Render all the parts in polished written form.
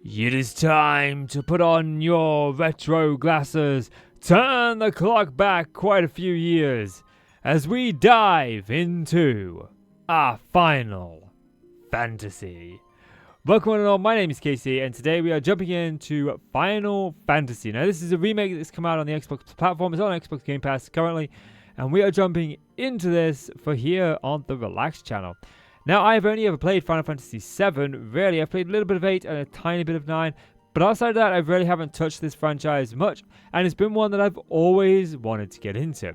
It is time to put on your retro glasses, turn the clock back quite a few years, as we dive into our Final Fantasy. Welcome all, my name is Casey, and today we are jumping into Final Fantasy. Now this is a remake that's come out on the Xbox platform, it's on Xbox Gamepass currently, and we are jumping into this for here on the Relax channel. Now, I've only ever played Final Fantasy 7, really. I've played a little bit of 8 and a tiny bit of 9, but outside of that, I really haven't touched this franchise much, and it's been one that I've always wanted to get into.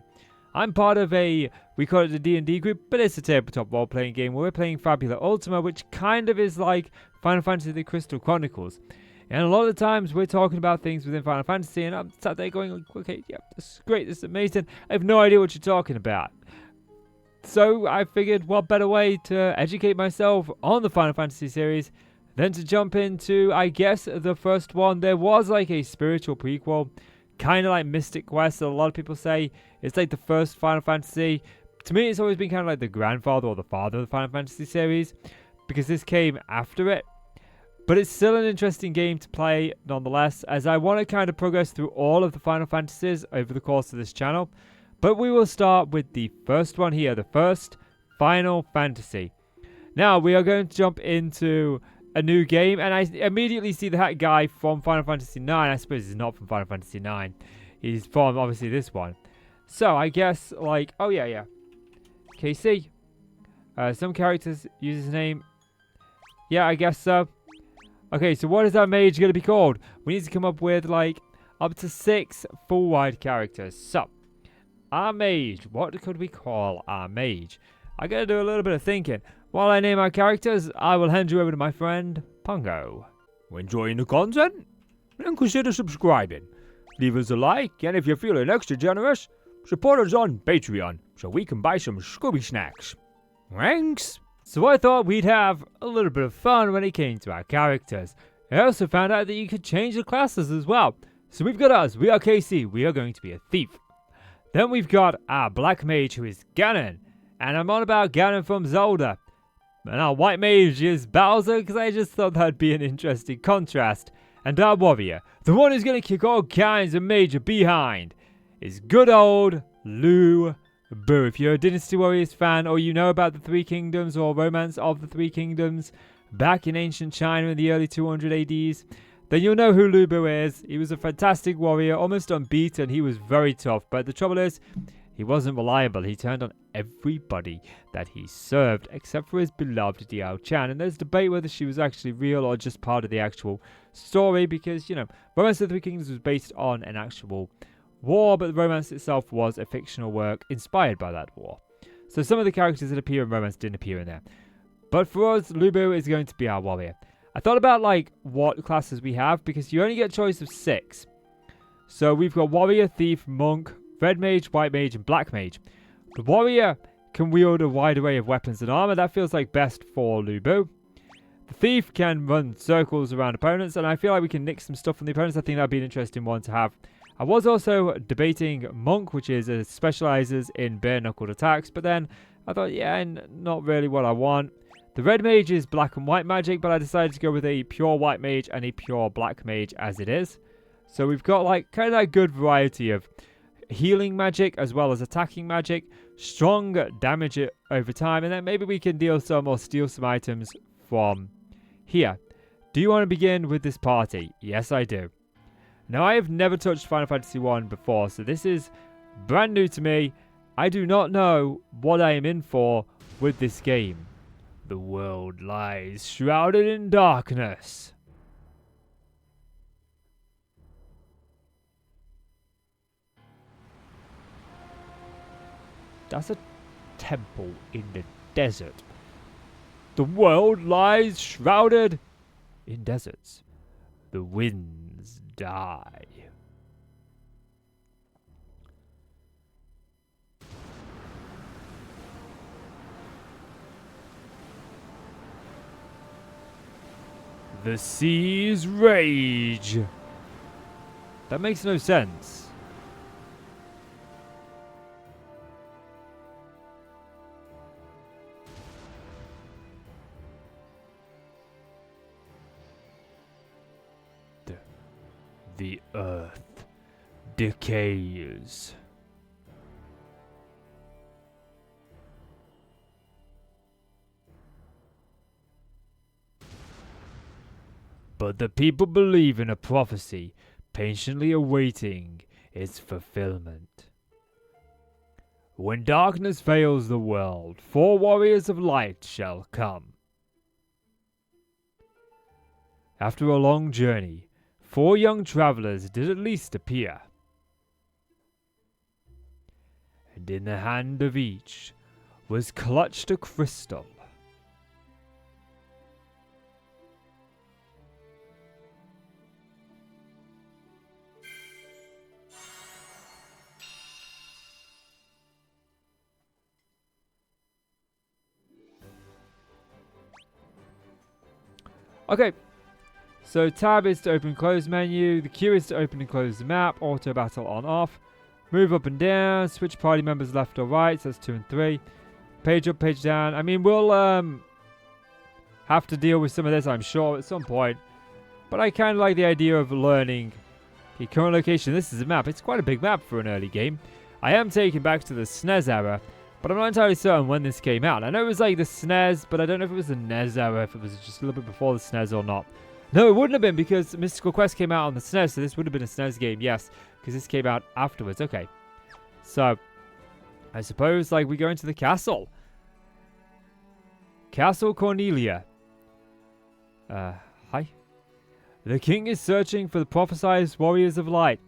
I'm part of we call it the D&D group, but it's a tabletop role-playing game where we're playing Fabula Ultima, which kind of is like Final Fantasy The Crystal Chronicles. And a lot of the times, we're talking about things within Final Fantasy, and I'm sat there going, okay, yeah, this is great, this is amazing. I have no idea what you're talking about. So I figured what better way to educate myself on the Final Fantasy series than to jump into, I guess, the first one. There was like a spiritual prequel, kind of like Mystic Quest. A lot of people say it's like the first Final Fantasy. To me, it's always been kind of like the grandfather or the father of the Final Fantasy series, because this came after it. But it's still an interesting game to play nonetheless, as I want to kind of progress through all of the Final Fantasies over the course of this channel. But we will start with the first one here, the first Final Fantasy. Now, we are going to jump into a new game, and I immediately see that guy from Final Fantasy 9. I suppose he's not from Final Fantasy 9. He's from, obviously, this one. So, I guess, like, oh yeah. KC. Some characters use his name. Yeah, I guess so. Okay, so what is our mage going to be called? We need to come up with, like, up to 6 full-wide characters. So, our mage. What could we call our mage? I gotta do a little bit of thinking. While I name our characters, I will hand you over to my friend, Pongo. Enjoying the content? Then consider subscribing. Leave us a like, and if you're feeling extra generous, support us on Patreon so we can buy some Scooby snacks. Thanks! So I thought we'd have a little bit of fun when it came to our characters. I also found out that you could change the classes as well. So we've got us, we are KC, we are going to be a thief. Then we've got our black mage, who is Ganon, and I'm on about Ganon from Zelda. And our white mage is Bowser, because I just thought that'd be an interesting contrast. And our warrior, the one who's going to kick all kinds of major behind, is good old Lu Bu. If you're a Dynasty Warriors fan, or you know about the Three Kingdoms, or Romance of the Three Kingdoms, back in ancient China in the early 200 ADs, then you'll know who Lu Bu is. He was a fantastic warrior, almost unbeaten. He was very tough, but the trouble is, he wasn't reliable. He turned on everybody that he served, except for his beloved Diao Chan. And there's debate whether she was actually real or just part of the actual story, because, you know, Romance of the Three Kingdoms was based on an actual war, but the romance itself was a fictional work inspired by that war. So some of the characters that appear in Romance didn't appear in there. But for us, Lu Bu is going to be our warrior. I thought about, like, what classes we have, because you only get a choice of 6. So we've got Warrior, Thief, Monk, Red Mage, White Mage, and Black Mage. The Warrior can wield a wide array of weapons and armor. That feels like best for Lu Bu. The Thief can run circles around opponents, and I feel like we can nick some stuff from the opponents. I think that'd be an interesting one to have. I was also debating Monk, which is specializes in bare-knuckled attacks, but then I thought, yeah, not really what I want. The Red Mage is black and white magic, but I decided to go with a pure white mage and a pure black mage as it is. So we've got like kind of that good variety of healing magic as well as attacking magic, strong damage over time, and then maybe we can deal some or steal some items from here. Do you want to begin with this party? Yes, I do. Now, I have never touched Final Fantasy 1 before, so this is brand new to me. I do not know what I am in for with this game. The world lies shrouded in darkness. That's a temple in the desert. The world lies shrouded in deserts. The winds die. The seas rage. That makes no sense. The earth decays. But the people believe in a prophecy, patiently awaiting its fulfillment. When darkness veils the world, 4 warriors of light shall come. After a long journey, 4 young travelers did at least appear. And in the hand of each was clutched a crystal. Okay, so tab is to open close menu, the Q is to open and close the map, auto battle on off, move up and down, switch party members left or right, so that's 2 and 3, page up, page down. I mean, we'll have to deal with some of this, I'm sure, at some point, but I kind of like the idea of learning the current location. This is a map. It's quite a big map for an early game. I am taken back to the SNES era, but I'm not entirely certain when this came out. I know it was like the SNES, but I don't know if it was the NES era, if it was just a little bit before the SNES or not. No, it wouldn't have been because Mystical Quest came out on the SNES, so this would have been a SNES game, yes, because this came out afterwards. Okay, so I suppose like we go into the castle. Castle Cornelia. Hi. The king is searching for the prophesized warriors of light.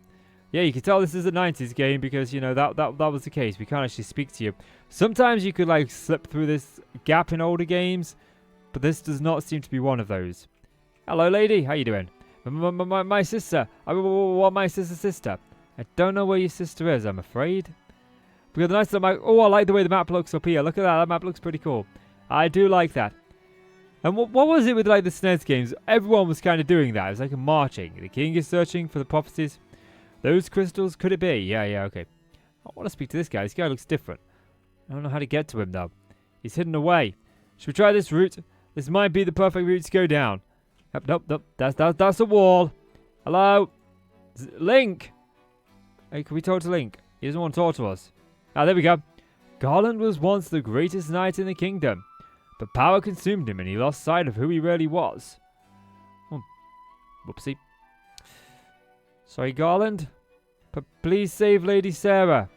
Yeah, you can tell this is a 90s game because, you know, that was the case. We can't actually speak to you. Sometimes you could, like, slip through this gap in older games, but this does not seem to be one of those. Hello, lady. How you doing? My sister. My sister's sister. I don't know where your sister is, I'm afraid. We got the nice little map. Oh, I like the way the map looks up here. Look at that. That map looks pretty cool. I do like that. And what was it with, like, the SNES games? Everyone was kind of doing that. It was like a marching. The king is searching for the prophecies. Those crystals, could it be? Yeah, okay. I want to speak to this guy. This guy looks different. I don't know how to get to him, though. He's hidden away. Should we try this route? This might be the perfect route to go down. Nope. That's a wall. Hello? Link? Hey, can we talk to Link? He doesn't want to talk to us. Ah, there we go. Garland was once the greatest knight in the kingdom, but power consumed him and he lost sight of who he really was. Oh, whoopsie. Sorry, Garland. But please save Lady Sarah.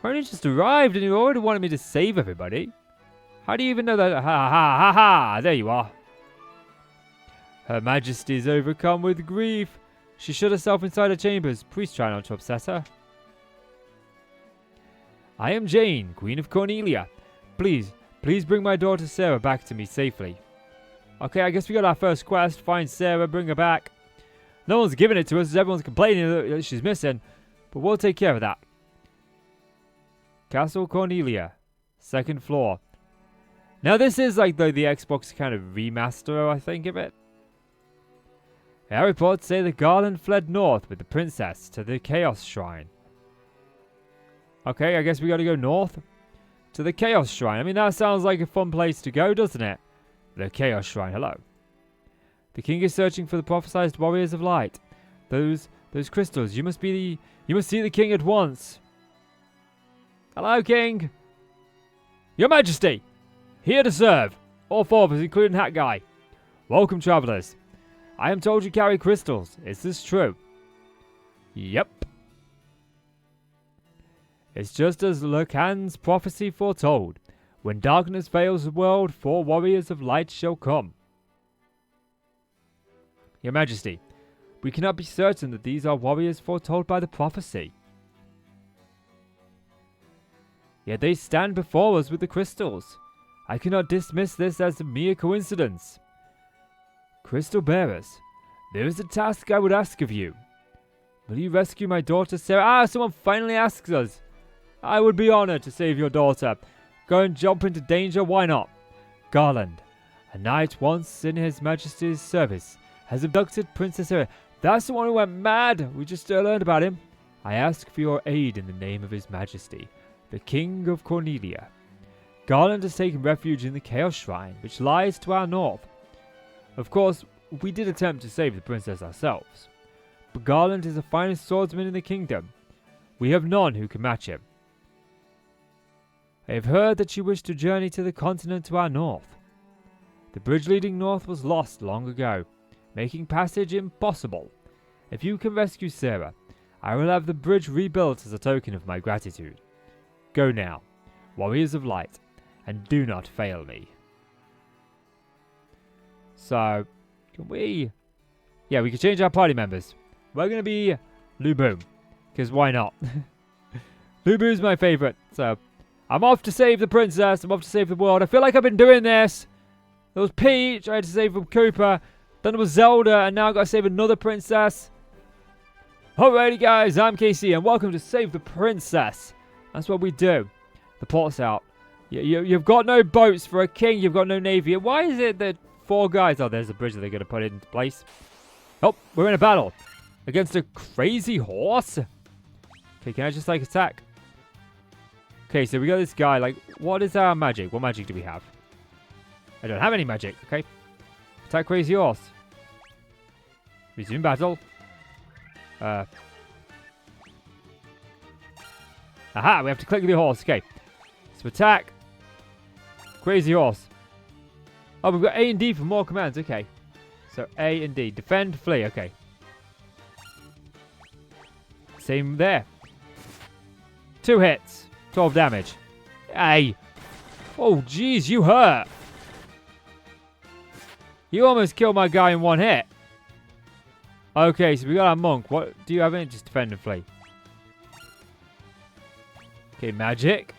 I only just arrived and you already wanted me to save everybody. How do you even know that? Ha! There you are. Her Majesty is overcome with grief. She shut herself inside her chambers. Please try not to upset her. I am Jane, Queen of Cornelia. Please bring my daughter Sarah back to me safely. Okay, I guess we got our first quest. Find Sarah, bring her back. No one's giving it to us, everyone's complaining that she's missing. But we'll take care of that. Castle Cornelia. 2nd floor. Now this is like the Xbox kind of remaster, I think, of it. Our reports say that Garland fled north with the princess to the Chaos Shrine. Okay, I guess we gotta go north. To the Chaos Shrine. I mean, that sounds like a fun place to go, doesn't it? The Chaos Shrine, hello. The king is searching for the prophesized warriors of light. Those crystals. You must see the king at once. Hello, king. Your Majesty. Here to serve. All 4 of us, including Hat Guy. Welcome, travelers. I am told you carry crystals. Is this true? Yep. It's just as Lurkan's prophecy foretold. When darkness veils the world, 4 warriors of light shall come. Your Majesty, we cannot be certain that these are warriors foretold by the prophecy. Yet they stand before us with the crystals. I cannot dismiss this as a mere coincidence. Crystal bearers, there is a task I would ask of you. Will you rescue my daughter Sarah? Ah, someone finally asks us. I would be honored to save your daughter. Go and jump into danger, why not? Garland, a knight once in His Majesty's service, has abducted Princess Sarah. That's the one who went mad. We just learned about him. I ask for your aid in the name of His Majesty, the King of Cornelia. Garland has taken refuge in the Chaos Shrine, which lies to our north. Of course, we did attempt to save the princess ourselves, but Garland is the finest swordsman in the kingdom. We have none who can match him. I have heard that you wish to journey to the continent to our north. The bridge leading north was lost long ago, making passage impossible. If you can rescue Sarah, I will have the bridge rebuilt as a token of my gratitude. Go now, warriors of light, and do not fail me. So, can we... Yeah, we can change our party members. We're going to be Lubu, because why not? Lubu's my favorite, so I'm off to save the princess. I'm off to save the world. I feel like I've been doing this. There was Peach, I had to save from Cooper. Then there was Zelda, and now I've got to save another princess. Alrighty guys, I'm KC, and welcome to Save the Princess. That's what we do. The port's out. You've got no boats for a king, you've got no navy. Why is it that 4 guys... Oh, there's a bridge that they're going to put into place. Oh, we're in a battle. Against a crazy horse. Okay, can I just, like, attack? Okay, so we got this guy, like, what is our magic? What magic do we have? I don't have any magic, okay. Attack crazy horse. Resume battle. Aha, we have to click the horse, okay. So attack. Crazy horse. Oh, we've got A and D for more commands, okay. So A and D. Defend, flee, okay. Same there. 2 hits. 12 damage. A. Oh, jeez, you hurt. You almost killed my guy in 1 hit. Okay, so we got our monk. What do you have in it? Just defend and flee. Okay, magic.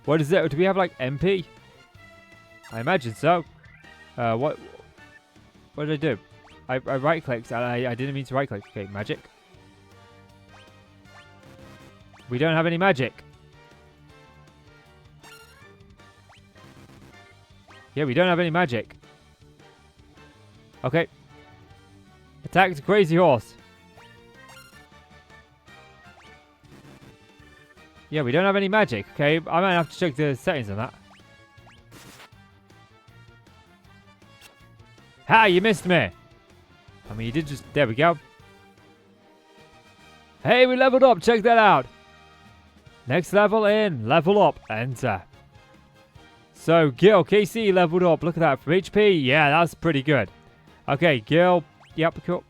What is it? Do we have like MP? I imagine so. What did I do? I right clicked and I didn't mean to right click. Okay, magic. We don't have any magic. Yeah, we don't have any magic. Okay. Attack the crazy horse. Yeah, we don't have any magic. Okay, I might have to check the settings on that. Ha, you missed me. I mean, you did just... There we go. Hey, we leveled up. Check that out. Next level in. Level up. Enter. So, Gil, KC leveled up. Look at that. From HP, yeah, that's pretty good. Okay, Gil. Yep, cool.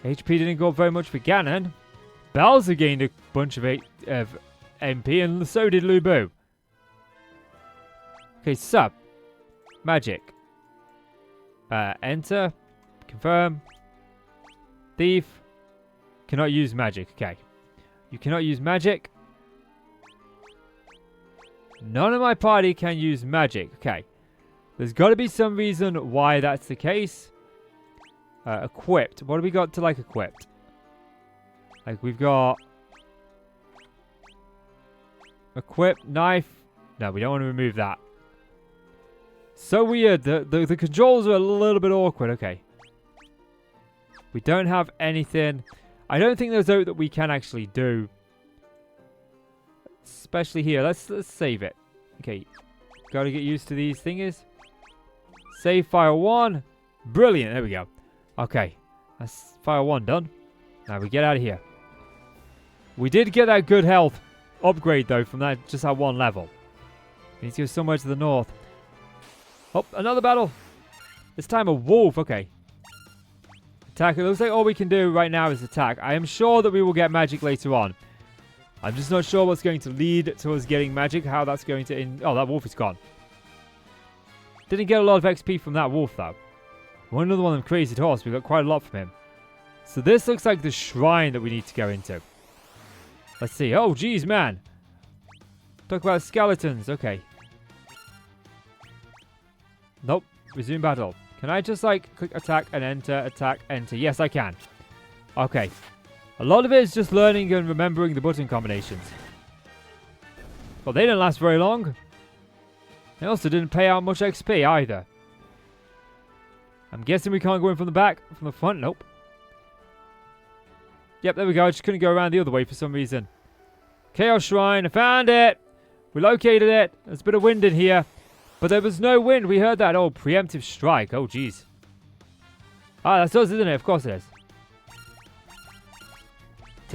HP didn't go up very much for Ganon. Bowser gained a bunch of MP, and so did Lubu. Okay, sub. Magic. Enter. Confirm. Thief. Cannot use magic. Okay. You cannot use magic. None of my party can use magic. Okay. There's got to be some reason why that's the case. Equipped. What do we got to, like, equipped? Like, we've got... Equip, knife. No, we don't want to remove that. So weird. The controls are a little bit awkward. Okay. We don't have anything. I don't think there's out that we can actually do. Especially here. Let's save it. Okay. Got to get used to these thingies. Save file 1. Brilliant. There we go. Okay. That's file 1 done. Now we get out of here. We did get that good health upgrade though from that just that 1 level. We need to go somewhere to the north. Oh, another battle. This time a wolf. Okay. Attack. It looks like all we can do right now is attack. I am sure that we will get magic later on. I'm just not sure what's going to lead to us getting magic. How that's going to... Oh, that wolf is gone. Didn't get a lot of XP from that wolf though. Another one of them crazy horse. We got quite a lot from him. So this looks like the shrine that we need to go into. Let's see. Oh, geez, man. Talk about skeletons. Okay. Nope. Resume battle. Can I just, like, click attack and enter, attack, enter? Yes, I can. Okay. A lot of it is just learning and remembering the button combinations. Well, they didn't last very long. They also didn't pay out much XP either. I'm guessing we can't go in from the back, from the front. Nope. Yep, there we go. I just couldn't go around the other way for some reason. Chaos Shrine. I found it. We located it. There's a bit of wind in here. But there was no wind. We heard that. Oh, preemptive strike. Oh, jeez. Ah, that's us, isn't it? Of course it is.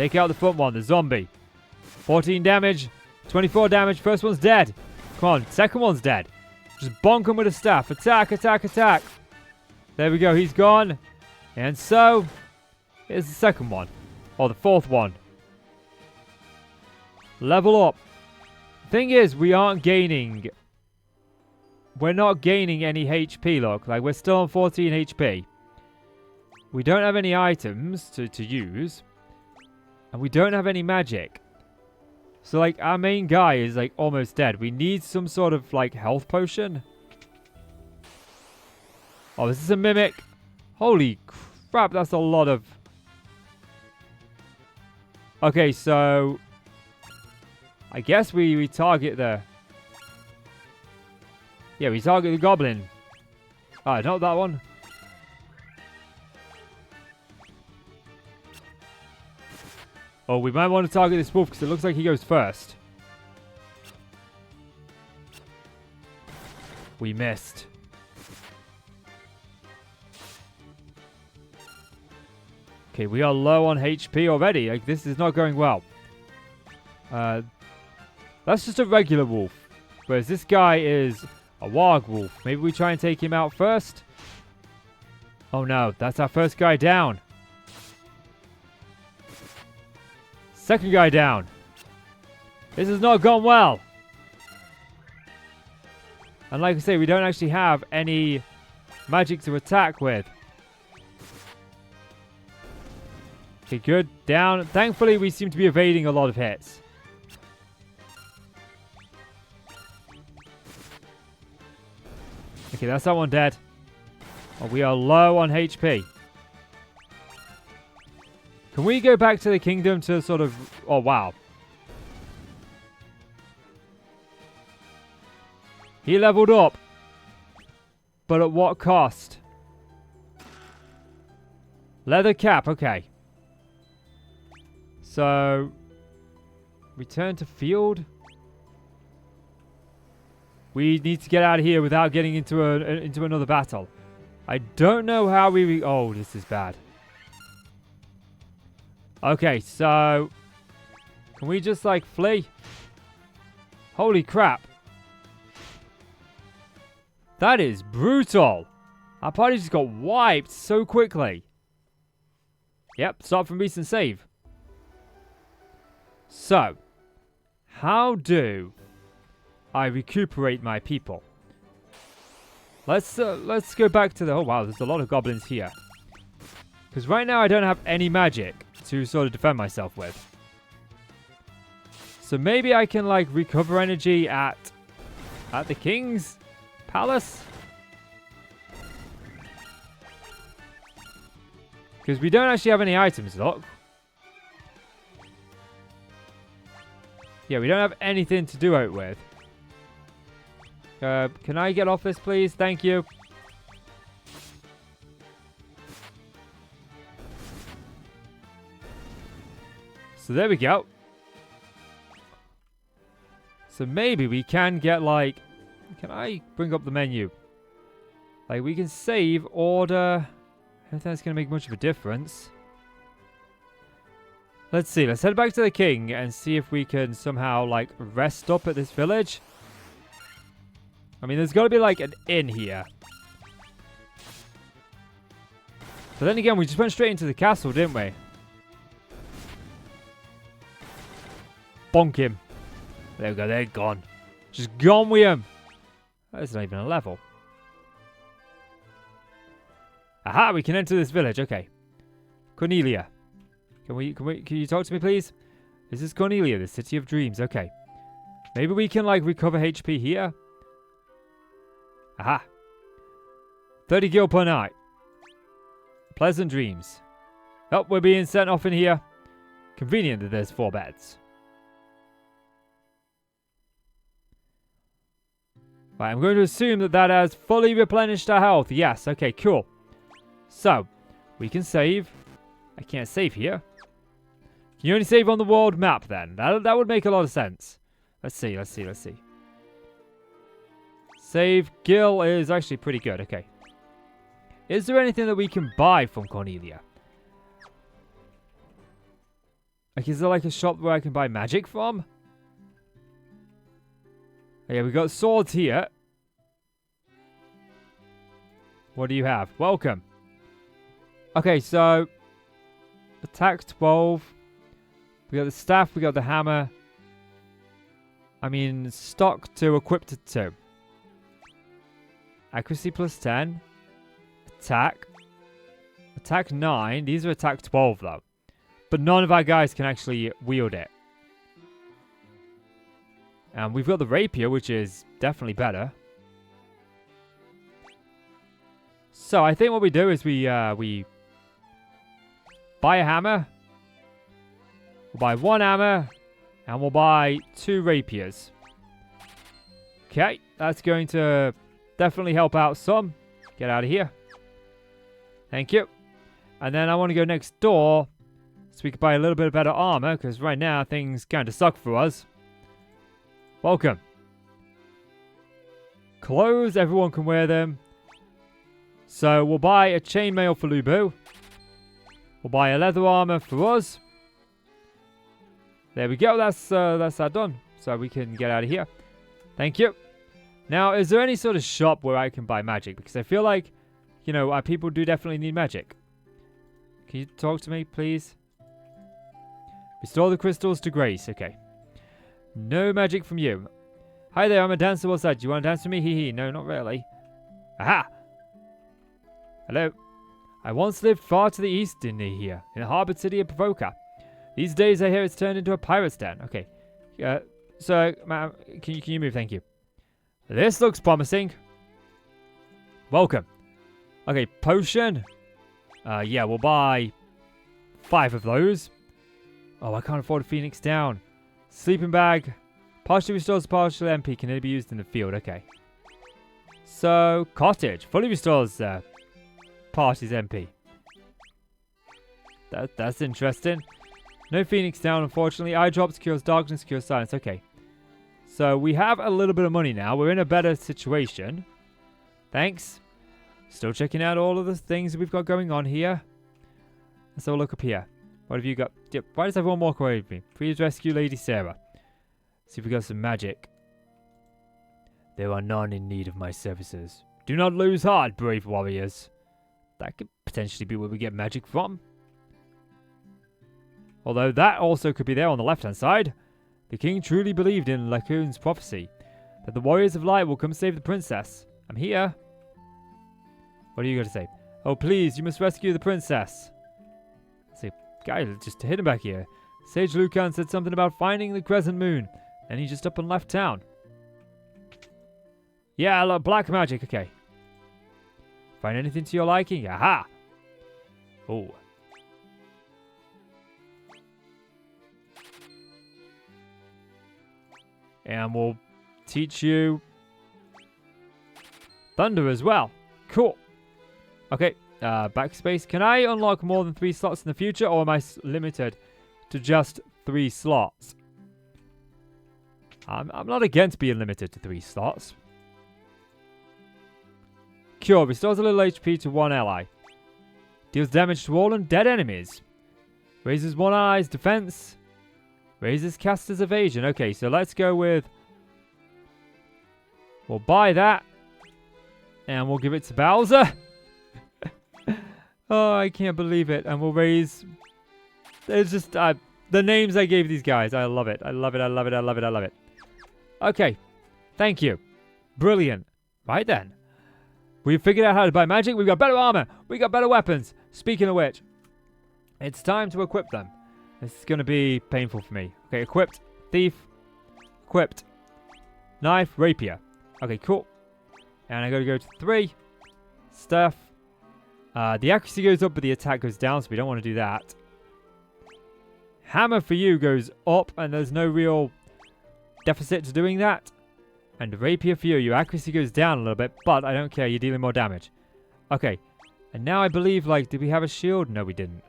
Take out the front one, the zombie. 14 damage, 24 damage. First one's dead. Come on, second one's dead. Just bonk him with a staff. Attack, attack, attack. There we go, he's gone. And so, here's the second one. Or the fourth one. Level up. Thing is, we aren't gaining. We're not gaining any HP, look. Like, we're still on 14 HP. We don't have any items to use. And we don't have any magic. So, like, our main guy is, like, almost dead. We need some sort of, like, health potion. Oh, is this a mimic? Holy crap, that's a lot of... Okay, so... I guess we target the... Yeah, we target the goblin. Ah, not that one. Oh, we might want to target this wolf because it looks like he goes first. We missed. Okay, we are low on HP already. Like, this is not going well. That's just a regular wolf. Whereas this guy is a warg wolf. Maybe we try and take him out first? Oh no, that's our first guy down. Second guy down. This has not gone well. And like I say, we don't actually have any magic to attack with. Okay, good. Down. Thankfully, we seem to be evading a lot of hits. Okay, that's that one dead. Oh, we are low on HP. Can we go back to the kingdom to sort of... Oh, wow. He leveled up. But at what cost? Leather cap, okay. So... Return to field? We need to get out of here without getting into another battle. I don't know how we... Oh, this is bad. Okay, so... Can we just, like, flee? Holy crap. That is brutal. Our party just got wiped so quickly. Yep, start from recent save. So, how do I recuperate my people? Let's go back to the... Oh, wow, there's a lot of goblins here. Because right now I don't have any magic to sort of defend myself with. So maybe I can, like, recover energy at the king's palace? Because we don't actually have any items, look. Yeah, we don't have anything to do it with. Can I get off this, please? Thank you. So there we go. So maybe we can get, like... Can I bring up the menu? Like, we can save, order... I don't think that's going to make much of a difference. Let's see. Let's head back to the king and see if we can somehow, like, rest up at this village. I mean, there's got to be, like, an inn here. But then again, we just went straight into the castle, didn't we? Bonk him. There we go. They're gone. Just gone with him. That's not even a level. Aha, we can enter this village. Okay. Cornelia. Can you talk to me, please? This is Cornelia, the city of dreams. Okay. Maybe we can, like, recover HP here. Aha. 30 gil per night. Pleasant dreams. Oh, we're being sent off in here. Convenient that there's 4 beds. Right, I'm going to assume that that has fully replenished our health. Yes, okay, cool. So, we can save. I can't save here. Can you only save on the world map then? That would make a lot of sense. Let's see. Save Gil is actually pretty good. Okay. Is there anything that we can buy from Cornelia? Like, is there like a shop where I can buy magic from? Okay, we got swords here. What do you have? Welcome. Okay, so attack 12. We got the staff, we got the hammer. I mean, stock 2, equipped 2. Accuracy plus 10. Attack. Attack 9. These are attack 12 though. But none of our guys can actually wield it. And we've got the rapier, which is definitely better. So I think what we do is we buy a hammer. We'll buy 1 hammer. And we'll buy 2 rapiers. Okay, that's going to definitely help out some. Get out of here. Thank you. And then I want to go next door so we can buy a little bit of better armor, because right now things kind of suck for us. Welcome. Clothes, everyone can wear them. So we'll buy a chainmail for Lubu. We'll buy a leather armor for us. There we go. That's that done. So we can get out of here. Thank you. Now, is there any sort of shop where I can buy magic? Because I feel like, you know, our people do definitely need magic. Can you talk to me, please? Restore the crystals to Grace. Okay. No magic from you. Hi there, I'm a dancer. What's that? Do you want to dance with me? Hee hee. No, not really. Aha! Hello. I once lived far to the east in here, in the harbored city of Provoca. These days I hear it's turned into a pirate's den. Okay. So, ma'am, can you move? Thank you. This looks promising. Welcome. Okay, potion. Yeah, we'll buy 5 of those. Oh, I can't afford a Phoenix down. Sleeping bag. Partially restores partial MP. Can it be used in the field? Okay. So, cottage. Fully restores party's MP. That's interesting. No Phoenix down, unfortunately. Eye drops, cures darkness, cures silence. Okay. So, we have a little bit of money now. We're in a better situation. Thanks. Still checking out all of the things we've got going on here. Let's have a look up here. What have you got? Yep. Why does everyone walk away with me? Please rescue Lady Sarah. See if we got some magic. There are none in need of my services. Do not lose heart, brave warriors. That could potentially be where we get magic from. Although that also could be there on the left-hand side. The king truly believed in Lacoon's prophecy that the warriors of light will come save the princess. I'm here. What are you going to say? Oh, please, you must rescue the princess. Let's see. Guy just hidden back here. Sage Lucan said something about finding the crescent moon. Then he just up and left town. Yeah, look, black magic. Okay. Find anything to your liking? Aha! Oh. And we'll teach you thunder as well. Cool. Okay, backspace. Can I unlock more than 3 slots in the future, or am I limited to just 3 slots? I'm not against being limited to 3 slots. Cure. Restores a little HP to 1 ally. Deals damage to all undead enemies. Raises 1 ally's defense. Raises caster's evasion. Okay, so let's go with... We'll buy that. And we'll give it to Bowser. Oh, I can't believe it. And we'll raise... It's just... the names I gave these guys. I love it. I love it. I love it. I love it. I love it. Okay. Thank you. Brilliant. Right then. We've figured out how to buy magic. We've got better armor. We got better weapons. Speaking of which, it's time to equip them. This is going to be painful for me. Okay, equipped. Thief. Equipped. Knife. Rapier. Okay, cool. And I got to go to 3. Stuff. The accuracy goes up, but the attack goes down, so we don't want to do that. Hammer for you goes up, and there's no real deficit to doing that. And rapier for you, your accuracy goes down a little bit, but I don't care, you're dealing more damage. Okay. And now I believe, like, did we have a shield? No, we didn't.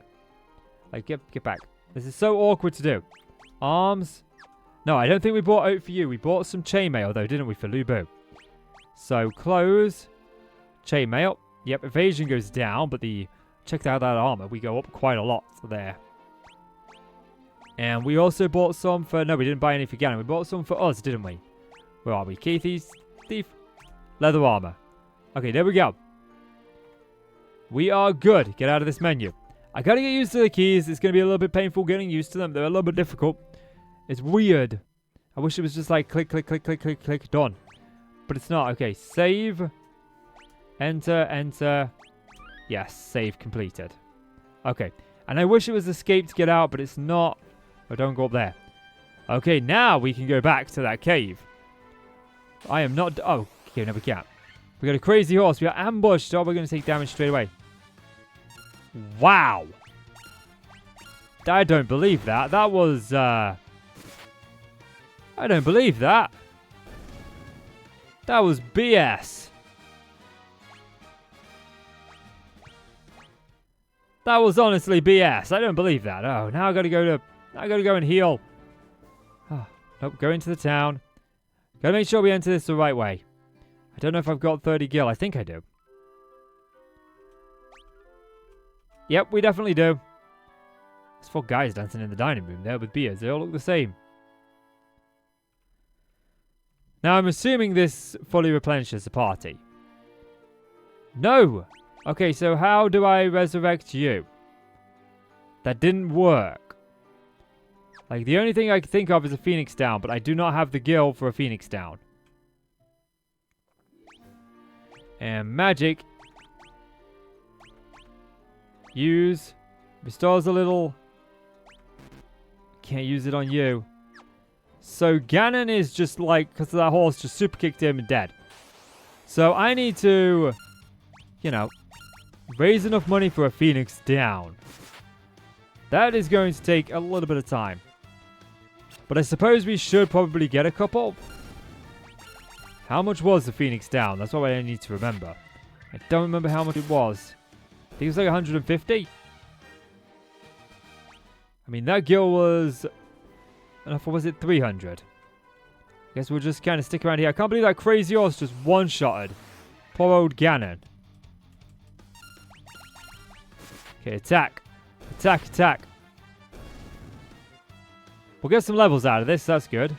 Like, get back. This is so awkward to do. Arms. No, I don't think we bought out for you. We bought some chainmail, though, didn't we, for Lubu? So, clothes. Chainmail. Yep, evasion goes down, but check out that armor. We go up quite a lot there. And we also bought some for... No, we didn't buy any for Ganon. We bought some for us, didn't we? Where are we? Key thief. Leather armor. Okay, there we go. We are good. Get out of this menu. I gotta get used to the keys. It's gonna be a little bit painful getting used to them. They're a little bit difficult. It's weird. I wish it was just like click, click, click, click, click, click, done. But it's not. Okay, save. Enter, enter. Yes, save completed. Okay. And I wish it was escape to get out, but it's not. Oh, don't go up there. Okay, now we can go back to that cave. I am not... Oh, okay, no, we can't. We got a crazy horse. We are ambushed. Oh, we're going to take damage straight away. Wow. I don't believe that. That was... I don't believe that. That was BS. That was honestly BS. I don't believe that. Oh, now I gotta go and heal. Oh, nope, go into the town. Gotta make sure we enter this the right way. I don't know if I've got 30 gil. I think I do. Yep, we definitely do. There's 4 guys dancing in the dining room there with beers. They all look the same. Now, I'm assuming this fully replenishes the party. No! Okay, so how do I resurrect you? That didn't work. Like, the only thing I can think of is a Phoenix down, but I do not have the gil for a Phoenix down. And magic. Use. Restores a little. Can't use it on you. So Ganon is just like, because of that horse, just super kicked him and dead. So I need to, you know, raise enough money for a Phoenix down. That is going to take a little bit of time. But I suppose we should probably get a couple. How much was the Phoenix down? That's what I need to remember. I don't remember how much it was. I think it was like 150. I mean, that gil was... Or was it 300? I guess we'll just kind of stick around here. I can't believe that crazy horse just one-shotted poor old Ganon. Okay, attack. Attack, attack. We'll get some levels out of this. That's good.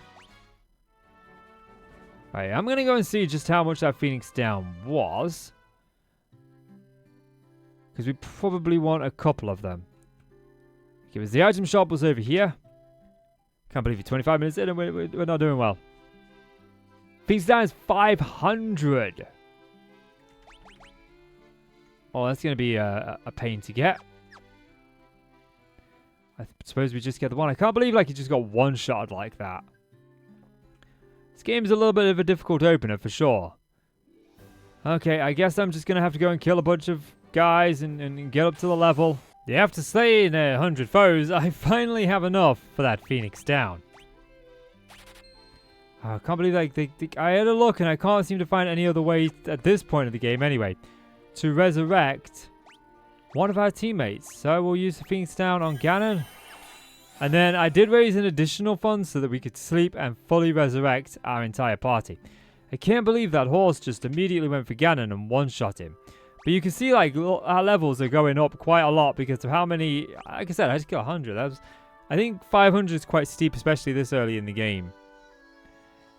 Alright, I'm going to go and see just how much that Phoenix down was. Because we probably want a couple of them. Okay, because the item shop was over here. Can't believe you're 25 minutes in and we're not doing well. Phoenix down is 500. Oh, that's going to be a pain to get. I suppose we just get the one. I can't believe like he just got one shot like that. This game's a little bit of a difficult opener for sure. Okay, I guess I'm just going to have to go and kill a bunch of guys and get up to the level. You have to slay 100 foes. I finally have enough for that Phoenix down. Oh, I can't believe like I had a look and I can't seem to find any other way at this point of the game anyway to resurrect one of our teammates. So we'll use the Phoenix down on Ganon. And then I did raise an additional fund so that we could sleep and fully resurrect our entire party. I can't believe that horse just immediately went for Ganon and one-shot him. But you can see, like, our levels are going up quite a lot because of how many... Like I said, I just got 100. I think 500 is quite steep, especially this early in the game.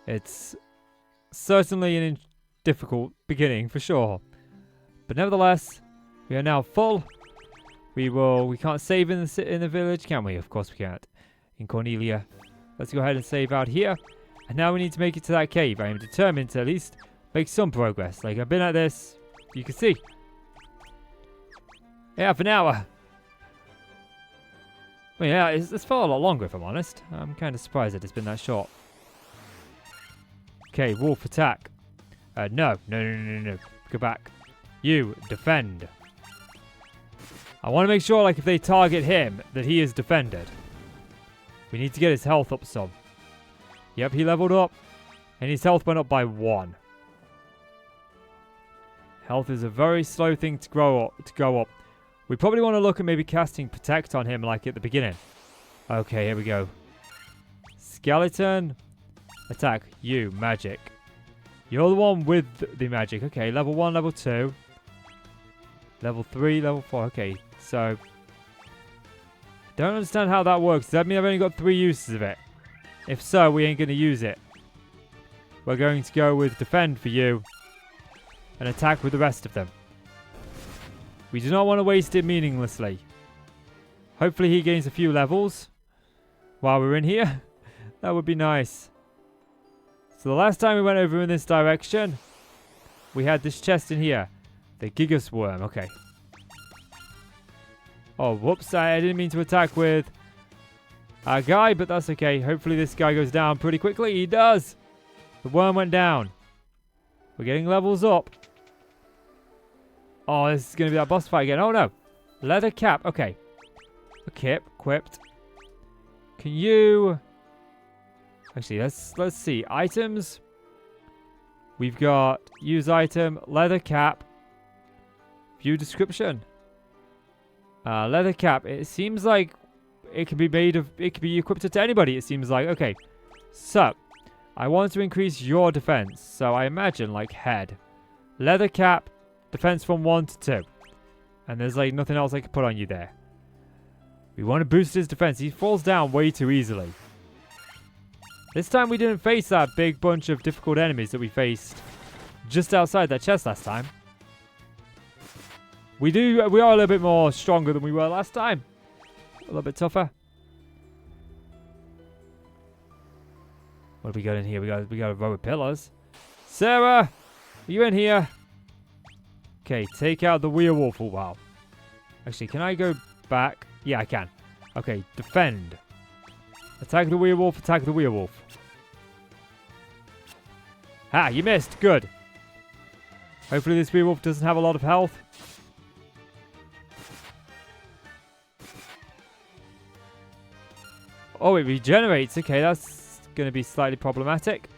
It's certainly a difficult beginning, for sure. But nevertheless, we are now full. We can't save in the village, can we? Of course we can't. In Cornelia. Let's go ahead and save out here. And now we need to make it to that cave. I am determined to at least make some progress. Like, I've been at this, you can see. Half an hour. I mean, yeah, it's felt a lot longer, if I'm honest. I'm kind of surprised that it's been that short. Okay, wolf attack. No. Go back. You, defend. I want to make sure, like, if they target him, that he is defended. We need to get his health up some. Yep, he leveled up. And his health went up by 1. Health is a very slow thing to go up. We probably want to look at maybe casting Protect on him like at the beginning. Okay, here we go. Skeleton. Attack. You, magic. You're the one with the magic. Okay, level 1, level 2. Level 3, level 4. Okay, so... Don't understand how that works. Does that mean I've only got 3 uses of it? If so, we ain't going to use it. We're going to go with defend for you and attack with the rest of them. We do not want to waste it meaninglessly. Hopefully he gains a few levels while we're in here. That would be nice. So the last time we went over in this direction, we had this chest in here. The Gigas Worm. Okay. Oh, whoops. I didn't mean to attack with our guy, but that's okay. Hopefully this guy goes down pretty quickly. He does. The worm went down. We're getting levels up. Oh, this is going to be that boss fight again. Oh, no. Leather cap. Okay. Equipped. Can you... Actually, let's see. Items. We've got use item, leather cap, view description. Leather cap. It seems like it can be equipped to anybody. It seems like. Okay. So, I want to increase your defense. So I imagine like head, leather cap, defense from 1 to 2, and there's like nothing else I can put on you there. We want to boost his defense. He falls down way too easily. This time we didn't face that big bunch of difficult enemies that we faced just outside that chest last time. We are a little bit more stronger than we were last time. A little bit tougher. What do we got in here? We got a row of pillars. Sarah, are you in here? Okay, take out the werewolf. Oh, wow. Actually, can I go back? Yeah, I can. Okay, defend. Attack the werewolf, attack the werewolf. Ha, you missed. Good. Hopefully this werewolf doesn't have a lot of health. Oh, it regenerates. Okay, that's going to be slightly problematic.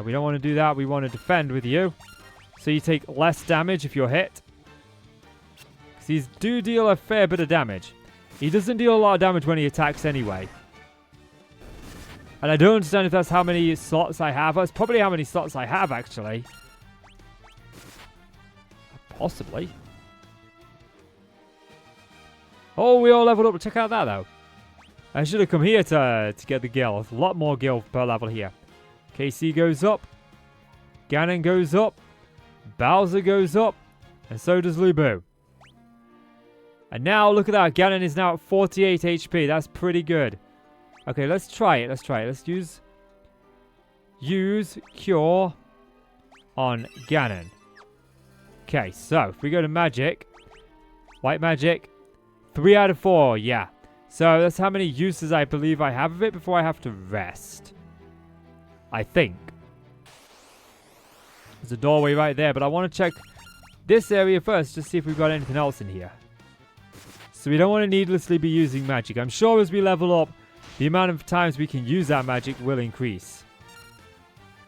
We don't want to do that. We want to defend with you. So you take less damage if you're hit. Because these do deal a fair bit of damage. He doesn't deal a lot of damage when he attacks anyway. And I don't understand if that's how many slots I have. That's probably how many slots I have, actually. Possibly. Oh, we all leveled up. Check out that, though. I should have come here to get the gil. A lot more gil per level here. KC goes up. Ganon goes up. Bowser goes up. And so does Lubu. And now, look at that. Ganon is now at 48 HP. That's pretty good. Okay, let's try it. Let's use Cure on Ganon. Okay, so if we go to Magic. White Magic. 3 out of 4, yeah. So that's how many uses I believe I have of it before I have to rest. I think. There's a doorway right there, but I want to check this area first just see if we've got anything else in here. So we don't want to needlessly be using magic. I'm sure as we level up, the amount of times we can use that magic will increase.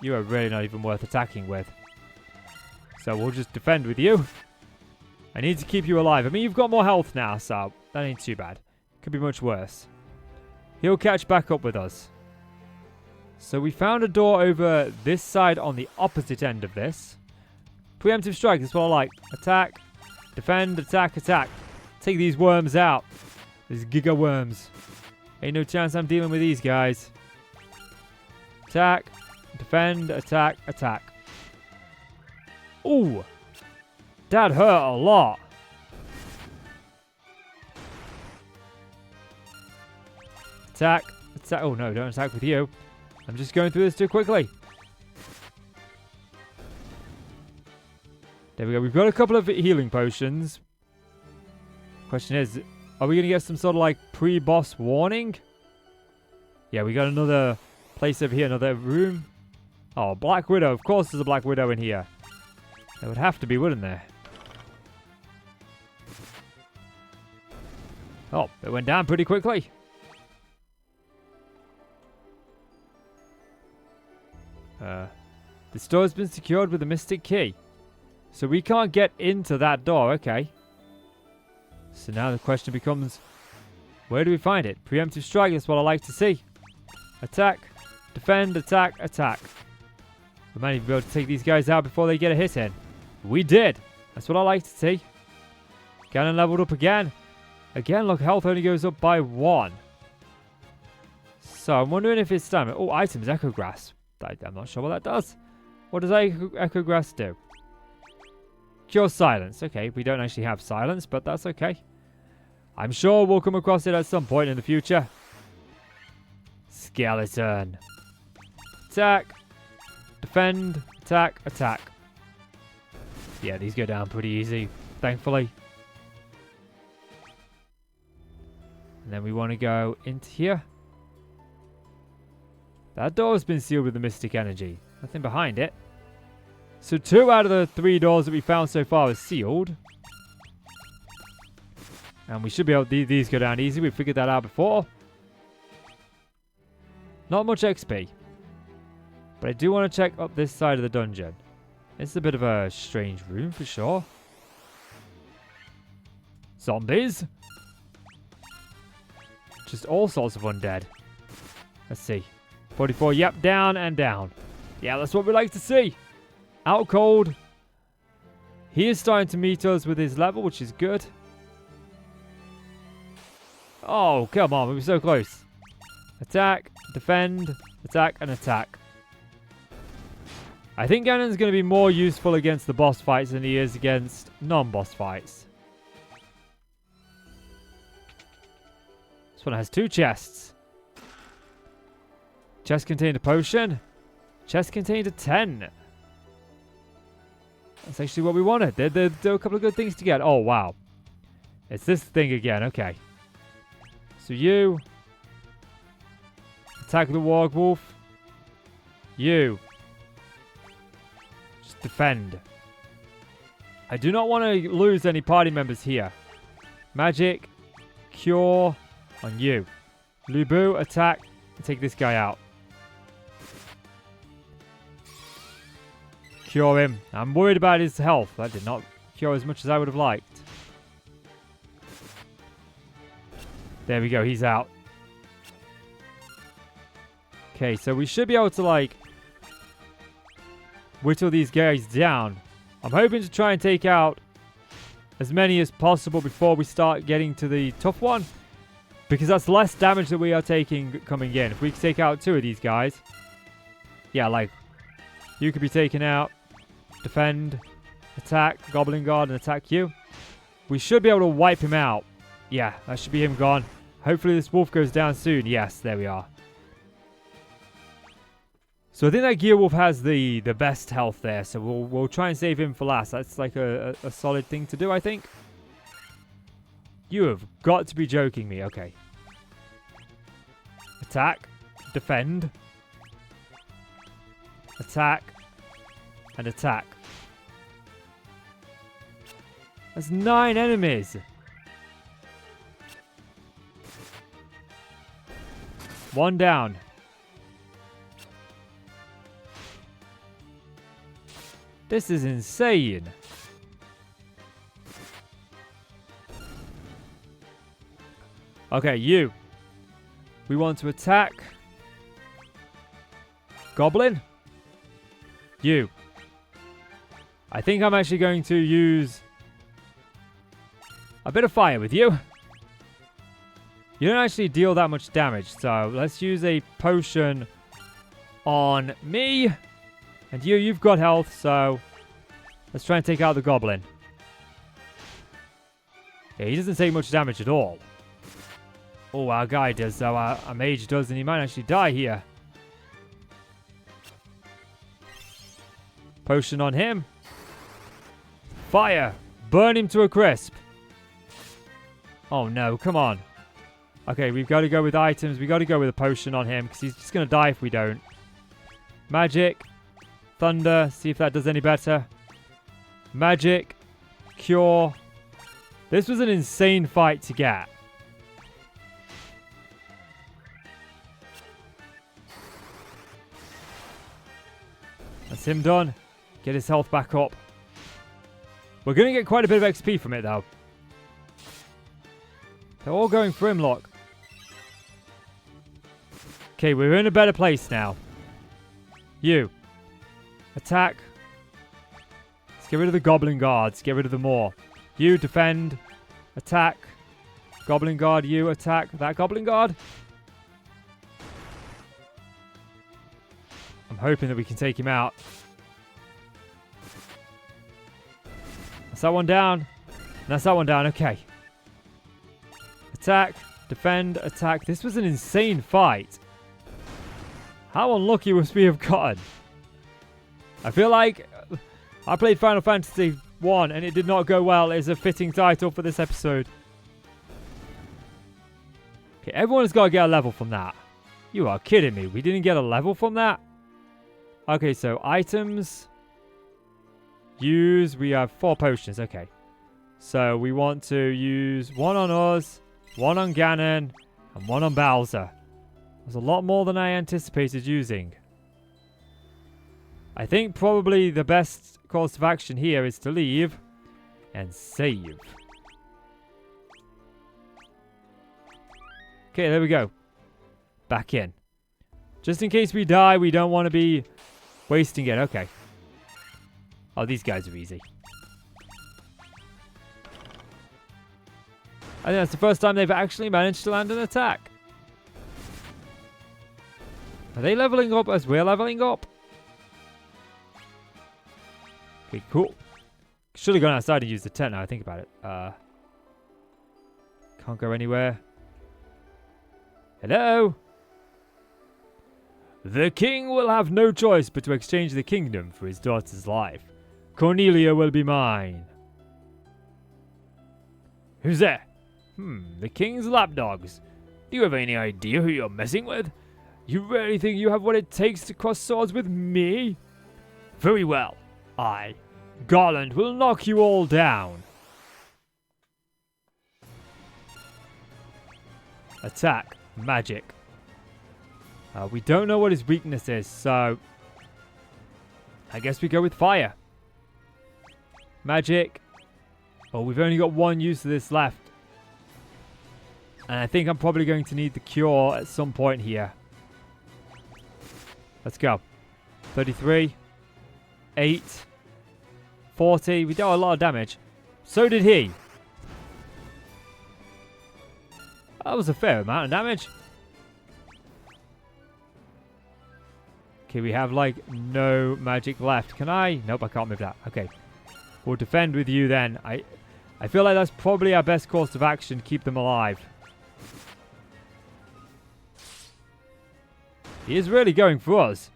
You are really not even worth attacking with. So we'll just defend with you. I need to keep you alive. I mean, you've got more health now, so that ain't too bad. Could be much worse. He'll catch back up with us. So we found a door over this side on the opposite end of this. Preemptive strike, that's what I like. Attack, defend, attack, attack. Take these worms out. These giga worms. Ain't no chance I'm dealing with these guys. Attack, defend, attack, attack. Ooh. That hurt a lot. Attack, attack. Oh no, don't attack with you. I'm just going through this too quickly. There we go. We've got a couple of healing potions. Question is, are we going to get some sort of like pre-boss warning? Yeah, we got another place over here, another room. Oh, Black Widow. Of course there's a Black Widow in here. There would have to be, wouldn't there? Oh, it went down pretty quickly. This door has been secured with a mystic key. So we can't get into that door, okay. So now the question becomes, where do we find it? Preemptive strike, that's what I like to see. Attack, defend, attack, attack. We might even be able to take these guys out before they get a hit in. We did. That's what I like to see. Ganon leveled up again. Again, look, health only goes up by 1. So I'm wondering if it's stamina. Oh, items, Echo Grass. I'm not sure what that does. What does Echo Grass do? Cure silence. Okay, we don't actually have silence, but that's okay. I'm sure we'll come across it at some point in the future. Skeleton. Attack. Defend. Attack. Attack. Yeah, these go down pretty easy, thankfully. And then we want to go into here. That door has been sealed with the mystic energy. Nothing behind it. So 2 out of the 3 doors that we found so far are sealed. And we should be able to... These go down easy. We figured that out before. Not much XP. But I do want to check up this side of the dungeon. It's a bit of a strange room for sure. Zombies. Just all sorts of undead. Let's see. 44. Yep, down and down. Yeah, that's what we like to see. Out cold. He is starting to meet us with his level, which is good. Oh, come on. We were so close. Attack, defend, attack, and attack. I think Ganon's going to be more useful against the boss fights than he is against non-boss fights. This one has 2 chests. Chest contained a potion. Chest contained a 10. That's actually what we wanted. There were a couple of good things to get. Oh, wow. It's this thing again. Okay. So you... attack the Warg-Wolf. You... just defend. I do not want to lose any party members here. Magic. Cure on you. Lubu, attack. And take this guy out. Cure him. I'm worried about his health. That did not cure as much as I would have liked. There we go. He's out. Okay, so we should be able to, like, whittle these guys down. I'm hoping to try and take out as many as possible before we start getting to the tough one. Because that's less damage that we are taking coming in. If we can take out 2 of these guys. Yeah, like, you could be taken out. Defend, attack, Goblin Guard, and attack you. We should be able to wipe him out. Yeah, that should be him gone. Hopefully this wolf goes down soon. Yes, there we are. So I think that Gear Wolf has the best health there. So we'll try and save him for last. That's like a solid thing to do, I think. You have got to be joking me. Okay. Attack, defend, attack, and attack. That's 9 enemies. One down. This is insane. Okay, you. We want to attack. Goblin. You. I think I'm actually going to use a bit of fire with you. You don't actually deal that much damage, so let's use a potion on me. And you've got health, so let's try and take out the goblin. Yeah, he doesn't take much damage at all. Oh, our guy does, though. Our mage does, and he might actually die here. Potion on him. Fire. Burn him to a crisp. Oh, no. Come on. Okay, we've got to go with items. We've got to go with a potion on him, because he's just going to die if we don't. Magic. Thunder. See if that does any better. Magic. Cure. This was an insane fight to get. That's him done. Get his health back up. We're going to get quite a bit of XP from it, though. They're all going for him, look. Okay, we're in a better place now. You. Attack. Let's get rid of the goblin guards. Get rid of them all. You defend. Attack. Goblin Guard, you attack that Goblin Guard. I'm hoping that we can take him out. That's that one down. That's that one down. Okay. Attack, defend, attack. This was an insane fight. How unlucky must we have gotten? I feel like I played Final Fantasy 1 and it did not go well. It's a fitting title for this episode. Okay, everyone's got to get a level from that. You are kidding me. We didn't get a level from that? Okay, so items. Use. We have 4 potions. Okay. So we want to use 1 on us, 1 on Ganon, and 1 on Bowser. There's a lot more than I anticipated using. I think probably the best course of action here is to leave and save. Okay, there we go. Back in. Just in case we die, we don't want to be wasting it. Okay. Oh, these guys are easy. I think that's the first time they've actually managed to land an attack. Are they leveling up as we're leveling up? Okay, cool. Should have gone outside and used the tent now I think about it. Can't go anywhere. Hello? The king will have no choice but to exchange the kingdom for his daughter's life. Cornelia will be mine. Who's there? The king's lapdogs. Do you have any idea who you're messing with? You really think you have what it takes to cross swords with me? Very well. I, Garland, will knock you all down. Attack. Magic. We don't know what his weakness is, so I guess we go with fire. Magic. Oh, we've only got 1 use of this left. And I think I'm probably going to need the cure at some point here. Let's go. 33. 8. 40. We dealt a lot of damage. So did he. That was a fair amount of damage. Okay, we have like no magic left. Can I? Nope, I can't move that. Okay. We'll defend with you then. I feel like that's probably our best course of action to keep them alive. He is really going for us.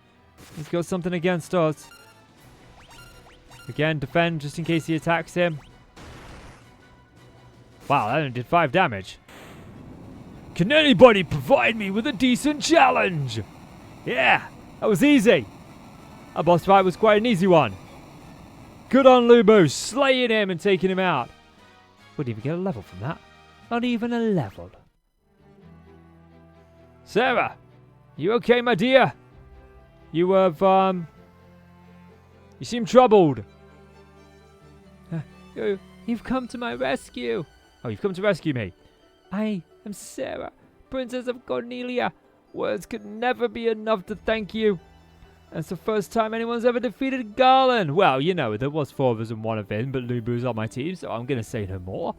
He's got something against us. Again, defend just in case he attacks him. Wow, that only did 5 damage. Can anybody provide me with a decent challenge? Yeah, that was easy. Our boss fight was quite an easy one. Good on Lubo, slaying him and taking him out. Wouldn't even get a level from that. Not even a level. Sarah, you okay, my dear? You have, you seem troubled. You've come to my rescue. Oh, you've come to rescue me. I am Sarah, Princess of Cornelia. Words could never be enough to thank you. It's the first time anyone's ever defeated Garland. Well, you know, there was 4 of us and 1 of him, but Lubu's on my team, so I'm going to say no more.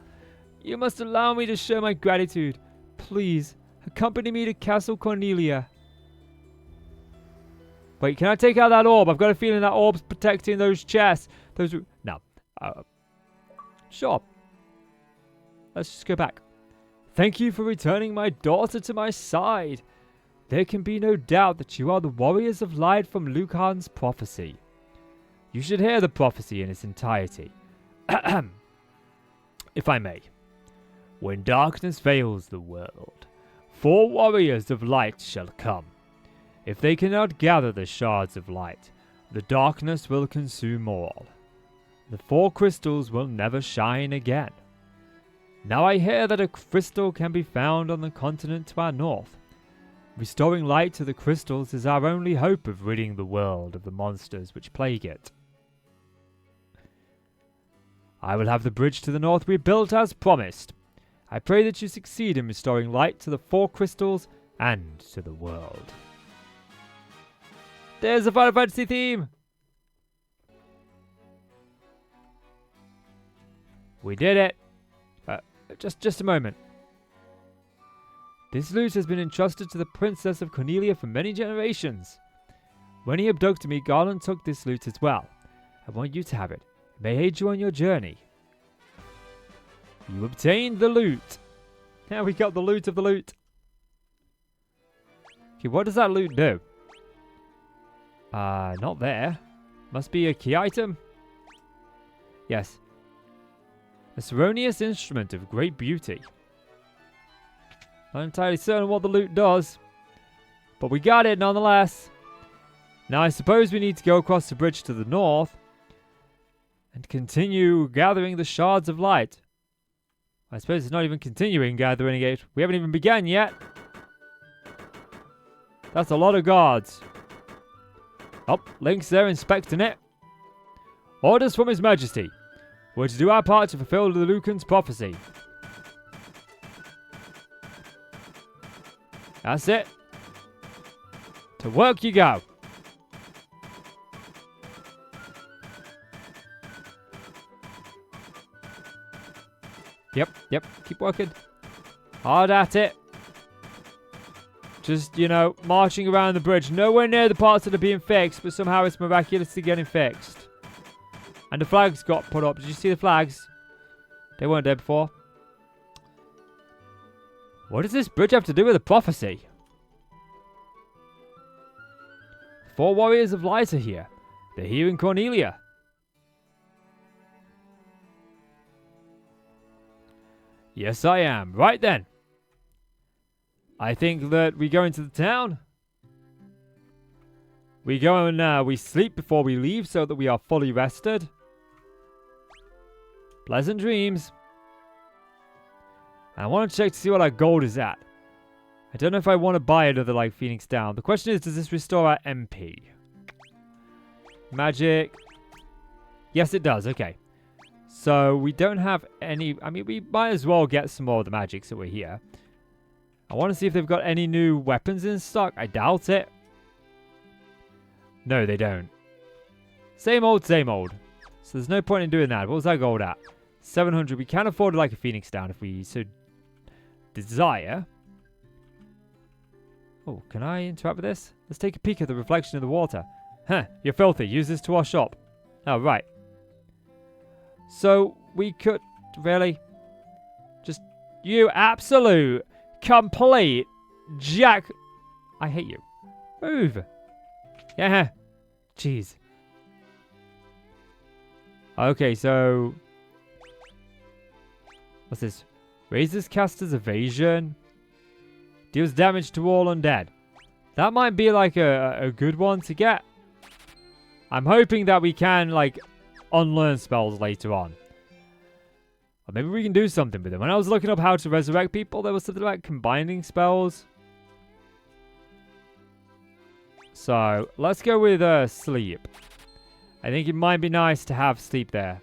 You must allow me to show my gratitude. Please, accompany me to Castle Cornelia. Wait, can I take out that orb? I've got a feeling that orb's protecting those chests. No. Sure. Let's just go back. Thank you for returning my daughter to my side. There can be no doubt that you are the warriors of light from Lucan's prophecy. You should hear the prophecy in its entirety. If I may. When darkness veils the world, 4 warriors of light shall come. If they cannot gather the shards of light, the darkness will consume all. The 4 crystals will never shine again. Now I hear that a crystal can be found on the continent to our north. Restoring light to the crystals is our only hope of ridding the world of the monsters which plague it. I will have the bridge to the north rebuilt as promised. I pray that you succeed in restoring light to the 4 crystals and to the world. There's the Final Fantasy theme! We did it! Just a moment. This loot has been entrusted to the Princess of Cornelia for many generations. When he abducted me, Garland took this loot as well. I want you to have it. It may aid you on your journey. You obtained the loot. Now we got the loot of the loot. Okay, what does that loot do? Not there. Must be a key item. Yes. A Ceronius instrument of great beauty. Not entirely certain what the loot does, but we got it nonetheless. Now I suppose we need to go across the bridge to the north and continue gathering the shards of light. I suppose it's not even continuing gathering it. We haven't even begun yet. That's a lot of guards. Oh, Link's there inspecting it. Orders from His Majesty. We're to do our part to fulfill the Lucan's prophecy. That's it. To work you go. Yep. Keep working. Hard at it. Just, you know, marching around the bridge. Nowhere near the parts that are being fixed, but somehow it's miraculously getting fixed. And the flags got put up. Did you see the flags? They weren't there before. What does this bridge have to do with the prophecy? 4 warriors of light are here. They're here in Cornelia. Yes, I am. Right then. I think that we go into the town. We go and we sleep before we leave so that we are fully rested. Pleasant dreams. I want to check to see what our gold is at. I don't know if I want to buy another like Phoenix Down. The question is, does this restore our MP? Magic. Yes, it does. Okay. So we don't have any... I mean, we might as well get some more of the magics that were here. I want to see if they've got any new weapons in stock. I doubt it. No, they don't. Same old, same old. So there's no point in doing that. What was our gold at? 700. We can afford like a Phoenix Down if we so desire. Oh, can I interact with this? Let's take a peek at the reflection in the water. Huh, you're filthy. Use this to wash up. Oh, right. So we could... Really? Just... You absolute... Complete... Jack... I hate you. Move. Yeah. Jeez. Okay, so... What's this? Raises caster's evasion. Deals damage to all undead. That might be like a good one to get. I'm hoping that we can like unlearn spells later on. Or maybe we can do something with them. When I was looking up how to resurrect people, there was something about combining spells. So, let's go with sleep. I think it might be nice to have sleep there.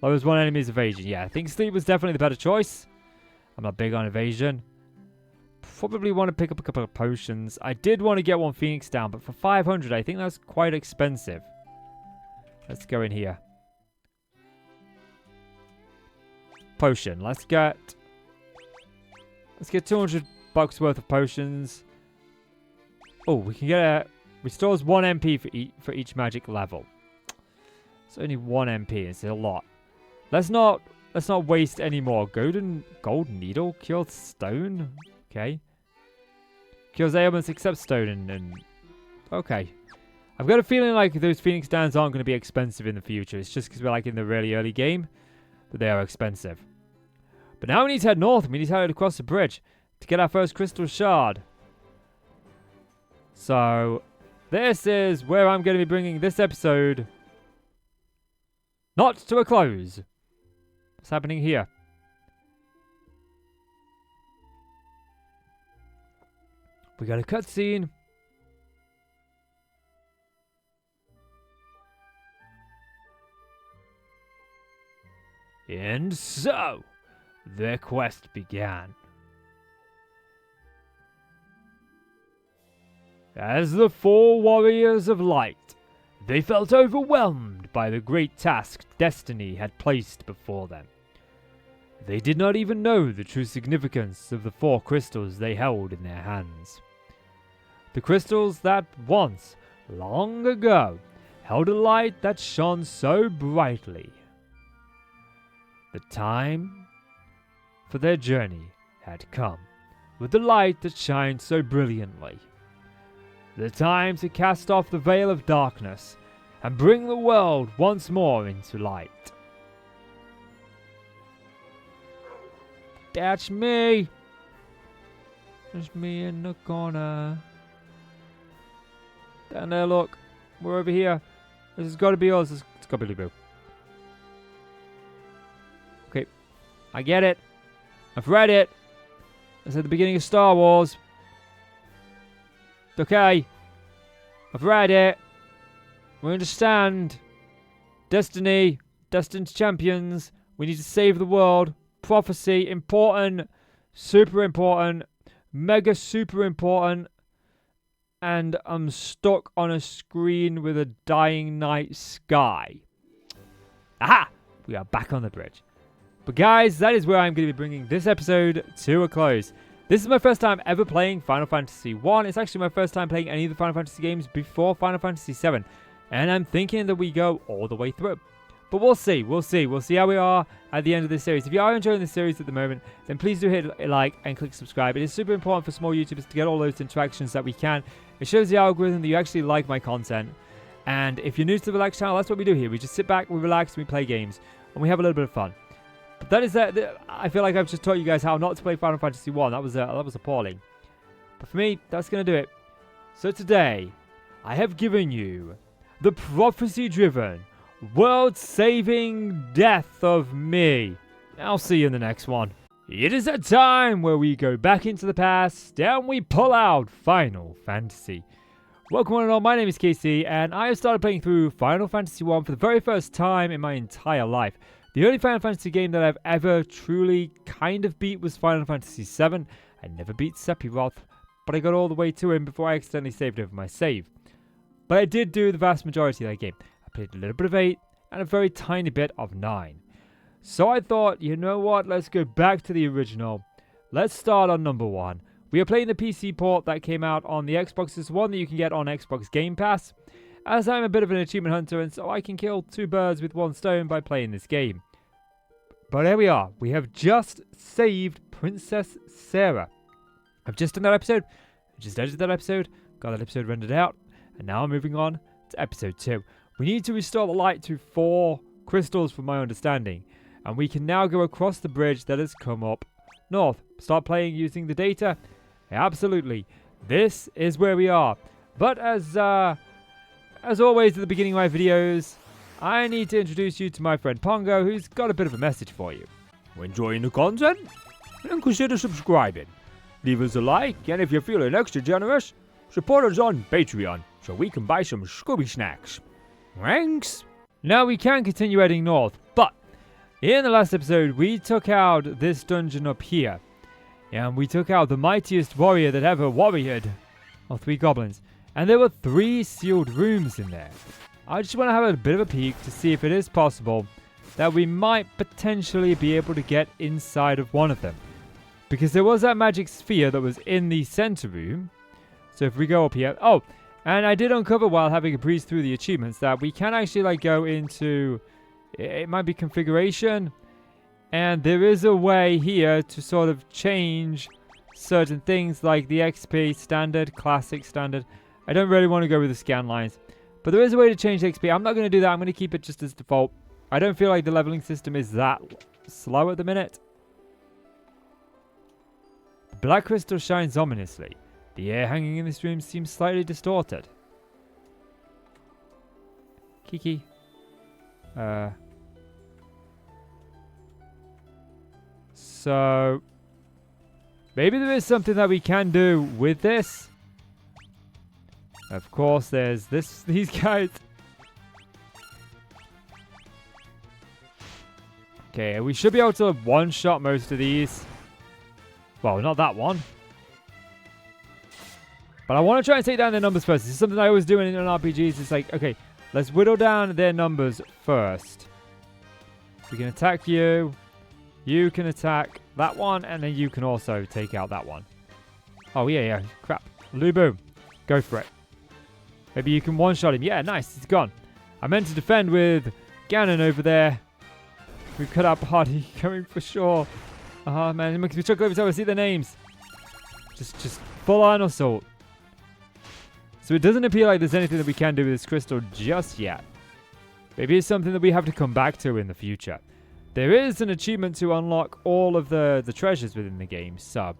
Lowers one enemy's evasion. Yeah, I think sleep was definitely the better choice. I'm not big on evasion. Probably want to pick up a couple of potions. I did want to get one Phoenix Down, but for 500, I think that's quite expensive. Let's go in here. Potion. Let's get 200 bucks worth of potions. Oh, we can get restores 1 MP for each magic level. It's only 1 MP. It's a lot. Let's not waste any more. Gold needle cures stone. Okay. Cures ailments except stone and okay. I've got a feeling like those Phoenix Downs aren't going to be expensive in the future. It's just because we're like in the really early game that they are expensive. But now we need to head north and we need to head across the bridge to get our first crystal shard. So this is where I'm going to be bringing this episode not to a close. What's happening here? We got a cutscene. And so, their quest began. As the 4 warriors of light, they felt overwhelmed by the great task destiny had placed before them. They did not even know the true significance of the 4 crystals they held in their hands. The crystals that once, long ago, held a light that shone so brightly. The time for their journey had come, with the light that shined so brilliantly. The time to cast off the veil of darkness and bring the world once more into light. That's me. There's me in the corner. Down there, look. We're over here. This has got to be us. It's got to be Boo. Okay. I get it. I've read it. It's at the beginning of Star Wars. Okay. I've read it. We understand. Destiny. Destined champions. We need to save the world. Prophecy. Important. Super important. Mega super important. And I'm stuck on a screen with a dying night sky. Aha! We are back on the bridge. But guys, that is where I'm going to be bringing this episode to a close. This is my first time ever playing Final Fantasy 1. It's actually my first time playing any of the Final Fantasy games before Final Fantasy 7. And I'm thinking that we go all the way through. But we'll see. We'll see. We'll see how we are at the end of this series. If you are enjoying this series at the moment, then please do hit like and click subscribe. It is super important for small YouTubers to get all those interactions that we can. It shows the algorithm that you actually like my content. And if you're new to the Relax channel, that's what we do here. We just sit back, we relax, and we play games. And we have a little bit of fun. But that is that. I feel like I've just taught you guys how not to play Final Fantasy 1. That was appalling. But for me, that's going to do it. So today, I have given you the prophecy-driven, world-saving death of me. I'll see you in the next one. It is that time where we go back into the past and we pull out Final Fantasy. Welcome one and all, my name is Casey and I have started playing through Final Fantasy 1 for the very first time in my entire life. The only Final Fantasy game that I've ever truly kind of beat was Final Fantasy 7. I never beat Sephiroth, but I got all the way to him before I accidentally saved over my save. But I did do the vast majority of that game. I played a little bit of 8 and a very tiny bit of 9. So I thought, you know what, let's go back to the original. Let's start on number 1. We are playing the PC port that came out on the Xbox. This one that you can get on Xbox Gamepass. As I'm a bit of an achievement hunter and so I can kill 2 birds with 1 stone by playing this game. But here we are. We have just saved Princess Sarah. I've just done that episode. I just edited that episode. Got that episode rendered out. And now I'm moving on to episode 2. We need to restore the light to 4 crystals from my understanding. And we can now go across the bridge that has come up north. Start playing using the data? Absolutely. This is where we are. But as always at the beginning of my videos, I need to introduce you to my friend Pongo, who's got a bit of a message for you. Enjoying the content? Then consider subscribing. Leave us a like, and if you're feeling extra generous, support us on Patreon so we can buy some Scooby snacks. Thanks! Now we can continue heading north, but in the last episode we took out this dungeon up here. And we took out the mightiest warrior that ever warriored. Or 3 goblins. And there were 3 sealed rooms in there. I just want to have a bit of a peek to see if it is possible that we might potentially be able to get inside of one of them. Because there was that magic sphere that was in the center room. So if we go up here... Oh, and I did uncover while having a breeze through the achievements that we can actually like go into... It might be configuration. And there is a way here to sort of change certain things like the XP standard, classic standard. I don't really want to go with the scan lines. But there is a way to change the XP. I'm not going to do that. I'm going to keep it just as default. I don't feel like the leveling system is that slow at the minute. The black crystal shines ominously. The air hanging in this room seems slightly distorted. Kiki. So, maybe there is something that we can do with this. Of course, there's these guys. Okay, we should be able to one-shot most of these. Well, not that one. But I want to try and take down their numbers first. This is something I always do in RPGs. It's like, okay, let's whittle down their numbers first. We can attack you. You can attack that one, and then you can also take out that one. Oh, yeah. Crap. Lubu, go for it. Maybe you can one-shot him. Yeah, nice. He's gone. I meant to defend with Ganon over there. We've cut out party coming for sure. Oh, man. It makes me chuckle every time I see their names. Just full-on assault. So it doesn't appear like there's anything that we can do with this crystal just yet. Maybe it's something that we have to come back to in the future. There is an achievement to unlock all of the treasures within the game, so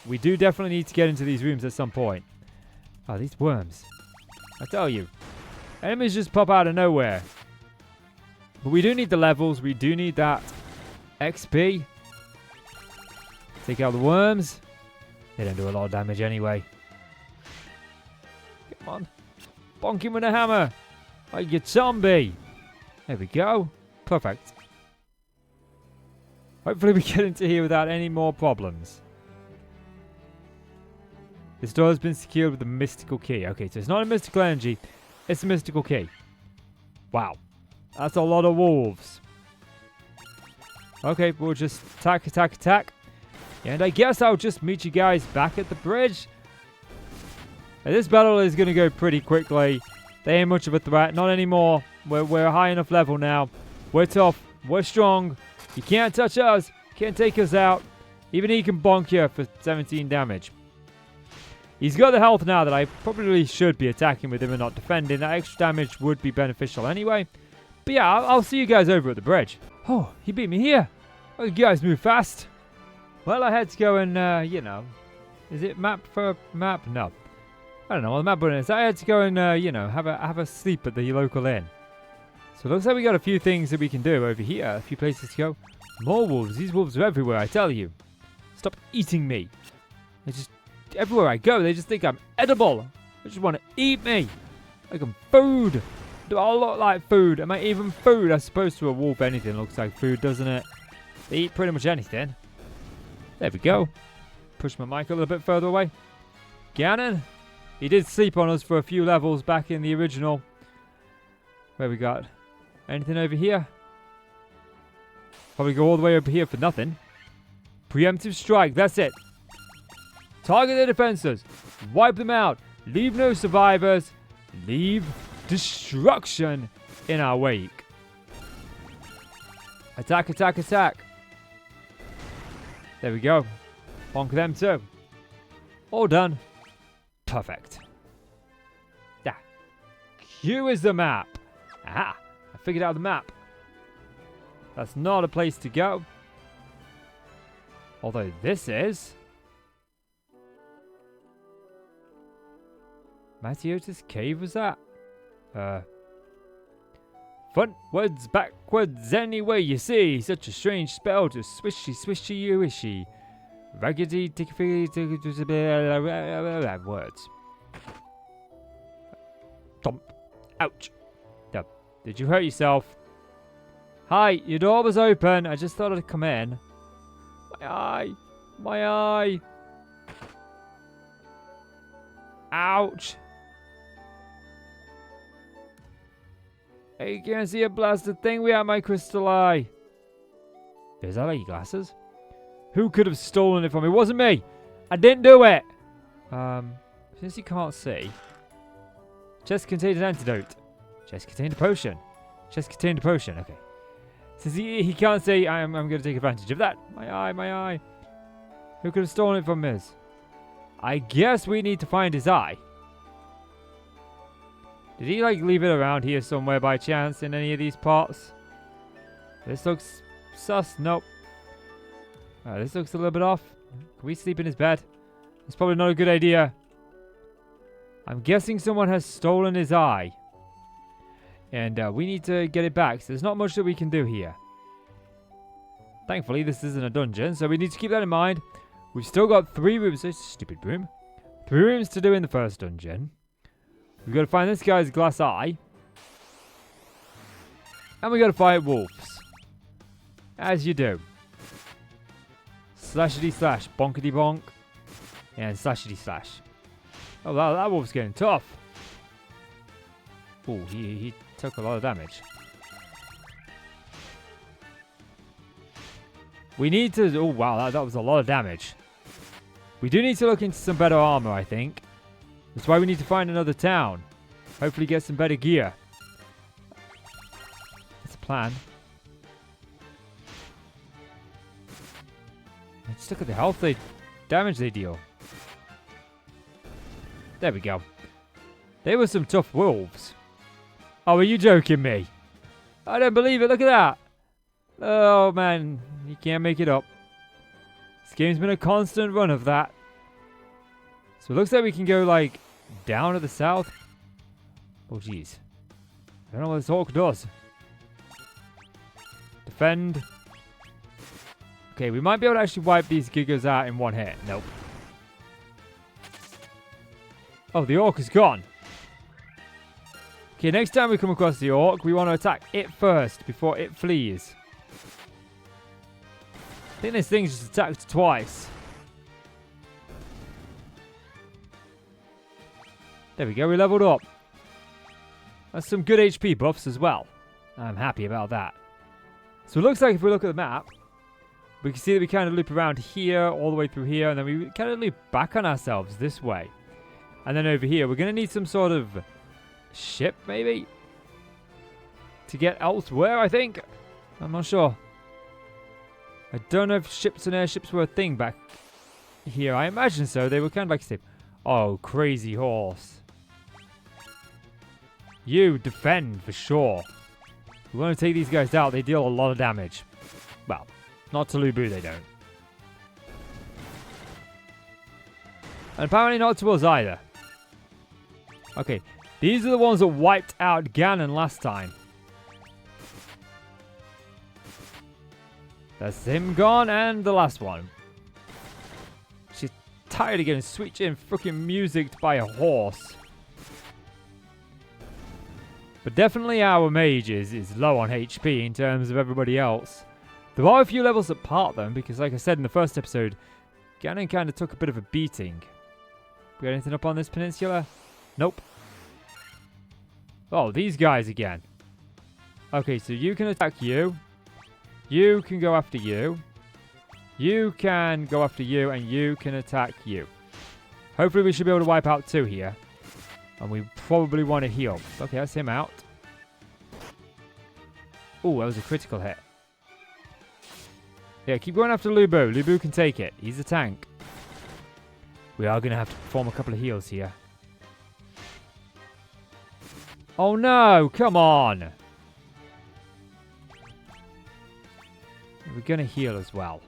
we do definitely need to get into these rooms at some point. Oh, these worms. I tell you, enemies just pop out of nowhere. But we do need the levels. We do need that XP. Take out the worms. They don't do a lot of damage anyway. Come on. Bonk him with a hammer. Like your zombie. There we go. Perfect. Hopefully we get into here without any more problems. This door has been secured with a mystical key. Okay, so it's not a mystical energy. It's a mystical key. Wow. That's a lot of wolves. Okay, we'll just attack. And I guess I'll just meet you guys back at the bridge. And this battle is going to go pretty quickly. They ain't much of a threat. Not anymore. We're a high enough level now. We're tough. We're strong. You can't touch us. Can't take us out. Even he can bonk you for 17 damage. He's got the health now that I probably should be attacking with him and not defending. That extra damage would be beneficial anyway. But yeah, I'll see you guys over at the bridge. Oh, he beat me here. Oh, you guys move fast. Well, I had to go and, you know. Is it map for map? No. I don't know what the map button is. I had to go and, you know, have a sleep at the local inn. So it looks like we got a few things that we can do over here. A few places to go. More wolves. These wolves are everywhere, I tell you. Stop eating me. They just, everywhere I go, they just think I'm edible. They just want to eat me. Like I'm food. Do I look like food? Am I even food? I suppose to a wolf anything looks like food, doesn't it? They eat pretty much anything. There we go. Push my mic a little bit further away. Ganon. He did sleep on us for a few levels back in the original. Where we got? Anything over here? Probably go all the way over here for nothing. Preemptive strike. That's it. Target their defenses. Wipe them out. Leave no survivors. Leave destruction in our wake. Attack. There we go. Bonk them too. All done. Perfect. Yeah. Q is the map. Aha. I figured out the map. That's not a place to go. Although this is. Matiotis Cave, was that? Frontwards, backwards, any way you see. Such a strange spell to swishy you wishy. Raggedy tickety words. Thump. Ouch. Did you hurt yourself? Hi, your door was open. I just thought I'd come in. My eye. Ouch. I can't see a blasted thing without my crystal eye. Is that like your glasses? Who could have stolen it from me? It wasn't me. I didn't do it. Since you can't see. Chest contained an antidote. Chest contained a potion. Chest contained a potion. Okay. Since he can't see, I'm going to take advantage of that. My eye. Who could have stolen it from Miz? I guess we need to find his eye. Did he like leave it around here somewhere by chance in any of these parts? This looks sus. Nope. This looks a little bit off. Can we sleep in his bed? That's probably not a good idea. I'm guessing someone has stolen his eye. And we need to get it back. So there's not much that we can do here. Thankfully, this isn't a dungeon. So we need to keep that in mind. We've still got 3 rooms. This stupid room. 3 rooms to do in the first dungeon. We've got to find this guy's glass eye. And we got to fight wolves. As you do. Slashity slash. Bonkety bonk. And slashity slash. Oh, that wolf's getting tough. Oh, he took a lot of damage. We need to... Oh, wow, that was a lot of damage. We do need to look into some better armor, I think. That's why we need to find another town. Hopefully get some better gear. That's a plan. Let's look at the health damage they deal. There we go. They were some tough wolves. Oh, are you joking me? I don't believe it. Look at that. Oh, man. You can't make it up. This game's been a constant run of that. So it looks like we can go, like, down to the south. Oh, jeez. I don't know what this orc does. Defend. Okay, we might be able to actually wipe these gigas out in one hit. Nope. Oh, the orc is gone. Okay, next time we come across the orc, we want to attack it first before it flees. I think this thing's just attacked twice. There we go, we leveled up. That's some good HP buffs as well. I'm happy about that. So it looks like if we look at the map, we can see that we kind of loop around here, all the way through here, and then we kind of loop back on ourselves this way. And then over here, we're going to need some sort of ship, maybe? To get elsewhere, I think? I'm not sure. I don't know if ships and airships were a thing back here. I imagine so. They were kind of like safe. Oh, crazy horse. You defend for sure. We want to take these guys out. They deal a lot of damage. Well, not to Lu Bu, they don't. And apparently not to us either. Okay, these are the ones that wiped out Ganon last time. That's him gone, and the last one. She's tired of getting switched in freaking music by a horse. But definitely our mage is low on HP in terms of everybody else. There are a few levels apart though, because like I said in the first episode, Ganon kind of took a bit of a beating. We got anything up on this peninsula? Nope. Oh, these guys again. Okay, so you can attack you. You can go after you. You can go after you, and you can attack you. Hopefully we should be able to wipe out two here. And we probably want to heal. Okay, that's him out. Oh, that was a critical hit. Yeah, keep going after Lu Bu. Lu Bu can take it. He's a tank. We are going to have to perform a couple of heals here. Oh no, come on. We're going to heal as well.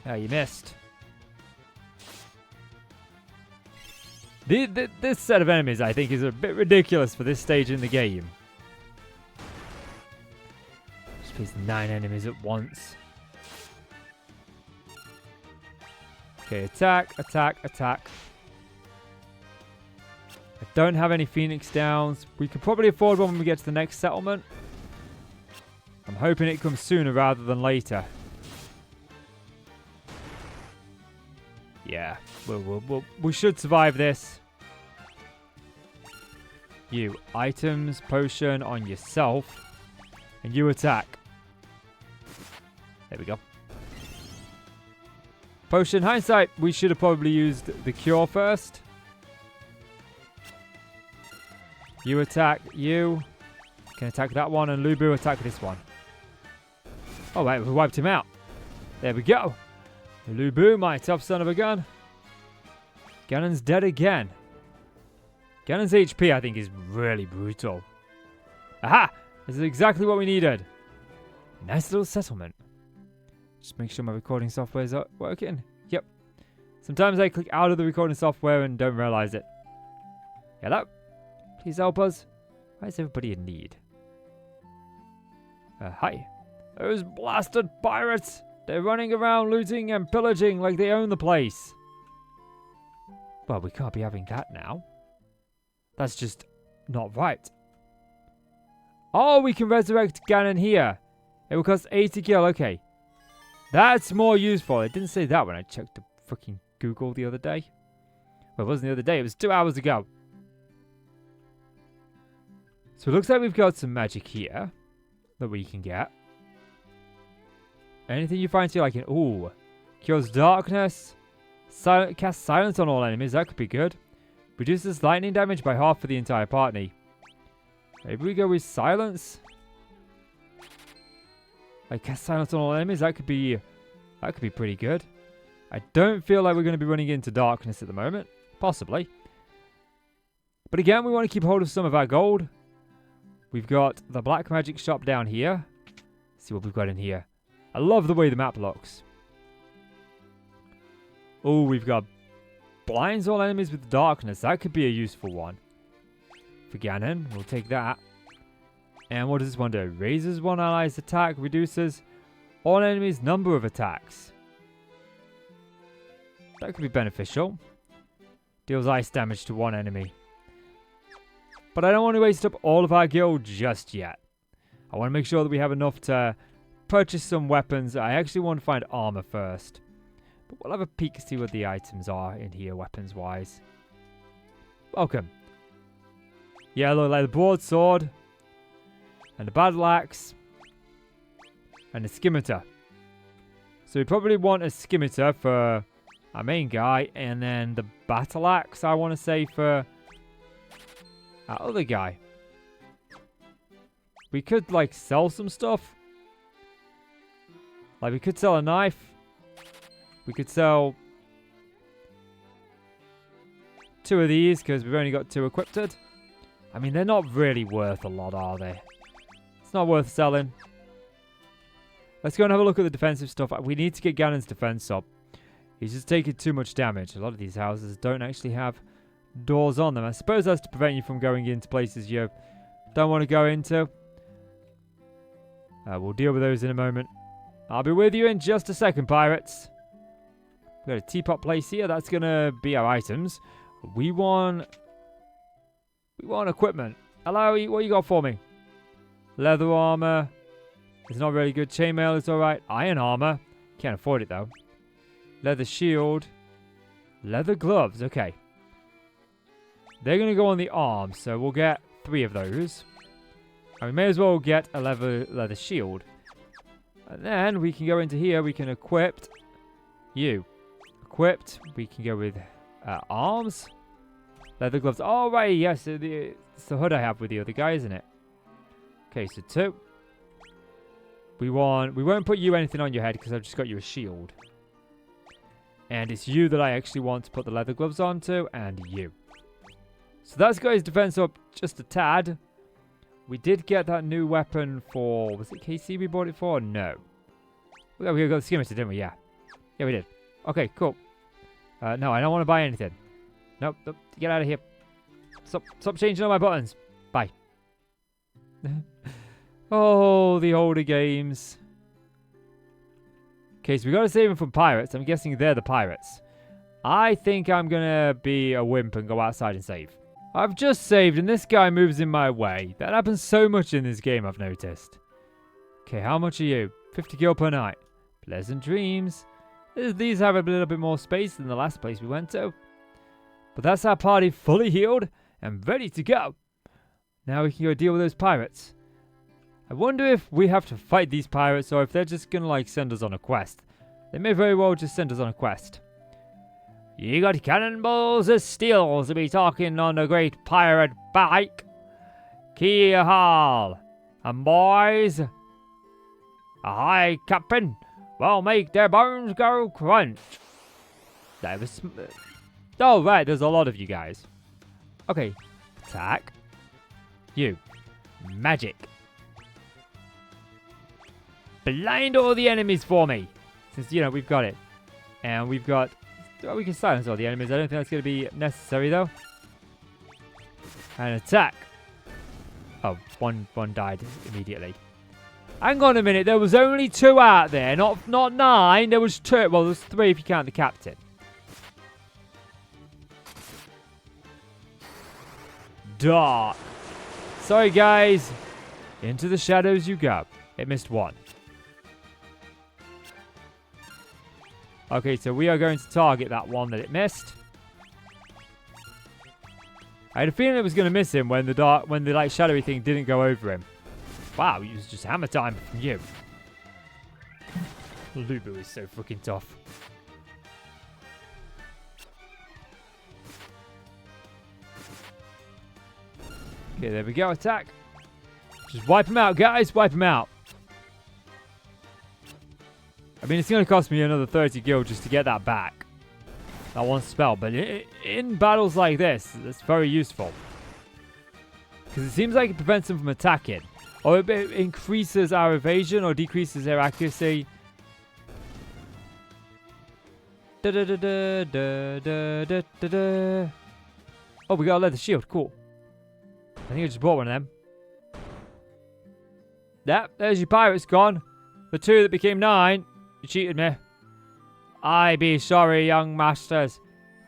Oh, you missed. This set of enemies, I think, is a bit ridiculous for this stage in the game. Just face 9 enemies at once. Okay, attack, attack, attack. I don't have any Phoenix Downs. We could probably afford one when we get to the next settlement. I'm hoping it comes sooner rather than later. Yeah, we should survive this. You, items, potion on yourself, and you attack. There we go. Potion, hindsight, we should have probably used the cure first. You attack, you can attack that one, and Lu Bu attack this one. Oh wait, we wiped him out. There we go. Lu Bu, my tough son of a gun. Ganon's dead again. Ganon's HP, I think, is really brutal. Aha! This is exactly what we needed. Nice little settlement. Just make sure my recording software is working. Yep. Sometimes I click out of the recording software and don't realize it. Hello? Please help us. Why is everybody in need? Hi. Those blasted pirates! They're running around looting and pillaging like they own the place. Well, we can't be having that now. That's just not right. Oh, we can resurrect Ganon here. It will cost 80 gil. Okay. That's more useful. It didn't say that when I checked the freaking Google the other day. Well, it wasn't the other day. It was 2 hours ago. So it looks like we've got some magic here. that we can get. Anything you find you liking? Ooh. Cures darkness. Cast silence on all enemies. That could be good. Reduces lightning damage by half for the entire party. Maybe we go with silence. Like cast silence on all enemies. That could be pretty good. I don't feel like we're going to be running into darkness at the moment. Possibly. But again, we want to keep hold of some of our gold. We've got the black magic shop down here. Let's see what we've got in here. I love the way the map looks. Oh, we've got blinds all enemies with darkness. That could be a useful one. For Ganon, we'll take that. And what does this one do? Raises one ally's attack, reduces all enemies' number of attacks. That could be beneficial. Deals ice damage to one enemy. But I don't want to waste up all of our guild just yet. I want to make sure that we have enough to purchase some weapons. I actually want to find armor first. But we'll have a peek to see what the items are in here, weapons-wise. Welcome. Yeah, look, like the broadsword. And the battle axe. And a scimitar. So we probably want a scimitar for our main guy. And then the battle axe, I want to say, for our other guy. We could, like, sell some stuff. Like, we could sell a knife. We could sell 2 of these, because we've only got 2 equipped. I mean, they're not really worth a lot, are they? It's not worth selling. Let's go and have a look at the defensive stuff. We need to get Ganon's defense up. He's just taking too much damage. A lot of these houses don't actually have doors on them. I suppose that's to prevent you from going into places you don't want to go into. We'll deal with those in a moment. I'll be with you in just a second, pirates. We've got a teapot place here. That's going to be our items. We want equipment. Hello, what you got for me? Leather armor. It's not really good. Chainmail is alright. Iron armor. Can't afford it, though. Leather shield. Leather gloves. Okay. They're going to go on the arm, so we'll get 3 of those. And we may as well get a leather shield. And then we can go into here. We can equip you. Equipped. We can go with arms. Leather gloves. Oh, right. Yes. It's the hood I have with the other guy, isn't it? Okay, so 2. We won't put you anything on your head because I've just got you a shield. And it's you that I actually want to put the leather gloves onto, and you. So that's got his defense up just a tad. We did get that new weapon for... Was it KC we bought it for? No. Well, we got the scimitar, didn't we? Yeah. Yeah, we did. Okay, cool. No, I don't want to buy anything. Nope, nope. Get out of here. Stop changing all my buttons. Bye. Oh, the older games. Okay, so we got to save them from pirates. I'm guessing they're the pirates. I think I'm going to be a wimp and go outside and save. I've just saved and this guy moves in my way. That happens so much in this game, I've noticed. Okay, how much are you? 50 gil per night. Pleasant dreams. These have a little bit more space than the last place we went to. But that's our party fully healed and ready to go. Now we can go deal with those pirates. I wonder if we have to fight these pirates or if they're just going to like send us on a quest. They may very well just send us on a quest. You got cannonballs of steel to be talking on a great pirate bike. Keel, and boys, aye, Captain, will make their bones go crunch. That was... Oh, right, there's a lot of you guys. Okay, attack. You. Magic. Blind all the enemies for me. Since, you know, we've got it. And we've got... Well, we can silence all the enemies. I don't think that's going to be necessary, though. And attack. Oh, one died immediately. Hang on a minute. There was only 2 out there. Not 9. There was 2. Well, there's 3 if you count the captain. Dark. Sorry, guys. Into the shadows you go. It missed 1. Okay, so we are going to target that one that it missed. I had a feeling it was going to miss him when the like shadowy thing didn't go over him. Wow, it was just hammer time from you. Lubu is so freaking tough. Okay, there we go. Attack. Just wipe him out, guys. Wipe him out. I mean, it's going to cost me another 30 gil just to get that back. That one spell. But in battles like this, it's very useful. Because it seems like it prevents them from attacking. Or it increases our evasion or decreases their accuracy. Oh, we got a leather shield. Cool. I think I just bought one of them. Yep, there's your pirates gone. The 2 that became 9. You cheated me. I be sorry, young masters.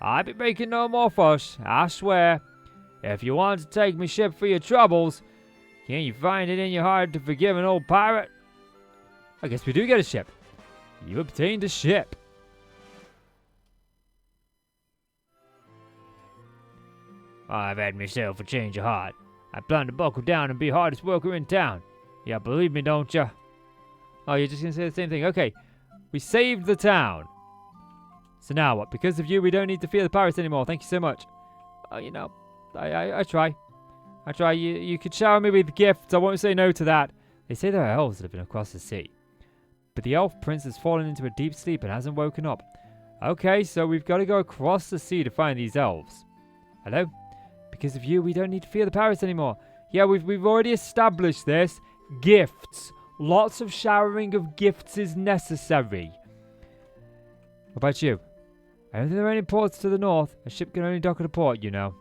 I be making no more fuss, I swear. If you want to take me ship for your troubles, can you find it in your heart to forgive an old pirate? I guess we do get a ship. You obtained a ship. I've had myself a change of heart. I plan to buckle down and be hardest worker in town. Yeah, believe me, don't you? Oh, you're just going to say the same thing. Okay, we saved the town. So now what? Because of you, we don't need to fear the pirates anymore. Thank you so much. Oh, you know, I try. I try. You could shower me with gifts. I won't say no to that. They say there are elves living across the sea. But the elf prince has fallen into a deep sleep and hasn't woken up. Okay, so we've got to go across the sea to find these elves. Hello? Because of you, we don't need to fear the pirates anymore. Yeah, we've already established this. Gifts. Lots of showering of gifts is necessary. What about you? I don't think there are any ports to the north. A ship can only dock at a port, you know.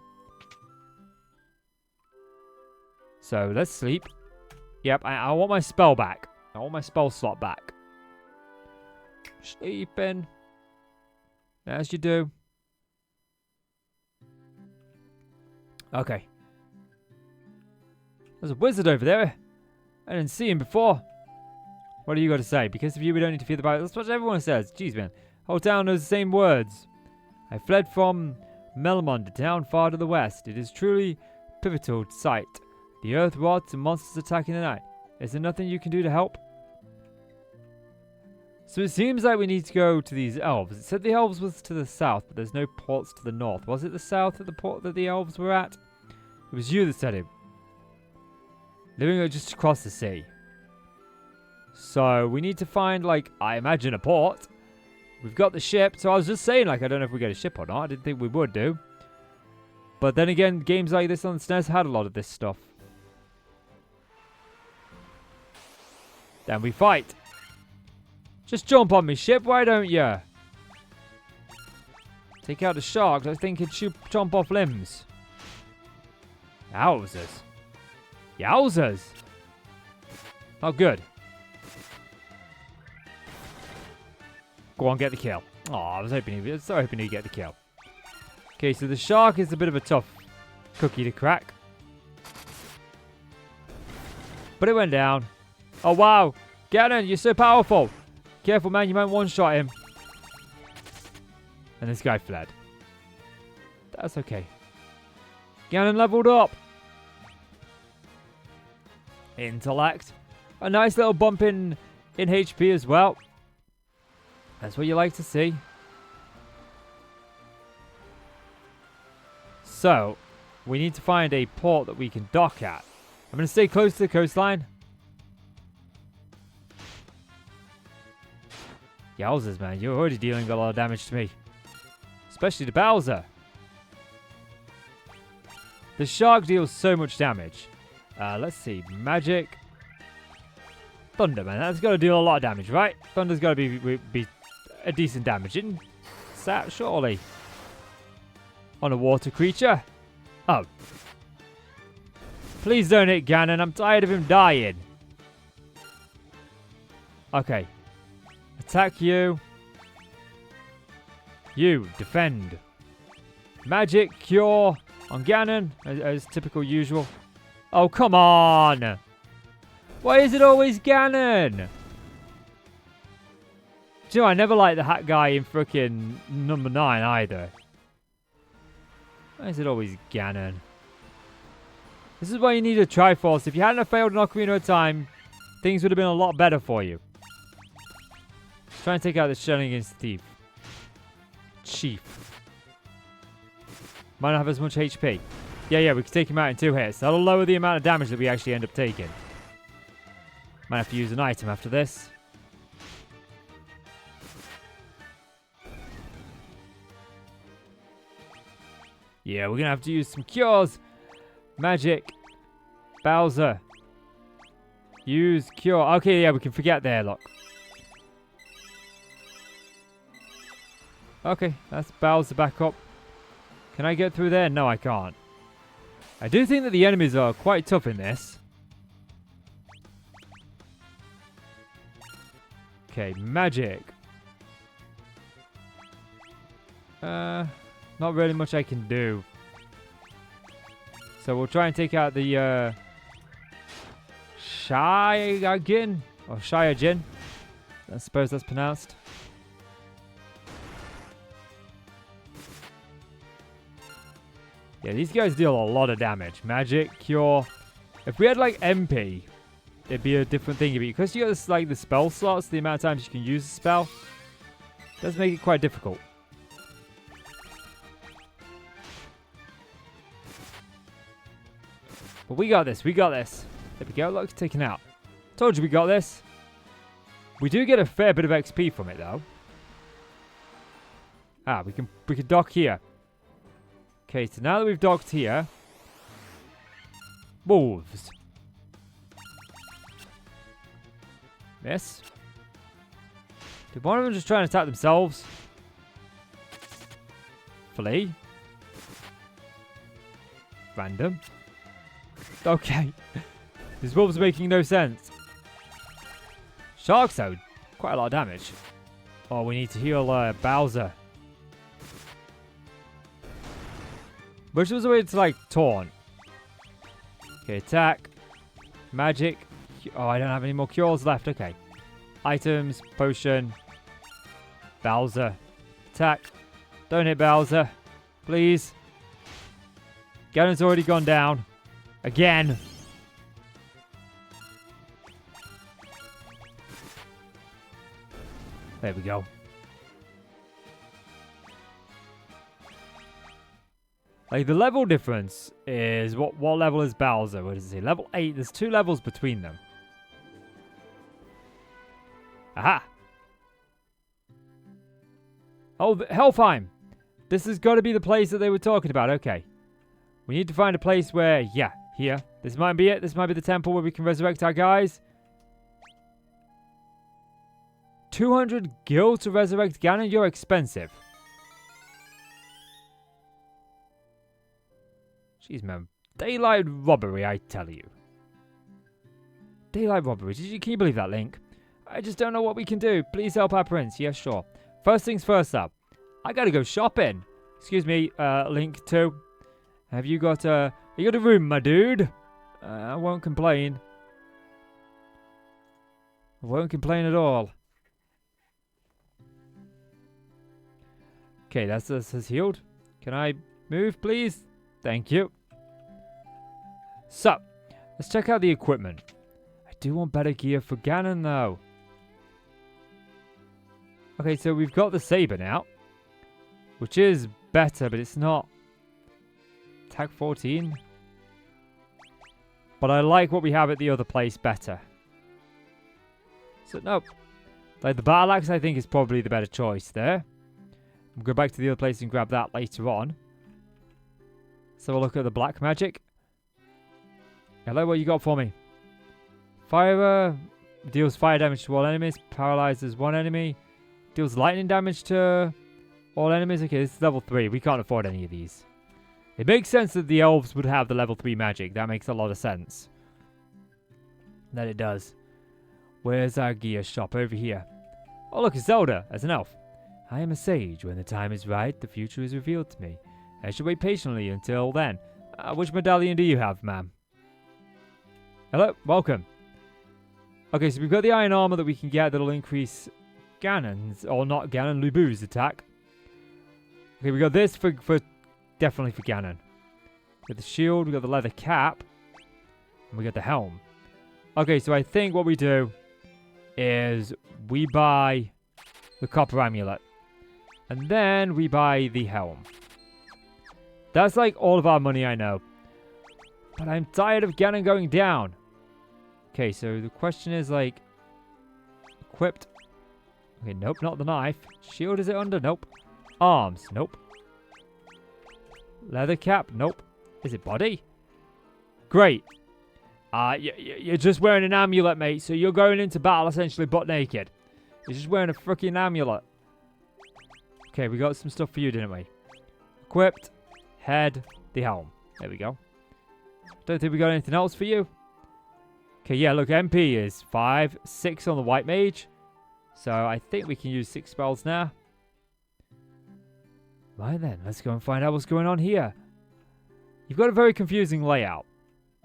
So, let's sleep. Yep, I want my spell back. I want my spell slot back. Sleeping. As you do. Okay. There's a wizard over there. I didn't see him before. What do you got to say? Because of you, we don't need to fear the pirates. That's what everyone says. Jeez, man. Whole town knows the same words. I fled from Melmond, a town far to the west. It is truly pivotal sight. The earth rots and monsters attack in the night. Is there nothing you can do to help? So it seems like we need to go to these elves. It said the elves was to the south, but there's no ports to the north. Was it the south at the port that the elves were at? It was you that said it. Living just across the sea. So we need to find, like, I imagine a port. We've got the ship. So I was just saying, like, I don't know if we get a ship or not. I didn't think we would do. But then again, games like this on the SNES had a lot of this stuff. Then we fight. Just jump on me, ship, why don't you? Take out the sharks. I think it should jump off limbs. Yowzers. Yowzers. Not good. Go on, get the kill. Oh, I was hoping he'd get the kill. Okay, so the shark is a bit of a tough cookie to crack. But it went down. Oh, wow. Ganon, you're so powerful. Careful, man. You might one-shot him. And this guy fled. That's okay. Ganon leveled up. Intellect. A nice little bump in HP as well. That's what you like to see. So, we need to find a port that we can dock at. I'm going to stay close to the coastline. Yowzers, man. You're already dealing a lot of damage to me. Especially to Bowser. The shark deals so much damage. Let's see. Magic. Thunder, man. That's got to deal a lot of damage, right? Thunder's got to be a decent damage. Isn't that, surely? On a water creature? Oh. Please don't hit Ganon. I'm tired of him dying. Okay. Attack you. You, defend. Magic, cure on Ganon, as typical usual. Oh, come on. Why is it always Ganon? Do you know, I never liked the hat guy in frickin' number 9 either. Why is it always Ganon? This is why you need a Triforce. If you hadn't have failed an Ocarina of Time, things would have been a lot better for you. Let's try and take out this Shining against Thief. Chief. Might not have as much HP. Yeah, we can take him out in 2 hits. That'll lower the amount of damage that we actually end up taking. Might have to use an item after this. Yeah, we're going to have to use some cures. Magic. Bowser. Use cure. Okay, yeah, we can forget there, look. Okay, that's Bowser back up. Can I get through there? No, I can't. I do think that the enemies are quite tough in this. Okay, magic. Not really much I can do. So we'll try and take out the Shayagin or Shayajin. I suppose that's pronounced. Yeah, these guys deal a lot of damage. Magic, cure. If we had like MP, it'd be a different thing. Because you got this, like the spell slots, the amount of times you can use a spell does make it quite difficult. But we got this. We got this. There we go. Look, taken out. Told you we got this. We do get a fair bit of XP from it, though. Ah, we can dock here. Okay, so now that we've docked here, wolves. Miss. Did one of them just try and attack themselves? Flee. Random. Okay. These wolves are making no sense. Sharks, though. Quite a lot of damage. Oh, we need to heal Bowser. Which was a way to, like, taunt. Okay, attack. Magic. Oh, I don't have any more cures left. Okay. Items. Potion. Bowser. Attack. Don't hit Bowser. Please. Ganon's already gone down. Again. There we go. Like, the level difference is... What level is Bowser? What does it say? Level 8. There's 2 levels between them. Aha! Oh, Helfheim! This has got to be the place that they were talking about. Okay. We need to find a place where... Yeah, here. This might be it. This might be the temple where we can resurrect our guys. 200 gil to resurrect Ganon? You're expensive. Jeez, man. Daylight robbery, I tell you. Daylight robbery. Can you believe that, Link? I just don't know what we can do. Please help our prince. Yes, sure. First things first up. I gotta go shopping. Excuse me, Link 2. Have you got a room, my dude? I won't complain. I won't complain at all. Okay, that's healed. Can I move, please? Thank you. So, let's check out the equipment. I do want better gear for Ganon, though. Okay, so we've got the saber now, which is better, but it's not. Attack 14. But I like what we have at the other place better. So, no. Like, the battle axe, I think, is probably the better choice there. We'll go back to the other place and grab that later on. Let's have a look at the black magic. Hello, what you got for me? Fire deals fire damage to all enemies. Paralyzes one enemy. Deals lightning damage to all enemies. Okay, this is level 3. We can't afford any of these. It makes sense that the elves would have the level 3 magic. That makes a lot of sense. That it does. Where's our gear shop? Over here. Oh, look, it's Zelda as an elf. I am a sage. When the time is right, the future is revealed to me. I should wait patiently until then. Which medallion do you have, ma'am? Hello, welcome. Okay, so we've got the iron armor that we can get that'll increase Ganon's, or not Ganon, Lubu's attack. Okay, we got this for definitely for Ganon. With the shield, we got the leather cap. And we got the helm. Okay, so I think what we do is we buy the copper amulet. And then we buy the helm. That's like all of our money, I know. But I'm tired of Ganon going down. Okay, so the question is like... Equipped. Okay, nope, not the knife. Shield, is it under? Nope. Arms, nope. Leather cap, nope. Is it body? Great. You're just wearing an amulet, mate, so you're going into battle essentially butt naked. You're just wearing a freaking amulet. Okay, we got some stuff for you, didn't we? Equipped. Head. The helm. There we go. Don't think we got anything else for you. Okay, yeah, look, MP is 5, 6 on the white mage. So I think we can use 6 spells now. Right then, let's go and find out what's going on here. You've got a very confusing layout,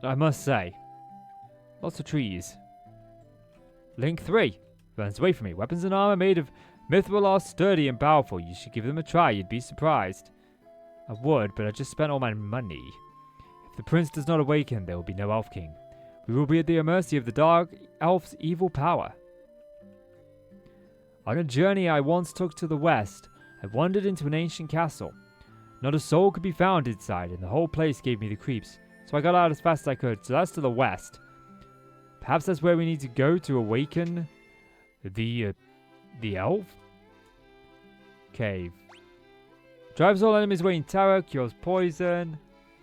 I must say. Lots of trees. Link 3. Runs away from me. Weapons and armor made of mithril are sturdy and powerful. You should give them a try. You'd be surprised. I would, but I just spent all my money. If the prince does not awaken, there will be no Elf King. We will be at the mercy of the dark elf's evil power. On a journey I once took to the west, I wandered into an ancient castle. Not a soul could be found inside, and the whole place gave me the creeps. So I got out as fast as I could. So that's to the west. Perhaps that's where we need to go to awaken the elf? Cave. Drives all enemies away in terror, cures poison,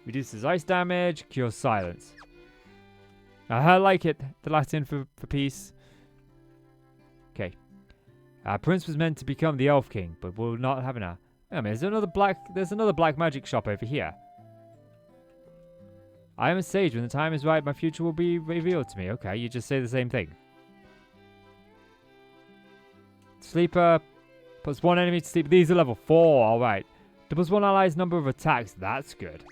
reduces ice damage, cures silence. I like it. The Latin for peace. Okay. Our prince was meant to become the Elf King, but will not have an. There's another black magic shop over here. I am a sage. When the time is right, my future will be revealed to me. Okay, you just say the same thing. Sleeper puts 1 enemy to sleep. These are level 4. Alright. Doubles 1 ally's number of attacks. That's good.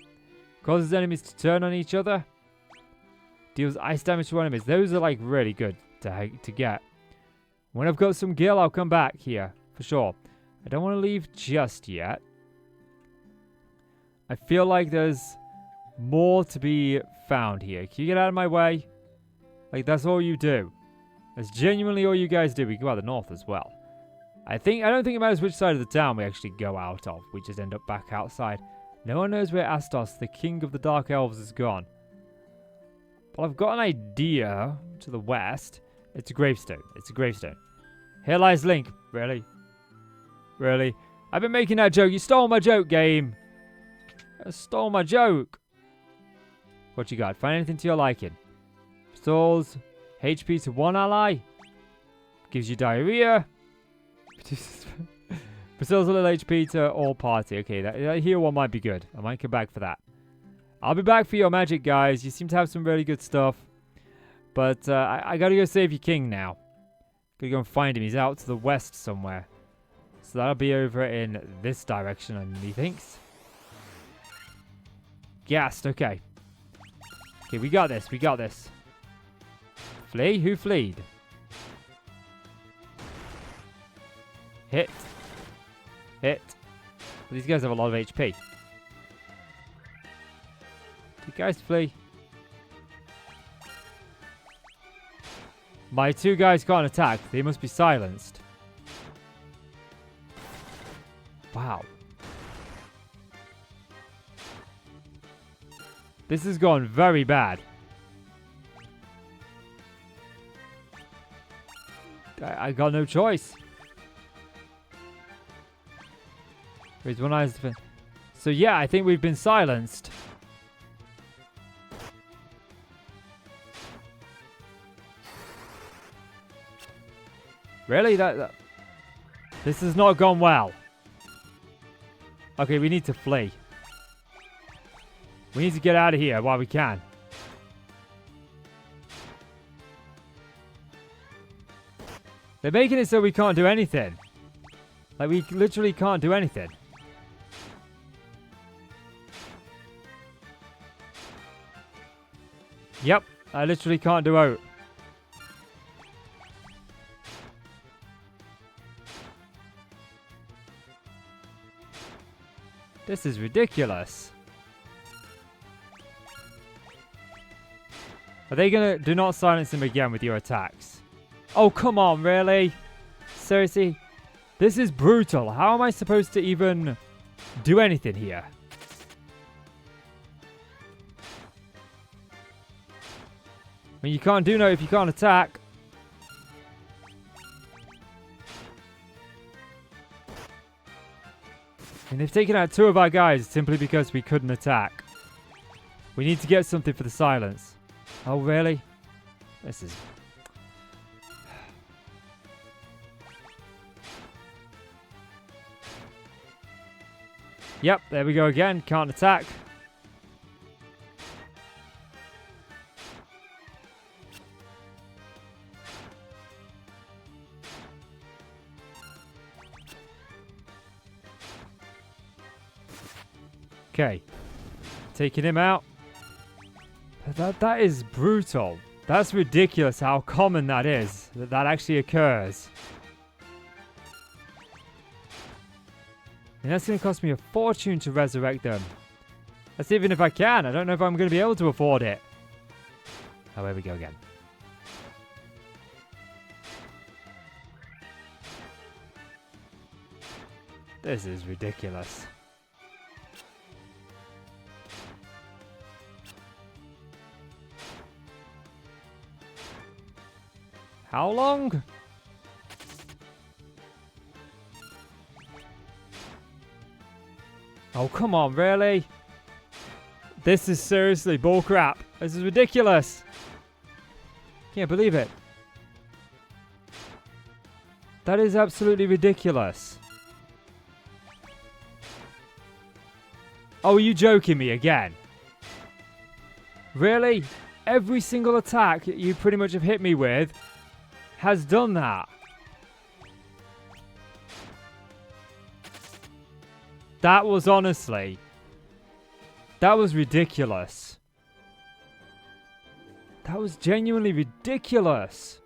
Causes enemies to turn on each other. Deals ice damage to enemies. Those are like really good to get. When I've got some gil, I'll come back here. For sure. I don't want to leave just yet. I feel like there's more to be found here. Can you get out of my way? Like, that's all you do. That's genuinely all you guys do. We go out the north as well. I don't think it matters which side of the town we actually go out of. We just end up back outside. No one knows where Astos, the king of the Dark Elves, has gone. Well, I've got an idea to the west. It's a gravestone. It's a gravestone. Here lies Link. Really? Really? I've been making that joke. You stole my joke, game. You stole my joke. What you got? Find anything to your liking. Restores HP to 1 ally. Gives you diarrhea. Restores a little HP to all party. Okay, that here one might be good. I might come back for that. I'll be back for your magic, guys. You seem to have some really good stuff. But I gotta go save your king now. Gotta go and find him. He's out to the west somewhere. So that'll be over in this direction, he thinks. Gassed, okay. Okay, we got this. We got this. Flee? Who fleed? Hit. Hit. Well, these guys have a lot of HP. You guys flee. My 2 guys can't attack. They must be silenced. Wow. This has gone very bad. I got no choice. Raise 1 eye's defense. So yeah, I think we've been silenced. Really? This has not gone well. Okay, we need to flee. We need to get out of here while we can. They're making it so we can't do anything. Like, we literally can't do anything. Yep, I literally can't do out. This is ridiculous. Are they gonna... Do not silence him again with your attacks. Oh, come on, really? Seriously? This is brutal. How am I supposed to even do anything here? I mean, you can't do no if you can't attack. And they've taken out 2 of our guys simply because we couldn't attack. We need to get something for the silence. Oh, really? This is... Yep, there we go again. Can't attack. Okay. Taking him out. That is brutal. That's ridiculous how common that is. That actually occurs. And that's going to cost me a fortune to resurrect them. That's even if I can. I don't know if I'm going to be able to afford it. Oh, here we go again. This is ridiculous. How long? Oh, come on, really? This is seriously bullcrap. This is ridiculous. Can't believe it. That is absolutely ridiculous. Oh, are you joking me again? Really? Every single attack you pretty much have hit me with has done that. That was honestly... That was ridiculous. That was genuinely ridiculous.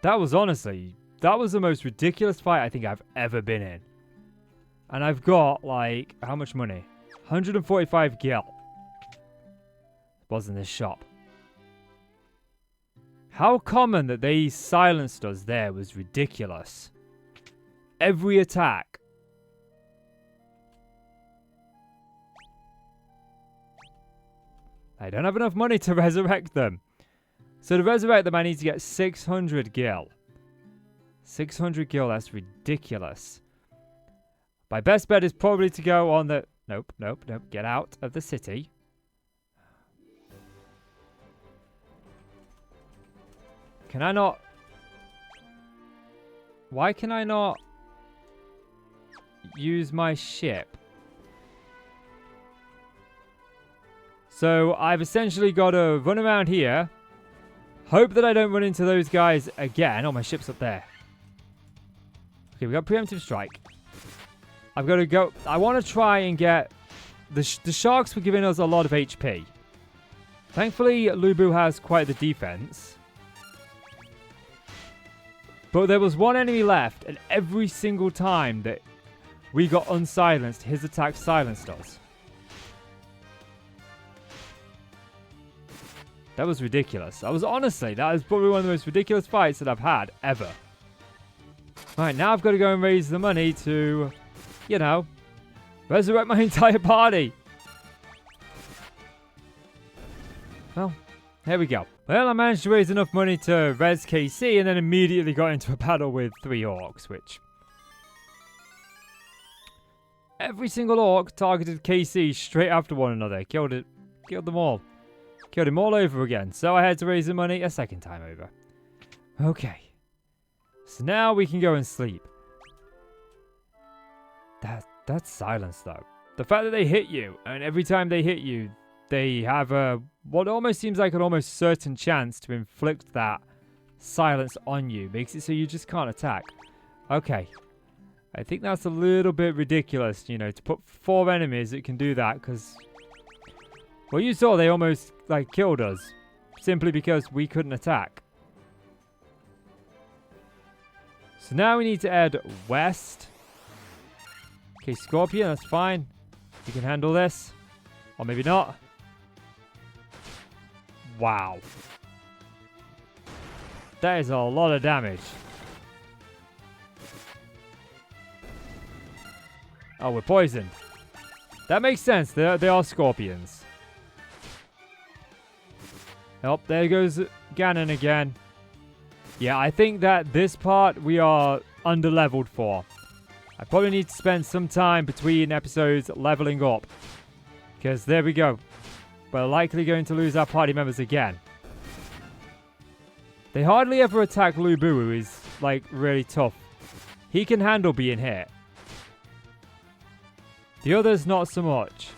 That was honestly... That was the most ridiculous fight I think I've ever been in. And I've got, like, how much money? 145 gil. Was in this shop. How common that they silenced us there was ridiculous. Every attack. I don't have enough money to resurrect them. So to resurrect them, I need to get 600 gil. 600 gil, that's ridiculous. My best bet is probably to go on the... Nope, nope, nope. Get out of the city. Can I not... Why can I not use my ship? So I've essentially got to run around here. Hope that I don't run into those guys again. Oh, my ship's up there. Okay, we got preemptive strike. I've got to go... I want to try and get... The sharks were giving us a lot of HP. Thankfully, Lubu has quite the defense. But there was one enemy left, and every single time that we got unsilenced, his attack silenced us. That was ridiculous. That is probably one of the most ridiculous fights that I've had ever. Right, now I've got to go and raise the money to... You know, resurrect my entire party. Well, here we go. Well, I managed to raise enough money to res KC and then immediately got into a battle with 3 orcs, which... Every single orc targeted KC straight after one another. Killed them all. Killed him all over again. So I had to raise the money a second time over. Okay. So now we can go and sleep. That's silence, though. The fact that they hit you, and every time they hit you, they have a what almost seems like an almost certain chance to inflict that silence on you. Makes it so you just can't attack. Okay. I think that's a little bit ridiculous, you know, to put 4 enemies that can do that, because... Well, you saw they almost, like, killed us. Simply because we couldn't attack. So now we need to head west. Okay, Scorpion, that's fine. You can handle this. Or maybe not. Wow. That is a lot of damage. Oh, we're poisoned. That makes sense. They are scorpions. Oh, there goes Ganon again. Yeah, I think that this part we are under-leveled for. I probably need to spend some time between episodes leveling up. Because there we go. We're likely going to lose our party members again. They hardly ever attack Lu Bu, who is, like, really tough. He can handle being hit. The others, not so much.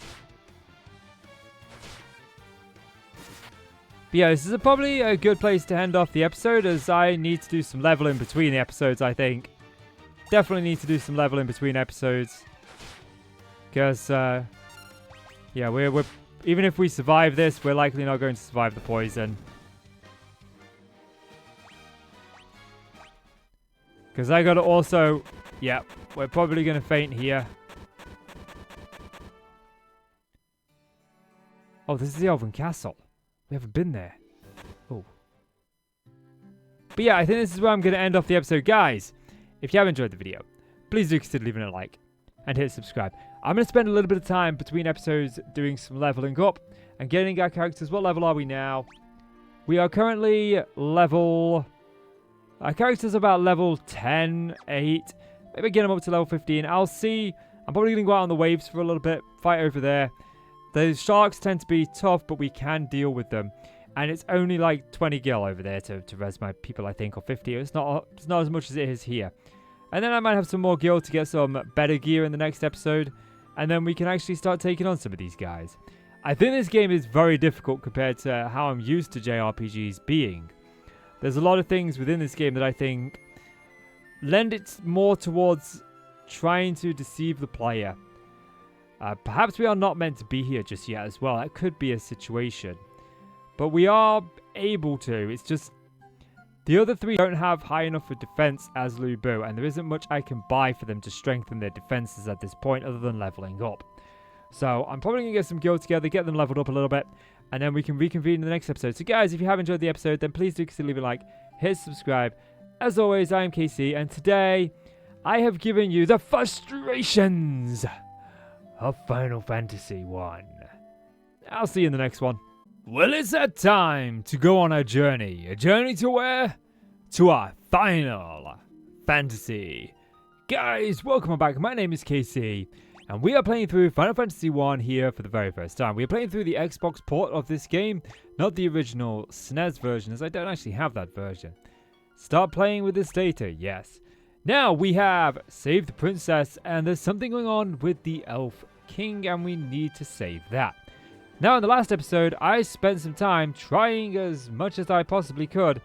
But yeah, this is probably a good place to end off the episode, as I need to do some leveling between the episodes, I think. Definitely need to do some leveling between episodes. Because, yeah, we're even if we survive this, we're likely not going to survive the poison. Because I gotta also... Yeah, we're probably gonna faint here. Oh, this is the Elven Castle. We haven't been there. Oh. But yeah, I think this is where I'm gonna end off the episode. Guys, if you have enjoyed the video, please do consider leaving a like and hit subscribe. I'm going to spend a little bit of time between episodes doing some leveling up and getting our characters. What level are we now? We are currently level... Our character's about level 10, 8. Maybe get them up to level 15. I'll see. I'm probably going to go out on the waves for a little bit. Fight over there. Those sharks tend to be tough, but we can deal with them. And it's only like 20 gil over there to res my people, I think, or 50. It's not as much as it is here. And then I might have some more gil to get some better gear in the next episode. And then we can actually start taking on some of these guys. I think this game is very difficult compared to how I'm used to JRPGs being. There's a lot of things within this game that I think lend it more towards trying to deceive the player. Perhaps we are not meant to be here just yet as well. That could be a situation. But we are able to. It's just... The other three don't have high enough of defense as Lu Bu, and there isn't much I can buy for them to strengthen their defenses at this point other than leveling up. So I'm probably going to get some guild together, get them leveled up a little bit, and then we can reconvene in the next episode. So guys, if you have enjoyed the episode, then please do consider leaving a like, hit subscribe. As always, I am KC, and today I have given you the frustrations of Final Fantasy 1. I'll see you in the next one. Well, it's that time to go on a journey. A journey to where? To our Final Fantasy. Guys, welcome back. My name is KC, and we are playing through Final Fantasy 1 here for the very first time. We are playing through the Xbox port of this game, not the original SNES version, as I don't actually have that version. Start playing with this data, yes. Now, we have saved the princess, and there's something going on with the Elf King, and we need to save that. Now, in the last episode, I spent some time trying as much as I possibly could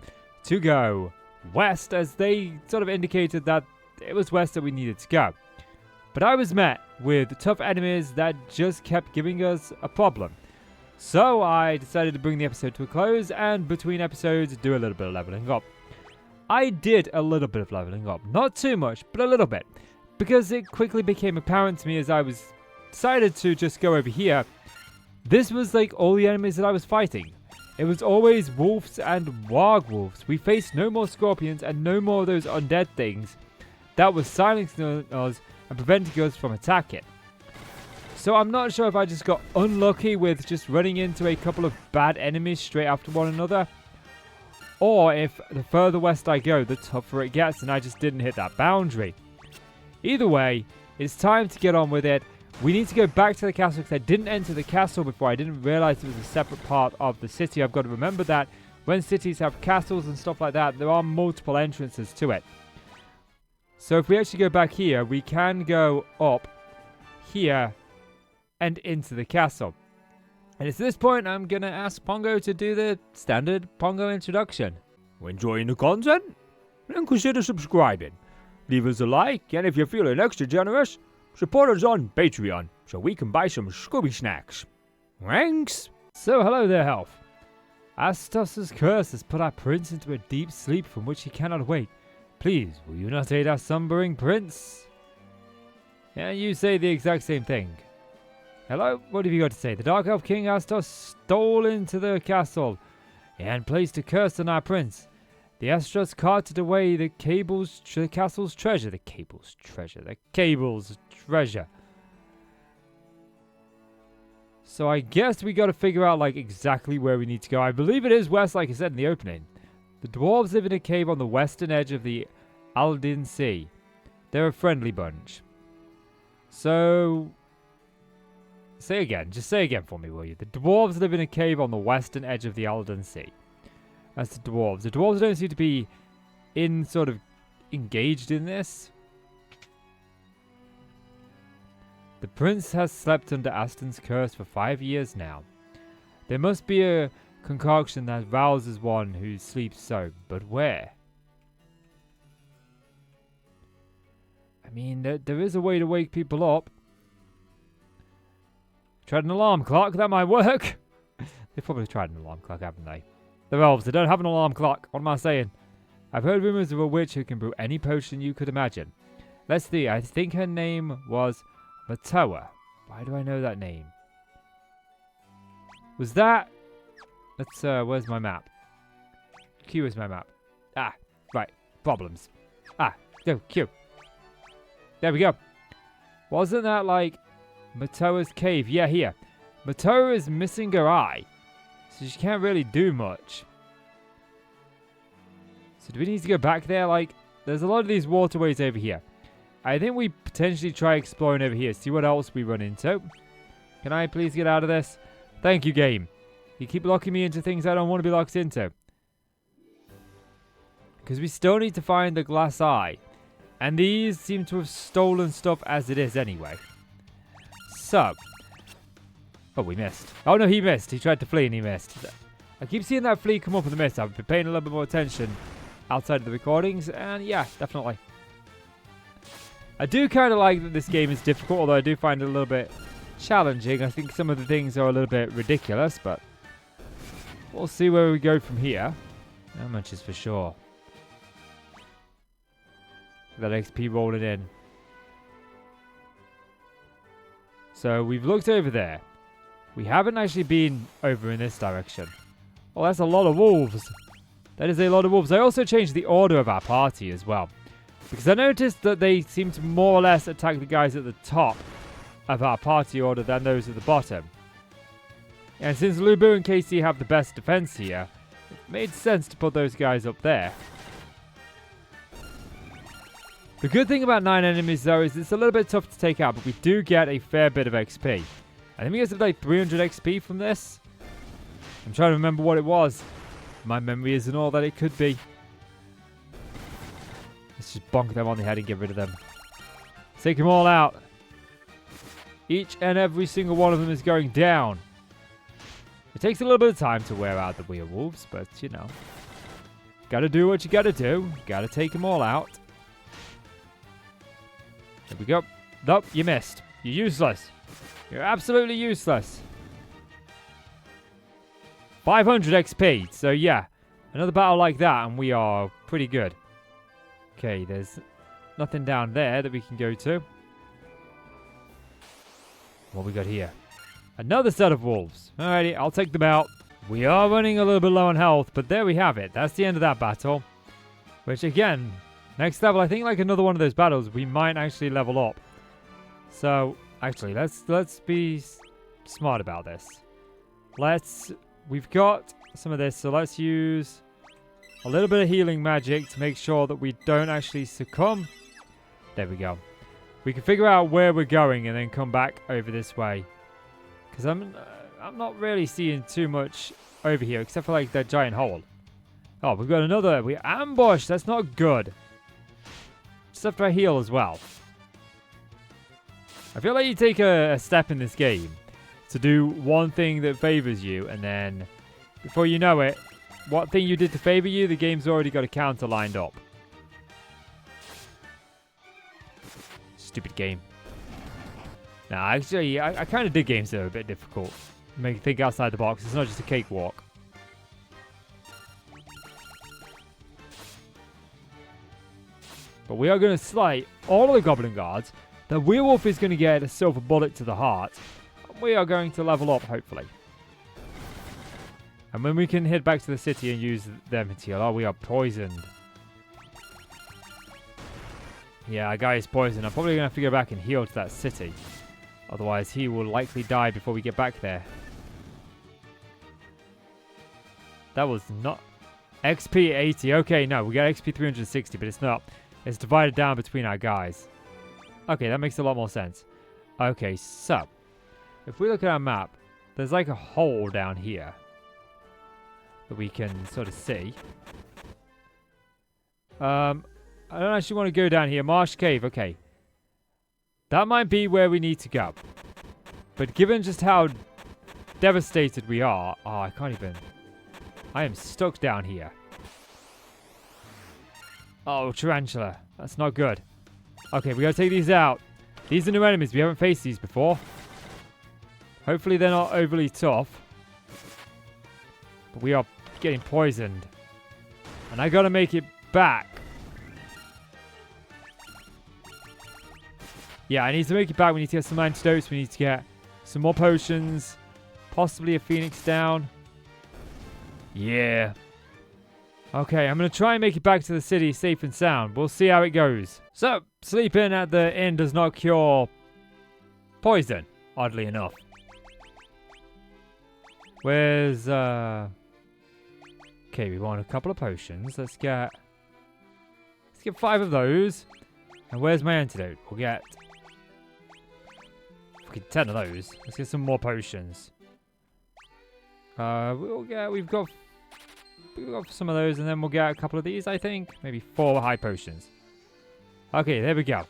to go west, as they sort of indicated that it was west that we needed to go. But I was met with tough enemies that just kept giving us a problem. So I decided to bring the episode to a close, and between episodes, do a little bit of leveling up. I did a little bit of leveling up. Not too much, but a little bit. Because it quickly became apparent to me as I was decided to just go over here. This was like all the enemies that I was fighting. It was always wolves and warg-wolves. We faced no more scorpions and no more of those undead things that was silencing us and preventing us from attacking. So I'm not sure if I just got unlucky with just running into a couple of bad enemies straight after one another, or if the further west I go, the tougher it gets and I just didn't hit that boundary. Either way, it's time to get on with it. We need to go back to the castle because I didn't enter the castle before. I didn't realize it was a separate part of the city. I've got to remember that when cities have castles and stuff like that, there are multiple entrances to it. So if we actually go back here, we can go up here and into the castle. And it's this point I'm going to ask Pongo to do the standard Pongo introduction. Enjoying the content? Then consider subscribing. Leave us a like, and if you're feeling extra generous, support us on Patreon so we can buy some Scooby snacks. Thanks! So hello there, Health. Astos' curse has put our prince into a deep sleep from which he cannot wake. Please, will you not aid our slumbering prince? And you say the exact same thing. Hello? What have you got to say? The Dark Elf King Astos stole into the castle and placed a curse on our prince. The Astros carted away the castle's treasure. The cable's treasure. So I guess we got to figure out like exactly where we need to go. I believe it is west, like I said in the opening. The dwarves live in a cave on the western edge of the Aldin Sea. They're a friendly bunch. So, just say again for me, will you? The dwarves live in a cave on the western edge of the Aldin Sea. That's the dwarves. The dwarves don't seem to be engaged in this. The prince has slept under Aston's curse for 5 years now. There must be a concoction that rouses one who sleeps so, but where? I mean, there is a way to wake people up. Tried an alarm clock, that might work. They've probably tried an alarm clock, haven't they? They're elves, they don't have an alarm clock. What am I saying? I've heard rumors of a witch who can brew any potion you could imagine. Let's see, I think her name was Matoa. Why do I know that name? Was that... Let's, where's my map? Q is my map. Ah, right. Problems. Ah, go, Q. There we go. Wasn't that, like, Matoa's cave? Yeah, here. Matoa is missing her eye, so she can't really do much. So do we need to go back there? Like, there's a lot of these waterways over here. I think we potentially try exploring over here, see what else we run into. Can I please get out of this? Thank you, game. You keep locking me into things I don't want to be locked into. Because we still need to find the glass eye. And these seem to have stolen stuff as it is anyway. So. Oh, we missed. Oh, no, he missed. He tried to flee and he missed. I keep seeing that flea come up in the mist. I've been paying a little bit more attention outside of the recordings. And yeah, definitely. I do kind of like that this game is difficult, although I do find it a little bit challenging. I think some of the things are a little bit ridiculous, but we'll see where we go from here. How much is for sure? That XP rolling in. So we've looked over there. We haven't actually been over in this direction. Oh, that's a lot of wolves. That is a lot of wolves. I also changed the order of our party as well. Because I noticed that they seem to more or less attack the guys at the top of our party order than those at the bottom. And since Lubu and KC have the best defense here, it made sense to put those guys up there. The good thing about 9 enemies though is it's a little bit tough to take out, but we do get a fair bit of XP. I think we get like 300 XP from this. I'm trying to remember what it was. My memory isn't all that it could be. Let's just bonk them on the head and get rid of them. Take them all out. Each and every single one of them is going down. It takes a little bit of time to wear out the werewolves, but you know. Gotta do what you gotta do. Gotta take them all out. There we go. Nope, you missed. You're useless. You're absolutely useless. 500 XP. So yeah, another battle like that and we are pretty good. Okay, there's nothing down there that we can go to. What we got here? Another set of wolves. Alrighty, I'll take them out. We are running a little bit low on health, but there we have it. That's the end of that battle. Which again, next level, I think like another one of those battles, we might actually level up. So, actually, let's be smart about this. We've got some of this, so let's use a little bit of healing magic to make sure that we don't actually succumb. There we go. We can figure out where we're going and then come back over this way. Because I'm not really seeing too much over here, except for like that giant hole. Oh, we've got another. We ambushed. That's not good. Just have to heal as well. I feel like you take a step in this game to do one thing that favors you, and then before you know it, what thing you did to favor you, the game's already got a counter lined up. Stupid game. Nah, actually, I kind of dig games that are a bit difficult. Make you think outside the box. It's not just a cakewalk. But we are going to slay all of the goblin guards. The werewolf is going to get a silver bullet to the heart. And we are going to level up, hopefully. And then we can head back to the city and use them to heal. Oh, we are poisoned. Yeah, our guy is poisoned. I'm probably going to have to go back and heal to that city. Otherwise, he will likely die before we get back there. That was not... XP 80. Okay, no, we got XP 360, but it's not. It's divided down between our guys. Okay, that makes a lot more sense. Okay, so... if we look at our map, there's like a hole down here that we can sort of see. I don't actually want to go down here. Marsh Cave, okay. That might be where we need to go. But given just how devastated we are... oh, I can't even... I am stuck down here. Oh, tarantula. That's not good. Okay, we gotta take these out. These are new enemies. We haven't faced these before. Hopefully they're not overly tough. But we are getting poisoned. And I gotta make it back. Yeah, I need to make it back. We need to get some antidotes. We need to get some more potions. Possibly a phoenix down. Yeah. Okay, I'm going to try and make it back to the city safe and sound. We'll see how it goes. So, sleeping at the inn does not cure poison, oddly enough. Where's, okay, we want a couple of potions. Let's get 5 of those. And where's my antidote? We'll get 10 of those. Let's get some more potions. We've got some of those, and then we'll get a couple of these, I think. Maybe 4 high potions. Okay, there we go.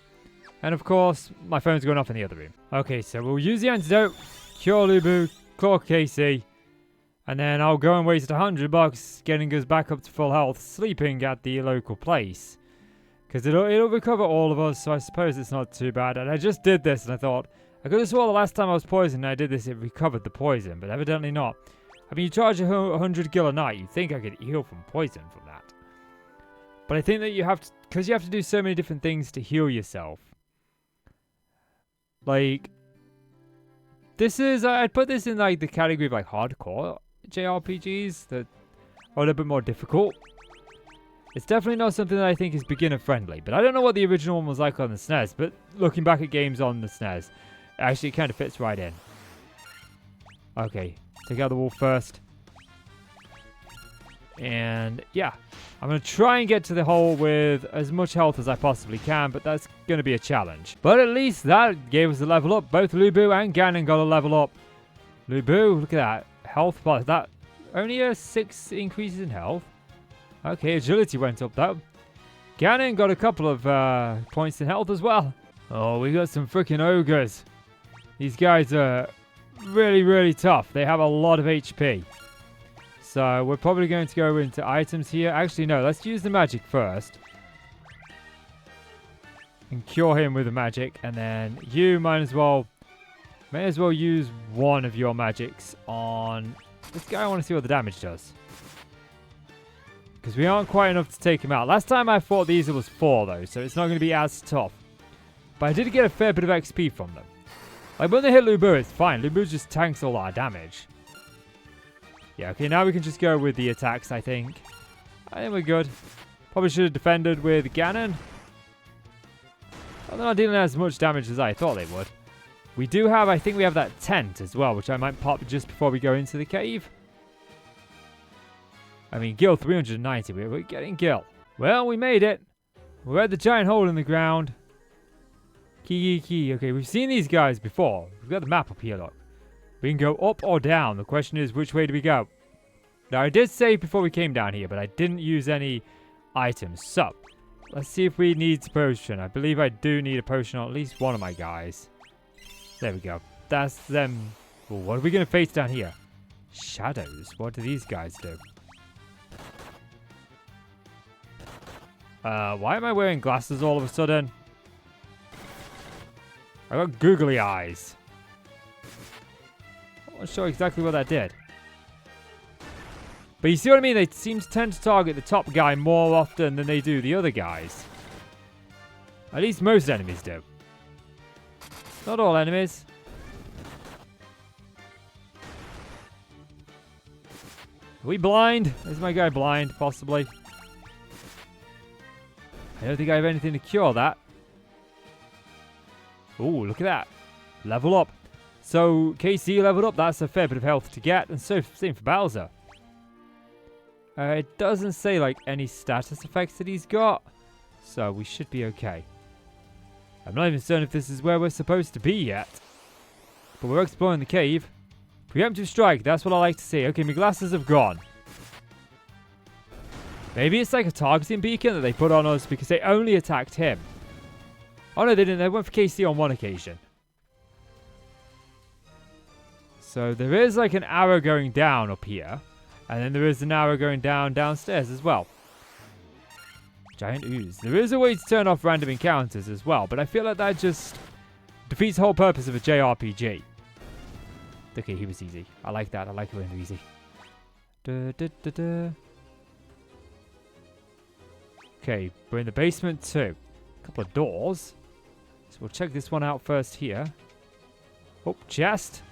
And of course, my phone's going off in the other room. Okay, so we'll use the antidote, cure Lubu, claw Casey, and then I'll go and waste $100 getting us back up to full health, sleeping at the local place. Because it'll recover all of us, so I suppose it's not too bad. And I just did this, and I thought, I could have sworn the last time I was poisoned and I did this, it recovered the poison, but evidently not. I mean, you charge 100 gil a night, you'd think I could heal from poison from that. But I think that you have to, because you have to do so many different things to heal yourself. Like, this is, I'd put this in like the category of like hardcore JRPGs that are a little bit more difficult. It's definitely not something that I think is beginner friendly, but I don't know what the original one was like on the SNES, but looking back at games on the SNES, actually it kind of fits right in. Okay, take out the wolf first. And yeah, I'm going to try and get to the hole with as much health as I possibly can, but that's going to be a challenge. But at least that gave us a level up. Both Lubu and Ganon got a level up. Lubu, look at that. Health plus. That only a 6 increases in health. Okay, agility went up though. Ganon got a couple of points in health as well. Oh, we got some freaking ogres. These guys are really, really tough. They have a lot of HP. So we're probably going to go into items here. Actually, no, let's use the magic first. And cure him with the magic. And then you may as well use one of your magics on this guy. I want to see what the damage does. Because we aren't quite enough to take him out. Last time I fought these, it was 4 though. So it's not going to be as tough. But I did get a fair bit of XP from them. Like when they hit Lubu, it's fine. Lubu just tanks all our damage. Yeah, okay, now we can just go with the attacks, I think. I think we're good. Probably should have defended with Ganon. Well, they're not dealing as much damage as I thought they would. We do have, I think we have that tent as well, which I might pop just before we go into the cave. I mean, Gil 390, we're getting Gil. Well, we made it. We're at the giant hole in the ground. Key. Okay, we've seen these guys before. We've got the map up here, look. We can go up or down. The question is, which way do we go? Now, I did save before we came down here, but I didn't use any items. So, let's see if we need a potion. I believe I do need a potion on at least one of my guys. There we go. That's them. Well, what are we going to face down here? Shadows. What do these guys do? Why am I wearing glasses all of a sudden? I got googly eyes. I'm not sure exactly what that did. But you see what I mean? They seem to tend to target the top guy more often than they do the other guys. At least most enemies do. Not all enemies. Are we blind? Is my guy blind? Possibly. I don't think I have anything to cure that. Ooh, look at that. Level up. So, KC leveled up. That's a fair bit of health to get. And so, same for Bowser. It doesn't say, like, any status effects that he's got. So, we should be okay. I'm not even certain if this is where we're supposed to be yet. But we're exploring the cave. Preemptive strike. That's what I like to see. Okay, my glasses have gone. Maybe it's like a targeting beacon that they put on us because they only attacked him. Oh, no, they didn't. They went for KC on one occasion. So there is like an arrow going down up here. And then there is an arrow going down downstairs as well. Giant ooze. There is a way to turn off random encounters as well. But I feel like that just defeats the whole purpose of a JRPG. Okay, he was easy. I like that. I like it when they're easy. Okay, we're in the basement too. A couple of doors. So we'll check this one out first here. Oh, chest.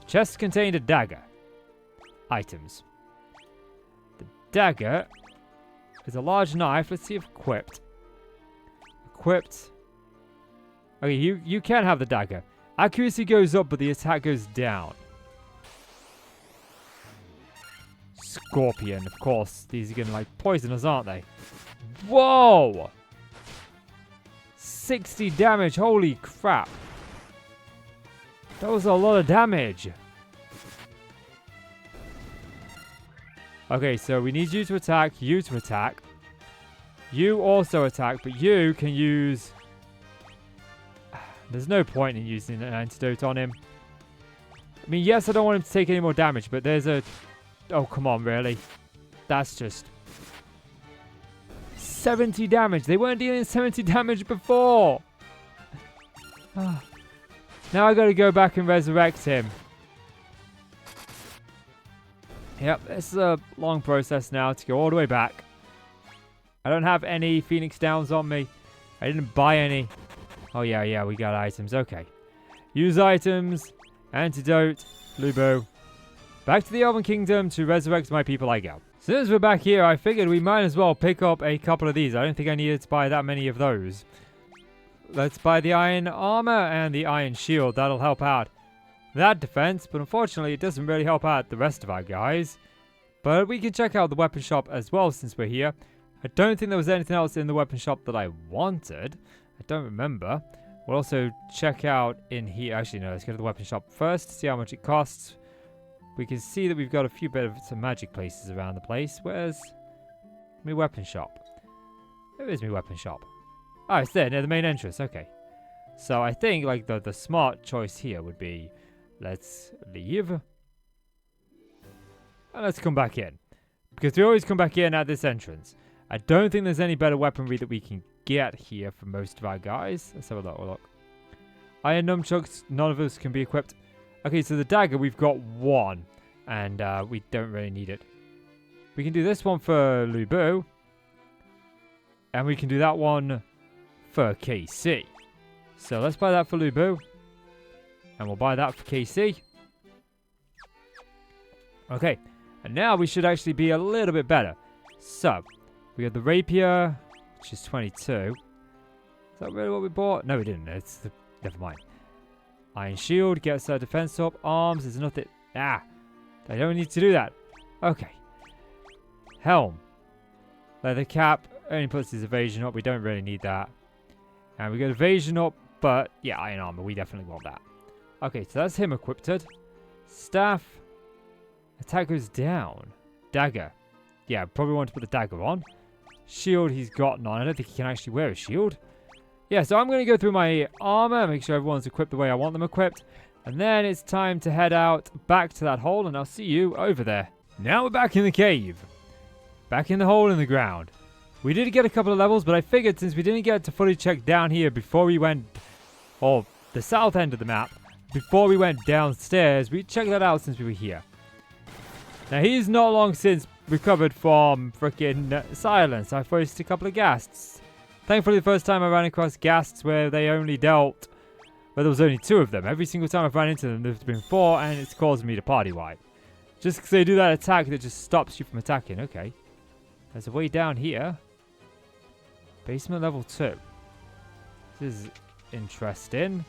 Chest contained a dagger. Items. The dagger is a large knife. Let's see if equipped. Equipped. Okay, you can have the dagger. Accuracy goes up, but the attack goes down. Scorpion, of course. These are going to, like, poison us, aren't they? Whoa! 60 damage. Holy crap. That was a lot of damage. Okay, so we need you to attack, you to attack. You also attack, but you can use... There's no point in using an antidote on him. I mean, yes, I don't want him to take any more damage, but there's a... Oh, come on, really? That's just... 70 damage. They weren't dealing 70 damage before. Now I gotta go back and resurrect him. Yep, this is a long process now to go all the way back. I don't have any Phoenix Downs on me. I didn't buy any. Oh, yeah, we got items. Okay. Use items. Antidote. Lubo. Back to the Elven Kingdom to resurrect my people I go. Since we're back here, I figured we might as well pick up a couple of these. I don't think I needed to buy that many of those. Let's buy the iron armor and the iron shield. That'll help out that defense, but unfortunately it doesn't really help out the rest of our guys. But we can check out the weapon shop as well since we're here. I don't think there was anything else in the weapon shop that I wanted. I don't remember. We'll also check out in here. Actually, no, let's go to the weapon shop first to see how much it costs. We can see that we've got a few bit of some magic places around the place. Where's my weapon shop? Where is my weapon shop? Oh, it's there near the main entrance. Okay. So I think like the smart choice here would be let's leave. And let's come back in. Because we always come back in at this entrance. I don't think there's any better weaponry that we can get here for most of our guys. Let's have a look. Iron nunchucks, none of us can be equipped. Okay, so the dagger, we've got one. And we don't really need it. We can do this one for Lubu. And we can do that one for KC. So let's buy that for Lubu. And we'll buy that for KC. Okay. And now we should actually be a little bit better. So, we got the rapier, which is 22. Is that really what we bought? No, we didn't. Never mind. Iron shield gets our defense up. Arms, there's nothing. I don't need to do that. Okay. Helm. Leather cap only puts his evasion up. We don't really need that. And we got evasion up, but yeah, iron armor. We definitely want that. Okay, so that's him equipped. Staff. Attack goes down. Dagger. Yeah, probably want to put the dagger on. Shield, he's got none. I don't think he can actually wear a shield. Yeah, so I'm going to go through my armor, make sure everyone's equipped the way I want them equipped. And then it's time to head out back to that hole, and I'll see you over there. Now we're back in the cave. Back in the hole in the ground. We did get a couple of levels, but I figured since we didn't get to fully check down here before we went... or the south end of the map, before we went downstairs, we'd check that out since we were here. Now, he's not long since recovered from frickin' silence. I faced a couple of ghasts. Thankfully, the first time I ran across ghasts where they only dealt... Well, there was only 2 of them. Every single time I've ran into them, there's been 4, and it's caused me to party wipe. Just because they do that attack that just stops you from attacking. Okay. There's a way down here. Basement level 2. This is interesting.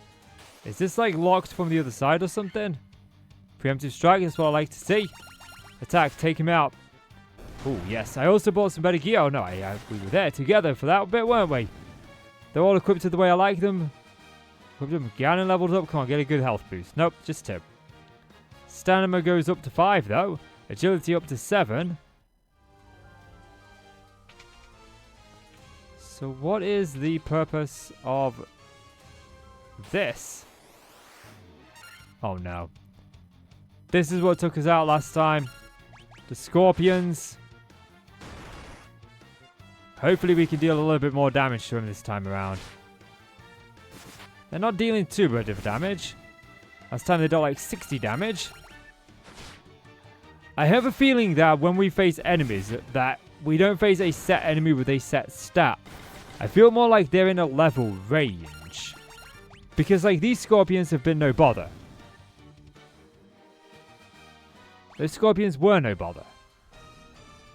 Is this like locked from the other side or something? Preemptive strike, that's what I like to see. Attack, take him out. Oh, yes. I also bought some better gear. Oh, no, we were there together for that bit, weren't we? They're all equipped the way I like them. Equipped them again and leveled up. Come on, get a good health boost. Nope, just 2. Stamina goes up to 5, though. Agility up to 7. So what is the purpose of this? Oh, no. This is what took us out last time. The scorpions. Hopefully we can deal a little bit more damage to them this time around. They're not dealing too much of damage. Last time they dealt like 60 damage. I have a feeling that when we face enemies, that we don't face a set enemy with a set stat. I feel more like they're in a level range. Because like these scorpions have been no bother. Those scorpions were no bother.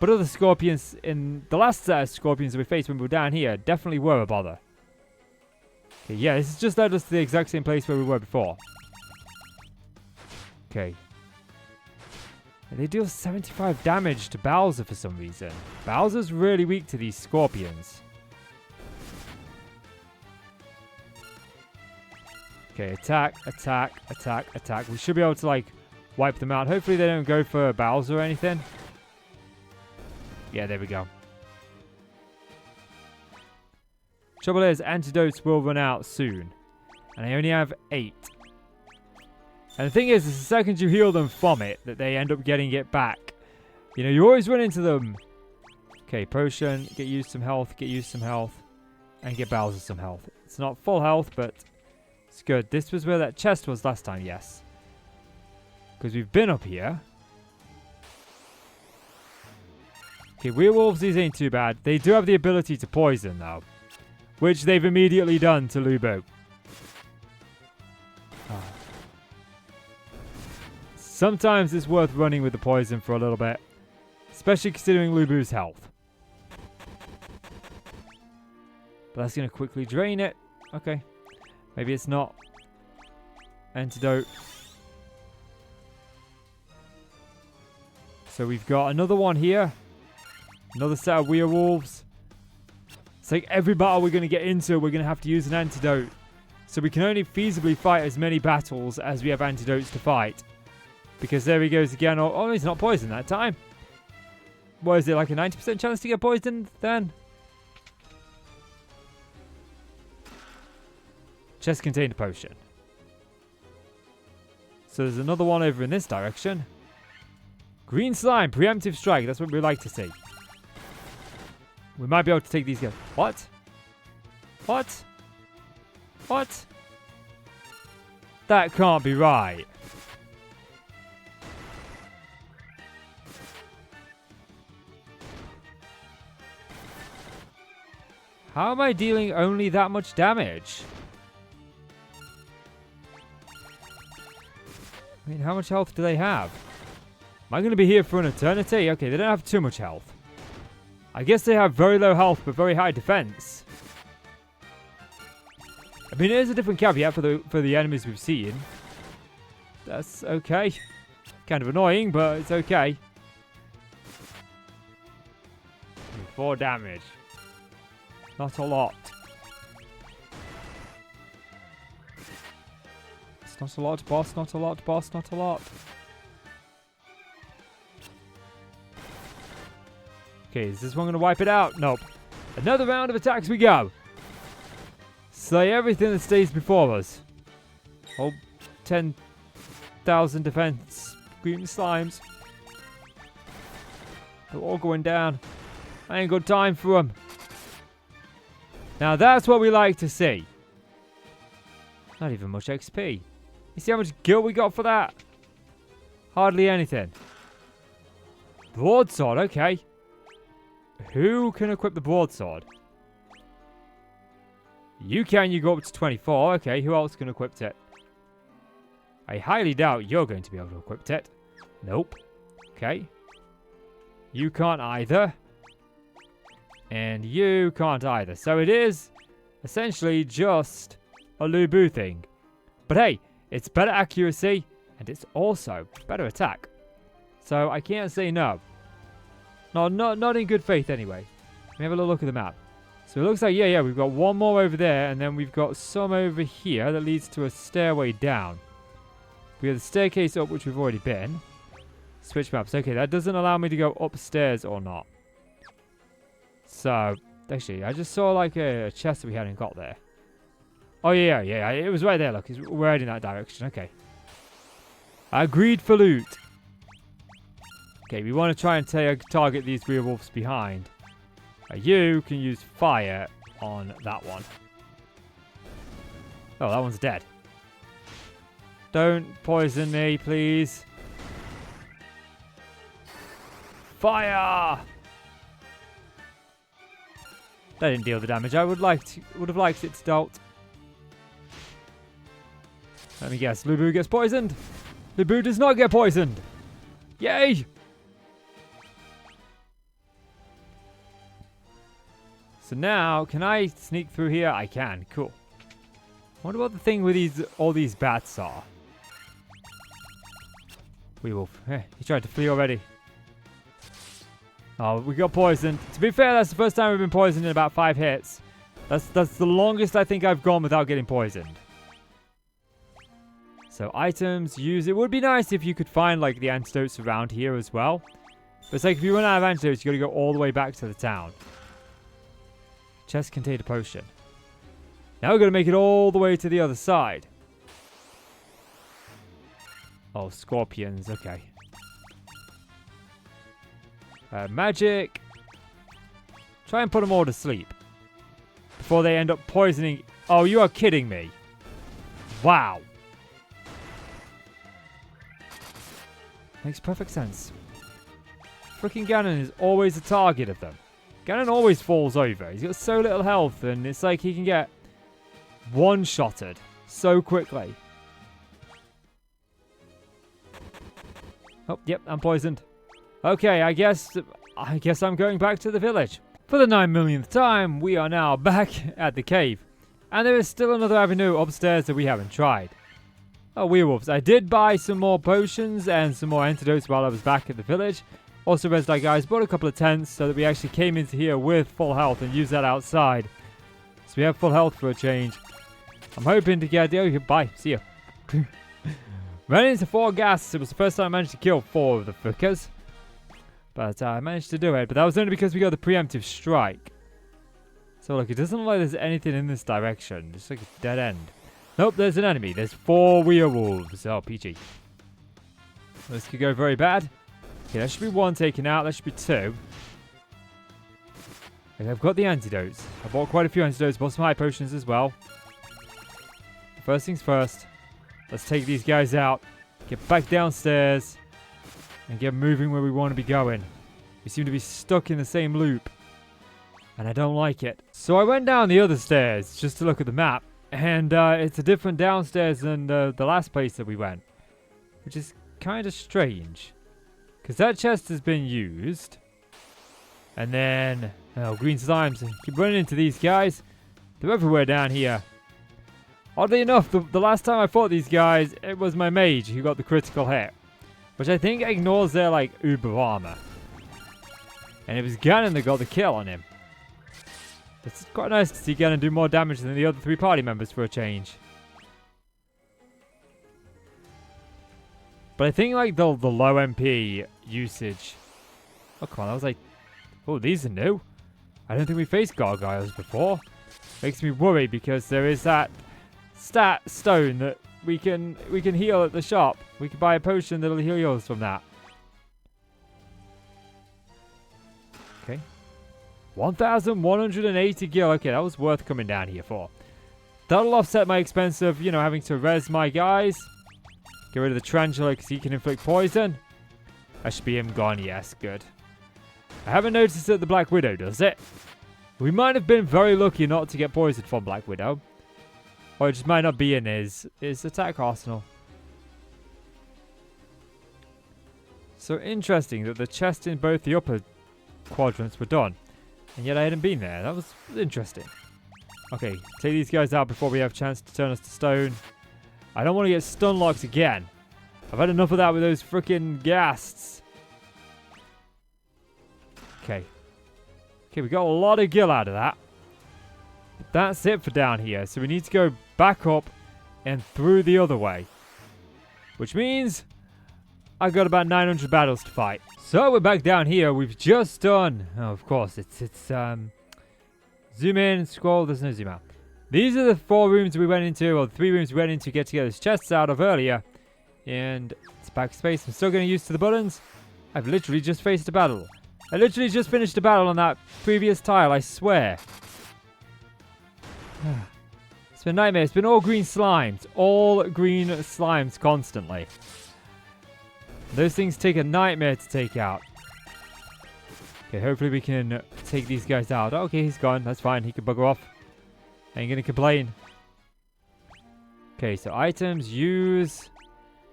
But other scorpions in the last set of scorpions that we faced when we were down here definitely were a bother. Okay, yeah, this has just led us to the exact same place where we were before. Okay. And they deal 75 damage to Bowser for some reason. Bowser's really weak to these scorpions. Okay, attack, attack, attack, attack. We should be able to, like, wipe them out. Hopefully they don't go for Bowser or anything. Yeah, there we go. Trouble is, antidotes will run out soon. And I only have 8. And the thing is, it's the second you heal them from it that they end up getting it back. You know, you always run into them. Okay, potion, get used some health, get used some health. And get Bowser some health. It's not full health, but it's good. This was where that chest was last time, yes. Because we've been up here. Okay, werewolves, these ain't too bad. They do have the ability to poison, though. Which they've immediately done to Lubo. Oh. Sometimes it's worth running with the poison for a little bit. Especially considering Lubu's health. But that's going to quickly drain it. Okay. Maybe it's not. Antidote. So we've got another one here. Another set of werewolves. It's like every battle we're going to get into, we're going to have to use an antidote. So we can only feasibly fight as many battles as we have antidotes to fight. Because there he goes again. Oh, he's not poisoned that time. What is it, like a 90% chance to get poisoned then? Chest contained a potion. So there's another one over in this direction. Green slime, preemptive strike. That's what we like to see. We might be able to take these guys. What? What? What? That can't be right. How am I dealing only that much damage? I mean, how much health do they have? Am I going to be here for an eternity? Okay, they don't have too much health. I guess they have very low health but very high defense. I mean, it is a different caveat for the enemies we've seen. That's okay. Kind of annoying, but it's okay. 4 damage. Not a lot. It's not a lot, boss. Not a lot, boss. Not a lot. Okay, is this one going to wipe it out? Nope. Another round of attacks we go. Slay everything that stays before us. Oh, 10,000 defense. Green slimes. They're all going down. I ain't got time for them. Now that's what we like to see. Not even much XP. You see how much gil we got for that? Hardly anything. Broadsword, okay. Who can equip the broadsword? You can, you go up to 24. Okay, who else can equip it? I highly doubt you're going to be able to equip it. Nope. Okay. You can't either. And you can't either. So it is essentially just a Lubu thing. But hey, it's better accuracy and it's also better attack. So I can't say no. No, not in good faith anyway. Let me have a little look at the map. So it looks like, yeah, we've got one more over there, and then we've got some over here that leads to a stairway down. We have the staircase up, which we've already been. Switch maps. Okay, that doesn't allow me to go upstairs or not. So, actually, I just saw like a chest that we hadn't got there. Oh, yeah, it was right there, look. We're heading that direction. Okay. Agreed for loot. Okay, we want to try and target these werewolves behind. You can use fire on that one. Oh, that one's dead. Don't poison me, please. Fire! That didn't deal the damage I would have liked it to dealt. Let me guess, Lubu gets poisoned. Lubu does not get poisoned. Yay! So now, can I sneak through here? I can. Cool. Wonder what the thing with all these bats are. Werewolf. He tried to flee already. Oh, we got poisoned. To be fair, that's the first time we've been poisoned in about 5 hits. That's the longest I think I've gone without getting poisoned. So items, use. It would be nice if you could find like the antidotes around here as well. But it's like if you run out of antidotes, you got to go all the way back to the town. Chest contained a potion. Now we're going to make it all the way to the other side. Oh, scorpions. Okay. Magic. Try and put them all to sleep. Before they end up poisoning. Oh, you are kidding me. Wow. Makes perfect sense. Freaking Ganon is always a target of them. Ganon always falls over. He's got so little health, and it's like he can get one-shotted so quickly. Oh, yep, I'm poisoned. Okay, I guess I'm going back to the village. For the 9 millionth time, we are now back at the cave. And there is still another avenue upstairs that we haven't tried. Oh, werewolves. I did buy some more potions and some more antidotes while I was back at the village. Also, Res Light Guys bought a couple of tents so that we actually came into here with full health and used that outside. So we have full health for a change. I'm hoping to get... Oh, bye. See ya. Ran into 4 ghasts. It was the first time I managed to kill 4 of the fuckers. But I managed to do it. But that was only because we got the preemptive strike. So look, it doesn't look like there's anything in this direction. It's like a dead end. Nope, there's an enemy. There's 4 werewolves. Oh, PG. This could go very bad. Okay, that should be 1 taken out. That should be 2. Okay, I've got the antidotes. I bought quite a few antidotes. Bought some high potions as well. First things first. Let's take these guys out. Get back downstairs. And get moving where we want to be going. We seem to be stuck in the same loop. And I don't like it. So I went down the other stairs just to look at the map. And it's a different downstairs than the last place that we went. Which is kind of strange. Because that chest has been used. And then... Oh, green slimes. Keep running into these guys. They're everywhere down here. Oddly enough, the last time I fought these guys, it was my mage who got the critical hit. Which I think ignores their, like, uber armor. And it was Ganon that got the kill on him. It's quite nice to see Ganon do more damage than the other 3 party members for a change. But I think, like, the low MP usage... Oh, come on, that was like... Oh, these are new. I don't think we faced gargoyles before. Makes me worry because there is that stat stone that we can heal at the shop. We can buy a potion that'll heal us from that. Okay. 1,180 gil. Okay, that was worth coming down here for. That'll offset my expense of, you know, having to res my guys. Get rid of the tarantula because he can inflict poison. That should be him gone. Yes, good. I haven't noticed that the Black Widow does it. We might have been very lucky not to get poisoned from Black Widow. Or it just might not be in his attack arsenal. So interesting that the chests in both the upper quadrants were done. And yet I hadn't been there. That was interesting. Okay, take these guys out before we have a chance to turn us to stone. I don't want to get stun locked again. I've had enough of that with those freaking ghasts. Okay. Okay, we got a lot of gil out of that. But that's it for down here. So we need to go back up and through the other way. Which means I've got about 900 battles to fight. So we're back down here. We've just done... Oh, of course, it's zoom in, scroll, there's no zoom out. These are the 4 rooms we went into, or the 3 rooms we went into to get those chests out of earlier. And it's backspace. I'm still getting used to the buttons. I've literally just faced a battle. I literally just finished a battle on that previous tile, I swear. It's been a nightmare. It's been all green slimes. All green slimes constantly. Those things take a nightmare to take out. Okay, hopefully we can take these guys out. Okay, he's gone. That's fine. He can bugger off. Ain't gonna complain. Okay, so items, use.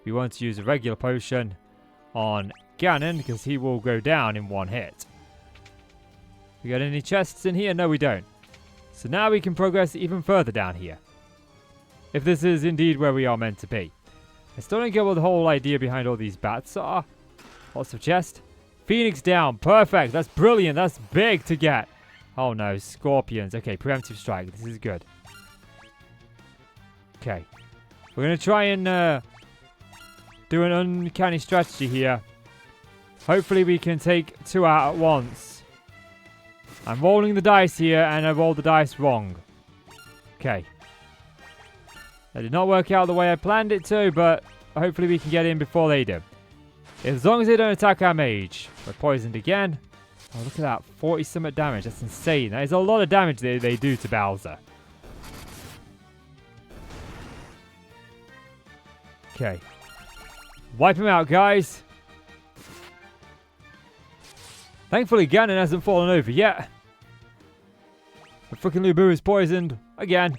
We want to use a regular potion on Ganon because he will go down in 1 hit. We got any chests in here? No, we don't. So now we can progress even further down here. If this is indeed where we are meant to be. I still don't get what the whole idea behind all these bats are. Lots of chest. Phoenix down. Perfect. That's brilliant. That's big to get. Oh no, scorpions. Okay, preemptive strike. This is good. Okay. We're going to try and do an uncanny strategy here. Hopefully we can take 2 out at once. I'm rolling the dice here and I rolled the dice wrong. Okay. That did not work out the way I planned it to, but hopefully we can get in before they do. As long as they don't attack our mage. We're poisoned again. Oh, look at that. 40-something damage. That's insane. That is a lot of damage they do to Bowser. Okay. Wipe him out, guys. Thankfully, Ganon hasn't fallen over yet. But frickin' Lubu is poisoned. Again.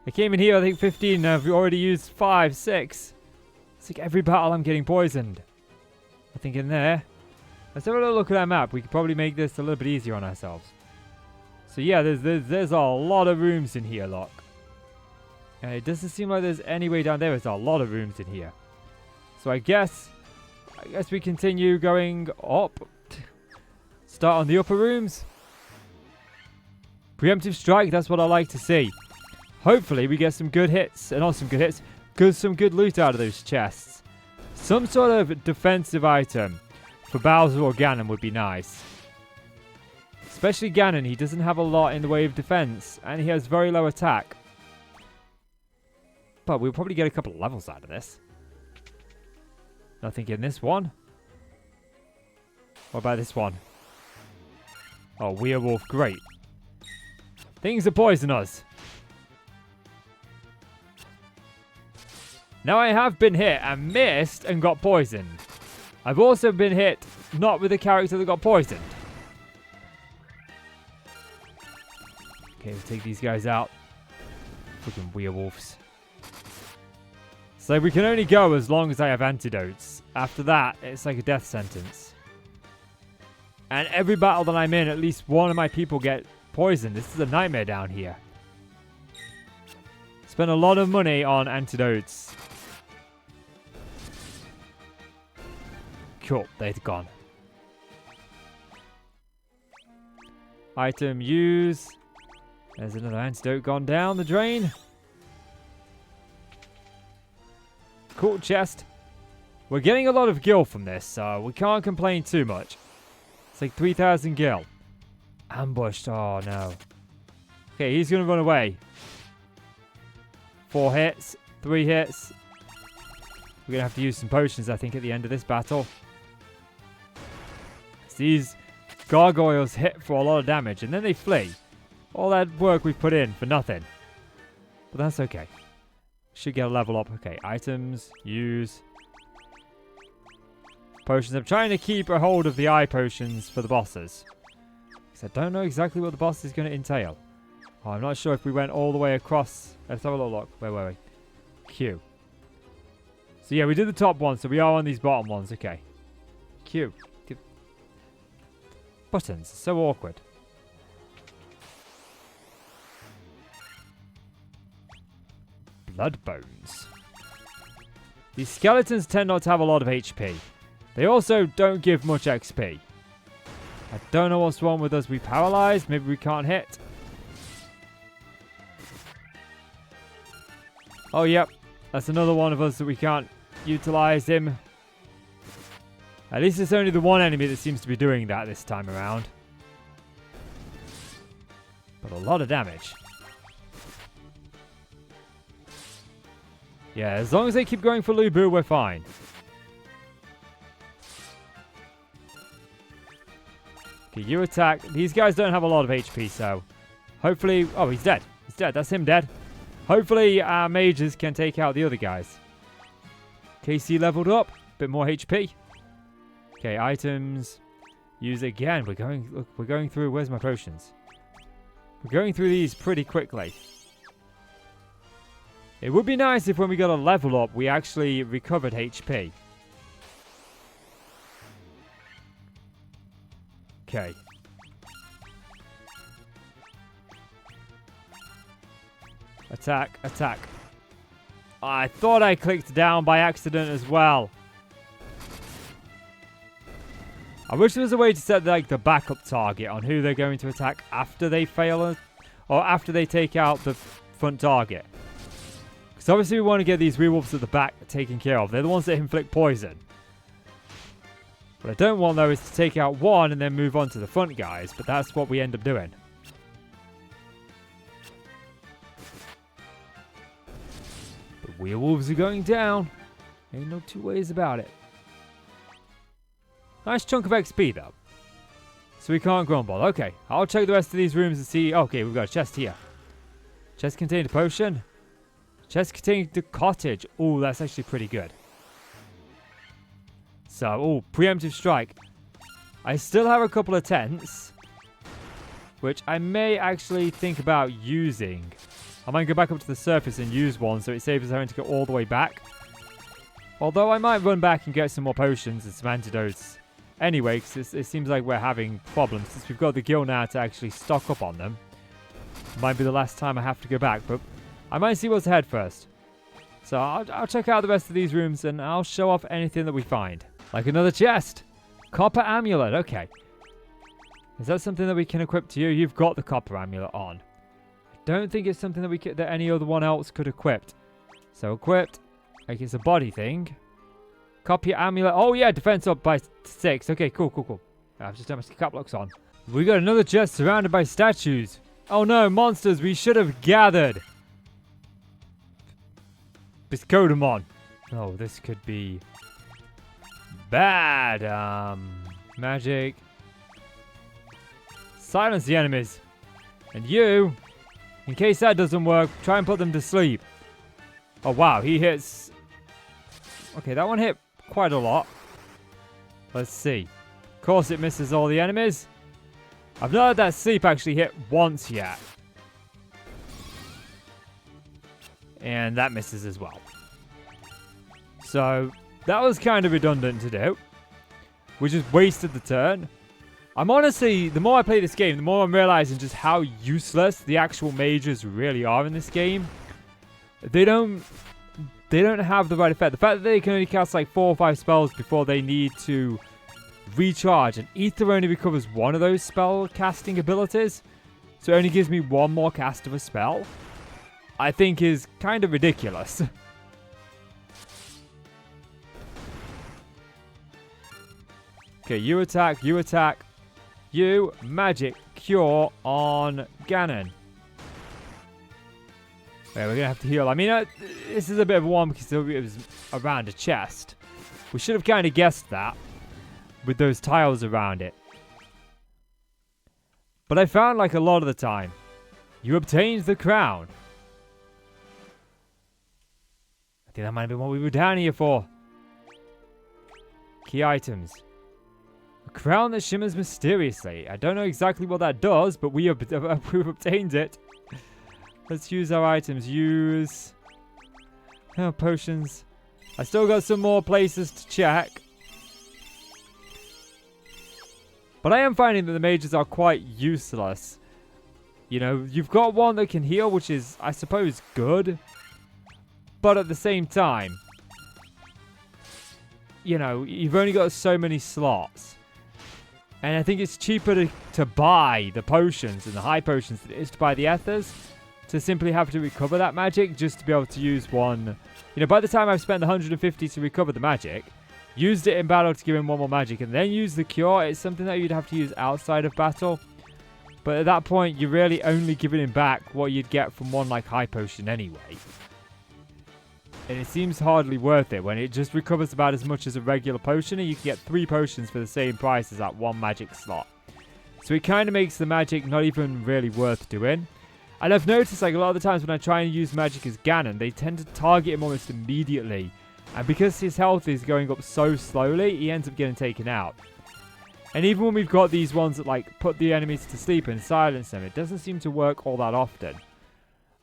I came in here, I think 15. I've already used 5, 6. It's like every battle I'm getting poisoned. I think in there. Let's have a little look at our map. We could probably make this a little bit easier on ourselves. So yeah, there's a lot of rooms in here, look. And it doesn't seem like there's any way down there. There's a lot of rooms in here. So I guess we continue going up. Start on the upper rooms. Preemptive strike, that's what I like to see. Hopefully we get some good hits. Not some good hits. Some good loot out of those chests. Some sort of defensive item for Bowser or Ganon would be nice. Especially Ganon, he doesn't have a lot in the way of defense. And he has very low attack. But we'll probably get a couple of levels out of this. Nothing in this one. What about this one? Oh, werewolf, great. Things that poison us. Now I have been hit and missed and got poisoned. I've also been hit not with a character that got poisoned. Okay, we'll take these guys out. Freaking werewolves. So we can only go as long as I have antidotes. After that, it's like a death sentence. And every battle that I'm in, at least one of my people get poisoned. This is a nightmare down here. Spent a lot of money on antidotes. Cool, they're gone. Item use. There's another antidote gone down the drain. Cool chest. We're getting a lot of gil from this, so we can't complain too much. It's like 3,000 gil. Ambushed. Oh, no. Okay, he's going to run away. 4 hits. 3 hits. We're going to have to use some potions, I think, at the end of this battle. These gargoyles hit for a lot of damage, and then they flee. All that work we've put in for nothing. But that's okay. Should get a level up. Okay, items, use. potions. I'm trying to keep a hold of the eye potions for the bosses. Because I don't know exactly what the boss is going to entail. Oh, I'm not sure if we went all the way across. Let's have a little look. Wait, wait, wait. Q. So yeah, we did the top one, so we are on these bottom ones. Okay. Q. Buttons. So awkward. Blood bones. These skeletons tend not to have a lot of HP. They also don't give much XP. I don't know what's wrong with us. We paralyzed. Maybe we can't hit. Oh, yep. That's another one of us that we can't utilize him. At least it's only the one enemy that seems to be doing that this time around. But a lot of damage. Yeah, as long as they keep going for Lubu, we're fine. Okay, you attack. These guys don't have a lot of HP, so hopefully... Oh, he's dead. He's dead. That's him dead. Hopefully our mages can take out the other guys. KC leveled up. Bit more HP. Okay, items. Use again. We're going through... Where's my potions? We're going through these pretty quickly. It would be nice if when we got a level up, we actually recovered HP. Okay. Attack, attack. I thought I clicked down by accident as well. I wish there was a way to set like the backup target on who they're going to attack after they fail or after they take out the front target. Because obviously we want to get these werewolves at the back taken care of. They're the ones that inflict poison. What I don't want though is to take out one and then move on to the front guys. But that's what we end up doing. The werewolves are going down. Ain't no two ways about it. Nice chunk of XP though. So we can't grumble. Okay, I'll check the rest of these rooms and see. Okay, we've got a chest here. Chest contained a potion. Chest containing the cottage. Oh, that's actually pretty good. So, oh, preemptive strike. I still have a couple of tents, which I may actually think about using. I might go back up to the surface and use one so it saves us having to go all the way back. Although I might run back and get some more potions and some antidotes anyway, because it seems like we're having problems. Since we've got the guild now to actually stock up on them. Might be the last time I have to go back, but I might see what's ahead first. So I'll check out the rest of these rooms and I'll show off anything that we find. Like another chest. Copper amulet. Okay. Is that something that we can equip to you? You've got the copper amulet on. I don't think it's something that any other one else could equip. So equipped. Like it's a body thing. Copper amulet. Oh yeah, defense up by 6. Okay, cool. I've just done my cap locks on. We got another chest surrounded by statues. Oh no, monsters we should have gathered. Biscodamon. Oh, this could be bad. Magic. Silence the enemies. And you, in case that doesn't work, try and put them to sleep. Oh, wow. He hits... Okay, that one hit quite a lot. Let's see. Of course, it misses all the enemies. I've not had that sleep actually hit once yet. And that misses as well. So, that was kind of redundant to do. We just wasted the turn. I'm honestly, the more I play this game, the more I'm realizing just how useless the actual mages really are in this game. They don't have the right effect. The fact that they can only cast like 4 or 5 spells before they need to recharge. And Ether only recovers one of those spell casting abilities. So it only gives me one more cast of a spell. I think is kind of ridiculous. Okay, you attack. You magic cure on Ganon. Okay, we're gonna have to heal. I mean, this is a bit of a one because it was around a chest. We should have kind of guessed that with those tiles around it. But I found like a lot of the time, you obtained the crown. I think that might have been what we were down here for. Key items. A crown that shimmers mysteriously. I don't know exactly what that does, but we've obtained it. Let's use our items. Use... Oh, potions. I still got some more places to check. But I am finding that the mages are quite useless. You know, you've got one that can heal, which is, I suppose, good. But at the same time, you know, you've only got so many slots. And I think it's cheaper to buy the potions and the high potions than it is to buy the ethers. To simply have to recover that magic just to be able to use one. You know, by the time I've spent the 150 to recover the magic, used it in battle to give him one more magic, and then use the cure, it's something that you'd have to use outside of battle. But at that point, you're really only giving him back what you'd get from one, like, high potion anyway. And it seems hardly worth it when it just recovers about as much as a regular potion, and you can get 3 potions for the same price as that one magic slot. So it kind of makes the magic not even really worth doing. And I've noticed, like, a lot of the times when I try and use magic as Ganon, they tend to target him almost immediately. And because his health is going up so slowly, he ends up getting taken out. And even when we've got these ones that, like, put the enemies to sleep and silence them, it doesn't seem to work all that often.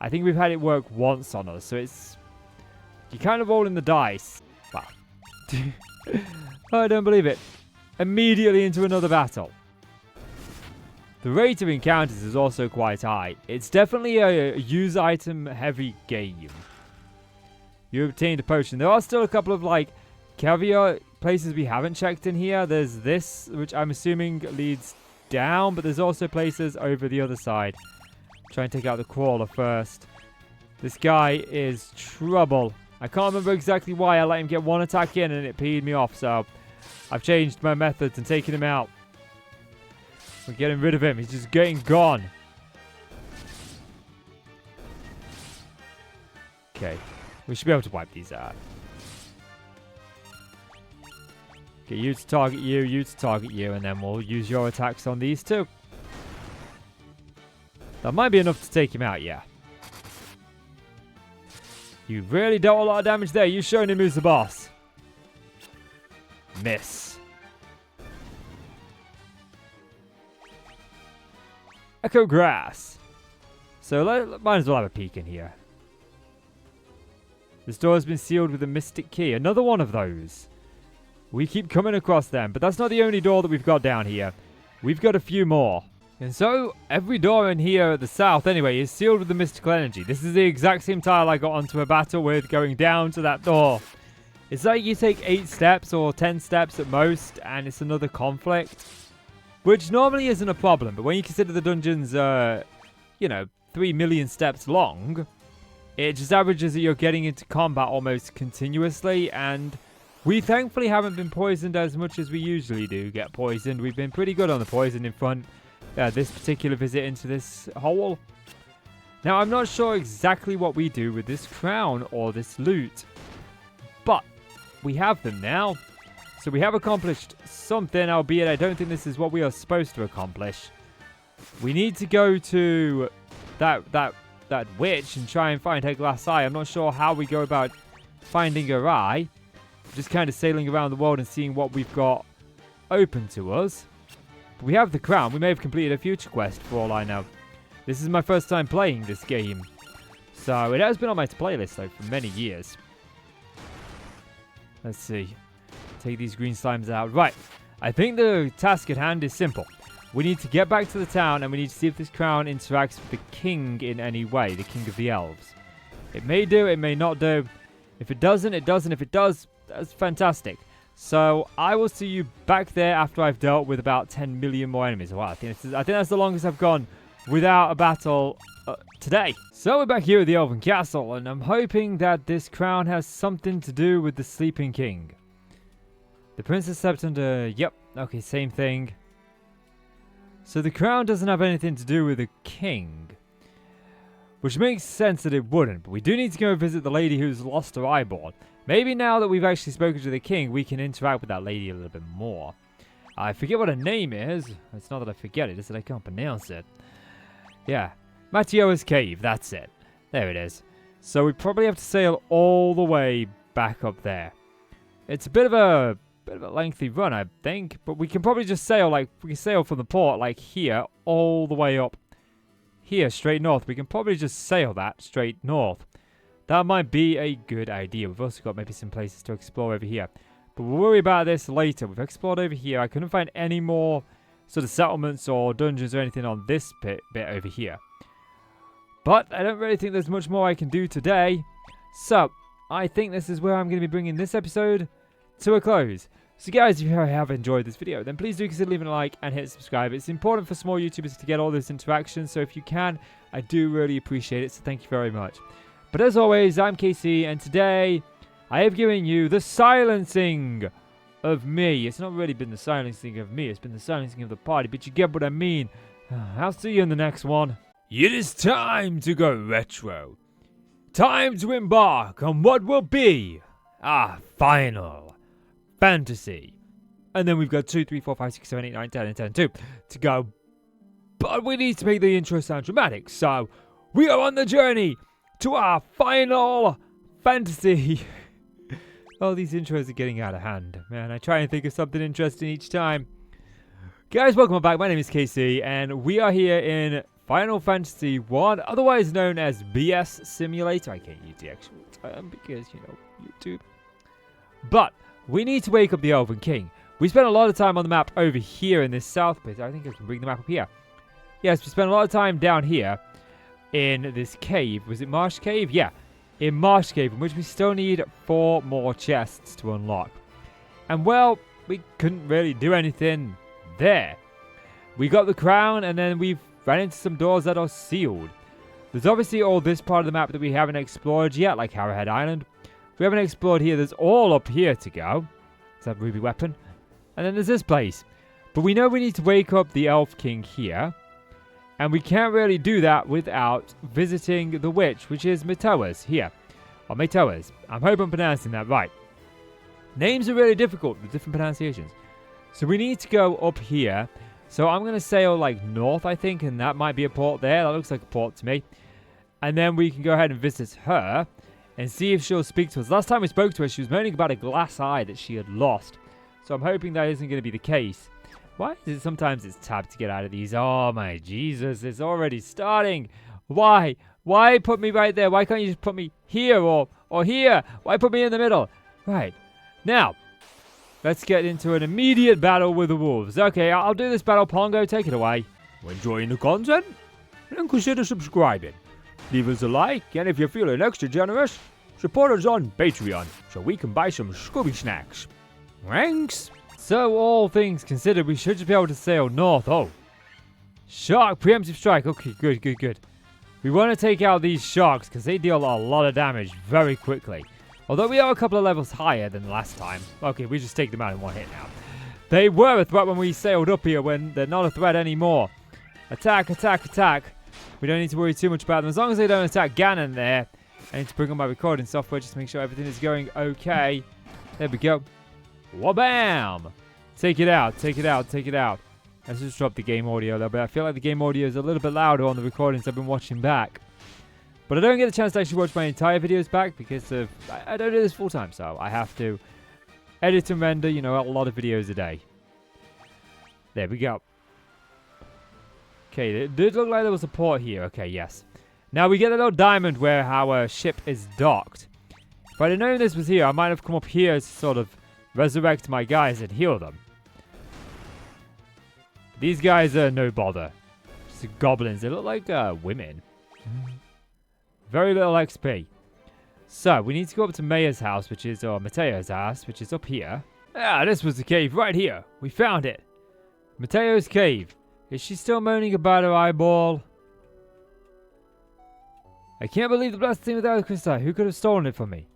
I think we've had it work once on us, so it's... You kind of rolling the dice. Wow. Oh, I don't believe it. Immediately into another battle. The rate of encounters is also quite high. It's definitely a use item heavy game. You obtained a potion. There are still a couple of, like, caveat places we haven't checked in here. There's this, which I'm assuming leads down, but there's also places over the other side. Try and take out the crawler first. This guy is trouble. I can't remember exactly why I let him get one attack in and it peed me off, so I've changed my methods and taken him out. We're getting rid of him. He's just getting gone. Okay. We should be able to wipe these out. Get you to target you to target you, and then we'll use your attacks on these two. That might be enough to take him out, yeah. You really dealt a lot of damage there. You've shown him who's the boss. Miss. Echo Grass. So might as well have a peek in here. This door has been sealed with a mystic key. Another one of those. We keep coming across them, but that's not the only door that we've got down here. We've got a few more. And so, every door in here at the south, anyway, is sealed with the mystical energy. This is the exact same tile I got onto a battle with, going down to that door. It's like you take 8 steps or 10 steps at most, and it's another conflict. Which normally isn't a problem, but when you consider the dungeons, you know, 3 million steps long, it just averages that you're getting into combat almost continuously, and we thankfully haven't been poisoned as much as we usually do get poisoned. We've been pretty good on the poison in front this particular visit into this hole. Now, I'm not sure exactly what we do with this crown or this loot, but we have them now. So we have accomplished something, albeit I don't think this is what we are supposed to accomplish. We need to go to that witch and try and find her glass eye. I'm not sure how we go about finding her eye. Just kind of sailing around the world and seeing what we've got open to us. But we have the crown. We may have completed a future quest for all I know. This is my first time playing this game. So it has been on my playlist though for many years. Let's see. Take these green slimes out. Right. I think the task at hand is simple. We need to get back to the town and we need to see if this crown interacts with the king in any way. The king of the elves. It may do, it may not do. If it doesn't, it doesn't. If it does, that's fantastic. So I will see you back there after I've dealt with about 10 million more enemies. Wow, I think that's the longest I've gone without a battle today. So we're back here at the Elven Castle, and I'm hoping that this crown has something to do with the sleeping king. The princess slept under... Yep, okay, same thing. So the crown doesn't have anything to do with the king. Which makes sense that it wouldn't, but we do need to go visit the lady who's lost her eyeball. Maybe now that we've actually spoken to the king, we can interact with that lady a little bit more. I forget what her name is. It's not that I forget it, it's that I can't pronounce it. Yeah, Matio's Cave, that's it. There it is. So we probably have to sail all the way back up there. It's a bit of a bit of a lengthy run, I think. But we can probably just sail, like, we can sail from the port, like, here, all the way up here, straight north. We can probably just sail that straight north. That might be a good idea. We've also got maybe some places to explore over here. But we'll worry about this later. We've explored over here. I couldn't find any more sort of settlements or dungeons or anything on this bit over here. But I don't really think there's much more I can do today. So, I think this is where I'm going to be bringing this episode to a close. So guys, if you have enjoyed this video, then please do consider leaving a like and hit subscribe. It's important for small YouTubers to get all this interaction, so if you can, I do really appreciate it, so thank you very much. But as always, I'm KC, and today, I have given you the silencing of me. It's not really been the silencing of me, it's been the silencing of the party, but you get what I mean. I'll see you in the next one. It is time to go retro. Time to embark on what will be our Final Fantasy. And then we've got 2, 3, 4, 5, 6, 7, 8, 9, 10, and 10, 2 to go. But we need to make the intro sound dramatic, so we are on the journey to our Final Fantasy. Oh, these intros are getting out of hand. Man, I try and think of something interesting each time. Guys, welcome back. My name is KC, and we are here in Final Fantasy 1, otherwise known as BS Simulator. I can't use the actual term because, you know, YouTube. But we need to wake up the Elven King. We spent a lot of time on the map over here in this south bit. I think I can bring the map up here. Yes, we spent a lot of time down here in this cave. Was it Marsh Cave? Yeah, in Marsh Cave, in which we still need 4 more chests to unlock. And, well, we couldn't really do anything there. We got the crown, and then we've ran into some doors that are sealed. There's obviously all this part of the map that we haven't explored yet, like Arrowhead Island. We haven't explored here. There's all up here to go. Is that ruby weapon? And then there's this place. But we know we need to wake up the Elf King here. And we can't really do that without visiting the witch, which is Matoa's here. Or Matoa's. I'm hoping I'm pronouncing that right. Names are really difficult with different pronunciations. So we need to go up here. So I'm going to sail like north, I think, and that might be a port there. That looks like a port to me. And then we can go ahead and visit her and see if she'll speak to us. Last time we spoke to her, she was moaning about a glass eye that she had lost. So I'm hoping that isn't going to be the case. Why is it sometimes it's tabbed to get out of these? Oh my Jesus, it's already starting. Why? Why put me right there? Why can't you just put me here or here? Why put me in the middle? Right. Now, let's get into an immediate battle with the wolves. Okay, I'll do this battle. Pongo, take it away. Enjoying the content? Then consider subscribing. Leave us a like, and if you're feeling extra generous, support us on Patreon so we can buy some Scooby snacks. Thanks. So, all things considered, we should just be able to sail north. Oh. Shark preemptive strike. Okay, good. We want to take out these sharks because they deal a lot of damage very quickly. Although we are a couple of levels higher than last time. Okay, we just take them out in one hit now. They were a threat when we sailed up here, when they're not a threat anymore. Attack, attack, attack. We don't need to worry too much about them. As long as they don't attack Ganon there. I need to bring on my recording software just to make sure everything is going okay. There we go. Wabam! Take it out, take it out, take it out. Let's just drop the game audio a little bit. I feel like the game audio is a little bit louder on the recordings I've been watching back. But I don't get a chance to actually watch my entire videos back because of I don't do this full time, so I have to edit and render, you know, a lot of videos a day. There we go. Okay, it did look like there was a port here. Okay, yes. Now we get a little diamond where our ship is docked. If I'd have known this was here, I might have come up here to sort of resurrect my guys and heal them. These guys are no bother. Just goblins. They look like women. Very little XP. So, we need to go up to Maya's house, which is, or Mateo's house, which is up here. Ah, this was the cave right here. We found it. Mateo's cave. Is she still moaning about her eyeball? I can't believe the blessed thing without a crystal. Who could have stolen it from me?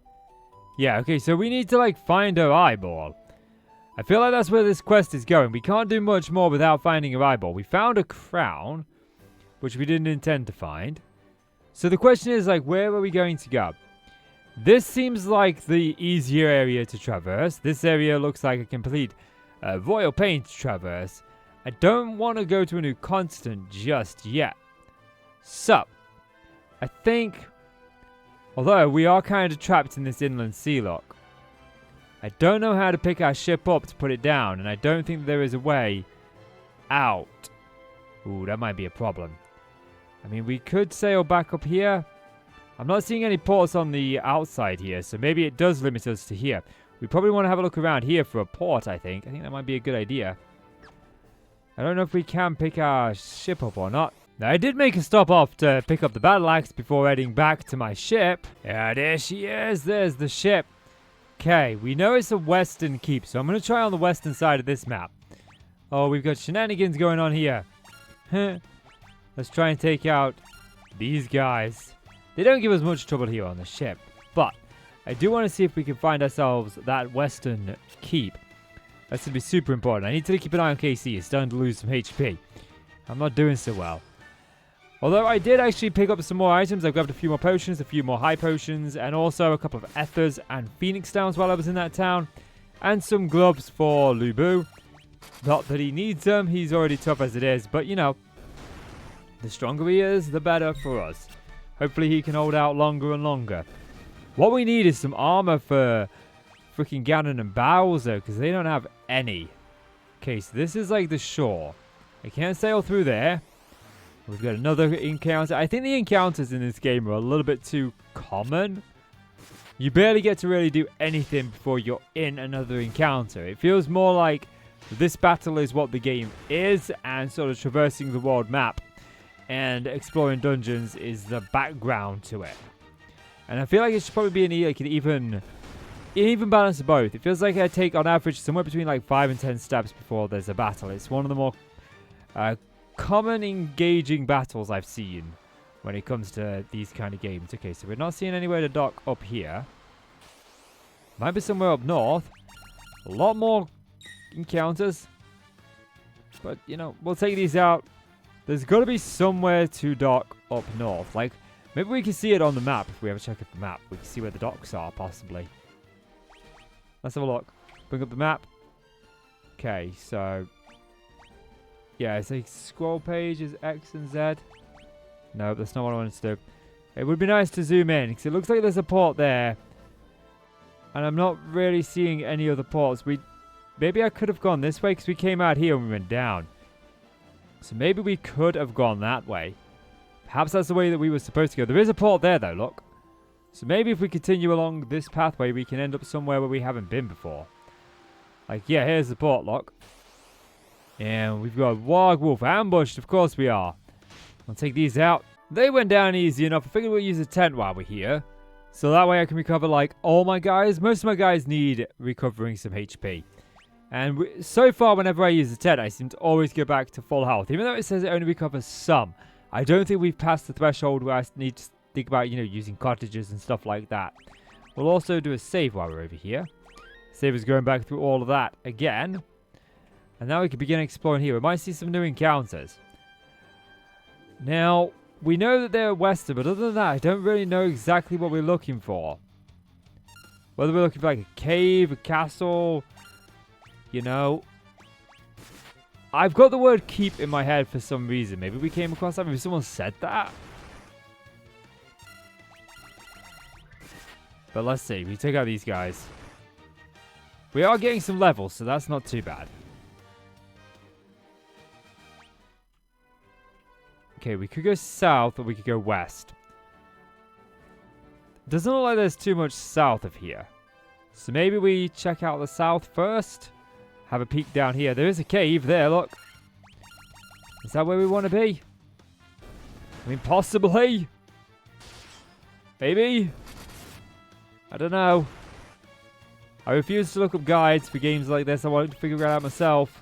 Yeah, okay, so we need to, like, find her eyeball. I feel like that's where this quest is going. We can't do much more without finding her eyeball. We found a crown, which we didn't intend to find. So the question is, like, where are we going to go? This seems like the easier area to traverse. This area looks like a complete royal pain to traverse. I don't want to go to a new continent just yet. So, I think, although we are kind of trapped in this inland sea lock, I don't know how to pick our ship up to put it down, and I don't think there is a way out. Ooh, that might be a problem. I mean, we could sail back up here. I'm not seeing any ports on the outside here, so maybe it does limit us to here. We probably want to have a look around here for a port, I think. I think that might be a good idea. I don't know if we can pick our ship up or not. Now, I did make a stop off to pick up the battle axe before heading back to my ship. Yeah, there she is. There's the ship. Okay, we know it's a western keep, so I'm going to try on the western side of this map. Oh, we've got shenanigans going on here. Let's try and take out these guys. They don't give us much trouble here on the ship, but I do want to see if we can find ourselves that western keep. That's going to be super important. I need to keep an eye on KC. It's starting to lose some HP. I'm not doing so well. Although I did actually pick up some more items. I grabbed a few more potions, a few more high potions, and also a couple of ethers and phoenix downs while I was in that town. And some gloves for Lubu. Not that he needs them. He's already tough as it is. But, you know, the stronger he is, the better for us. Hopefully he can hold out longer and longer. What we need is some armor for freaking Ganon and Bowser, because they don't have any. Okay, so this is like the shore. I can't sail through there. We've got another encounter. I think the encounters in this game are a little bit too common. You barely get to really do anything before you're in another encounter. It feels more like this battle is what the game is, and sort of traversing the world map and exploring dungeons is the background to it. And I feel like it should probably be an even balance of both. It feels like I take on average somewhere between like 5 and 10 steps before there's a battle. It's one of the more common engaging battles I've seen when it comes to these kind of games. Okay, so we're not seeing anywhere to dock up here. Might be somewhere up north. A lot more encounters. But, you know, we'll take these out. There's got to be somewhere to dock up north. Like, maybe we can see it on the map. If we have a check of the map, we can see where the docks are, possibly. Let's have a look. Bring up the map. Okay, so yeah, it's like scroll page is X and Z. No, that's not what I wanted to do. It would be nice to zoom in, because it looks like there's a port there. And I'm not really seeing any other ports. Maybe I could have gone this way, because we came out here and we went down. So maybe we could have gone that way. Perhaps that's the way that we were supposed to go. There is a port there, though, look. So maybe if we continue along this pathway, we can end up somewhere where we haven't been before. Like, yeah, here's the port, look. And we've got Warg Wolf ambushed. Of course we are. I'll take these out. They went down easy enough. I figured we'll use a tent while we're here. So that way I can recover, like, all my guys. Most of my guys need recovering some HP. And so far, whenever I use the tent, I seem to always go back to full health. Even though it says it only recovers some. I don't think we've passed the threshold where I need to think about, you know, using cottages and stuff like that. We'll also do a save while we're over here. Save is going back through all of that again. And now we can begin exploring here. We might see some new encounters. Now, we know that they're western, but other than that, I don't really know exactly what we're looking for. Whether we're looking for like a cave, a castle, you know. I've got the word keep in my head for some reason. Maybe we came across that. Maybe someone said that. But let's see. We take out these guys. We are getting some levels, so that's not too bad. Okay, we could go south or we could go west. Doesn't look like there's too much south of here. So maybe we check out the south first. Have a peek down here. There is a cave there, look. Is that where we want to be? I mean, possibly. Maybe. I don't know. I refuse to look up guides for games like this. I want to figure it out myself.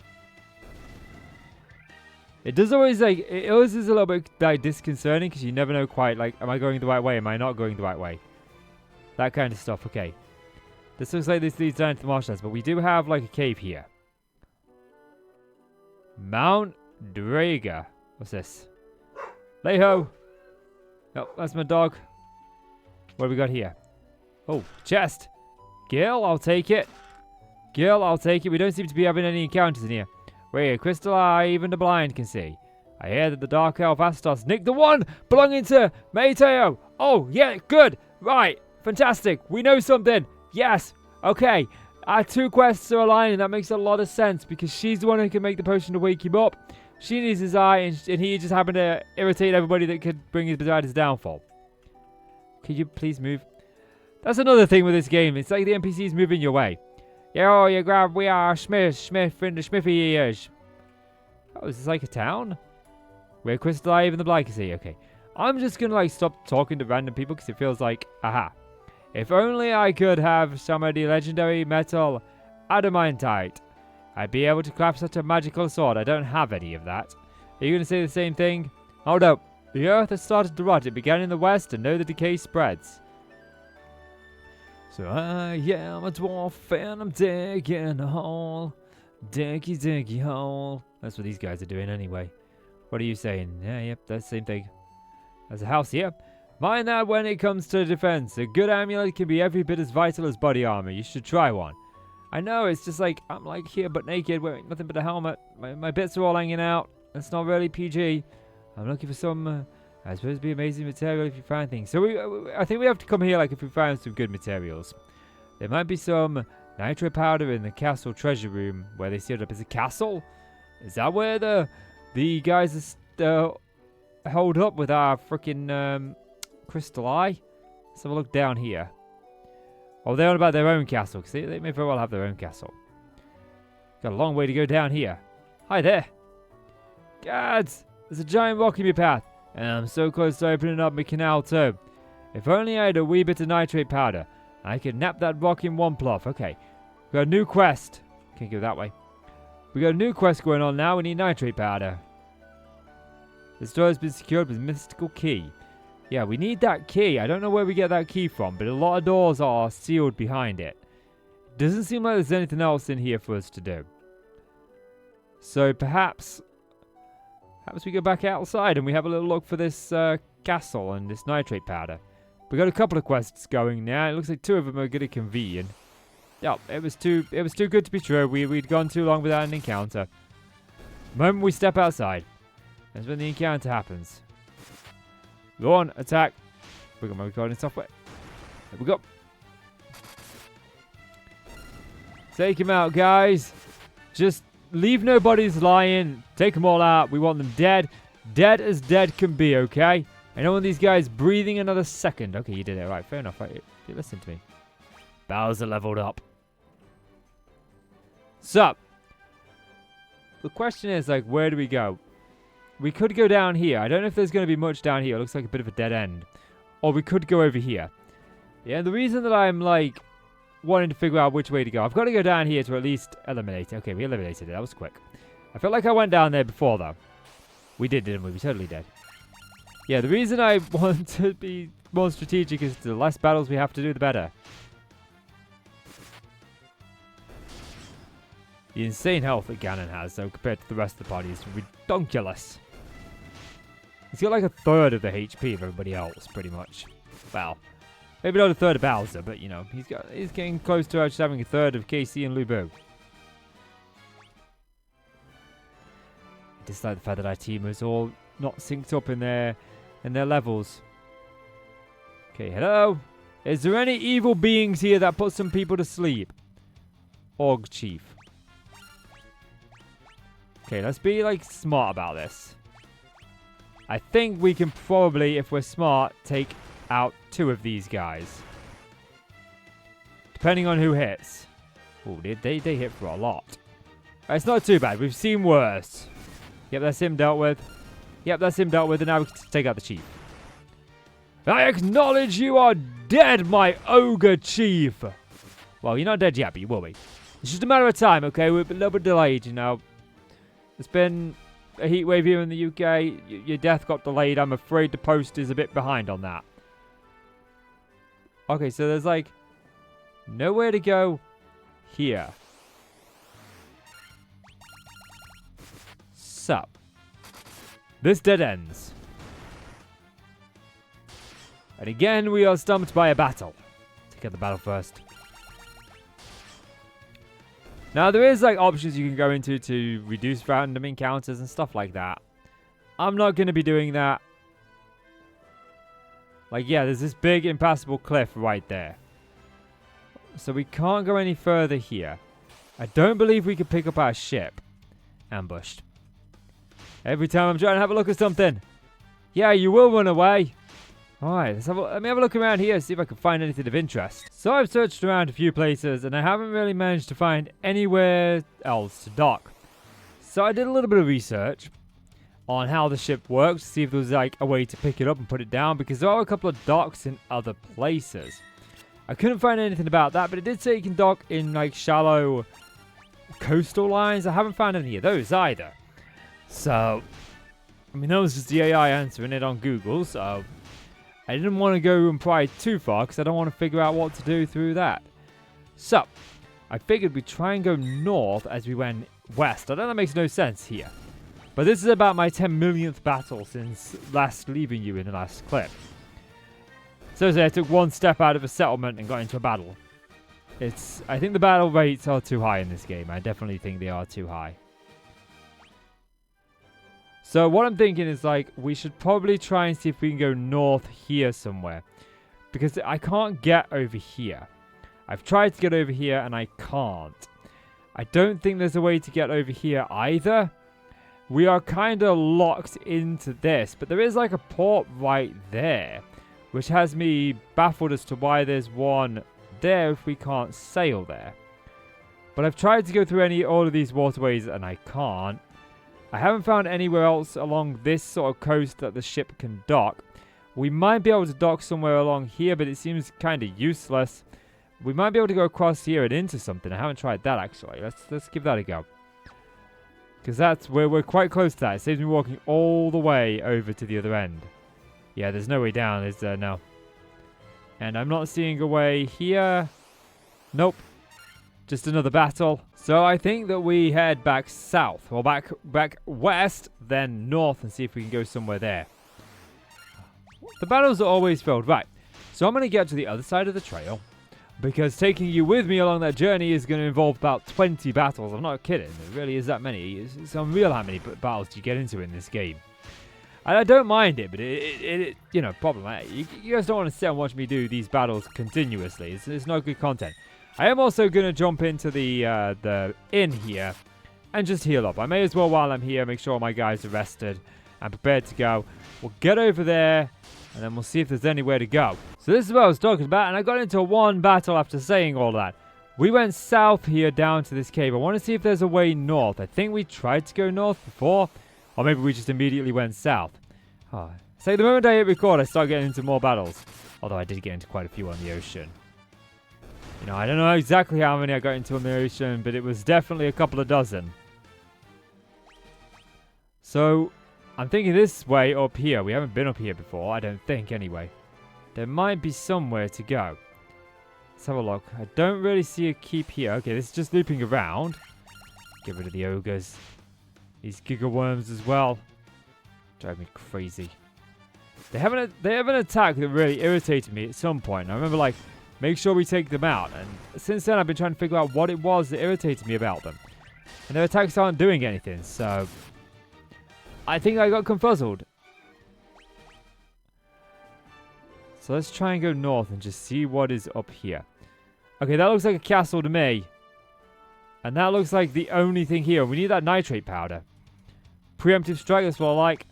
It does always, like, it always is a little bit, like, disconcerting because you never know quite, like, am I going the right way? Am I not going the right way? That kind of stuff. Okay. This looks like this leads down to the marshlands, but we do have, like, a cave here. Mount Draga. What's this? Leho. Oh, that's my dog. What have we got here? Oh, chest. Gil, I'll take it. Gil, I'll take it. We don't seem to be having any encounters in here. Wait, a crystal eye even the blind can see. I hear that the Dark Elf Astos nicked the one belonging to Mateo. Oh, yeah, good. Right, fantastic. We know something. Yes. Okay. Our two quests are aligning. That makes a lot of sense because she's the one who can make the potion to wake him up. She needs his eye, and he just happened to irritate everybody that could bring his beside his downfall. Could you please move? That's another thing with this game. It's like the NPCs moving your way. Yo, you grab, we are Smith in the Smithy years. Oh, is this like a town? Where Crystal Eye, even the Blight can see. Okay. I'm just gonna like stop talking to random people because it feels like, aha. If only I could have some of the legendary metal adamantite, I'd be able to craft such a magical sword. I don't have any of that. Are you gonna say the same thing? Hold up. The earth has started to rot. It began in the west and now the decay spreads. So I am a dwarf and I'm digging a hole. Diggy diggy hole. That's what these guys are doing anyway. What are you saying? Yeah, yep, that's the same thing. There's a house here. Mind that when it comes to defense, a good amulet can be every bit as vital as body armor. You should try one. I know, it's just like, I'm like here but naked, wearing nothing but a helmet. My bits are all hanging out. That's not really PG. I'm looking for some, I suppose it'd be amazing material if you find things. So I think we have to come here like if we find some good materials. There might be some nitro powder in the castle treasure room where they set up as a castle. Is that where the guys are hold up with our freaking crystal eye? Let's have a look down here. Oh, they're on about their own castle, because they may very well have their own castle. Got a long way to go down here. Hi there. Guards, there's a giant rock in your path, and I'm so close to opening up my canal too. If only I had a wee bit of nitrate powder, I could nap that rock in one pluff. Okay, we got a new quest. Can't go that way. We got a new quest going on now. We need nitrate powder. This door has been secured with a mystical key. Yeah, we need that key. I don't know where we get that key from, but a lot of doors are sealed behind it. Doesn't seem like there's anything else in here for us to do. So perhaps we go back outside and we have a little look for this castle and this nitrate powder. We got a couple of quests going now. It looks like two of them are going to convene. Yeah, it was too good to be true. We'd gone too long without an encounter. The moment we step outside, that's when the encounter happens. Go on, attack. We got my recording software. There we go. Take him out, guys. Just leave no bodies lying. Take them all out. We want them dead. Dead as dead can be, okay? I don't want these guys breathing another second. Okay, you did it. Right, fair enough. Right, you listen to me. Bowser leveled up. So, the question is, like, where do we go? We could go down here. I don't know if there's going to be much down here. It looks like a bit of a dead end. Or we could go over here. Yeah, the reason that I'm, like, wanting to figure out which way to go. I've got to go down here to at least eliminate it. Okay, we eliminated it. That was quick. I felt like I went down there before, though. We did, didn't we? We totally did. Yeah, the reason I want to be more strategic is the less battles we have to do, the better. The insane health that Ganon has, though, compared to the rest of the party is ridiculous. He's got like a third of the HP of everybody else, pretty much. Well, maybe not a third of Bowser, but you know, he's getting close to just having a third of KC and Lu Bu. I dislike the fact that our team is all not synced up in their levels. Okay, hello. Is there any evil beings here that put some people to sleep? Org Chief. Okay, let's be like smart about this. I think we can probably, if we're smart, take out two of these guys. Depending on who hits. Oh, they hit for a lot. It's not too bad. We've seen worse. Yep, that's him dealt with. Yep, that's him dealt with. And now we can take out the chief. I acknowledge you are dead, my ogre chief. Well, you're not dead yet, but you will be. It's just a matter of time, okay? We're a little bit delayed, you know. It's been a heat wave here in the UK. Your death got delayed. I'm afraid the post is a bit behind on that. Okay, so there's like nowhere to go here. So, this dead ends. And again, we are stumped by a battle. Take out the battle first. Now, there is like options you can go into to reduce random encounters and stuff like that. I'm not going to be doing that. Like, yeah, there's this big impassable cliff right there. So we can't go any further here. I don't believe we can pick up our ship. Ambushed. Every time I'm trying to have a look at something. Yeah, you will run away. Alright, let me have a look around here, see if I can find anything of interest. So I've searched around a few places and I haven't really managed to find anywhere else to dock. So I did a little bit of research on how the ship works, to see if there was like a way to pick it up and put it down, because there are a couple of docks in other places. I couldn't find anything about that, but it did say you can dock in like shallow coastal lines. I haven't found any of those either. So, I mean, that was just the AI answering it on Google, so I didn't want to go and pry too far because I don't want to figure out what to do through that. So, I figured we'd try and go north as we went west. I know that makes no sense here. But this is about my 10 millionth battle since last leaving you in the last clip. So I took one step out of a settlement and got into a battle. I think the battle rates are too high in this game. I definitely think they are too high. So what I'm thinking is like, we should probably try and see if we can go north here somewhere. Because I can't get over here. I've tried to get over here and I can't. I don't think there's a way to get over here either. We are kind of locked into this, but there is like a port right there, which has me baffled as to why there's one there if we can't sail there. But I've tried to go through all of these waterways and I can't. I haven't found anywhere else along this sort of coast that the ship can dock. We might be able to dock somewhere along here, but it seems kind of useless. We might be able to go across here and into something. I haven't tried that actually. Let's give that a go. Because that's where we're quite close to that. It saves me walking all the way over to the other end. Yeah, there's no way down, is there? No. And I'm not seeing a way here. Nope. Just another battle. So I think that we head back south. Or back west, then north, and see if we can go somewhere there. The battles are always filled. Right. So I'm going to get to the other side of the trail. Because taking you with me along that journey is going to involve about 20 battles. I'm not kidding. It really is that many. It's unreal how many battles you get into in this game. And I don't mind it, but it you know, problematic. You guys don't want to sit and watch me do these battles continuously. It's not good content. I am also going to jump into the inn here and just heal up. I may as well while I'm here make sure all my guys are rested and prepared to go. We'll get over there. And then we'll see if there's anywhere to go. So this is what I was talking about. And I got into one battle after saying all that. We went south here down to this cave. I want to see if there's a way north. I think we tried to go north before. Or maybe we just immediately went south. Oh. So the moment I hit record, I start getting into more battles. Although I did get into quite a few on the ocean. You know, I don't know exactly how many I got into on the ocean. But it was definitely a couple of dozen. So I'm thinking this way up here. We haven't been up here before, I don't think, anyway. There might be somewhere to go. Let's have a look. I don't really see a keep here. Okay, this is just looping around. Get rid of the ogres. These giga worms as well. Drive me crazy. They have an attack that really irritated me at some point. I remember, like, make sure we take them out. And since then, I've been trying to figure out what it was that irritated me about them. And their attacks aren't doing anything, so I think I got confuzzled. So let's try and go north and just see what is up here. Okay, that looks like a castle to me. And that looks like the only thing here. We need that nitrate powder. Preemptive strike, that's what I like.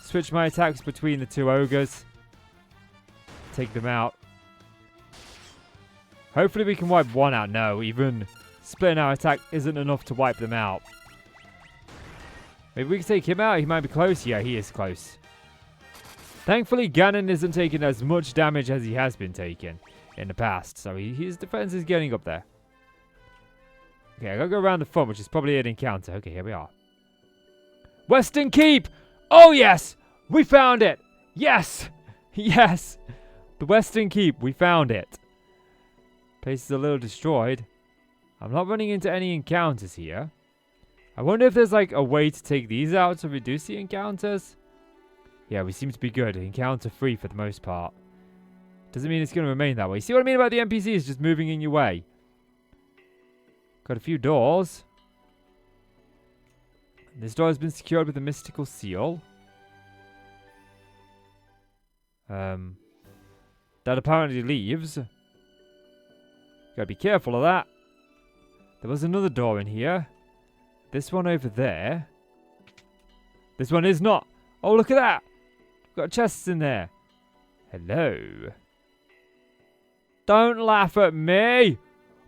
Switch my attacks between the two ogres. Take them out. Hopefully we can wipe one out. No, even splitting our attack isn't enough to wipe them out. Maybe we can take him out. He might be close. Yeah, he is close. Thankfully, Ganon isn't taking as much damage as he has been taking in the past. So his defense is getting up there. Okay, I gotta go around the front, which is probably an encounter. Okay, here we are. Western Keep! Oh, yes! We found it! Yes! Yes! The Western Keep. We found it. Place is a little destroyed. I'm not running into any encounters here. I wonder if there's like a way to take these out to reduce the encounters. Yeah, we seem to be good. Encounter free for the most part. Doesn't mean it's going to remain that way. See what I mean about the NPCs just moving in your way? Got a few doors. This door has been secured with a mystical seal. That apparently leaves. Gotta be careful of that. There was another door in here. This one over there. This one is not. Oh, look at that. Got chests in there. Hello. Don't laugh at me.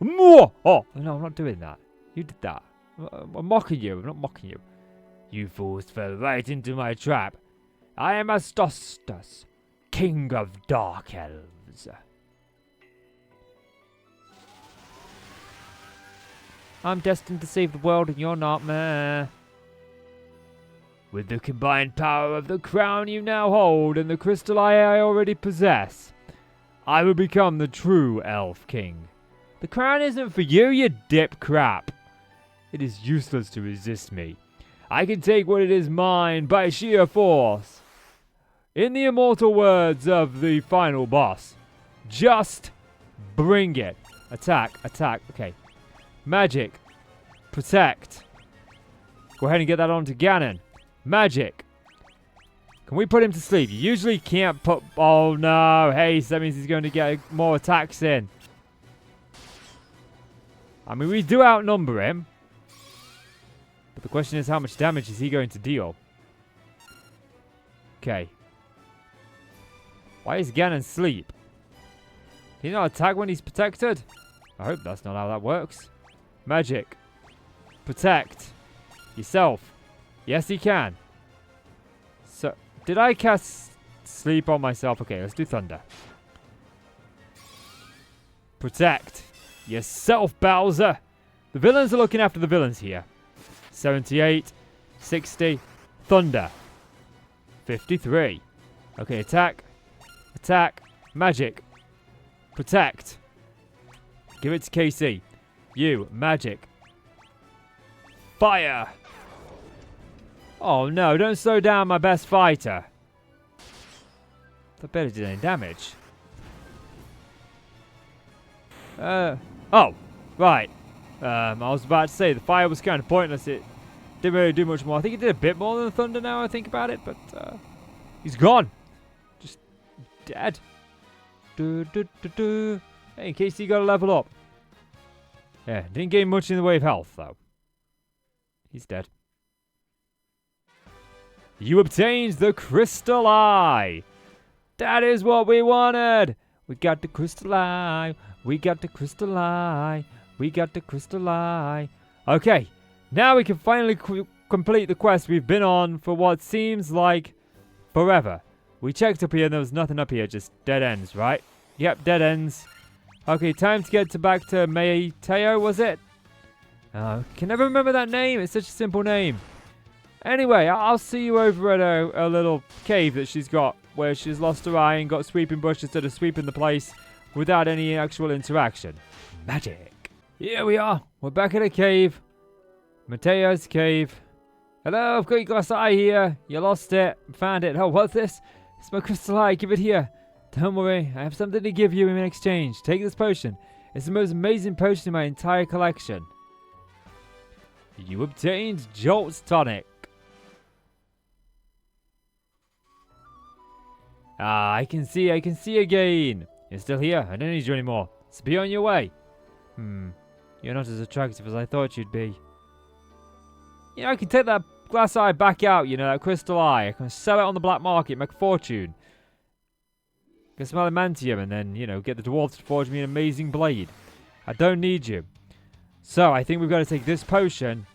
More. Oh, no, I'm not doing that. You did that. I'm mocking you. I'm not mocking you. You fools fell right into my trap. I am Astostus, King of Dark Elves. I'm destined to save the world and you're not, meh. With the combined power of the crown you now hold and the crystal eye I already possess, I will become the true Elf King. The crown isn't for you, you dip crap. It is useless to resist me. I can take what it is mine by sheer force. In the immortal words of the final boss, just bring it. Attack, attack, okay. Magic, protect. Go ahead and get that on to Ganon. Magic. Can we put him to sleep? You usually can't put... Oh no, haste. That means he's going to get more attacks in. I mean, we do outnumber him. But the question is, how much damage is he going to deal? Okay. Why is Ganon asleep? Can he not attack when he's protected? I hope that's not how that works. Magic. Protect. Yourself. Yes, he can. So, did I cast sleep on myself? Okay, let's do thunder. Protect. Yourself, Bowser. The villains are looking after the villains here. 78. 60. Thunder. 53. Okay, attack. Attack. Magic. Protect. Give it to KC. You. Magic. Fire. Oh no, don't slow down my best fighter. That better did any damage. Oh, right. I was about to say, the fire was kind of pointless. It didn't really do much more. I think it did a bit more than the thunder now I think about it, but he's gone. Just dead. Hey, in case you got to level up. Yeah, didn't gain much in the way of health, though. He's dead. You obtained the Crystal Eye. That is what we wanted. We got the Crystal Eye. We got the Crystal Eye. We got the Crystal Eye. Okay, now we can finally complete the quest we've been on for what seems like forever. We checked up here and there was nothing up here, just dead ends, right? Yep, dead ends. Okay, time to get back to Maiteo, was it? Can never remember that name. It's such a simple name. Anyway, I'll see you over at a little cave that she's got where she's lost her eye and got sweeping brush instead of sweeping the place without any actual interaction. Magic. Here we are. We're back at a cave. Mateo's cave. Hello, I've got your glass eye here. You lost it. Found it. Oh, what's this? It's my crystal eye. Give it here. Don't worry. I have something to give you in exchange. Take this potion. It's the most amazing potion in my entire collection. You obtained Jolt's Tonic. Ah, I can see again. You're still here. I don't need you anymore. So be on your way. You're not as attractive as I thought you'd be. You know, I can take that glass eye back out, you know, that crystal eye. I can sell it on the black market, make a fortune. Get some adamantium and then, you know, get the dwarves to forge me an amazing blade. I don't need you. So, I think we've got to take this potion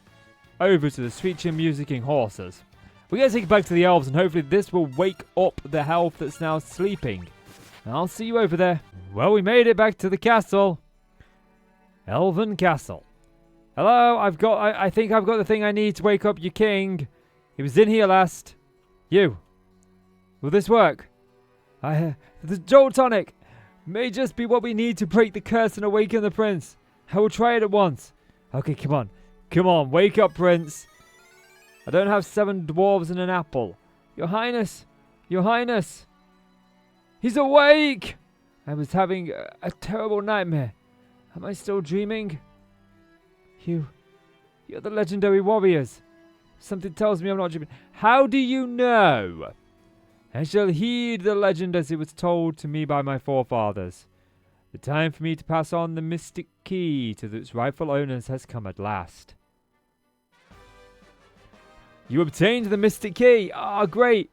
over to the Sweet Chin Musicking Horses. We're going to take it back to the elves and hopefully this will wake up the elf that's now sleeping. And I'll see you over there. Well, we made it back to the castle. Elven Castle. Hello, I think I've got the thing I need to wake up your king. He was in here last. You. Will this work? The Jolt Tonic may just be what we need to break the curse and awaken the prince. I will try it at once. Okay, come on. Come on, wake up, prince. I don't have 7 dwarves and an apple. Your highness. Your highness. He's awake. I was having a terrible nightmare. Am I still dreaming? You're the legendary warriors. Something tells me I'm not dreaming. How do you know? I shall heed the legend as it was told to me by my forefathers. The time for me to pass on the mystic key to its rightful owners has come at last. You obtained the mystic key! Ah, great!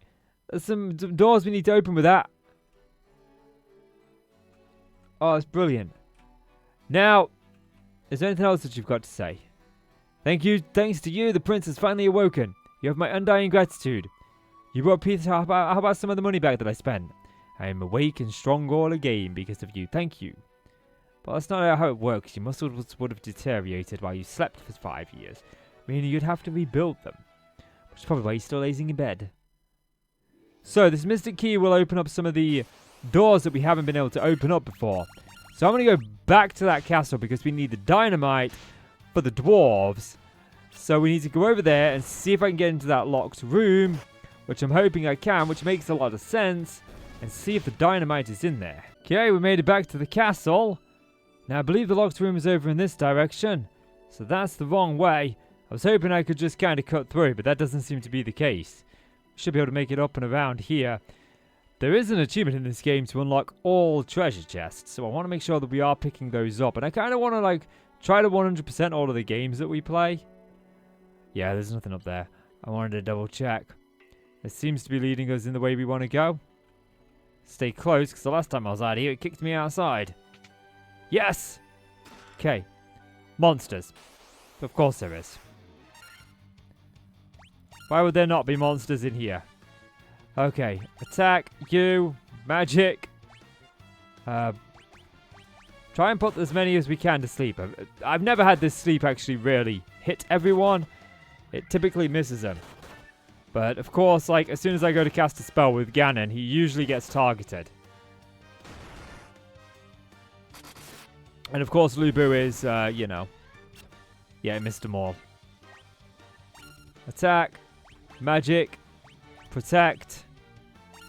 There's some doors we need to open with that. Oh, it's brilliant. Now, is there anything else that you've got to say? Thanks to you, the prince has finally awoken. You have my undying gratitude. You brought Peter, how about some of the money back that I spent? I am awake and strong all again because of you, thank you. But that's not how it works. Your muscles would have deteriorated while you slept for 5 years, meaning you'd have to rebuild them. Which is probably why you're still lazing in bed. So, this mystic key will open up some of the doors that we haven't been able to open up before. So I'm going to go back to that castle because we need the dynamite for the dwarves. So we need to go over there and see if I can get into that locked room, which I'm hoping I can, which makes a lot of sense, and see if the dynamite is in there. Okay, we made it back to the castle. Now I believe the locked room is over in this direction, so that's the wrong way. I was hoping I could just kind of cut through, but that doesn't seem to be the case. We should be able to make it up and around here. There is an achievement in this game to unlock all treasure chests, so I want to make sure that we are picking those up. And I kind of want to, try to 100% all of the games that we play. Yeah, there's nothing up there. I wanted to double check. It seems to be leading us in the way we want to go. Stay close, because the last time I was out here, it kicked me outside. Yes! Okay. Monsters. Of course there is. Why would there not be monsters in here? Okay, attack, you, magic. Try and put as many as we can to sleep. I've never had this sleep actually really hit everyone. It typically misses them. But of course, as soon as I go to cast a spell with Ganon, he usually gets targeted. And of course, Lubu is, yeah, it missed them all. Attack, magic, protect.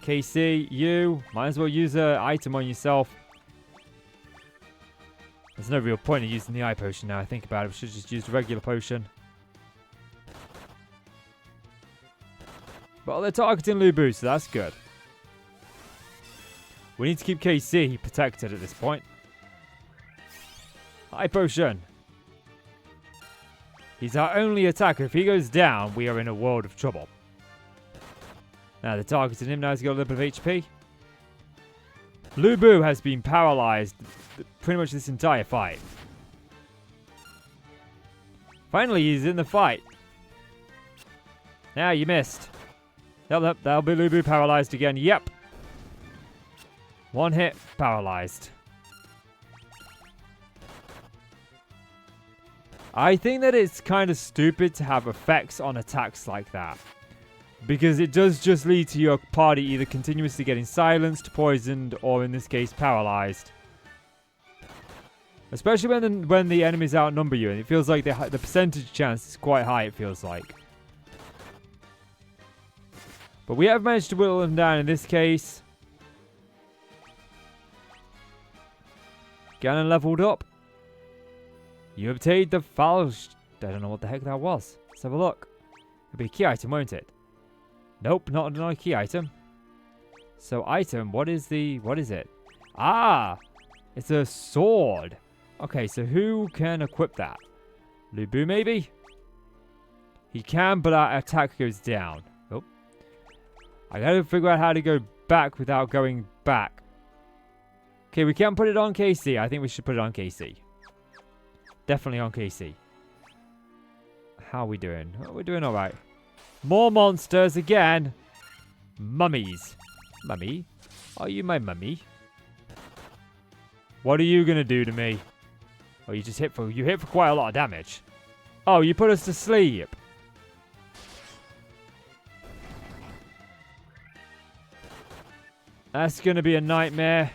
KC, you might as well use an item on yourself. There's no real point in using the eye potion now I think about it. We should just use the regular potion. Well, they're targeting Lubu, so that's good. We need to keep KC protected at this point. Eye potion. He's our only attacker. If he goes down, we are in a world of trouble. Now they're targeting him. Now he's got a little bit of HP. Lubu has been paralyzed pretty much this entire fight. Finally, he's in the fight. Now you missed. That'll be Lubu paralyzed again. Yep. One hit, paralyzed. I think that it's kind of stupid to have effects on attacks like that. Because it does just lead to your party either continuously getting silenced, poisoned, or in this case, paralyzed. Especially when the enemies outnumber you, and it feels like the percentage chance is quite high, it feels like. But we have managed to whittle them down in this case. Ganon leveled up. You obtained the foul... I don't know what the heck that was. Let's have a look. It'll be a key item, won't it? Nope, not a key item. So item, what is it? Ah! It's a sword. Okay, so who can equip that? Lubu, maybe? He can, but our attack goes down. Oh. I gotta figure out how to go back without going back. Okay, we can put it on KC. I think we should put it on KC. Definitely on KC. How are we doing? Oh, we're doing alright. More monsters again. Mummies. Mummy? Are you my mummy? What are you gonna do to me? Oh, you hit for quite a lot of damage. Oh, you put us to sleep. That's gonna be a nightmare.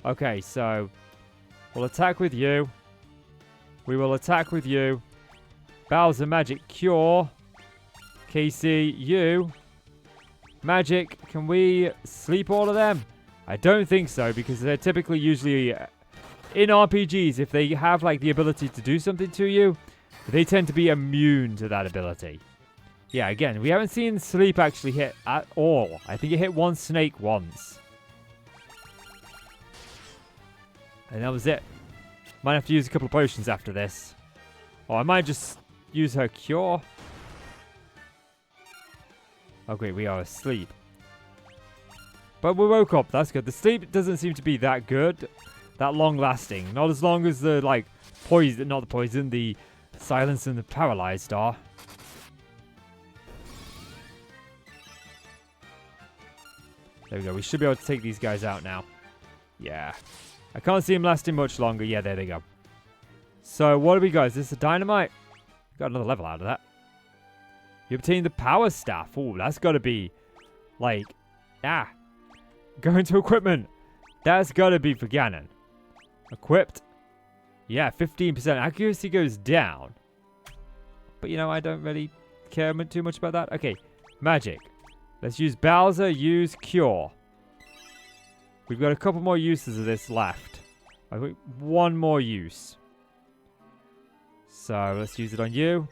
Okay, so we'll attack with you. We will attack with you. Bowser Magic Cure. KC, you. Magic, can we sleep all of them? I don't think so, because they're typically usually in RPGs, if they have the ability to do something to you, they tend to be immune to that ability. Yeah, again, we haven't seen sleep actually hit at all. I think it hit one snake once. And that was it. Might have to use a couple of potions after this. Or I might just use her cure. Oh great, we are asleep. But we woke up, that's good. The sleep doesn't seem to be that good. That long lasting. Not as long as the, like, poison, not the poison, the silence and the paralyzed are. There we go, we should be able to take these guys out now. Yeah. I can't see him lasting much longer. Yeah, there they go. So, what do we got? Is this a dynamite? Got another level out of that. You obtained the power staff. Oh, that's got to be, like, go into equipment. That's got to be for Ganon. Equipped. Yeah, 15%. Accuracy goes down. But, you know, I don't really care too much about that. Okay, magic. Let's use Bowser, use Cure. We've got a couple more uses of this left. I think one more use. So let's use it on you.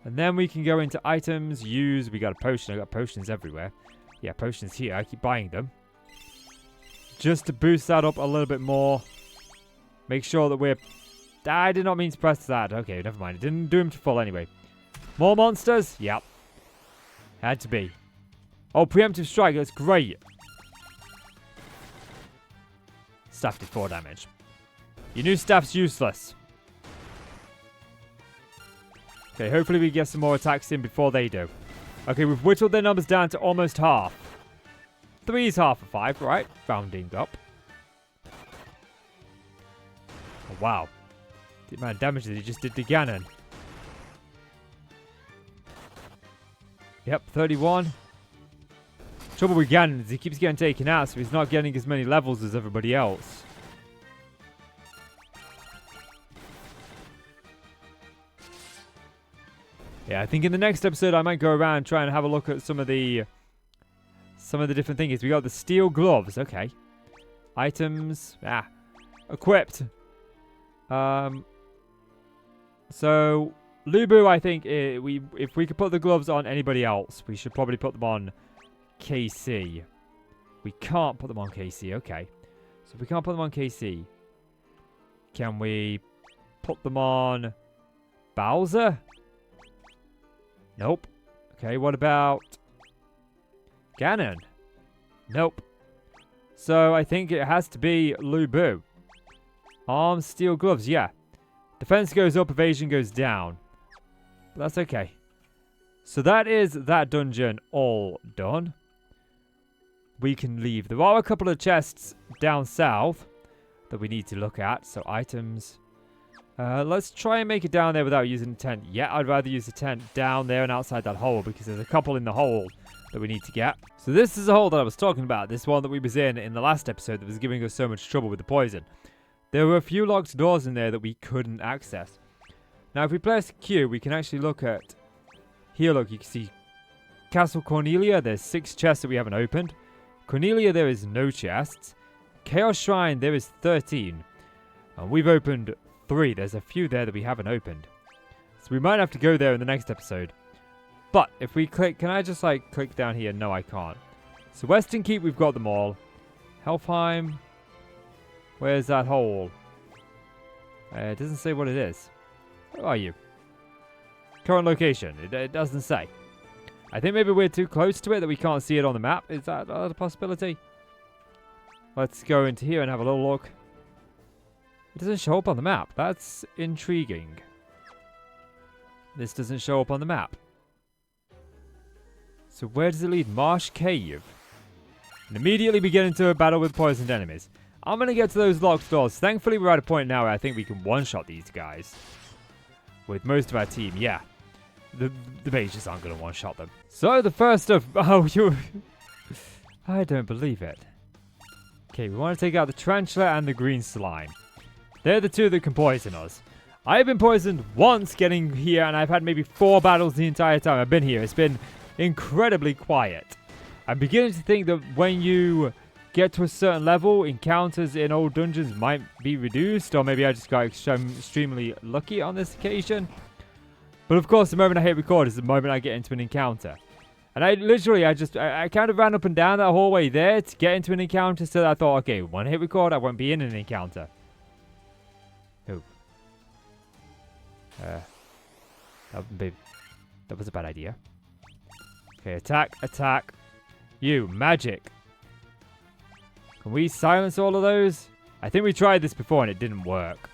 And then we can go into items, use. We got a potion. I got potions everywhere. Yeah, potions here. I keep buying them. Just to boost that up a little bit more. Make sure that we're... I did not mean to press that. Okay, never mind. It didn't do him to full anyway. More monsters? Yep. Had to be. Oh, preemptive strike. That's great. Staff did 4 damage. Your new staff's useless. Okay, hopefully we get some more attacks in before they do. Okay, we've whittled their numbers down to almost half. 3 is half of 5, right? Rounding up. Oh, wow. The amount of damage that he just did to Ganon. Yep, 31. Trouble with Ganon is he keeps getting taken out, so he's not getting as many levels as everybody else. Yeah, I think in the next episode I might go around and try and have a look at some of the different things. We got the steel gloves, okay. Items, equipped. So Lubu, I think if we could put the gloves on anybody else, we should probably put them on KC. We can't put them on KC, okay. So if we can't put them on KC, can we put them on Bowser? Nope. Okay, what about Ganon? Nope. So I think it has to be Lubu. Arms, steel gloves, yeah. Defense goes up, evasion goes down. But that's okay. So that is that dungeon all done. We can leave. There are a couple of chests down south that we need to look at. So items. Let's try and make it down there without using a tent. Yeah, I'd rather use a tent down there and outside that hole because there's a couple in the hole that we need to get. So this is the hole that I was talking about. This one that we was in the last episode that was giving us so much trouble with the poison. There were a few locked doors in there that we couldn't access. Now if we press Q, we can actually look at... Here, look, you can see Castle Cornelia. There's 6 chests that we haven't opened. Cornelia, there is no chests. Chaos Shrine, there is 13. And we've opened 3. There's a few there that we haven't opened. So we might have to go there in the next episode. But if we click, can I just like click down here? No, I can't. So Western Keep, we've got them all. Helfheim. Where's that hole? It doesn't say what it is. Where are you? Current location. It doesn't say. I think maybe we're too close to it that we can't see it on the map. Is that a possibility? Let's go into here and have a little look. It doesn't show up on the map. That's intriguing. This doesn't show up on the map. So where does it lead? Marsh Cave. And immediately we get into a battle with poisoned enemies. I'm going to get to those locked doors. Thankfully, we're at a point now where I think we can one-shot these guys. With most of our team, yeah. The mages aren't going to one-shot them. So the first of... Oh, you... I don't believe it. Okay, we want to take out the tarantula and the green slime. They're the 2 that can poison us. I've been poisoned once getting here, and I've had maybe 4 battles the entire time I've been here. It's been incredibly quiet. I'm beginning to think that when you get to a certain level, encounters in old dungeons might be reduced, or maybe I just got extremely lucky on this occasion. But of course, the moment I hit record is the moment I get into an encounter. And I kind of ran up and down that hallway there to get into an encounter, so that I thought, okay, when I hit record, I won't be in an encounter. That was a bad idea. Okay, attack, attack. You, magic. Can we silence all of those? I think we tried this before and it didn't work.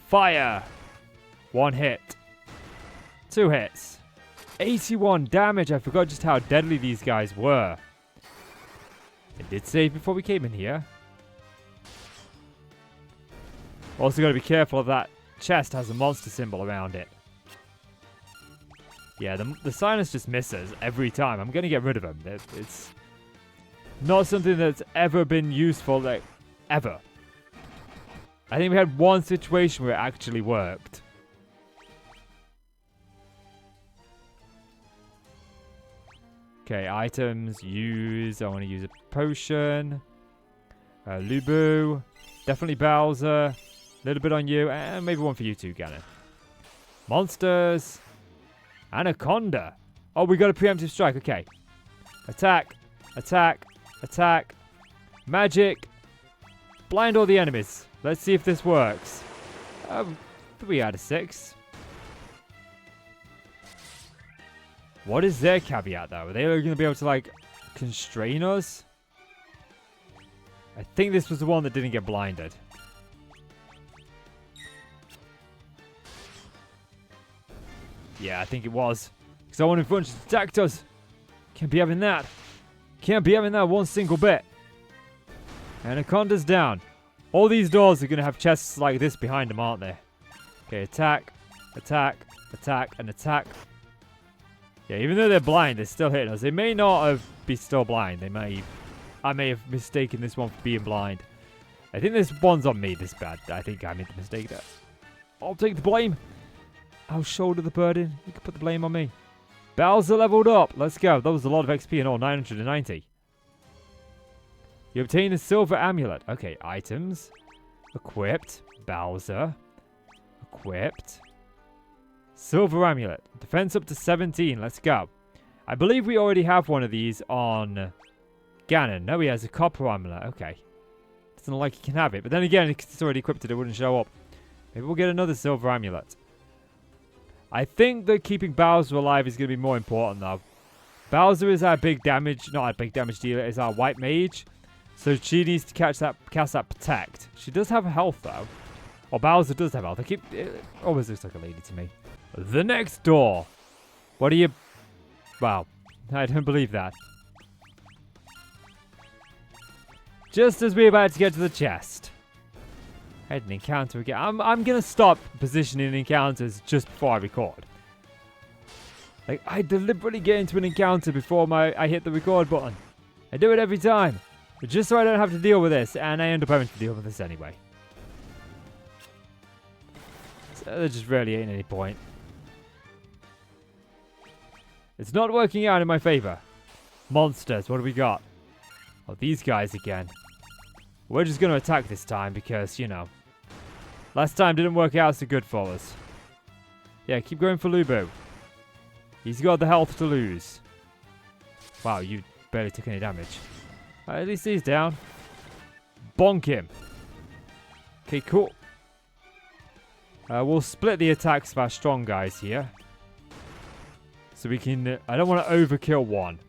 Fire. 1 hit. 2 hits. 81 damage. I forgot just how deadly these guys were. It did save before we came in here. Also got to be careful of that chest has a monster symbol around it. Yeah, the silence just misses every time. I'm going to get rid of them. It's not something that's ever been useful, like, ever. I think we had one situation where it actually worked. Okay, items, use. I want to use a potion. Lubu. Definitely Bowser. A little bit on you. And maybe one for you too, Ganon. Monsters. Anaconda. Oh, we got a preemptive strike. Okay. Attack. Attack. Attack. Magic. Blind all the enemies. Let's see if this works. 3 out of 6. What is their caveat, though? Are they going to be able to, like, constrain us? I think this was the one that didn't get blinded. Yeah, I think it was. Because I wanted Funch to attack us. Can't be having that. Can't be having that one single bit. Anaconda's down. All these doors are going to have chests like this behind them, aren't they? Okay, attack, attack, attack, and attack. Yeah, even though they're blind, they're still hitting us. They may not be still blind. I may have mistaken this one for being blind. I think this one's on me this bad. I think I made the mistake there. I'll take the blame. I'll shoulder the burden. You can put the blame on me. Bowser leveled up. Let's go. That was a lot of XP in all. 990. You obtain a silver amulet. Okay, items. Equipped. Bowser. Equipped. Silver amulet. Defense up to 17. Let's go. I believe we already have one of these on Ganon. No, he has a copper amulet. Okay. Doesn't look like he can have it. But then again, because it's already equipped, it wouldn't show up. Maybe we'll get another silver amulet. I think that keeping Bowser alive is going to be more important, though. Bowser is our big damage, not our big damage dealer, is our white mage. So she needs to cast that protect. She does have health, though. Or Bowser does have health. It always looks like a lady to me. The next door. What are you... Wow. I don't believe that. Just as we're about to get to the chest. I had an encounter again. I'm going to stop positioning encounters just before I record. Like, I deliberately get into an encounter before I hit the record button. I do it every time. But just so I don't have to deal with this. And I end up having to deal with this anyway. So there just really ain't any point. It's not working out in my favor. Monsters, what do we got? Oh, these guys again. We're just going to attack this time because, you know. Last time didn't work out so good for us. Yeah, keep going for Lubu. He's got the health to lose. Wow, you barely took any damage. At least he's down. Bonk him. Okay, cool. We'll split the attacks of our strong guys here. So we can... I don't want to overkill one.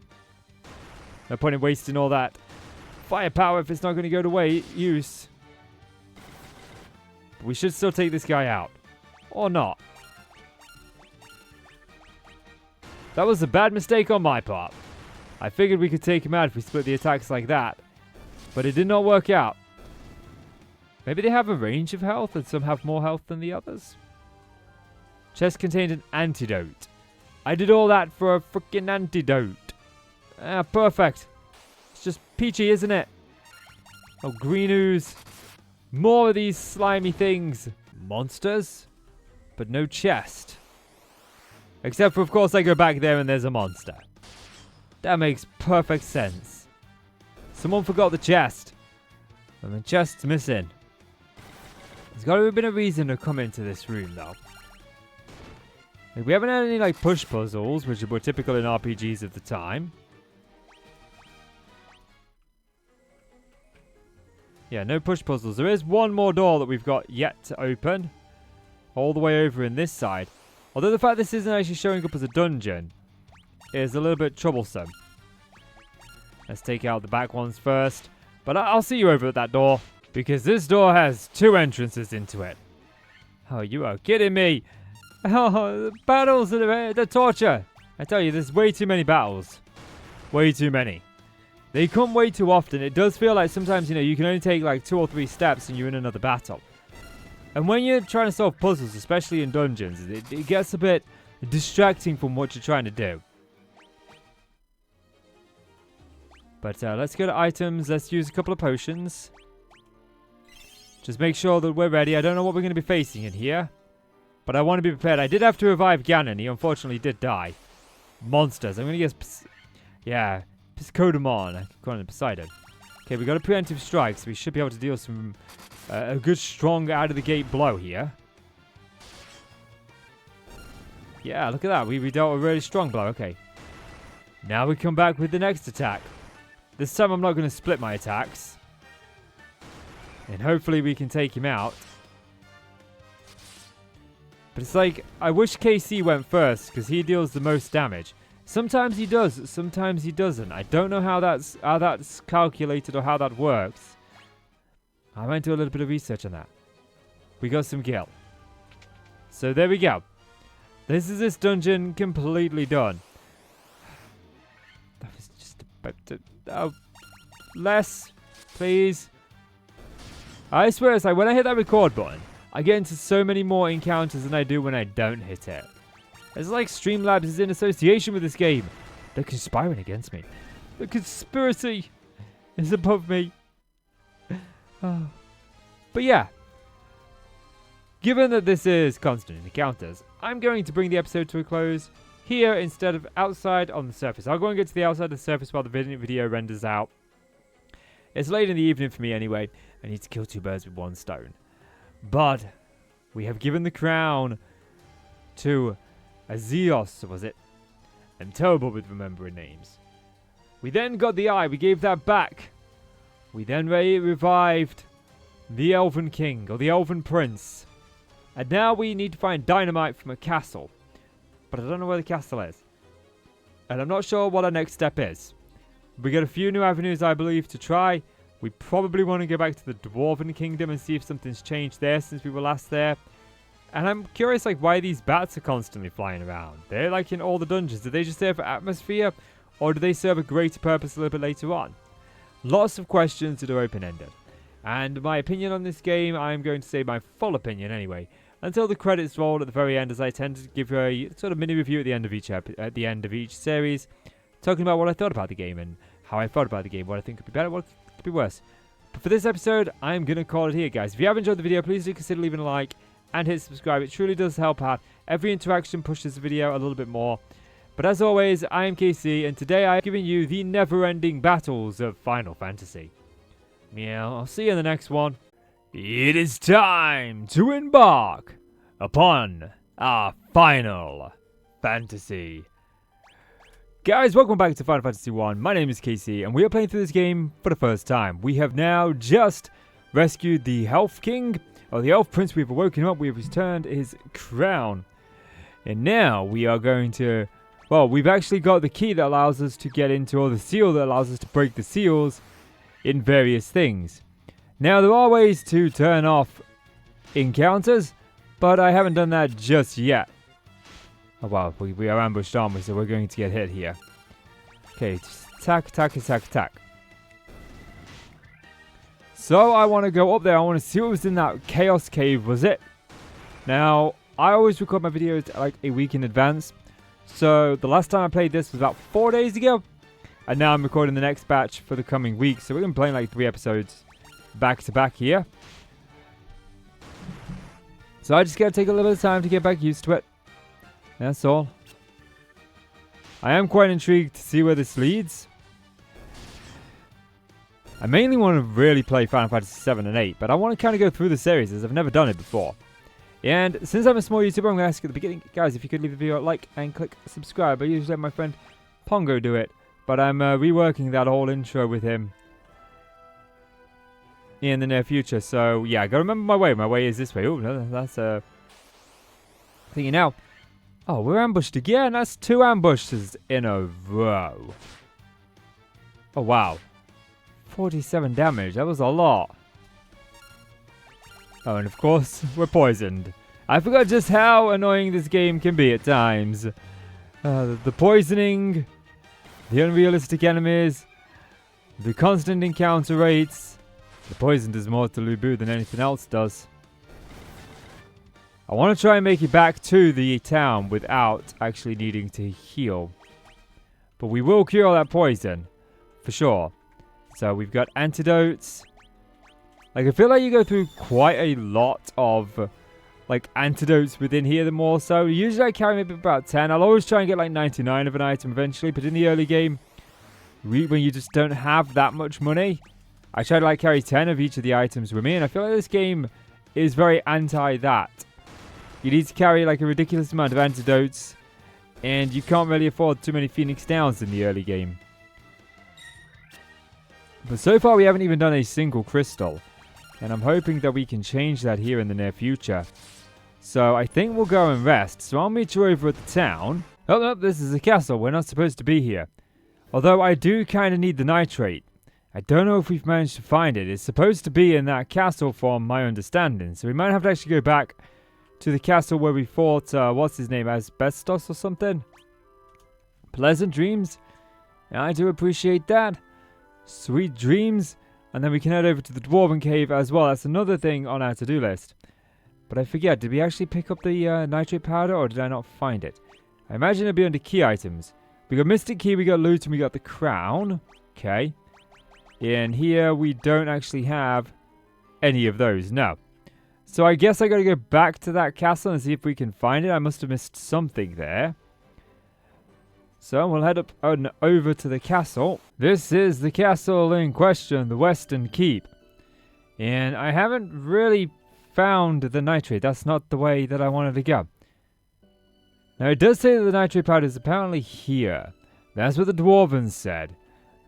No point in wasting all that firepower if it's not going to go to use. But we should still take this guy out. Or not. That was a bad mistake on my part. I figured we could take him out if we split the attacks like that. But it did not work out. Maybe they have a range of health and some have more health than the others. Chest contained an antidote. I did all that for a freaking antidote. Ah, perfect. It's just peachy, isn't it? Oh, green ooze. More of these slimy things. Monsters, but no chest. Except for, of course, I go back there and there's a monster. That makes perfect sense. Someone forgot the chest. And the chest's missing. There's got to have been a reason to come into this room, though. Like, we haven't had any, like, push puzzles, which were typical in RPGs of the time. Yeah, no push puzzles. There is one more door that we've got yet to open. all the way over in this side. Although the fact this isn't actually showing up as a dungeon is a little bit troublesome. Let's take out the back ones first. But I'll see you over at that door, because this door has 2 entrances into it. Oh, you are kidding me. Oh, the battles, the torture. I tell you, there's way too many battles. Way too many. They come way too often. It does feel like sometimes, you know, you can only take like 2 or 3 steps and you're in another battle. And when you're trying to solve puzzles, especially in dungeons, it gets a bit distracting from what you're trying to do. But let's go to items. Let's use a couple of potions. Just make sure that we're ready. I don't know what we're going to be facing in here, but I want to be prepared. I did have to revive Ganon. He unfortunately did die. Monsters. I'm going to guess... yeah. Piscodemon. I keep calling it Poseidon. Okay, we got a preemptive strike, so we should be able to deal some... a good, strong, out-of-the-gate blow here. Yeah, look at that. We dealt a really strong blow. Okay. Now we come back with the next attack. This time I'm not going to split my attacks. And hopefully we can take him out. But it's like, I wish KC went first, because he deals the most damage. Sometimes he does, sometimes he doesn't. I don't know how that's calculated or how that works. I might do a little bit of research on that. We got some gil. So there we go. This is this dungeon completely done. That was just about to... oh, less, please. I swear, it's like when I hit that record button, I get into so many more encounters than I do when I don't hit it. It's like Streamlabs is in association with this game. They're conspiring against me. The conspiracy is above me. Oh. But yeah. Given that this is constant encounters, I'm going to bring the episode to a close here instead of outside on the surface. I'll go and get to the outside of the surface while the video renders out. It's late in the evening for me anyway. I need to kill 2 birds with 1 stone. But we have given the crown to Azios, was it? I'm terrible with remembering names. We then got the eye. We gave that back. We then revived the Elven King, or the Elven Prince. And now we need to find dynamite from a castle. But I don't know where the castle is. And I'm not sure what our next step is. We got a few new avenues, I believe, to try. We probably want to go back to the Dwarven Kingdom and see if something's changed there since we were last there. And I'm curious, like, why these bats are constantly flying around. They're, like, in all the dungeons. Do they just serve for atmosphere? Or do they serve a greater purpose a little bit later on? Lots of questions that are open-ended. And my opinion on this game, I'm going to say my full opinion anyway, until the credits roll at the very end, as I tend to give a sort of mini review at the end of each series, talking about what I thought about the game and how I felt about the game, what I think could be better, what could be worse. But for this episode, I'm going to call it here, guys. If you have enjoyed the video, please do consider leaving a like and hit subscribe. It truly does help out. Every interaction pushes the video a little bit more. But as always, I am KC, and today I am giving you the never-ending battles of Final Fantasy. Meow. I'll see you in the next one. It is time to embark upon our Final Fantasy. Guys, welcome back to Final Fantasy 1. My name is KC, and we are playing through this game for the first time. We have now just rescued the Elf King, or the Elf Prince. We've woken him up. We've returned his crown. And now we are going to... well, we've actually got the key that allows us to get into, or the seal that allows us to break the seals in various things. Now, there are ways to turn off encounters, but I haven't done that just yet. Oh, wow, we are ambushed, aren't we? So we're going to get hit here. Okay, just attack, attack, attack, attack. So I want to go up there. I want to see what was in that Chaos Cave, was it? Now, I always record my videos like a week in advance. So the last time I played this was about 4 days ago. And now I'm recording the next batch for the coming week. So we're going to be playing like 3 episodes back to back here. So I just got to take a little bit of time to get back used to it. That's all. I am quite intrigued to see where this leads. I mainly want to really play Final Fantasy 7 and 8. But I want to kind of go through the series as I've never done it before. And since I'm a small YouTuber, I'm going to ask at the beginning, guys, if you could leave the video a like and click subscribe. I usually let my friend Pongo do it. But I'm reworking that whole intro with him in the near future. So, yeah, I got to remember my way. My way is this way. Oh, no, that's Thinking now, oh, we're ambushed again. That's 2 ambushes in a row. Oh, wow. 47 damage. That was a lot. Oh, and of course, we're poisoned. I forgot just how annoying this game can be at times. The poisoning, the unrealistic enemies, the constant encounter rates. The poison does more to Lu Bu than anything else does. I want to try and make it back to the town without actually needing to heal. But we will cure that poison, for sure. So we've got antidotes. Like, I feel like you go through quite a lot of, like, antidotes within here, the more so. Usually I carry maybe about 10. I'll always try and get, like, 99 of an item eventually. But in the early game, when you just don't have that much money, I try to, like, carry 10 of each of the items with me. And I feel like this game is very anti-that. You need to carry, like, a ridiculous amount of antidotes. And you can't really afford too many Phoenix Downs in the early game. But so far, we haven't even done a single crystal. And I'm hoping that we can change that here in the near future. So I think we'll go and rest. So I'll meet you over at the town. Oh, no, this is a castle. We're not supposed to be here. Although I do kind of need the nitrate. I don't know if we've managed to find it. It's supposed to be in that castle from my understanding. So we might have to actually go back to the castle where we fought, what's his name, Asbestos or something? Pleasant dreams. I do appreciate that. Sweet dreams. And then we can head over to the Dwarven Cave as well. That's another thing on our to-do list. But I forget, did we actually pick up the nitrate powder or did I not find it? I imagine it'd be under key items. We got Mystic Key, we got Loot, and we got the Crown. Okay. In here, we don't actually have any of those, no. So I guess I gotta go back to that castle and see if we can find it. I must have missed something there. So we'll head up and over to the castle. This is the castle in question, the Western Keep. And I haven't really found the nitrate. That's not the way that I wanted to go. Now it does say that the nitrate powder is apparently here. That's what the Dwarvens said.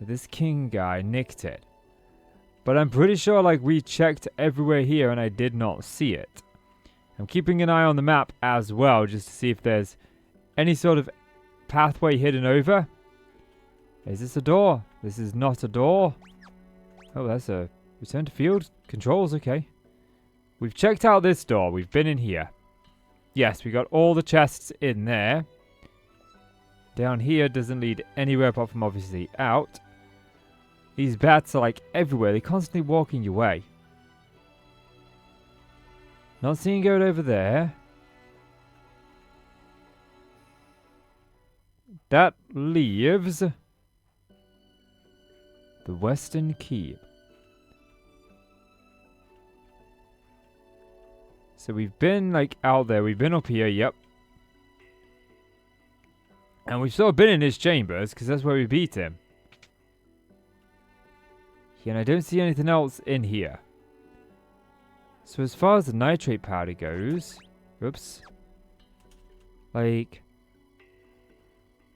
That this king guy nicked it. But I'm pretty sure like we checked everywhere here and I did not see it. I'm keeping an eye on the map as well just to see if there's any sort of pathway hidden over. Is this a door? This is not a door. Oh, that's a return to field controls. Okay. We've checked out this door. We've been in here. Yes, we got all the chests in there. Down here doesn't lead anywhere apart from obviously out. These bats are like everywhere. They're constantly walking your way. Not seeing goat over there. That leaves the Western Keep. So we've been like out there. We've been up here. Yep. And we've sort of been in his chambers because that's where we beat him. Yeah, and I don't see anything else in here. So as far as the nitrate powder goes, oops. Like,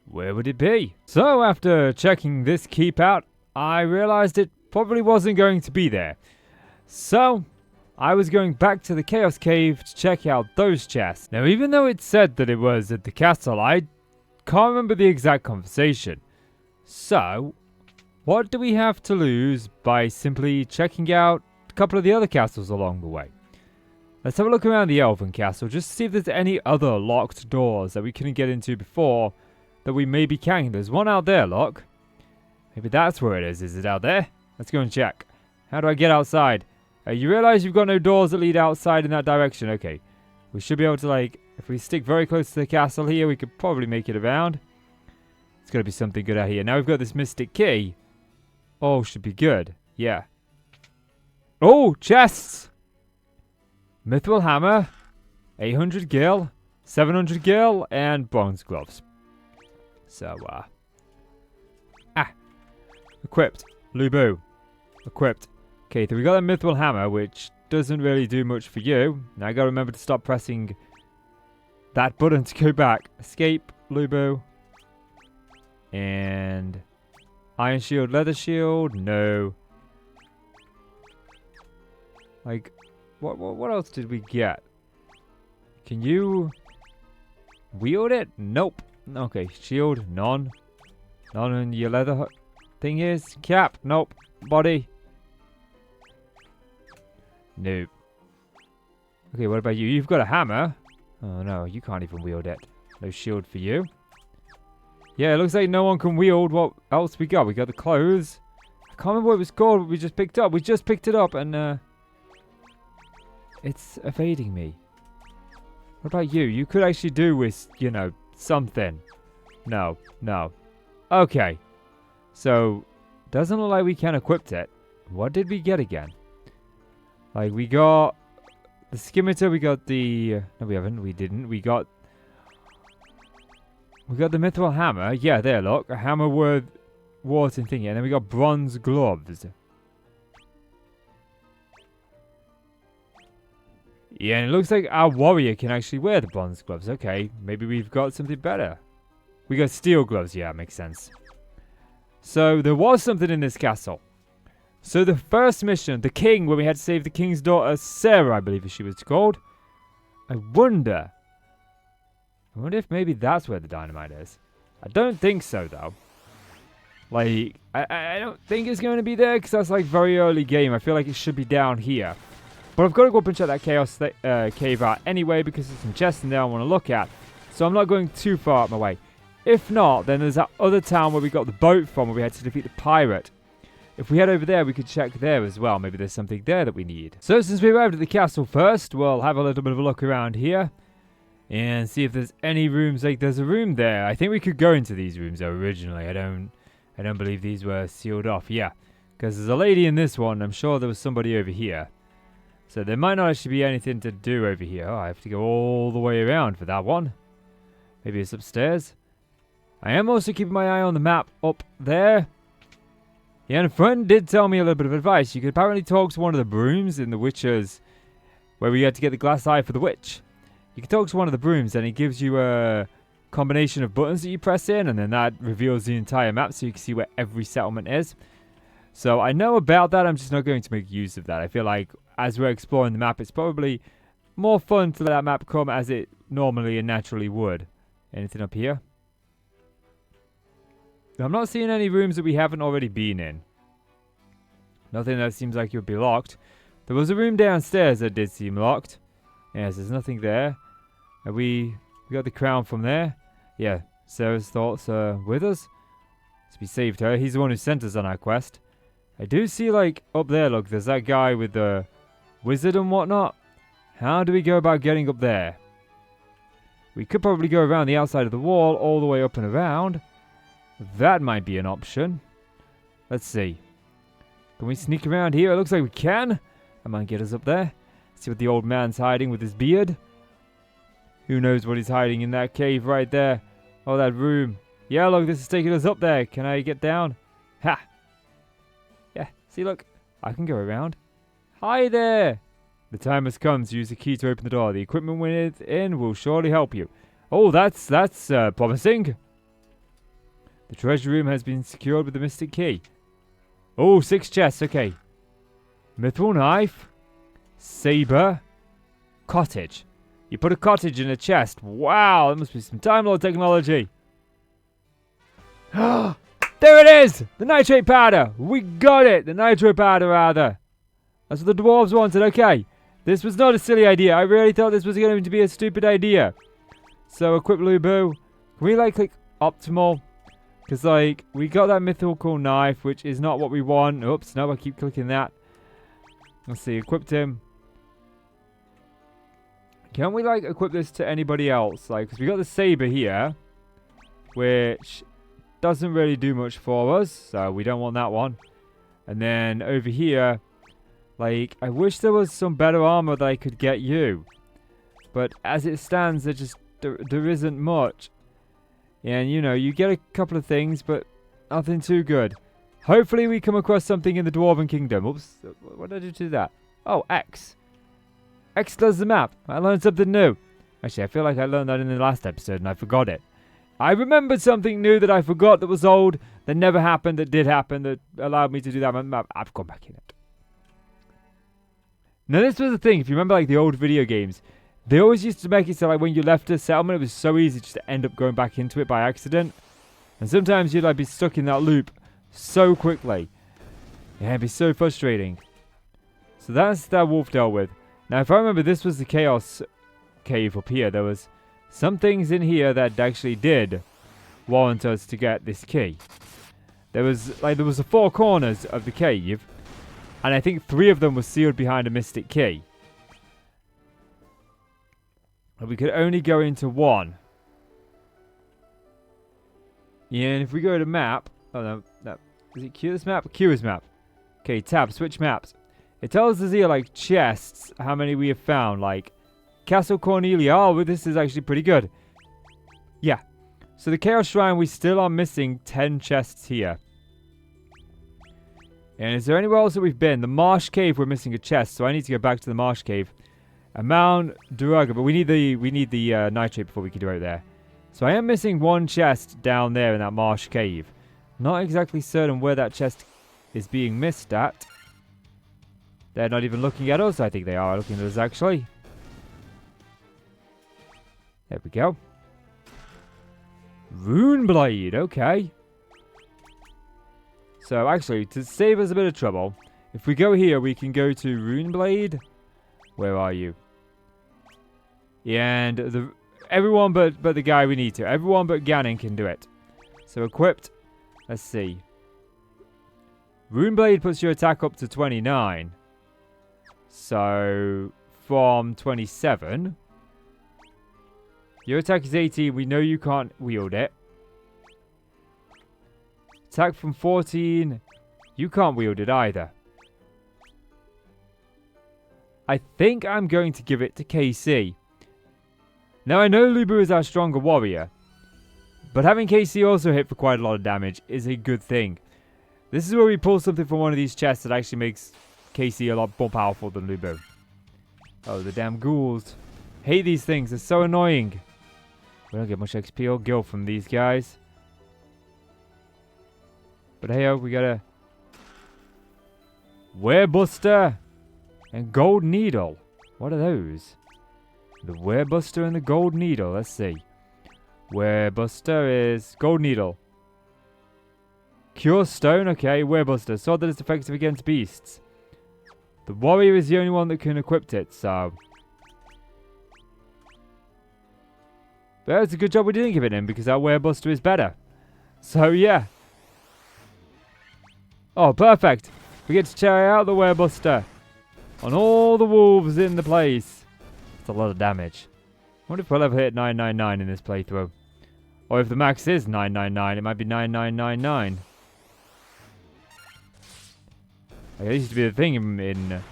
where would it be? So after checking this keep out, I realized it probably wasn't going to be there. So I was going back to the Chaos Cave to check out those chests. Now even though it said that it was at the castle, I can't remember the exact conversation. So what do we have to lose by simply checking out a couple of the other castles along the way? Let's have a look around the Elven Castle just to see if there's any other locked doors that we couldn't get into before that we maybe can. There's one out there, look. Maybe that's where it is. Is it out there? Let's go and check. How do I get outside? You realize you've got no doors that lead outside in that direction. Okay. We should be able to, like, if we stick very close to the castle here, we could probably make it around. It's got to be something good out here. Now we've got this Mystic Key. Oh, should be good. Yeah. Oh, chests! Mithril Hammer. 800 gil. 700 gil. And bronze gloves. So, equipped. Lu Bu. Equipped. Okay, so we got a Mithril Hammer, which doesn't really do much for you. Now I gotta remember to stop pressing that button to go back. Escape, Lu Bu. And Iron Shield, Leather Shield, no. Like, what else did we get? Can you Wield it? Nope. Okay, shield, none. None on your leather thing is. Cap, nope. Body. Nope. Okay, what about you? You've got a hammer. Oh no, you can't even wield it. No shield for you. Yeah, it looks like no one can wield. What else we got? We got the clothes. I can't remember what it was called, but we just picked up. We just picked it up and it's evading me. What about you? You could actually do with, you know, something. No, no. Okay. So, doesn't look like we can equip it. What did we get again? Like, we got the skimitar, we got the... no, we haven't. We didn't. We got the mithril hammer. Yeah, there, look. A hammer with water thingy. And then we got bronze gloves. Yeah, and it looks like our warrior can actually wear the bronze gloves. Okay, maybe we've got something better. We got steel gloves. Yeah, makes sense. So, there was something in this castle. So, the first mission, the king, where we had to save the king's daughter, Sarah, I believe she was called. I wonder if maybe that's where the dynamite is. I don't think so, though. Like, I don't think it's going to be there, because that's, like, very early game. I feel like it should be down here. But I've got to go up and check that chaos cave out anyway, because there's some chests in there I want to look at. So I'm not going too far out my way. If not, then there's that other town where we got the boat from, where we had to defeat the pirate. If we head over there, we could check there as well. Maybe there's something there that we need. So since we arrived at the castle first, we'll have a little bit of a look around here. And see if there's any rooms. Like, there's a room there. I think we could go into these rooms though, originally. I don't believe these were sealed off. Yeah, because there's a lady in this one. I'm sure there was somebody over here. So there might not actually be anything to do over here. Oh, I have to go all the way around for that one. Maybe it's upstairs. I am also keeping my eye on the map up there. Yeah, and a friend did tell me a little bit of advice. You could apparently talk to one of the brooms in the witches, where we had to get the glass eye for the witch. You can talk to one of the brooms and it gives you a combination of buttons that you press in, and then that reveals the entire map so you can see where every settlement is. So I know about that, I'm just not going to make use of that. I feel like as we're exploring the map, it's probably more fun to let that map come as it normally and naturally would. Anything up here? I'm not seeing any rooms that we haven't already been in. Nothing that seems like it would be locked. There was a room downstairs that did seem locked. Yes, there's nothing there. We got the crown from there. Yeah, Sarah's thoughts are with us. So we saved her. He's the one who sent us on our quest. I do see, like, up there, look, there's that guy with the wizard and whatnot. How do we go about getting up there? We could probably go around the outside of the wall all the way up and around. That might be an option. Let's see. Can we sneak around here? It looks like we can. That might get us up there. See what the old man's hiding with his beard. Who knows what he's hiding in that cave right there. Oh, that room. Yeah, look, this is taking us up there. Can I get down? Ha! Yeah, see, look. I can go around. Hi there! The time has come to use the key to open the door. The equipment within will surely help you. Oh, that's promising. The treasure room has been secured with the mystic key. Oh, 6 chests, okay. Mithril knife. Saber. Cottage. You put a cottage in a chest. Wow, that must be some Time Lord technology. There it is! The nitrate powder! We got it! The nitro powder, rather. That's what the dwarves wanted, okay. This was not a silly idea. I really thought this was going to be a stupid idea. So, equip Lubu. Can we, like, click optimal? Because, like, we got that mythical knife, which is not what we want. Oops, no, I keep clicking that. Let's see, equipped him. Can we, like, equip this to anybody else? Like, because we got the saber here, which doesn't really do much for us, so we don't want that one. And then over here, like, I wish there was some better armor that I could get you. But as it stands, there isn't much. And, you know, you get a couple of things, but nothing too good. Hopefully we come across something in the Dwarven Kingdom. Oops, what did I do to that? Oh, X. X does the map. I learned something new. Actually, I feel like I learned that in the last episode and I forgot it. I remembered something new that I forgot that was old, that never happened, that did happen, that allowed me to do that map. I've gone back in it. Now, this was the thing. If you remember, like, the old video games, They always used to make it so like when you left a settlement, it was so easy just to end up going back into it by accident. And sometimes you'd like be stuck in that loop so quickly. Yeah, it'd be so frustrating. So that's that wolf dealt with. Now, if I remember, this was the Chaos Cave up here. There was some things in here that actually did warrant us to get this key. There was the 4 corners of the cave, and I think 3 of them were sealed behind a mystic key. But we could only go into 1. Yeah, and if we go to map, oh no, is it Curious map? Curious map. Okay, tab, switch maps. It tells us here, like, chests, how many we have found, like, Castle Cornelia. Oh, well, this is actually pretty good. Yeah. So the Chaos Shrine, we still are missing 10 chests here. And is there anywhere else that we've been? The Marsh Cave, we're missing a chest, so I need to go back to the Marsh Cave. And Mount Duraga, but we need the nitrate before we can do it there. So I am missing 1 chest down there in that Marsh Cave. Not exactly certain where that chest is being missed at. They're not even looking at us. I think they are looking at us, actually. There we go. Runeblade, okay. So, actually, to save us a bit of trouble, if we go here, we can go to Runeblade. Where are you? Yeah, and everyone but the guy we need to. Everyone but Ganon can do it. So, equipped. Let's see. Runeblade puts your attack up to 29. So, from 27. Your attack is 18. We know you can't wield it. Attack from 14. You can't wield it either. I think I'm going to give it to KC. Now, I know Lubu is our stronger warrior. But having KC also hit for quite a lot of damage is a good thing. This is where we pull something from one of these chests that actually makes KC a lot more powerful than Lubu. Oh, the damn ghouls. Hate these things. They're so annoying. We don't get much XP or gil from these guys. But hey, we got a Werebuster and Gold Needle. What are those? The Werebuster and the Gold Needle. Let's see. Werebuster is Gold Needle. Cure Stone. Okay, Werebuster. Sword that is effective against beasts. The warrior is the only one that can equip it, so... But it's a good job we didn't give it in, because our Werebuster is better. So, yeah. Oh, perfect. We get to carry out the Werebuster on all the wolves in the place. That's a lot of damage. I wonder if we'll ever hit 999 in this playthrough. Or if the max is 999, it might be 9999. Like, it used to be the thing in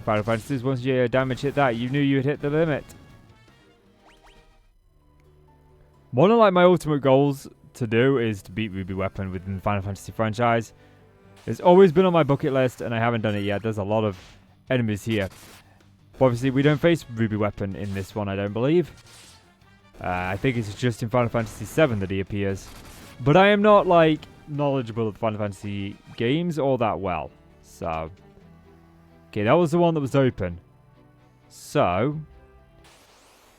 Final Fantasy. Once your damage hit that, you knew you'd hit the limit. One of my ultimate goals to do is to beat Ruby Weapon within the Final Fantasy franchise. It's always been on my bucket list, and I haven't done it yet. There's a lot of enemies here. But obviously, we don't face Ruby Weapon in this one, I don't believe. I think it's just in Final Fantasy VII that he appears. But I am not, like, knowledgeable of Final Fantasy games all that well. So, okay, that was the one that was open. So,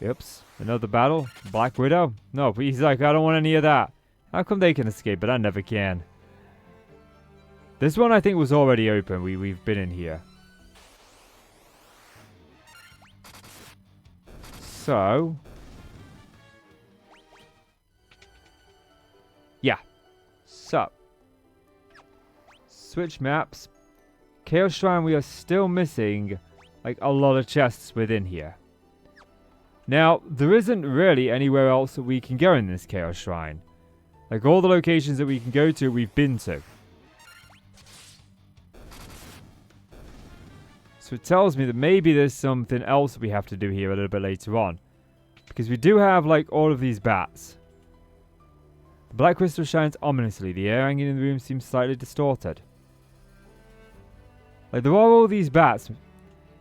oops, another battle. Black Widow? No, but he's like, I don't want any of that. How come they can escape, but I never can? This one I think was already open. We've been in here. So, yeah. So, switch maps. Chaos Shrine, we are still missing, like, a lot of chests within here. Now, there isn't really anywhere else that we can go in this Chaos Shrine. Like, all the locations that we can go to, we've been to. So it tells me that maybe there's something else we have to do here a little bit later on. Because we do have, like, all of these bats. The black crystal shines ominously. The air hanging in the room seems slightly distorted. Like, there are all these bats.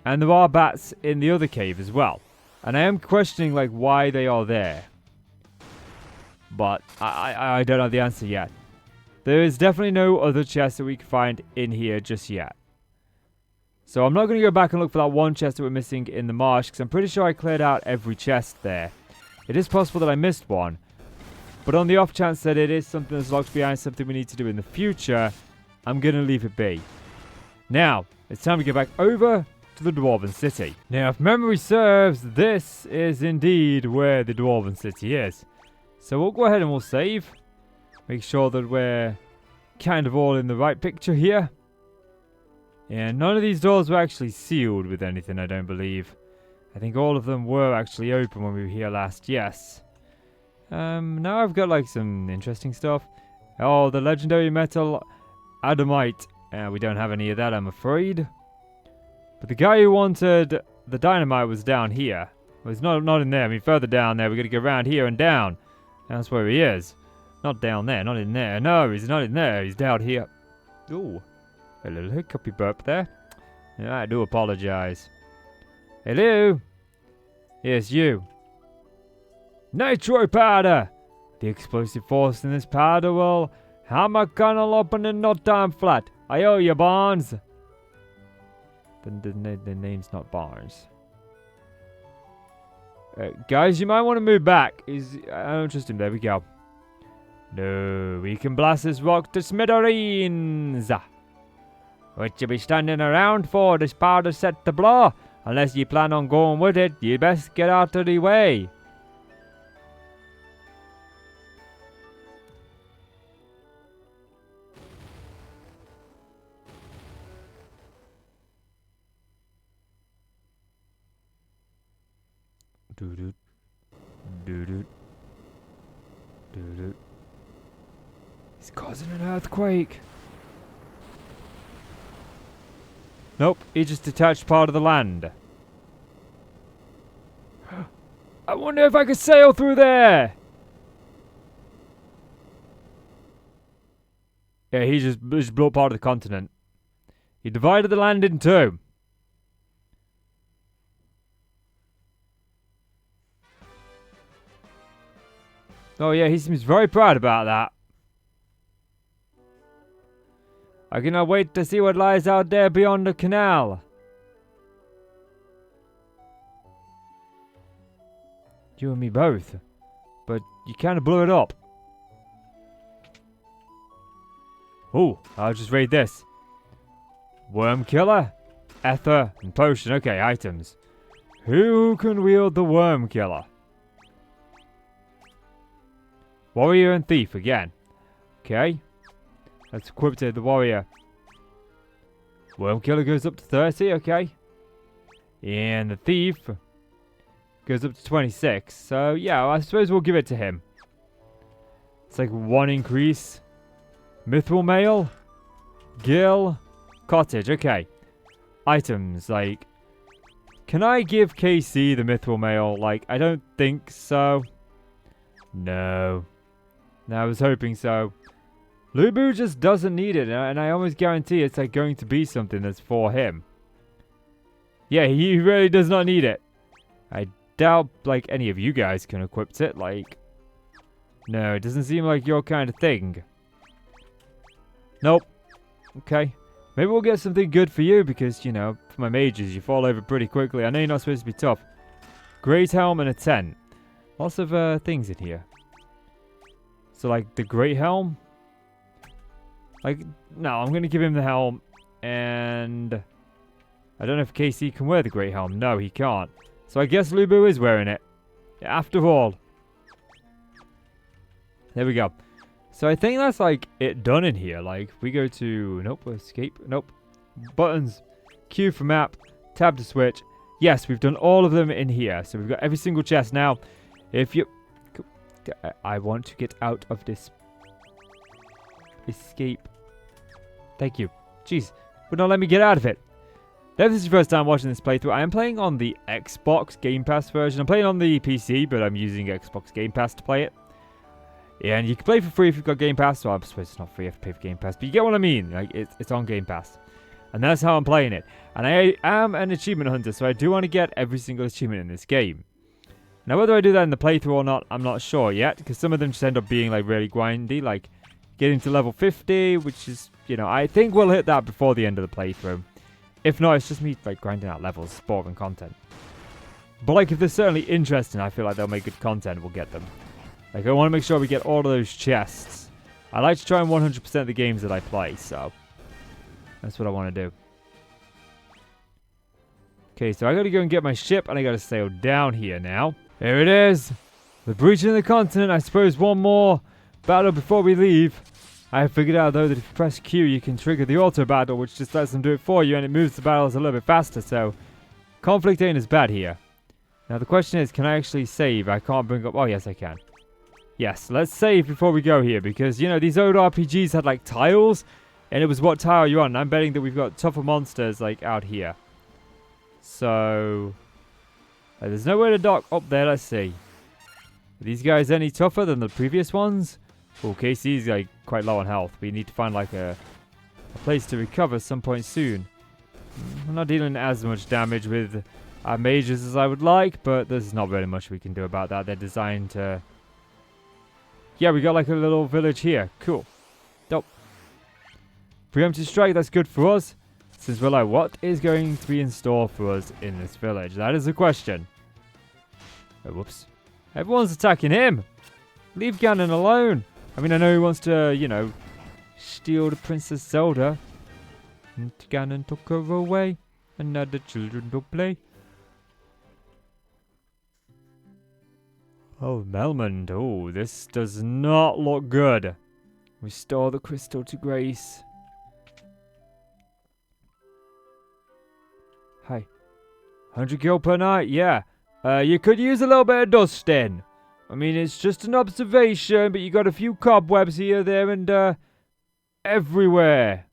And there are bats in the other cave as well. And I am questioning, like, why they are there. But I don't know the answer yet. There is definitely no other chest that we can find in here just yet. So I'm not going to go back and look for that one chest that we're missing in the marsh, because I'm pretty sure I cleared out every chest there. It is possible that I missed one. But on the off chance that it is something that's locked behind something we need to do in the future, I'm going to leave it be. Now, it's time to get back over to the Dwarven City. Now, if memory serves, this is indeed where the Dwarven City is. So we'll go ahead and we'll save. Make sure that we're kind of all in the right picture here. And none of these doors were actually sealed with anything, I don't believe. I think all of them were actually open when we were here last, yes. Now I've got like some interesting stuff. Oh, the legendary metal adamite. We don't have any of that, I'm afraid. But the guy who wanted the dynamite was down here. Well, he's not in there. I mean, further down there. We're going to go around here and down. That's where he is. Not down there, not in there. No, he's not in there. He's down here. Ooh. A little hiccupy burp there. Yeah, I do apologize. Hello? Yes, you. Nitro powder! The explosive force in this powder will hammer canal open in no time flat. I owe you, Barnes. The name's not Barnes. Guys, you might want to move back. I don't trust him. There we go. No, we can blast this rock to smithereens. What you be standing around for? This powder's set to blow. Unless you plan on going with it, you best get out of the way. Doo-doo. Doo-doo. Doo-doo. He's causing an earthquake. Nope, he just detached part of the land. I wonder if I could sail through there. Yeah, he just blew up part of the continent. He divided the land in two. Oh yeah, he seems very proud about that. I cannot wait to see what lies out there beyond the canal. You and me both. But you kind of blew it up. Oh, I'll just read this. Worm Killer, Ether, and Potion. Okay, items. Who can wield the Worm Killer? Warrior and Thief again. Okay. Let's equip the Warrior. Worm Killer goes up to 30, okay. And the Thief goes up to 26. So, yeah, I suppose we'll give it to him. It's like 1 increase. Mithril Mail. Gill. Cottage, okay. Items, like... Can I give KC the Mithril Mail? Like, I don't think so. No. No, I was hoping so. Lubu just doesn't need it, and I almost guarantee it's like going to be something that's for him. Yeah, he really does not need it. I doubt like any of you guys can equip it, like... No, it doesn't seem like your kind of thing. Nope. Okay. Maybe we'll get something good for you because, you know, for my mages, you fall over pretty quickly. I know you're not supposed to be tough. Great helm and a tent. Lots of things in here. So, like, the Great Helm? Like, no, I'm going to give him the helm. And I don't know if KC can wear the Great Helm. No, he can't. So I guess Lubu is wearing it. After all. There we go. So I think that's, like, it done in here. Like, we go to... Nope, escape. Nope. Buttons. Q for map. Tab to switch. Yes, we've done all of them in here. So we've got every single chest. Now, if you... I want to get out of this. Escape. Thank you. Jeez. Would not let me get out of it. If this is your first time watching this playthrough, I am playing on the Xbox Gamepass version. I'm playing on the PC, but I'm using Xbox Gamepass to play it. And you can play for free if you've got Game Pass. So I suppose it's not free, you have to pay for Game Pass. But you get what I mean. Like it's on Game Pass. And that's how I'm playing it. And I am an achievement hunter, so I do want to get every single achievement in this game. Now, whether I do that in the playthrough or not, I'm not sure yet. Because some of them just end up being, like, really grindy. Like, getting to level 50, which is, you know, I think we'll hit that before the end of the playthrough. If not, it's just me like grinding out levels, boring content. But like if they're certainly interesting, I feel like they'll make good content, we'll get them. Like I want to make sure we get all of those chests. I like to try and 100% the games that I play, so that's what I want to do. Okay, so I gotta go and get my ship, and I gotta sail down here now. Here it is! The breach in the continent. I suppose one more battle before we leave. I have figured out, though, that if you press Q, you can trigger the auto battle, which just lets them do it for you, and it moves the battles a little bit faster, so conflict ain't as bad here. Now, the question is, can I actually save? I can't bring up... Oh, yes, I can. Yes, let's save before we go here, because, you know, these old RPGs had, like, tiles, and it was what tile you're on. I'm betting that we've got tougher monsters, like, out here. So, there's nowhere to dock up there. Let's see. Are these guys any tougher than the previous ones? Oh, KC's like quite low on health. We need to find like a place to recover some point soon. We're not dealing as much damage with our mages as I would like, but there's not really much we can do about that. They're designed to... Yeah, we got like a little village here. Cool. Dope. Preemptive strike, that's good for us. Since we're like, what is going to be in store for us in this village? That is the question. Oh, whoops. Everyone's attacking him. Leave Ganon alone. I mean, I know he wants to, you know, steal the Princess Zelda. And Ganon took her away. And now the children don't play. Oh, Melmond. Oh, this does not look good. Restore the crystal to Grace. Hi. 100 gil per night? Yeah. You could use a little bit of dusting. I mean, it's just an observation, but you got a few cobwebs here, there, and, everywhere.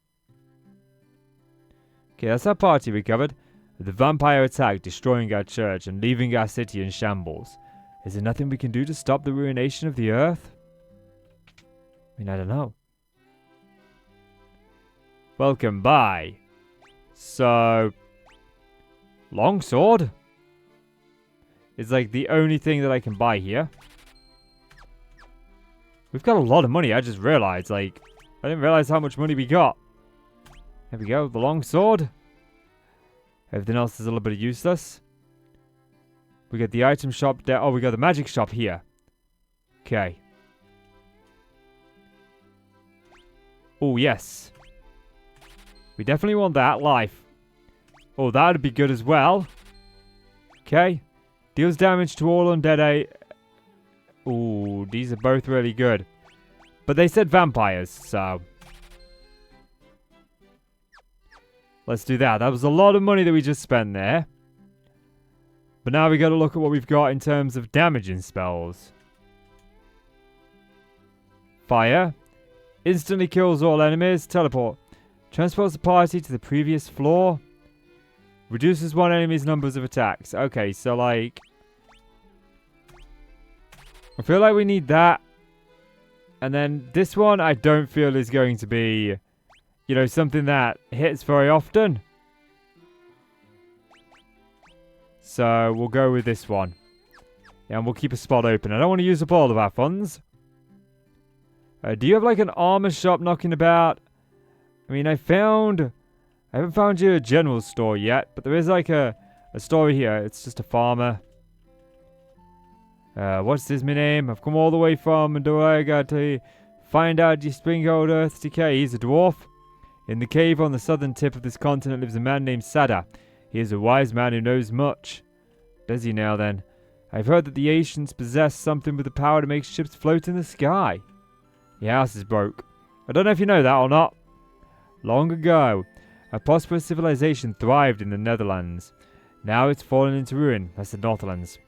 Okay, that's our party recovered. The vampire attack, destroying our church and leaving our city in shambles. Is there nothing we can do to stop the ruination of the earth? I mean, I don't know. Welcome, bye. So... Longsword? It's like the only thing that I can buy here. We've got a lot of money, I just realized. Like, I didn't realize how much money we got. There we go, the longsword. Everything else is a little bit useless. We got the item shop there. Oh, we got the magic shop here. Okay. Oh, yes. We definitely want that. Life. Oh, that would be good as well. Okay. Deals damage to all undead. Ooh, these are both really good. But they said vampires, so... Let's do that. That was a lot of money that we just spent there. But now we got to look at what we've got in terms of damaging spells. Fire. Instantly kills all enemies. Teleport. Transports the party to the previous floor. Reduces one enemy's numbers of attacks. Okay, so like... I feel like we need that. And then this one I don't feel is going to be, you know, something that hits very often. So we'll go with this one. Yeah, and we'll keep a spot open. I don't want to use up all of our funds. Do you have like an armor shop knocking about? I mean, I haven't found you a general store yet, but there is like a store here. It's just a farmer. What's this, my name? I've come all the way from Dorega to find out your spring old Earth's decay. He's a dwarf. In the cave on the southern tip of this continent lives a man named Sada. He is a wise man who knows much. Does he now then? I've heard that the ancients possess something with the power to make ships float in the sky. Your house is broke. I don't know if you know that or not. Long ago, a prosperous civilization thrived in the Netherlands. Now it's fallen into ruin. That's the Northlands.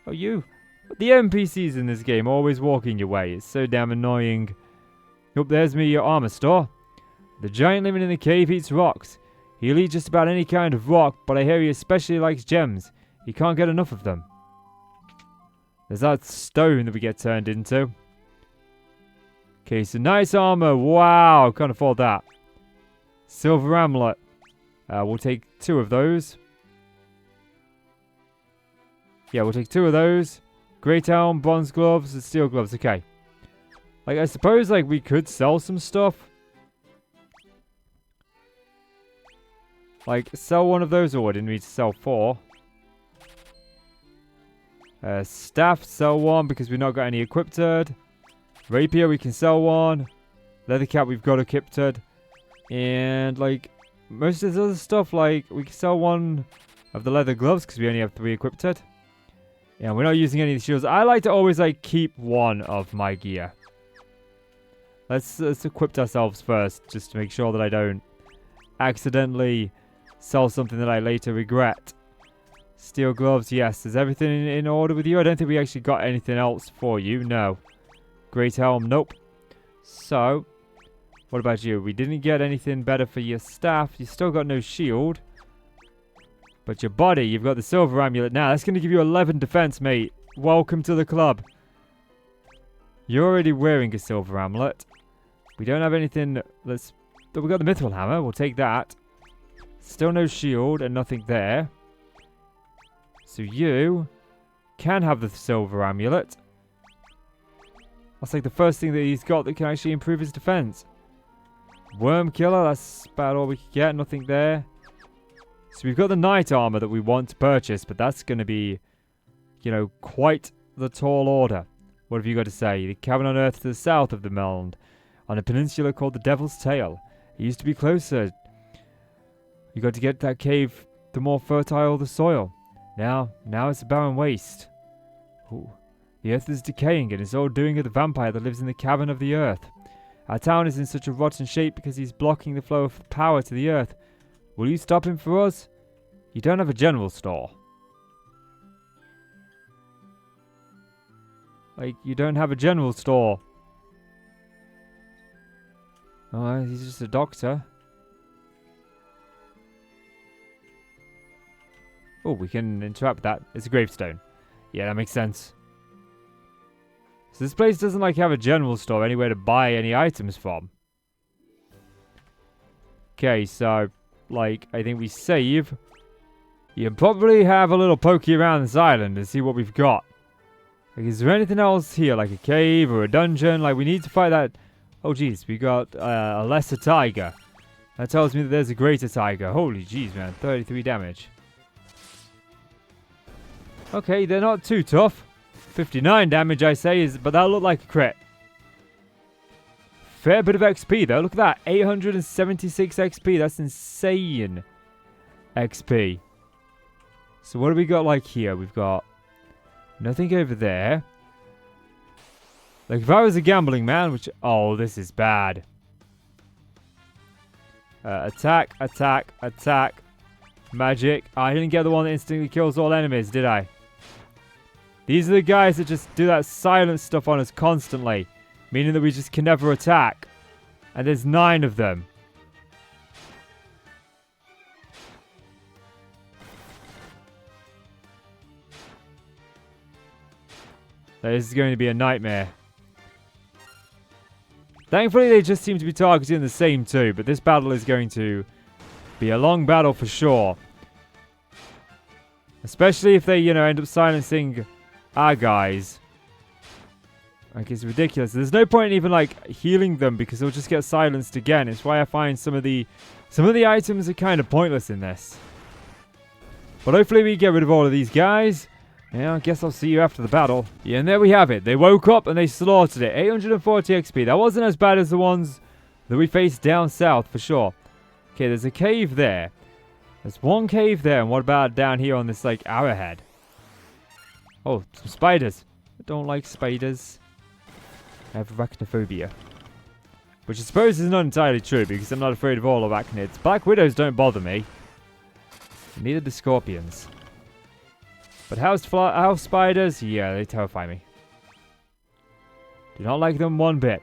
Oh, you. The NPCs in this game always walking your way. It's so damn annoying. Oh, there's me, your armor store. The giant living in the cave eats rocks. He'll eat just about any kind of rock, but I hear he especially likes gems. He can't get enough of them. There's that stone that we get turned into. Okay, so nice armor. Wow, can't afford that. Silver amulet. We'll take 2 of those. Yeah, we'll take 2 of those. Great helm, bronze gloves, and steel gloves. Okay. Like, I suppose, like, we could sell some stuff. like, sell one of those, or didn't we sell 4? Staff, sell 1 because we've not got any equipped. Rapier, we can sell 1. Leather cap, we've got equipped. And, like, most of this other stuff, like, we can sell 1 of the leather gloves because we only have 3 equipped. Yeah, we're not using any of the shields. I like to always, like, keep 1 of my gear. Let's equip ourselves first, just to make sure that I don't accidentally sell something that I later regret. Steel gloves, yes. Is everything in order with you? I don't think we actually got anything else for you. No. Great helm, nope. So, what about you? We didn't get anything better for your staff. You still got no shield. But your body, you've got the silver amulet now. That's going to give you 11 defense, mate. Welcome to the club. You're already wearing a silver amulet. We don't have anything. We've got the mithril hammer. We'll take that. Still no shield and nothing there. So you can have the silver amulet. That's like the first thing that he's got that can actually improve his defense. Worm killer, that's about all we can get. Nothing there. So we've got the knight armor that we want to purchase, but that's going to be, you know, quite the tall order. What have you got to say? The cabin on Earth to the south of the mound, on a peninsula called the Devil's Tail. It used to be closer. You got to get that cave, the more fertile the soil. Now it's a barren waste. Ooh. The Earth is decaying, and it's all doing of the vampire that lives in the cavern of the Earth. Our town is in such a rotten shape because he's blocking the flow of power to the Earth. Will you stop him for us? You don't have a general store. Like, you don't have a general store. Oh, he's just a doctor. Oh, we can interrupt that. It's a gravestone. Yeah, that makes sense. So this place doesn't like have a general store, anywhere to buy any items from. Okay, so, like, I think we save. You can probably have a little pokey around this island and see what we've got. Like, is there anything else here, like a cave or a dungeon? Like, we need to fight that. Oh, jeez, we got a lesser tiger. That tells me that there's a greater tiger. Holy jeez, man, 33 damage. Okay, they're not too tough. 59 damage, I say, but that looked like a crit. Fair bit of XP, though. Look at that. 876 XP. That's insane XP. So what do we got like here? We've got nothing over there. Like, if I was a gambling man, which... Oh, this is bad. Attack, attack, attack. Magic. I didn't get the one that instantly kills all enemies, did I? These are the guys that just do that silent stuff on us constantly. Meaning that we just can never attack. And there's 9 of them. This is going to be a nightmare. Thankfully, they just seem to be targeting the same two. But this battle is going to be a long battle for sure. Especially if they, you know, end up silencing our guys. Like, it's ridiculous. There's no point in even, like, healing them because they'll just get silenced again. It's why I find some of the items are kind of pointless in this. But hopefully we get rid of all of these guys. Yeah, I guess I'll see you after the battle. Yeah, and there we have it. They woke up and they slaughtered it. 840 XP. That wasn't as bad as the ones that we faced down south, for sure. Okay, there's a cave there. There's one cave there. And what about down here on this, like, arrowhead? Oh, some spiders. I don't like spiders. I have arachnophobia. Which I suppose is not entirely true, because I'm not afraid of all arachnids. Black widows don't bother me. Neither do scorpions. But house spiders, yeah, they terrify me. Do not like them one bit.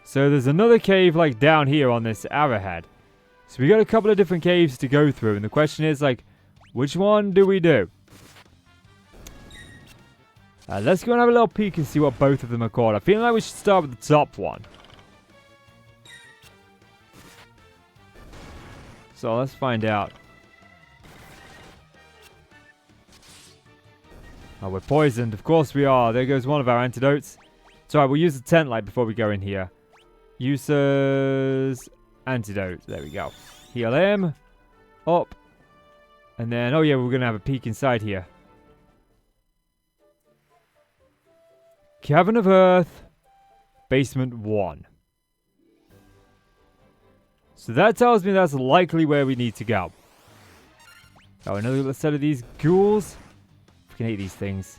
So there's another cave, like, down here on this arrowhead. So we got a couple of different caves to go through, and the question is, like, which one do we do? Let's go and have a little peek and see what both of them are called. I feel like we should start with the top one. So let's find out. Oh, we're poisoned. Of course we are. There goes one of our antidotes. It's alright, we'll use the tent light before we go in here. User's antidote. There we go. Heal him. Up. And then, oh yeah, we're going to have a peek inside here. Cavern of Earth. Basement 1. So that tells me that's likely where we need to go. Oh, another set of these ghouls. I freaking hate these things.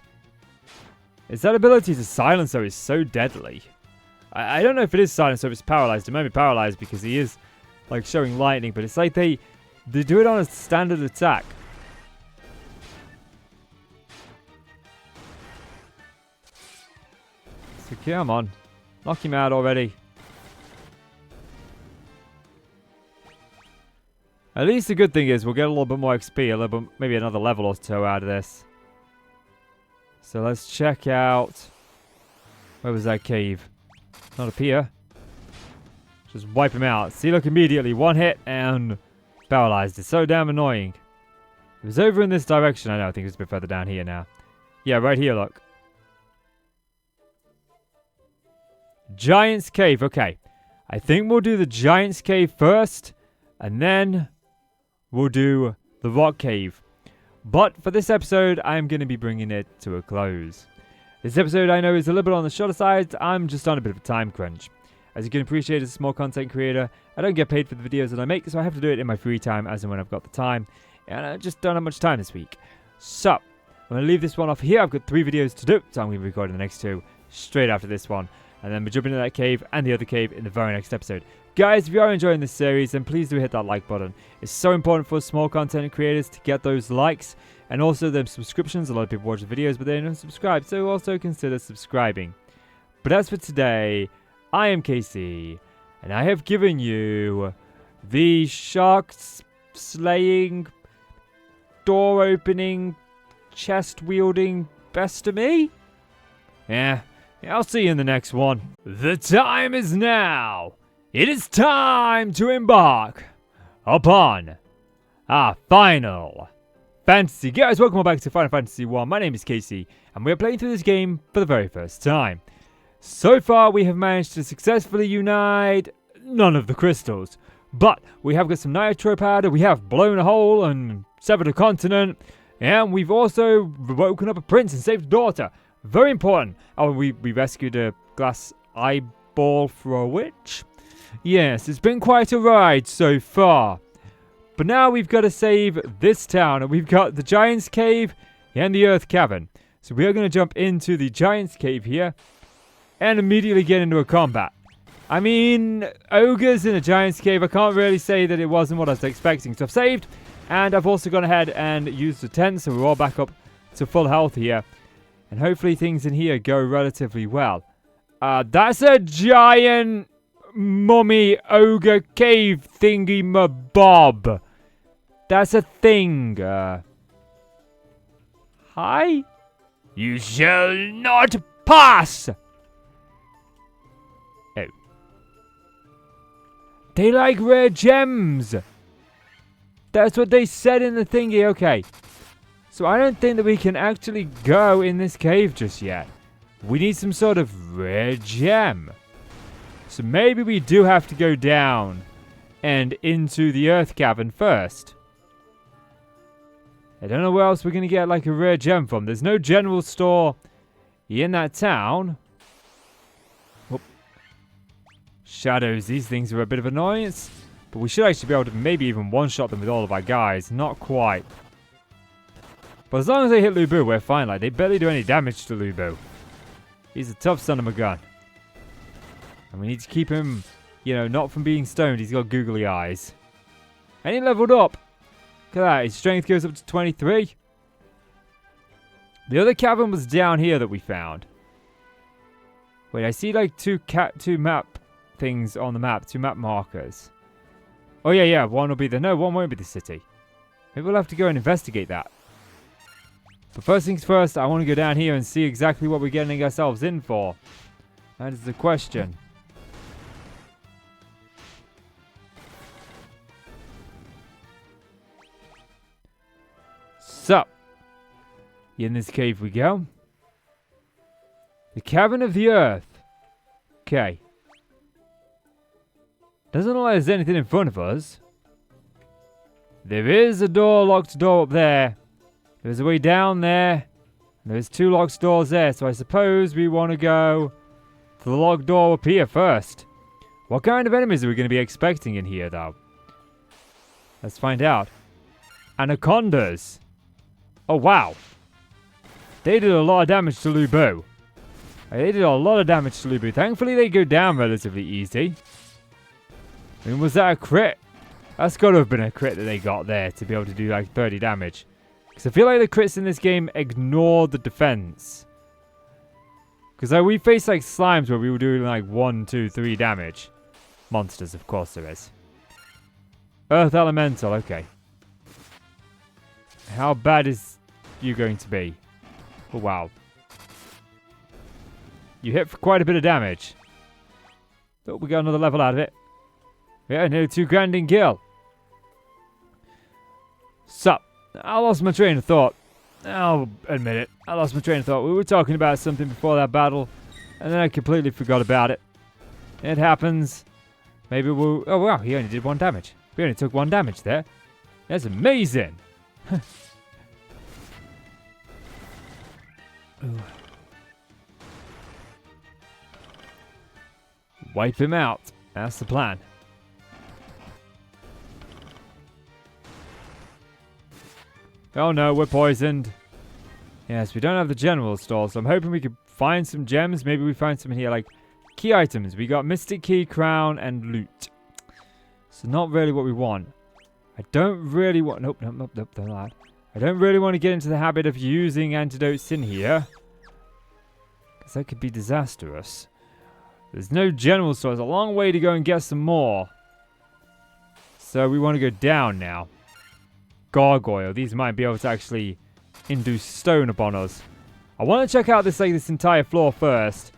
It's that ability to silence her is so deadly. I don't know if it is silence or if it's paralyzed. It might be paralyzed because he is like showing lightning, but it's like they do it on a standard attack. So come on. Knock him out already. At least the good thing is we'll get a little bit more XP, a little bit, maybe another level or so out of this. So let's check out... Where was that cave? Not up here. Just wipe him out. See, look, immediately. One hit and paralyzed. It's so damn annoying. It was over in this direction. I know, I think it's a bit further down here now. Yeah, right here, look. Giant's Cave. Okay. I think we'll do the Giant's Cave first. And then we'll do the Rock Cave. But for this episode, I'm going to be bringing it to a close. This episode, I know, is a little bit on the shorter side. I'm just on a bit of a time crunch. As you can appreciate, as a small content creator, I don't get paid for the videos that I make, so I have to do it in my free time as and when I've got the time. And I just don't have much time this week. So, I'm going to leave this one off here. I've got 3 videos to do, so I'm going to be recording the next 2 straight after this one. And then we'll jump into that cave and the other cave in the very next episode. Guys, if you are enjoying this series, then please do hit that like button. It's so important for small content creators to get those likes. And also the subscriptions. A lot of people watch the videos, but they don't subscribe. So also consider subscribing. But as for today, I am Casey. And I have given you the shark slaying, door opening, chest wielding best of me. Yeah, I'll see you in the next one. The time is now. It is time to embark upon our Final Fantasy. Guys, welcome back to Final Fantasy 1. My name is Casey, and we are playing through this game for the very first time. So far, we have managed to successfully unite none of the crystals. But we have got some nitro powder, we have blown a hole and severed a continent, and we've also woken up a prince and saved a daughter. Very important. Oh, we rescued a glass eyeball for a witch. Yes, it's been quite a ride so far. But now we've got to save this town, and we've got the Giant's Cave and the Earth Cavern. So we are going to jump into the Giant's Cave here and immediately get into a combat. I mean, ogres in a Giant's Cave, I can't really say that it wasn't what I was expecting. So I've saved, and I've also gone ahead and used the tent, so we're all back up to full health here. And hopefully things in here go relatively well. That's a giant mummy ogre cave thingy mabob. That's a thing. Hi? You shall not pass! Oh. They like rare gems. That's what they said in the thingy. Okay. So I don't think that we can actually go in this cave just yet. We need some sort of rare gem. So maybe we do have to go down and into the Earth Cavern first. I don't know where else we're going to get like a rare gem from. There's no general store in that town. Whoop. Shadows, these things are a bit of annoyance. But we should actually be able to maybe even one-shot them with all of our guys. Not quite. But as long as they hit Lubu, we're fine. Like, they barely do any damage to Lubu. He's a tough son of a gun. And we need to keep him, you know, not from being stoned. He's got googly eyes. And he leveled up. Look at that. His strength goes up to 23. The other cavern was down here that we found. Wait, I see like two map things on the map. 2 map markers. Oh, yeah. One will be the... No, one won't be the city. Maybe we'll have to go and investigate that. But first things first, I want to go down here and see exactly what we're getting ourselves in for. That is the question. So, in this cave we go. The Cavern of the Earth. Okay. Doesn't look like there's anything in front of us. There is a locked door up there. There's a way down there. There's 2 locked doors there, so I suppose we want to go to the locked door up here first. What kind of enemies are we going to be expecting in here, though? Let's find out. Anacondas. Oh, wow. They did a lot of damage to Lubu. They did a lot of damage to Lubu. Thankfully, they go down relatively easy. I mean, was that a crit? That's got to have been a crit that they got there to be able to do like 30 damage. Because I feel like the crits in this game ignore the defense. Because we faced like slimes where we were doing like 1, 2, 3 damage. Monsters, of course there is. Earth Elemental, okay. How bad is you going to be? Oh, wow. You hit for quite a bit of damage. Oh, we got another level out of it. Yeah, nearly 2 grand in kill. So, I lost my train of thought. I'll admit it. I lost my train of thought. We were talking about something before that battle, and then I completely forgot about it. It happens. Maybe we'll... Oh, wow, he only did 1 damage. We only took 1 damage there. That's amazing. Wipe him out. That's the plan. Oh no, we're poisoned. Yes, we don't have the general store, so I'm hoping we could find some gems. Maybe we find some in here, like key items. We got Mystic Key, Crown, and Loot. So not really what we want. I don't really want... Nope, don't lie. I don't really want to get into the habit of using antidotes in here. Because that could be disastrous. There's no general store. It's a long way to go and get some more. So we want to go down now. Gargoyle. These might be able to actually induce stone upon us. I want to check out this entire floor first.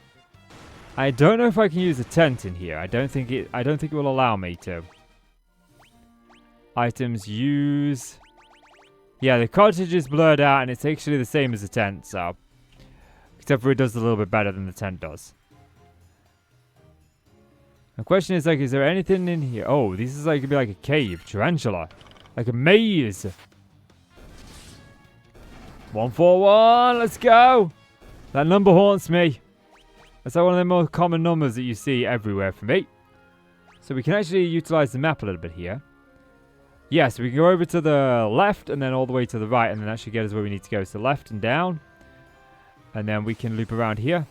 I don't know if I can use a tent in here. I don't think it will allow me to. Items use. Yeah, the cottage is blurred out and it's actually the same as the tent, so except for it does a little bit better than the tent does. The question is, like, is there anything in here? Oh, this is like, could be like a cave. Tarantula. Like a maze. 141. Let's go. That number haunts me. That's like one of the more common numbers that you see everywhere for me. So we can actually utilize the map a little bit here. Yeah, so we can go over to the left and then all the way to the right and then actually get us where we need to go. So left and down. And then we can loop around here.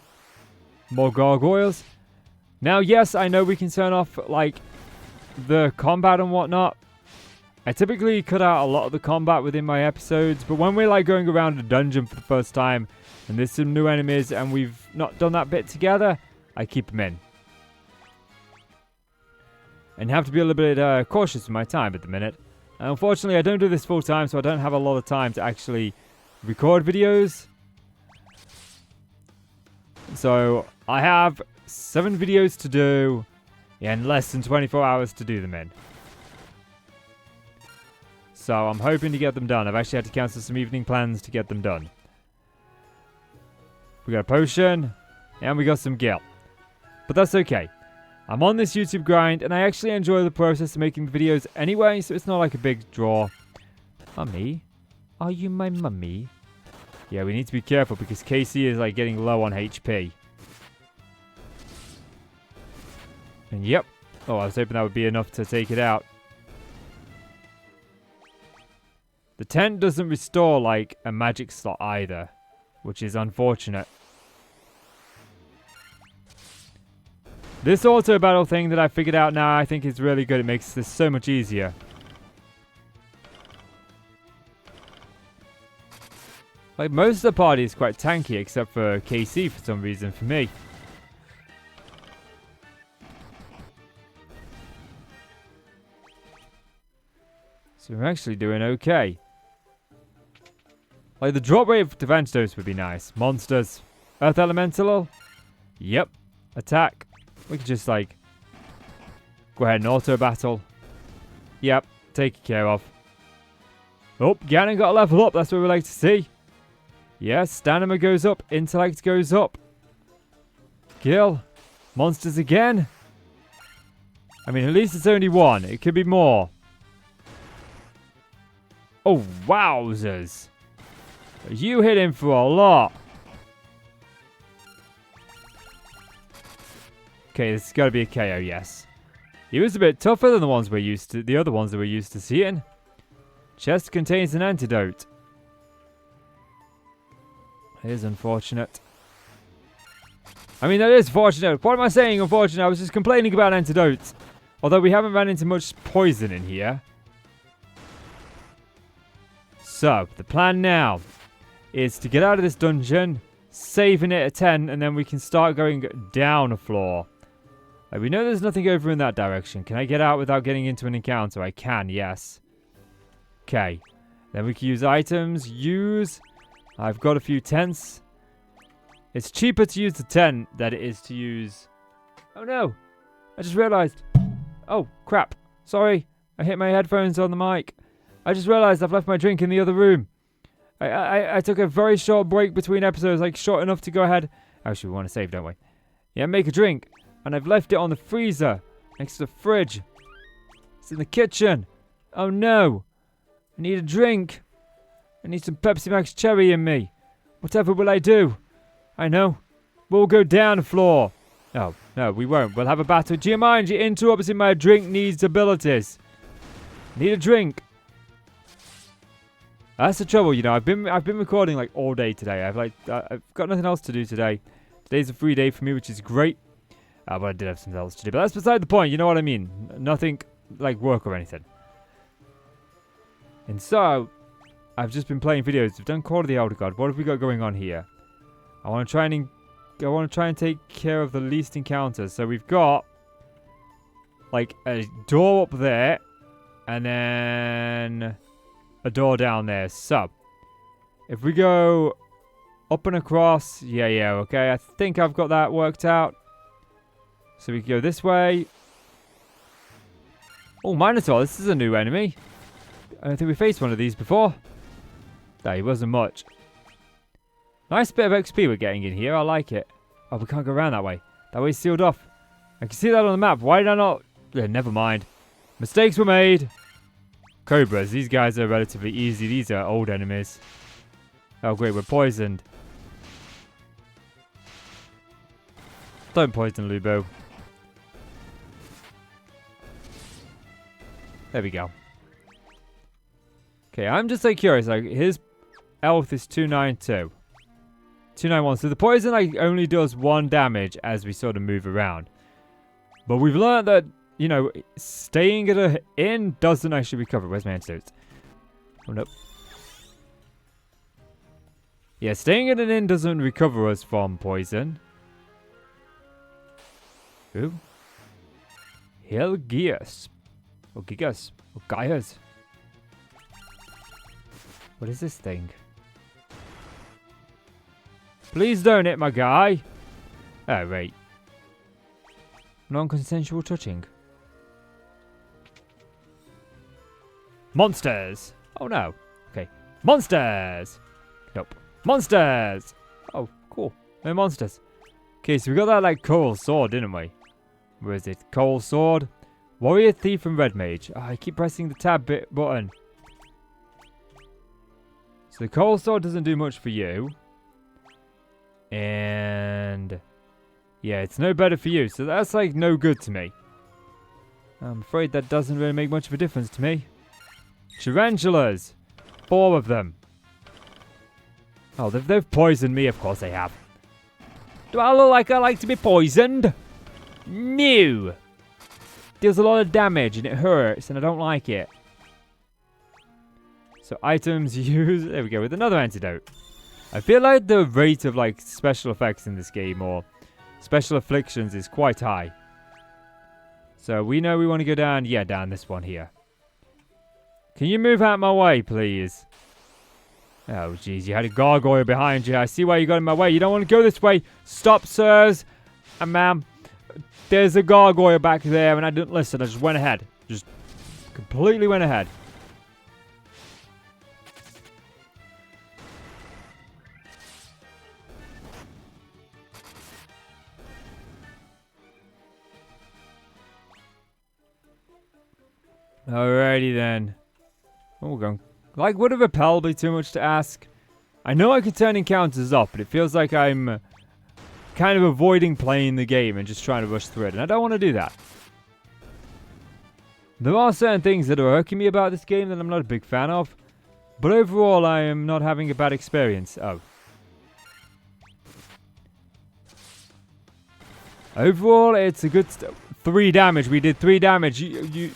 More gargoyles. Now, yes, I know we can turn off, like, the combat and whatnot. I typically cut out a lot of the combat within my episodes, but when we're, like, going around a dungeon for the first time, and there's some new enemies, and we've not done that bit together, I keep them in. And have to be a little bit cautious with my time at the minute. And unfortunately, I don't do this full time, so I don't have a lot of time to actually record videos. So, I have 7 videos to do, and less than 24 hours to do them in. So I'm hoping to get them done. I've actually had to cancel some evening plans to get them done. We got a potion, and we got some gil. But that's okay. I'm on this YouTube grind, and I actually enjoy the process of making the videos anyway, so it's not like a big draw. Mummy? Are you my mummy? Yeah, we need to be careful because Casey is like getting low on HP. And yep. Oh, I was hoping that would be enough to take it out. The tent doesn't restore, like, a magic slot either, which is unfortunate. This auto battle thing that I figured out now I think is really good. It makes this so much easier. Like, most of the party is quite tanky except for KC for some reason for me. So we're actually doing okay. Like, the drop rate of defense dose would be nice. Monsters. Earth Elemental. Yep. Attack. We could just, like, go ahead and auto battle. Yep. Taken care of. Oh, Ganon got a level up. That's what we like to see. Yes, stamina goes up. Intellect goes up. Kill. Monsters again. I mean, at least it's only 1. It could be more. Oh, wowzers. You hit him for a lot. Okay, this has got to be a KO, yes. He was a bit tougher than the ones we're used to, the other ones that we're used to seeing. Chest contains an antidote. It is unfortunate. I mean, that is fortunate. What am I saying, unfortunate? I was just complaining about antidotes. Although we haven't ran into much poison in here. So, the plan now is to get out of this dungeon, saving it at 10, and then we can start going down a floor. Like, we know there's nothing over in that direction. Can I get out without getting into an encounter? I can, yes. Okay. Then we can use items. Use. I've got a few tents. It's cheaper to use the tent than it is to use... Oh no! I just realized. Oh, crap. Sorry. I hit my headphones on the mic. I just realized I've left my drink in the other room. I took a very short break between episodes, like short enough to go ahead. Actually, we want to save, don't we? Yeah, make a drink. And I've left it on the freezer, next to the fridge. It's in the kitchen. Oh no. I need a drink. I need some Pepsi Max Cherry in me. Whatever will I do? I know. We'll go down the floor. Oh, no, we won't. We'll have a battle. Do you mind? You're interrupting my drink needs abilities. Need a drink. That's the trouble, you know. I've been recording like all day today. I've got nothing else to do today. Today's a free day for me, which is great. But I did have something else to do. But that's beside the point. You know what I mean? Nothing like work or anything. And so, I've just been playing videos. We've done Call of the Elder God. What have we got going on here? I want to try and take care of the least encounters. So we've got like a door up there, and then a door down there. So if we go up and across, yeah, okay. I think I've got that worked out. So we can go this way. Oh, Minotaur, this is a new enemy. I don't think we faced one of these before. No, he wasn't much. Nice bit of XP we're getting in here. I like it. Oh, we can't go around that way. That way's sealed off. I can see that on the map. Why did I not? Yeah, never mind. Mistakes were made. Cobras. These guys are relatively easy. These are old enemies. Oh, great. We're poisoned. Don't poison Lubo. There we go. Okay, I'm just like curious. Like, his health is 292. 291. So the poison like only does 1 damage as we sort of move around. But we've learned that, you know, staying at an inn doesn't actually recover. Where's my antidote? Oh, nope. Yeah, staying at an inn doesn't recover us from poison. Ooh. Helgias. Or Gigas. Or Gaias. What is this thing? Please don't hit my guy. Oh, wait. Non-consensual touching. Monsters. Oh, no. Okay. Monsters. Nope. Monsters. Oh, cool. No monsters. Okay, so we got that, like, coral sword, didn't we? Where is it? Coral sword. Warrior, thief, and red mage. Oh, I keep pressing the tab button. So the coral sword doesn't do much for you. And yeah, it's no better for you. So that's like no good to me. I'm afraid that doesn't really make much of a difference to me. Tarantulas. 4 of them. Oh, they've poisoned me. Of course they have. Do I look like I like to be poisoned? No. Deals a lot of damage and it hurts and I don't like it. So items used. There we go with another antidote. I feel like the rate of like special effects in this game or special afflictions is quite high. So we know we want to go down. Yeah, down this one here. Can you move out my way, please? Oh, jeez. You had a gargoyle behind you. I see why you got in my way. You don't want to go this way. Stop, sirs. And ma'am. There's a gargoyle back there, and I didn't listen. I just went ahead. Just completely went ahead. Alrighty then. Oh, we're going Like, would a repel be too much to ask? I know I can turn encounters off, but it feels like I'm kind of avoiding playing the game and just trying to rush through it, and I don't want to do that. There are certain things that are irking me about this game that I'm not a big fan of, but overall I am not having a bad experience. Oh. Overall, it's a good 3 damage. We did 3 damage. You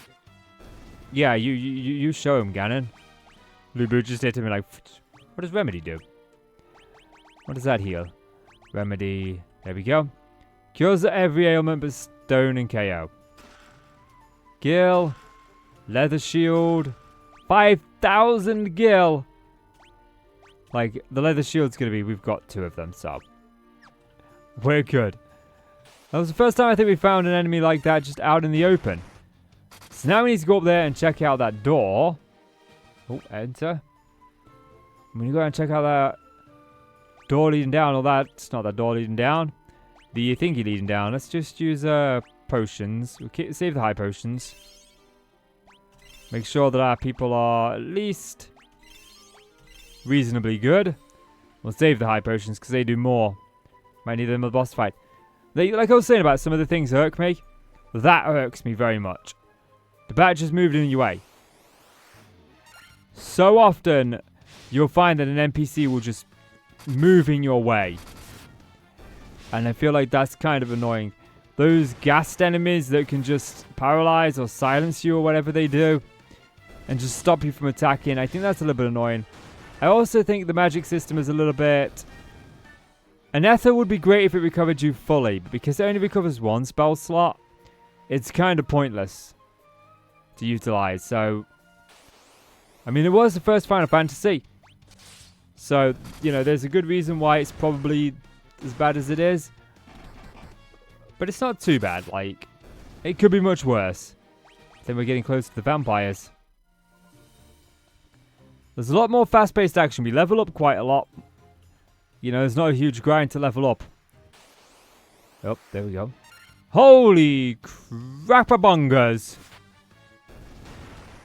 show him, Ganon. Lubu just hit him and like, what does Remedy do? What does that heal? Remedy, there we go. Cures every ailment but stone and KO. Gil, leather shield, 5,000 gil. Like, the leather shield's gonna be, we've got 2 of them, so we're good. That was the first time I think we found an enemy like that just out in the open. So now we need to go up there and check out that door. Oh, enter. When you go and check out that door leading down, or that's not that door leading down. The thingy leading down. Let's just use potions. We'll save the high potions. Make sure that our people are at least reasonably good. We'll save the high potions because they do more. Might need them in the boss fight. Like I was saying about some of the things irk me. That irks me very much. The bat just moved in your way. So often, you'll find that an NPC will just move in your way. And I feel like that's kind of annoying. Those gassed enemies that can just paralyze or silence you or whatever they do. And just stop you from attacking. I think that's a little bit annoying. I also think the magic system is a little bit... An Ether would be great if it recovered you fully, but because it only recovers 1 spell slot, it's kind of pointless to utilize. So, I mean, it was the first Final Fantasy. So, you know, there's a good reason why it's probably as bad as it is. But it's not too bad. Like, it could be much worse. Then we're getting close to the vampires. There's a lot more fast-paced action. We level up quite a lot. You know, there's not a huge grind to level up. Oh, there we go. Holy crapabungas!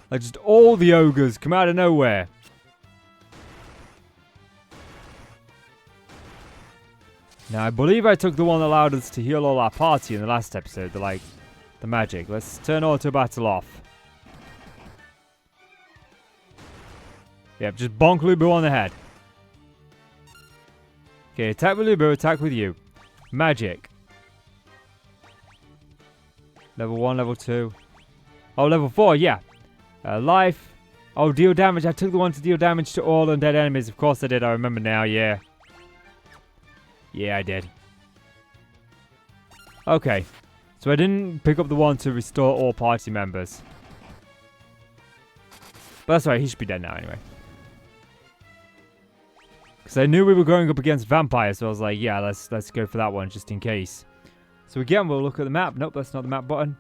Like, just all the ogres come out of nowhere. Now, I believe I took the one that allowed us to heal all our party in the last episode. The magic. Let's turn auto battle off. Yep, just bonk Lubu on the head. Okay, attack with Lubu, attack with you. Magic. Level 1, level 2. Oh, level 4, yeah. Life. Oh, deal damage. I took the one to deal damage to all undead enemies. Of course I did. I remember now, yeah. Yeah, I did. Okay. So I didn't pick up the one to restore all party members. But that's right. He should be dead now anyway. Because I knew we were going up against vampires, so I was like, yeah, let's go for that one just in case. So again, we'll look at the map. Nope, that's not the map button.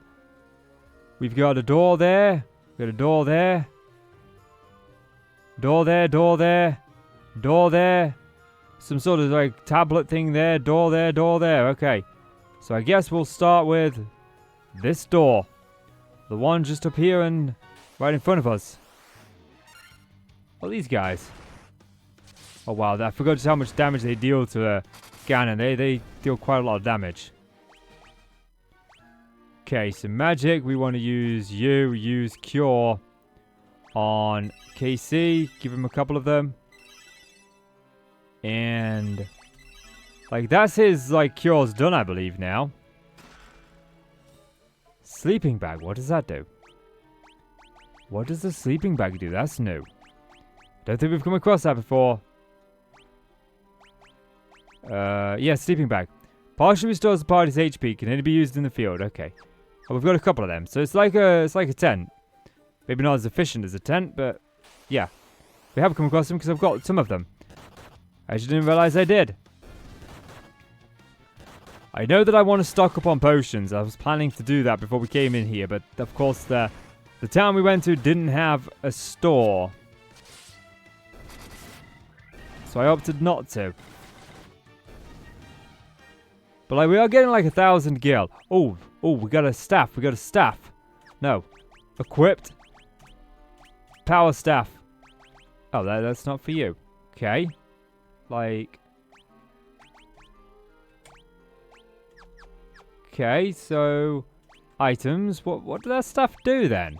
We've got a door there. We've got a door there. Door there, door there. Door there. Some sort of like tablet thing there. Door there, door there. Okay. So I guess we'll start with this door. The one just up here and right in front of us. Well, these guys. Oh wow, I forgot just how much damage they deal to Ganon. They deal quite a lot of damage. Okay, so magic, we want to use you. Use cure on KC. Give him a couple of them. And like that's his like cure's done, I believe now. Sleeping bag, what does that do? What does the sleeping bag do? That's new. Don't think we've come across that before. Yeah, sleeping bag. Partially restores the party's HP. Can only be used in the field. Okay. Oh, we've got a couple of them. So it's like a tent. Maybe not as efficient as a tent, but yeah. We have come across them because I've got some of them. I just didn't realize I did. I know that I want to stock up on potions. I was planning to do that before we came in here, but of course the town we went to didn't have a store. So I opted not to. But like we are getting like 1,000 gil. Oh, we got a staff. We got a staff. No. Equipped. Power staff. Oh, that's not for you. Okay. Like... Okay, so... Items. What did that stuff do then?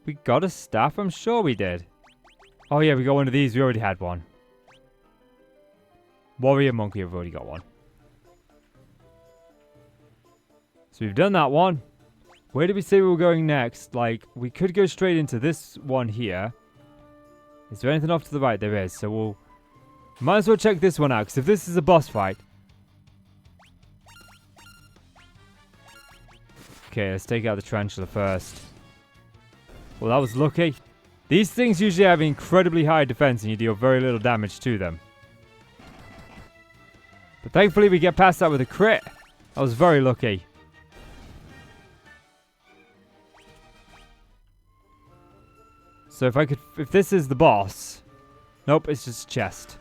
We got a staff? I'm sure we did. Oh yeah, we got one of these. We already had one. Warrior Monkey, we've already got one. So we've done that one. Where did we say we were going next? Like, we could go straight into this one here. Is there anything off to the right? There is. So we'll... Might as well check this one out, because if this is a boss fight... Okay, let's take out the tarantula first. Well, that was lucky. These things usually have incredibly high defense, and you deal very little damage to them. But thankfully, we get past that with a crit. I was very lucky. So if this is the boss... Nope, it's just chest.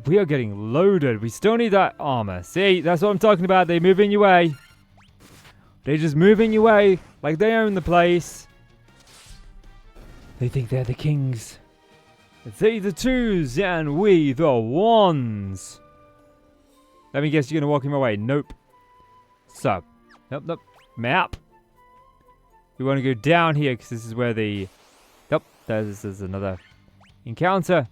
We are getting loaded. We still need that armor. See, that's what I'm talking about. They move in your way. They just move in your way like they own the place. They think they're the kings. They the twos and we the ones. Let me guess, you're going to walk in my way. Nope. So, nope. Map. We want to go down here because this is where the... Yep, there's another encounter.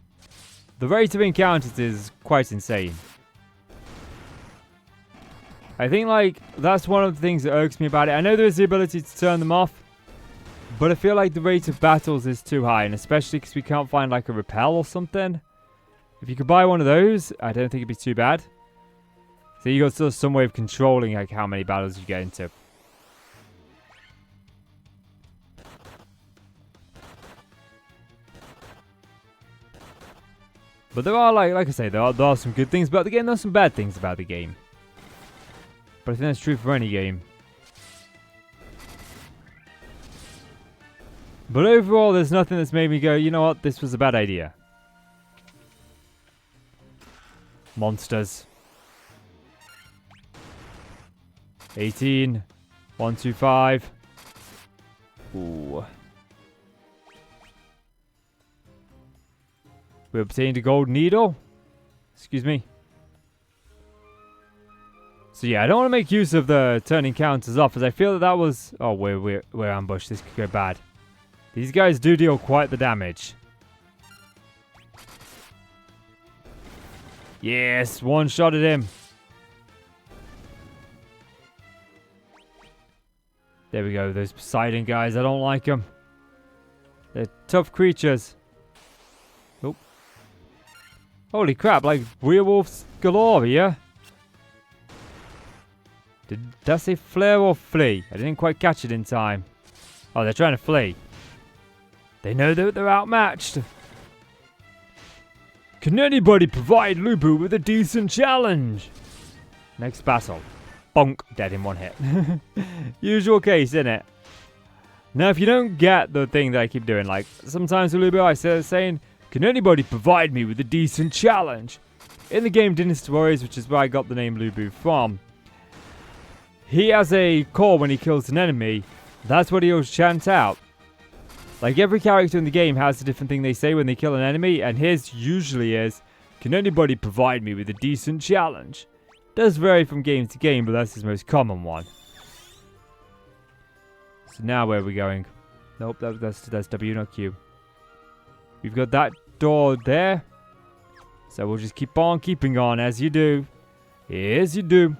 The rate of encounters is quite insane. I think, like, that's one of the things that irks me about it. I know there's the ability to turn them off, but I feel like the rate of battles is too high, and especially because we can't find, like, a repel or something. If you could buy one of those, I don't think it'd be too bad. So you got still some way of controlling, like, how many battles you get into. But there are, like I say, there are some good things about the game. There are some bad things about the game. But I think that's true for any game. But overall, there's nothing that's made me go, you know what, this was a bad idea. Monsters. 18. 125. Ooh. We obtained a gold needle. Excuse me. So yeah, I don't want to make use of the turning counters off, as I feel that was... Oh, we're ambushed. This could go bad. These guys do deal quite the damage. Yes, one shot at him. There we go. Those Poseidon guys, I don't like them. They're tough creatures. Oh. Holy crap, like werewolves galore here. Did that say flare or flee? I didn't quite catch it in time. Oh, they're trying to flee. They know that they're outmatched. Can anybody provide Lubu with a decent challenge? Next battle. Bonk. Dead in one hit. Usual case, isn't it? Now, if you don't get the thing that I keep doing, like, sometimes with Lubu I say saying, can anybody provide me with a decent challenge? In the game Dynasty Warriors, which is where I got the name Lubu from, he has a call when he kills an enemy. That's what he'll chant out. Like, every character in the game has a different thing they say when they kill an enemy, and his usually is, can anybody provide me with a decent challenge? Does vary from game to game, but that's his most common one. So now where are we going? Nope, that's W, not Q. We've got that door there. So we'll just keep on keeping on, as you do. As you do.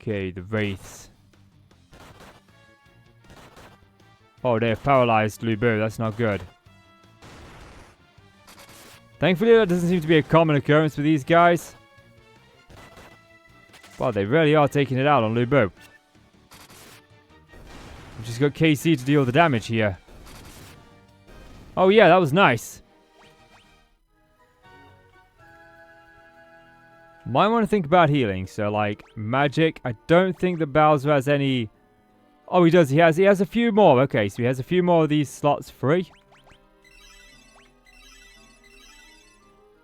Okay, the Wraiths. Oh, they've paralyzed Lubu. That's not good. Thankfully, that doesn't seem to be a common occurrence with these guys. Wow, they really are taking it out on Lubu. We've just got KC to deal the damage here. Oh yeah, that was nice. Might want to think about healing. So, like, magic. I don't think that Bowser has any... Oh, he does. He has a few more. Okay, so he has a few more of these slots free.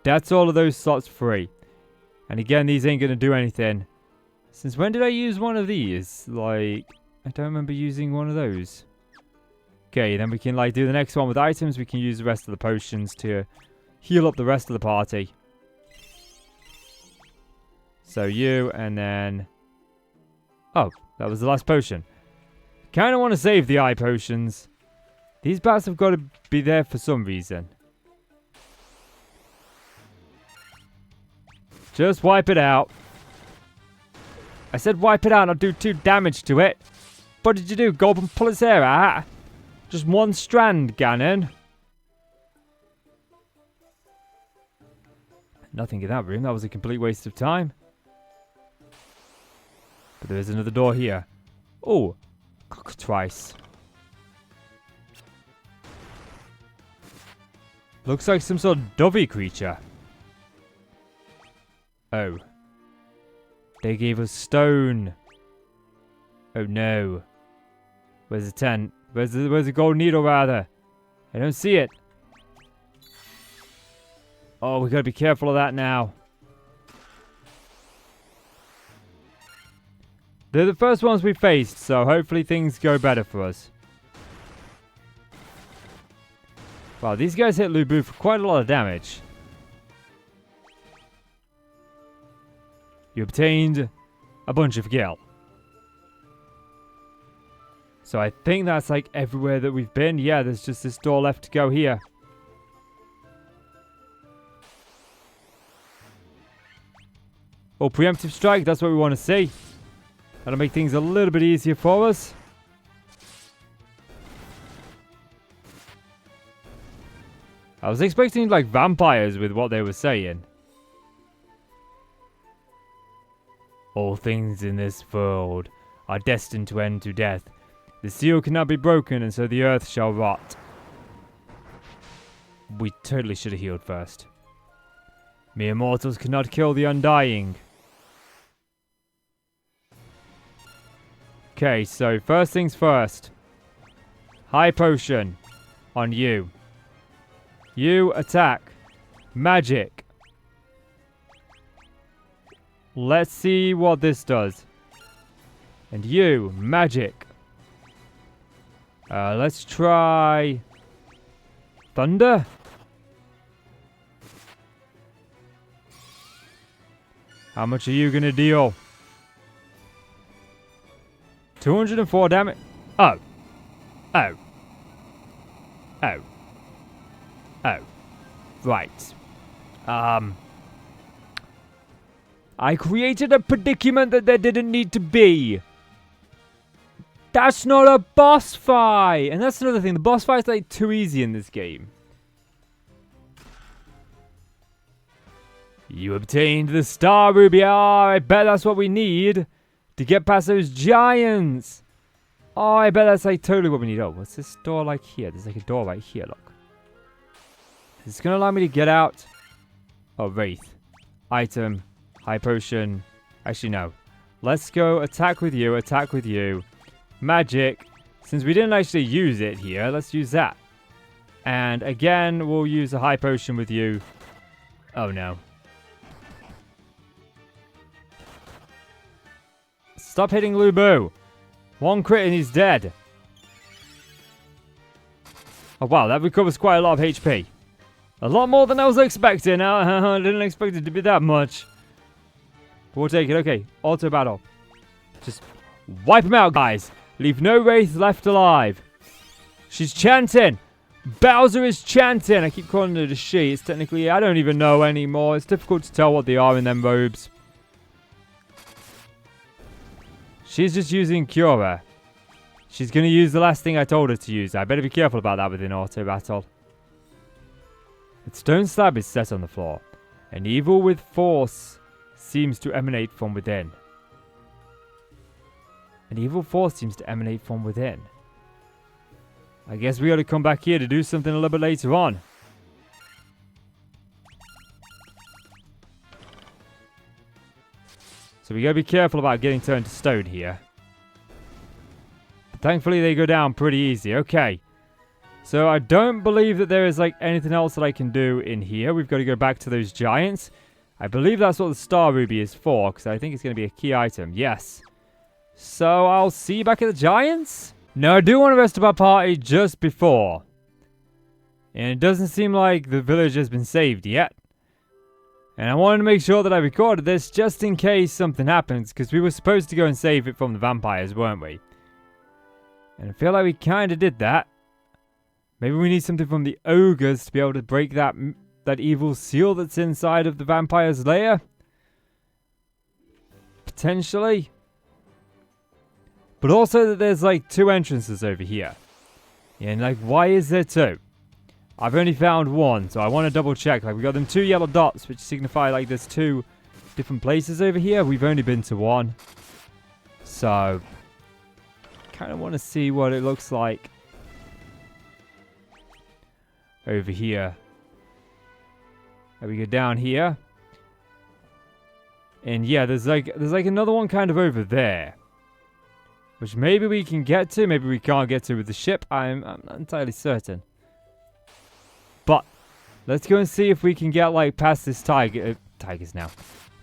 That's all of those slots free. And again, these ain't going to do anything. Since when did I use one of these? Like, I don't remember using one of those. Okay, then we can like do the next one with items. We can use the rest of the potions to heal up the rest of the party. So you, and then... Oh, that was the last potion. Kind of want to save the eye potions. These bats have got to be there for some reason. Just wipe it out. I said wipe it out, not do 2 damage to it. What did you do? Go up and pull its hair out? Just 1 strand, Ganon. Nothing in that room. That was a complete waste of time. But there is another door here. Oh, cockatrice. Looks like some sort of dovey creature. Oh. They gave us stone. Oh no. Where's the tent? Where's the gold needle rather? I don't see it. Oh, we gotta be careful of that now. They're the first ones we faced, so hopefully things go better for us. Wow, these guys hit Lubu for quite a lot of damage. You obtained a bunch of gil. So I think that's like everywhere that we've been. Yeah, there's just this door left to go here. Oh, preemptive strike, that's what we want to see. That'll make things a little bit easier for us. I was expecting like vampires with what they were saying. All things in this world are destined to end to death. The seal cannot be broken, and so the earth shall rot. We totally should have healed first. Mere mortals cannot kill the undying. Okay, so first things first. High potion on you. You attack. Magic. Let's see what this does. And you, magic. Let's try... Thunder? How much are you gonna deal? 204 damage. Oh. Oh. Oh. Oh. Right. I created a predicament that there didn't need to be. That's not a boss fight! And that's another thing. The boss fight's like too easy in this game. You obtained the Star Ruby. Oh, I bet that's what we need to get past those giants. Oh, I bet that's like totally what we need. Oh, what's this door like here? There's like a door right here, look. Is this going to allow me to get out? Oh, Wraith. Item. High potion. Actually, no. Let's go attack with you. Attack with you. Magic. Since we didn't actually use it here, let's use that. And again, we'll use a high potion with you. Oh, no. Stop hitting Lubu. 1 crit and he's dead. Oh, wow. That recovers quite a lot of HP. A lot more than I was expecting. I didn't expect it to be that much. But we'll take it. Okay. Auto battle. Just wipe him out, guys. Leave no Wraith left alive. She's chanting. Bowser is chanting. I keep calling it a she. It's technically, I don't even know anymore. It's difficult to tell what they are in them robes. She's just using Cura. She's going to use the last thing I told her to use. I better be careful about that with an auto battle. The stone slab is set on the floor. An evil with force seems to emanate from within. An evil force seems to emanate from within. I guess we got to come back here to do something a little bit later on. So we got to be careful about getting turned to stone here. But thankfully they go down pretty easy. Okay. So I don't believe that there is like anything else that I can do in here. We've got to go back to those giants. I believe that's what the Star Ruby is for, because I think it's going to be a key item. Yes. So I'll see you back at the Giants. Now I do want to rest my party just before. And it doesn't seem like the village has been saved yet. And I wanted to make sure that I recorded this just in case something happens, because we were supposed to go and save it from the vampires, weren't we? And I feel like we kind of did that. Maybe we need something from the ogres to be able to break that evil seal that's inside of the vampire's lair. Potentially. But also that there's like 2 entrances over here. Yeah, and like, why is there 2? I've only found 1, so I want to double check. Like, we got them 2 yellow dots, which signify like there's 2 different places over here. We've only been to 1. So, kind of want to see what it looks like over here. And we go down here. And yeah, there's like another one kind of over there. Which maybe we can get to, maybe we can't get to with the ship. I'm not entirely certain. But let's go and see if we can get like past this tigers now.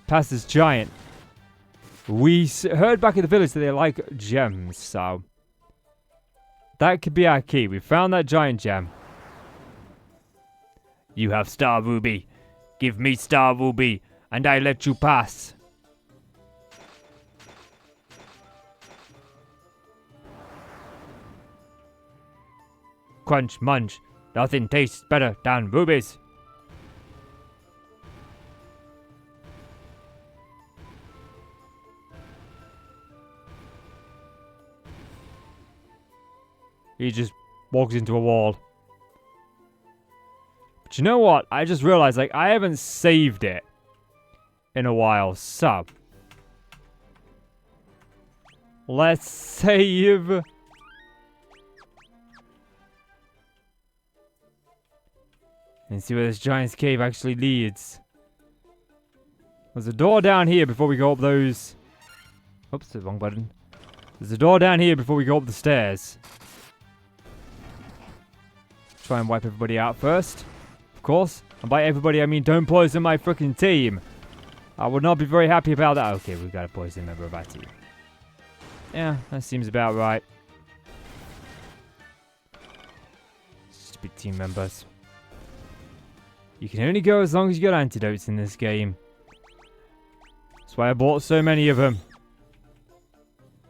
Past this giant. We heard back in the village that they like gems, so that could be our key. We found that giant gem. You have Star Ruby. Give me Star Ruby, and I let you pass. Crunch, munch. Nothing tastes better than rubies. He just walks into a wall. But you know what? I just realized, like, I haven't saved it in a while, so let's save. And see where this giant's cave actually leads. There's a door down here before we go up those. Oops, the wrong button. There's a door down here before we go up the stairs. Try and wipe everybody out first. Of course. And by everybody, I mean don't poison my freaking team. I would not be very happy about that. Okay, we've got a poison member of our team. Yeah, that seems about right. Stupid team members. You can only go as long as you got antidotes in this game. That's why I bought so many of them.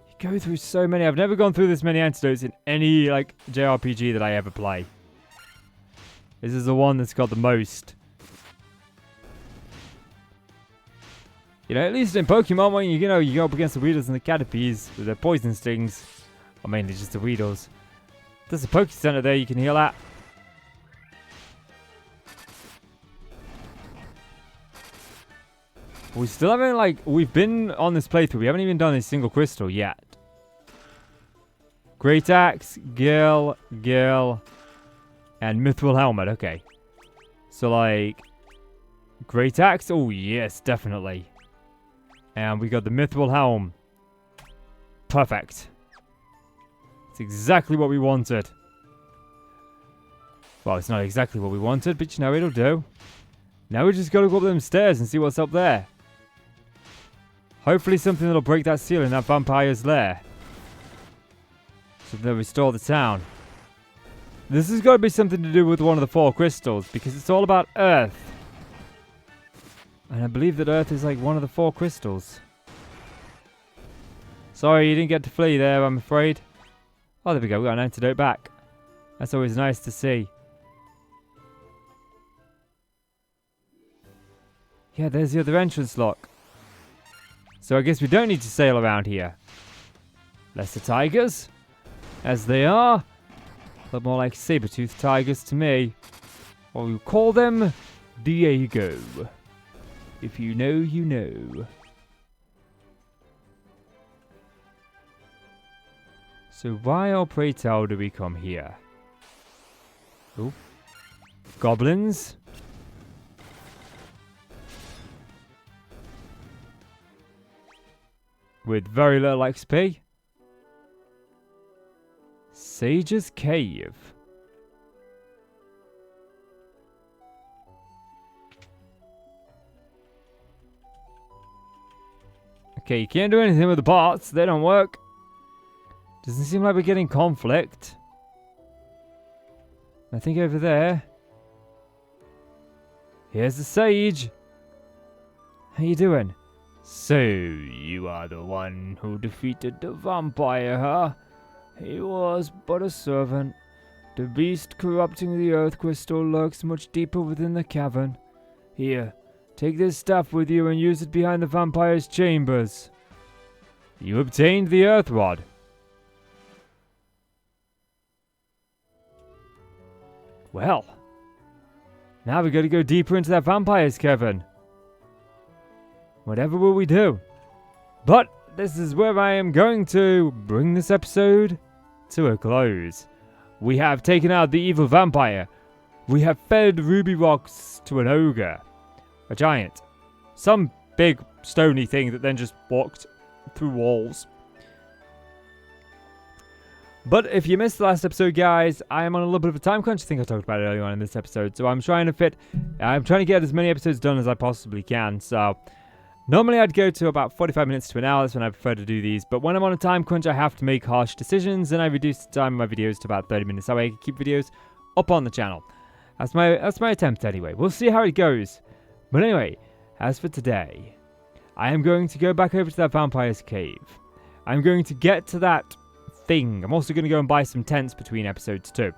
You go through so many. I've never gone through this many antidotes in any like JRPG that I ever play. This is the one that's got the most. You know, at least in Pokemon, when you go up against the Weedles and the Caterpies with their poison stings, or mainly just the Weedles. There's a Poke Center there you can heal at. We still haven't, like, we've been on this playthrough. We haven't even done a single crystal yet. Great Axe, Gil, and Mithril Helmet. Okay. So, like, Great Axe. Oh, yes, definitely. And we got the Mithril Helm. Perfect. It's exactly what we wanted. Well, it's not exactly what we wanted, but you know, it'll do. Now we just gotta go up them stairs and see what's up there. Hopefully something that'll break that seal in that vampire's lair. So they'll restore the town. This has got to be something to do with one of the 4 crystals, because it's all about Earth. And I believe that Earth is like one of the 4 crystals. Sorry, you didn't get to flee there, I'm afraid. Oh, there we go, we got an antidote back. That's always nice to see. Yeah, there's the other entrance lock. So I guess we don't need to sail around here. Lesser tigers, as they are. Look more like saber-toothed tigers to me. Or we call them Diego. If you know, you know. So why, oh pray tell, do we come here? Oh. Goblins. With very little XP. Sage's Cave. Okay, you can't do anything with the parts. They don't work. Doesn't seem like we're getting conflict. I think over there. Here's the sage. How you doing? So, you are the one who defeated the vampire, huh? He was but a servant. The beast corrupting the earth crystal lurks much deeper within the cavern. Here, take this staff with you and use it behind the vampire's chambers. You obtained the earth rod. Well, now we gotta go deeper into that vampire's cavern. Whatever will we do? But this is where I am going to bring this episode to a close. We have taken out the evil vampire. We have fed ruby rocks to an ogre. A giant. Some big stony thing that then just walked through walls. But if you missed the last episode, guys, I am on a little bit of a time crunch. I think I talked about it earlier on in this episode. So I'm trying to get as many episodes done as I possibly can. So normally I'd go to about 45 minutes to an hour. That's when I prefer to do these. But when I'm on a time crunch, I have to make harsh decisions, and I reduce the time of my videos to about 30 minutes. That way I can keep videos up on the channel. That's my attempt anyway. We'll see how it goes. But anyway, as for today, I am going to go back over to that vampire's cave. I'm going to get to that thing. I'm also going to go and buy some tents between episodes too.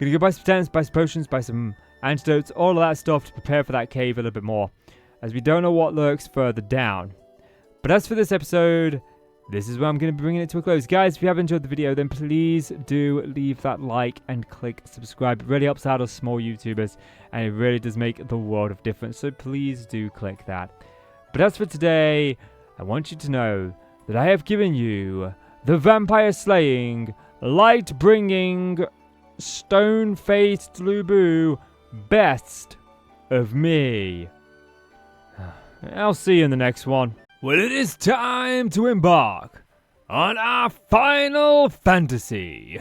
Gonna go buy some tents, buy some potions, buy some antidotes, all of that stuff to prepare for that cave a little bit more, as we don't know what lurks further down. But as for this episode, this is where I'm going to be bringing it to a close. Guys, if you have enjoyed the video, then please do leave that like and click subscribe. It really helps out us small YouTubers, and it really does make the world of difference. So please do click that. But as for today, I want you to know that I have given you the vampire slaying, light bringing, stone faced Lubu best of me. I'll see you in the next one. Well, it is time to embark on our Final Fantasy.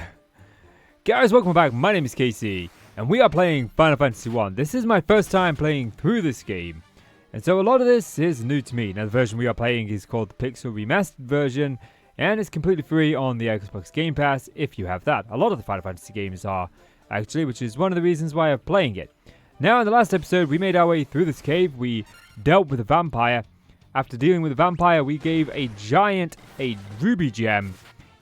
Guys, welcome back. My name is Casey, and we are playing Final Fantasy 1. This is my first time playing through this game, and so a lot of this is new to me. Now, the version we are playing is called the Pixel Remastered version, and it's completely free on the Xbox Gamepass if you have that. A lot of the Final Fantasy games are, actually, which is one of the reasons why I'm playing it. Now, in the last episode, we made our way through this cave. We dealt with a vampire. After dealing with the vampire, we gave a giant a ruby gem.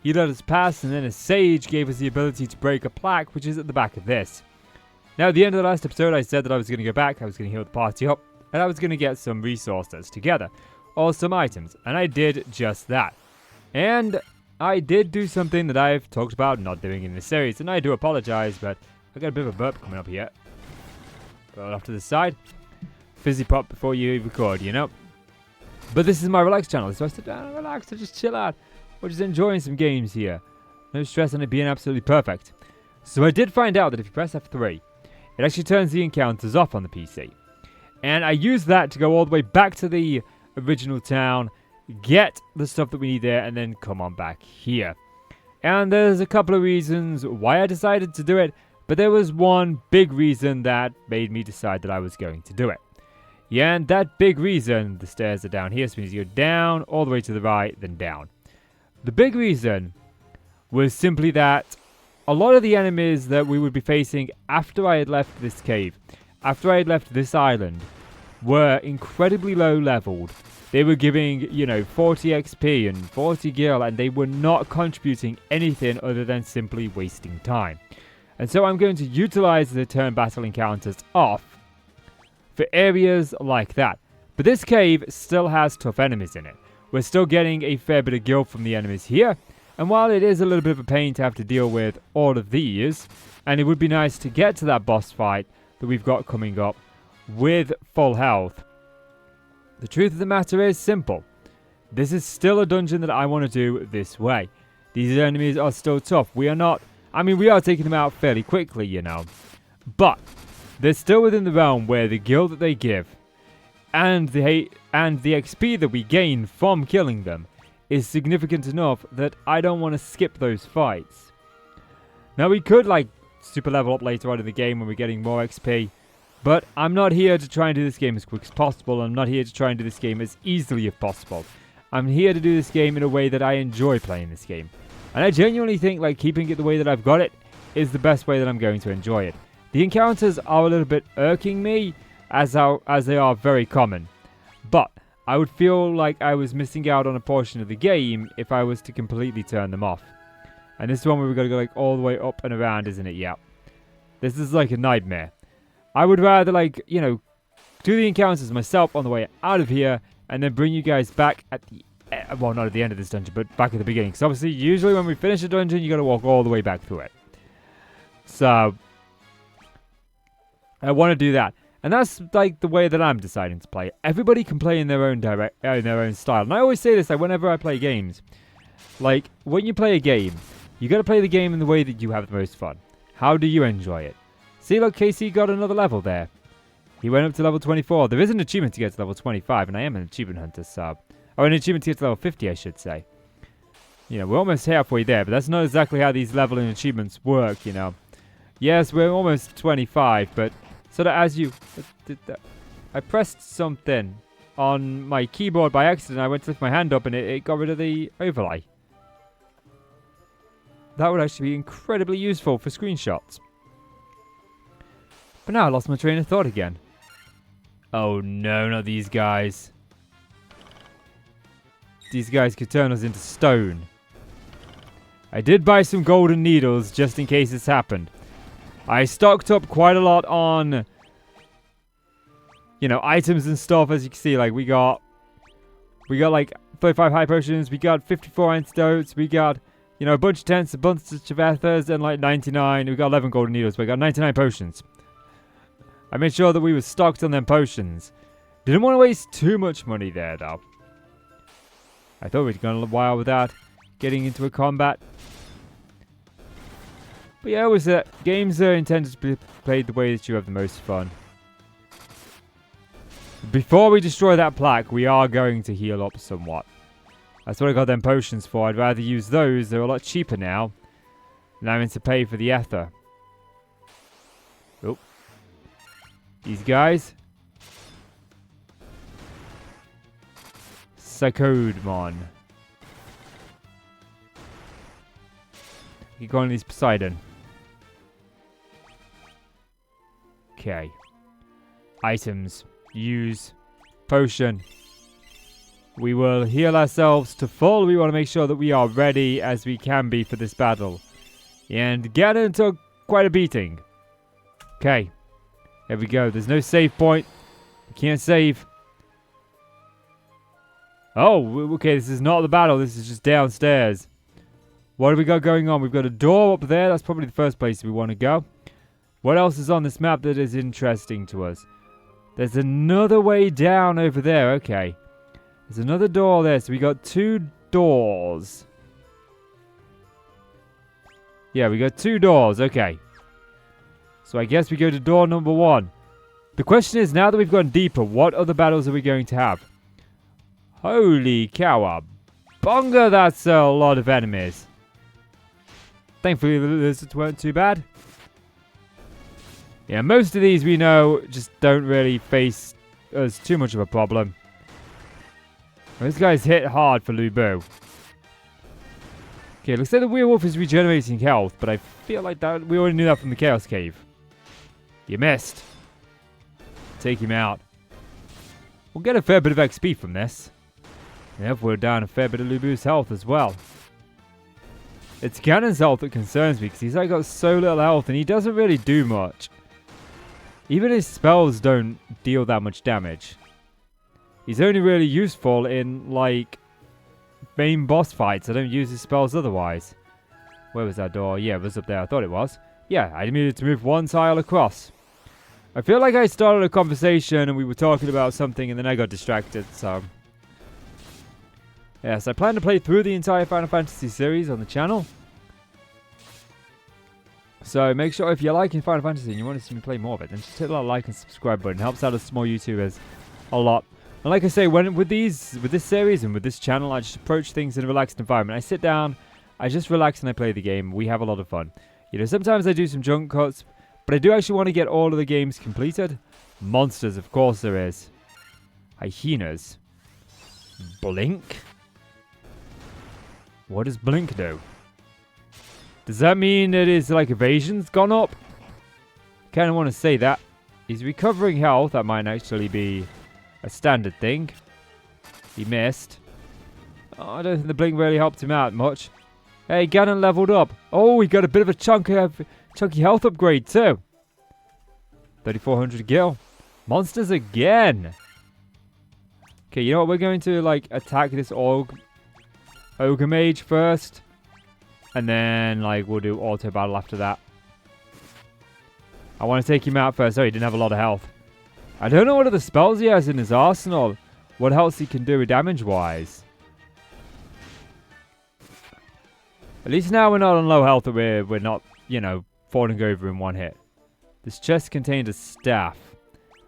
He let us pass, and then a sage gave us the ability to break a plaque, which is at the back of this. Now, at the end of the last episode, I said that I was going to go back, I was going to heal the party up, and I was going to get some resources together, or some items, and I did just that. And I did do something that I've talked about not doing in this series, and I do apologize, but I got a bit of a burp coming up here. Go off to the side. Fizzy pop before you record, you know? But this is my relaxed channel, so I sit down and relax and just chill out. We're just enjoying some games here. No stress on it being absolutely perfect. So I did find out that if you press F3, it actually turns the encounters off on the PC. And I used that to go all the way back to the original town, get the stuff that we need there, and then come on back here. And there's a couple of reasons why I decided to do it, but there was one big reason that made me decide that I was going to do it. Yeah, and that big reason, the stairs are down here, so means you go down, all the way to the right, then down. The big reason was simply that a lot of the enemies that we would be facing after I had left this cave, after I had left this island, were incredibly low leveled. They were giving, 40 XP and 40 gil, and they were not contributing anything other than simply wasting time. And so I'm going to utilize the turn battle encounters off for areas like that. But this cave still has tough enemies in it. We're still getting a fair bit of gil from the enemies here, and while it is a little bit of a pain to have to deal with all of these, and it would be nice to get to that boss fight that we've got coming up with full health, the truth of the matter is simple. This is still a dungeon that I want to do this way. These enemies are still tough. We are taking them out fairly quickly, but they're still within the realm where the gil that they give and the XP that we gain from killing them is significant enough that I don't want to skip those fights. Now we could super level up later on in the game when we're getting more XP, But I'm not here to try and do this game as quick as possible. I'm not here to try and do this game as easily as possible. I'm here to do this game in a way that I enjoy playing this game. And I genuinely think like keeping it the way that I've got it is the best way that I'm going to enjoy it. The encounters are a little bit irking me as they are very common. But I would feel like I was missing out on a portion of the game if I was to completely turn them off. And this is one where we've got to go like all the way up and around, isn't it? Yeah. This is like a nightmare. I would rather like, you know, do the encounters myself on the way out of here and then bring you guys back at the well, not at the end of this dungeon, but back at the beginning. Because obviously, usually when we finish a dungeon, you got to walk all the way back through it. So, I want to do that. And that's like the way that I'm deciding to play. Everybody can play in their own style. And I always say this like whenever I play games. Like, when you play a game, you got to play the game in the way that you have the most fun. How do you enjoy it? See, look, Casey got another level there. He went up to level 24. There is an achievement to get to level 25, and I am an achievement hunter, so... Oh, an achievement to get to level 50, I should say. You know, we're almost halfway there, but that's not exactly how these leveling achievements work, you know. Yes, we're almost 25, but... So that as you... I pressed something on my keyboard by accident. I went to lift my hand up, and it got rid of the overlay. That would actually be incredibly useful for screenshots. But now I lost my train of thought again. Oh no, not these guys. These guys could turn us into stone. I did buy some golden needles just in case this happened. I stocked up quite a lot on, you know, items and stuff. As you can see, like we got like 35 high potions. We got 54 antidotes. We got, you know, a bunch of tents, a bunch of ethers, and like 99. We got 11 golden needles. We got 99 potions. I made sure that we were stocked on them potions. Didn't want to waste too much money there, though. I thought we'd gone a while without getting into a combat. But yeah, games are intended to be played the way that you have the most fun. Before we destroy that plaque, we are going to heal up somewhat. That's what I got them potions for. I'd rather use those. They're a lot cheaper now than having to pay for the ether. Oh. These guys. Psychodemon. Keep going these Poseidon. Okay. Items. Use. Potion. We will heal ourselves to full. We want to make sure that we are ready as we can be for this battle. And Ganon took quite a beating. Okay. There we go. There's no save point. We can't save. Oh, okay, this is not the battle. This is just downstairs. What have we got going on? We've got a door up there. That's probably the first place we want to go. What else is on this map that is interesting to us? There's another way down over there. Okay. There's another door there. So we got 2 doors. Yeah, we got 2 doors. Okay. So I guess we go to door number 1. The question is, now that we've gone deeper, what other battles are we going to have? Holy cow, bunga, that's a lot of enemies. Thankfully, the lizards weren't too bad. Yeah, most of these we know just don't really face us too much of a problem. This guy's hit hard for Lubu. Okay, looks like the werewolf is regenerating health, but I feel like that we already knew that from the Chaos Cave. You missed. Take him out. We'll get a fair bit of XP from this. Yep, we're down a fair bit of Lubu's health as well. It's Ganon's health that concerns me, because he's like got so little health and he doesn't really do much. Even his spells don't deal that much damage. He's only really useful in, like, main boss fights. I don't use his spells otherwise. Where was that door? Yeah, it was up there. I thought it was. Yeah, I needed to move 1 tile across. I feel like I started a conversation and we were talking about something and then I got distracted, so... Yes, I plan to play through the entire Final Fantasy series on the channel. So make sure if you're liking Final Fantasy and you want to see me play more of it, then just hit that like and subscribe button. It helps out us small YouTubers a lot. And like I say, with this series and with this channel, I just approach things in a relaxed environment. I sit down, I just relax and I play the game. We have a lot of fun. You know, sometimes I do some jump cuts, But I do actually want to get all of the games completed. Monsters, of course there is. Hyenas. Blink? What does Blink do? Does that mean that his, like, evasion's gone up? Kind of want to say that. He's recovering health. That might actually be a standard thing. He missed. Oh, I don't think the Blink really helped him out much. Hey, Ganon leveled up. Oh, he got a bit of a chunky health upgrade too. 3,400 gil. Monsters again. Okay, you know what? We're going to, like, attack this Ogre Mage first. And then, like, we'll do auto battle after that. I want to take him out first. Oh, he didn't have a lot of health. I don't know what other spells he has in his arsenal. What else he can do damage-wise. At least now we're not on low health, that we're not, you know, falling over in one hit. This chest contained a staff.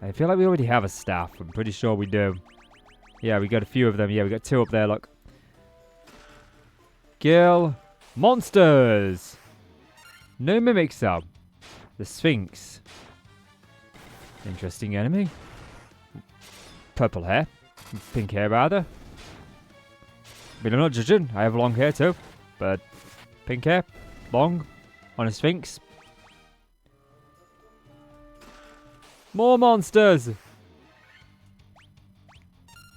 I feel like we already have a staff. I'm pretty sure we do. Yeah, we got a few of them. Yeah, we got 2 up there, look. Kill monsters. No mimics, though. The Sphinx. Interesting enemy. Purple hair. Pink hair, rather. But I'm not judging. I have long hair, too. But pink hair. Long. On a Sphinx. More monsters.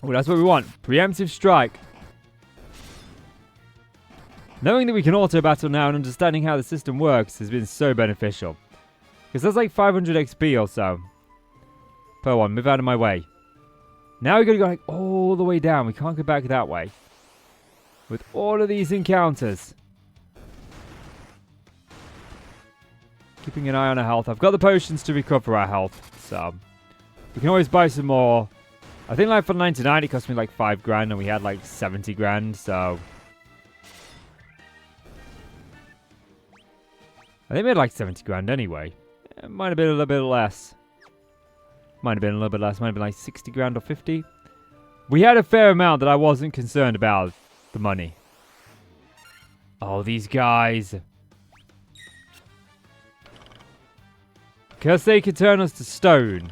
Oh, that's what we want. Preemptive strike. Knowing that we can auto battle now and understanding how the system works has been so beneficial. Because that's like 500 XP or so. Per one. Move out of my way. Now we're going to go like all the way down. We can't go back that way. With all of these encounters. Keeping an eye on our health. I've got the potions to recover our health. So we can always buy some more. I think like for 99 it cost me like 5 grand and we had like 70 grand. So I think we had like 70 grand anyway. It might have been a little bit less. Might have been a little bit less. Might have been like 60 grand or 50. We had a fair amount that I wasn't concerned about the money. Oh, these guys. Because they could turn us to stone.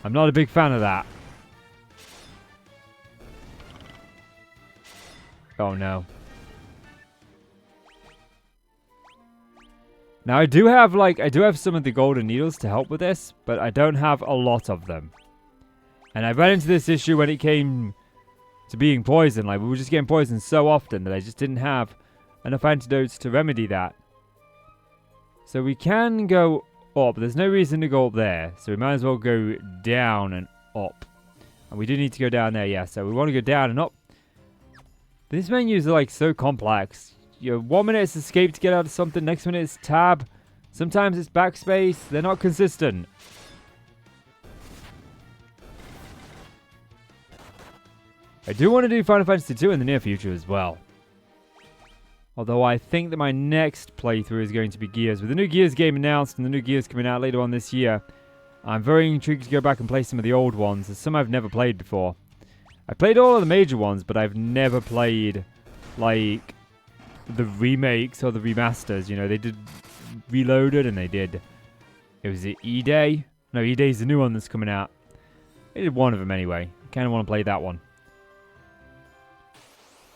I'm not a big fan of that. Oh no. Now I do have some of the golden needles to help with this, but I don't have a lot of them. And I ran into this issue when it came to being poisoned. Like, we were just getting poisoned so often that I just didn't have enough antidotes to remedy that. So we can go up. There's no reason to go up there. So we might as well go down and up. And we do need to go down there, yeah. So we want to go down and up. These menus are like so complex. You know, 1 minute it's escape to get out of something. Next minute it's tab. Sometimes it's backspace. They're not consistent. I do want to do Final Fantasy 2 in the near future as well. Although I think that my next playthrough is going to be Gears. With the new Gears game announced and the new Gears coming out later on this year, I'm very intrigued to go back and play some of the old ones. There's some I've never played before. I played all of the major ones, but I've never played, like, the remakes or the remasters. You know, they did Reloaded and they did... It was E-Day? No, E-Day's the new one that's coming out. They did one of them anyway. I kind of want to play that one.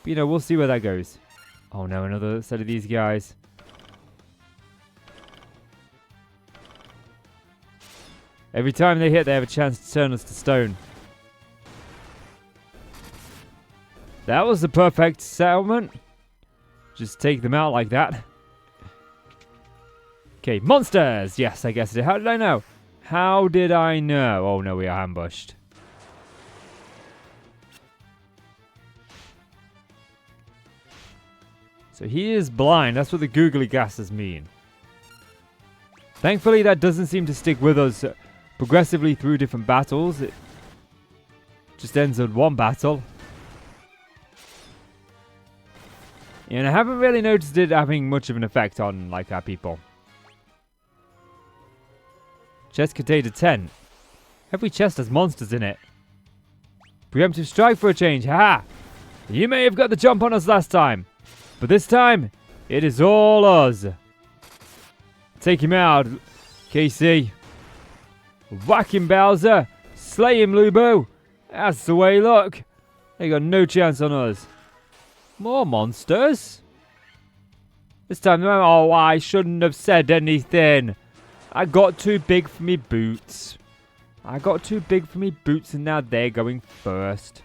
But, you know, we'll see where that goes. Oh no, another set of these guys. Every time they hit, they have a chance to turn us to stone. That was the perfect settlement. Just take them out like that. Okay, monsters! Yes, I guess it did. How did I know? How did I know? Oh no, we are ambushed. So he is blind. That's what the googly glasses mean. Thankfully, that doesn't seem to stick with us progressively through different battles. It just ends in one battle. And I haven't really noticed it having much of an effect on, like, our people. Chest contained a tent. Every chest has monsters in it. Preemptive strike for a change. Haha! You may have got the jump on us last time. But this time, it is all us. Take him out, KC. Whack him, Bowser. Slay him, Lubu. That's the way, look. They got no chance on us. More monsters? This time, oh, I shouldn't have said anything. I got too big for me boots. I got too big for me boots and now they're going first.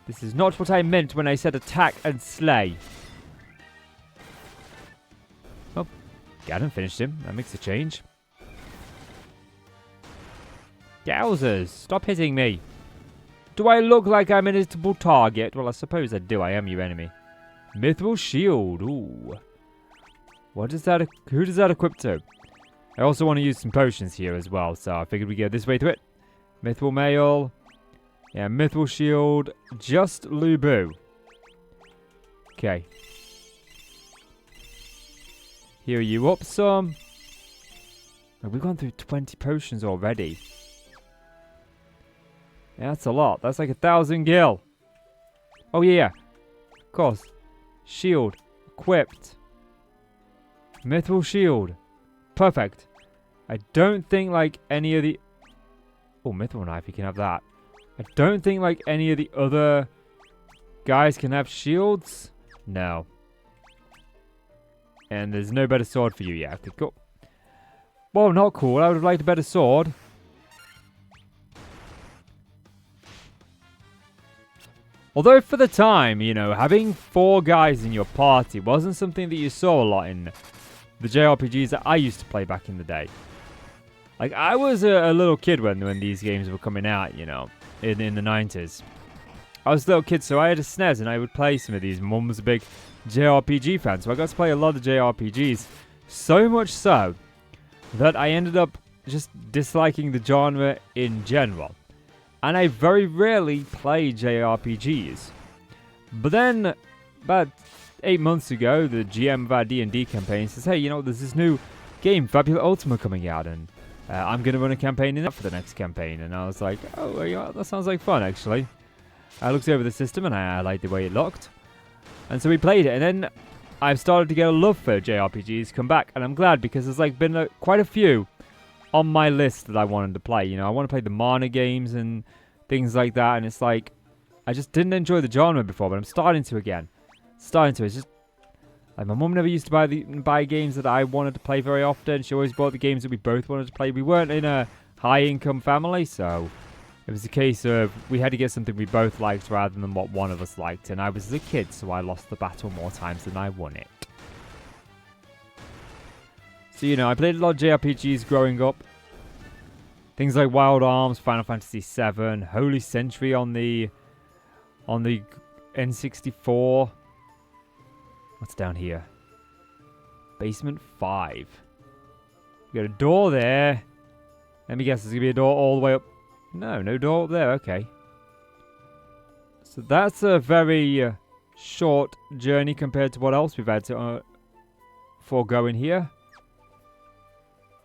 This is not what I meant when I said attack and slay. Oh, Ganon finished him. That makes a change. Yowzers, stop hitting me. Do I look like I'm an hittable target? Well, I suppose I do. I am your enemy. Mithril Shield. Ooh. What does that? Who does that equip to? I also want to use some potions here as well, so I figured we'd go this way through it. Mithril Mail. Yeah, Mithril Shield. Just Lubu. Okay. Heal you up some. Oh, we've gone through 20 potions already. Yeah, that's a lot. That's like 1,000 gil. Oh, yeah. Of course. Shield. Equipped. Mithril Shield. Perfect. I don't think like any of the... Oh, Mithril Knife. You can have that. I don't think like any of the other guys can have shields. No. And there's no better sword for you yet. Okay, cool. Well, not cool. I would have liked a better sword. Although for the time, you know, having 4 guys in your party wasn't something that you saw a lot in the JRPGs that I used to play back in the day. Like, I was a little kid when these games were coming out, you know, in the 90s. I was a little kid, so I had a SNES and I would play some of these. Mum was a big JRPG fan, so I got to play a lot of JRPGs. So much so that I ended up just disliking the genre in general. And I very rarely play JRPGs. But then, about 8 months ago, the GM of our D&D campaign says, hey, you know, there's this new game, Fabula Ultima, coming out, and I'm going to run a campaign in that for the next campaign. And I was like, oh, well, you know, that sounds like fun, actually. I looked over the system, and I liked the way it looked. And so we played it, and then I've started to get a love for JRPGs come back, and I'm glad, because there's like been quite a few on my list that I wanted to play. You know, I want to play the Mana games and things like that, and it's like, I just didn't enjoy the genre before, but I'm starting to again. It's just, like, my mum never used to buy games that I wanted to play very often. She always bought the games that we both wanted to play. We weren't in a high-income family, so it was a case of we had to get something we both liked rather than what one of us liked, and I was a kid, so I lost the battle more times than I won it. So, you know, I played a lot of JRPGs growing up. Things like Wild Arms, Final Fantasy VII, Holy Century on the N64. What's down here? Basement 5. We got a door there. Let me guess, there's going to be a door all the way up. No, no door up there. Okay. So that's a very short journey compared to what else we've had to forego in here.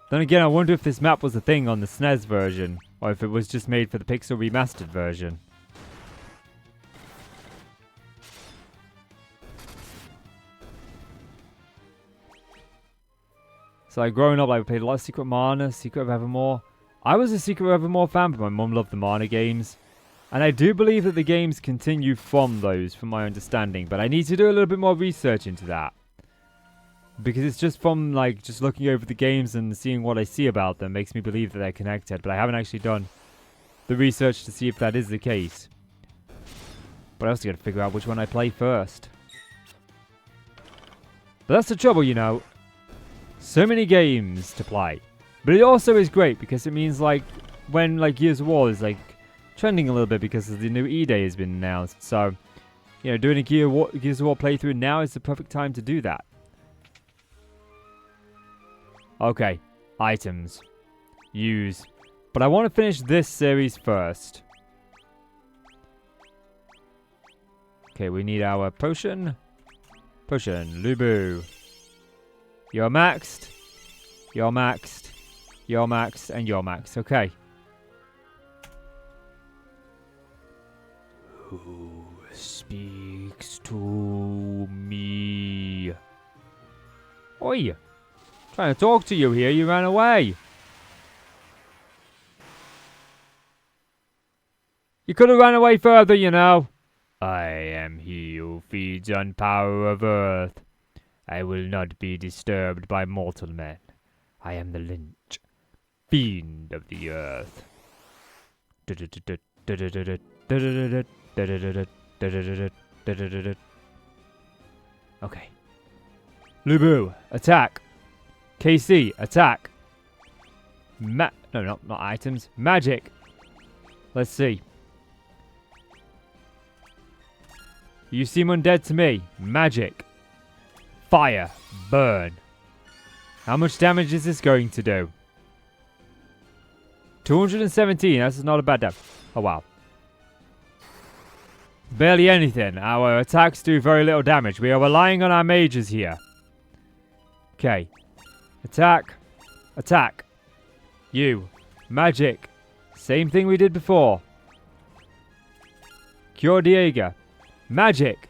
Then again, I wonder if this map was a thing on the SNES version, or if it was just made for the Pixel Remastered version. So like, growing up, I played a lot of Secret Mana, Secret of Evermore. I was a Secret of Evermore fan, but my mum loved the Mana games. And I do believe that the games continue from those, from my understanding. But I need to do a little bit more research into that. Because it's just from, like, just looking over the games and seeing what I see about them makes me believe that they're connected. But I haven't actually done the research to see if that is the case. But I also got to figure out which one I play first. But that's the trouble, you know. So many games to play. But it also is great because it means, like, when, like, Gears of War is, like, trending a little bit because the new E-Day has been announced. So, you know, doing a Gears of War playthrough now is the perfect time to do that. Okay, items. Use. But I want to finish this series first. Okay, we need our potion. Potion, Lubu. You're maxed. You're maxed. You're maxed. And you're maxed. Okay. Who speaks to me? Oi. Trying to talk to you here, you ran away. You could have run away further, you know. I am he who feeds on power of earth. I will not be disturbed by mortal men. I am the Lynch, fiend of the earth. Okay. Lubu, attack. KC, attack. No, not items. Magic. Let's see. You seem undead to me. Magic. Fire. Burn. How much damage is this going to do? 217. That's not a bad damage. Oh, wow. Barely anything. Our attacks do very little damage. We are relying on our mages here. Okay. Attack. Attack. You. Magic. Same thing we did before. Cure Diego. Magic.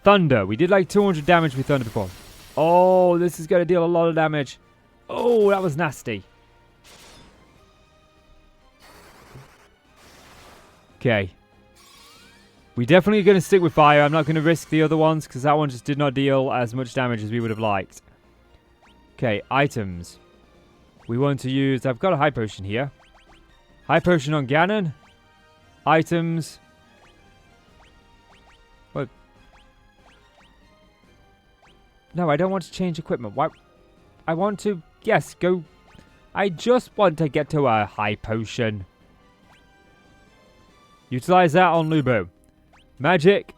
Thunder. We did like 200 damage with Thunder before. Oh, this is going to deal a lot of damage. Oh, that was nasty. Okay. We definitely going to stick with fire. I'm not going to risk the other ones because that one just did not deal as much damage as we would have liked. Okay, items. We want to use... I've got a high potion here. High potion on Ganon. Items. What? No, I don't want to change equipment. Why? I want to... Yes, go... I just want to get to a high potion. Utilize that on Lubu. Magic.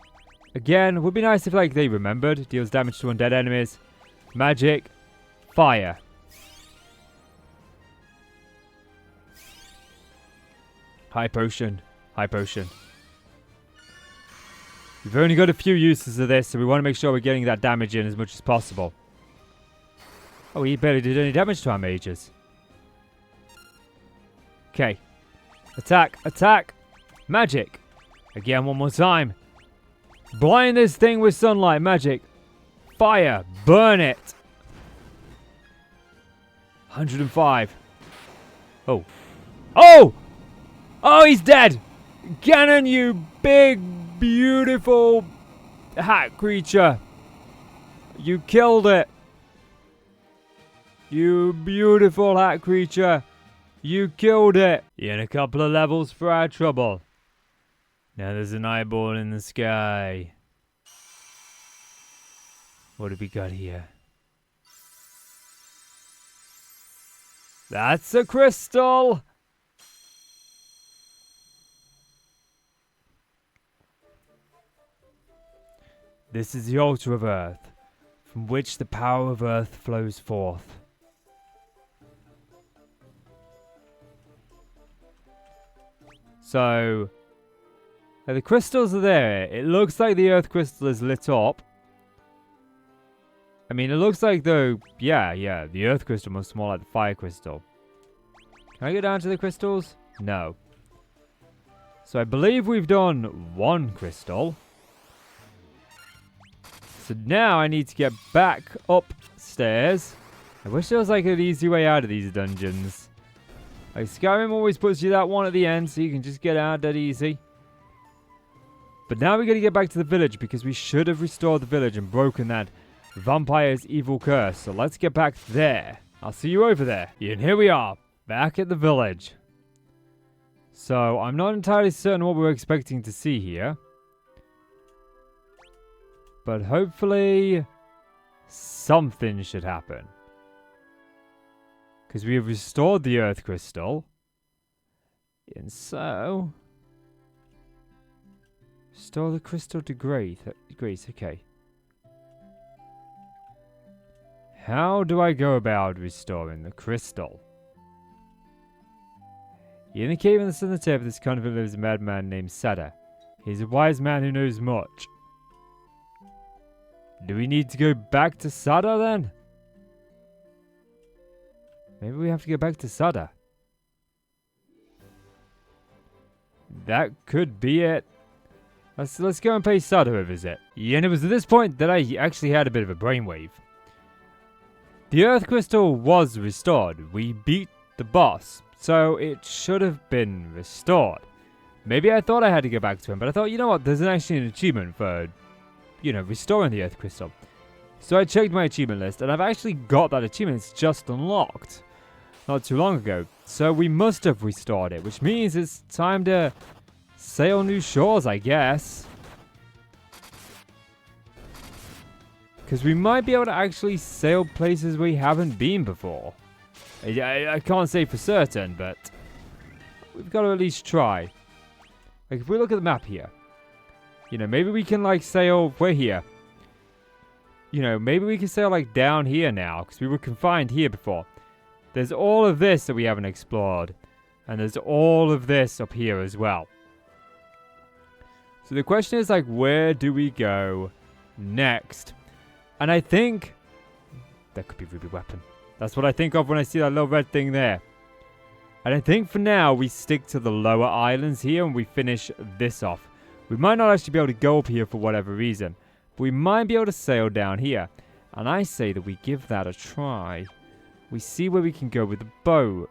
Again, would be nice if like they remembered. Deals damage to undead enemies. Magic. Fire. High potion. High potion. We've only got a few uses of this, so we want to make sure we're getting that damage in as much as possible. Oh, he barely did any damage to our mages. Okay. Attack. Attack. Magic. Again, one more time. Blind this thing with sunlight. Magic. Fire. Burn it. 105. Oh. Oh! Oh, he's dead! Ganon, you big, beautiful hat creature. You killed it. You beautiful hat creature. You killed it. In a couple of levels for our trouble. Now there's an eyeball in the sky. What have we got here? That's a crystal! This is the altar of Earth, from which the power of Earth flows forth. So, the crystals are there. It looks like the Earth crystal is lit up. I mean, it looks like the... Yeah, the Earth crystal must more like the Fire crystal. Can I get down to the crystals? No. So I believe we've done one crystal. So now I need to get back upstairs. I wish there was like an easy way out of these dungeons. Like Skyrim always puts you that one at the end so you can just get out that easy. But now we're going to get back to the village because we should have restored the village and broken that vampire's evil curse. So let's get back there. I'll see you over there. And here we are, back at the village. So I'm not entirely certain what we're expecting to see here. But hopefully something should happen. Because we have restored the Earth Crystal. And so... Restore the crystal to Grace, okay. How do I go about restoring the crystal? In the cave in the southern tip of this convent lives a madman named Sada. He's a wise man who knows much. Do we need to go back to Sada then? Maybe we have to go back to Sada. That could be it. Let's go and pay Sada a visit. Yeah, and it was at this point that I actually had a bit of a brainwave. The Earth Crystal was restored. We beat the boss, so it should have been restored. Maybe I thought I had to go back to him, but I thought, you know what, there's actually an achievement for, restoring the Earth Crystal. So I checked my achievement list, and I've actually got that achievement. It's just unlocked not too long ago. So we must have restored it, which means it's time to sail new shores, I guess. Because we might be able to actually sail places we haven't been before. I can't say for certain, but we've got to at least try. Like, if we look at the map here, maybe we can, like, sail, we're here. Maybe we can sail, like, down here now, because we were confined here before. There's all of this that we haven't explored, and there's all of this up here as well. So the question is, like, where do we go next? And I think that could be Ruby Weapon. That's what I think of when I see that little red thing there. And I think for now, we stick to the lower islands here and we finish this off. We might not actually be able to go up here for whatever reason, but we might be able to sail down here. And I say that we give that a try. We see where we can go with the boat.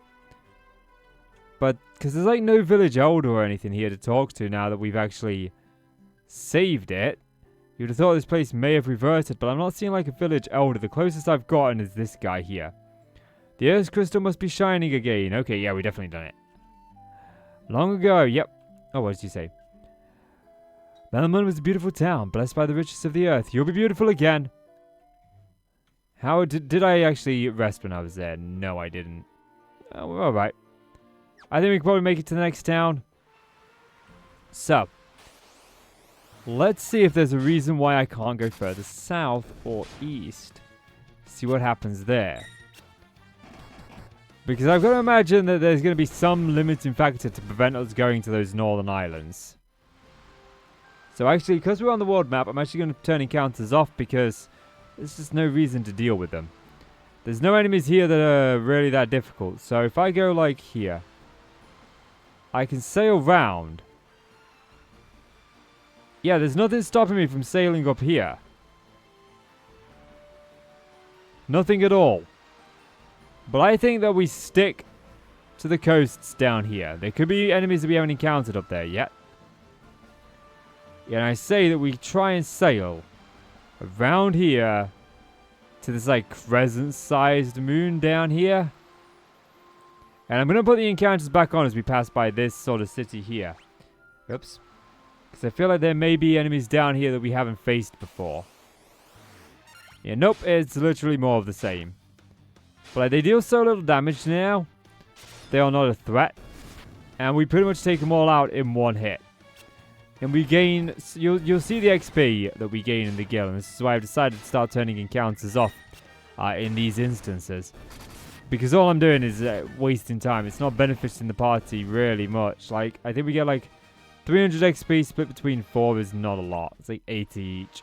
But, because there's like no village elder or anything here to talk to now that we've actually saved it. You'd have thought this place may have reverted, but I'm not seeing like a village elder. The closest I've gotten is this guy here. The Earth Crystal must be shining again. Okay, yeah, we definitely done it. Long ago, yep. Oh, what did you say? Melman was a beautiful town, blessed by the riches of the earth. You'll be beautiful again. How did I actually rest when I was there? No, I didn't. Oh, we're alright. I think we can probably make it to the next town. So, let's see if there's a reason why I can't go further south or east. See what happens there. Because I've got to imagine that there's going to be some limiting factor to prevent us going to those northern islands. So actually, because we're on the world map, I'm actually going to turn encounters off because there's just no reason to deal with them. There's no enemies here that are really that difficult. So if I go like here, I can sail round. Yeah, there's nothing stopping me from sailing up here. Nothing at all. But I think that we stick to the coasts down here. There could be enemies that we haven't encountered up there yet. Yeah, and I say that we try and sail around here to this like crescent-sized moon down here. And I'm going to put the encounters back on as we pass by this sort of city here. Oops. Because I feel like there may be enemies down here that we haven't faced before. Yeah, nope, it's literally more of the same. But like, they deal so little damage now, they are not a threat. And we pretty much take them all out in one hit. And we gain, you'll see the XP that we gain in the guild. And this is why I've decided to start turning encounters off in these instances. Because all I'm doing is wasting time. It's not benefiting the party really much. Like, I think we get like 300 XP split between 4 is not a lot. It's like 80 each.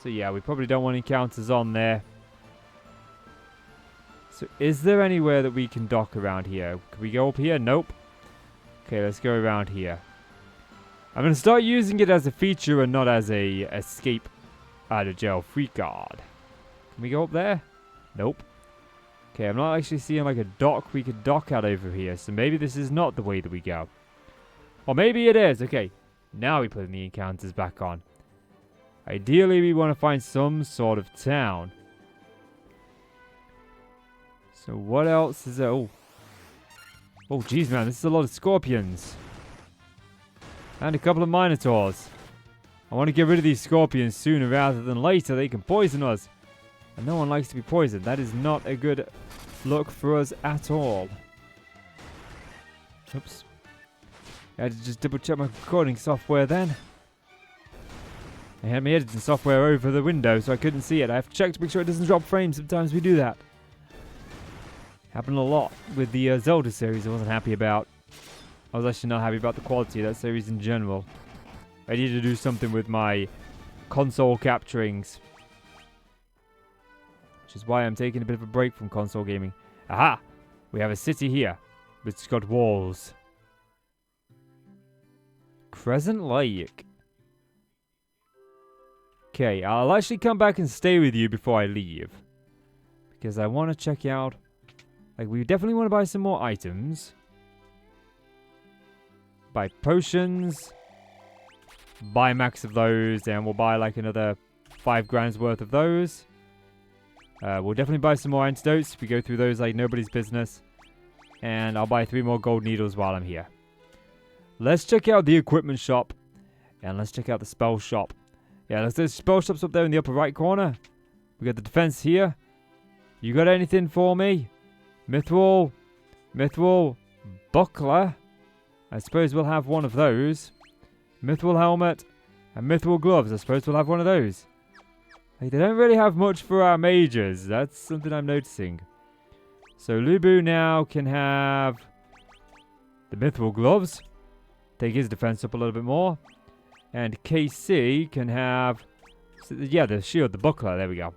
So yeah, we probably don't want encounters on there. So is there anywhere that we can dock around here? Can we go up here? Nope. Okay, let's go around here. I'm going to start using it as a feature and not as a escape out of jail free card. Can we go up there? Nope. Okay, I'm not actually seeing like a dock we could dock out over here. So maybe this is not the way that we go. Or maybe it is. Okay, now we put the encounters back on. Ideally, we want to find some sort of town. So what else is there? Oh, geez, man, this is a lot of scorpions. And a couple of minotaurs. I want to get rid of these scorpions sooner rather than later. They can poison us. And no one likes to be poisoned. That is not a good look for us at all. Oops. I had to just double check my recording software then. I had my editing software over the window so I couldn't see it. I have to check to make sure it doesn't drop frames. Sometimes we do that. Happened a lot with the Zelda series I wasn't happy about. I was actually not happy about the quality of that series in general. I needed to do something with my console capturings. Which is why I'm taking a bit of a break from console gaming. Aha! We have a city here. It's got walls. Crescent Lake. Okay, I'll actually come back and stay with you before I leave. Because I want to check out... Like, we definitely want to buy some more items. Buy potions. Buy a max of those. And we'll buy like another 5 grand's worth of those. We'll definitely buy some more antidotes. We go through those like nobody's business. And I'll buy 3 more gold needles while I'm here. Let's check out the equipment shop. And let's check out the spell shop. Yeah, there's spell shops up there in the upper right corner. We got the defense here. You got anything for me? Mithril. Buckler. I suppose we'll have one of those. Mithril helmet. And mithril gloves. I suppose we'll have one of those. Like, they don't really have much for our mages. That's something I'm noticing. So Lubu now can have the mithril gloves. Take his defense up a little bit more. And KC can have... Yeah, the shield, the buckler. There we go.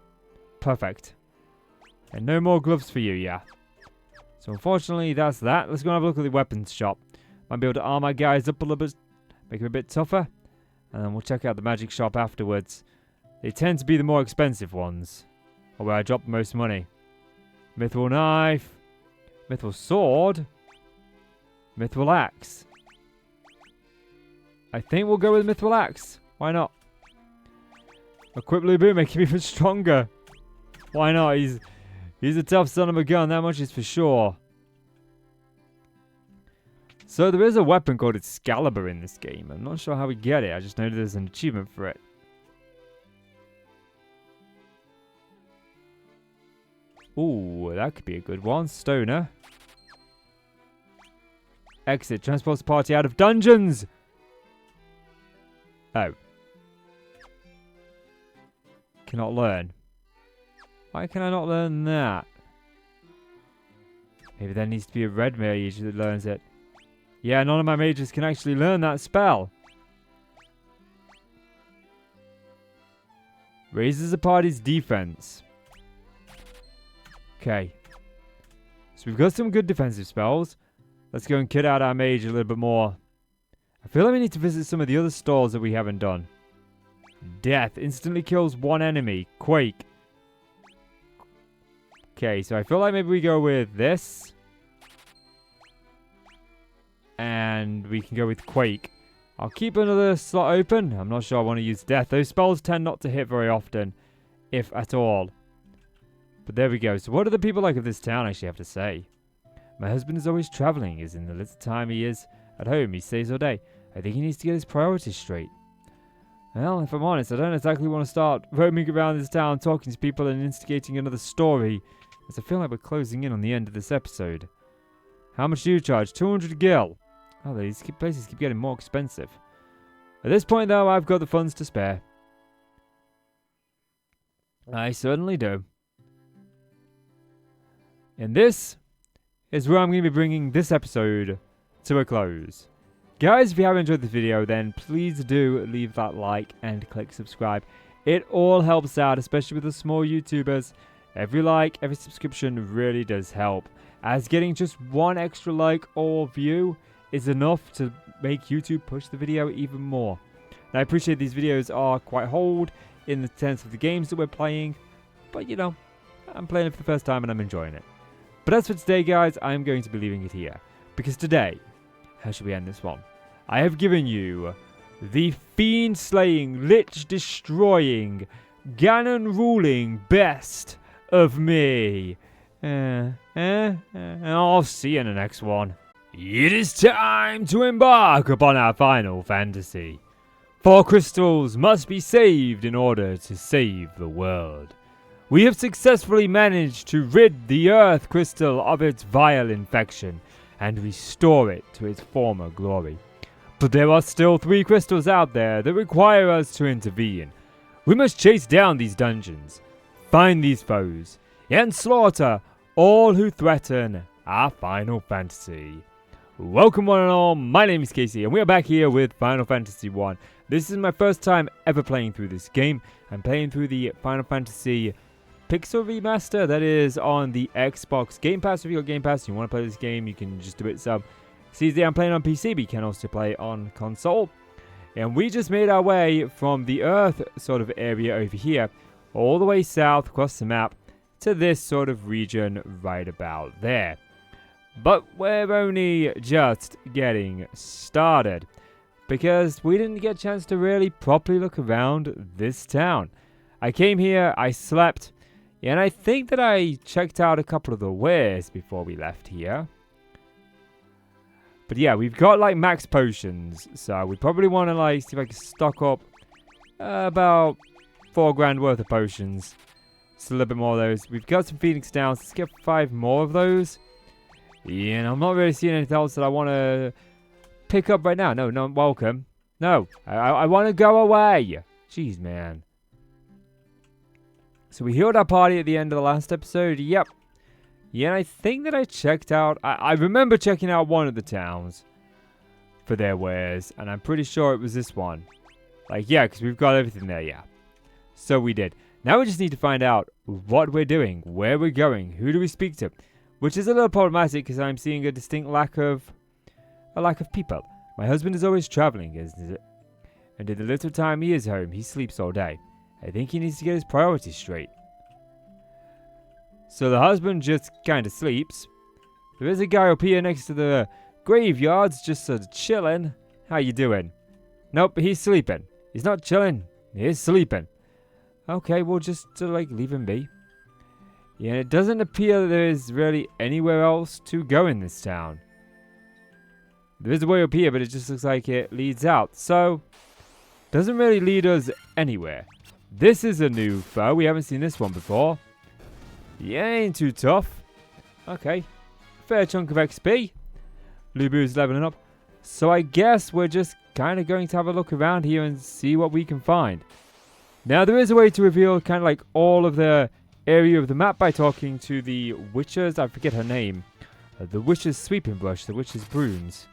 Perfect. And no more gloves for you, yeah. So unfortunately, that's that. Let's go and have a look at the weapons shop. Might be able to arm our guys up a little bit. Make them a bit tougher. And then we'll check out the magic shop afterwards. They tend to be the more expensive ones. Or where I drop the most money. Mithril knife. Mithril sword. Mithril axe. I think we'll go with Mithril axe. Why not? Equip Lubu, make him even stronger. Why not? He's a tough son of a gun, that much is for sure. So there is a weapon called Excalibur in this game. I'm not sure how we get it. I just know there's an achievement for it. Ooh, that could be a good one. Stoner. Exit. Transports the party out of dungeons. Oh. Cannot learn. Why can I not learn that? Maybe there needs to be a red mage that learns it. Yeah, none of my mages can actually learn that spell. Raises the party's defense. Okay. So we've got some good defensive spells. Let's go and kit out our mage a little bit more. I feel like we need to visit some of the other stores that we haven't done. Death instantly kills 1 enemy. Quake. Okay, so I feel like maybe we go with this. And we can go with Quake. I'll keep another slot open. I'm not sure I want to use Death. Those spells tend not to hit very often. If at all. But there we go. So what do the people like of this town actually have to say? My husband is always traveling, as in the little time he is at home, he stays all day. I think he needs to get his priorities straight. Well, if I'm honest, I don't exactly want to start roaming around this town, talking to people and instigating another story, as I feel like we're closing in on the end of this episode. How much do you charge? 200 gil. Oh, these places keep getting more expensive. At this point, though, I've got the funds to spare. I certainly do. And this is where I'm going to be bringing this episode to a close. Guys, if you have enjoyed this video, then please do leave that like and click subscribe. It all helps out, especially with the small YouTubers. Every like, every subscription really does help, as getting just 1 extra like or view is enough to make YouTube push the video even more. And I appreciate these videos are quite old in the sense of the games that we're playing, but you know, I'm playing it for the first time and I'm enjoying it. But as for today, guys, I'm going to be leaving it here. Because today, how should we end this one? I have given you the fiend-slaying, lich-destroying, Ganon-ruling best of me. I'll see you in the next one. It is time to embark upon our Final Fantasy. 4 crystals must be saved in order to save the world. We have successfully managed to rid the Earth Crystal of its vile infection and restore it to its former glory. But there are still 3 crystals out there that require us to intervene. We must chase down these dungeons, find these foes, and slaughter all who threaten our Final Fantasy. Welcome one and all, my name is Casey and we are back here with Final Fantasy 1. This is my first time ever playing through this game. I'm playing through the Final Fantasy Pixel Remaster that is on the Xbox Gamepass. If you've got Game Pass and you want to play this game, you can just do it sub. See, I'm playing on PC, but you can also play on console. And we just made our way from the Earth sort of area over here, all the way south across the map, to this sort of region right about there. But we're only just getting started, because we didn't get a chance to really properly look around this town. I came here, I slept, and I think that I checked out a couple of the wares before we left here. But yeah, we've got like max potions, so we probably want to like see if I can stock up about 4 grand worth of potions. Just a little bit more of those. We've got some Phoenix Downs. Let's get 5 more of those. Yeah, and I'm not really seeing anything else that I want to pick up right now. No, not welcome. No, I want to go away. Jeez, man. So we healed our party at the end of the last episode. Yep. Yeah, and I think that I checked out... I remember checking out one of the towns for their wares, and I'm pretty sure it was this one. Like, yeah, because we've got everything there, yeah. So we did. Now we just need to find out what we're doing, where we're going, who do we speak to, which is a little problematic because I'm seeing a distinct lack of people. My husband is always traveling, isn't it? And in the little time he is home, he sleeps all day. I think he needs to get his priorities straight. So the husband just kind of sleeps. There is a guy up here next to the graveyards just sort of chilling. How you doing? Nope, he's sleeping. He's not chilling. He's sleeping. Okay, we'll just like leave him be. Yeah, it doesn't appear that there is really anywhere else to go in this town. There is a way up here, but it just looks like it leads out. So, doesn't really lead us anywhere. This is a new foe. We haven't seen this one before. Yeah, ain't too tough. Okay. Fair chunk of XP. Lubu's leveling up. So I guess we're just kind of going to have a look around here and see what we can find. Now, there is a way to reveal kind of like all of the area of the map by talking to the witches. I forget her name. The witch's sweeping brush, the witch's brooms.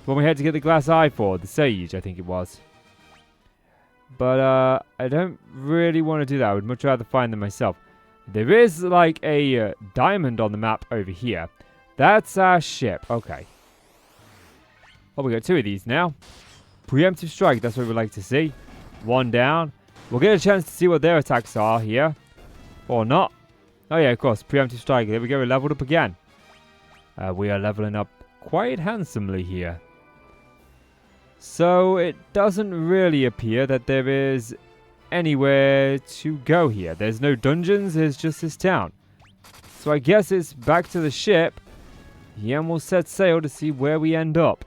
When we had to get the glass eye for, the sage, I think it was. But I don't really want to do that. I would much rather find them myself. There is like a diamond on the map over here. That's our ship. Okay. Oh, we got 2 of these now. Preemptive strike, that's what we'd like to see. 1 down. We'll get a chance to see what their attacks are here. Or not. Oh yeah, of course. Preemptive strike. There we go. We're leveled up again. We are leveling up quite handsomely here. So it doesn't really appear that there is anywhere to go here. There's no dungeons. There's just this town. So I guess it's back to the ship. Yeah, and we'll set sail to see where we end up.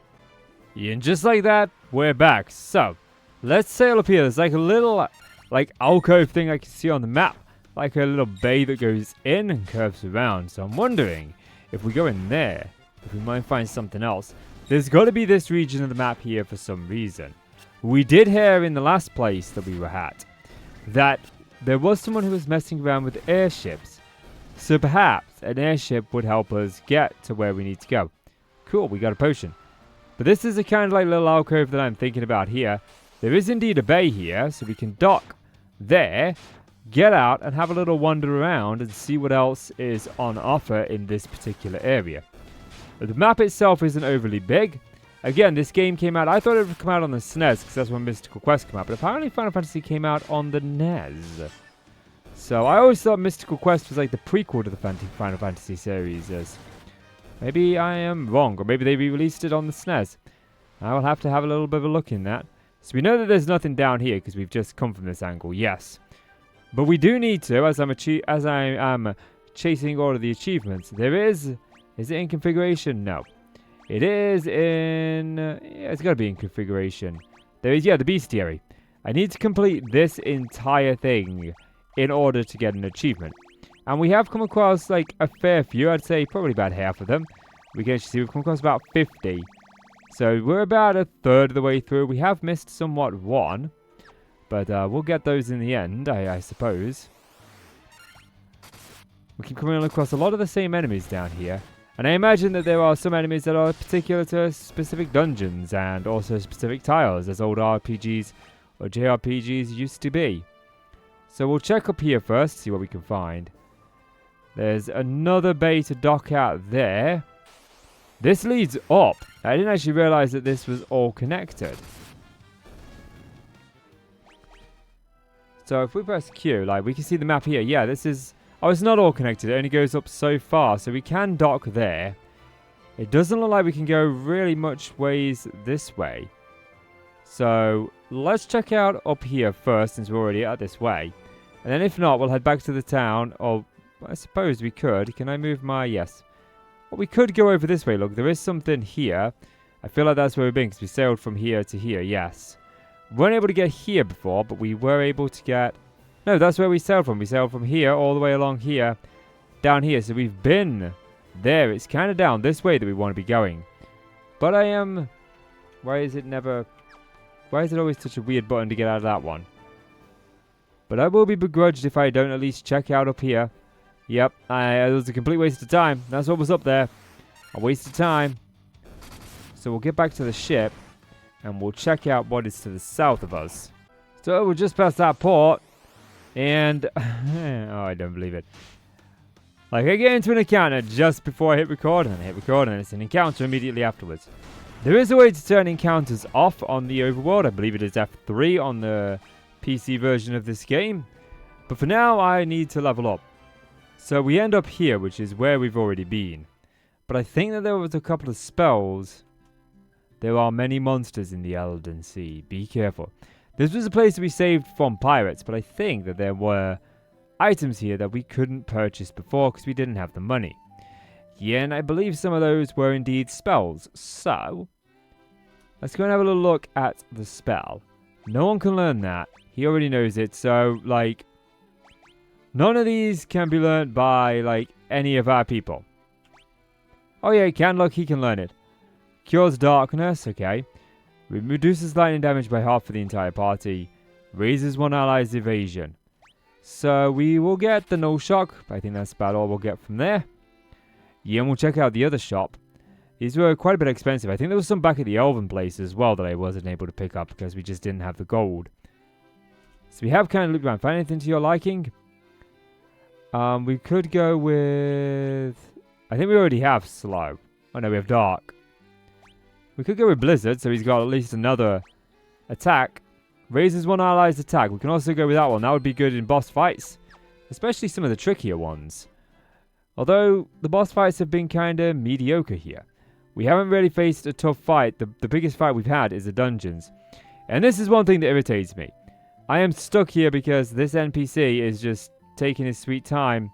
Yeah, and just like that, we're back. So, let's sail up here. There's like a little like alcove thing I can see on the map. Like a little bay that goes in and curves around. So I'm wondering if we go in there, if we might find something else. There's got to be this region of the map here for some reason. We did hear in the last place that we were at that there was someone who was messing around with airships. So perhaps an airship would help us get to where we need to go. Cool, we got a potion. But this is a kind of like little alcove that I'm thinking about here. There is indeed a bay here, so we can dock there, get out, and have a little wander around and see what else is on offer in this particular area. The map itself isn't overly big. Again, this game came out, I thought it would come out on the SNES, because that's when Mystical Quest came out, but apparently Final Fantasy came out on the NES. So I always thought Mystical Quest was like the prequel to the Final Fantasy series. Maybe I am wrong, or maybe they re-released it on the SNES. I will have to have a little bit of a look in that. So we know that there's nothing down here, because we've just come from this angle, yes. But we do need to, as I am chasing all of the achievements, there is it in configuration? No. It is in, yeah, it's got to be in configuration. There is, yeah, the bestiary. I need to complete this entire thing in order to get an achievement. And we have come across like a fair few, I'd say probably about half of them. We can actually see we've come across about 50. So we're about a third of the way through. We have missed somewhat one. But we'll get those in the end, I suppose. We keep coming across a lot of the same enemies down here. And I imagine that there are some enemies that are particular to specific dungeons and also specific tiles, as old RPGs or JRPGs used to be. So we'll check up here first, see what we can find. There's another bay to dock out there. This leads up. I didn't actually realize that this was all connected. So if we press Q, like we can see the map here. Yeah, this is... Oh, it's not all connected. It only goes up so far. So we can dock there. It doesn't look like we can go really much ways this way. So let's check out up here first since we're already out this way. And then if not, we'll head back to the town. Or I suppose we could. Can I move my... Yes. Well, we could go over this way. Look, there is something here. I feel like that's where we've been because we sailed from here to here. Yes. We weren't able to get here before, but we were able to get... No, that's where we sailed from. We sailed from here all the way along here, down here. So we've been there. It's kind of down this way that we want to be going. But I am... Why is it never... Why is it always such a weird button to get out of that one? But I will be begrudged if I don't at least check out up here. Yep, it was a complete waste of time. That's what was up there. A waste of time. So we'll get back to the ship. And we'll check out what is to the south of us. So we'll just pass that port. And, oh, I don't believe it. Like, I get into an encounter just before I hit record, and then I hit record, and it's an encounter immediately afterwards. There is a way to turn encounters off on the overworld. I believe it is F3 on the PC version of this game. But for now, I need to level up. So we end up here, which is where we've already been. But I think that there was a couple of spells. There are many monsters in the Elden Sea. Be careful. This was a place to be saved from pirates, but I think that there were items here that we couldn't purchase before because we didn't have the money. Yeah, and I believe some of those were indeed spells. So, let's go and have a little look at the spell. No one can learn that. He already knows it, so, like, none of these can be learned by, like, any of our people. Oh yeah, he can. Look, he can learn it. Cures darkness, okay. Reduces lightning damage by half for the entire party. Raises one ally's evasion. So we will get the null shock. I think that's about all we'll get from there. Yeah, and we'll check out the other shop. These were quite a bit expensive. I think there was some back at the Elven place as well that I wasn't able to pick up because we just didn't have the gold. So we have kind of looked around. Find anything to your liking? We could go with... I think we already have slow. Oh no, we have dark. We could go with Blizzard, so he's got at least another attack. Raises one ally's attack. We can also go with that one. That would be good in boss fights. Especially some of the trickier ones. Although, the boss fights have been kind of mediocre here. We haven't really faced a tough fight. The biggest fight we've had is the dungeons. And this is one thing that irritates me. I am stuck here because this NPC is just taking his sweet time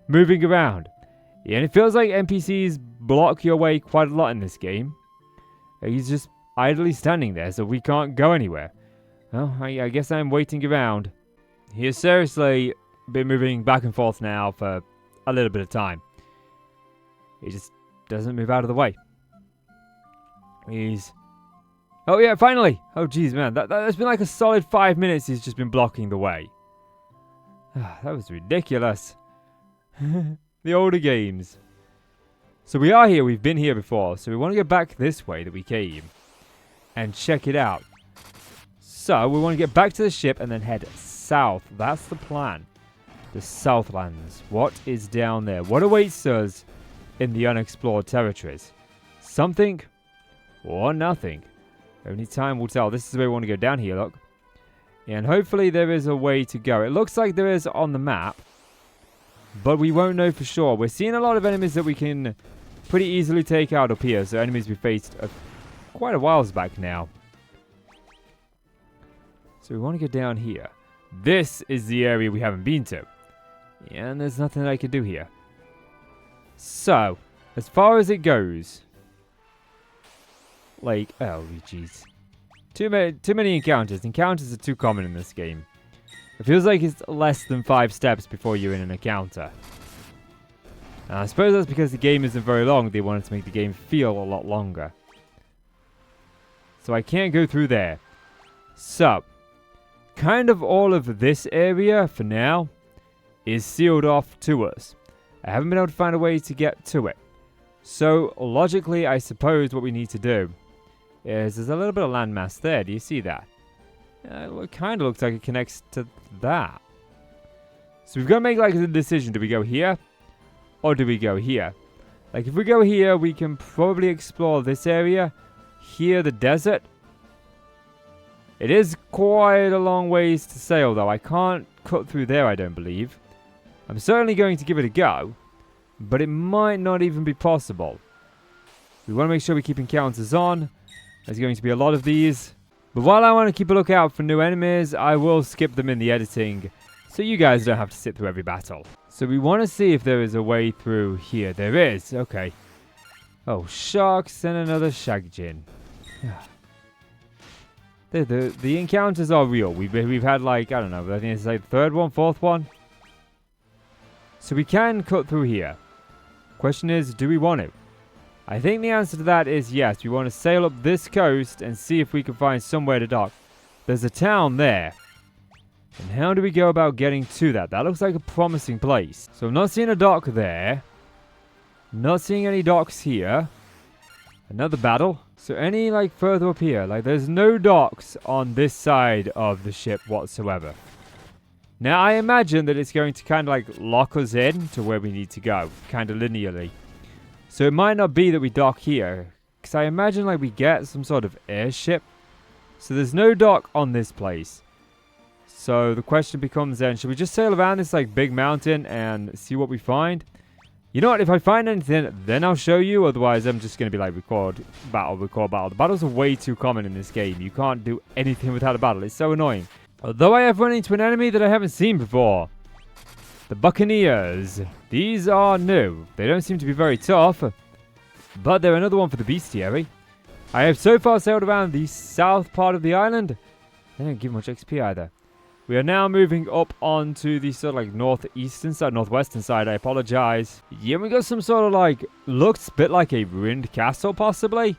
moving around. Yeah, and it feels like NPCs block your way quite a lot in this game. He's just idly standing there, so we can't go anywhere. Well, I guess I'm waiting around. He has seriously been moving back and forth now for a little bit of time. He just doesn't move out of the way. He's... Oh yeah, finally! Oh jeez, man, that's been like a solid 5 minutes he's just been blocking the way. That was ridiculous. The older games. So we are here, we've been here before, so we want to go back this way that we came and check it out. So we want to get back to the ship and then head south. That's the plan. The Southlands. What is down there? What awaits us in the unexplored territories? Something or nothing. Only time will tell. This is where we want to go down here, look. And hopefully there is a way to go. It looks like there is on the map, but we won't know for sure. We're seeing a lot of enemies that we can pretty easily take out up here. So enemies we faced quite a while back now. So we want to go down here. This is the area we haven't been to. And there's nothing that I can do here. So, as far as it goes... Like, oh jeez. Too many encounters. Encounters are too common in this game. It feels like it's less than 5 steps before you're in an encounter. And I suppose that's because the game isn't very long. They wanted to make the game feel a lot longer. So I can't go through there. So, kind of all of this area, for now, is sealed off to us. I haven't been able to find a way to get to it. So, logically, I suppose what we need to do is there's a little bit of landmass there. Do you see that? It kind of looks like it connects to that. So we've got to make like a decision. Do we go here? Or do we go here? Like if we go here, we can probably explore this area. Here, the desert. It is quite a long ways to sail though. I can't cut through there, I don't believe. I'm certainly going to give it a go, but it might not even be possible. We want to make sure we keep encounters on. There's going to be a lot of these. But while I want to keep a lookout for new enemies, I will skip them in the editing, so you guys don't have to sit through every battle. So we want to see if there is a way through here. There is. Okay. Oh, sharks and another Shagjin. The encounters are real. We've had like, I don't know, I think it's like the third one, fourth one. So we can cut through here. Question is, do we want to? I think the answer to that is yes. We want to sail up this coast and see if we can find somewhere to dock. There's a town there. And how do we go about getting to that? That looks like a promising place. So I'm not seeing a dock there. Not seeing any docks here. Another battle. So any like further up here? Like there's no docks on this side of the ship whatsoever. Now I imagine that it's going to kind of like lock us in to where we need to go. Kind of linearly. So it might not be that we dock here. Because I imagine like we get some sort of airship. So there's no dock on this place. So the question becomes then, should we just sail around this like big mountain and see what we find? You know what, if I find anything, then I'll show you. Otherwise, I'm just going to be like, record battle. The battles are way too common in this game. You can't do anything without a battle. It's so annoying. Although I have run into an enemy that I haven't seen before. The Buccaneers. These are new. They don't seem to be very tough. But they're another one for the bestiary. I have so far sailed around the south part of the island. They don't give much XP either. We are now moving up onto the sort of like northeastern side, northwestern side, I apologize. Yeah, we got some sort of like, looks a bit like a ruined castle possibly.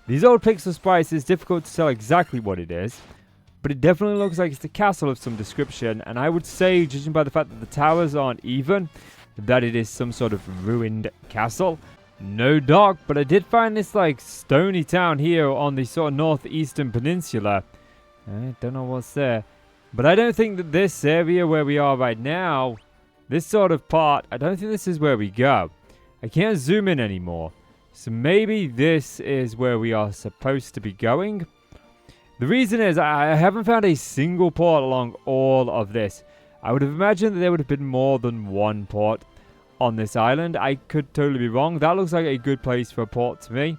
These old pixel sprites, it's difficult to tell exactly what it is. But it definitely looks like it's a castle of some description. And I would say, judging by the fact that the towers aren't even, that it is some sort of ruined castle. No dock, but I did find this like stony town here on the sort of northeastern peninsula. I don't know what's there. But I don't think that this area where we are right now, this sort of part, I don't think this is where we go. I can't zoom in anymore. So maybe this is where we are supposed to be going. The reason is I haven't found a single port along all of this. I would have imagined that there would have been more than one port on this island. I could totally be wrong. That looks like a good place for a port to me.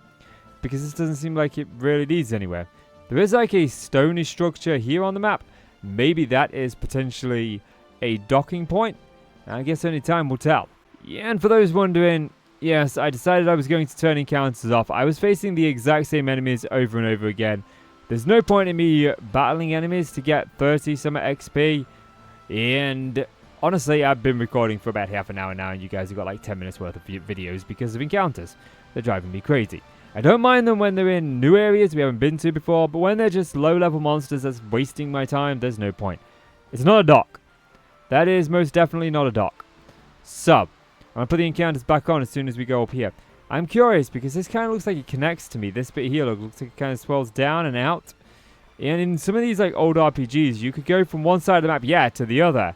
Because this doesn't seem like it really leads anywhere. There is like a stony structure here on the map. Maybe that is potentially a docking point. I guess only time will tell. Yeah, and for those wondering, yes, I decided I was going to turn encounters off. I was facing the exact same enemies over and over again. There's no point in me battling enemies to get 30 some XP. And honestly, I've been recording for about half an hour now, and you guys have got like 10 minutes worth of videos because of encounters. They're driving me crazy. I don't mind them when they're in new areas we haven't been to before, but when they're just low-level monsters that's wasting my time, there's no point. It's not a dock. That is most definitely not a dock. So, I'm going to put the encounters back on as soon as we go up here. I'm curious because this kind of looks like it connects to me. This bit here looks like it kind of swells down and out. And in some of these like old RPGs, you could go from one side of the map, yeah, to the other.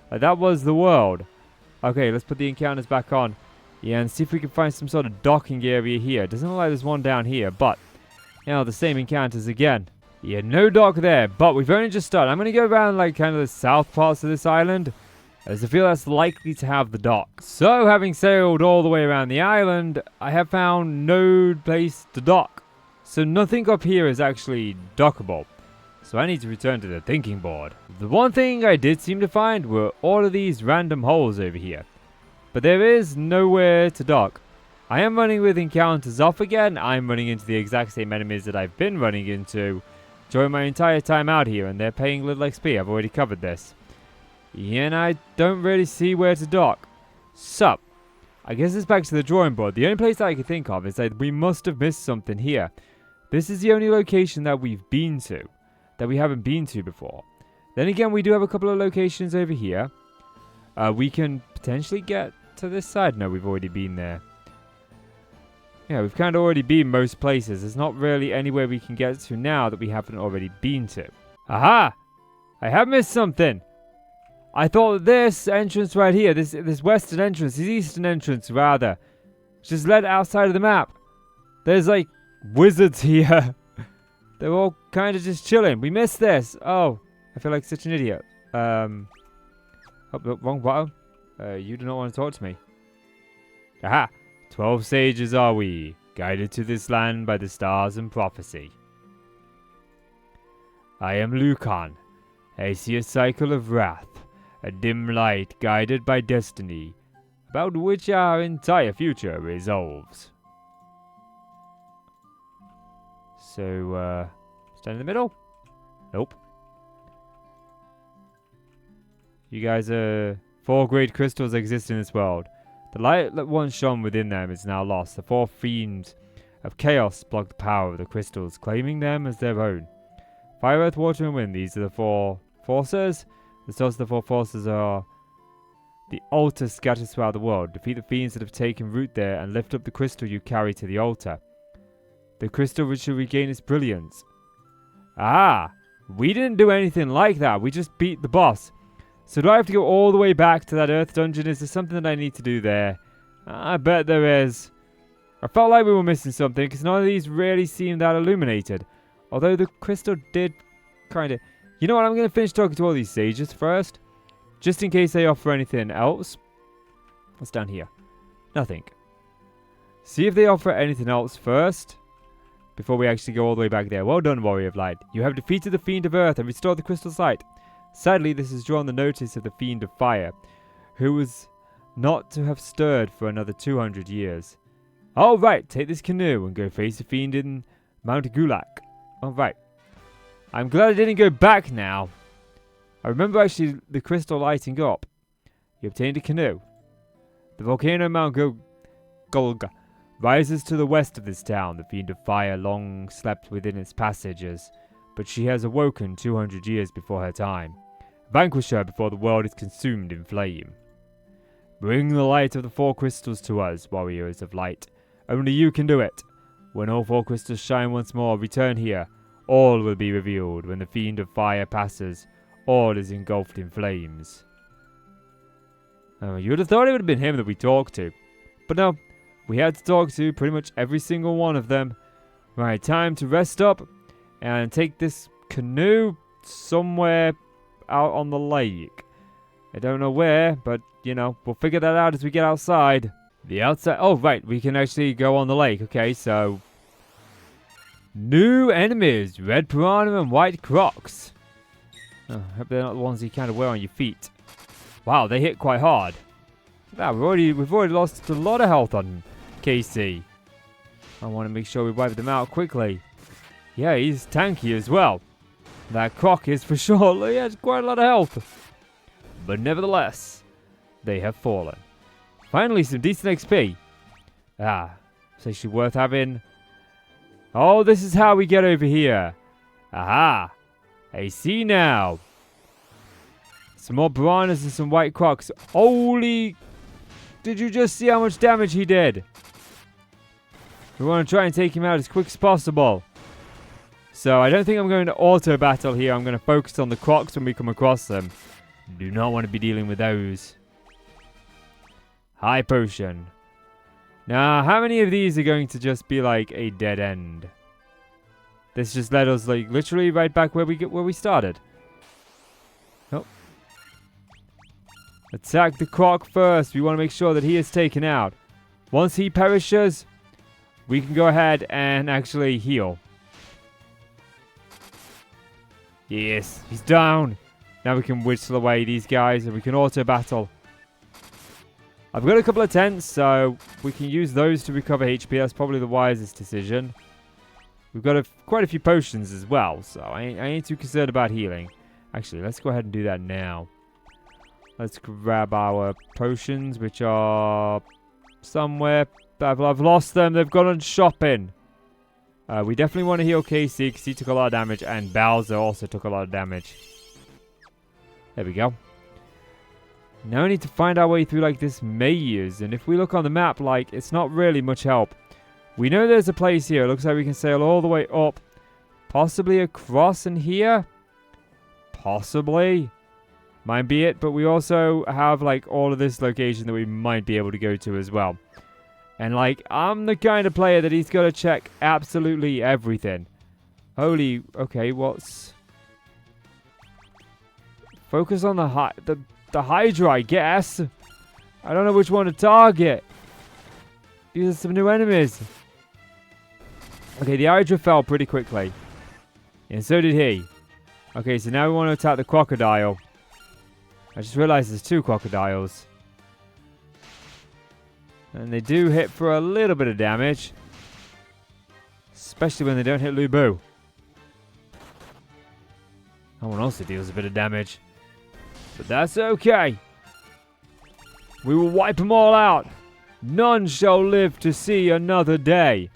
Like that was the world. Okay, let's put the encounters back on. Yeah, and see if we can find some sort of docking area here. Doesn't look like there's one down here, but, you know, the same encounters again. Yeah, no dock there, but we've only just started. I'm going to go around, like, kind of the south parts of this island, as I feel that's likely to have the dock. So, having sailed all the way around the island, I have found no place to dock. So, nothing up here is actually dockable. So, I need to return to the thinking board. The one thing I did seem to find were all of these random holes over here. But there is nowhere to dock. I am running with encounters off again. I'm running into the exact same enemies that I've been running into during my entire time out here, and they're paying little XP. I've already covered this. Yeah, and I don't really see where to dock. So, I guess it's back to the drawing board. The only place that I can think of is that we must have missed something here. This is the only location that we've been to, that we haven't been to before. Then again, we do have a couple of locations over here. We can potentially get to this side. No, we've already been there. Yeah, we've kind of already been most places. There's not really anywhere we can get to now that we haven't already been to. Aha! I have missed something. I thought that this entrance right here, this western entrance, this eastern entrance rather, just led outside of the map. There's like wizards here. They're all kind of just chilling. We missed this. Oh, I feel like such an idiot. Oh, wrong button. You do not want to talk to me. Aha! 12 sages are we, guided to this land by the stars and prophecy. I am Lucan. I see a cycle of wrath, a dim light guided by destiny, about which our entire future resolves. So, stand in the middle? Nope. You guys, 4 great crystals exist in this world. The light that once shone within them is now lost. The 4 fiends of chaos block the power of the crystals, claiming them as their own. Fire, earth, water, and wind, these are the 4 forces. The source of the 4 forces are the altar scattered throughout the world. Defeat the fiends that have taken root there and lift up the crystal you carry to the altar. The crystal which will regain its brilliance. Ah! We didn't do anything like that. We just beat the boss. So do I have to go all the way back to that earth dungeon? Is there something that I need to do there? I bet there is. I felt like we were missing something because none of these really seem that illuminated. Although the crystal did kind of... You know what? I'm going to finish talking to all these sages first. Just in case they offer anything else. What's down here? Nothing. See if they offer anything else first. Before we actually go all the way back there. Well done, Warrior of Light. You have defeated the Fiend of Earth and restored the crystal's light. Sadly, this has drawn the notice of the Fiend of Fire, who was not to have stirred for another 200 years. Alright, take this canoe and go face the Fiend in Mount Gulak. Alright. I'm glad I didn't go back now. I remember actually the crystal lighting up. You obtained a canoe. The volcano Mount Golga rises to the west of this town. The Fiend of Fire long slept within its passages, but she has awoken 200 years before her time. Vanquish her before the world is consumed in flame. Bring the light of the 4 crystals to us, warriors of light. Only you can do it. When all 4 crystals shine once more, return here. All will be revealed. When the Fiend of Fire passes, all is engulfed in flames. Oh, you would have thought it would have been him that we talked to. But no, we had to talk to pretty much every single one of them. Right, time to rest up and take this canoe somewhere out on the lake. I don't know where, but, you know, we'll figure that out as we get outside. The outside... Oh, right, we can actually go on the lake. Okay, so... New enemies, red piranha and white crocs. Oh, I hope they're not the ones you kind of wear on your feet. Wow, they hit quite hard. Wow, we've already lost a lot of health on KC. I want to make sure we wipe them out quickly. Yeah, he's tanky as well. That croc is for sure. He has quite a lot of health. But nevertheless, they have fallen. Finally, some decent XP. Ah, it's actually worth having. Oh, this is how we get over here. Aha. I see now. Some more piranhas and some white crocs. Holy... Did you just see how much damage he did? We want to try and take him out as quick as possible. So I don't think I'm going to auto battle here. I'm going to focus on the crocs when we come across them. Do not want to be dealing with those. High potion. Now, how many of these are going to just be like a dead end? This just led us like literally right back where we started. Oh. Attack the croc first. We want to make sure that he is taken out. Once he perishes, we can go ahead and actually heal. Yes, he's down. Now we can whistle away these guys and we can auto battle. I've got a couple of tents, so we can use those to recover HP. That's probably the wisest decision. We've got quite a few potions as well, so I ain't too concerned about healing. Actually, let's go ahead and do that now. Let's grab our potions, which are somewhere. I've lost them. They've gone on shopping. We definitely want to heal KC because he took a lot of damage, and Bowser also took a lot of damage. There we go. Now we need to find our way through like this maze, and if we look on the map, like it's not really much help. We know there's a place here. It looks like we can sail all the way up, possibly across in here. Possibly. Might be it, but we also have like all of this location that we might be able to go to as well. And like, I'm the kind of player that he's got to check absolutely everything. Holy, okay, what's... Focus on the Hydra, I guess. I don't know which one to target. These are some new enemies. Okay, the Hydra fell pretty quickly. And so did he. Okay, so now we want to attack the crocodile. I just realized there's 2 crocodiles. And they do hit for a little bit of damage. Especially when they don't hit Lubu. That one also deals a bit of damage. But that's okay. We will wipe them all out. None shall live to see another day.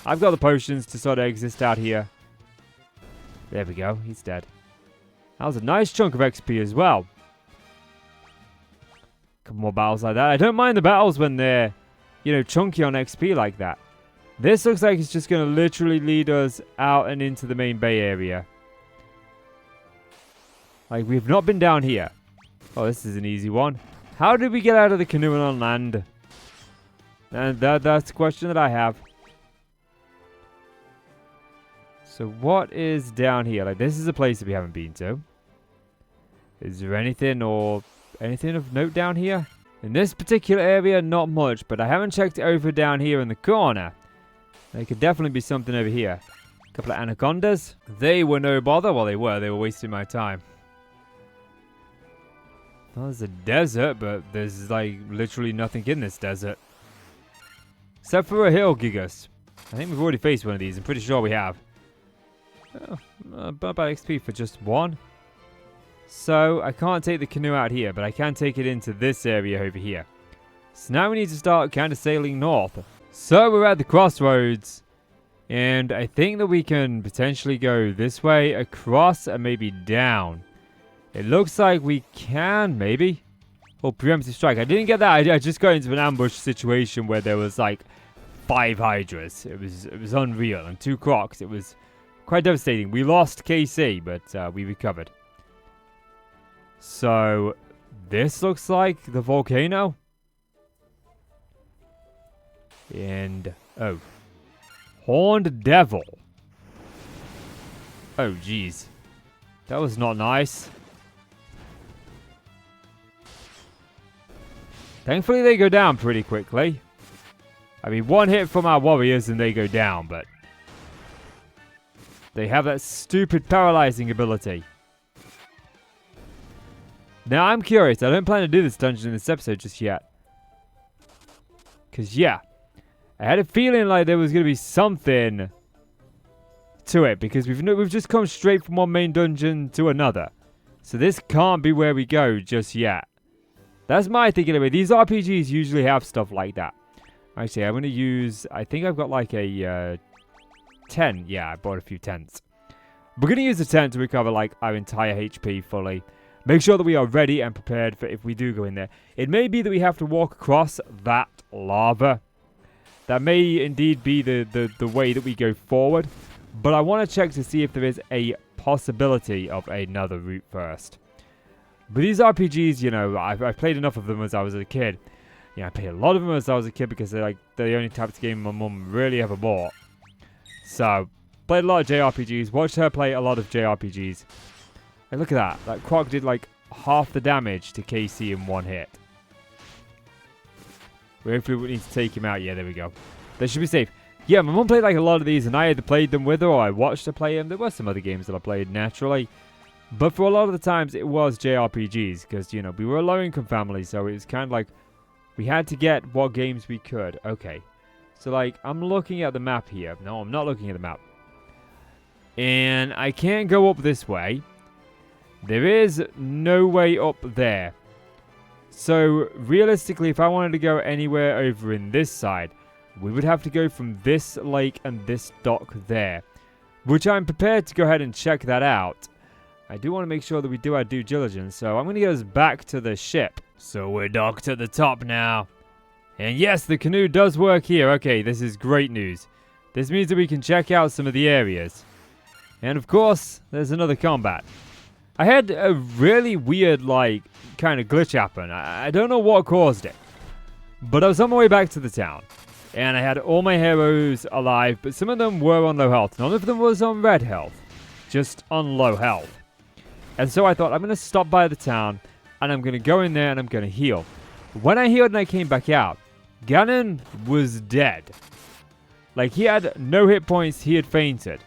I've got the potions to sort of exist out here. There we go. He's dead. That was a nice chunk of XP as well. Couple more battles like that. I don't mind the battles when they're, you know, chunky on XP like that. This looks like it's just going to literally lead us out and into the main bay area. Like, we've not been down here. Oh, this is an easy one. How did we get out of the canoe and on land? And that's the question that I have. So what is down here? Like, this is a place that we haven't been to. Is there anything of note down here? In this particular area, not much, but I haven't checked it over down here in the corner. There could definitely be something over here. A couple of anacondas. They were no bother. Well, they were wasting my time. Well, there's a desert, but there's like literally nothing in this desert. Except for a hill, Gigas. I think we've already faced one of these. I'm pretty sure we have. Oh, about XP for just one. So, I can't take the canoe out here, but I can take it into this area over here. So now we need to start kind of sailing north. So, we're at the crossroads. And I think that we can potentially go this way, across, and maybe down. It looks like we can, maybe. Oh, preemptive strike. I didn't get that. I just got into an ambush situation where there was like 5 hydras. It was unreal. And 2 crocs. It was quite devastating. We lost KC, but we recovered. So, this looks like the volcano. And, oh. Horned Devil. Oh, jeez. That was not nice. Thankfully, they go down pretty quickly. I mean, one hit from our warriors and they go down, but they have that stupid paralyzing ability. Now, I'm curious. I don't plan to do this dungeon in this episode just yet. Because, yeah. I had a feeling like there was going to be something to it. Because we've just come straight from one main dungeon to another. So this can't be where we go just yet. That's my thinking anyway. These RPGs usually have stuff like that. Actually, I'm going to use... I think I've got like a 10. Yeah, I bought a few tents. We're going to use the tent to recover like our entire HP fully. Make sure that we are ready and prepared for if we do go in there. It may be that we have to walk across that lava. That may indeed be the way that we go forward. But I want to check to see if there is a possibility of another route first. But these RPGs, you know, I've played enough of them as I was a kid. Yeah, I played a lot of them as I was a kid because they're like the only type of game my mum really ever bought. So, played a lot of JRPGs. Watched her play a lot of JRPGs. And look at that. That croc did like half the damage to KC in one hit. Hopefully we need to take him out. Yeah, there we go. That should be safe. Yeah, my mum played like a lot of these and I either played them with her or I watched her play them. There were some other games that I played naturally. But for a lot of the times it was JRPGs because, you know, we were a low-income family. So it was kind of like we had to get what games we could. Okay. So like I'm looking at the map here. No, I'm not looking at the map. And I can't go up this way. There is no way up there. So, realistically, if I wanted to go anywhere over in this side, we would have to go from this lake and this dock there. Which I'm prepared to go ahead and check that out. I do want to make sure that we do our due diligence, so I'm going to get us back to the ship. So, we're docked at the top now. And yes, the canoe does work here. Okay, this is great news. This means that we can check out some of the areas. And of course, there's another combat. I had a really weird, like, kind of glitch happen. I don't know what caused it. But I was on my way back to the town. And I had all my heroes alive, but some of them were on low health. None of them was on red health. Just on low health. And so I thought, I'm going to stop by the town. And I'm going to go in there and I'm going to heal. When I healed and I came back out, Ganon was dead. Like, he had no hit points, he had fainted.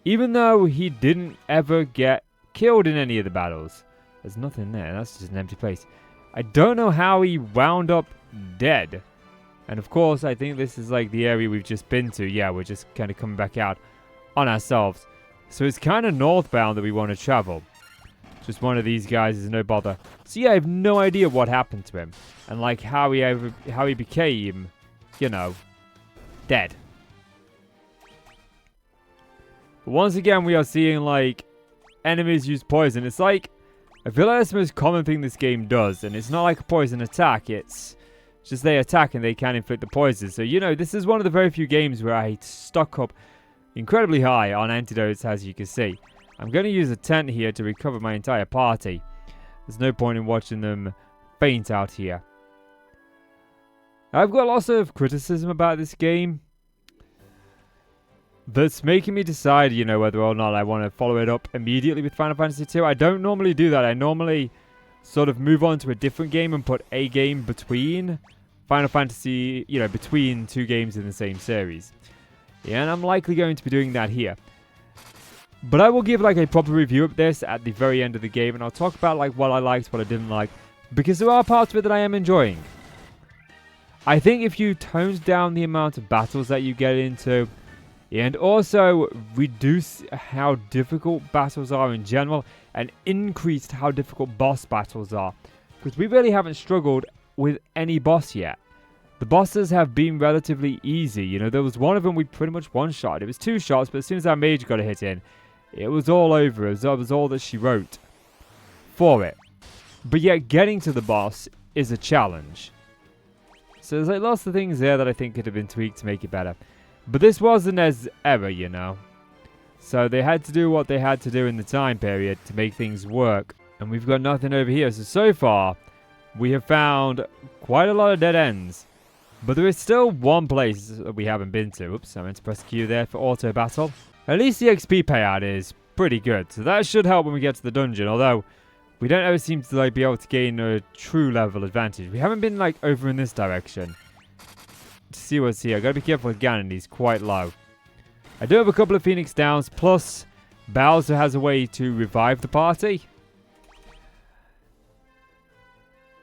Even though he didn't ever get killed in any of the battles. There's nothing there, that's just an empty place. I don't know how he wound up dead. And of course, I think this is like the area we've just been to. Yeah, we're just kind of coming back out on ourselves. So it's kind of northbound that we want to travel. Just one of these guys is no bother. So yeah, I have no idea what happened to him. And like how he became, you know, dead. But once again, we are seeing like enemies use poison. It's like, I feel like that's the most common thing this game does. And it's not like a poison attack, it's just they attack and they can inflict the poison. So, you know, this is one of the very few games where I stock up incredibly high on antidotes, as you can see. I'm going to use a tent here to recover my entire party. There's no point in watching them faint out here. I've got lots of criticism about this game that's making me decide, you know, whether or not I want to follow it up immediately with Final Fantasy 2. I don't normally do that. I normally sort of move on to a different game and put a game between Final Fantasy, you know, between two games in the same series. Yeah, and I'm likely going to be doing that here. But I will give like a proper review of this at the very end of the game, and I'll talk about like what I liked, what I didn't like, because there are parts of it that I am enjoying. I think if you toned down the amount of battles that you get into, and also reduce how difficult battles are in general, and increased how difficult boss battles are, because we really haven't struggled with any boss yet. The bosses have been relatively easy. You know, there was one of them we pretty much one-shot. It was 2 shots, but as soon as our mage got a hit in, it was all over. It was all that she wrote for it. But yet, getting to the boss is a challenge. So there's like lots of things there that I think could have been tweaked to make it better. But this was the NES era, you know. So they had to do what they had to do in the time period to make things work. And we've got nothing over here. So far, we have found quite a lot of dead ends. But there is still one place that we haven't been to. Oops, I meant to press Q there for auto battle. At least the XP payout is pretty good. So that should help when we get to the dungeon. Although, we don't ever seem to like be able to gain a true level advantage. We haven't been like over in this direction to see what's here. I gotta be careful with Ganon, he's quite low. I do have a couple of Phoenix Downs, plus Bowser has a way to revive the party.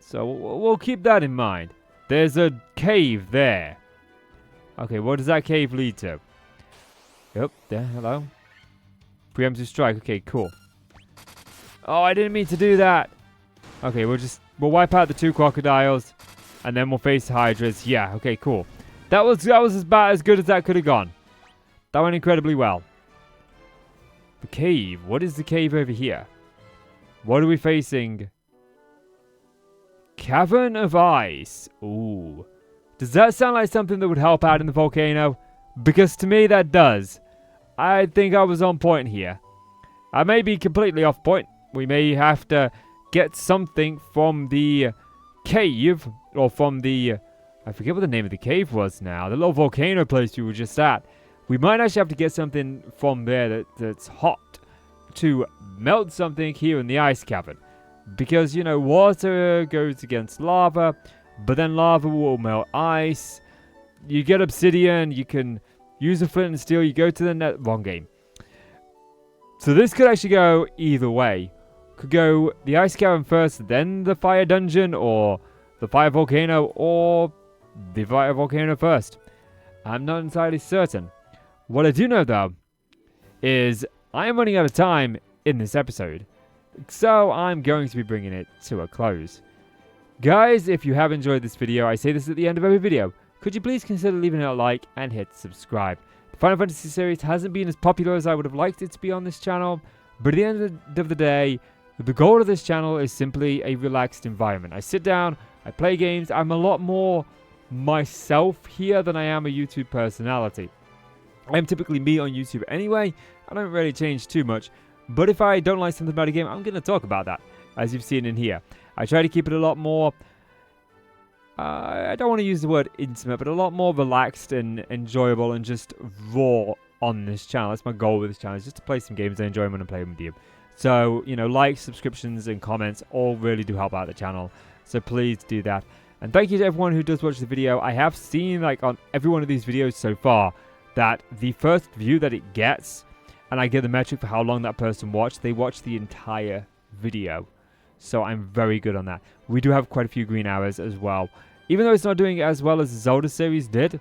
So we'll keep that in mind. There's a cave there. Okay, what does that cave lead to? Yep, there, hello. Preemptive strike, okay, cool. Oh, I didn't mean to do that. Okay, we'll wipe out the 2 crocodiles, and then we'll face the hydras. Yeah, okay, cool. That was about as good as that could have gone. That went incredibly well. The cave. What is the cave over here? What are we facing? Cavern of Ice. Ooh. Does that sound like something that would help out in the volcano? Because to me that does. I think I was on point here. I may be completely off point. We may have to get something from the cave, or from the, I forget what the name of the cave was now, the little volcano place we were just at. We might actually have to get something from there that's hot to melt something here in the ice cavern. Because, you know, water goes against lava, but then lava will melt ice. You get obsidian, you can use a flint and steel, you go to the net. Wrong game. So this could actually go either way. Could go the ice cavern first, then the fire dungeon, or the fire volcano, or the fire volcano first. I'm not entirely certain. What I do know, though, is I am running out of time in this episode. So I'm going to be bringing it to a close. Guys, if you have enjoyed this video, I say this at the end of every video, could you please consider leaving it a like and hit subscribe. The Final Fantasy series hasn't been as popular as I would have liked it to be on this channel, but at the end of the day, the goal of this channel is simply a relaxed environment. I sit down, I play games, I'm a lot more myself here than I am a YouTube personality. I'm typically me on YouTube anyway, I don't really change too much. But if I don't like something about a game, I'm going to talk about that, as you've seen in here. I try to keep it a lot more, I don't want to use the word intimate, but a lot more relaxed and enjoyable and just raw on this channel. That's my goal with this channel, is just to play some games I enjoy when I'm playing with you. So, you know, likes, subscriptions, and comments all really do help out the channel. So please do that. And thank you to everyone who does watch the video. I have seen, like, on every one of these videos so far, that the first view that it gets, and I get the metric for how long that person watched, they watch the entire video. So I'm very good on that. We do have quite a few green hours as well. Even though it's not doing as well as the Zelda series did,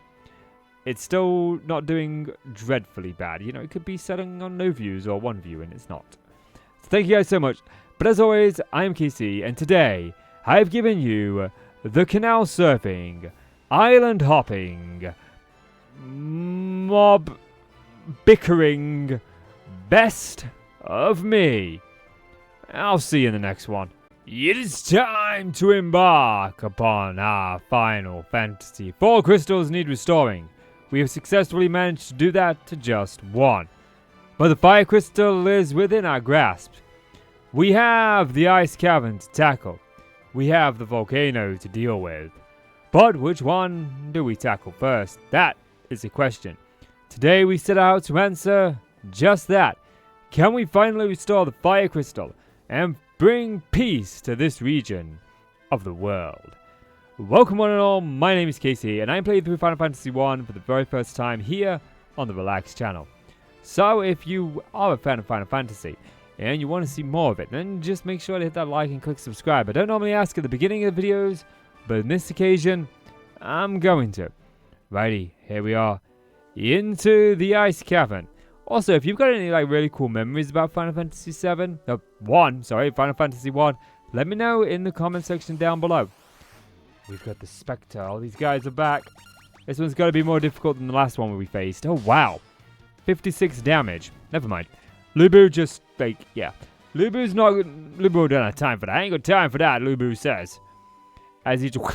it's still not doing dreadfully bad. You know, it could be setting on no views or 1 view, and it's not. So thank you guys so much. But as always, I am KC, and today I have given you the canal surfing, island hopping, mob bickering best of me. I'll see you in the next one. It is time to embark upon our Final Fantasy. 4 crystals need restoring. We have successfully managed to do that to just 1. But the fire crystal is within our grasp. We have the ice cavern to tackle. We have the volcano to deal with. But which one do we tackle first? That is the question. Today we set out to answer just that. Can we finally restore the fire crystal and bring peace to this region of the world? Welcome one and all, my name is Casey, and I'm playing through Final Fantasy 1 for the very first time here on the Relax channel. So if you are a fan of Final Fantasy and you want to see more of it, then just make sure to hit that like and click subscribe. I don't normally ask at the beginning of the videos, but on this occasion, I'm going to. Righty, here we are, into the ice cavern. Also, if you've got any like really cool memories about Final Fantasy 1, let me know in the comment section down below. We've got the Spectre. All these guys are back. This one's got to be more difficult than the last one we faced. Oh, wow. 56 damage. Never mind. Lubu just, like, yeah. Lubu don't have time for that. I ain't got time for that, Lubu says. As he just,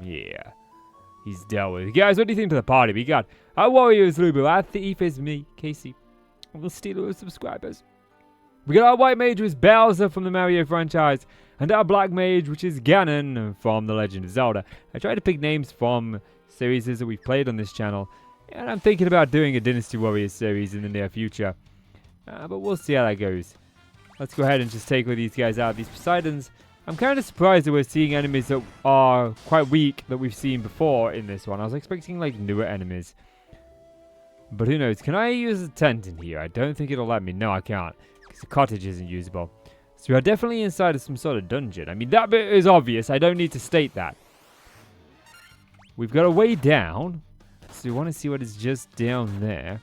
yeah. He's dealt with. Guys, what do you think of the party? We got our warriors, Lubu. Our thief is me, Casey. We'll steal our subscribers. We got our white mage, who is Bowser from the Mario franchise. And our black mage, which is Ganon from The Legend of Zelda. I tried to pick names from series that we've played on this channel. And I'm thinking about doing a Dynasty Warriors series in the near future. But we'll see how that goes. Let's go ahead and just take all these guys out. These Poseidons. I'm kind of surprised that we're seeing enemies that are quite weak that we've seen before in this one. I was expecting like newer enemies. But who knows? Can I use a tent in here? I don't think it'll let me. No, I can't. Because the cottage isn't usable. So we are definitely inside of some sort of dungeon. I mean, that bit is obvious. I don't need to state that. We've got a way down. So we want to see what is just down there.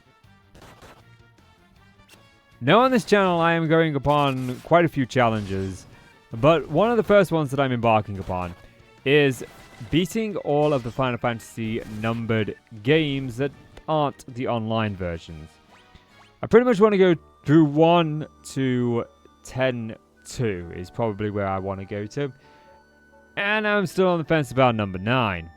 Now on this channel, I am going upon quite a few challenges. But one of the first ones that I'm embarking upon is beating all of the Final Fantasy numbered games that aren't the online versions. I pretty much want to go through 1 to 10. 2 is probably where I want to go to. And I'm still on the fence about number 9.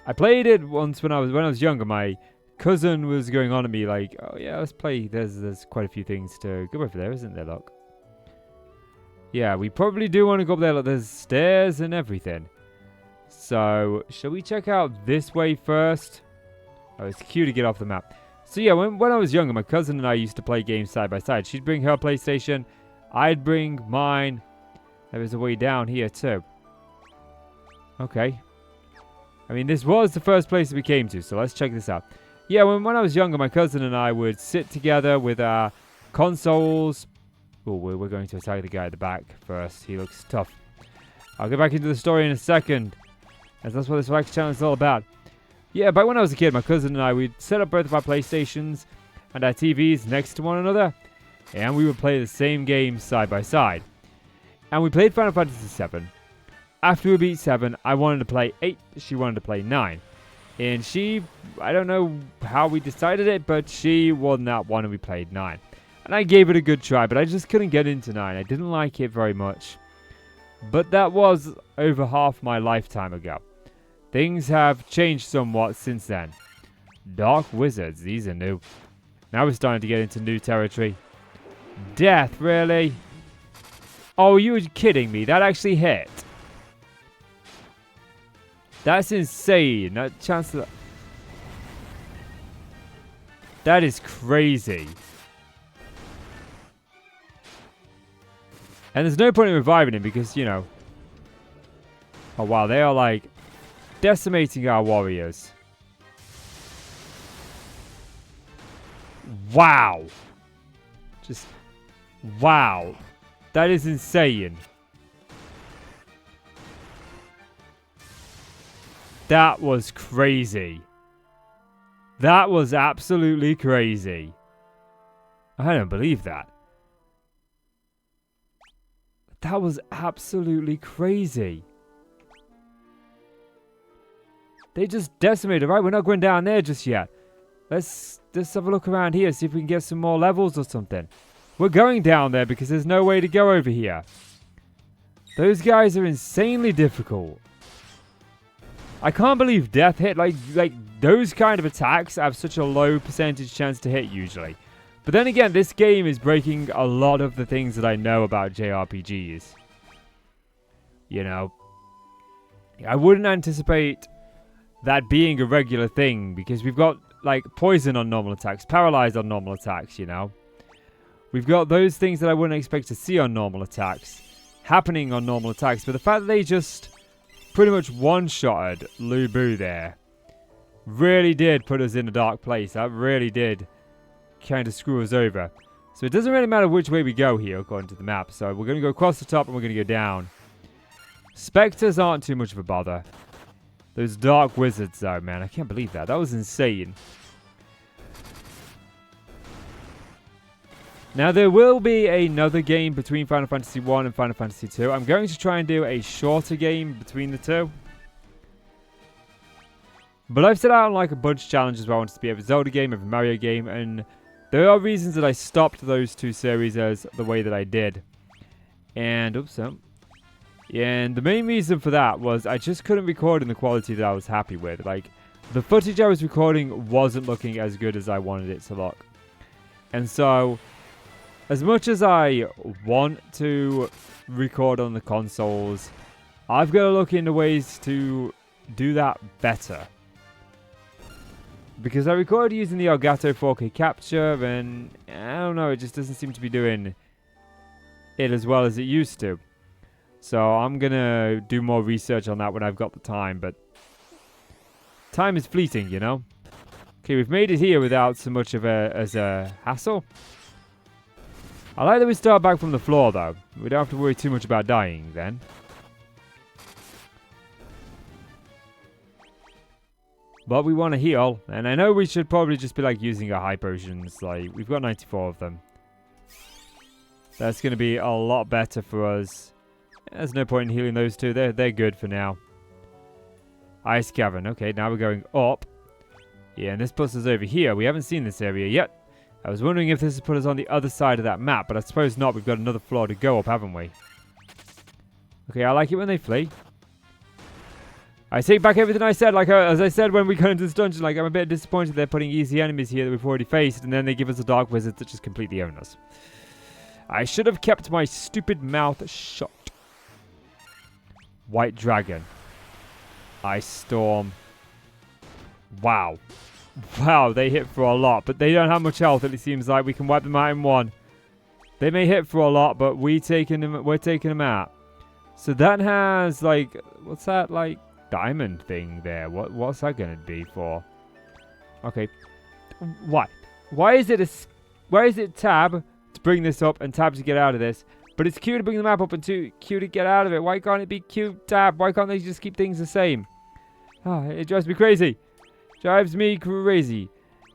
I played it once when I was younger. My cousin was going on at me like, oh yeah, let's play. There's quite a few things to go over there, isn't there, look? Yeah, we probably do want to go up there. Look, there's stairs and everything. So, shall we check out this way first? Oh, it's cute to get off the map. So yeah, when I was younger, my cousin and I used to play games side by side. She'd bring her PlayStation. I'd bring mine. There was a way down here too. Okay. I mean, this was the first place we came to, so let's check this out. Yeah, when I was younger, my cousin and I would sit together with our consoles. Oh, we're going to attack the guy at the back first. He looks tough. I'll get back into the story in a second, as that's what this Relax channel is all about. Yeah, back when I was a kid, my cousin and I, we'd set up both of our PlayStations and our TVs next to one another. And we would play the same game side by side. And we played Final Fantasy 7. After we beat 7, I wanted to play 8. She wanted to play 9. And she, I don't know how we decided it, but she won that one and we played 9. And I gave it a good try, but I just couldn't get into 9. I didn't like it very much. But that was over half my lifetime ago. Things have changed somewhat since then. Dark Wizards, these are new. Now we're starting to get into new territory. Death, really? Oh, you were kidding me. That actually hit. That's insane. That chance of... That is crazy. And there's no point in reviving him because, you know... Oh, wow. They are, like, decimating our warriors. Wow. Just, wow. That is insane. That was crazy. That was absolutely crazy. I don't believe that. That was absolutely crazy. They just decimated. Right, we're not going down there just yet. Let's have a look around here, see if we can get some more levels or something. We're going down there because there's no way to go over here. Those guys are insanely difficult. I can't believe death hit. Like those kind of attacks have such a low percentage chance to hit usually. But then again, this game is breaking a lot of the things that I know about JRPGs. You know, I wouldn't anticipate that being a regular thing because we've got like poison on normal attacks, paralyzed on normal attacks, you know. We've got those things that I wouldn't expect to see on normal attacks happening on normal attacks, but the fact that they just pretty much one-shotted Lu Bu there really did put us in a dark place. That really did kind of screw us over. So it doesn't really matter which way we go here according to the map. So we're going to go across the top and we're going to go down. Spectres aren't too much of a bother. Those dark wizards though, man. I can't believe that. That was insane. Now there will be another game between Final Fantasy 1 and Final Fantasy 2. I'm going to try and do a shorter game between the two. But I've set out on like a bunch of challenges where I wanted to be a Zelda game, a Mario game, and there are reasons that I stopped those two series as the way that I did. And, and the main reason for that was I just couldn't record in the quality that I was happy with. Like, the footage I was recording wasn't looking as good as I wanted it to look. And so, as much as I want to record on the consoles, I've got to look into ways to do that better. Because I recorded using the Elgato 4K capture, and I don't know, it just doesn't seem to be doing it as well as it used to. So I'm going to do more research on that when I've got the time, but time is fleeting, you know? Okay, we've made it here without so much of a hassle. I like that we start back from the floor, though. We don't have to worry too much about dying, then. But we want to heal, and I know we should probably just be, like, using our high potions. Like, we've got 94 of them. That's going to be a lot better for us. There's no point in healing those two. They're good for now. Ice Cavern. Okay, now we're going up. Yeah, and this puts us over here. We haven't seen this area yet. I was wondering if this would put us on the other side of that map, but I suppose not. We've got another floor to go up, haven't we? Okay, I like it when they flee. I take back everything I said. Like, as I said when we got into this dungeon, like, I'm a bit disappointed they're putting easy enemies here that we've already faced, and then they give us the dark wizards that just completely own us. I should have kept my stupid mouth shut. White Dragon. Ice Storm. Wow. Wow, they hit for a lot, but they don't have much health, it seems like. We can wipe them out in one. They may hit for a lot, but we're taking them out. So that has, like, what's that, like, diamond thing there? What's that going to be for? Okay. Why? Why is it tab to bring this up and tab to get out of this? But it's Q to bring the map up and Q to get out of it. Why can't it be Q tab? Why can't they just keep things the same? Oh, it drives me crazy. Drives me crazy.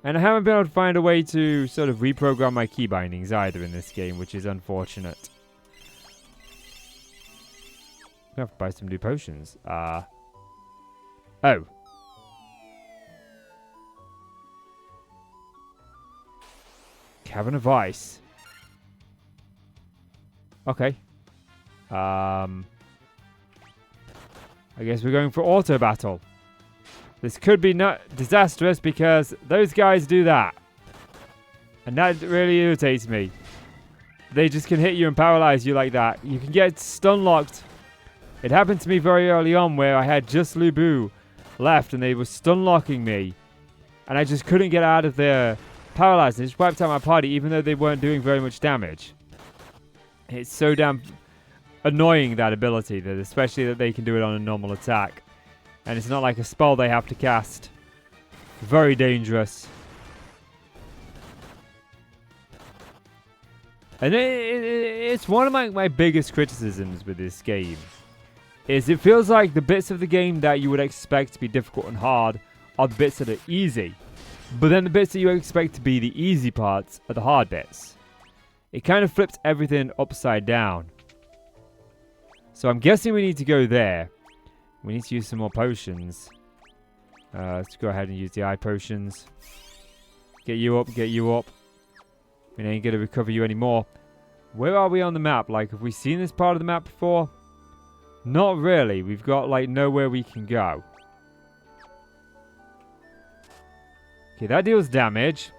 And I haven't been able to find a way to sort of reprogram my key bindings either in this game, which is unfortunate. I'm going to have to buy some new potions. Oh. Cavern of Ice. Okay. I guess we're going for auto battle. This could be not disastrous because those guys do that. And that really irritates me. They just can hit you and paralyze you like that. You can get stun locked. It happened to me very early on where I had just Lu Bu left and they were stun locking me. And I just couldn't get out of their paralyzed. They just wiped out my party even though they weren't doing very much damage. It's so damn annoying, that ability, that especially that they can do it on a normal attack. And it's not like a spell they have to cast. Very dangerous. And it's one of my biggest criticisms with this game. Is it feels like the bits of the game that you would expect to be difficult and hard are the bits that are easy. But then the bits that you expect to be the easy parts are the hard bits. It kind of flips everything upside down. So I'm guessing we need to go there. We need to use some more potions. Let's go ahead and use the eye potions. Get you up, get you up. We ain't going to recover you anymore. Where are we on the map? Like, have we seen this part of the map before? Not really. We've got, like, nowhere we can go. Okay, that deals damage.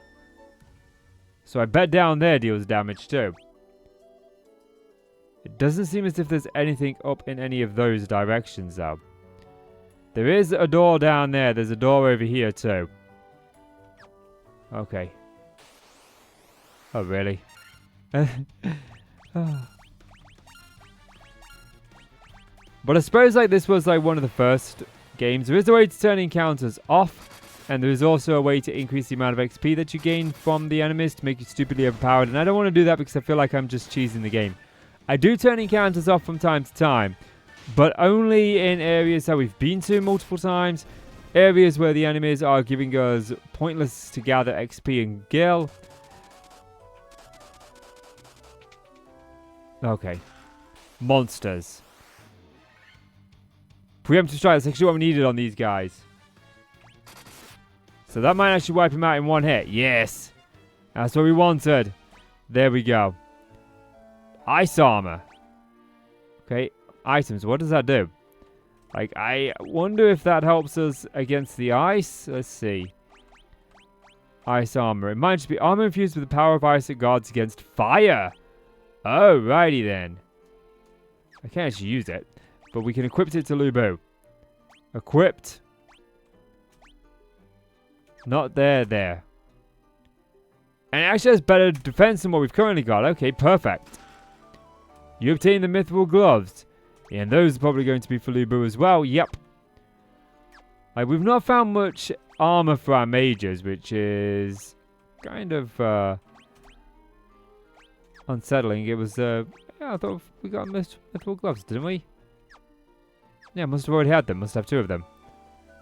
So I bet down there deals damage too. It doesn't seem as if there's anything up in any of those directions, though. There is a door down there. There's a door over here, too. Okay. Oh, really? Oh. But I suppose, like, this was, like, one of the first games. There is a way to turn encounters off. And there is also a way to increase the amount of XP that you gain from the enemies to make you stupidly overpowered. And I don't want to do that because I feel like I'm just cheesing the game. I do turn encounters off from time to time. But only in areas that we've been to multiple times. Areas where the enemies are giving us pointless to gather XP and gil. Okay. Monsters. Preemptive strike. That's actually what we needed on these guys. So that might actually wipe him out in one hit. Yes. That's what we wanted. There we go. Ice armor. Okay. Items. What does that do? Like, I wonder if that helps us against the ice. Let's see. Ice armor. It might just be armor infused with the power of ice that guards against fire. Oh, righty then. I can't actually use it. But we can equip it to Lubu. Equipped. Not there, there. And it actually has better defense than what we've currently got. Okay, perfect. You obtain the mythical gloves. And those are probably going to be for Lubu as well. Yep. Like, we've not found much armor for our mages, which is kind of unsettling. It was, yeah, I thought we got mythical gloves, didn't we? Yeah, must have already had them. Must have two of them.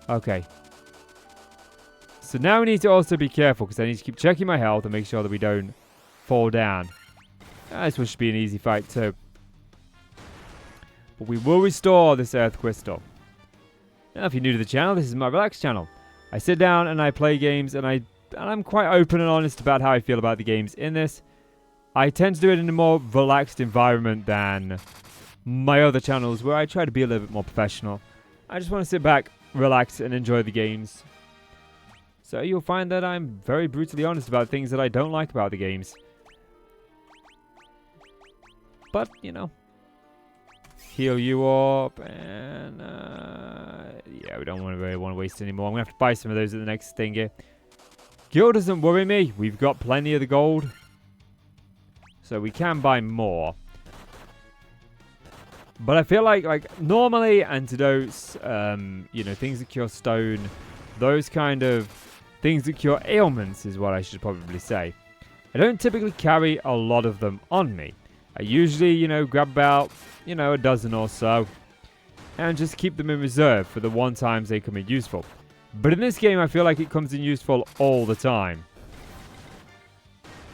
Okay. So now we need to also be careful, because I need to keep checking my health and make sure that we don't fall down. This one should be an easy fight too. But we will restore this earth crystal. Now, if you're new to the channel, this is my relaxed channel. I sit down and I play games, and I'm quite open and honest about how I feel about the games in this. I tend to do it in a more relaxed environment than my other channels, where I try to be a little bit more professional. I just want to sit back, relax, and enjoy the games. So you'll find that I'm very brutally honest about things that I don't like about the games. But, you know, heal you up, and yeah, we don't really want to waste any more. I'm going to have to buy some of those at the next thing here. Gil doesn't worry me. We've got plenty of the gold. So we can buy more. But I feel like normally antidotes, you know, things that cure stone, those kind of things that cure ailments is what I should probably say. I don't typically carry a lot of them on me. I usually, you know, grab about, you know, a dozen or so and just keep them in reserve for the one times they come in useful. But in this game, I feel like it comes in useful all the time.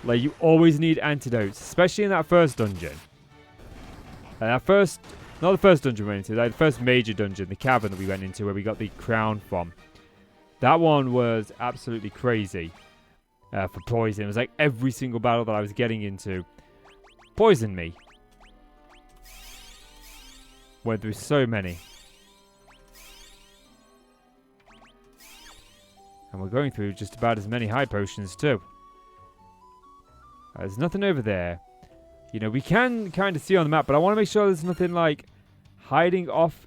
Like, you always need antidotes, especially in that first dungeon. And not the first dungeon we went into, like the first major dungeon, the cavern that we went into where we got the crown from. That one was absolutely crazy for poison. It was like every single battle that I was getting into poisoned me. Went through so many. And we're going through just about as many high potions too. There's nothing over there. You know, we can kind of see on the map, but I want to make sure there's nothing like hiding off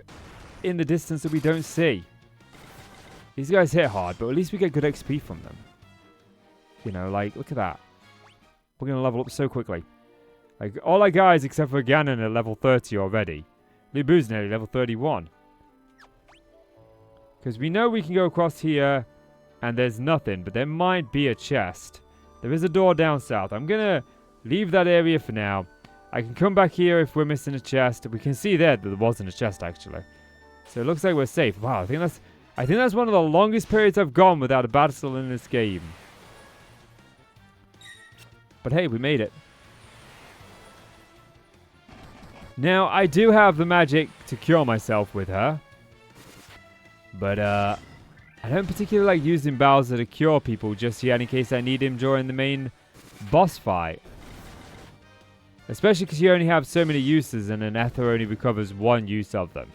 in the distance that we don't see. These guys hit hard, but at least we get good XP from them. You know, like, look at that. We're going to level up so quickly. Like, all our guys except for Ganon are level 30 already. Libu's nearly level 31. Because we know we can go across here and there's nothing, but there might be a chest. There is a door down south. I'm going to leave that area for now. I can come back here if we're missing a chest. We can see there that there wasn't a chest, actually. So it looks like we're safe. Wow, I think that's one of the longest periods I've gone without a battle in this game. But hey, we made it. Now, I do have the magic to cure myself with her. But, I don't particularly like using Bowser to cure people just yet in case I need him during the main boss fight. Especially because you only have so many uses and an Ether only recovers one use of them.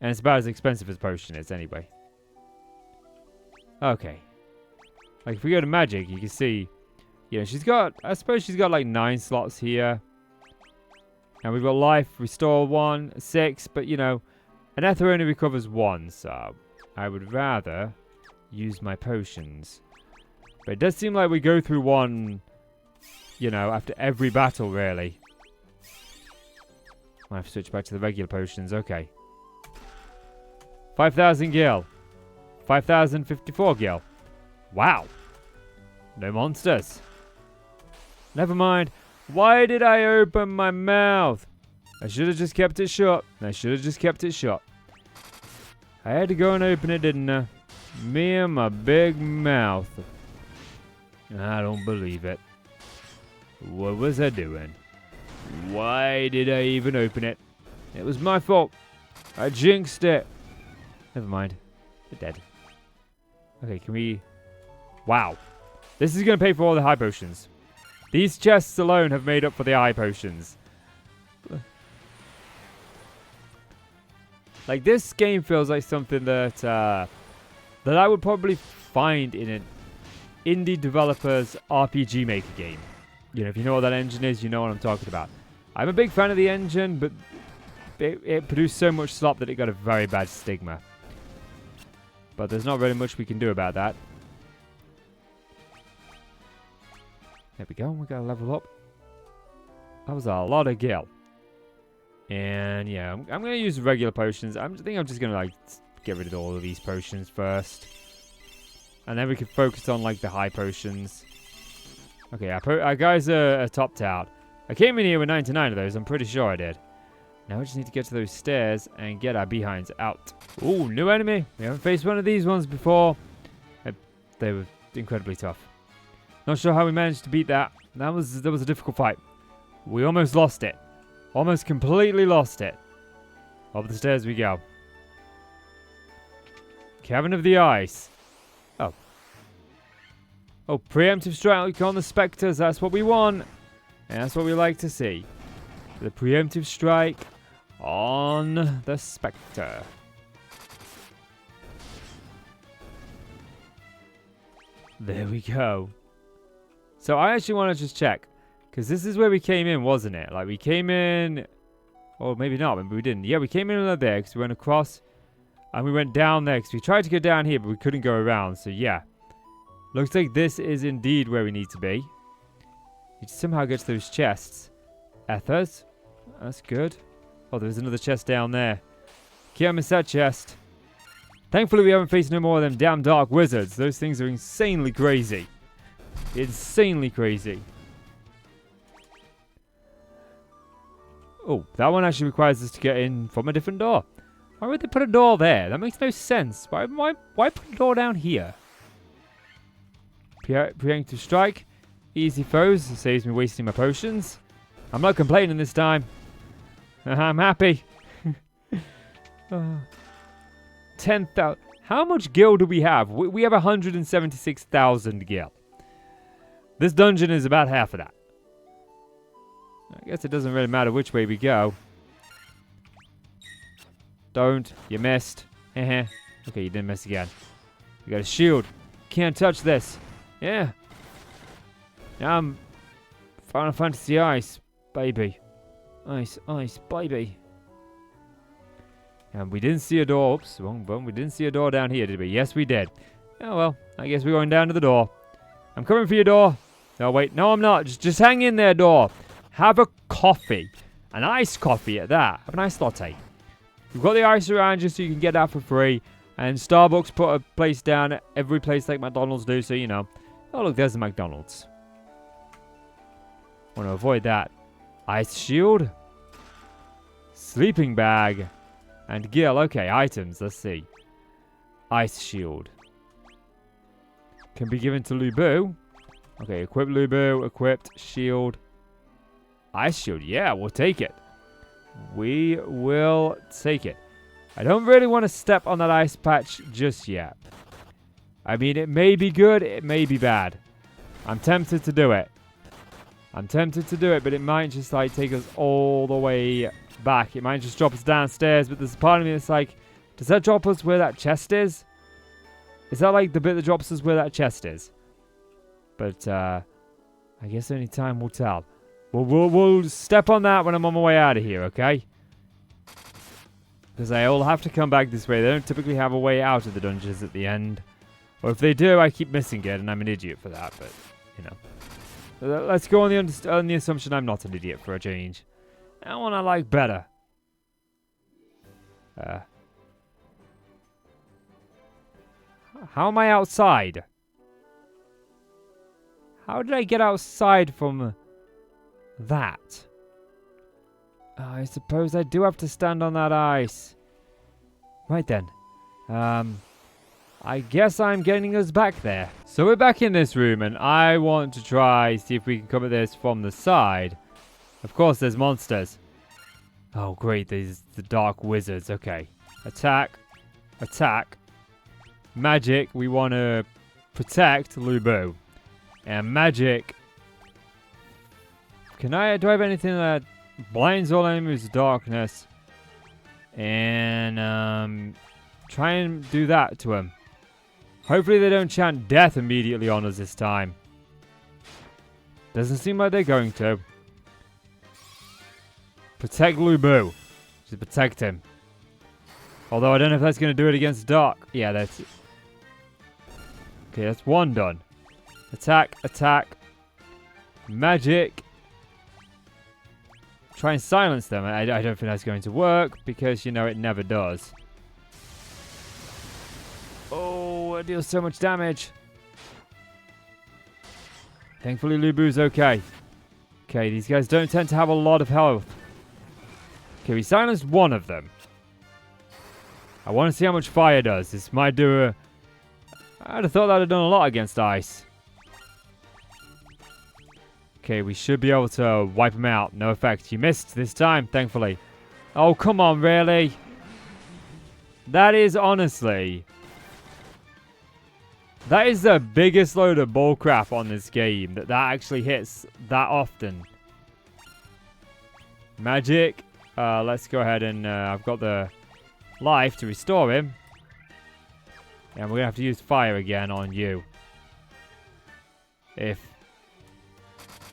And it's about as expensive as potion is anyway. Okay. Like if we go to magic, you can see, you know, I suppose she's got like 9 slots here. And we've got life, restore 1, 6, but you know, an Ether only recovers 1, so I would rather use my potions. But it does seem like we go through one, you know, after every battle, really. I have to switch back to the regular potions, okay. 5,000 gil. 5,054 gil. Wow. No monsters. Never mind. Why did I open my mouth? I should have just kept it shut. I had to go and open it, didn't I? Me and my big mouth. I don't believe it. What was I doing? Why did I even open it? It was my fault. I jinxed it. Never mind. They're dead. Okay, can we... Wow. This is going to pay for all the high potions. These chests alone have made up for the high potions. Like, this game feels like something that I would probably find in an indie developer's RPG Maker game. You know, if you know what that engine is, you know what I'm talking about. I'm a big fan of the engine, but it produced so much slop that it got a very bad stigma. But there's not really much we can do about that. There we go, we got to level up. That was a lot of gil. And yeah, I'm going to use regular potions. I think I'm just going to like get rid of all of these potions first. And then we can focus on like the high potions. Okay, our guys are topped out. I came in here with 99 of those, I'm pretty sure I did. Now we just need to get to those stairs and get our behinds out. Ooh, new enemy. We haven't faced one of these ones before. They were incredibly tough. Not sure how we managed to beat that. That was a difficult fight. We almost lost it. Almost completely lost it. Up the stairs we go. Cavern of the Ice. Oh. Oh, preemptive strike on the spectres. That's what we want. And that's what we like to see. The preemptive strike on the spectre. There we go. So I actually want to just check. Because this is where we came in, wasn't it? Like we came in... Or maybe not, maybe we didn't. Yeah, we came in there because we went across. And we went down there because we tried to go down here, but we couldn't go around. So yeah. Looks like this is indeed where we need to be. You somehow get to those chests. Ethers. That's good. Oh, there's another chest down there. Can't miss that chest. Thankfully, we haven't faced no more of them damn dark wizards. Those things are insanely crazy. Insanely crazy. Oh, that one actually requires us to get in from a different door. Why would they put a door there? That makes no sense. Why put a door down here? Preemptive strike. Easy foes. It saves me wasting my potions. I'm not complaining this time. I'm happy. 10,000. How much gil do we have? We have 176,000 gil. This dungeon is about half of that. I guess it doesn't really matter which way we go. Don't. You missed. Okay, you didn't miss again. We got a shield. Can't touch this. Yeah. Now I'm Final Fantasy Ice, baby. Ice, baby. And we didn't see a door. Oops, wrong button. We didn't see a door down here, did we? Yes, we did. Oh, well. I guess we're going down to the door. I'm coming for your door. No, wait. No, I'm not. Just hang in there, door. Have a coffee. An iced coffee at that. Have a nice latte. We've got the ice around you so you can get that for free. And Starbucks put a place down at every place like McDonald's do, so you know. Oh, look, there's the McDonald's. Want to avoid that. Ice shield. Sleeping bag. And Gil. Okay, items. Let's see. Ice shield. Can be given to Lubu. Okay, equip Lubu. Equipped. Shield. Ice shield. Yeah, we'll take it. We will take it. I don't really want to step on that ice patch just yet. I mean, it may be good. It may be bad. I'm tempted to do it. I'm tempted to do it, but it might just like take us all the way back. It might just drop us downstairs, but there's a part of me that's like, does that drop us where that chest is? Is that like the bit that drops us where that chest is? But I guess only time will tell. We'll step on that when I'm on my way out of here, okay? Because I all have to come back this way. They don't typically have a way out of the dungeons at the end. Or if they do, I keep missing it, and I'm an idiot for that, but, you know. Let's go on the assumption I'm not an idiot for a change. That one I like better. How am I outside? How did I get outside from that? I suppose I do have to stand on that ice. Right then. I guess I'm getting us back there. So we're back in this room, and I want to try see if we can come at this from the side. Of course, there's monsters. Oh, great. There's the dark wizards. Okay. Attack. Attack. Magic. We want to protect Lubu. And magic. Do I have anything that blinds all enemies with darkness? And try and do that to him. Hopefully they don't chant death immediately on us this time. Doesn't seem like they're going to. Protect Lubu. Just protect him. Although I don't know if that's going to do it against dark. Yeah, that's it. Okay, that's one done. Attack, attack. Magic. Try and silence them. I don't think that's going to work because, you know, it never does. Oh, it deals so much damage. Thankfully, Lubu's okay. Okay, these guys don't tend to have a lot of health. Okay, we silenced one of them. I want to see how much fire does. This might do a... I'd have thought that would have done a lot against ice. Okay, we should be able to wipe him out. No effect. You missed this time, thankfully. Oh, come on, really? That is honestly... That is the biggest load of bullcrap on this game. That actually hits that often. Magic. Let's go ahead and... I've got the life to restore him. And we're going to have to use fire again on you. If...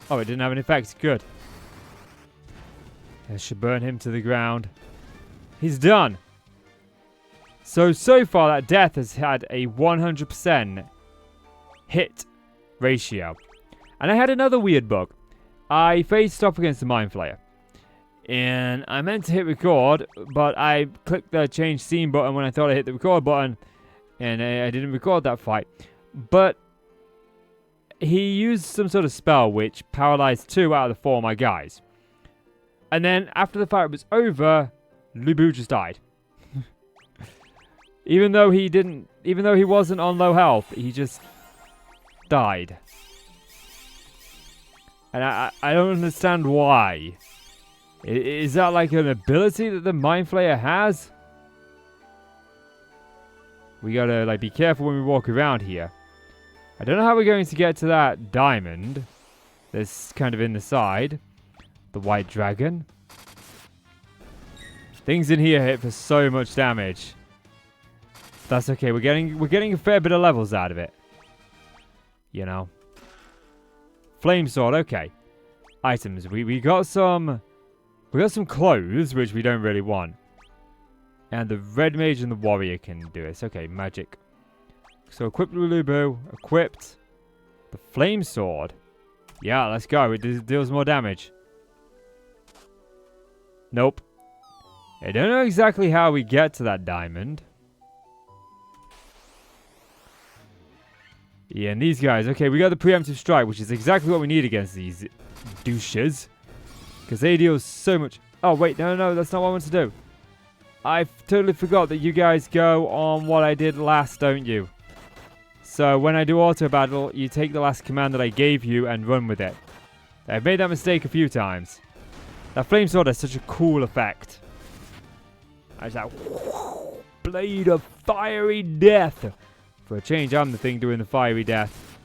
Oh, it didn't have an effect. Good. This should burn him to the ground. He's done. So far that death has had a 100% hit ratio. And I had another weird bug. I faced off against the Mind Flayer. And I meant to hit record, but I clicked the change scene button when I thought I hit the record button. And I didn't record that fight. But he used some sort of spell which paralyzed 2 out of the 4 of my guys. And then after the fight was over, Lubu just died. Even though he wasn't on low health, he just died. And I don't understand why. Is that like an ability that the Mind Flayer has? We gotta like be careful when we walk around here. I don't know how we're going to get to that diamond. That's kind of in the side. The white dragon. Things in here hit for so much damage. That's okay. We're getting a fair bit of levels out of it. You know. Flame sword. Okay. Items. We got some clothes which we don't really want. And the red mage and the warrior can do this. Okay, magic. So equipped Lubu, equipped the flame sword. Yeah, let's go. It deals more damage. Nope. I don't know exactly how we get to that diamond. Yeah, and these guys. Okay, we got the preemptive strike, which is exactly what we need against these douches. Because they deal so much... Oh, wait. No, that's not what I want to do. I totally forgot that you guys go on what I did last, don't you? So when I do auto battle, you take the last command that I gave you and run with it. I've made that mistake a few times. That flame sword has such a cool effect. There's that blade of fiery death. For a change, I'm the thing doing the fiery death.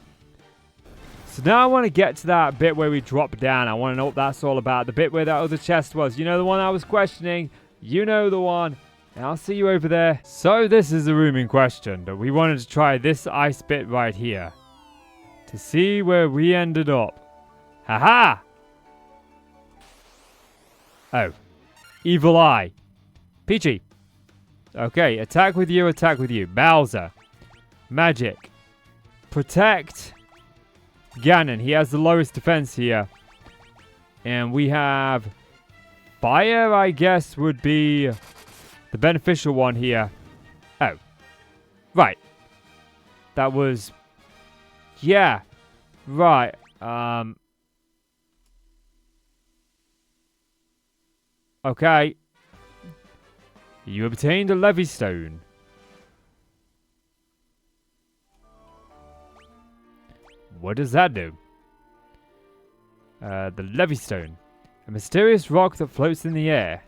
So now I want to get to that bit where we drop down. I want to know what that's all about. The bit where that other chest was. You know the one I was questioning? You know the one. And I'll see you over there. So this is the room in question. That we wanted to try this ice bit right here. To see where we ended up. Haha! Oh. Evil Eye. Peachy. Okay, attack with you, attack with you. Bowser. Magic. Protect. Ganon. He has the lowest defense here. And we have... Fire, I guess, would be the beneficial one here. Oh. Right. That was... Yeah. Right. Okay. You obtained a Levy Stone. What does that do? The Levy Stone. A mysterious rock that floats in the air.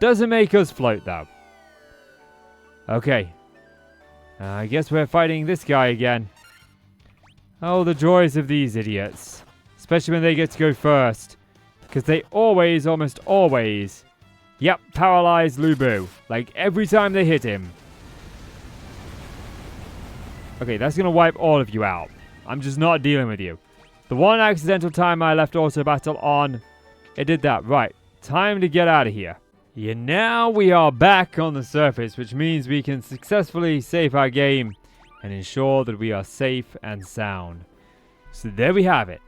Doesn't make us float, though. Okay. I guess we're fighting this guy again. Oh, the joys of these idiots. Especially when they get to go first. Because they always, almost always... Yep, paralyze Lubu. Like, every time they hit him. Okay, that's going to wipe all of you out. I'm just not dealing with you. The one accidental time I left auto battle on, it did that. Right, time to get out of here. Yeah, now we are back on the surface, which means we can successfully save our game and ensure that we are safe and sound. So there we have it.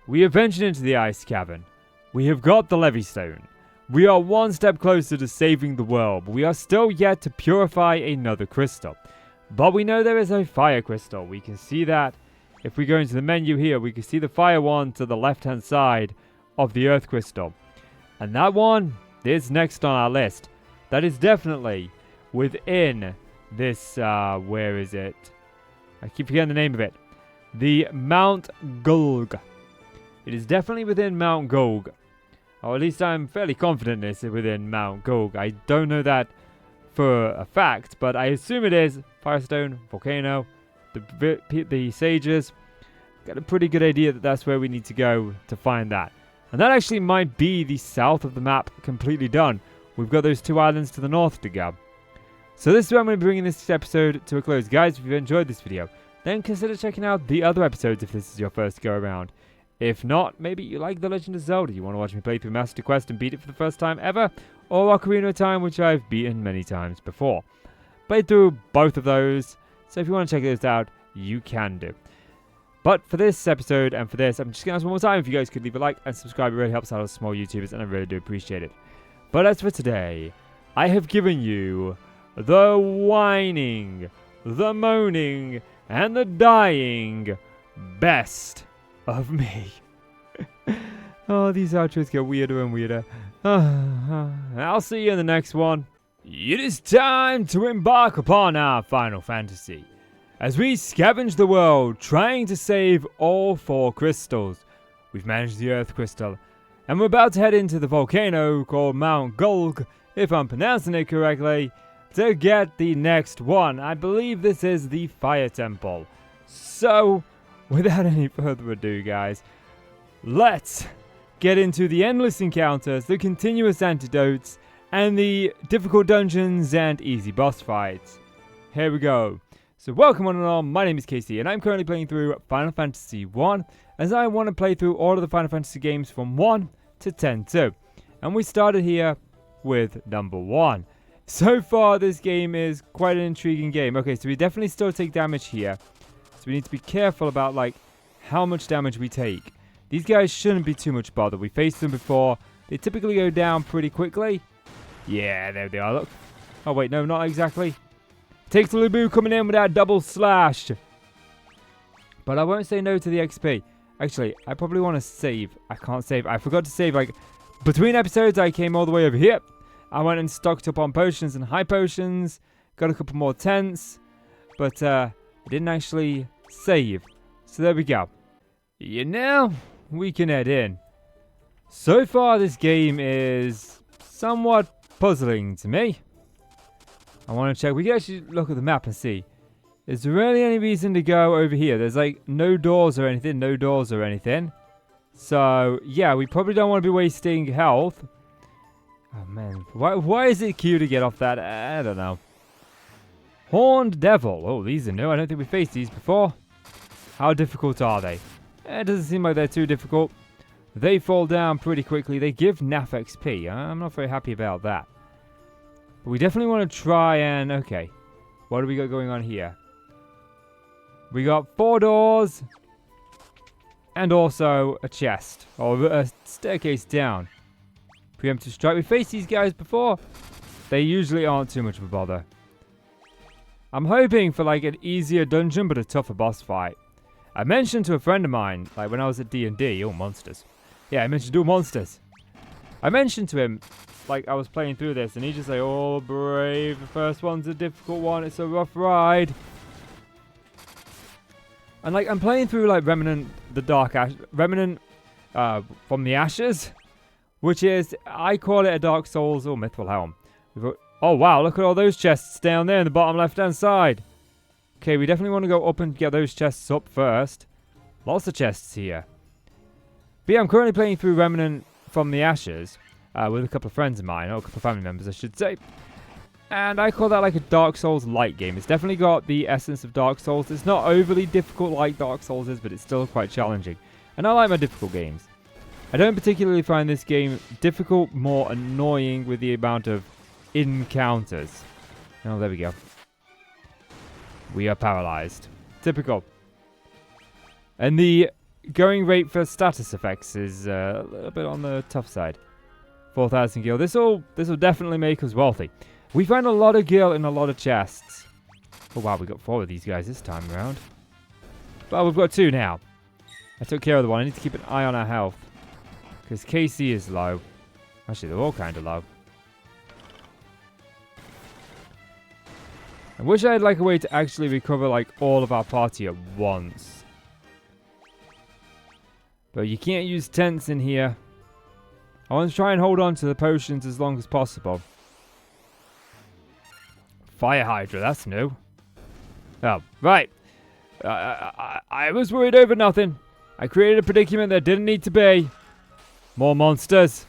We have ventured into the ice cavern. We have got the Levy Stone. We are one step closer to saving the world, but we are still yet to purify another crystal. But we know there is a fire crystal. We can see that. If we go into the menu here, we can see the fire one to the left-hand side of the earth crystal. And that one is next on our list. That is definitely within this, where is it? I keep forgetting the name of it. The Mount Gulg. It is definitely within Mount Gulg. Or at least I'm fairly confident it's within Mount Gulg. I don't know that for a fact, but I assume it is. Firestone, volcano, the sages. Got a pretty good idea that that's where we need to go to find that. And that actually might be the south of the map completely done. We've got those two islands to the north to go. So this is where I'm going to be bringing this episode to a close. Guys, if you've enjoyed this video, then consider checking out the other episodes if this is your first go around. If not, maybe you like The Legend of Zelda, you want to watch me play through Master Quest and beat it for the first time ever, or Ocarina of Time, which I've beaten many times before. Played through both of those, so if you want to check those out, you can do. But for this episode and for this, I'm just going to ask one more time if you guys could leave a like and subscribe. It really helps out us small YouTubers, and I really do appreciate it. But as for today, I have given you the whining, the moaning, and the dying best of me. Oh, these outros get weirder and weirder. I'll see you in the next one. It is time to embark upon our Final Fantasy, as we scavenge the world trying to save all 4 crystals. We've managed the Earth Crystal, and we're about to head into the volcano called Mount Gulg, if I'm pronouncing it correctly, to get the next one. I believe this is the Fire Temple. So, without any further ado, guys, let's get into the endless encounters, the continuous antidotes, and the difficult dungeons and easy boss fights. Here we go. So welcome on and on, my name is Casey, and I'm currently playing through Final Fantasy 1, as I want to play through all of the Final Fantasy games from 1 to 10 too. And we started here with number 1. So far, this game is quite an intriguing game. Okay, so we definitely still take damage here. So we need to be careful about, like, how much damage we take. These guys shouldn't be too much bother. We faced them before. They typically go down pretty quickly. Yeah, there they are, look. Oh, wait, no, not exactly. Takes the Lubu coming in with that double slash. But I won't say no to the XP. Actually, I probably want to save. I can't save. I forgot to save, like, between episodes, I came all the way over here. I went and stocked up on potions and high potions. Got a couple more tents. But, I didn't actually save. So there we go. Now, we can head in. So far, this game is somewhat puzzling to me. I want to check. We can actually look at the map and see. Is there really any reason to go over here? There's like no doors or anything. No doors or anything. So, yeah, we probably don't want to be wasting health. Oh, man. Why is it Q to get off that? I don't know. Horned Devil. Oh, these are new. I don't think we faced these before. How difficult are they? It doesn't seem like they're too difficult. They fall down pretty quickly. They give NAF XP. I'm not very happy about that. But we definitely want to try and... Okay. What do we got going on here? We got 4 doors. And also a chest. Or a staircase down. Preemptive strike. We faced these guys before. They usually aren't too much of a bother. I'm hoping for like an easier dungeon but a tougher boss fight. I mentioned to a friend of mine, like when I was at D&D, oh monsters. Yeah, I mentioned do monsters. I mentioned to him, like I was playing through this, and he just like, oh brave, the first one's a difficult one, it's a rough ride. And like I'm playing through like Remnant from the Ashes, which is, I call it a Dark Souls or Mythful Helm. Oh wow, look at all those chests down there in the bottom left hand side. Okay, we definitely want to go up and get those chests up first. Lots of chests here. But yeah, I'm currently playing through Remnant from the Ashes with a couple of friends of mine, or a couple of family members I should say. And I call that like a Dark Souls light game. It's definitely got the essence of Dark Souls. It's not overly difficult like Dark Souls is, but it's still quite challenging. And I like my difficult games. I don't particularly find this game difficult, more annoying with the amount of encounters. Oh, there we go. We are paralyzed. Typical. And the going rate for status effects is a little bit on the tough side. 4,000 gil. This will definitely make us wealthy. We find a lot of gil in a lot of chests. Oh wow, we got 4 of these guys this time around. But we've got 2 now. I took care of the one. I need to keep an eye on our health. Because KC is low. Actually, they're all kind of low. I wish I had like a way to actually recover like all of our party at once. But you can't use tents in here. I want to try and hold on to the potions as long as possible. Fire Hydra, that's new. Oh, right. I was worried over nothing. I created a predicament that didn't need to be. More monsters.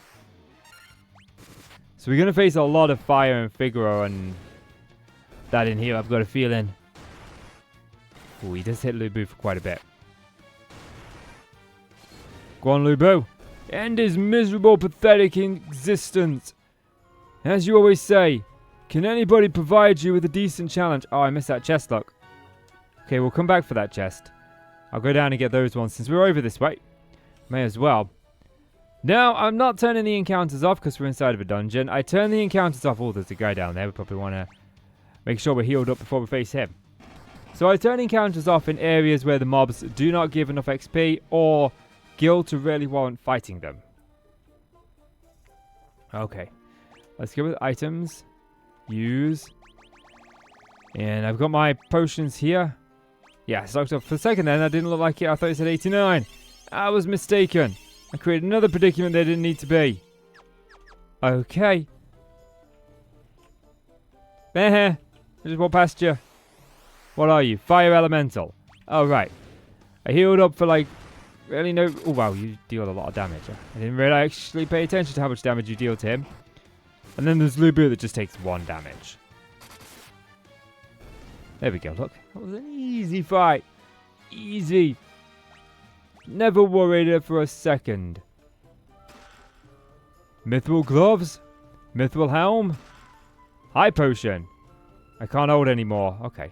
So we're going to face a lot of fire and Figaro and that in here, I've got a feeling. Oh, he does hit Lubu for quite a bit. Go on, Lubu. End his miserable, pathetic existence. As you always say, can anybody provide you with a decent challenge? Oh, I missed that chest, look. Okay, we'll come back for that chest. I'll go down and get those ones since we're over this way. May as well. Now, I'm not turning the encounters off because we're inside of a dungeon. I turn the encounters off. Oh, there's a guy down there. We probably want to make sure we're healed up before we face him. So I turn encounters off in areas where the mobs do not give enough XP or gil to really warrant fighting them. Okay. Let's go with items. Use. And I've got my potions here. Yeah, I stocked up for a second then. That didn't look like it. I thought it said 89. I was mistaken. I created another predicament that didn't need to be. Okay. I just walked past you. What are you? Fire Elemental. Oh, right. I healed up for like... Really no... Oh, wow. You deal a lot of damage. I didn't really actually pay attention to how much damage you deal to him. And then there's Lubu that just takes 1 damage. There we go. Look. That was an easy fight. Easy. Never worried for a second. Mithril gloves. Mithril helm. High potion. I can't hold anymore. Okay.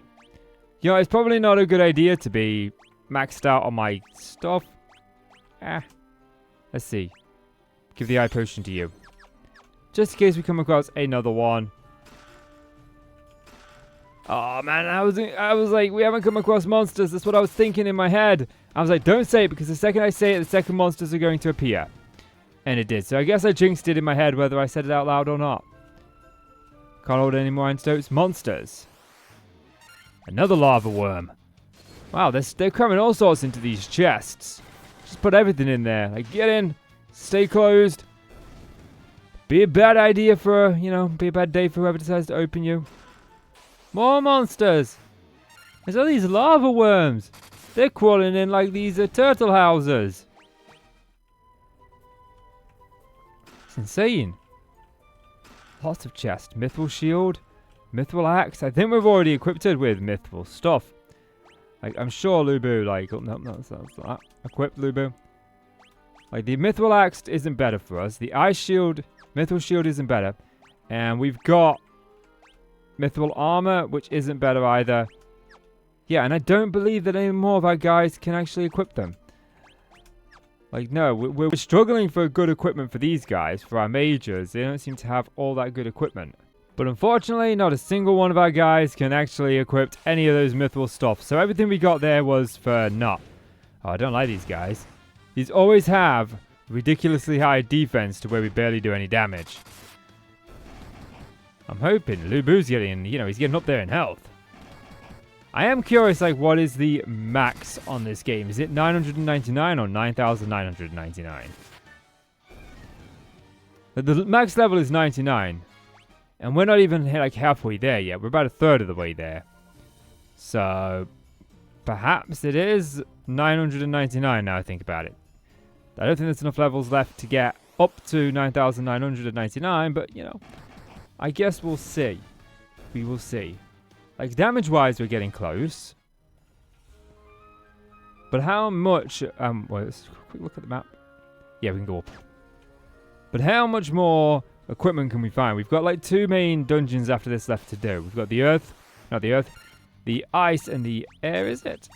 You know, it's probably not a good idea to be maxed out on my stuff. Let's see. give the eye potion to you. Just in case we come across another one. Oh man, I was like, we haven't come across monsters. That's what I was thinking in my head. I was like, don't say it, because the second I say it, the second monsters are going to appear. And it did. So I guess I jinxed it in my head, whether I said it out loud or not. Can't hold any more antidotes. Monsters. Another lava worm. Wow, they're cramming all sorts into these chests. Just put everything in there. Like, get in, stay closed. Be a bad idea for, be a bad day for whoever decides to open you. More monsters. There's all these lava worms. They're crawling in like these turtle houses. It's insane. Lots of chests. Mithril shield. Mithril axe. I think we've already equipped it with mithril stuff. Like, I'm sure Lubu, like... Oh, no, that's not that. Equipped Lubu. Like, the mithril axe isn't better for us. The ice shield... Mithril shield isn't better. And we've got... mithril armor, which isn't better either. Yeah, and I don't believe that any more of our guys can actually equip them. Like, no, we're struggling for good equipment for these guys, for our mages. They don't seem to have all that good equipment. But unfortunately, not a single one of our guys can actually equip any of those mithril stuff. So everything we got there was for naught. Oh, I don't like these guys. These always have ridiculously high defense to where we barely do any damage. I'm hoping Lubu's getting, he's getting up there in health. I am curious, like, what is the max on this game? Is it 999 or 9,999? The max level is 99. And we're not even, like, halfway there yet. We're about a third of the way there. So, perhaps it is 999 now I think about it. I don't think there's enough levels left to get up to 9,999, but, I guess we'll see. We will see. Like, damage-wise, we're getting close. But how much... well, let's quick look at the map. Yeah, we can go up. But how much more equipment can we find? We've got, like, 2 main dungeons after this left to do. We've got the earth... Not the earth. The ice and the air, is it?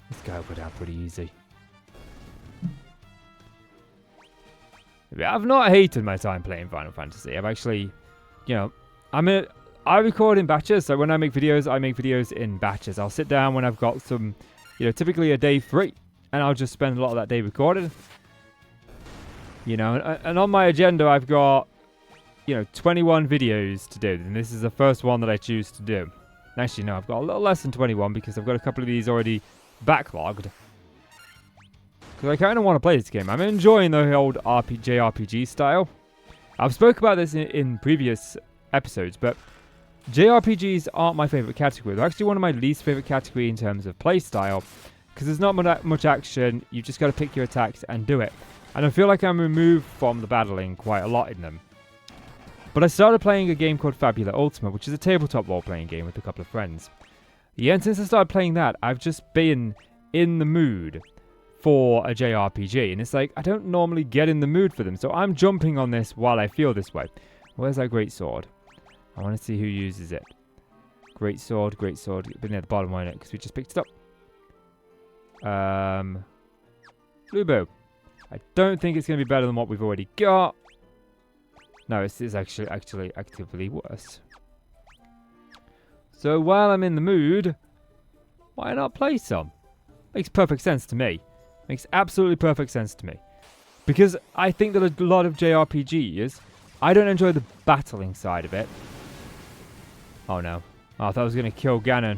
This guy will go down pretty easy. I've not hated my time playing Final Fantasy. I've actually... I record in batches, so when I make videos in batches. I'll sit down when I've got some, typically a day free, and I'll just spend a lot of that day recording. And on my agenda, I've got, 21 videos to do, and this is the first one that I choose to do. Actually, no, I've got a little less than 21 because I've got a couple of these already backlogged. Because I kind of want to play this game. I'm enjoying the old JRPG style. I've spoke about this in previous episodes, but JRPGs aren't my favorite category. They're actually one of my least favorite category in terms of play style, because there's not much action. You just got to pick your attacks and do it. And I feel like I'm removed from the battling quite a lot in them. But I started playing a game called Fabula Ultima, which is a tabletop role-playing game with a couple of friends. Yeah, and since I started playing that, I've just been in the mood for a JRPG. And it's like, I don't normally get in the mood for them, so I'm jumping on this while I feel this way. Where's that great sword? I want to see who uses it. Great sword, great sword. Been near the bottom, won't it? Because we just picked it up. Lubu. I don't think it's going to be better than what we've already got. No, it's actually actively worse. So while I'm in the mood, why not play some? Makes perfect sense to me. Makes absolutely perfect sense to me. Because I think that a lot of JRPGs, I don't enjoy the battling side of it. Oh no. Oh, I thought I was going to kill Ganon.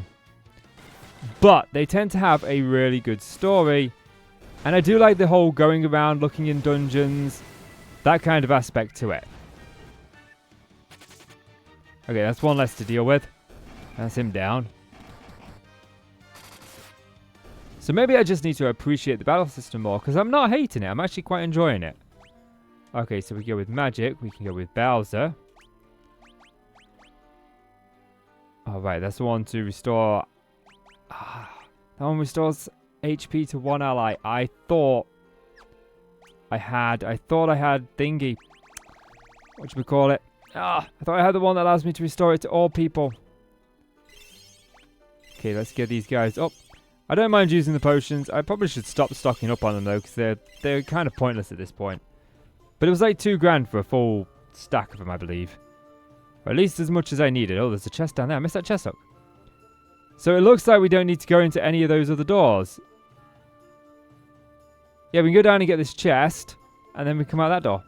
But they tend to have a really good story. And I do like the whole going around, looking in dungeons. That kind of aspect to it. Okay, that's one less to deal with. That's him down. So maybe I just need to appreciate the battle system more, because I'm not hating it. I'm actually quite enjoying it. Okay, so we go with magic. We can go with Bowser. Alright, that's the one to restore... that one restores HP to one ally. I thought I had thingy. What should we call it? I thought I had the one that allows me to restore it to all people. Okay, let's get these guys up. I don't mind using the potions. I probably should stop stocking up on them though, because they're kind of pointless at this point. But it was like $2 for a full stack of them, I believe. Or at least as much as I needed. Oh, there's a chest down there. I missed that chest hook. So it looks like we don't need to go into any of those other doors. Yeah, we can go down and get this chest, and then we come out that door.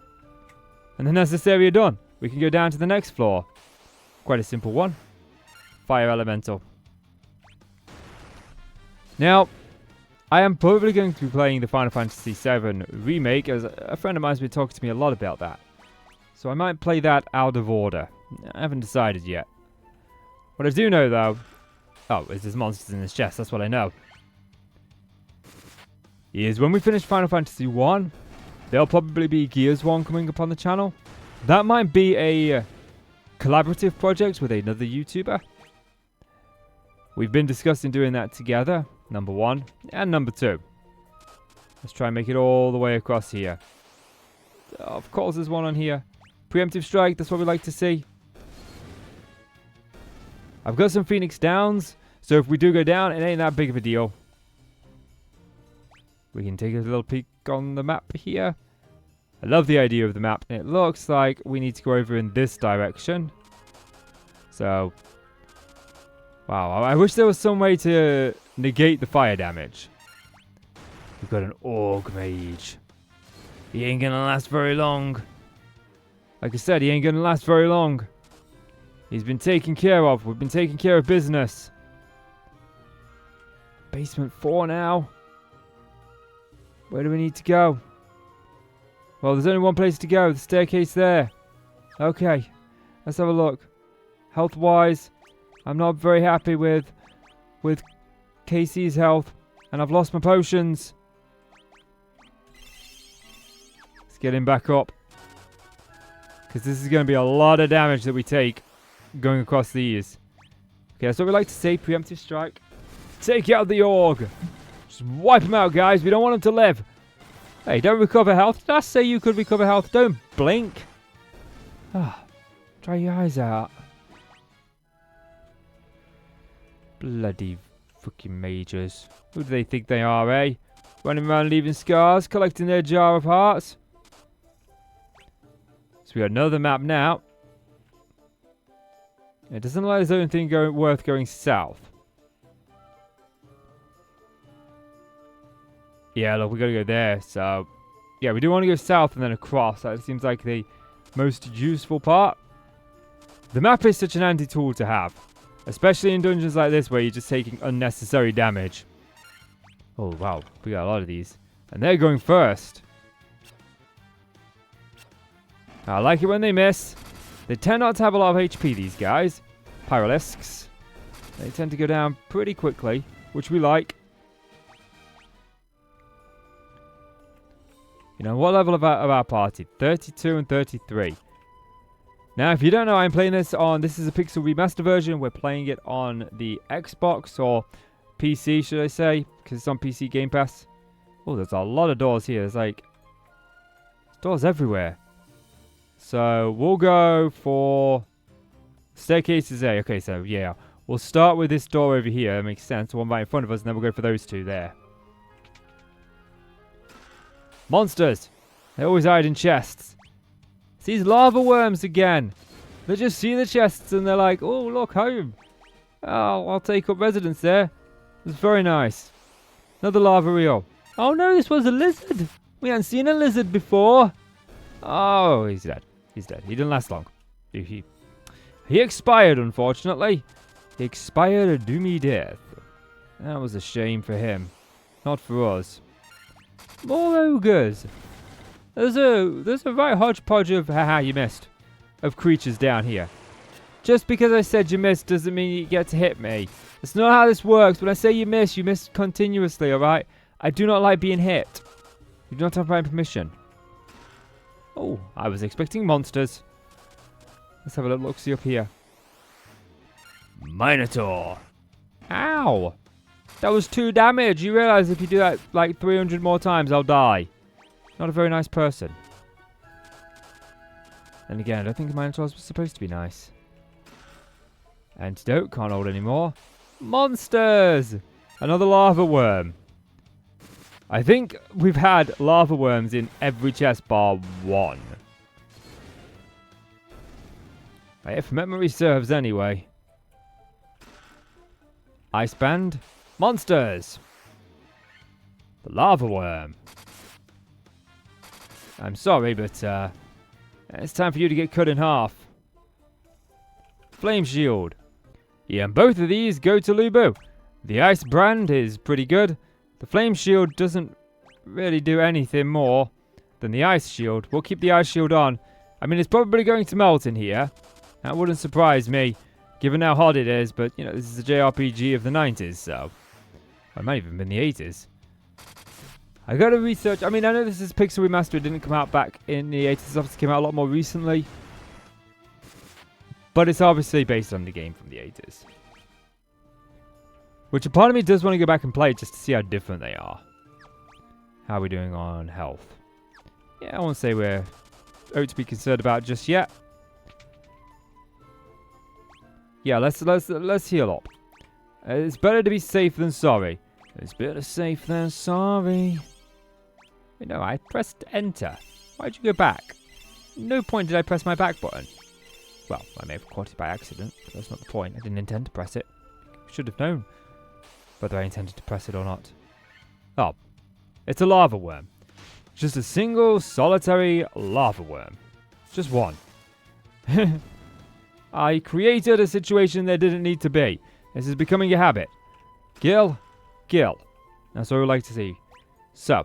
And then that's this area done. We can go down to the next floor. Quite a simple one. Fire elemental. Now, I am probably going to be playing the Final Fantasy VII Remake, as a friend of mine has been talking to me a lot about that. So I might play that out of order. I haven't decided yet. What I do know, though... Oh, is there's monsters in this chest, that's what I know. Is when we finish Final Fantasy 1, there'll probably be Gears 1 coming up on the channel. That might be a collaborative project with another YouTuber. We've been discussing doing that together, number 1, and number 2. Let's try and make it all the way across here. Of course there's one on here. Preemptive strike, that's what we like to see. I've got some Phoenix Downs, so if we do go down, it ain't that big of a deal. We can take a little peek on the map here. I love the idea of the map. It looks like we need to go over in this direction. So, wow, I wish there was some way to negate the fire damage. We've got an Orc Mage. He ain't gonna last very long. Like I said, he ain't gonna last very long. He's been taken care of. We've been taking care of business. Basement 4 now. Where do we need to go? Well, there's only one place to go. The staircase there. Okay. Let's have a look. Health-wise, I'm not very happy with Casey's health. And I've lost my potions. Let's get him back up. Because this is going to be a lot of damage that we take going across these. Okay, that's what we like to say. Preemptive strike. Take out the Org. Just wipe him out, guys. We don't want him to live. Hey, don't recover health. Did I say you could recover health? Don't blink. Ah, dry your eyes out. Bloody fucking mages. Who do they think they are, eh? Running around leaving scars, collecting their jar of hearts. So we got another map now. It doesn't look like there's anything worth going south. Yeah, look, we gotta go there. So, yeah, we do want to go south and then across. That seems like the most useful part. The map is such an handy tool to have, especially in dungeons like this where you're just taking unnecessary damage. Oh, wow. We got a lot of these. And they're going first. I like it when they miss. They tend not to have a lot of HP, these guys. Pyralisks. They tend to go down pretty quickly, which we like. You know, what level of our party? 32 and 33. Now, if you don't know, I'm playing this on... This is a Pixel Remaster version. We're playing it on the Xbox, or PC, should I say. Because it's on PC Gamepass. Oh, there's a lot of doors here. There's like... doors everywhere. So, we'll go for... Staircases A. Okay, so, yeah. We'll start with this door over here. That makes sense. The one right in front of us. And then we'll go for those two there. Monsters! They always hide in chests. It's these lava worms again. They just see the chests and they're like, oh, look, home. Oh, I'll take up residence there. It's very nice. Another lava reel. Oh no, this was a lizard. We hadn't seen a lizard before. Oh, he's dead. He's dead. He didn't last long. He expired, unfortunately. He expired a doomy death. That was a shame for him. Not for us. More ogres. There's a right hodgepodge of haha you missed of creatures down here. Just because I said you missed doesn't mean you get to hit me. That's not how this works. When I say you miss continuously, alright? I do not like being hit. You do not have my permission. Oh, I was expecting monsters. Let's have a little look-see up here. Minotaur. Ow. That was 2 damage. You realise if you do that like 300 more times, I'll die. Not a very nice person. And again, I don't think Minotaurs was supposed to be nice. Antidote. Can't hold anymore. Monsters! Another lava worm. I think we've had lava worms in every chest bar one. If memory serves anyway. Ice band. Monsters. The lava worm. I'm sorry, but it's time for you to get cut in half. Flame shield. Yeah, and both of these go to Lubu. The ice brand is pretty good. The flame shield doesn't really do anything more than the ice shield. We'll keep the ice shield on. I mean, it's probably going to melt in here. That wouldn't surprise me, given how hot it is. But, you know, this is a JRPG of the 90s, so... It might even been the 80s. I gotta research... I mean, I know this is Pixel Remaster. It didn't come out back in the 80s. It obviously came out a lot more recently. But it's obviously based on the game from the 80s. Which a part of me does want to go back and play just to see how different they are. How are we doing on health? Yeah, I won't say we're out to be concerned about just yet. Yeah, let's heal up. It's better to be safe than sorry. It's better safe than sorry. You know, I pressed enter. Why'd you go back? No point did I press my back button. Well, I may have caught it by accident, but that's not the point. I didn't intend to press it. Should have known whether I intended to press it or not. Oh, it's a lava worm. Just a single, solitary lava worm. Just one. I created a situation there didn't need to be. This is becoming a habit. Kill, kill. That's what we like to see. So,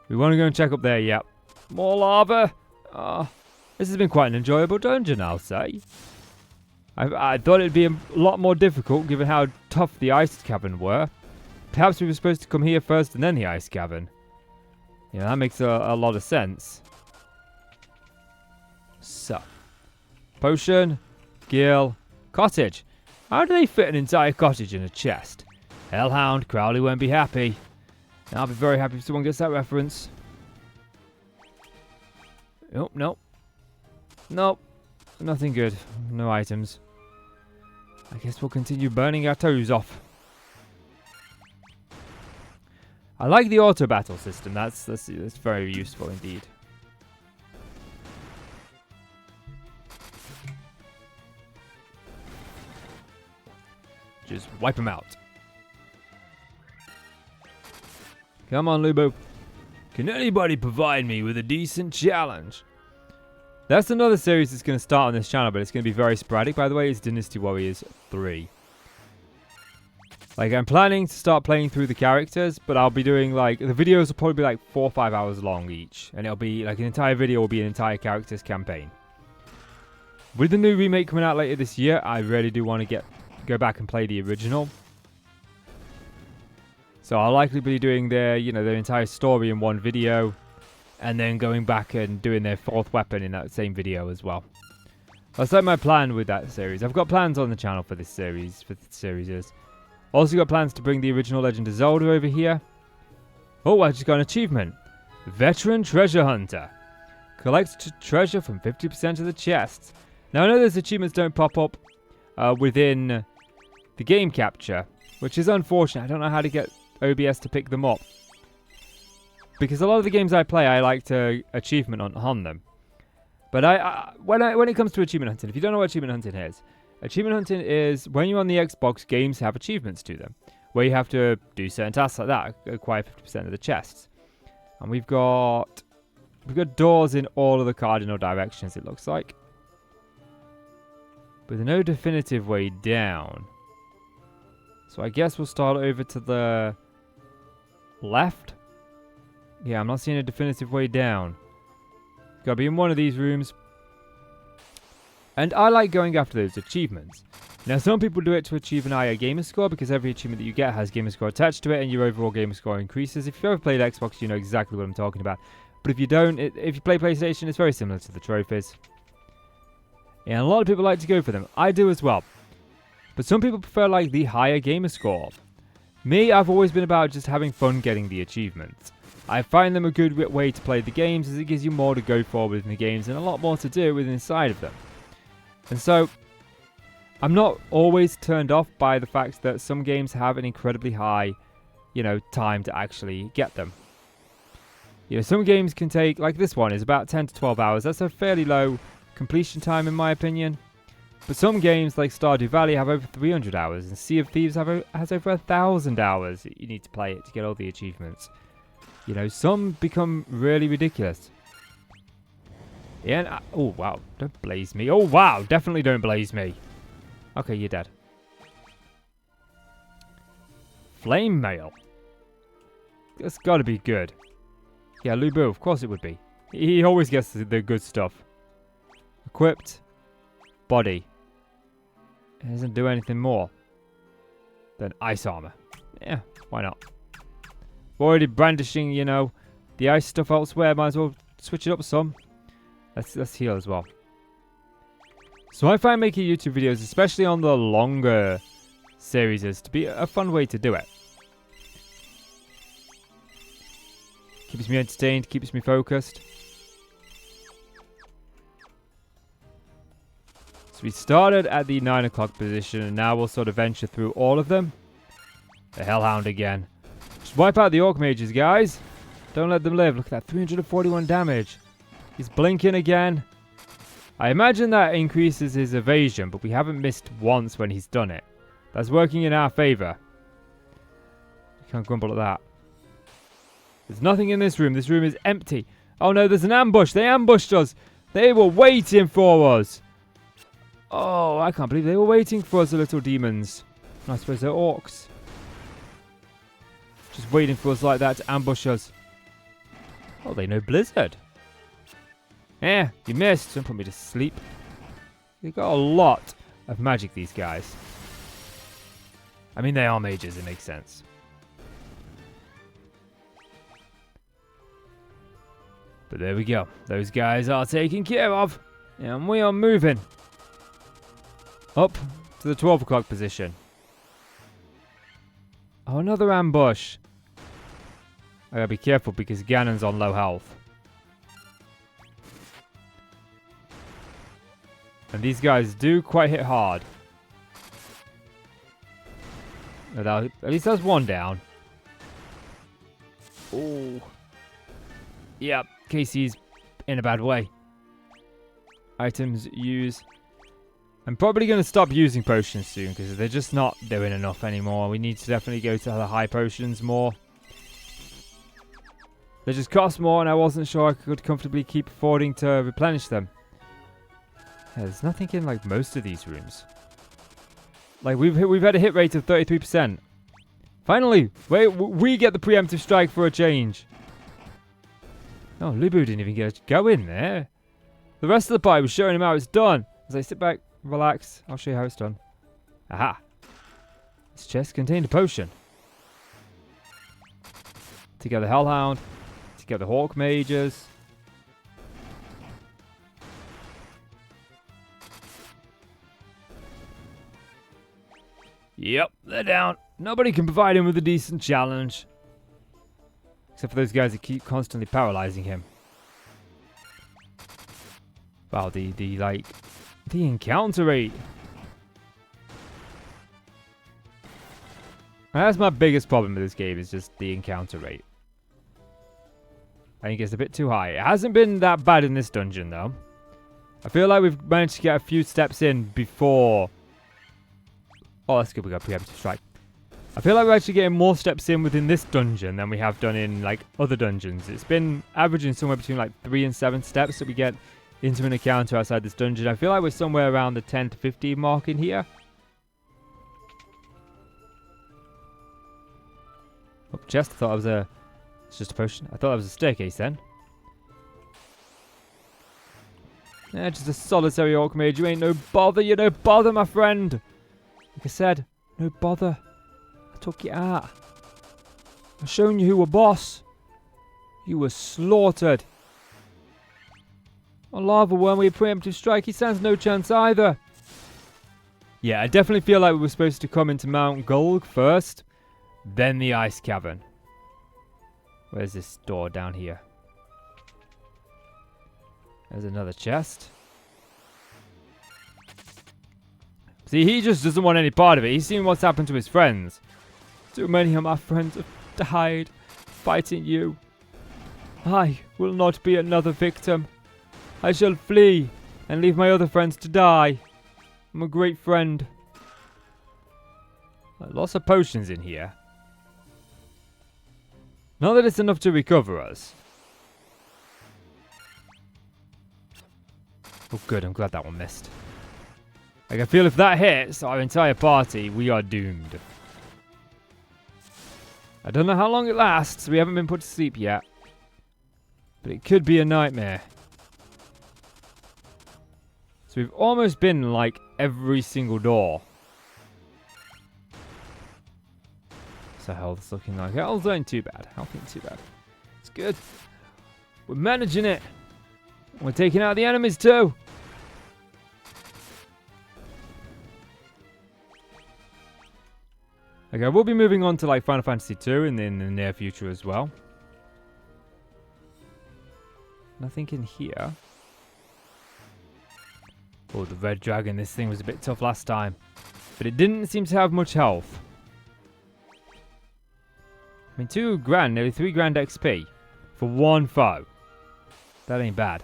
we want to go and check up there, yep. More lava. This has been quite an enjoyable dungeon, I'll say. I thought it'd be a lot more difficult given how tough the ice cavern were. Perhaps we were supposed to come here first and then the ice cavern. Yeah, that makes a lot of sense. So. Potion. Gill. Cottage. How do they fit an entire cottage in a chest? Hellhound. Crowley won't be happy. I'll be very happy if someone gets that reference. Oh, nope. Nope. Nothing good. No items. I guess we'll continue burning our toes off. I like the auto battle system. That's very useful indeed. Just wipe them out. Come on, Lubu. Can anybody provide me with a decent challenge? That's another series that's going to start on this channel, but it's going to be very sporadic, by the way. It's Dynasty Warriors 3. Like, I'm planning to start playing through the characters, but I'll be doing, like, the videos will probably be, like, 4 or 5 hours long each. And it'll be, like, an entire video will be an entire characters campaign. With the new remake coming out later this year, I really do want to go back and play the original. So I'll likely be doing their entire story in one video. And then going back and doing their 4th weapon in that same video as well. That's like my plan with that series. I've got plans on the channel for this series. Also got plans to bring the original Legend of Zelda over here. Oh, I just got an achievement. Veteran Treasure Hunter. Collect treasure from 50% of the chests. Now I know those achievements don't pop up within the game capture, which is unfortunate. I don't know how to get OBS to pick them up. Because a lot of the games I play, I like to achievement on them. But when it comes to achievement hunting, if you don't know what achievement hunting is when you're on the Xbox, games have achievements to them, where you have to do certain tasks like that, acquire 50% of the chests. And we've got doors in all of the cardinal directions, it looks like. With no definitive way down. So I guess we'll start over to the left. Yeah, I'm not seeing a definitive way down. Gotta be in one of these rooms. And I like going after those achievements. Now, some people do it to achieve an higher gamer score, because every achievement that you get has gamer score attached to it, and your overall gamer score increases. If you've ever played Xbox, you know exactly what I'm talking about. But if you don't, if you play PlayStation, it's very similar to the trophies. And a lot of people like to go for them. I do as well. But some people prefer, like, the higher gamer score. Me, I've always been about just having fun getting the achievements. I find them a good way to play the games, as it gives you more to go for within the games and a lot more to do within inside of them. And so, I'm not always turned off by the fact that some games have an incredibly high, time to actually get them. Some games can take, like this one is about 10 to 12 hours. That's a fairly low completion time in my opinion. But some games like Stardew Valley have over 300 hours, and Sea of Thieves has over 1,000 hours that you need to play it to get all the achievements. Some become really ridiculous. Yeah, oh wow, don't blaze me. Oh wow, definitely don't blaze me. Okay, you're dead. Flame mail. That's gotta be good. Yeah, Lubu, of course it would be. He always gets the good stuff. Equipped. Body. It doesn't do anything more than ice armor. Yeah, why not? We're already brandishing, the ice stuff elsewhere. Might as well switch it up some. Let's heal as well. So I find making YouTube videos, especially on the longer series, to be a fun way to do it. Keeps me entertained, keeps me focused. So we started at the 9 o'clock position, and now we'll sort of venture through all of them. The Hellhound again. Just wipe out the Orc Mages, guys. Don't let them live. Look at that, 341 damage. He's blinking again. I imagine that increases his evasion, but we haven't missed once when he's done it. That's working in our favor. You can't grumble at that. There's nothing in this room. This room is empty. Oh no, there's an ambush. They ambushed us. They were waiting for us. Oh, I can't believe they were waiting for us, the little demons. I suppose they're orcs. Just waiting for us like that to ambush us. Oh, they know Blizzard. Eh, you missed. Don't put me to sleep. They've got a lot of magic, these guys. I mean, they are mages. It makes sense. But there we go. Those guys are taken care of. And we are moving up to the 12 o'clock position. Oh, another ambush. I gotta be careful because Ganon's on low health. And these guys do quite hit hard. At least that's one down. Oh. Yep, Casey's in a bad way. Items use. I'm probably going to stop using potions soon because they're just not doing enough anymore. We need to definitely go to the high potions more. They just cost more and I wasn't sure I could comfortably keep affording to replenish them. Yeah, there's nothing in like most of these rooms. Like we've had a hit rate of 33%. Finally, we get the preemptive strike for a change. Oh, Lubu didn't even get to go in there. The rest of the party was showing him how it's done. As I sit back, relax, I'll show you how it's done. Aha. This chest contained a potion. To get the Hellhound. To get the Hawk Mages. Yep, they're down. Nobody can provide him with a decent challenge. Except for those guys that keep constantly paralyzing him. Wow, the encounter rate. And that's my biggest problem with this game, is just the encounter rate. I think it's a bit too high. It hasn't been that bad in this dungeon, though. I feel like we've managed to get a few steps in before... Oh, that's good, we got preemptive strike. I feel like we're actually getting more steps in within this dungeon than we have done in, like, other dungeons. It's been averaging somewhere between, like, 3 and 7 steps that we get into an encounter outside this dungeon. I feel like we're somewhere around the 10 to 15 mark in here. Oh, chest. I thought it was it's just a potion. I thought that was a staircase then. Yeah, just a solitary orc mage. You ain't no bother. You're no bother, my friend. Like I said, no bother. I took you out. I've shown you who were boss. You were slaughtered. On lava worm with a preemptive strike, he stands no chance either. Yeah, I definitely feel like we were supposed to come into Mount Gulg first, then the ice cavern. Where's this door down here? There's another chest. See, he just doesn't want any part of it. He's seen what's happened to his friends. Too many of my friends have died fighting you. I will not be another victim. I shall flee and leave my other friends to die. I'm a great friend. Lots of potions in here. Not that it's enough to recover us. Oh good, I'm glad that one missed. Like, I feel if that hits our entire party, we are doomed. I don't know how long it lasts. We haven't been put to sleep yet. But it could be a nightmare. So we've almost been like every single door. So health's looking like health ain't too bad. Health ain't too bad. It's good. We're managing it. We're taking out the enemies too. Okay, we'll be moving on to like Final Fantasy 2 in the near future as well. Nothing in here. Oh, the red dragon. This thing was a bit tough last time. But it didn't seem to have much health. I mean, 2 grand, nearly 3 grand XP for one foe. That ain't bad.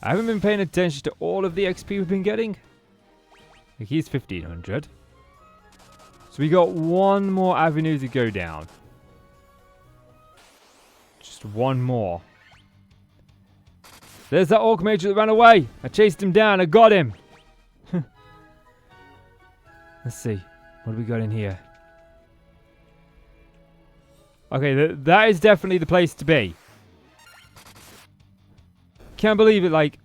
I haven't been paying attention to all of the XP we've been getting. Like, he's 1500. So we got one more avenue to go down. Just one more. There's that orc mage that ran away. I chased him down. I got him. Let's see. What do we got in here? Okay, that is definitely the place to be. Can't believe it, like...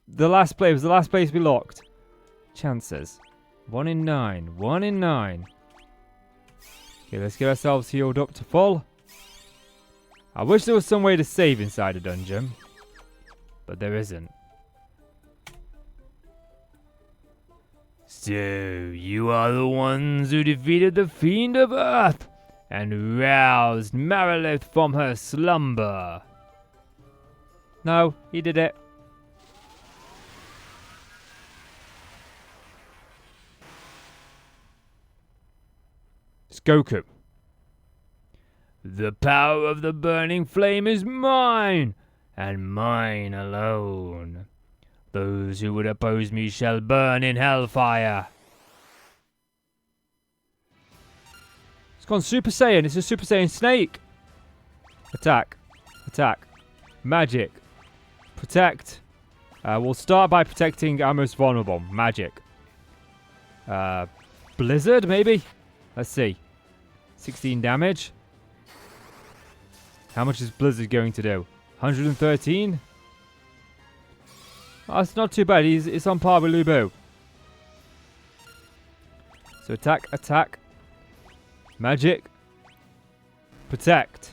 the last place was the last place we locked. Chances. 1 in 9. 1 in 9. Okay, let's get ourselves healed up to full. I wish there was some way to save inside a dungeon. But there isn't. So, you are the ones who defeated the Fiend of Earth and roused Marilith from her slumber. No, he did it. It's Goku. The power of the burning flame is mine, and mine alone. Those who would oppose me shall burn in hellfire. It's gone Super Saiyan. It's a Super Saiyan snake. Attack. Attack. Magic. Protect. We'll start by protecting our most vulnerable. Magic. Blizzard, maybe? Let's see. 16 damage. How much is Blizzard going to do? 113? Oh, it's not too bad. It's on par with Lubu. So attack, attack. Magic. Protect.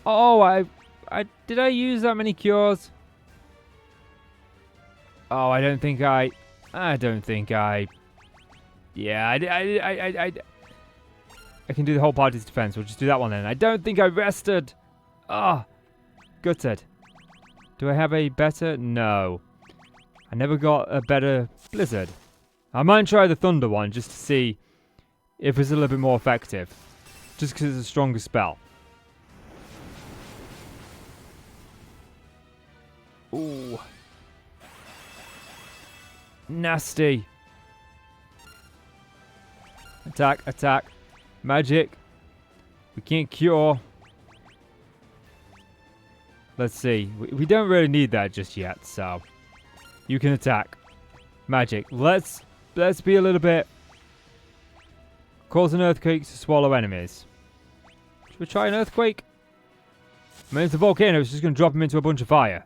Oh, did I use that many cures? Oh, I don't think I... Yeah, I can do the whole party's defense. We'll just do that one then. I don't think I rested. Ah, gutted. Do I have a better? No. I never got a better Blizzard. I might try the Thunder one just to see if it's a little bit more effective. Just because it's a stronger spell. Ooh. Nasty. Attack, attack. Magic. We can't cure. Let's see. We don't really need that just yet, so. You can attack. Magic. Let's be a little bit... Cause an earthquake to swallow enemies. Should we try an earthquake? I mean, it's a volcano. It's just going to drop him into a bunch of fire.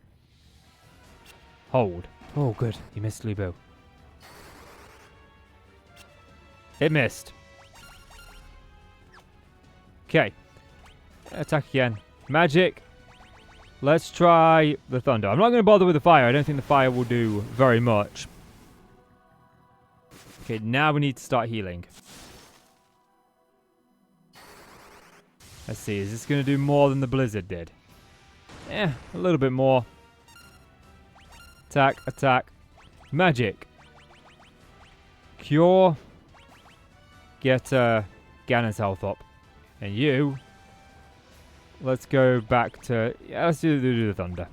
Hold. Oh, good. You missed, Lubu. It missed. Okay. Attack again. Magic. Let's try the thunder. I'm not going to bother with the fire. I don't think the fire will do very much. Okay, now we need to start healing. Let's see. Is this going to do more than the blizzard did? A little bit more. Attack, attack. Magic. Cure. Get Ganon's health up. And you... Let's go back to... Yeah, let's do the thunder.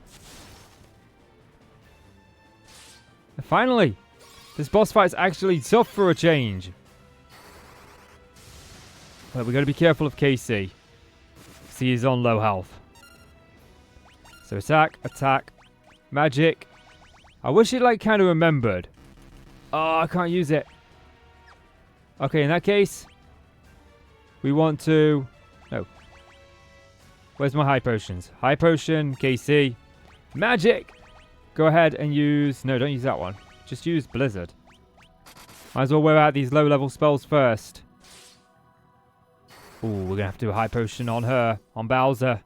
And finally! This boss fight's actually tough for a change. But we got to be careful of KC. See, he's on low health. So attack, attack, magic. I wish he like kind of remembered. Oh, I can't use it. Okay, in that case, we want to... No. Where's my high potions? High potion, KC. Magic! Go ahead and use... No, don't use that one. Just use Blizzard. Might as well wear out these low-level spells first. Ooh, we're going to have to do a high potion on her. On Bowser.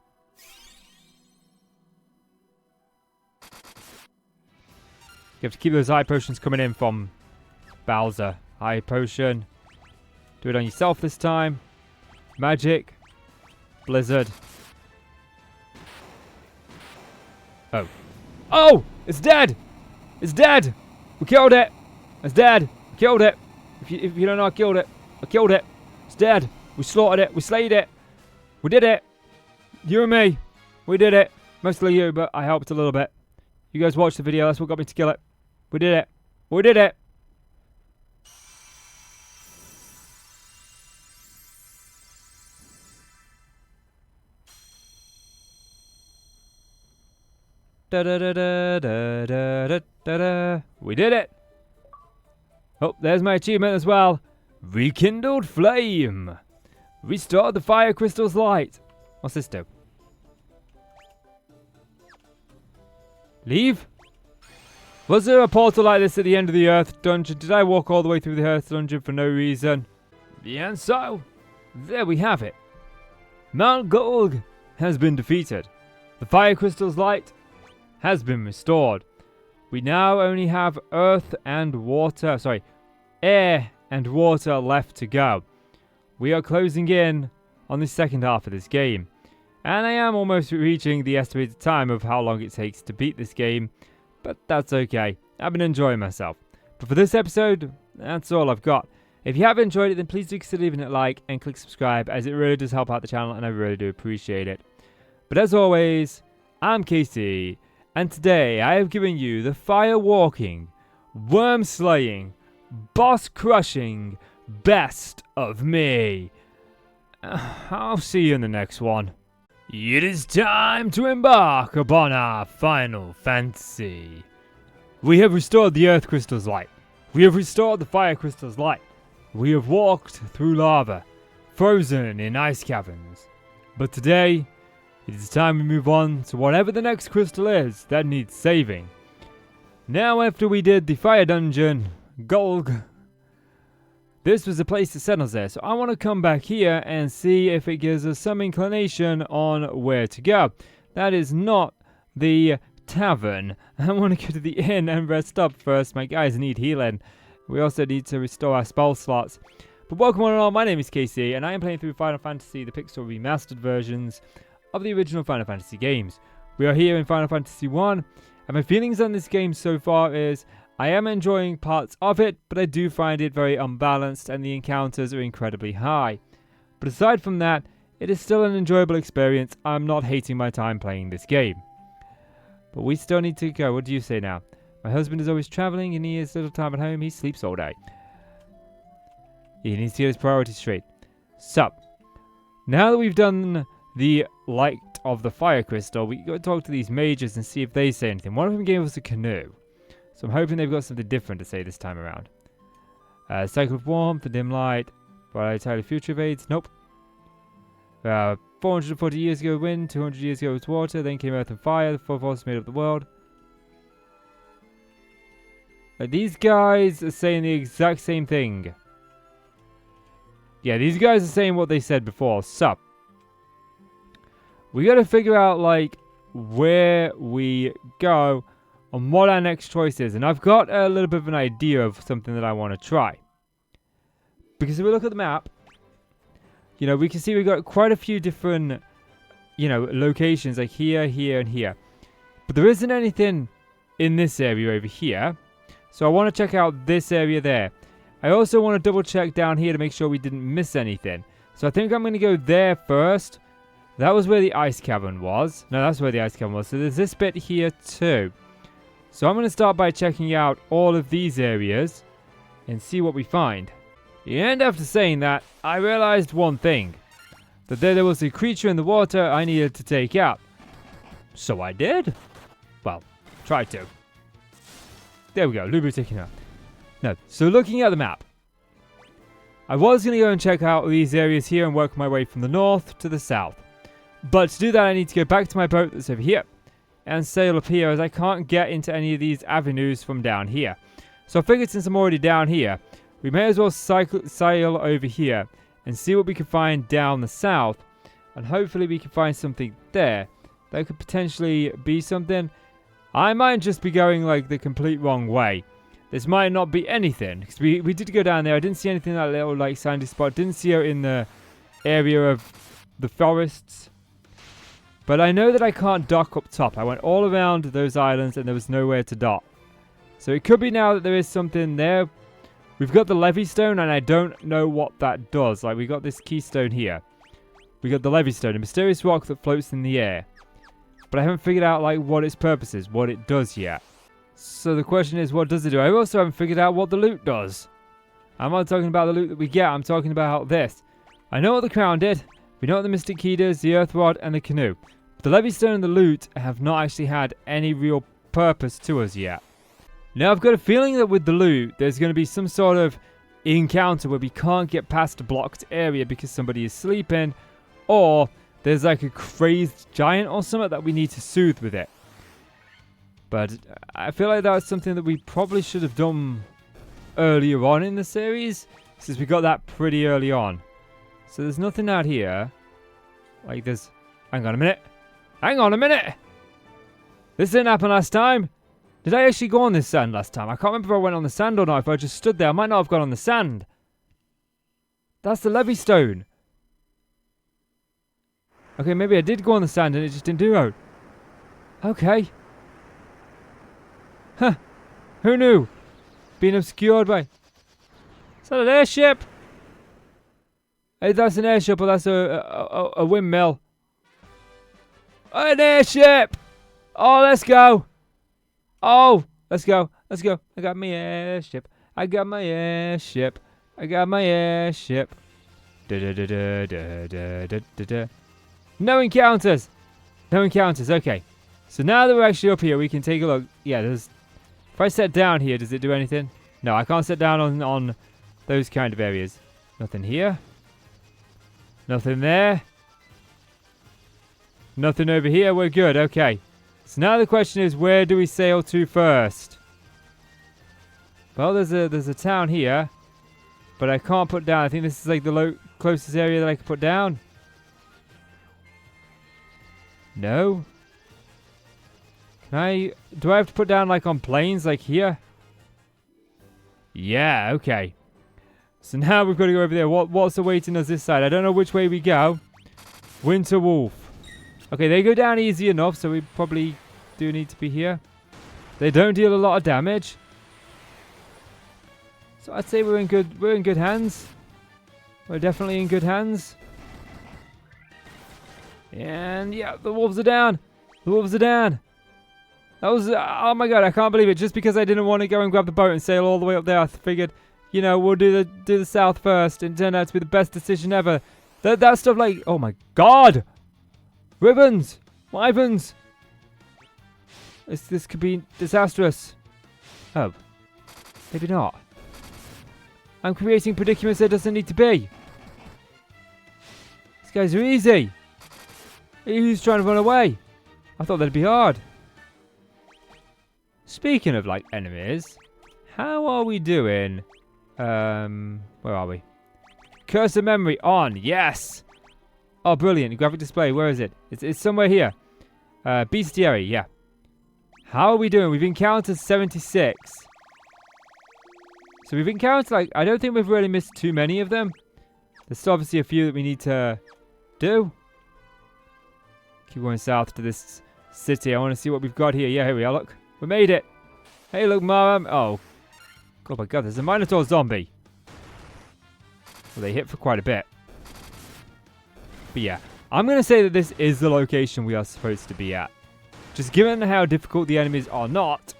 You have to keep those high potions coming in from Bowser. High potion. Do it on yourself this time. Magic. Blizzard. Oh. Oh! It's dead! It's dead! We killed it! It's dead! We killed it! If you don't know, I killed it. I killed it. It's dead. We slaughtered it. We slayed it. We did it. You and me. We did it. Mostly you, but I helped a little bit. You guys watched the video. That's what got me to kill it. We did it. We did it. Da da da da da da da da da. We did it. Oh, there's my achievement as well. Rekindled flame. Restart the fire crystal's light. What's this do? Leave? Was there a portal like this at the end of the Earth dungeon? Did I walk all the way through the Earth dungeon for no reason? And so, there we have it. Mount Golg has been defeated. The fire crystal's light has been restored. We now only have air and water left to go. We are closing in on the second half of this game. And I am almost reaching the estimated time of how long it takes to beat this game. But that's okay. I've been enjoying myself. But for this episode, that's all I've got. If you have enjoyed it, then please do consider leaving it a like and click subscribe, as it really does help out the channel and I really do appreciate it. But as always, I'm Casey, and today I have given you the fire walking, worm slaying, boss crushing best of me. I'll see you in the next one. It is time to embark upon our Final Fantasy. We have restored the Earth Crystal's light. We have restored the Fire Crystal's light. We have walked through lava, frozen in ice caverns. But today, it is time we move on to whatever the next crystal is that needs saving. Now, after we did the Fire Dungeon, Golg, this was the place that sent us there, so I want to come back here and see if it gives us some inclination on where to go. That is not the tavern. I want to go to the inn and rest up first. My guys need healing. We also need to restore our spell slots. But welcome on and all, my name is Casey, and I am playing through Final Fantasy, the Pixel Remastered versions of the original Final Fantasy games. We are here in Final Fantasy 1, and my feelings on this game so far is I am enjoying parts of it, but I do find it very unbalanced and the encounters are incredibly high. But aside from that, it is still an enjoyable experience. I'm not hating my time playing this game. But we still need to go. What do you say now? My husband is always traveling and he has little time at home. He sleeps all day. He needs to get his priorities straight. So, now that we've done the light of the fire crystal, we go talk to these mages and see if they say anything. One of them gave us a canoe. So I'm hoping they've got something different to say this time around. Cycle of warmth, the dim light, but entirely future evades. Nope. 440 years ago wind, 200 years ago was water, then came earth and fire, the four forces made up the world. These guys are saying the exact same thing. Yeah, these guys are saying what they said before. So, we gotta figure out, like, where we go and what our next choice is. And I've got a little bit of an idea of something that I want to try. Because if we look at the map, you know, we can see we've got quite a few different, you know, locations, like here, here, and here. But there isn't anything in this area over here. So I want to check out this area there. I also want to double check down here to make sure we didn't miss anything. So I think I'm going to go there first. That was where the ice cavern was. No, that's where the ice cavern was. So there's this bit here too. So I'm going to start by checking out all of these areas and see what we find. And after saying that, I realized one thing. That there was a creature in the water I needed to take out. So I did. Well, tried to. There we go, Lubu taken out. No, so looking at the map. I was going to go and check out these areas here and work my way from the north to the south. But to do that I need to go back to my boat that's over here. And sail up here as I can't get into any of these avenues from down here. So I figured since I'm already down here, we may as well sail over here and see what we can find down the south. And hopefully we can find something there that could potentially be something. I might just be going like the complete wrong way. This might not be anything. Because we did go down there. I didn't see anything in that little like sandy spot. Didn't see it in the area of the forests. But I know that I can't dock up top. I went all around those islands and there was nowhere to dock. So it could be now that there is something there. We've got the levy stone and I don't know what that does. Like we got this keystone here. We got the levy stone, a mysterious rock that floats in the air. But I haven't figured out like what its purpose is, what it does yet. So the question is, what does it do? I also haven't figured out what the loot does. I'm not talking about the loot that we get, I'm talking about this. I know what the crown did. We know what the mystic key does, the earth rod and the canoe. But the levy stone and the loot have not actually had any real purpose to us yet. Now I've got a feeling that with the loot, there's going to be some sort of encounter where we can't get past a blocked area because somebody is sleeping. Or there's like a crazed giant or something that we need to soothe with it. But I feel like that's something that we probably should have done earlier on in the series. Since we got that pretty early on. So there's nothing out here. Like there's... Hang on a minute. Hang on a minute! This didn't happen last time. Did I actually go on this sand last time? I can't remember if I went on the sand or not. If I just stood there, I might not have gone on the sand. That's the levy stone. Okay, maybe I did go on the sand and it just didn't do it. Okay. Huh. Who knew? Being obscured by... Is that an airship? Hey, that's an airship or that's a windmill. An airship! Oh, let's go. Oh, let's go. Let's go. I got my airship. I got my airship. I got my airship. Da da da da da da da da da. No encounters. No encounters. Okay. So now that we're actually up here, we can take a look. Yeah, there's... If I set down here, does it do anything? No, I can't set down on those kind of areas. Nothing here. Nothing there. Nothing over here. We're good. Okay. So now the question is, where do we sail to first? Well, there's a town here, but I can't put down. I think this is like the closest area that I can put down. No. Can I? Do I have to put down like on planes, like here? Yeah. Okay. So now we've got to go over there. What's awaiting us this side? I don't know which way we go. Winter Wolf. Okay, they go down easy enough, so we probably do need to be here. They don't deal a lot of damage. So I'd say we're in good hands. We're definitely in good hands. And yeah, the wolves are down. The wolves are down. That was oh my god, I can't believe it. Just because I didn't want to go and grab the boat and sail all the way up there, I figured, you know, we'll do the south first, and it turned out to be the best decision ever. That stuff like, oh my god. Ribbons! Wyverns! This could be disastrous. Oh. Maybe not. I'm creating predicaments there doesn't need to be. These guys are easy. Who's trying to run away? I thought that'd be hard. Speaking of, like, enemies, how are we doing? Where are we? Curse of memory on. Yes! Oh, brilliant. Graphic display. Where is it? It's somewhere here. Bestiary, yeah. How are we doing? We've encountered 76. So we've encountered, like, I don't think we've really missed too many of them. There's obviously a few that we need to do. Keep going south to this city. I want to see what we've got here. Yeah, here we are. Look. We made it. Hey, look, Mom. Oh my God, there's a Minotaur zombie. Well, they hit for quite a bit. But yeah, I'm going to say that this is the location we are supposed to be at. Just given how difficult the enemies are not.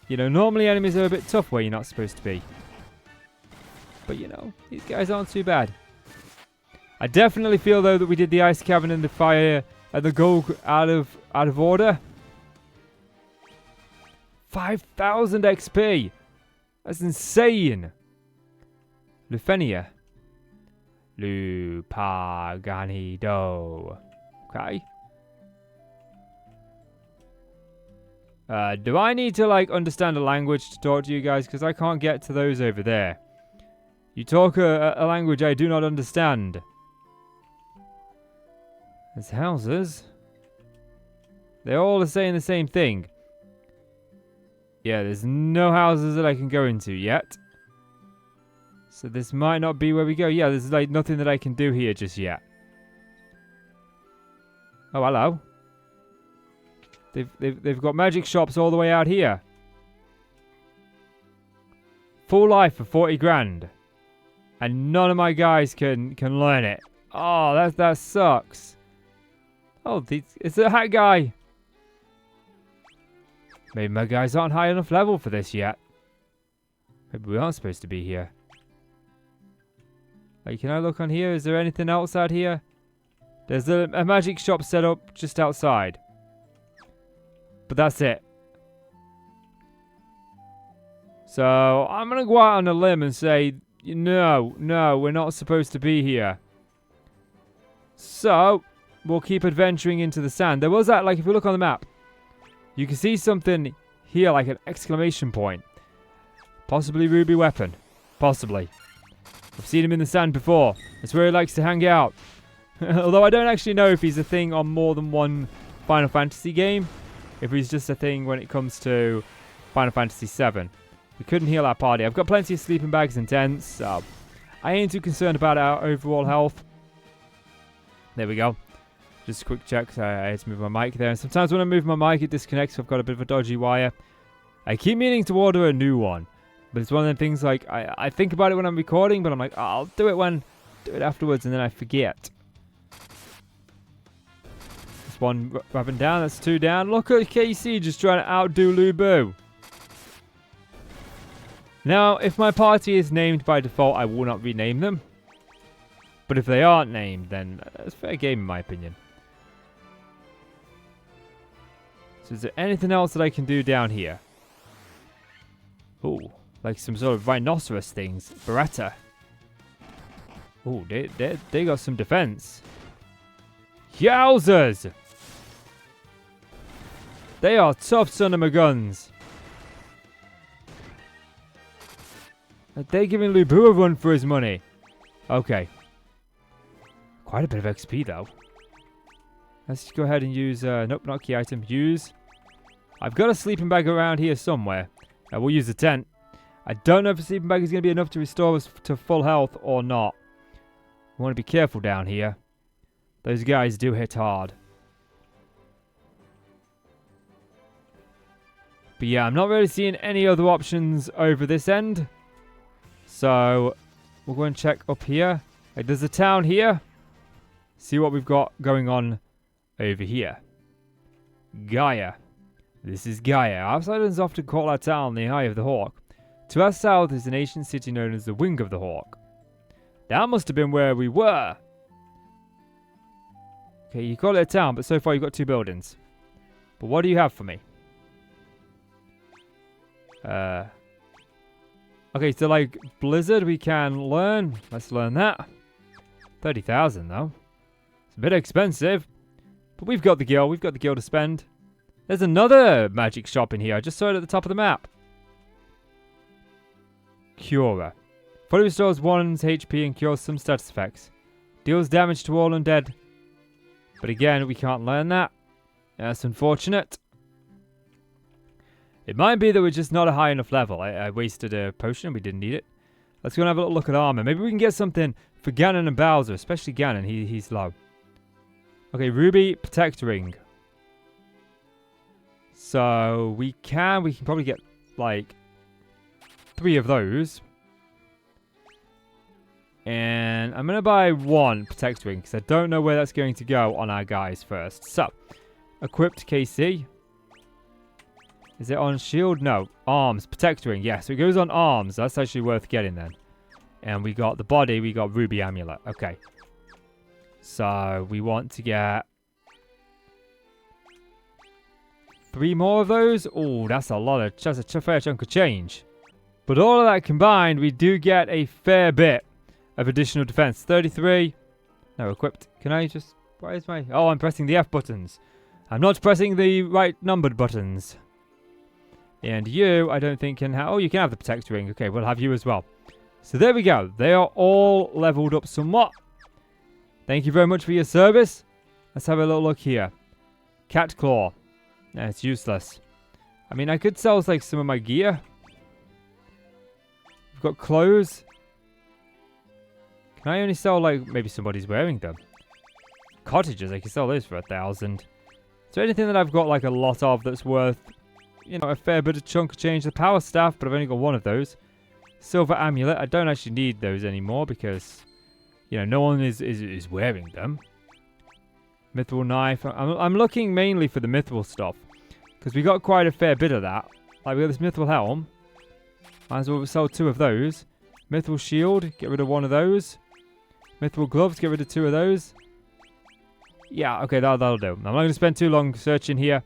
You know, normally enemies are a bit tough where you're not supposed to be. But you know, these guys aren't too bad. I definitely feel though that we did the ice cavern and the fire and the gold out of order. 5,000 XP. That's insane. Lufenia. Lupaganido. Okay. Do I need to like understand a language to talk to you guys? Because I can't get to those over there. You talk a language I do not understand. There's houses. They're all saying the same thing. Yeah, there's no houses that I can go into yet. So this might not be where we go. Yeah, there's like nothing that I can do here just yet. Oh, hello. They've got magic shops all the way out here. Full life for 40 grand. And none of my guys can learn it. Oh, that sucks. Oh, it's a hat guy. Maybe my guys aren't high enough level for this yet. Maybe we aren't supposed to be here. Like, can I look on here? Is there anything else out here? There's a magic shop set up just outside. But that's it. So, I'm going to go out on a limb and say, no, we're not supposed to be here. So, we'll keep adventuring into the sand. There was that, like, if you look on the map, you can see something here, like an exclamation point. Possibly Ruby weapon. Possibly. I've seen him in the sand before. It's where he likes to hang out. Although I don't actually know if he's a thing on more than one Final Fantasy game. If he's just a thing when it comes to Final Fantasy 7. We couldn't heal our party. I've got plenty of sleeping bags and tents, so I ain't too concerned about our overall health. There we go. Just a quick check. I had to move my mic there. And sometimes when I move my mic, it disconnects. So I've got a bit of a dodgy wire. I keep meaning to order a new one. But it's one of the things like, I think about it when I'm recording, but I'm like, oh, I'll do it afterwards, and then I forget. That's one rubbing down. That's two down. Look at KC just trying to outdo Lubu. Now, if my party is named by default, I will not rename them. But if they aren't named, then that's fair game in my opinion. So is there anything else that I can do down here? Ooh, like some sort of rhinoceros things. Beretta. Ooh, they got some defense. Yowzers! They are tough son of a guns. They're giving Lubu a run for his money. Okay. Quite a bit of XP though. Let's go ahead and use, nope, not key item. Use. I've got a sleeping bag around here somewhere. We'll use the tent. I don't know if a sleeping bag is going to be enough to restore us to full health or not. We want to be careful down here. Those guys do hit hard. But yeah, I'm not really seeing any other options over this end. So, we'll go and check up here. Like, there's a town here. See what we've got going on over here. Gaia. This is Gaia. Outsiders often call our town the Eye of the Hawk. To our south is an ancient city known as the Wing of the Hawk. That must have been where we were. Okay, you call it a town, but so far you've got 2 buildings. But what do you have for me? Okay, so like Blizzard we can learn. Let's learn that. 30,000 though. It's a bit expensive. But we've got the gil. We've got the gil to spend. There's another magic shop in here. I just saw it at the top of the map. Cura. Fully restores one's HP and cures some status effects. Deals damage to all undead. But again, we can't learn that. That's unfortunate. It might be that we're just not a high enough level. I wasted a potion. We didn't need it. Let's go and have a little look at armor. Maybe we can get something for Ganon and Bowser. Especially Ganon. He's low. Okay, Ruby Protect Ring. So we can probably get like 3 of those. And I'm going to buy 1 Protect Ring because I don't know where that's going to go on our guys first. So, equipped KC. Is it on shield? No. Arms. Protect Ring. Yeah, so it goes on arms. That's actually worth getting then. And we got the body. We got Ruby Amulet. Okay. So, we want to get 3 more of those. Oh, that's a fair chunk of change. But all of that combined, we do get a fair bit of additional defense. 33. No, equipped. Can I just... Why is my... Oh, I'm pressing the F buttons. I'm not pressing the right numbered buttons. And you, I don't think can have... Oh, you can have the Protect Ring. Okay, we'll have you as well. So there we go. They are all leveled up somewhat. Thank you very much for your service. Let's have a little look here. Cat Claw. No, it's useless. I mean, I could sell like some of my gear. We've got clothes. Can I only sell like... Maybe somebody's wearing them. Cottages, I can sell those for 1,000. Is there anything that I've got like a lot of that's worth... You know, a fair bit of chunk of change? The power staff, but I've only got 1 of those. Silver amulet. I don't actually need those anymore because, you know, no one is wearing them. Mithril knife. I'm looking mainly for the mithril stuff because we got quite a fair bit of that. Like we got this mithril helm. Might as well sell 2 of those. Mithril shield. Get rid of 1 of those. Mithril gloves. Get rid of 2 of those. Yeah, okay, that'll do. I'm not going to spend too long searching here.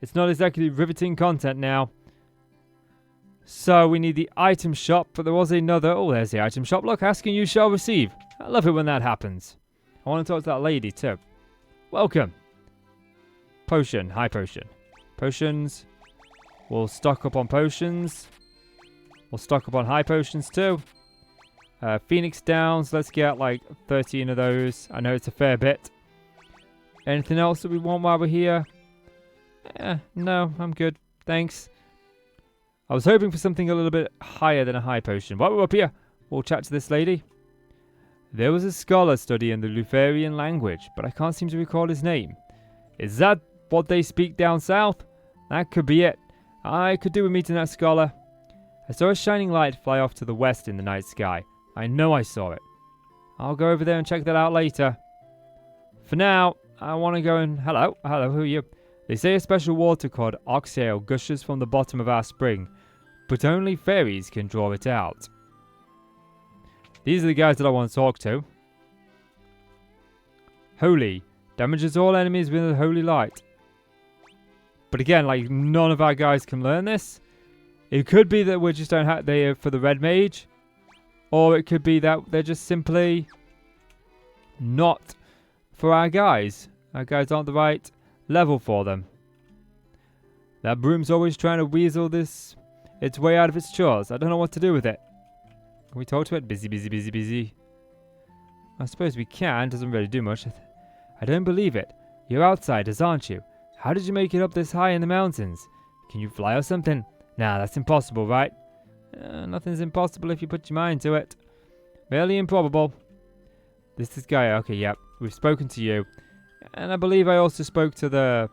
It's not exactly riveting content now. So we need the item shop, but there was another... Oh, there's the item shop. Look, asking you shall receive. I love it when that happens. I want to talk to that lady too. Welcome. Potion. High potion. Potions. We'll stock up on potions. We'll stock up on high potions too. Phoenix Downs. Let's get like 13 of those. I know it's a fair bit. Anything else that we want while we're here? No, I'm good. Thanks. I was hoping for something a little bit higher than a high potion. While we're up here, we'll chat to this lady. There was a scholar studying the Lufarian language, but I can't seem to recall his name. Is that what they speak down south? That could be it. I could do with meeting that scholar. I saw a shining light fly off to the west in the night sky. I know I saw it. I'll go over there and check that out later. For now, I want to go and... Hello, who are you? They say a special water called Oxale gushes from the bottom of our spring, but only fairies can draw it out. These are the guys that I want to talk to. Holy. Damages all enemies with a holy light. But again, like, none of our guys can learn this. It could be that we just don't have... They're for the red mage. Or it could be that they're just simply not for our guys. Our guys aren't the right level for them. That broom's always trying to weasel its way out of its chores. I don't know what to do with it. Can we talk to it? Busy. I suppose we can. Doesn't really do much. I don't believe it. You're outsiders, aren't you? How did you make it up this high in the mountains? Can you fly or something? Nah, that's impossible, right? Nothing's impossible if you put your mind to it. Merely improbable. This guy. Okay, yep. We've spoken to you. And I believe I also spoke to the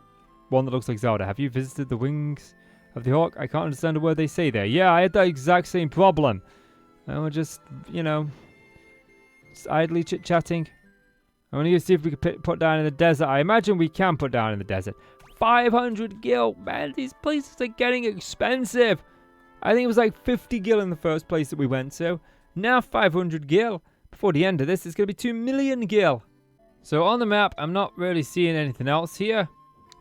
one that looks like Zelda. Have you visited the wings of the hawk? I can't understand a word they say there. Yeah, I had that exact same problem. And we're just, you know, just idly chit-chatting. I want to see if we could put down in the desert. I imagine we can put down in the desert. 500 gil. Man, these places are getting expensive. I think it was like 50 gil in the first place that we went to. Now 500 gil. Before the end of this, it's going to be 2 million gil. So on the map, I'm not really seeing anything else here.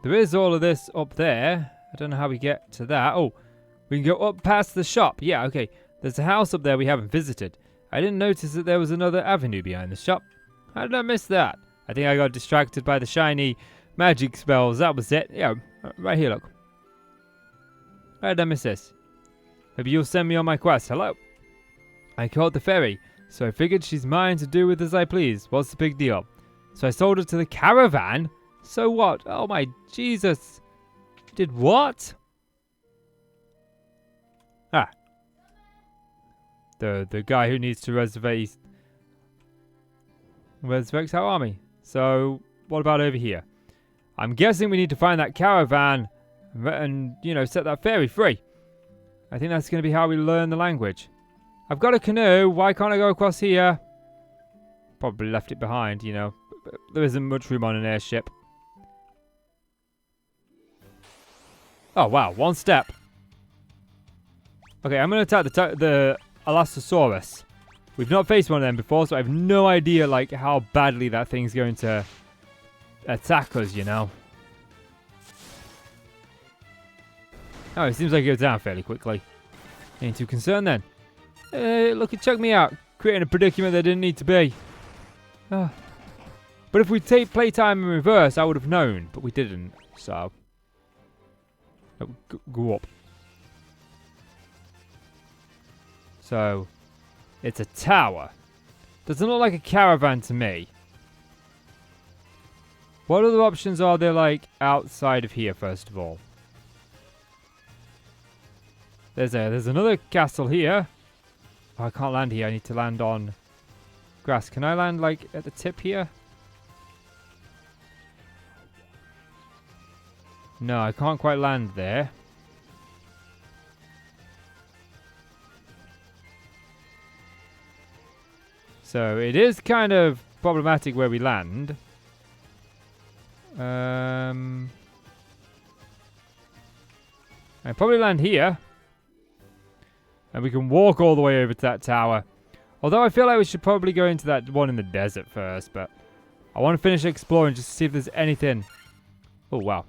There is all of this up there. I don't know how we get to that. Oh, we can go up past the shop. Yeah, okay. There's a house up there we haven't visited. I didn't notice that there was another avenue behind the shop. How did I miss that? I think I got distracted by the shiny magic spells. That was it. Yeah, right here, look. Why did I miss this? Maybe you'll send me on my quest. Hello. I caught the ferry, so I figured she's mine to do with as I please. What's the big deal? So I sold her to the caravan? So what? Oh my Jesus. Did what? Ah. The guy who needs to resurrect our army. So what about over here? I'm guessing we need to find that caravan and, you know, set that fairy free. I think that's going to be how we learn the language. I've got a canoe. Why can't I go across here? Probably left it behind, you know. There isn't much room on an airship. Oh, wow. One step. Okay, I'm going to attack the Alastosaurus. We've not faced one of them before, so I have no idea, like, how badly that thing's going to attack us, you know. Oh, it seems like it goes down fairly quickly. Ain't too concerned then. Look, it chucked me out, creating a predicament that didn't need to be. But if we take playtime in reverse, I would have known, but we didn't, so. Oh, go up. So, it's a tower. Doesn't look like a caravan to me. What other options are there, like, outside of here, first of all? There's another castle here. Oh, I can't land here. I need to land on grass. Can I land, like, at the tip here? No, I can't quite land there. So, it is kind of problematic where we land. I probably land here. And we can walk all the way over to that tower. Although I feel like we should probably go into that one in the desert first. But I want to finish exploring just to see if there's anything. Oh, wow.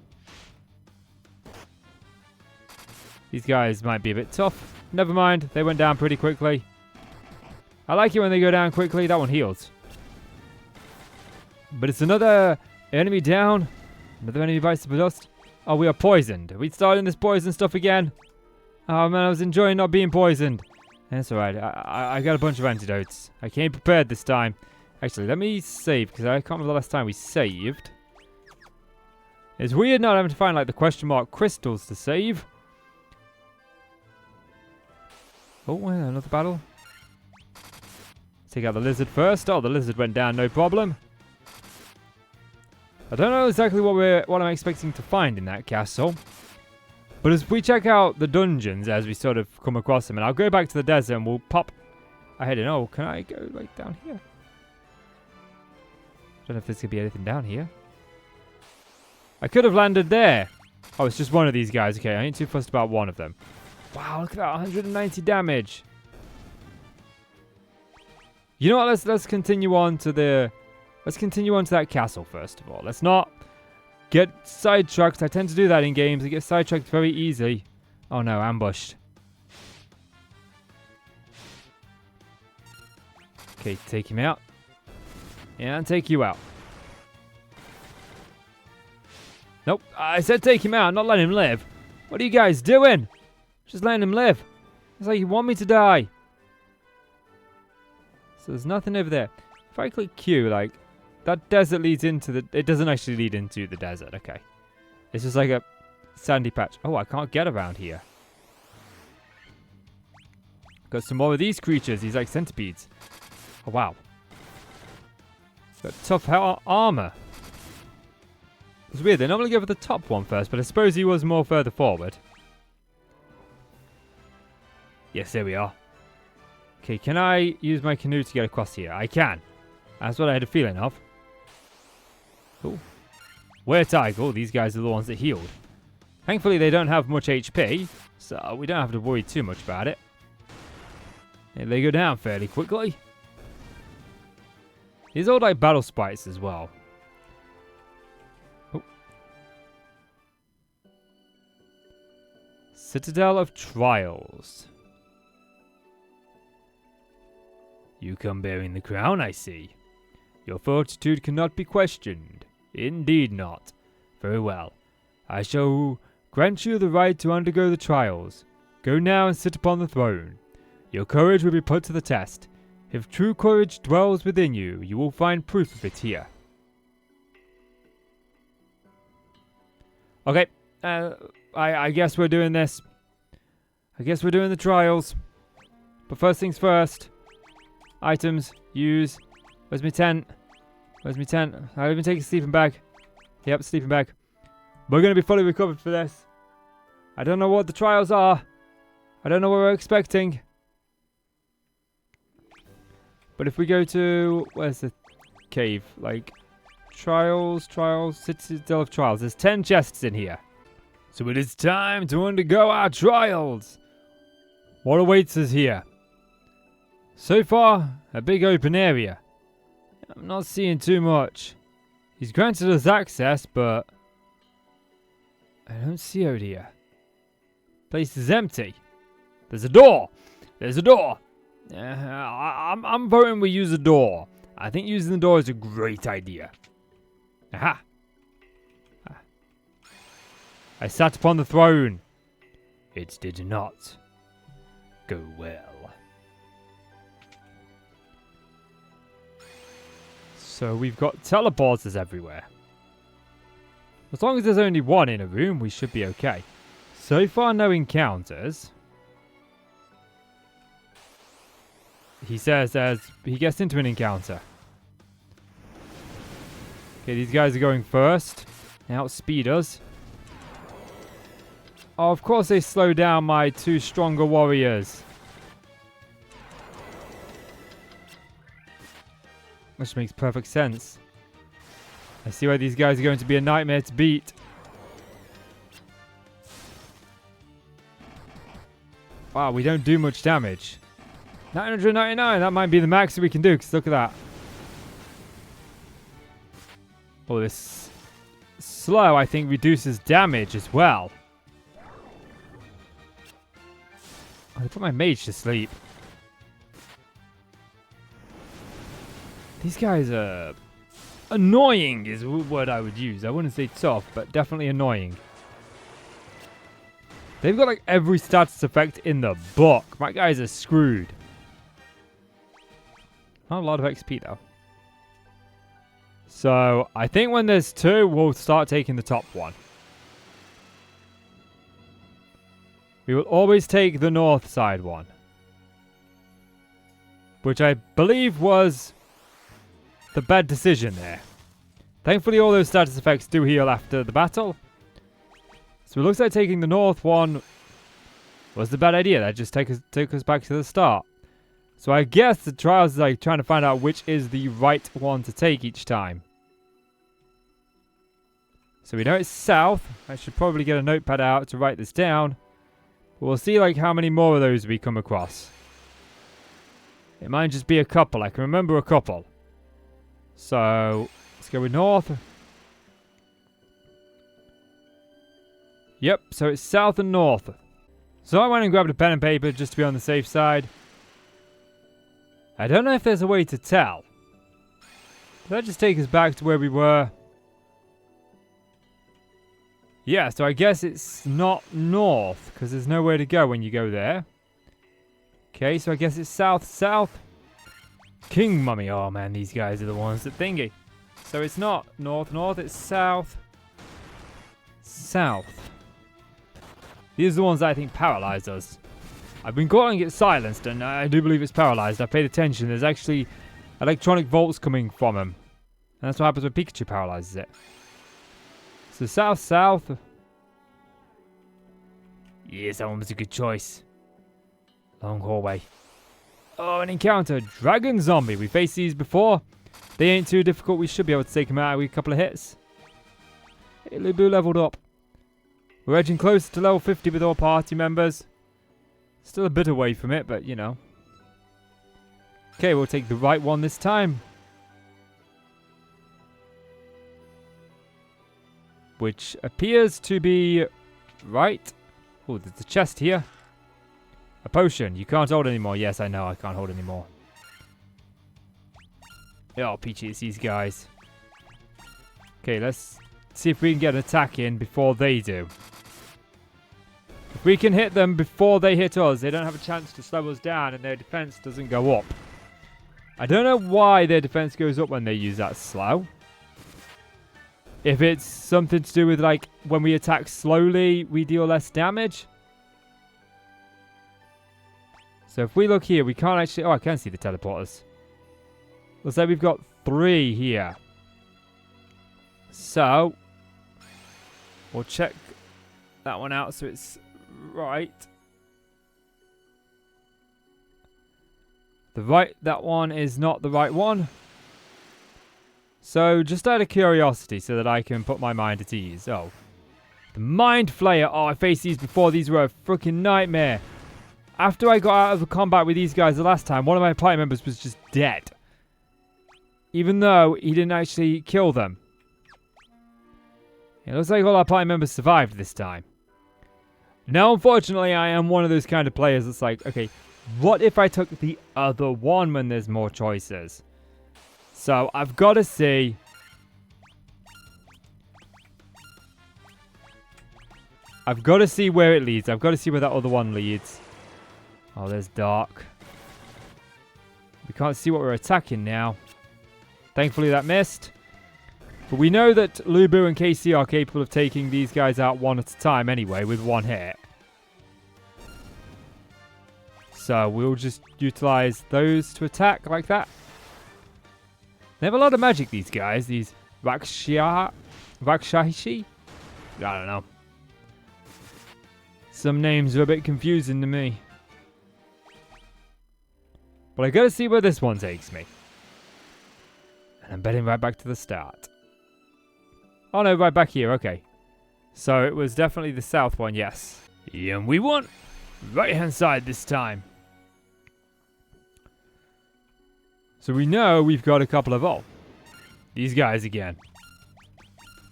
These guys might be a bit tough. Never mind. They went down pretty quickly. I like it when they go down quickly. That one heals. But it's another enemy down. Another enemy bites the dust. Oh, we are poisoned. Are we starting this poison stuff again? Oh man, I was enjoying not being poisoned. That's alright. I got a bunch of antidotes. I came prepared this time. Actually, let me save, because I can't remember the last time we saved. It's weird not having to find, like, the question mark crystals to save. Oh, another battle. Take out the lizard first. Oh, the lizard went down, no problem. I don't know exactly what I'm expecting to find in that castle. But as we check out the dungeons as we sort of come across them, and I'll go back to the desert and we'll pop ahead and oh, can I go like down here? Don't know if there's gonna be anything down here. I could have landed there. Oh, it's just one of these guys. Okay, I ain't too fussed about one of them. Wow, look at that, 190 damage. You know what? Let's continue on to that castle first of all. Let's not get sidetracked. I tend to do that in games. I get sidetracked very easily. Oh no, ambushed. Okay, take him out. And take you out. Nope, I said take him out, not let him live. What are you guys doing? Just letting him live. It's like you want me to die. So there's nothing over there. If I click Q, like, that desert leads into the... It doesn't actually lead into the desert, okay. It's just like a sandy patch. Oh, I can't get around here. Got some more of these creatures, these like centipedes. Oh, wow. Got tough armor. It's weird, they normally go for the top one first, but I suppose he was more further forward. Yes, there we are. Okay, can I use my canoe to get across here? I can. That's what I had a feeling of. Cool. Where Tiger? Oh, these guys are the ones that healed. Thankfully, they don't have much HP, so we don't have to worry too much about it. And they go down fairly quickly. These are all like battle sprites as well. Oh. Citadel of Trials. You come bearing the crown, I see. Your fortitude cannot be questioned. Indeed not. Very well. I shall grant you the right to undergo the trials. Go now and sit upon the throne. Your courage will be put to the test. If true courage dwells within you, you will find proof of it here. Okay. I guess we're doing this. I guess we're doing the trials. But first things first. Items. Use. Where's my tent? Where's my tent? I'll even take a sleeping bag. Yep, sleeping bag. We're going to be fully recovered for this. I don't know what the trials are. I don't know what we're expecting. But if we go to... Where's the cave? Like, trials, Citadel of Trials. There's 10 chests in here. So it is time to undergo our trials. What awaits us here? So far, a big open area. I'm not seeing too much. He's granted us access, but I don't see out here. Place is empty. There's a door. There's a door. I'm voting we use a door. I think using the door is a great idea. Aha. I sat upon the throne. It did not go well. So we've got teleporters everywhere. As long as there's only one in a room, we should be okay. So far, no encounters. He says as he gets into an encounter. Okay, these guys are going first. They outspeed us. Oh, of course they slow down my two stronger warriors. Which makes perfect sense. I see why these guys are going to be a nightmare to beat. Wow, we don't do much damage. 999, that might be the max we can do, because look at that. Oh, this slow, I think, reduces damage as well. Oh, I put my mage to sleep. These guys are annoying is the word I would use. I wouldn't say tough, but definitely annoying. They've got like every status effect in the book. My guys are screwed. Not a lot of XP though. So I think when there's two, we'll start taking the top one. We will always take the north side one. Which I believe was the bad decision there. Thankfully all those status effects do heal after the battle. So it looks like taking the north one was the bad idea. That just took us back to the start. So I guess the trials is like trying to find out which is the right one to take each time. So we know it's south. I should probably get a notepad out to write this down. But we'll see like how many more of those we come across. It might just be a couple. I can remember a couple. So let's go with north. Yep, so it's south and north. So I went and grabbed a pen and paper just to be on the safe side. I don't know if there's a way to tell. Did that just take us back to where we were? Yeah, so I guess it's not north, because there's nowhere to go when you go there. Okay, so I guess it's south. King Mummy. Oh man, these guys are the ones that thingy. So it's not north, it's south. These are the ones that I think paralyzed us. I've been calling it silenced, and I do believe it's paralyzed. I paid attention. There's actually electronic volts coming from him. And that's what happens when Pikachu paralyzes it. So south. Yes, that one was a good choice. Long hallway. Oh, an encounter. Dragon zombie. We faced these before. They ain't too difficult. We should be able to take them out with a couple of hits. Hey, Lubu leveled up. We're edging closer to level 50 with all party members. Still a bit away from it, but you know. Okay, we'll take the right one this time. Which appears to be right. Oh, there's a chest here. A potion. You can't hold anymore. Yes, I know. I can't hold anymore. Oh, Peachy, it's these guys. Okay, let's see if we can get an attack in before they do. If we can hit them before they hit us, they don't have a chance to slow us down and their defense doesn't go up. I don't know why their defense goes up when they use that slow. If it's something to do with like when we attack slowly, we deal less damage. So if we look here, we can't actually... Oh, I can see the teleporters. Looks like we've got 3 here. So we'll check that one out so it's right. That one is not the right one. So, just out of curiosity, so that I can put my mind at ease. Oh. The Mind Flayer. Oh, I faced these before. These were a freaking nightmare. After I got out of the combat with these guys the last time, one of my party members was just dead. Even though he didn't actually kill them. It looks like all our party members survived this time. Now, unfortunately, I am one of those kind of players that's like, okay, what if I took the other one when there's more choices? So, I've got to see. I've got to see where it leads. I've got to see where that other one leads. Oh, there's dark. We can't see what we're attacking now. Thankfully, that missed. But we know that Lubu and KC are capable of taking these guys out one at a time anyway, with one hit. So, we'll just utilize those to attack like that. They have a lot of magic, these guys. These Rakshahishi? I don't know. Some names are a bit confusing to me. But I gotta see where this one takes me. And I'm betting right back to the start. Oh no, right back here, okay. So it was definitely the south one, yes. And we won! Right hand side this time. So we know we've got a couple of, oh, these guys again.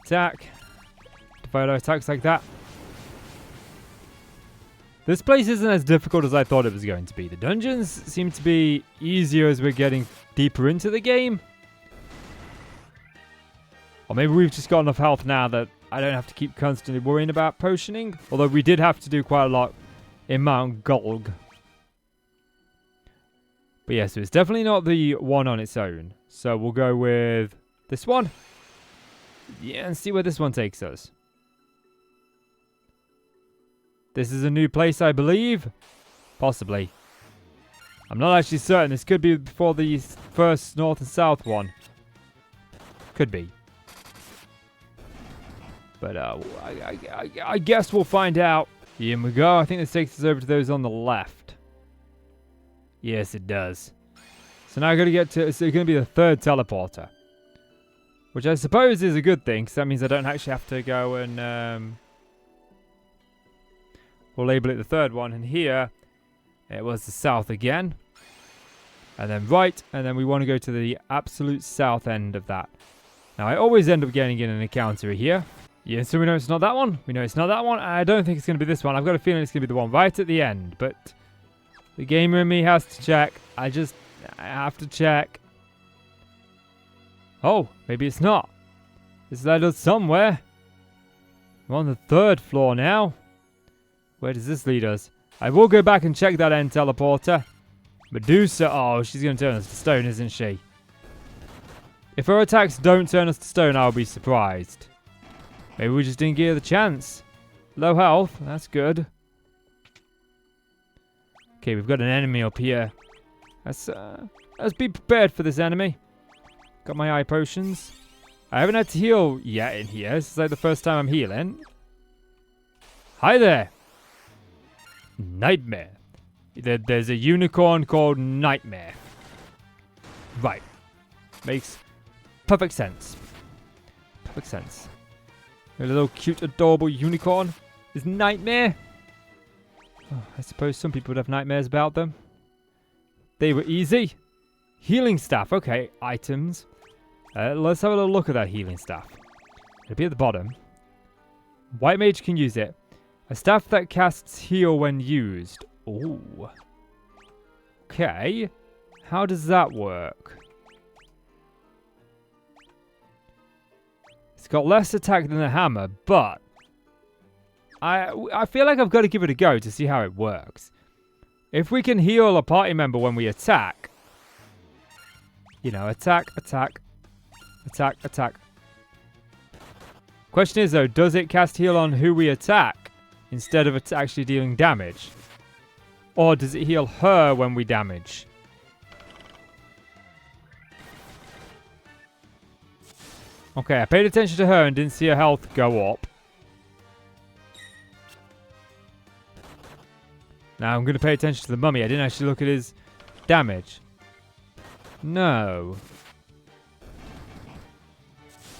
Attack. Photo attacks like that. This place isn't as difficult as I thought it was going to be. The dungeons seem to be easier as we're getting deeper into the game. Or maybe we've just got enough health now that I don't have to keep constantly worrying about potioning. Although we did have to do quite a lot in Mount Golg. But yeah, so it's definitely not the one on its own. So we'll go with this one. Yeah, and see where this one takes us. This is a new place, I believe. Possibly. I'm not actually certain. This could be before the first north and south one. Could be. But I guess we'll find out. Here we go. I think this takes us over to those on the left. Yes, it does. So now I've got to get to... It's going to be the third teleporter. Which I suppose is a good thing, because that means I don't actually have to go and... we'll label it the third one. And here, it was the south again. And then right. And then we want to go to the absolute south end of that. Now, I always end up getting in an encounter here. Yeah, so we know it's not that one. We know it's not that one. I don't think it's going to be this one. I've got a feeling it's going to be the one right at the end. But the gamer in me has to check. I have to check. Oh, maybe it's not. This led us somewhere. We're on the third floor now. Where does this lead us? I will go back and check that end teleporter. Medusa. Oh, she's going to turn us to stone, isn't she? If her attacks don't turn us to stone, I'll be surprised. Maybe we just didn't give her the chance. Low health. That's good. Okay, we've got an enemy up here. Let's be prepared for this enemy. Got my eye potions. I haven't had to heal yet in here. This is like the first time I'm healing. Hi there. Nightmare. There's a unicorn called Nightmare. Right. Makes perfect sense. Perfect sense. A little cute, adorable unicorn is Nightmare. Oh, I suppose some people would have nightmares about them. They were easy. Healing staff. Okay, items. Let's have a little look at that healing staff. It'll be at the bottom. White mage can use it. A staff that casts heal when used. Ooh. Okay. How does that work? It's got less attack than a hammer, but I feel like I've got to give it a go to see how it works. If we can heal a party member when we attack, you know, attack, attack, attack, attack. Question is though, does it cast heal on who we attack instead of actually dealing damage? Or does it heal her when we damage? Okay, I paid attention to her and didn't see her health go up. Now I'm going to pay attention to the mummy. I didn't actually look at his damage. No.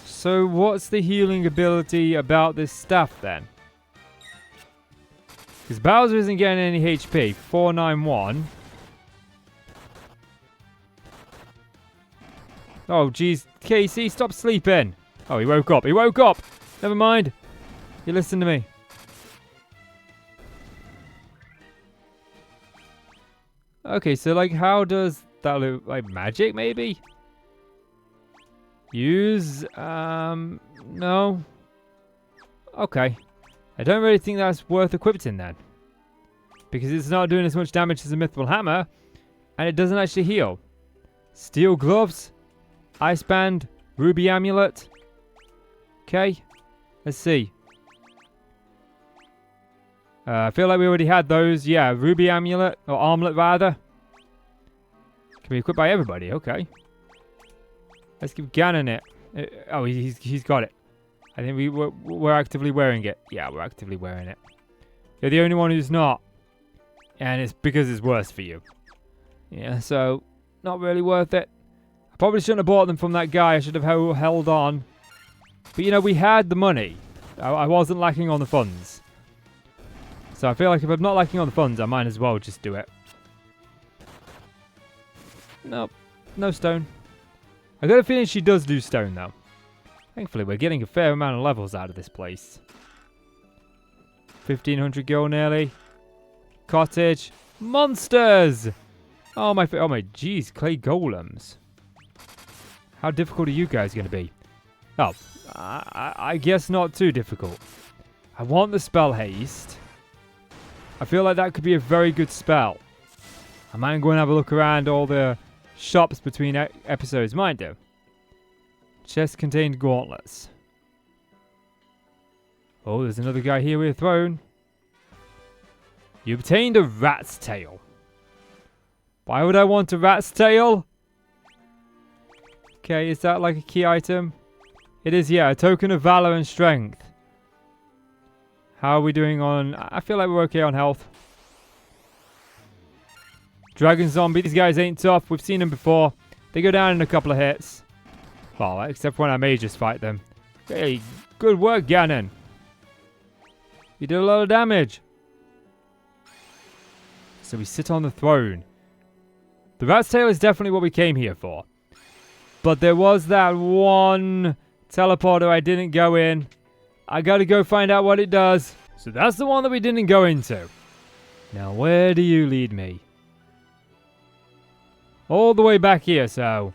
So what's the healing ability about this staff then? Because Bowser isn't getting any HP. 491. Oh, jeez. Casey, stop sleeping. Oh, he woke up. He woke up. Never mind. You listen to me. Okay, so like how does that look? Like magic maybe? Use, no. Okay. I don't really think that's worth equipping then. Because it's not doing as much damage as a Mythril Hammer. And it doesn't actually heal. Steel Gloves. Ice Band. Ruby Amulet. Okay. Let's see. I feel like we already had those. Yeah, Ruby Amulet. Or Armlet rather. Can be equipped by everybody. Okay. Let's give Ganon it. Oh, he's got it. I think we're actively wearing it. Yeah, we're actively wearing it. You're the only one who's not. And it's because it's worse for you. Yeah, so not really worth it. I probably shouldn't have bought them from that guy. I should have held on. But you know, we had the money. I wasn't lacking on the funds. So I feel like if I'm not lacking on the funds, I might as well just do it. Nope. No stone. I got a feeling she does do stone, though. Thankfully, we're getting a fair amount of levels out of this place. 1,500 gold nearly. Cottage. Monsters! Oh my jeez, clay golems. How difficult are you guys going to be? Oh, I guess not too difficult. I want the spell haste. I feel like that could be a very good spell. I might go and have a look around all the shops between episodes. Might do. Chest contained gauntlets. Oh, there's another guy here with a throne. You obtained a rat's tail. Why would I want a rat's tail? Okay, is that like a key item? It is, yeah. A token of valor and strength. How are we doing on... I feel like we're okay on health. Dragon zombie. These guys ain't tough. We've seen them before. They go down in a couple of hits. Well, except when I may just fight them. Hey, good work, Ganon. You did a lot of damage. So we sit on the throne. The rat's tail is definitely what we came here for. But there was that one teleporter I didn't go in. I gotta go find out what it does. So that's the one that we didn't go into. Now where do you lead me? All the way back here, so...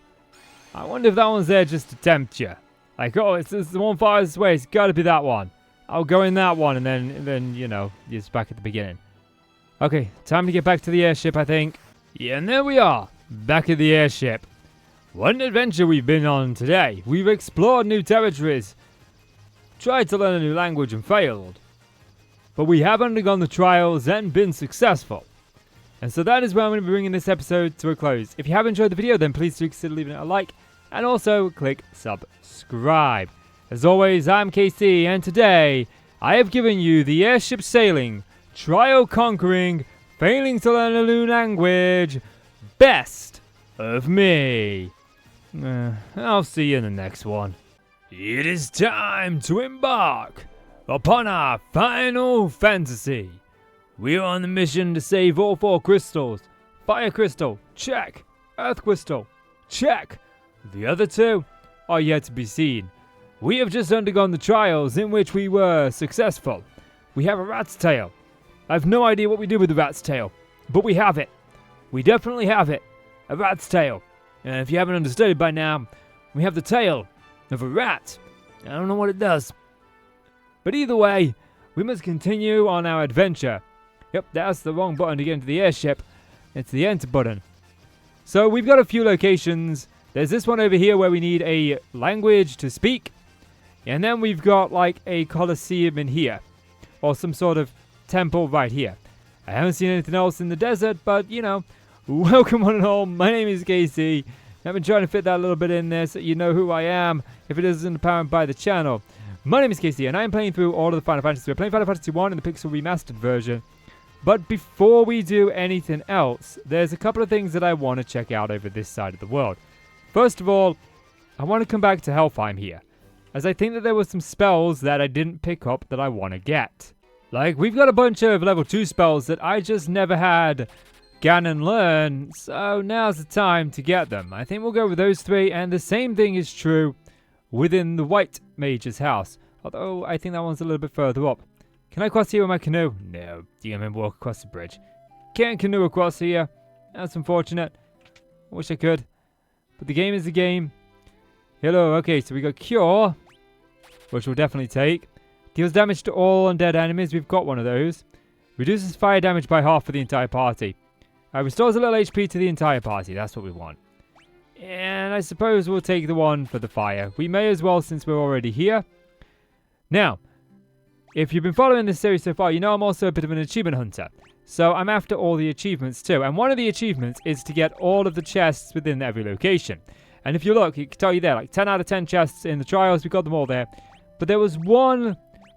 I wonder if that one's there just to tempt you. Like, oh, it's the one farthest away. It's gotta be that one. I'll go in that one and then you know, it's back at the beginning. Okay, time to get back to the airship, I think. Yeah, and there we are. Back at the airship. What an adventure we've been on today. We've explored new territories. Tried to learn a new language and failed. But we have undergone the trials and been successful. And so that is where I'm going to be bringing this episode to a close. If you have enjoyed the video, then please do consider leaving it a like. And also click subscribe. As always, I'm KC, and today I have given you the airship sailing, trial conquering, failing to learn a new language, best of me. I'll see you in the next one. It is time to embark upon our Final Fantasy. We are on the mission to save all 4 crystals. Fire crystal, check. Earth crystal, check. The other 2 are yet to be seen. We have just undergone the trials in which we were successful. We have a rat's tail. I have no idea what we do with the rat's tail, but we have it. We definitely have it. A rat's tail. And if you haven't understood it by now, we have the tail of a rat. I don't know what it does. But either way, we must continue on our adventure. Yep, that's the wrong button to get into the airship. It's the enter button. So we've got a few locations. There's this one over here where we need a language to speak. And then we've got like a coliseum in here. Or some sort of temple right here. I haven't seen anything else in the desert, but you know, welcome one and all. My name is KC. I've been trying to fit that a little bit in there so you know who I am if it isn't apparent by the channel. My name is KC and I am playing through all of the Final Fantasy. We're playing Final Fantasy 1 in the Pixel Remastered version. But before we do anything else, there's a couple of things that I want to check out over this side of the world. First of all, I want to come back to Helfheim here, as I think that there were some spells that I didn't pick up that I want to get. Like, we've got a bunch of level 2 spells that I just never had Ganon learn, so now's the time to get them. I think we'll go with those 3, and the same thing is true within the White Mage's house, although I think that one's a little bit further up. Can I cross here with my canoe? No. Do you remember walk across the bridge? Can't canoe across here. That's unfortunate. I wish I could. But the game is the game. Hello. Okay, so we got Cure, which we'll definitely take. Deals damage to all undead enemies. We've got one of those. Reduces fire damage by half for the entire party. Restores a little HP to the entire party. That's what we want. And I suppose we'll take the one for the fire. We may as well since we're already here. Now, if you've been following this series so far, you know I'm also a bit of an achievement hunter. So I'm after all the achievements too. And one of the achievements is to get all of the chests within every location. And if you look, it can tell you there, like 10 out of 10 chests in the trials. We got them all there. But there was one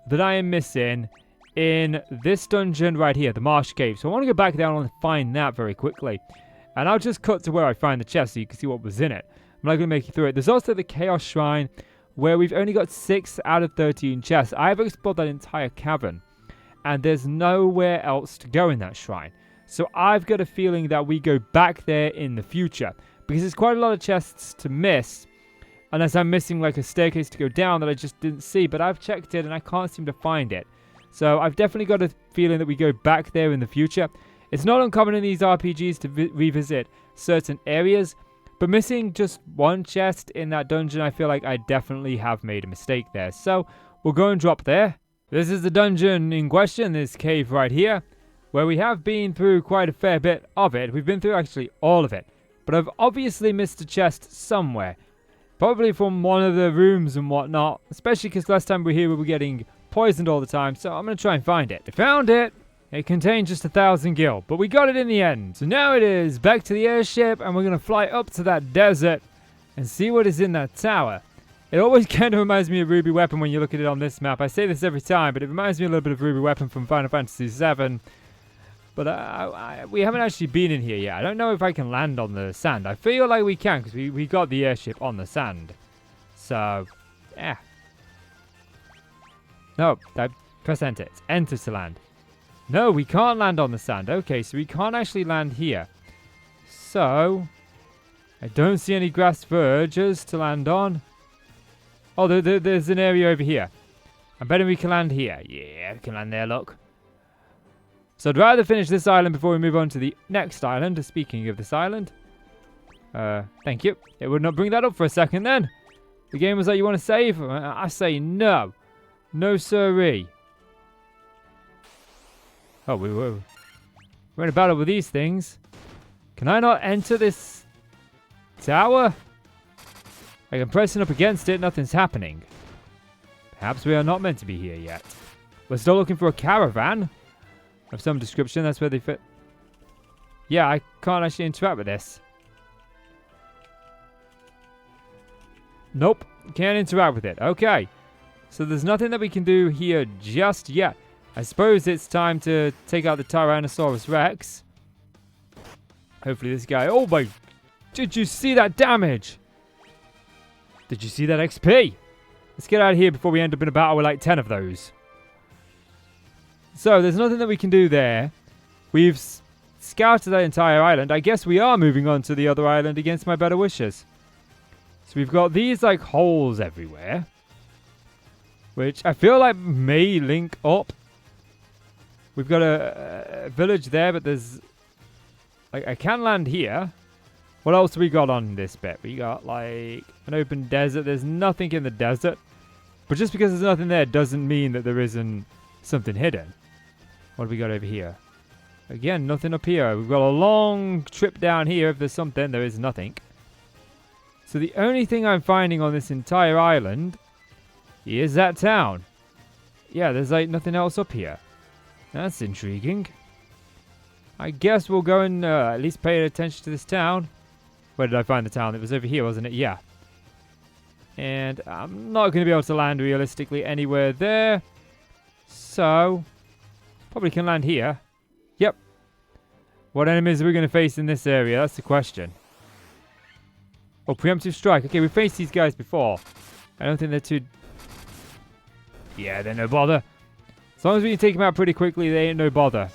that I am missing in this dungeon right here, the Marsh Cave. So I want to go back down and find that very quickly. And I'll just cut to where I find the chest so you can see what was in it. I'm not going to make you through it. There's also the Chaos Shrine, where we've only got 6 out of 13 chests. I've explored that entire cavern, and there's nowhere else to go in that shrine. So I've got a feeling that we go back there in the future, because there's quite a lot of chests to miss, unless I'm missing like a staircase to go down that I just didn't see, but I've checked it and I can't seem to find it. So I've definitely got a feeling that we go back there in the future. It's not uncommon in these RPGs to revisit certain areas, but missing just one chest in that dungeon, I feel like I definitely have made a mistake there. So we'll go and drop there. This is the dungeon in question, this cave right here, where we have been through quite a fair bit of it. We've been through actually all of it, but I've obviously missed a chest somewhere. Probably from one of the rooms and whatnot, especially because last time we were here we were getting poisoned all the time, so I'm going to try and find it. I found it! It contained just 1,000 gil, but we got it in the end. So now it is back to the airship, and we're going to fly up to that desert and see what is in that tower. It always kind of reminds me of Ruby Weapon when you look at it on this map. I say this every time, but it reminds me a little bit of Ruby Weapon from Final Fantasy VII. But we haven't actually been in here yet. I don't know if I can land on the sand. I feel like we can, because we got the airship on the sand. So, yeah. No, press enter. It's enter to land. No, we can't land on the sand. Okay, so we can't actually land here. So, I don't see any grass verges to land on. Oh, there's an area over here. I bet we can land here. Yeah, we can land there, look. So I'd rather finish this island before we move on to the next island. Speaking of this island. Thank you. It would not bring that up for a second then. The game was like, you want to save? I say no. No sirree. Oh, we're in a battle with these things. Can I not enter this tower? Like, I'm pressing up against it, nothing's happening. Perhaps we are not meant to be here yet. We're still looking for a caravan of some description. That's where they fit. Yeah, I can't actually interact with this. Nope, can't interact with it. Okay, so there's nothing that we can do here just yet. I suppose it's time to take out the Tyrannosaurus Rex. Hopefully this guy... Oh my... Did you see that damage? Did you see that XP? Let's get out of here before we end up in a battle with like 10 of those. So there's nothing that we can do there. We've scouted that entire island. I guess we are moving on to the other island against my better wishes. So we've got these like holes everywhere, which I feel like may link up. We've got a village there, but there's... I can land here. What else have we got on this bit? We got, like, an open desert. There's nothing in the desert. But just because there's nothing there doesn't mean that there isn't something hidden. What have we got over here? Again, nothing up here. We've got a long trip down here. If there's something, there is nothing. So the only thing I'm finding on this entire island is that town. Yeah, there's, like, nothing else up here. That's intriguing. I guess we'll go and at least pay attention to this town. Where did I find the town? It was over here, wasn't it? Yeah. And I'm not going to be able to land realistically anywhere there. So, probably can land here. What enemies are we going to face in this area? That's the question. Oh, preemptive strike. Okay, we faced these guys before. I don't think they're too... Yeah, they're no bother. As long as we can take them out pretty quickly, they ain't no bother.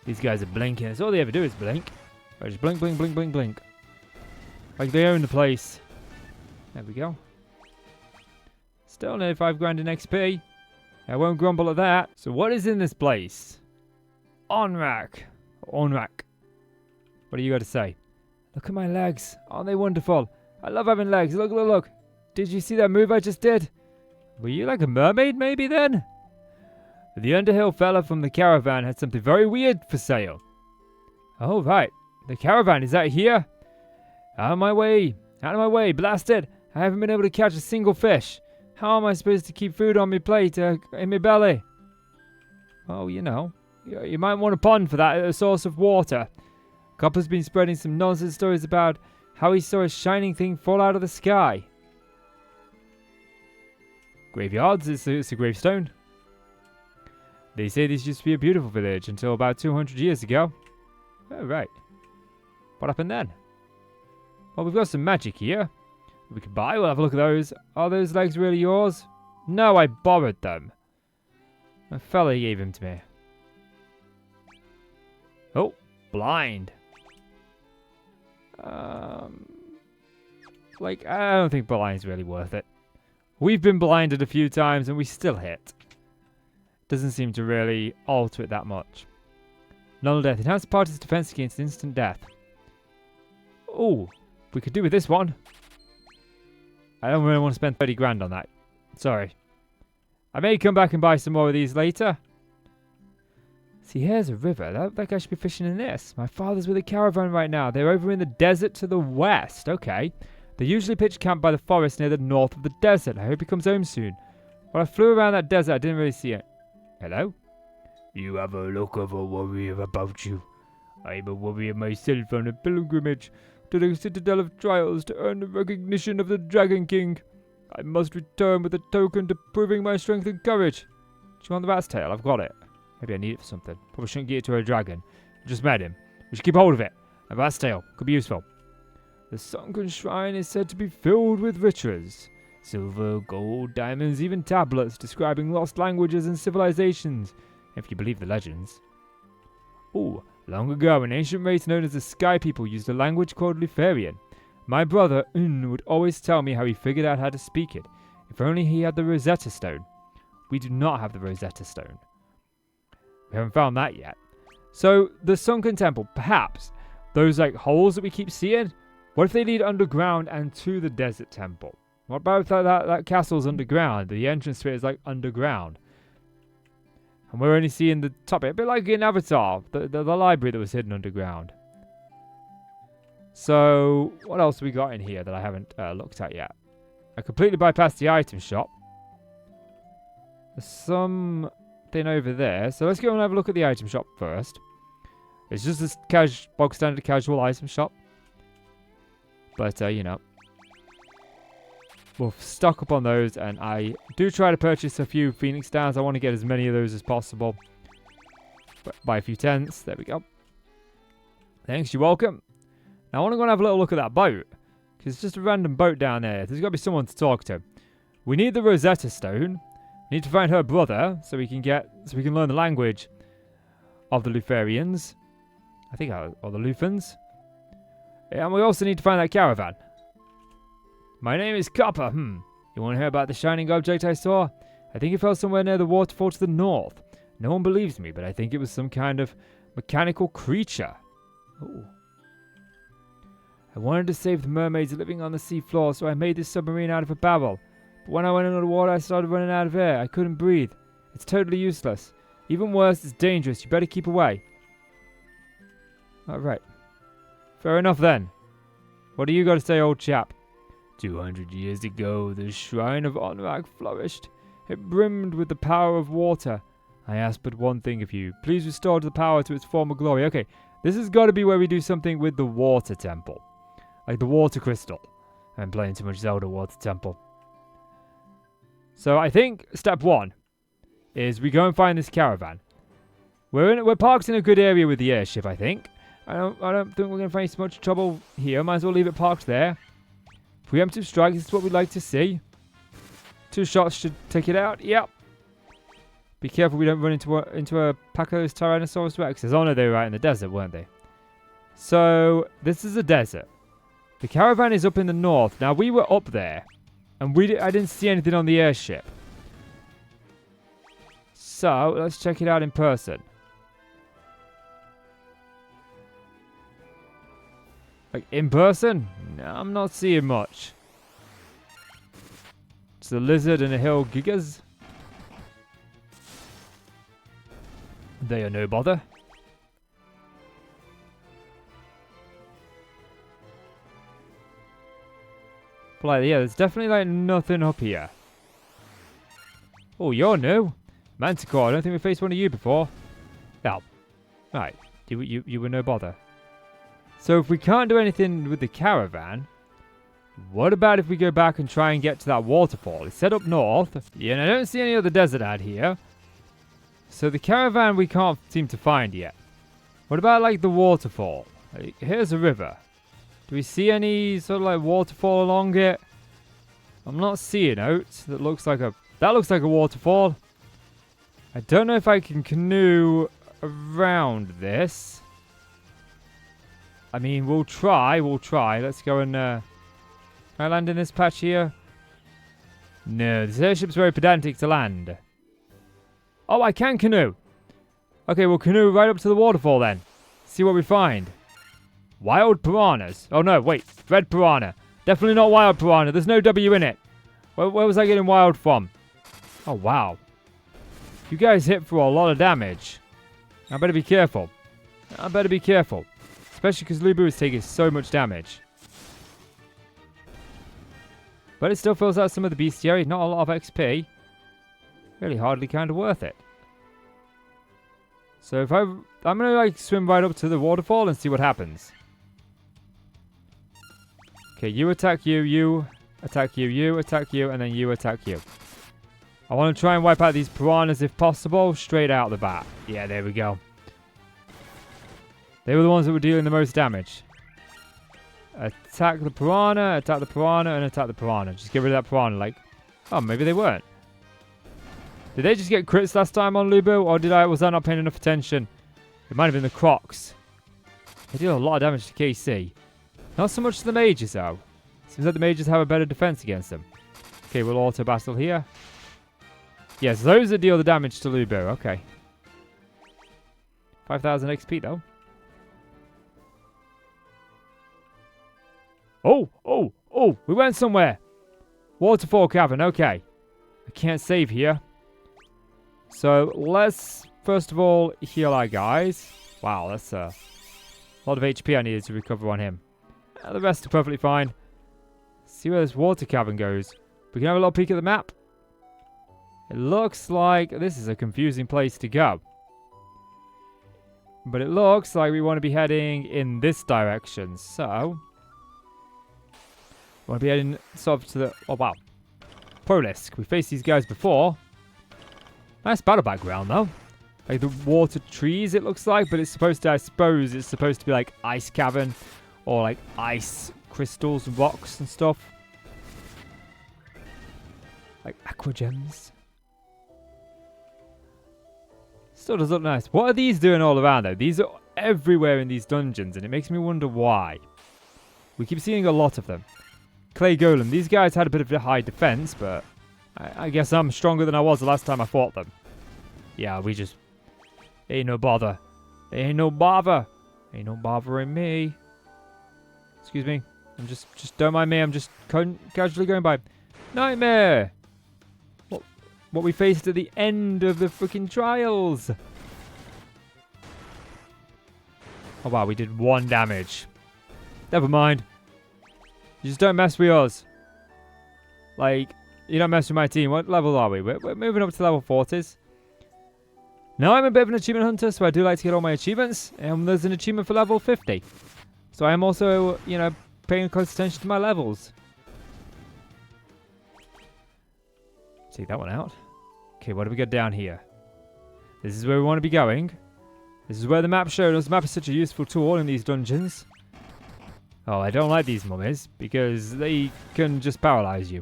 These guys are blinking. That's all they ever do is blink. Right, just blink, blink, blink, blink, blink. Like they own the place. There we go. Still nearly 5 grand in XP. I won't grumble at that. So what is in this place? Onrak. Onrak. What do you got to say? Look at my legs. Aren't they wonderful? I love having legs. Look, look, look. Did you see that move I just did? Were you like a mermaid maybe then? The Underhill fella from the caravan had something very weird for sale. Oh, right. The caravan, is that here? Out of my way. Out of my way. Blasted. I haven't been able to catch a single fish. How am I supposed to keep food on my plate in my belly? Oh, you know. You might want a pond for that, a source of water. Copper's been spreading some nonsense stories about how he saw a shining thing fall out of the sky. Graveyards, it's a gravestone. They say this used to be a beautiful village until about 200 years ago. Oh, right. What happened then? Well, we've got some magic here. We could buy, we'll have a look at those. Are those legs really yours? No, I borrowed them. My fella gave them to me. Oh, blind. Like, I don't think blind's really worth it. We've been blinded a few times and we still hit. Doesn't seem to really alter it that much. Null death. Enhance the party's defense against instant death. Oh, we could do with this one. I don't really want to spend 30 grand on that. Sorry. I may come back and buy some more of these later. See, here's a river. That guy should be fishing in this. My father's with a caravan right now. They're over in the desert to the west. Okay. They usually pitch camp by the forest near the north of the desert. I hope he comes home soon. When I flew around that desert, I didn't really see it. Hello? You have a look of a warrior about you. I'm a warrior myself on a pilgrimage to the Citadel of Trials to earn the recognition of the Dragon King. I must return with a token to proving my strength and courage. Do you want the rat's tail? I've got it. Maybe I need it for something. Probably shouldn't give it to a dragon. I just met him. We should keep hold of it. A rat's tail. Could be useful. The sunken shrine is said to be filled with riches. Silver, gold, diamonds, even tablets describing lost languages and civilizations, if you believe the legends. Ooh, long ago an ancient race known as the Sky People used a language called Lufarian. My brother, would always tell me how he figured out how to speak it. If only he had the Rosetta Stone. We do not have the Rosetta Stone. We haven't found that yet. So, the sunken temple, perhaps, those like holes that we keep seeing, what if they lead underground and to the desert temple? What about if that castle's underground? The entrance to it is like underground. And we're only seeing the top bit. A bit like in Avatar, the library that was hidden underground. So, what else have we got in here that I haven't looked at yet? I completely bypassed the item shop. There's something over there. So let's go and have a look at the item shop first. It's just a bog standard casual item shop. But, you know. We'll stock up on those, and I do try to purchase a few Phoenix Stars. I want to get as many of those as possible. But buy a few tents. There we go. Thanks, you're welcome. Now I want to go and have a little look at that boat. Because it's just a random boat down there. There's got to be someone to talk to. We need the Rosetta Stone. We need to find her brother so we can learn the language of the Lufarians. I think, or the Lufans. And we also need to find that caravan. My name is Copper. You want to hear about the shining object I saw? I think it fell somewhere near the waterfall to the north. No one believes me, but I think it was some kind of mechanical creature. Ooh. I wanted to save the mermaids living on the seafloor, so I made this submarine out of a barrel. But when I went under the water, I started running out of air. I couldn't breathe. It's totally useless. Even worse, it's dangerous. You better keep away. Alright. Fair enough then. What do you got to say, old chap? 200 years ago, the shrine of Onrak flourished. It brimmed with the power of water. I ask but one thing of you. Please restore the power to its former glory. Okay, this has got to be where we do something with the water temple. Like the water crystal. I'm playing too much Zelda Water Temple. So I think step one is we go and find this caravan. We're parked in a good area with the airship, I think. I don't think we're gonna face much trouble here. Might as well leave it parked there. Preemptive strike, this is what we'd like to see. 2 shots should take it out. Yep. Be careful we don't run into a pack of those Tyrannosaurus Rexes. Oh no, they were out in the desert, weren't they? So, this is a desert. The caravan is up in the north. Now, we were up there. And I didn't see anything on the airship. So, let's check it out in person. Like, in person? No, I'm not seeing much. It's a lizard and a hill gigas. They are no bother. But like, yeah, there's definitely like nothing up here. Oh, you're new. Manticore, I don't think we faced one of you before. Oh. Right. You were no bother. So if we can't do anything with the caravan, what about if we go back and try and get to that waterfall? It's set up north. Yeah, and I don't see any other desert out here. So the caravan we can't seem to find yet. What about like the waterfall? Like, here's a river. Do we see any sort of like waterfall along it? I'm not seeing out. That looks like a waterfall. I don't know if I can canoe around this. I mean, we'll try. Let's go and can I land in this patch here? No, this airship's very pedantic to land. Oh, I can canoe. Okay, we'll canoe right up to the waterfall then. See what we find. Wild piranhas. Oh no, wait. Red piranha. Definitely not wild piranha. There's no W in it. Where was I getting wild from? Oh, wow. You guys hit for a lot of damage. I better be careful. Especially because Lubu is taking so much damage. But it still fills out some of the bestiary. Not a lot of XP. Really hardly kind of worth it. So if I'm going to like swim right up to the waterfall and see what happens. Okay, you attack you, you attack you, you attack you, and then you attack you. I want to try and wipe out these piranhas if possible, straight out the bat. Yeah, there we go. They were the ones that were dealing the most damage. Attack the piranha, and attack the piranha. Just get rid of that piranha, like... Oh, maybe they weren't. Did they just get crits last time on Lubu, or was I not paying enough attention? It might have been the Crocs. They deal a lot of damage to KC. Not so much to the mages, though. Seems like the mages have a better defense against them. Okay, we'll auto battle here. Yes, those that deal the damage to Lubu. Okay. 5,000 XP, though. Oh, we went somewhere. Waterfall cavern, okay. I can't save here. So, let's first of all heal our guys. Wow, that's a lot of HP I needed to recover on him. The rest are perfectly fine. See where this water cavern goes. We can have a little peek at the map. It looks like this is a confusing place to go. But it looks like we want to be heading in this direction. So, we want to be heading sort of to the... Oh, wow. Prolisk. We faced these guys before. Nice battle background, though. Like the water trees, it looks like. But it's supposed to, I suppose, it's supposed to be like ice cavern. Or like ice crystals and rocks and stuff. Like aqua gems. Still does look nice. What are these doing all around, though? These are everywhere in these dungeons. And it makes me wonder why. We keep seeing a lot of them. Clay Golem. These guys had a bit of a high defense, but I guess I'm stronger than I was the last time I fought them. Yeah, we just... Ain't no bother. Ain't no bother. Ain't no bothering me. Excuse me. I'm just don't mind me. I'm just casually going by. Nightmare! What we faced at the end of the freaking trials. Oh, wow. We did 1 damage. Never mind. You just don't mess with us. Like, you don't mess with my team. What level are we? We're moving up to level 40s. Now, I'm a bit of an achievement hunter, so I do like to get all my achievements. And there's an achievement for level 50. So I am also, you know, paying close attention to my levels. Take that one out. Okay, what do we got down here? This is where we want to be going. This is where the map showed us. The map is such a useful tool in these dungeons. Oh, I don't like these mummies because they can just paralyze you.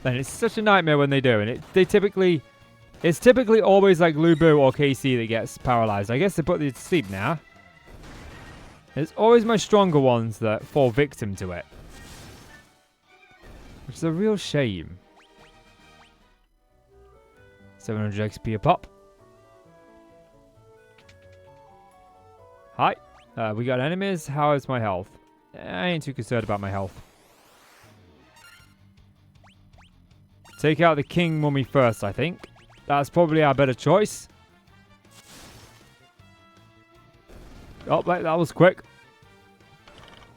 And it's such a nightmare when they do. And it's typically always like Lubu or KC that gets paralyzed. I guess they put these to sleep now. It's always my stronger ones that fall victim to it. Which is a real shame. 700 XP a pop. Hi. We got enemies. How is my health? I ain't too concerned about my health. Take out the king mummy first, I think. That's probably our better choice. Oh, wait, that was quick.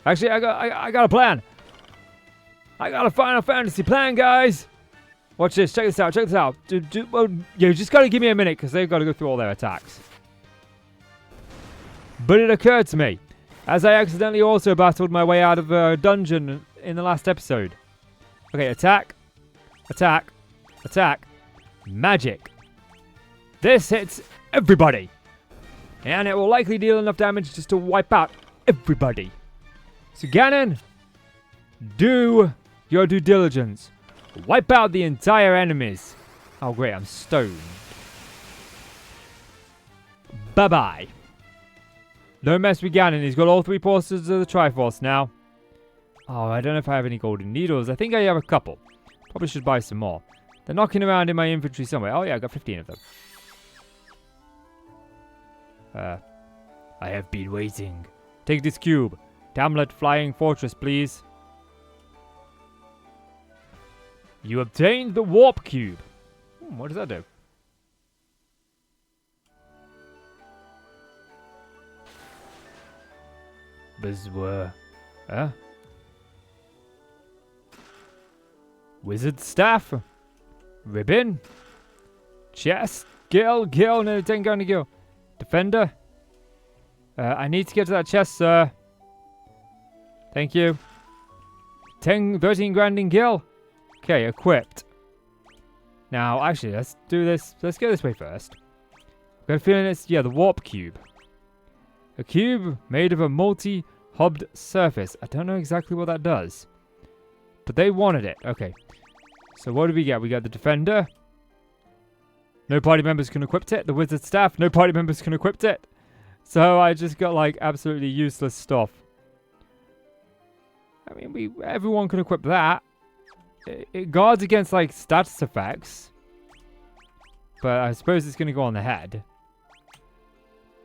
Actually, I got a plan. I got a Final Fantasy plan, guys. Watch this. Check this out. Check this out. Well, you just got to give me a minute because they've got to go through all their attacks. But it occurred to me, as I accidentally also battled my way out of a dungeon in the last episode. Okay, attack. Attack. Attack. Magic. This hits everybody. And it will likely deal enough damage just to wipe out everybody. So Ganon, do your due diligence. Wipe out the entire enemies. Oh great, I'm stoned. Bye-bye. Don't mess with Ganon. He's got all 3 portions of the Triforce now. Oh, I don't know if I have any golden needles. I think I have a couple. Probably should buy some more. They're knocking around in my inventory somewhere. Oh yeah, I got 15 of them. I have been waiting. Take this cube. Tamlet Flying Fortress, please. You obtained the Warp Cube. What does that do? Bizware. Huh? Wizard Staff. Ribbon. Chest. Gill. No, 10 grand to gill. Defender. I need to get to that chest, sir. Thank you. 13 grand in gill. Okay, equipped. Now, actually, let's do this. Let's go this way first. I've got a feeling it's, the Warp Cube. A cube made of a multi-hubbed surface. I don't know exactly what that does. But they wanted it. Okay. So what do we get? We got the Defender. No party members can equip it. The Wizard Staff. No party members can equip it. So I just got like absolutely useless stuff. I mean, everyone can equip that. It guards against like status effects. But I suppose it's going to go on the head.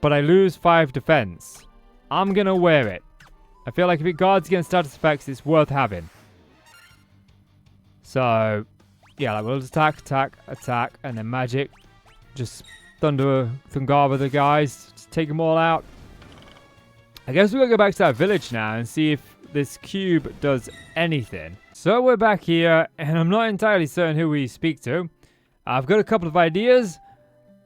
But I lose 5 defense. I'm going to wear it. I feel like if it guards against status effects, it's worth having. So, yeah, like we'll just attack, and then magic. Just Thungara the guys. Just take them all out. I guess we're going to go back to that village now and see if this cube does anything. So we're back here, and I'm not entirely certain who we speak to. I've got a couple of ideas,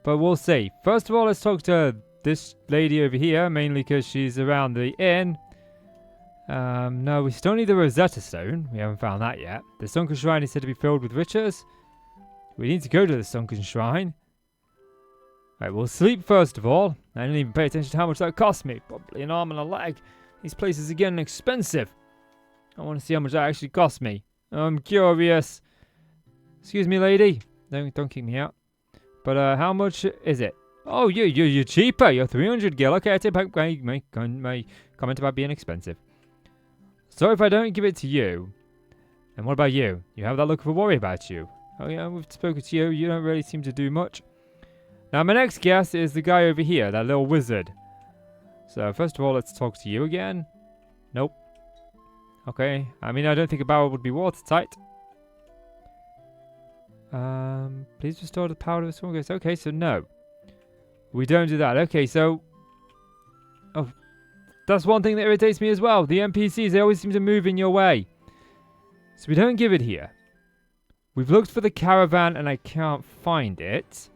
but we'll see. First of all, let's talk to this lady over here, mainly because she's around the inn. No, we still need the Rosetta Stone. We haven't found that yet. The Sunken Shrine is said to be filled with riches. We need to go to the Sunken Shrine. Right, we'll sleep first of all. I didn't even pay attention to how much that cost me. Probably an arm and a leg. These places are getting expensive. I want to see how much that actually cost me. I'm curious. Excuse me, lady. Don't kick me out. But how much is it? Oh, you're cheaper. You're 300 gil. Okay, I take back my comment about being expensive. So if I don't give it to you, and what about you? You have that look of a worry about you. Oh yeah, we've spoken to you. You don't really seem to do much. Now my next guess is the guy over here, that little wizard. So first of all, let's talk to you again. Nope. Okay. I mean, I don't think a barrel would be watertight. Please restore the power of the sword. Okay, so no. We don't do that. Okay, so... Oh, that's one thing that irritates me as well. The NPCs, they always seem to move in your way. So we don't give it here. We've looked for the caravan and I can't find it.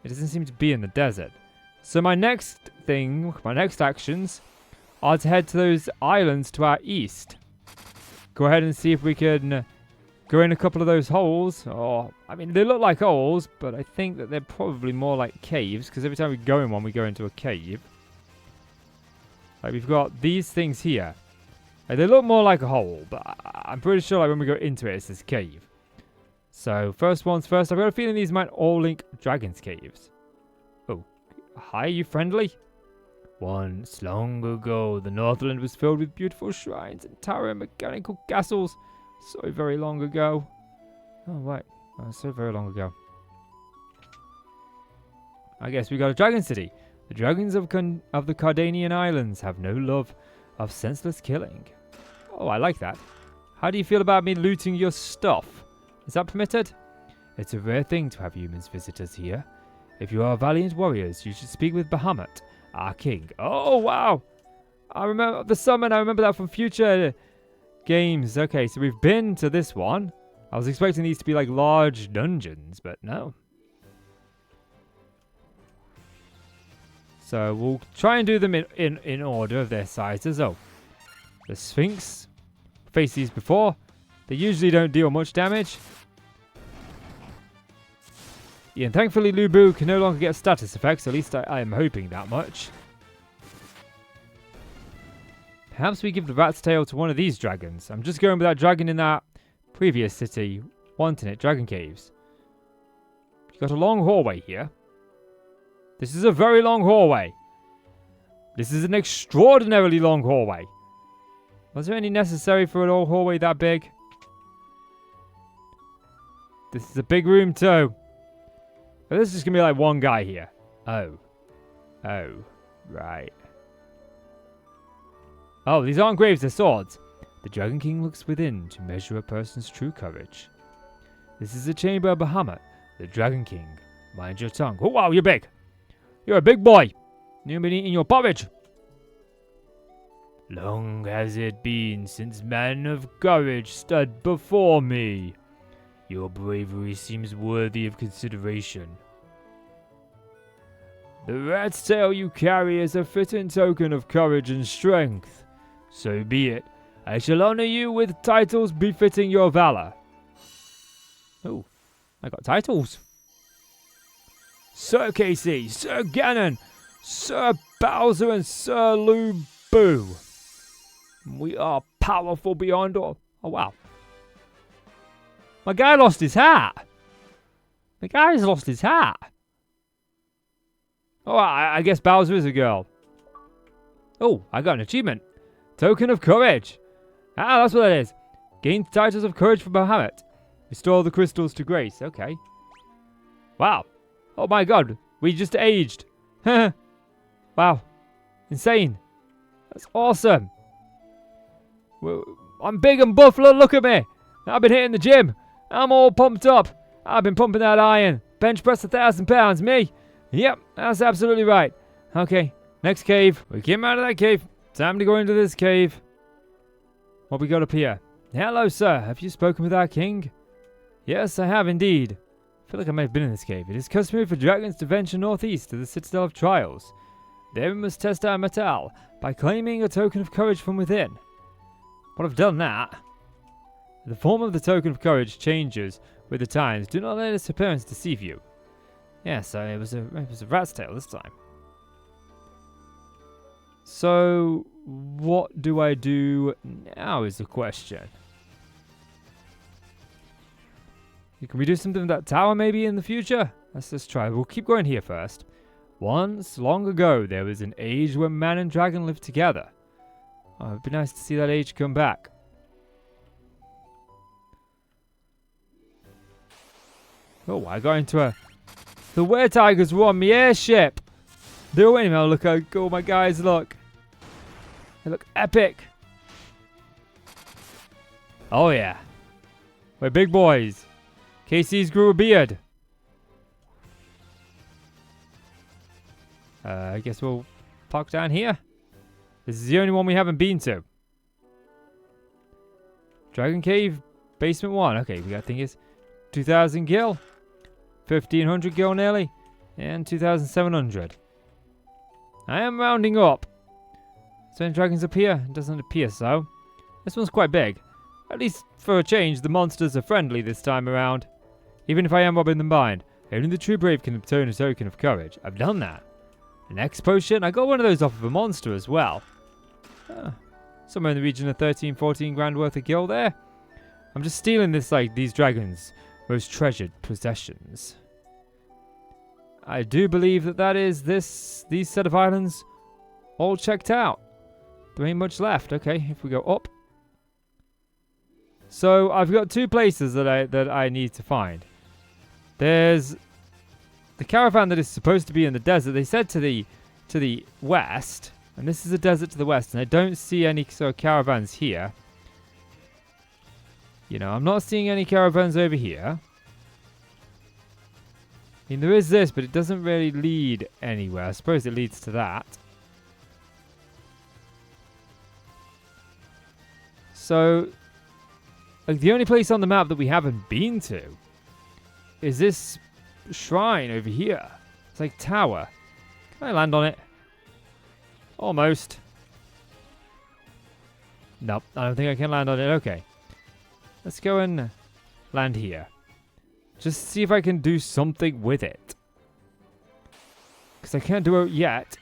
It doesn't seem to be in the desert. So my next actions are to head to those islands to our east. Go ahead and see if we can go in a couple of those holes. Or, I mean, they look like holes, but I think that they're probably more like caves, because every time we go in one, we go into a cave. Like, we've got these things here. Like, they look more like a hole, but I'm pretty sure like when we go into it, it's this cave. So, first one's first. I've got a feeling these might all link Dragon's Caves. Oh, hi, are you friendly? Once, long ago, the Northland was filled with beautiful shrines and towering mechanical castles. So very long ago. Oh, wait. Oh, so very long ago. I guess we got a Dragon City. The dragons of the Cardanian Islands have no love of senseless killing. Oh, I like that. How do you feel about me looting your stuff? Is that permitted? It's a rare thing to have humans visitors here. If you are valiant warriors, you should speak with Bahamut, our king. Oh, wow! I remember the summon. I remember that from future games. Okay, so we've been to this one. I was expecting these to be like large dungeons, but no. So we'll try and do them in order of their sizes. Oh, the Sphinx. Faced these before. They usually don't deal much damage. Yeah, and thankfully Lubu can no longer get status effects. At least I am hoping that much. Perhaps we give the rat's tail to one of these dragons. I'm just going with that dragon in that previous city, wanting it, Dragon Caves. You've got a long hallway here. This is a very long hallway. This is an extraordinarily long hallway. Was there any necessary for an old hallway that big? This is a big room too. Oh, this is going to be like one guy here. Oh. Oh. Right. Oh, these aren't graves, they're swords. The Dragon King looks within to measure a person's true courage. This is the chamber of Bahamut, the Dragon King. Mind your tongue. Oh, wow, you're big. You're a big boy. You've been eating your porridge. Long has it been since men of courage stood before me. Your bravery seems worthy of consideration. The rat's tail you carry is a fitting token of courage and strength. So be it. I shall honor you with titles befitting your valor. Oh, I got titles. Sir Casey, Sir Ganon, Sir Bowser, and Sir Lubu. We are powerful beyond all. Oh, wow. My guy lost his hat. The guy's lost his hat. Oh, I guess Bowser is a girl. Oh, I got an achievement. Token of Courage. Ah, that's what it is. Gain titles of courage from Bahamut. Restore the crystals to grace. Okay. Wow. Oh my god. We just aged. Wow. Insane. That's awesome. I'm big and buff. Look at me. I've been hitting the gym. I'm all pumped up. I've been pumping that iron. Bench press 1,000 pounds. Me? Yep, that's absolutely right. Okay, next cave. We came out of that cave. Time to go into this cave. What we got up here? Hello, sir. Have you spoken with our king? Yes, I have indeed. I feel like I may have been in this cave. It is customary for dragons to venture northeast to the Citadel of Trials. There we must test our mettle by claiming a token of courage from within. Well, I've done that. The form of the token of courage changes with the times. Do not let its appearance deceive you. Yes, it was a rat's tail this time. So, what do I do now is the question. Can we do something with that tower maybe in the future? Let's just try. We'll keep going here first. Once, long ago, there was an age when man and dragon lived together. Oh, it'd be nice to see that age come back. Oh, I got into the were-tigers were on my airship. They're waiting. Oh, look how cool my guys look. They look epic. Oh, yeah. We're big boys. Casey's grew a beard. I guess we'll park down here. This is the only one we haven't been to. Dragon Cave, Basement 1. Okay, we got thing is 2,000 gil. 1,500 gil nearly. And 2,700. I am rounding up. Is there any dragons up here? It doesn't appear so. This one's quite big. At least for a change, the monsters are friendly this time around. Even if I am robbing them blind, only the true brave can obtain a token of courage. I've done that. An X potion? I got one of those off of a monster as well. Somewhere in the region of 13-14 grand worth of gil there. I'm just stealing this like these dragons' most treasured possessions. I do believe that is these set of islands all checked out. There ain't much left. Okay, if we go up. So I've got two places that I need to find. There's the caravan that is supposed to be in the desert. They said to the west, and this is a desert to the west, and I don't see any sort of caravans here. You know, I'm not seeing any caravans over here. I mean, there is this, but it doesn't really lead anywhere. I suppose it leads to that. So, like, the only place on the map that we haven't been to is this shrine over here. It's like tower. Can I land on it? Almost. Nope, I don't think I can land on it. Okay. Let's go and land here. Just see if I can do something with it. Because I can't do it yet.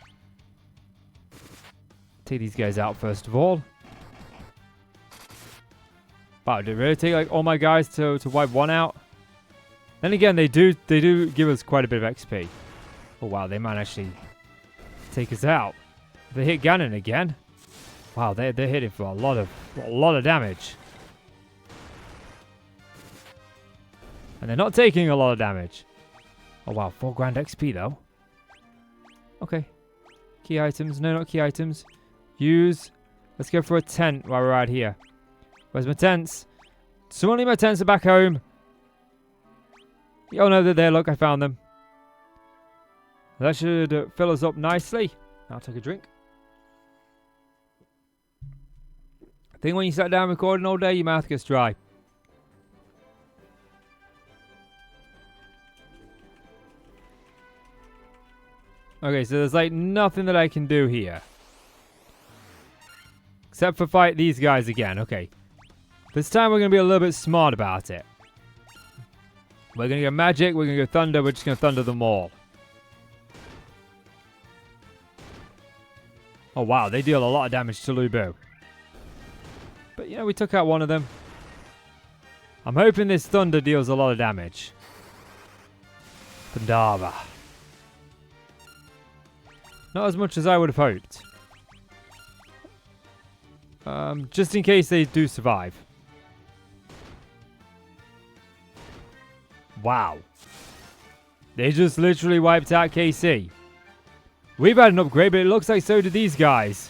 Take these guys out first of all. Wow, did it really take like all my guys to wipe one out? Then again, they do give us quite a bit of XP. Oh wow, they might actually take us out. They hit Ganon again. Wow, they're hitting for a lot of damage. And they're not taking a lot of damage. Oh wow, 4 grand XP though. Okay. Key items. No, not key items. Use. Let's go for a tent while we're out here. Where's my tents? Suddenly my tents are back home. Oh no, they're there. Look, I found them. That should fill us up nicely. I'll take a drink. I think when you sat down recording all day, your mouth gets dry. Okay, so there's like nothing that I can do here. Except for fight these guys again. Okay. This time we're going to be a little bit smart about it. We're going to go magic, we're going to go thunder, we're just going to thunder them all. Oh wow, they deal a lot of damage to Lubu. But you know, we took out one of them. I'm hoping this thunder deals a lot of damage. Thundava. Not as much as I would have hoped. Just in case they do survive. Wow. They just literally wiped out KC. We've had an upgrade, but it looks like so did these guys.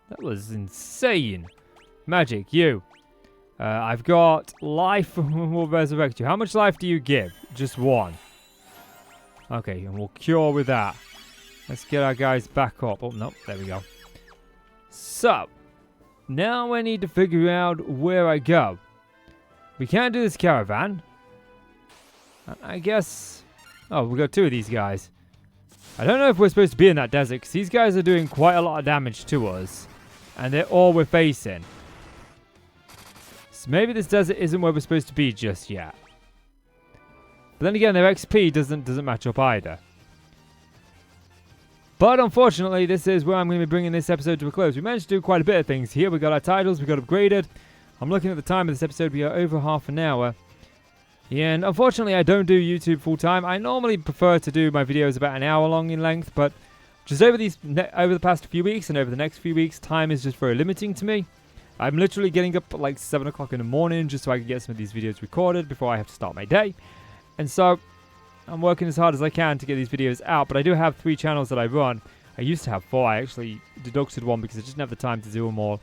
That was insane. Magic, you. I've got life. We'll resurrect you. How much life do you give? Just 1. Okay, and we'll cure with that. Let's get our guys back up. Oh, no, there we go. So, now I need to figure out where I go. We can't do this caravan. I guess... Oh, we've got 2 of these guys. I don't know if we're supposed to be in that desert, because these guys are doing quite a lot of damage to us. And they're all we're facing. So maybe this desert isn't where we're supposed to be just yet. But then again, their XP doesn't match up either. But unfortunately, this is where I'm going to be bringing this episode to a close. We managed to do quite a bit of things here. We got our titles, we got upgraded. I'm looking at the time of this episode, we are over half an hour. And unfortunately, I don't do YouTube full time. I normally prefer to do my videos about an hour long in length, but just over the past few weeks and over the next few weeks, time is just very limiting to me. I'm literally getting up at like 7 o'clock in the morning just so I can get some of these videos recorded before I have to start my day. And so I'm working as hard as I can to get these videos out, but I do have 3 channels that I run. I used to have 4. I actually deducted 1 because I just didn't have the time to do them all.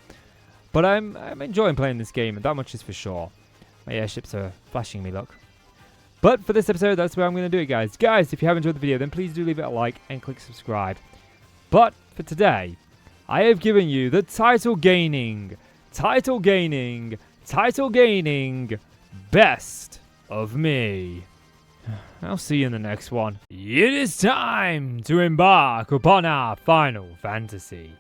But I'm enjoying playing this game, and that much is for sure. My airships are flashing me, look. But for this episode, that's where I'm going to do it, guys. Guys, if you have enjoyed the video, then please do leave it a like and click subscribe. But for today, I have given you the title gaining best of me. I'll see you in the next one. It is time to embark upon our Final Fantasy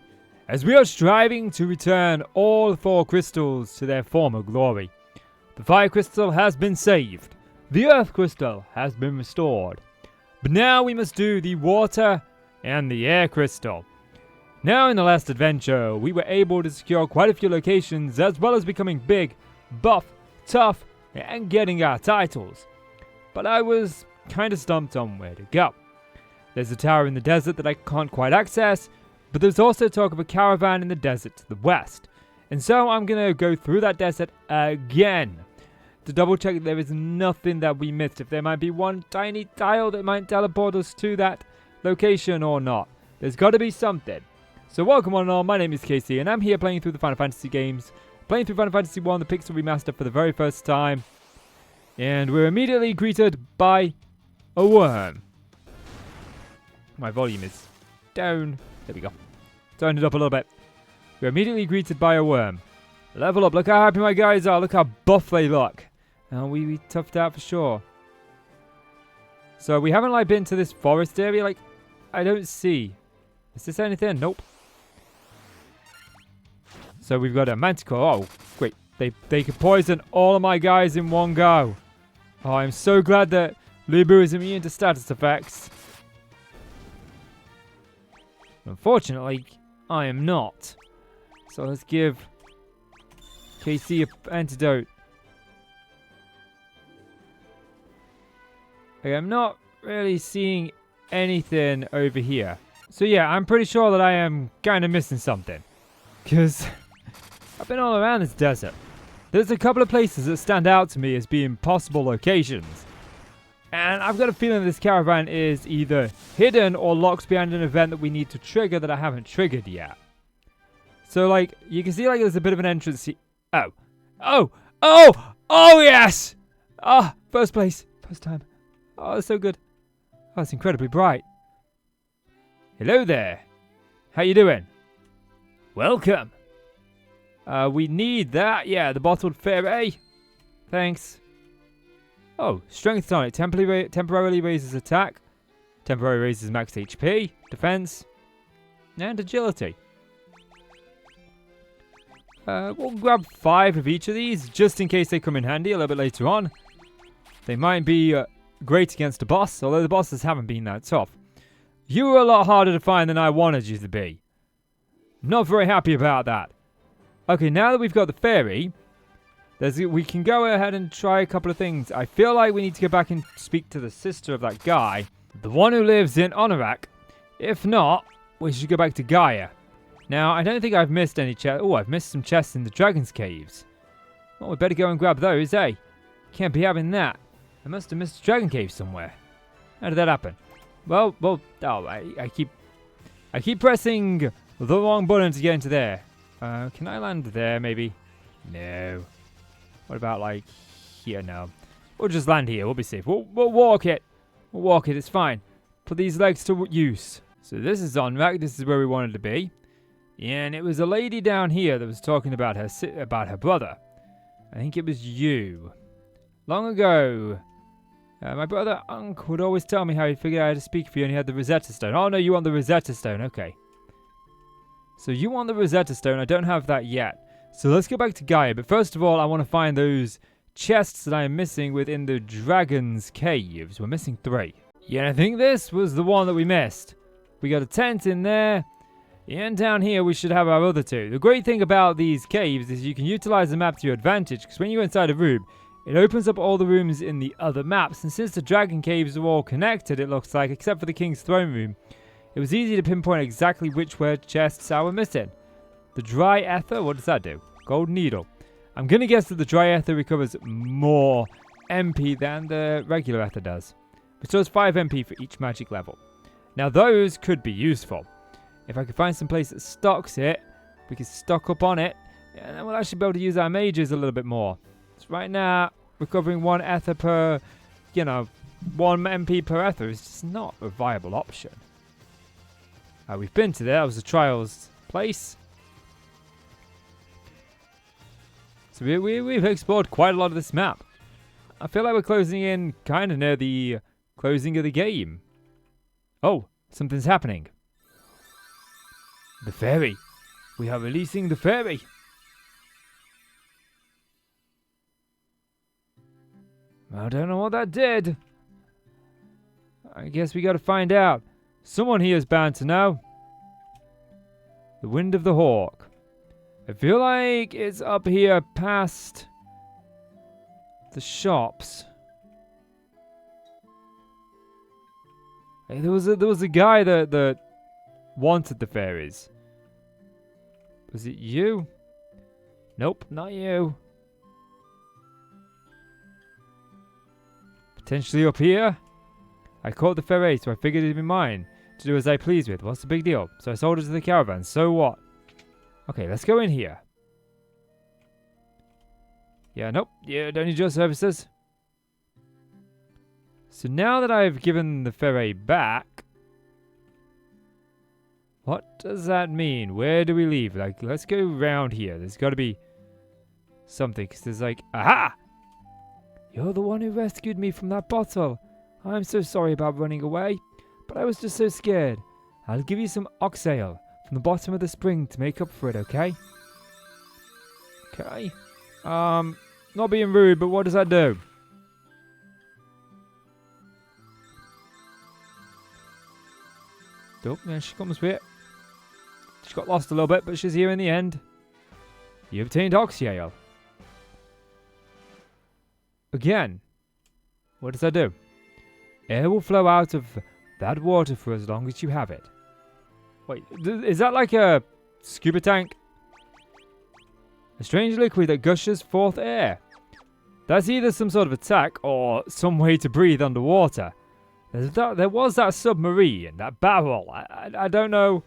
as we are striving to return all 4 crystals to their former glory. The fire crystal has been saved. The earth crystal has been restored. But now we must do the water and the air crystal. Now in the last adventure, we were able to secure quite a few locations as well as becoming big, buff, tough, and getting our titles. But I was kind of stumped on where to go. There's a tower in the desert that I can't quite access, but there's also talk of a caravan in the desert to the west. And so I'm going to go through that desert again to double check that there is nothing that we missed. If there might be one tiny tile that might teleport us to that location or not. There's got to be something. So welcome one and all, my name is Casey and I'm here playing through the Final Fantasy games. Playing through Final Fantasy 1, the Pixel Remaster for the very first time. And we're immediately greeted by a worm. My volume is down. There we go. Turn it up a little bit. We're immediately greeted by a worm. Level up. Look how happy my guys are. Look how buff they look. And we toughed out for sure. So we haven't like been to this forest area. Like, I don't see. Is this anything? Nope. So we've got a manticore. Oh, great. They could poison all of my guys in one go. Oh, I'm so glad that Lubu is immune to status effects. Unfortunately, I am not. So let's give KC an antidote. Okay, I'm not really seeing anything over here. So yeah, I'm pretty sure that I am kind of missing something. Because I've been all around this desert. There's a couple of places that stand out to me as being possible locations. And I've got a feeling this caravan is either hidden or locked behind an event that we need to trigger that I haven't triggered yet. So like, you can see like there's a bit of an entrance here. Oh yes! Ah, first place, first time. Oh, that's so good. Oh, it's incredibly bright. Hello there. How you doing? Welcome. We need that. Yeah, the bottled fairy. Thanks. Oh, strength tonic. Temporarily raises attack. Temporarily raises max HP, defense, and agility. We'll grab 5 of each of these, just in case they come in handy a little bit later on. They might be great against a boss, although the bosses haven't been that tough. You were a lot harder to find than I wanted you to be. I'm not very happy about that. Okay, now that we've got the fairy, we can go ahead and try a couple of things. I feel like we need to go back and speak to the sister of that guy, the one who lives in Honorak. If not, we should go back to Gaia. Now, I don't think I've missed any chests. Oh, I've missed some chests in the Dragon's Caves. Well, we better go and grab those, eh? Can't be having that. I must have missed a Dragon Cave somewhere. How did that happen? Well, oh, I keep pressing the wrong button to get into there. Can I land there, maybe? No. What about, like, here? No. We'll just land here. We'll be safe. We'll walk it. We'll walk it. It's fine. Put these legs to use. So this is Onrak. This is where we wanted to be. And it was a lady down here that was talking about her brother. I think it was you. Long ago, my brother Unc would always tell me how he figured out how to speak if you only had the Rosetta Stone. Oh no, you want the Rosetta Stone. Okay. So you want the Rosetta Stone. I don't have that yet. So let's go back to Gaia. But first of all, I want to find those chests that I am missing within the Dragon's Caves. We're missing 3. Yeah, I think this was the one that we missed. We got a tent in there. And down here, we should have our other 2. The great thing about these caves is you can utilize the map to your advantage. Because when you're inside a room, it opens up all the rooms in the other maps. And since the Dragon Caves are all connected, it looks like, except for the King's Throne Room, it was easy to pinpoint exactly which chests I were missing. The dry ether, what does that do? Gold needle. I'm going to guess that the dry ether recovers more MP than the regular ether does. Restores 5 MP for each magic level. Now those could be useful. If I could find some place that stocks it, we could stock up on it, and then we'll actually be able to use our mages a little bit more. So right now, recovering 1 ether per, 1 MP per ether is just not a viable option. We've been to there. That was the Trials place. So we've explored quite a lot of this map. I feel like we're closing in kind of near the closing of the game. Oh, something's happening. The fairy. We are releasing the ferry. I don't know what that did. I guess we gotta find out. Someone here is bound to know. The Wind of the Hawk. I feel like it's up here past the shops. Hey, there was a guy that wanted the fairies. Was it you? Nope, not you. Potentially up here? I caught the ferry, so I figured it'd be mine to do as I please with. What's the big deal? So I sold it to the caravan. So what? Okay, let's go in here. Yeah, nope. Yeah, don't need your services. So now that I've given the ferry back, what does that mean? Where do we leave? Like, let's go round here. There's got to be something. Because there's like, aha! You're the one who rescued me from that bottle. I'm so sorry about running away, but I was just so scared. I'll give you some ox ale from the bottom of the spring to make up for it, okay? Okay. Not being rude, but what does that do? Oh, there she comes with it. She got lost a little bit, but she's here in the end. You obtained ox ale. Again. What does that do? Air will flow out of that water for as long as you have it. Wait, is that like a scuba tank? A strange liquid that gushes forth air. That's either some sort of attack or some way to breathe underwater. There was that submarine, that barrel. I don't know.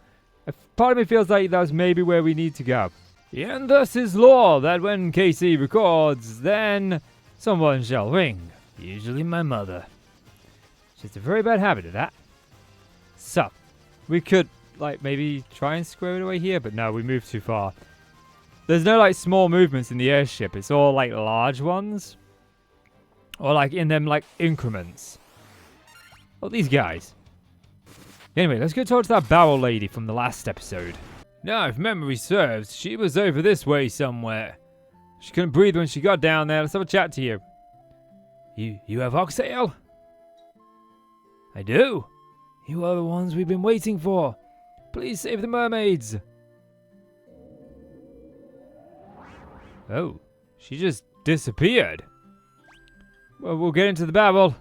Part of me feels like that's maybe where we need to go. And thus is law that when Casey records, then someone shall ring. Usually my mother. She's a very bad habit of that. So, we could, like, maybe try and square it away here, but no, we moved too far. There's no, like, small movements in the airship. It's all, like, large ones. Or, like, in them, like, increments. Oh, these guys. Anyway, let's go talk to that barrel lady from the last episode. Now, if memory serves, she was over this way somewhere. She couldn't breathe when she got down there. Let's have a chat to you. You have ox ale? I do. You are the ones we've been waiting for. Please save the mermaids. Oh, she just disappeared. Well, we'll get into the barrel.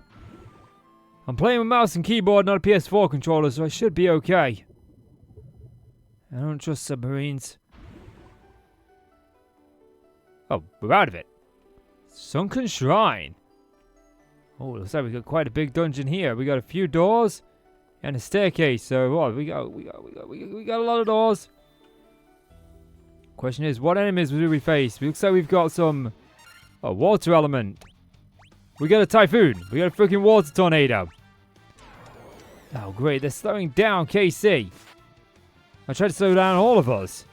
I'm playing with mouse and keyboard, not a PS4 controller, so I should be okay. I don't trust submarines. Oh, we're out of it. Sunken Shrine. Oh, looks like we got quite a big dungeon here. We got a few doors and a staircase. So what? We got a lot of doors. Question is, what enemies do we face? It looks like we've got some water element. We got a typhoon. We got a freaking water tornado. Oh great, they're slowing down KC. I tried to slow down all of us.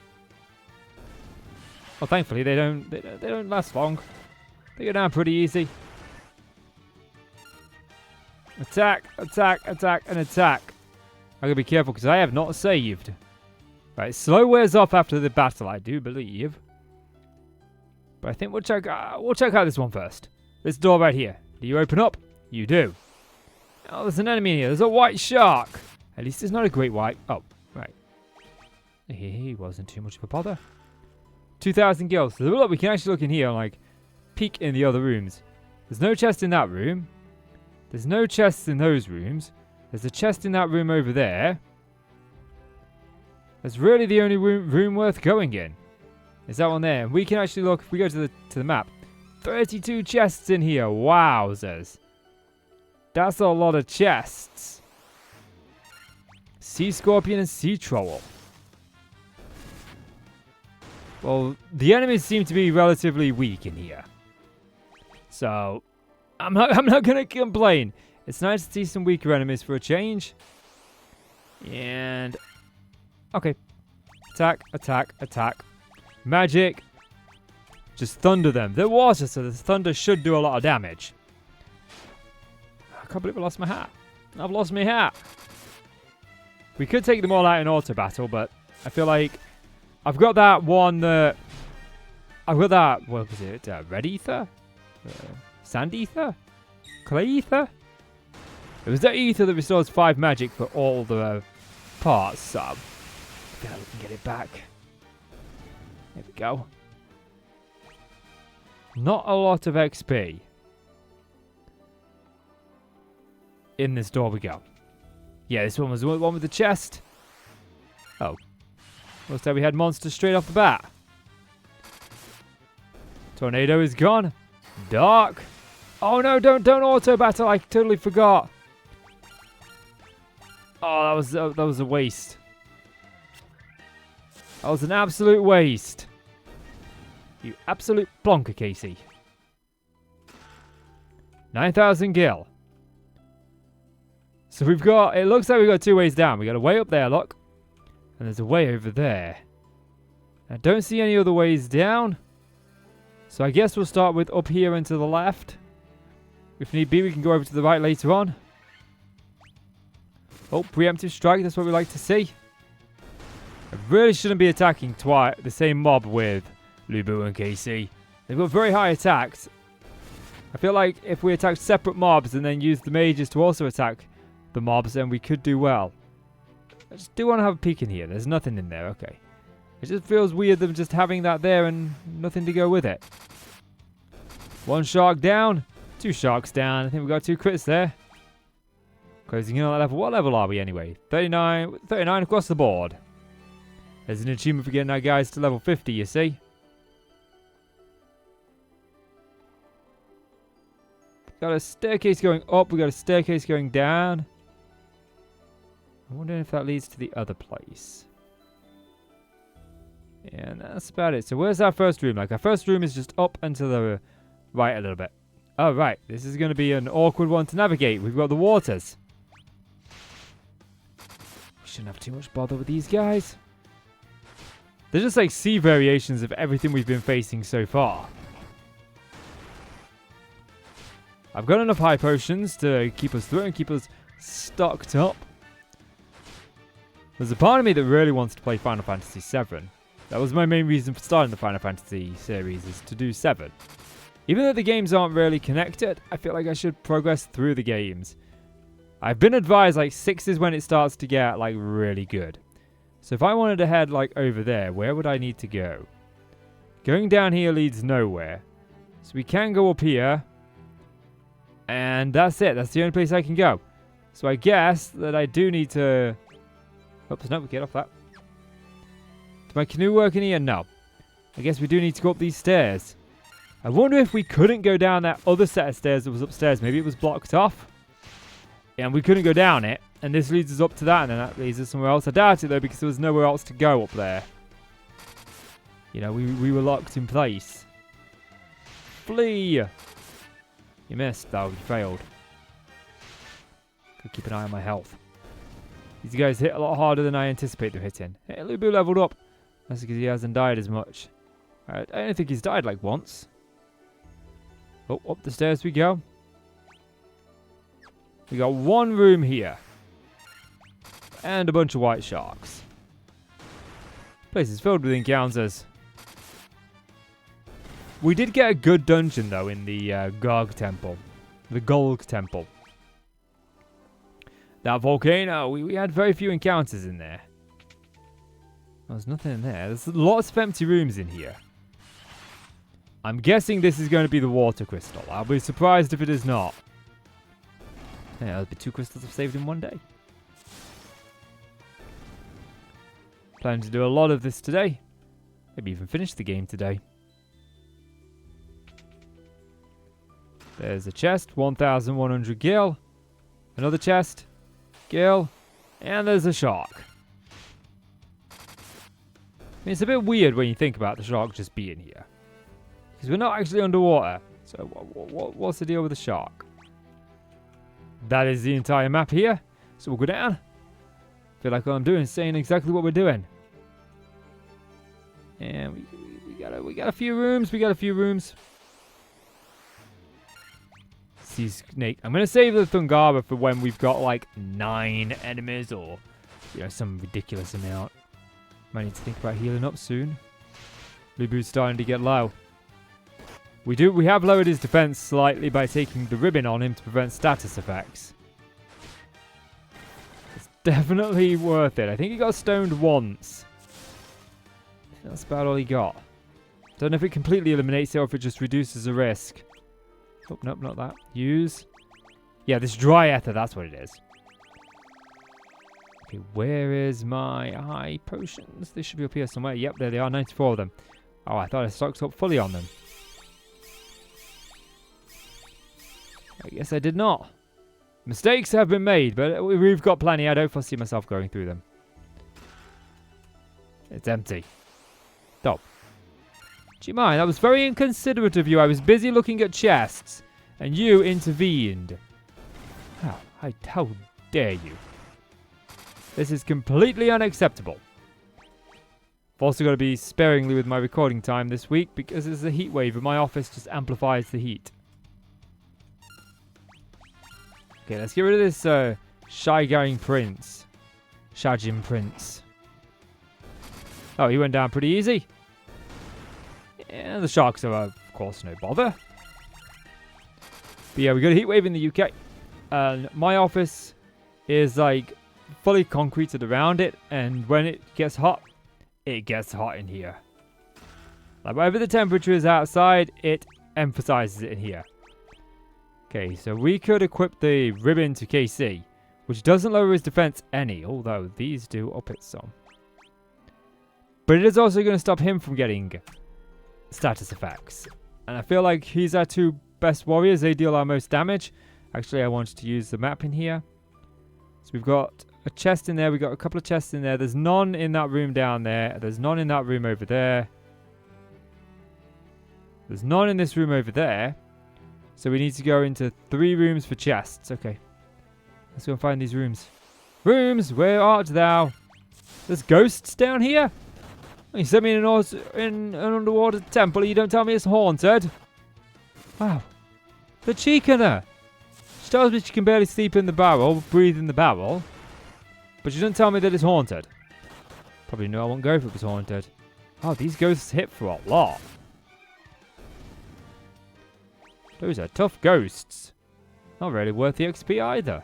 Well, thankfully they don't last long. They go down pretty easy. Attack, attack, attack, and attack. I gotta be careful because I have not saved. Right, slow wears off after the battle, I do believe. But I think we'll check out this one first. This door right here. Do you open up? You do. Oh, there's an enemy here. There's a white shark. At least it's not a great white. Oh, right. He wasn't too much of a bother. 2,000 gills. So look, we can actually look in here and like peek in the other rooms. There's no chest in that room. There's no chests in those rooms. There's a chest in that room over there. That's really the only room worth going in. Is that one there? And we can actually look, if we go to the map, 32 chests in here. Wowzers. That's a lot of chests. Sea Scorpion and Sea Troll. Well, the enemies seem to be relatively weak in here. So, I'm not going to complain. It's nice to see some weaker enemies for a change. And, okay. Attack, attack, attack. Magic. Just thunder them. They're water, so the thunder should do a lot of damage. I can't believe I lost my hat. I've lost my hat. We could take them all out in auto battle, but I feel like I've got that one that... I've got that... What was it? Red ether? Sand ether? Clay ether? It was that ether that restores 5 magic for all the parts, so... Yeah, we can get it back. There we go. Not a lot of XP. In this door we go. Yeah, this one was the one with the chest. Oh. Looks like we had monsters straight off the bat. Tornado is gone. Dark. Oh no, don't auto battle. I totally forgot. Oh, that was a waste. That was an absolute waste. You absolute plonker, Casey. 9,000 gil. So we've got, it looks like we've got 2 ways down. We got a way up there, look. And there's a way over there. I don't see any other ways down. So I guess we'll start with up here and to the left. If need be, we can go over to the right later on. Oh, preemptive strike, that's what we like to see. I really shouldn't be attacking the same mob with Lubu and KC. They've got very high attacks. I feel like if we attack separate mobs and then use the mages to also attack the mobs, then we could do well. I just do want to have a peek in here. There's nothing in there, okay. It just feels weird them just having that there and nothing to go with it. 1 shark down, 2 sharks down. I think we got 2 crits there. Closing in on that level. What level are we anyway? 39 across the board. There's an achievement for getting our guys to level 50, you see. Got a staircase going up. We got a staircase going down. I'm wondering if that leads to the other place. Yeah, and that's about it. So where's our first room? Like, our first room is just up and to the right a little bit. Oh, right. This is going to be an awkward one to navigate. We've got the waters. We shouldn't have too much bother with these guys. They're just like sea variations of everything we've been facing so far. I've got enough high potions to keep us through and keep us stocked up. There's a part of me that really wants to play Final Fantasy 7. That was my main reason for starting the Final Fantasy series, is to do 7. Even though the games aren't really connected, I feel like I should progress through the games. I've been advised like 6 is when it starts to get like really good. So if I wanted to head like over there, where would I need to go? Going down here leads nowhere. So we can go up here. And that's it. That's the only place I can go. So I guess that I do need to... Oops, no, get off that. Does my canoe work in here? No. I guess we do need to go up these stairs. I wonder if we couldn't go down that other set of stairs that was upstairs. Maybe it was blocked off. And we couldn't go down it. And this leads us up to that, and then that leads us somewhere else. I doubt it, though, because there was nowhere else to go up there. You know, we were locked in place. Flee! You missed, though. You failed. Gotta keep an eye on my health. These guys hit a lot harder than I anticipate they're hitting. Hey, Lubu leveled up. That's because he hasn't died as much. I don't think he's died like once. Oh, up the stairs we go. We got 1 room here. And a bunch of white sharks. Place is filled with encounters. We did get a good dungeon, though, in the Garg Temple. The Golg Temple. That volcano, we had very few encounters in there. There's nothing in there. There's lots of empty rooms in here. I'm guessing this is going to be the water crystal. I'll be surprised if it is not. Yeah, there'll be 2 crystals I've saved in one day. Planning to do a lot of this today. Maybe even finish the game today. There's a chest, 1,100 gil. Another chest, gil. And there's a shark. I mean, it's a bit weird when you think about the shark just being here. Because we're not actually underwater. So what's the deal with the shark? That is the entire map here. So we'll go down. Feel like all I'm doing is saying exactly what we're doing. And we got a few rooms. We got a few rooms. Sea snake. I'm gonna save the Thungara for when we've got like 9 enemies or, you know, some ridiculous amount. Might need to think about healing up soon. Lubu's starting to get low. We have lowered his defense slightly by taking the ribbon on him to prevent status effects. It's definitely worth it. I think he got stoned once. That's about all he got. Don't know if it completely eliminates it or if it just reduces the risk. Oh, nope, not that. Use. Yeah, this dry ether, that's what it is. Okay, where is my high potions? They should be up here somewhere. Yep, there they are, 94 of them. Oh, I thought I stocked up fully on them. I guess I did not. Mistakes have been made, but we've got plenty. I don't foresee myself going through them. It's empty. Stop. Do you mind? That was very inconsiderate of you. I was busy looking at chests, and you intervened. How dare you? This is completely unacceptable. I've also got to be sparingly with my recording time this week because there's a heat wave and my office just amplifies the heat. Okay, let's get rid of this Shy Going Prince. Shajin Prince. Oh, he went down pretty easy. Yeah, the sharks are, of course, no bother. But yeah, we got a heat wave in the UK. And my office is like fully concreted around it. And when it gets hot in here. Like whatever the temperature is outside, it emphasizes it in here. Okay, so we could equip the ribbon to KC, which doesn't lower his defense any, although these do up it some. But it is also going to stop him from getting status effects. And I feel like he's our two best warriors. They deal our most damage. Actually, I wanted to use the map in here. So we've got a chest in there. We've got a couple of chests in there. There's none in that room down there. There's none in that room over there. There's none in this room over there. So we need to go into 3 rooms for chests. Okay. Let's go and find these rooms. Rooms, where art thou? There's ghosts down here? You sent me in an underwater temple and you don't tell me it's haunted? Wow. The cheek on her. She tells me she can barely sleep in the barrel, breathe in the barrel. But she doesn't tell me that it's haunted. Probably knew I wouldn't go if it was haunted. Oh, these ghosts hit for a lot. Those are tough ghosts. Not really worth the XP either.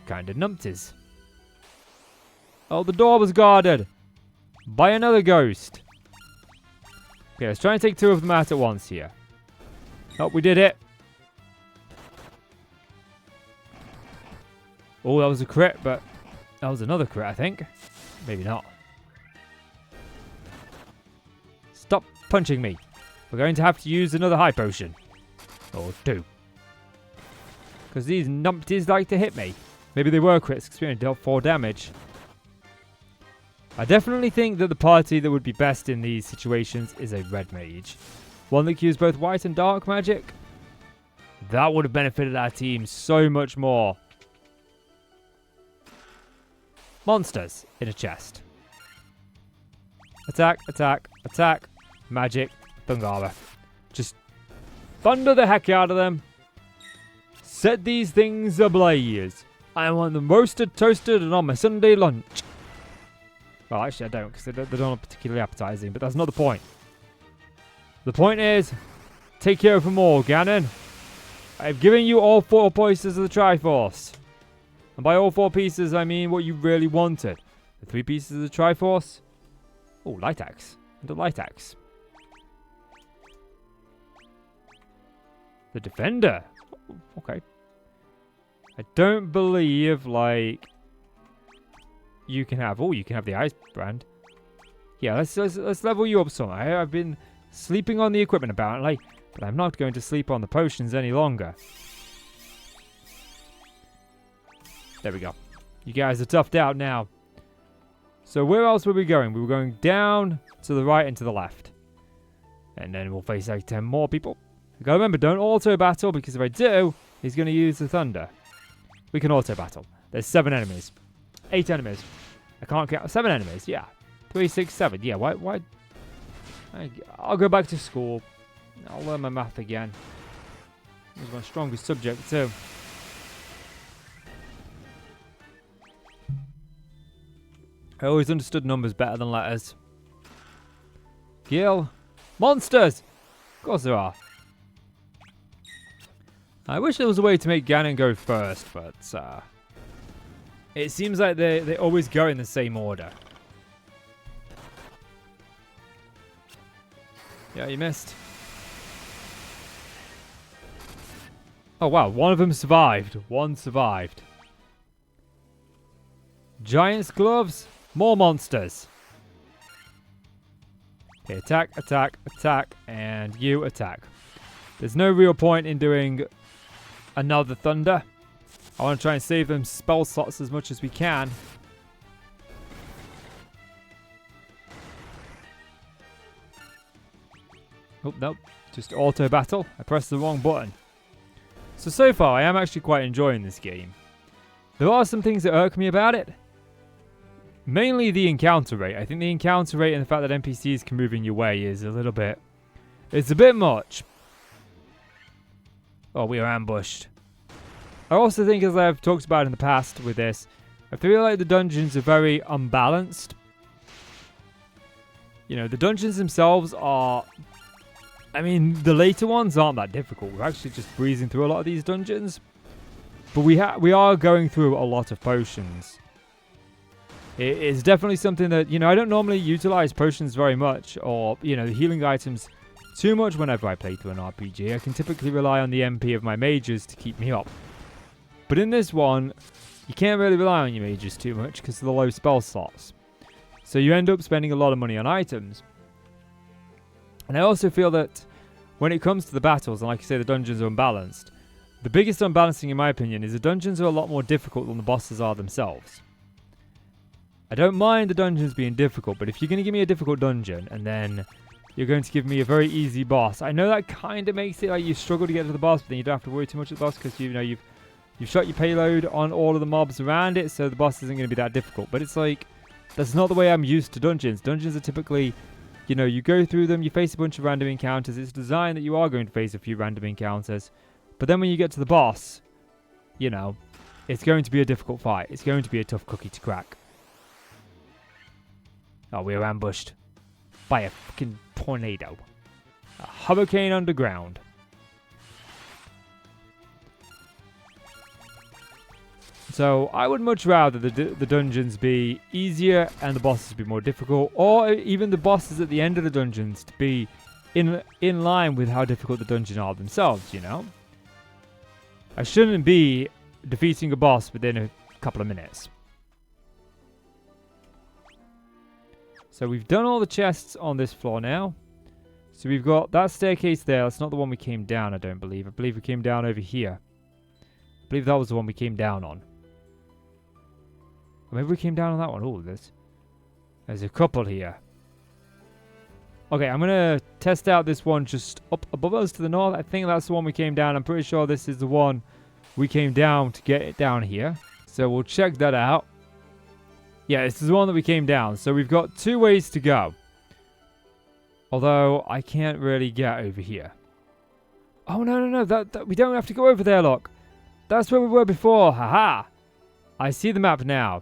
Kinda numpties. Oh, the door was guarded by another ghost. Okay, let's try and take 2 of them out at once here. Oh, we did it. Oh, that was a crit, but that was another crit, I think. Maybe not. Stop punching me. We're going to have to use another high potion. Or 2. Because these numpties like to hit me. Maybe they were crits because we only dealt 4 damage. I definitely think that the party that would be best in these situations is a red mage. One that can use both white and dark magic. That would have benefited our team so much more. Monsters in a chest. Attack, attack, attack. Magic, Thungara. Just thunder the heck out of them. Set these things ablaze. I want them roasted, toasted, and on my Sunday lunch. Well, actually, I don't, because they're not particularly appetizing, but that's not the point. The point is, take care of them all, Ganon. I've given you all 4 pieces of the Triforce. And by all 4 pieces, I mean what you really wanted. The 3 pieces of the Triforce. Oh, light axe. And a light axe. The Defender. Oh, okay. I don't believe, like, you can have... Oh, you can have the Ice Brand. Yeah, let's level you up some. I've been sleeping on the equipment, apparently. But I'm not going to sleep on the potions any longer. There we go. You guys are toughed out now. So where else were we going? We were going down, to the right, and to the left. And then we'll face like 10 more people. You gotta remember, don't auto-battle, because if I do, he's going to use the thunder. We can auto-battle. There's 7 enemies. 8 enemies. I can't count. 7 enemies, yeah. 3, 6, 7. Yeah, why? I'll go back to school. I'll learn my math again. It was my strongest subject, too. I always understood numbers better than letters. Gil. Monsters! Of course there are. I wish there was a way to make Ganon go first, but it seems like they always go in the same order. Yeah, you missed. Oh wow, one of them survived. One survived. Giant's gloves. More monsters. Okay, attack, attack, attack, and you attack. There's no real point in doing another thunder. I want to try and save them spell slots as much as we can. Oh, nope. Just auto battle. I pressed the wrong button. So far, I am actually quite enjoying this game. There are some things that irk me about it. Mainly the encounter rate. I think the encounter rate and the fact that NPCs can move in your way is a little bit... It's a bit much. Oh, we are ambushed. I also think, as I've talked about in the past with this, I feel like the dungeons are very unbalanced. You know, the dungeons themselves are... I mean, the later ones aren't that difficult. We're actually just breezing through a lot of these dungeons. But we are going through a lot of potions. It is definitely something that, you know, I don't normally utilize potions very much, or, you know, healing items too much whenever I play through an RPG. I can typically rely on the MP of my mages to keep me up. But in this one, you can't really rely on your mages too much because of the low spell slots. So you end up spending a lot of money on items. And I also feel that when it comes to the battles, and like I say, the dungeons are unbalanced, the biggest unbalancing in my opinion is the dungeons are a lot more difficult than the bosses are themselves. I don't mind the dungeons being difficult, but if you're going to give me a difficult dungeon and then you're going to give me a very easy boss, I know that kind of makes it like you struggle to get to the boss, but then you don't have to worry too much at the boss because you know you've shot your payload on all of the mobs around it, so the boss isn't going to be that difficult. But it's like, that's not the way I'm used to dungeons. Dungeons are typically, you know, you go through them, you face a bunch of random encounters. It's designed that you are going to face a few random encounters. But then when you get to the boss, you know, it's going to be a difficult fight. It's going to be a tough cookie to crack. Oh, we were ambushed by a fucking tornado. A hurricane underground. So I would much rather the dungeons be easier and the bosses be more difficult, or even the bosses at the end of the dungeons to be in line with how difficult the dungeons are themselves, you know? I shouldn't be defeating a boss within a couple of minutes. So we've done all the chests on this floor now. So we've got that staircase there. That's not the one we came down, I don't believe. I believe we came down over here. I believe that was the one we came down on. Or maybe we came down on that one. Oh, there's a couple here. Okay, I'm going to test out this one just up above us to the north. I think that's the one we came down. I'm pretty sure this is the one we came down to get it down here. So we'll check that out. Yeah, this is the one that we came down. So we've got two ways to go. Although, I can't really get over here. Oh, no. That we don't have to go over there, look. That's where we were before. Haha. I see the map now.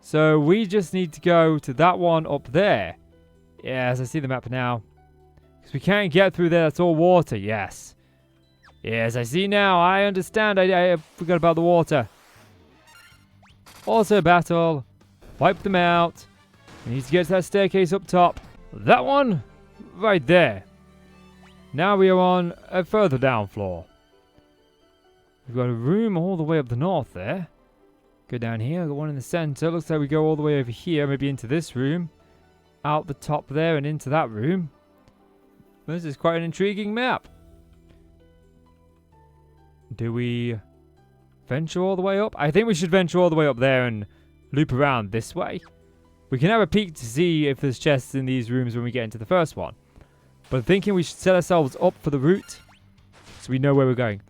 So we just need to go to that one up there. Yes, I see the map now. Because we can't get through there. That's all water. Yes. Yes, I see now. I understand. I forgot about the water. Also battle. Wipe them out. We need to get to that staircase up top. That one. Right there. Now we are on a further down floor. We've got a room all the way up the north there. Go down here. Got one in the center. Looks like we go all the way over here. Maybe into this room. Out the top there and into that room. This is quite an intriguing map. Do we venture all the way up? I think we should venture all the way up there and loop around this way. We can have a peek to see if there's chests in these rooms when we get into the first one. But I'm thinking we should set ourselves up for the route so we know where we're going.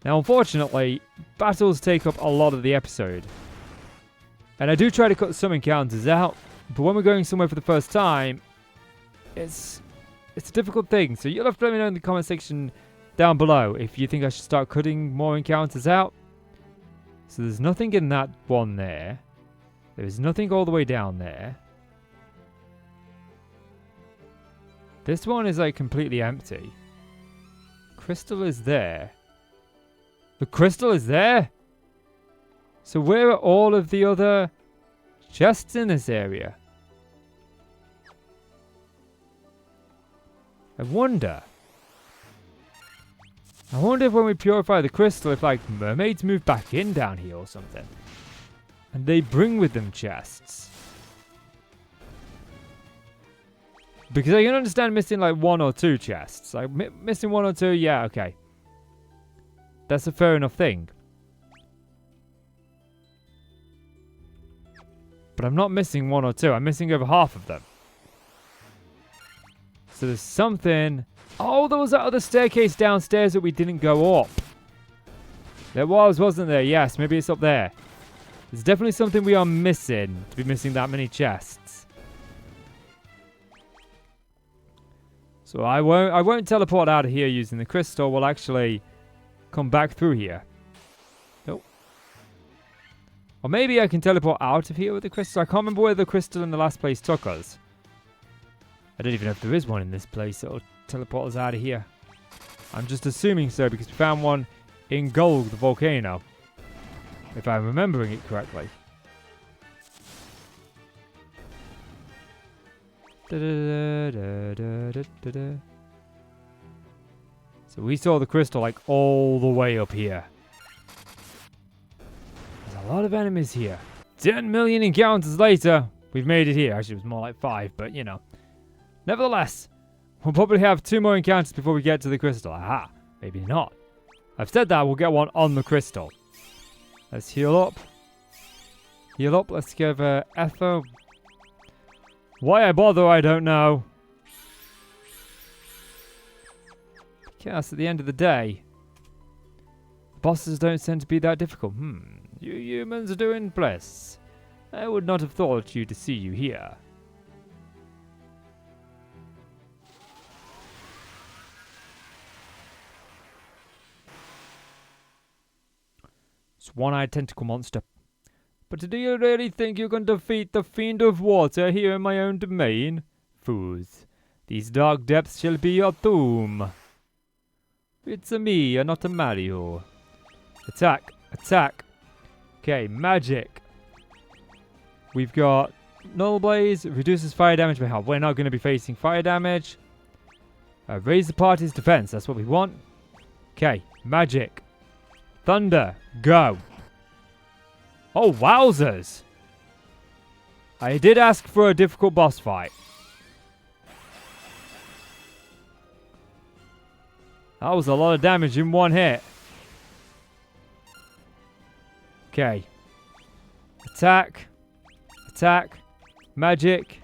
Now, unfortunately, battles take up a lot of the episode. And I do try to cut some encounters out, but when we're going somewhere for the first time, it's a difficult thing. So you'll have to let me know in the comment section down below if you think I should start cutting more encounters out. So there's nothing in that one there. There is nothing all the way down there. This one is like completely empty. Crystal is there. The crystal is there? So where are all of the other chests in this area? I wonder if when we purify the crystal, if like mermaids move back in down here or something. And they bring with them chests. Because I can understand missing like 1 or 2 chests. Like missing 1 or 2, yeah, okay. That's a fair enough thing. But I'm not missing 1 or 2. I'm missing over half of them. So there's something... Oh, there was that other staircase downstairs that we didn't go up. There was, wasn't there? Yes, maybe it's up there. There's definitely something we are missing to be missing that many chests. So I won't teleport out of here using the crystal. We'll actually come back through here. Nope. Or maybe I can teleport out of here with the crystal. I can't remember where the crystal in the last place took us. I don't even know if there is one in this place that'll teleport us out of here. I'm just assuming so because we found one in Gold, the volcano. If I'm remembering it correctly. So we saw the crystal like all the way up here. There's a lot of enemies here. 10 million encounters later, we've made it here. Actually, it was more like 5, but you know. Nevertheless, we'll probably have 2 more encounters before we get to the crystal. Aha, maybe not. I've said that, we'll get one on the crystal. Let's heal up. Heal up, let's give Ether. Why I bother, I don't know. Because at the end of the day, bosses don't tend to be that difficult. You humans are doing bliss. I would not have thought you to see you here. It's one-eyed tentacle monster. But do you really think you can defeat the Fiend of Water here in my own domain? Fools, these dark depths shall be your doom. It's a me, and not a Mario. Attack, attack. Okay, magic. We've got Null Blaze, reduces fire damage by half. We're not going to be facing fire damage. Raise the party's defense, that's what we want. Okay, magic. Thunder, go. Oh, wowzers. I did ask for a difficult boss fight. That was a lot of damage in one hit. Okay. Attack. Attack. Magic.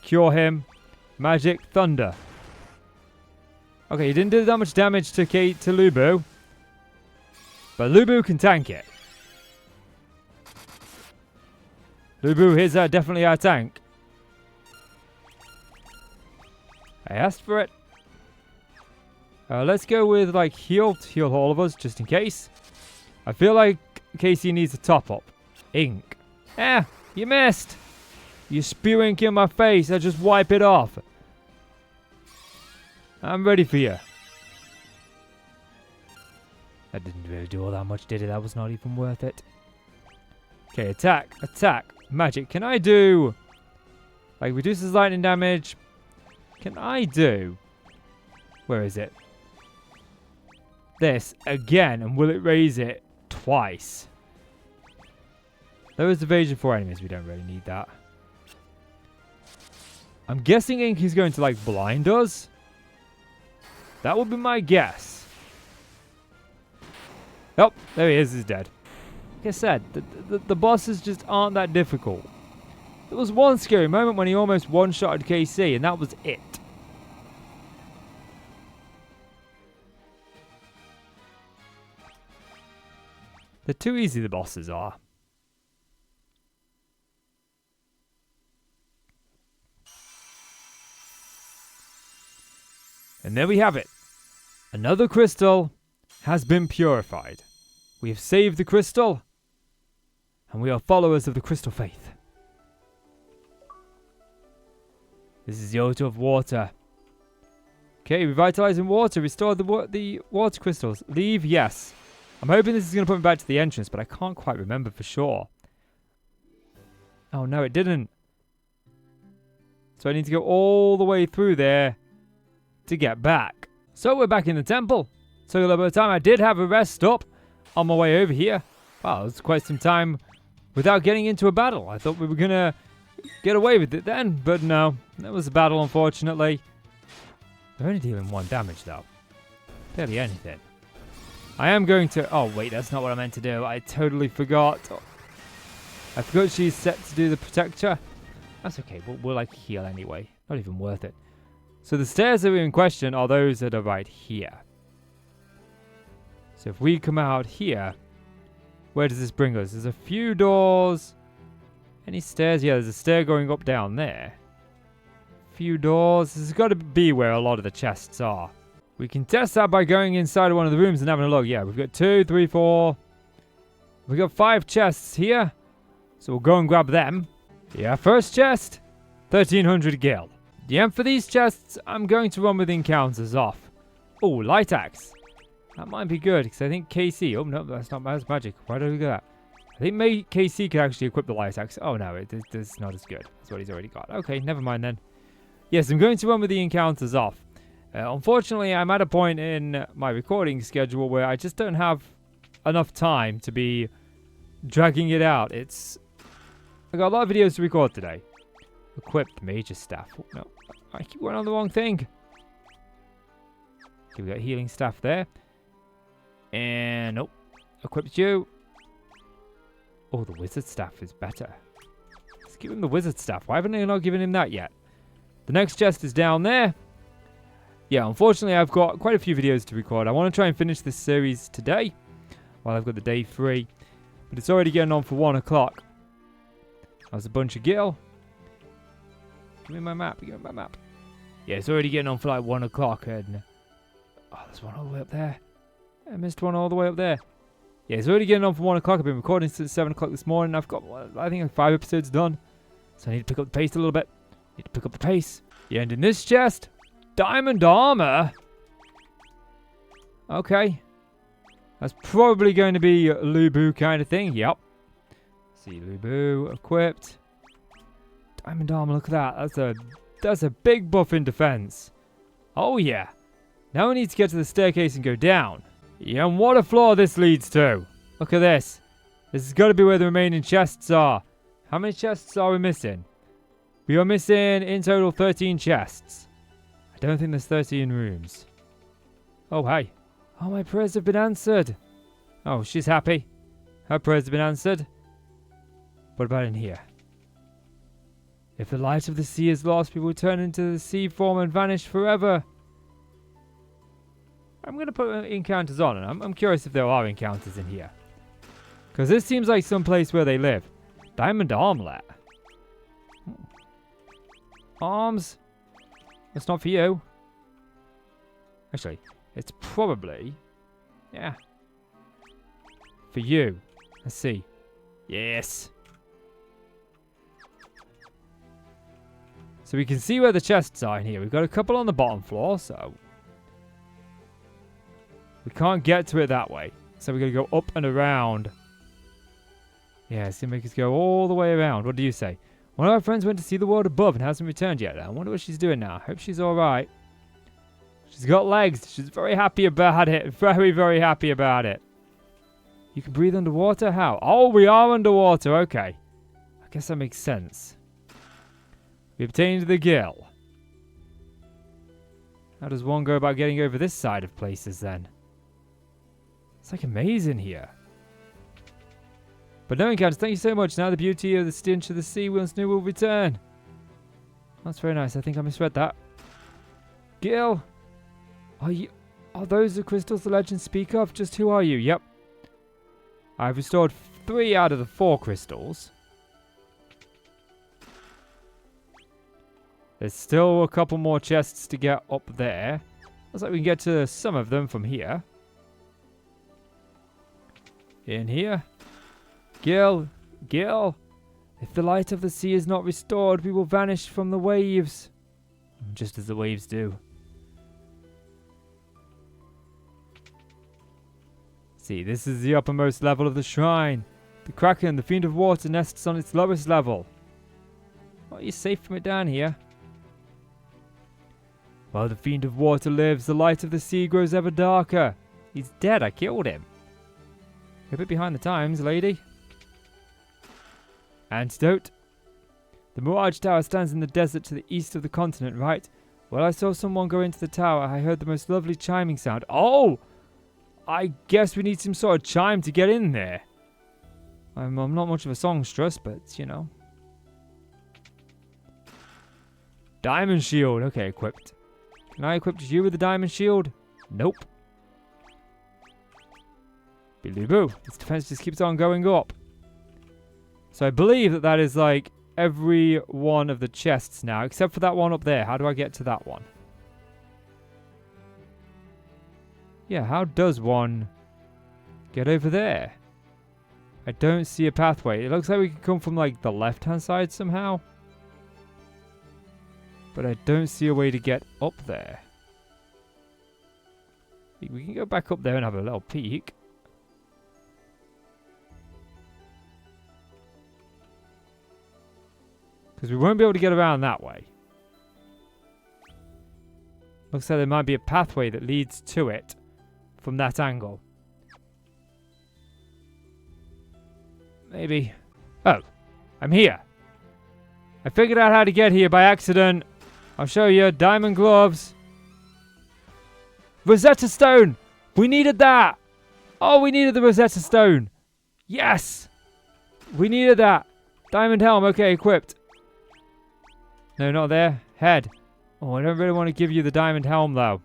Cure him. Magic. Thunder. Okay, he didn't do that much damage to Lubu. But Lubu can tank it. Lubu is definitely our tank. I asked for it. Let's go with like heal to heal all of us just in case. I feel like Casey needs a top up. Ink. You missed. You spew ink in my face. I just wipe it off. I'm ready for you. That didn't really do all that much, did it? That was not even worth it. Okay, attack, attack, magic. Can I do... like, reduces lightning damage. Can I do... where is it? This, again, and will it raise it twice? There is evasion for enemies. We don't really need that. I'm guessing ink is going to, like, blind us. That would be my guess. Oh, there he is. He's dead. Like I said, the bosses just aren't that difficult. There was one scary moment when he almost one-shotted KC, and that was it. They're too easy, the bosses are. And there we have it. Another crystal has been purified. We have saved the crystal. and we are followers of the Crystal Faith. This is the odor of water. Okay, revitalizing water. Restore the water crystals. Leave, yes. I'm hoping this is going to put me back to the entrance, but I can't quite remember for sure. Oh, no, it didn't. So I need to go all the way through there to get back. So we're back in the temple. Took a little bit of time. I did have a rest stop on my way over here. Wow, it was quite some time without getting into a battle. I thought we were going to get away with it then, but no. That was a battle, unfortunately. They're only dealing 1 damage, though. Barely anything. I am going to... Oh, wait, that's not what I meant to do. I totally forgot. I forgot she's set to do the protector. That's okay. We'll like, heal anyway. Not even worth it. So the stairs that are in question are those that are right here. So if we come out here, where does this bring us? There's a few doors. Any stairs? Yeah, there's a stair going up down there. Few doors. This has got to be where a lot of the chests are. We can test that by going inside of one of the rooms and having a look. Yeah, we've got 2, 3, 4. We've got 5 chests here. So we'll go and grab them. Yeah, first chest, 1300 gil. Yeah, for these chests, I'm going to run with encounters off. Oh, light axe. That might be good, because I think KC... Oh, no, that's not magic. Why did we get that? I think KC could actually equip the light axe. Oh, no, it's not as good. That's what he's already got. Okay, never mind then. Yes, I'm going to run with the encounters off. Unfortunately, I'm at a point in my recording schedule where I just don't have enough time to be dragging it out. I got a lot of videos to record today. Equipped major staff. Oh, no, I keep going on the wrong thing. Okay, we got healing staff there. And nope. Equipped you. Oh, the wizard staff is better. Let's give him the wizard staff. Why haven't I not given him that yet? The next chest is down there. Yeah, unfortunately, I've got quite a few videos to record. I want to try and finish this series today while I've got the day free. But it's already getting on for 1 o'clock. That was a bunch of gil. Give me my map. Give me my map. Yeah, it's already getting on for like 1 o'clock. And oh, there's one all the way up there. I missed one all the way up there. Yeah, it's already getting on for 1 o'clock. I've been recording since 7 o'clock this morning. I've got, I think, like 5 episodes done. So I need to pick up the pace a little bit. Need to pick up the pace. Yeah, and in this chest, diamond armor. Okay. That's probably going to be a Lubu kind of thing. Yep. See, Lubu equipped. Diamond armor, look at that. That's a big buff in defense. Oh, yeah. Now we need to get to the staircase and go down. Yeah, and what a floor this leads to. Look at this. This has got to be where the remaining chests are. How many chests are we missing? We are missing, in total, 13 chests. I don't think there's 13 rooms. Oh, hey. Oh, my prayers have been answered. Oh, she's happy. Her prayers have been answered. What about in here? If the light of the sea is lost, we will turn into the sea form and vanish forever. I'm going to put encounters on, and I'm curious if there are encounters in here. Because this seems like some place where they live. Diamond armlet. Arms. That's not for you. Actually, it's probably... Yeah. For you. Let's see. Yes. So we can see where the chests are in here. We've got a couple on the bottom floor, so... We can't get to it that way. So we're going to go up and around. Yeah, it's going to make us go all the way around. What do you say? One of our friends went to see the world above and hasn't returned yet. I wonder what she's doing now. Hope she's alright. She's got legs. She's very happy about it. Very, very happy about it. You can breathe underwater? How? Oh, we are underwater. Okay. I guess that makes sense. We obtained the gill. How does one go about getting over this side of places then? It's like amazing here. But no encounters, thank you so much. Now the beauty of the stench of the sea once new will return. That's very nice. I think I misread that. Gil, are those the crystals the legends speak of? Just who are you? Yep. I've restored 3 out of the 4 crystals. There's still a couple more chests to get up there. Looks like we can get to some of them from here. In here. Gil, Gil, if the light of the sea is not restored, we will vanish from the waves. Just as the waves do. See, this is the uppermost level of the shrine. The Kraken, the Fiend of Water, nests on its lowest level. Are you safe from it down here? While the Fiend of Water lives, the light of the sea grows ever darker. He's dead, I killed him. You're a bit behind the times, lady. Antidote. The Mirage Tower stands in the desert to the east of the continent, right? When I saw someone go into the tower, I heard the most lovely chiming sound. Oh! I guess we need some sort of chime to get in there. I'm not much of a songstress, but, you know. Diamond shield. Okay, equipped. Can I equip you with the diamond shield? Nope. Billy-boo. This defense just keeps on going up. So I believe that that is like every one of the chests now, except for that one up there. How do I get to that one? Yeah, how does one get over there? I don't see a pathway. It looks like we can come from like the left-hand side somehow. But I don't see a way to get up there. We can go back up there and have a little peek. Because we won't be able to get around that way. Looks like there might be a pathway that leads to it from that angle. Maybe. Oh, I'm here. I figured out how to get here by accident. I'll show you. Diamond gloves. Rosetta Stone. We needed that. Oh, we needed the Rosetta Stone. Yes. We needed that. Diamond helm. Okay, equipped. No, not there. Head. Oh, I don't really want to give you the diamond helm, though.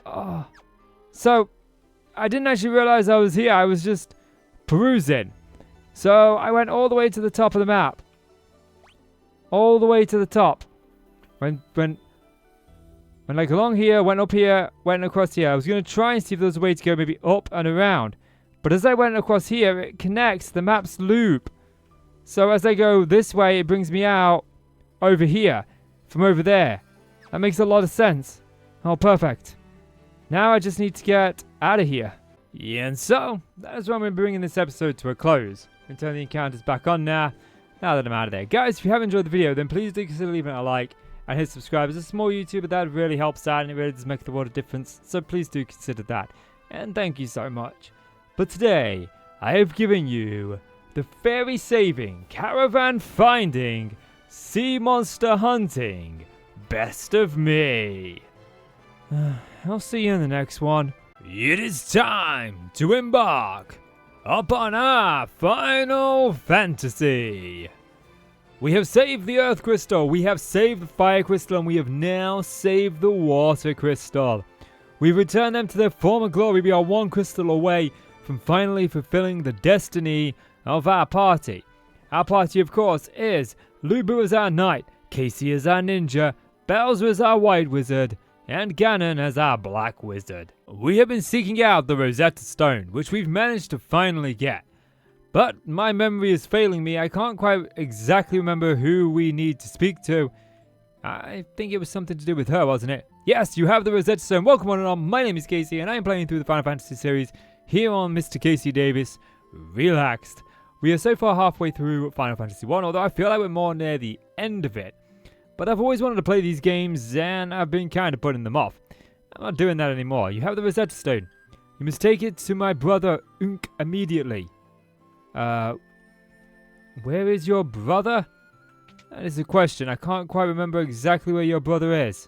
Oh. So, I didn't actually realize I was here. I was just perusing. So, I went all the way to the top of the map. All the way to the top. Went like along here, went up here, went across here. I was going to try and see if there was a way to go maybe up and around. But as I went across here, it connects the map's loop. So as I go this way, it brings me out over here from over there. That makes a lot of sense. Oh, perfect. Now I just need to get out of here. Yeah, and so that is why I'm bringing this episode to a close. I'm turn the encounters back on now that I'm out of there. Guys, if you have enjoyed the video, then please do consider leaving a like and hit subscribe. As a small YouTuber, that really helps out and it really does make the world a difference. So please do consider that. And thank you so much. But today, I have given you the fairy saving, caravan finding, sea monster hunting, best of me. I'll see you in the next one. It is time to embark upon our Final Fantasy. We have saved the Earth Crystal, we have saved the Fire Crystal, and we have now saved the Water Crystal. We've returned them to their former glory. We are one crystal away from finally fulfilling the destiny of our party. Our party, of course, is Lubu as our knight, Casey as our ninja, Bowser as our white wizard, and Ganon as our black wizard. We have been seeking out the Rosetta Stone, which we've managed to finally get. But my memory is failing me. I can't quite exactly remember who we need to speak to. I think it was something to do with her, wasn't it? Yes, you have the Rosetta Stone. Welcome on and on. My name is Casey, and I am playing through the Final Fantasy series here on Mr. Casey Davis Relaxed. We are so far halfway through Final Fantasy 1, although I feel like we're more near the end of it. But I've always wanted to play these games, and I've been kind of putting them off. I'm not doing that anymore. You have the Rosetta Stone. You must take it to my brother, Unk, immediately. Where is your brother? That is a question. I can't quite remember exactly where your brother is.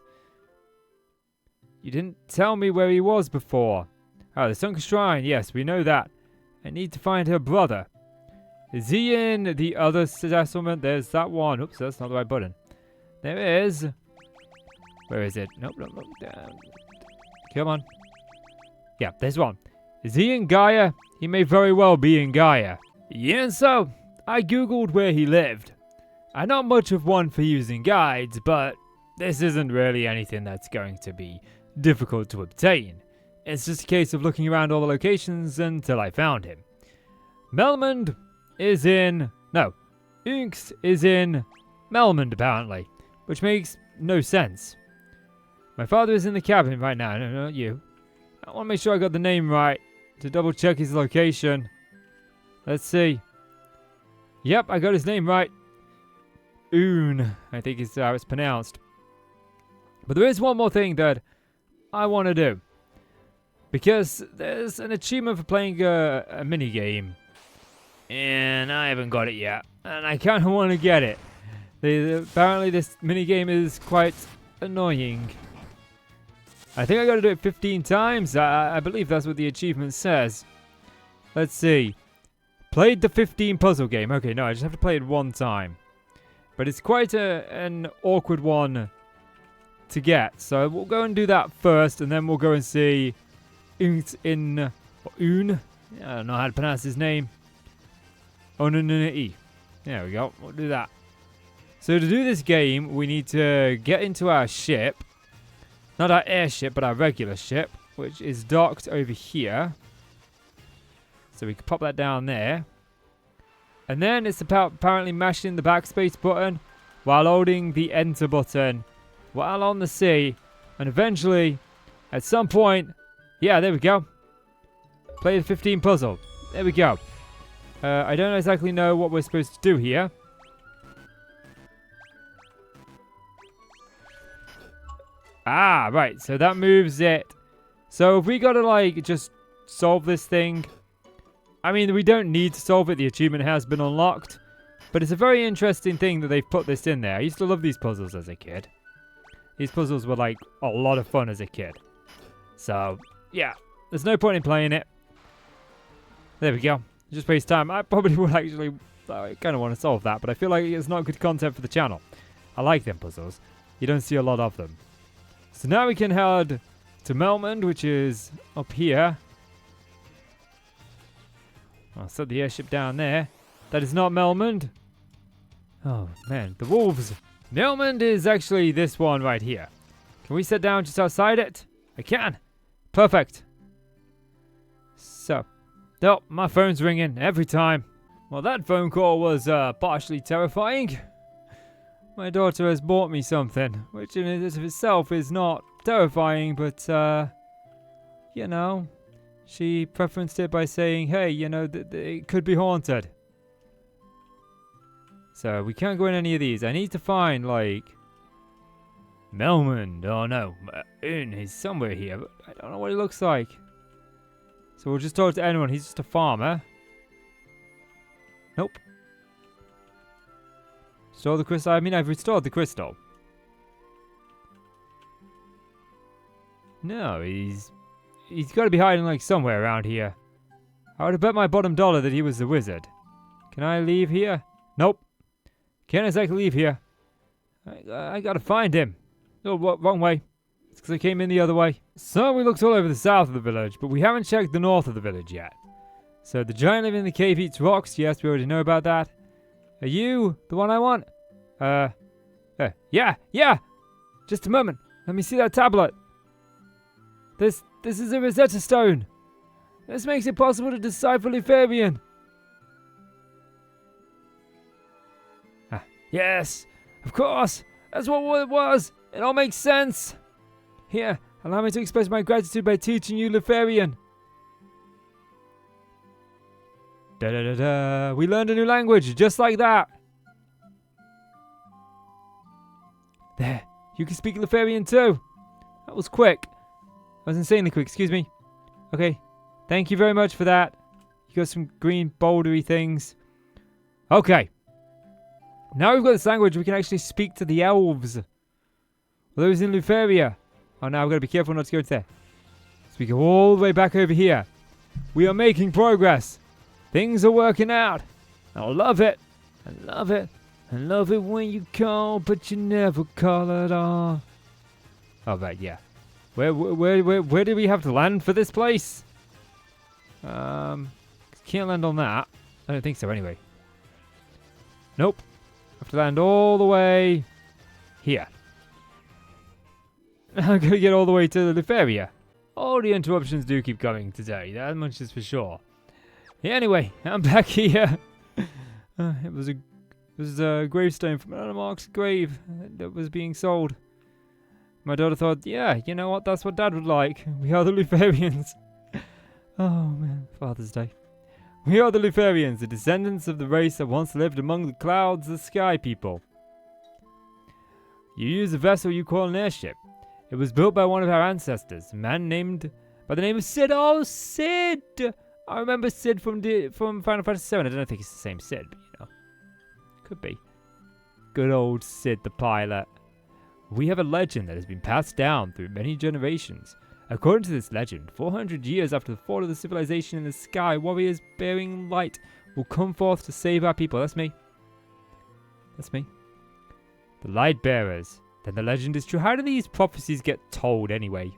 You didn't tell me where he was before. Oh, the Sunken Shrine. Yes, we know that. I need to find her brother. Is he in the other settlement? There's that one. Oops, that's not the right button. There is. Where is it? Nope, nope, nope. Come on. Yeah, there's one. Is he in Gaia? He may very well be in Gaia. Yeah, and so I googled where he lived. I'm not much of one for using guides, but this isn't really anything that's going to be difficult to obtain. it's just a case of looking around all the locations until I found him. Melmond is in... No. Unx is in Melmond, apparently. Which makes no sense. My father is in the cabin right now. No, not you. I want to make sure I got the name right to double check his location. Let's see. Yep, I got his name right. Oon, I think is how it's pronounced. But there is one more thing that I want to do. Because there's an achievement for playing a mini game. And I haven't got it yet. And I kind of want to get it. Apparently this mini game is quite annoying. I think I got to do it 15 times. I believe that's what the achievement says. Let's see. Played the 15 puzzle game. Okay, no, I just have to play it one time. But it's quite an awkward one to get. So we'll go and do that first. And then we'll go and see Oon. I don't know how to pronounce his name. Onunui. There we go. We'll do that. So to do this game, we need to get into our ship. Not our airship, but our regular ship, which is docked over here. So we can pop that down there. And then it's about apparently mashing the backspace button while holding the enter button while on the sea. And eventually, at some point, yeah, there we go. Play the 15 puzzle. There we go. I don't exactly know what we're supposed to do here. Ah, right. So that moves it. So if we gotta, like, just solve this thing. I mean, we don't need to solve it. The achievement has been unlocked. But it's a very interesting thing that they've put this in there. I used to love these puzzles as a kid. These puzzles were, like, a lot of fun as a kid. So, yeah. There's no point in playing it. There we go. Just waste time. I probably would actually... I kind of want to solve that. But I feel like it's not good content for the channel. I like them puzzles. You don't see a lot of them. So now we can head to Melmond, which is up here. I'll set the airship down there. That is not Melmond. Oh, man. The wolves. Melmond is actually this one right here. Can we sit down just outside it? I can. Perfect. So. Oh, my phone's ringing every time. Well, that phone call was partially terrifying. My daughter has bought me something, which in and of itself is not terrifying, but, you know, she preferenced it by saying, hey, you know, it could be haunted. So, we can't go in any of these. I need to find, like, Melmond. Oh, no. He's somewhere here, but I don't know what he looks like. So, we'll just talk to anyone. He's just a farmer. Nope. Restore the crystal. I mean, I've restored the crystal. No, he's got to be hiding like somewhere around here. I would have bet my bottom dollar that he was the wizard. Can I leave here? Nope. Can't exactly leave here. I gotta find him. Oh, wrong way. It's because I came in the other way. So we looked all over the south of the village, but we haven't checked the north of the village yet. So the giant living in the cave eats rocks. Yes, we already know about that. Are you the one I want? Yeah. Just a moment. Let me see that tablet. This is a Rosetta Stone. This makes it possible to decipher Lufarian. Yes, of course. That's what it was. It all makes sense. Here, allow me to express my gratitude by teaching you Lufarian. Da-da-da-da. We learned a new language, just like that. There, you can speak Lufarian too. That was quick. That was insanely quick, excuse me. Okay, thank you very much for that. You got some green bouldery things. Okay. Now we've got this language, we can actually speak to the elves. Those in Lufaria. Oh, now I've got to be careful not to go to there. So we go all the way back over here. We are making progress. Things are working out. I love it. I love it. I love it when you call, but you never call at all. Oh, right, yeah. Where do we have to land for this place? Can't land on that. I don't think so, anyway. Nope. Have to land all the way here. I'm gonna get all the way to the Lufaria. All the interruptions do keep coming today, that much is for sure. Yeah, anyway, I'm back here. It was a gravestone from Anna Mark's grave that was being sold. My daughter thought, yeah, you know what, that's what Dad would like. We are the Luciferians. Oh man, Father's Day. We are the Luciferians, the descendants of the race that once lived among the clouds, the sky people. You use a vessel you call an airship. It was built by one of our ancestors, a man named by the name of Sid. Oh, Sid! I remember Sid from Final Fantasy VII. I don't think it's the same Sid, but you know. Could be. Good old Sid the pilot. We have a legend that has been passed down through many generations. According to this legend, 400 years after the fall of the civilization in the sky, warriors bearing light will come forth to save our people. That's me. That's me. The light bearers. Then the legend is true. How do these prophecies get told anyway?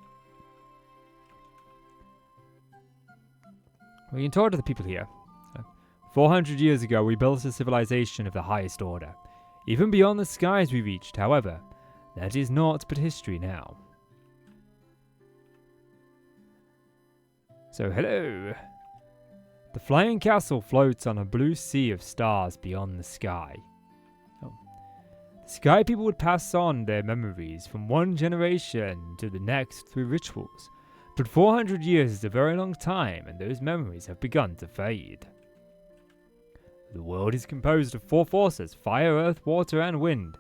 We can talk to the people here. 400 years ago, we built a civilization of the highest order. Even beyond the skies we reached, however. That is naught but history now. So, hello. The flying castle floats on a blue sea of stars beyond the sky. Oh. The sky people would pass on their memories from one generation to the next through rituals. But 400 years is a very long time, and those memories have begun to fade. The world is composed of 4 forces: fire, earth, water, and wind.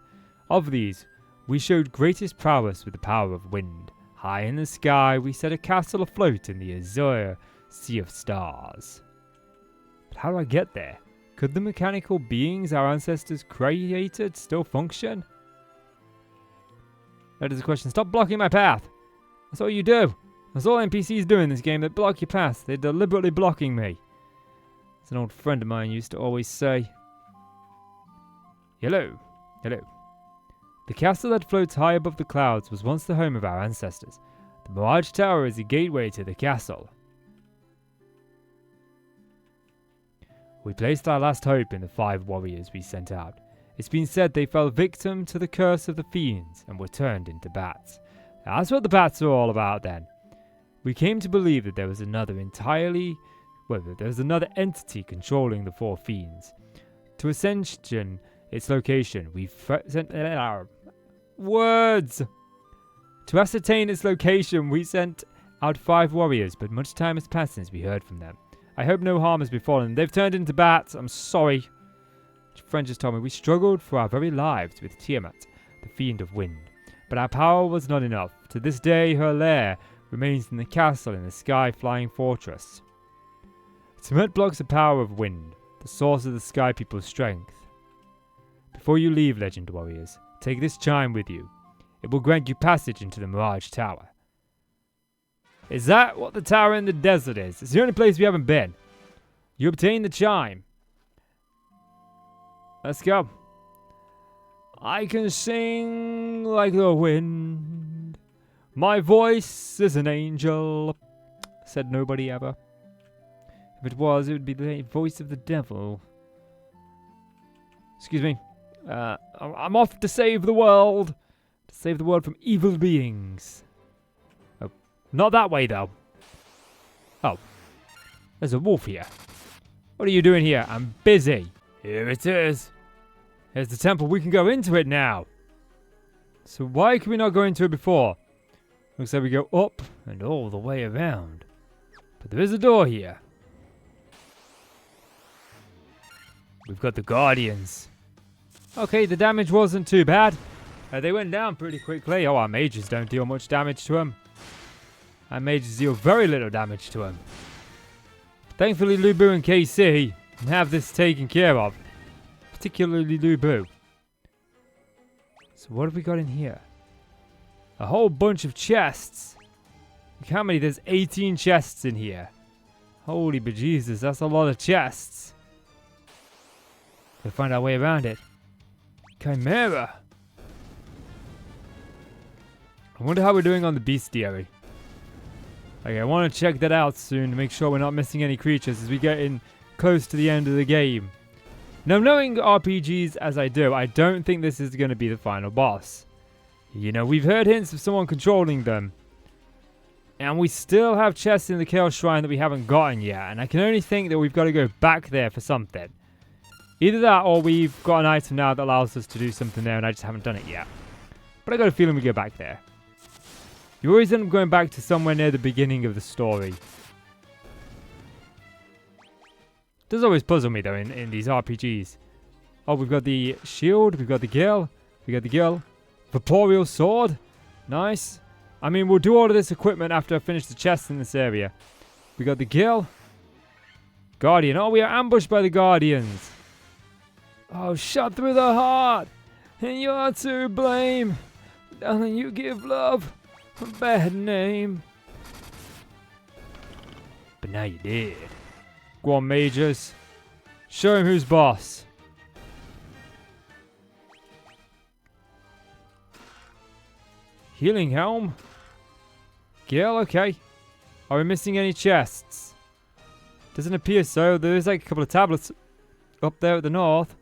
Of these, we showed greatest prowess with the power of wind. High in the sky, we set a castle afloat in the azure sea of stars. But how do I get there? Could the mechanical beings our ancestors created still function? That is a question. Stop blocking my path! That's all you do! That's all NPCs do in this game. They block your path. They're deliberately blocking me. As an old friend of mine used to always say. Hello. Hello. The castle that floats high above the clouds was once the home of our ancestors. The Mirage Tower is a gateway to the castle. We placed our last hope in the 5 warriors we sent out. It's been said they fell victim to the curse of the fiends and were turned into bats. That's what the bats are all about then. We came to believe that there was another entity controlling the 4 fiends. To ascension its location, we sent To ascertain its location, we sent out 5 warriors, but much time has passed since we heard from them. I hope no harm has befallen. They've turned into bats. I'm sorry. My friend just told me we struggled for our very lives with Tiamat, the fiend of wind. But our power was not enough. To this day, her lair remains in the castle in the sky-flying fortress. Cement blocks the power of wind, the source of the sky people's strength. Before you leave, legend warriors, take this chime with you. It will grant you passage into the Mirage Tower. Is that what the tower in the desert is? It's the only place we haven't been. You obtain the chime. Let's go. I can sing like the wind. My voice is an angel. Said nobody ever. If it was, it would be the voice of the devil. Excuse me. I'm off to save the world. To save the world from evil beings. Oh, not that way though. Oh. There's a wolf here. What are you doing here? I'm busy. Here it is. Here's the temple. We can go into it now. So why could we not go into it before? Looks like we go up and all the way around. But there is a door here. We've got the Guardians. Okay, the damage wasn't too bad. They went down pretty quickly. Oh, our mages don't deal much damage to them. Our mages deal very little damage to them. Thankfully, Lubu and KC have this taken care of. Particularly Lubu. So what have we got in here? A whole bunch of chests. Look how many? There's 18 chests in here. Holy bejesus, that's a lot of chests. We'll find our way around it. Chimera. I wonder how we're doing on the bestiary. Okay, I want to check that out soon to make sure we're not missing any creatures as we get in close to the end of the game. Now, knowing RPGs as I do, I don't think this is going to be the final boss. You know, we've heard hints of someone controlling them. And we still have chests in the Chaos Shrine that we haven't gotten yet. And I can only think that we've got to go back there for something. Either that or we've got an item now that allows us to do something there and I just haven't done it yet. But I got a feeling we go back there. You always end up going back to somewhere near the beginning of the story. It does always puzzle me though in these RPGs. Oh, we've got the shield, we've got the gill, Vaporeal sword. Nice. I mean, we'll do all of this equipment after I finish the chests in this area. We got the gill. Guardian. Oh, we are ambushed by the Guardians. Oh, shot through the heart. And you're to blame. Darling, you give love a bad name. But now you did. Go on, mages. Show him who's boss. Healing helm. Gil, okay. Are we missing any chests? Doesn't appear so. There's like a couple of tablets up there at the north.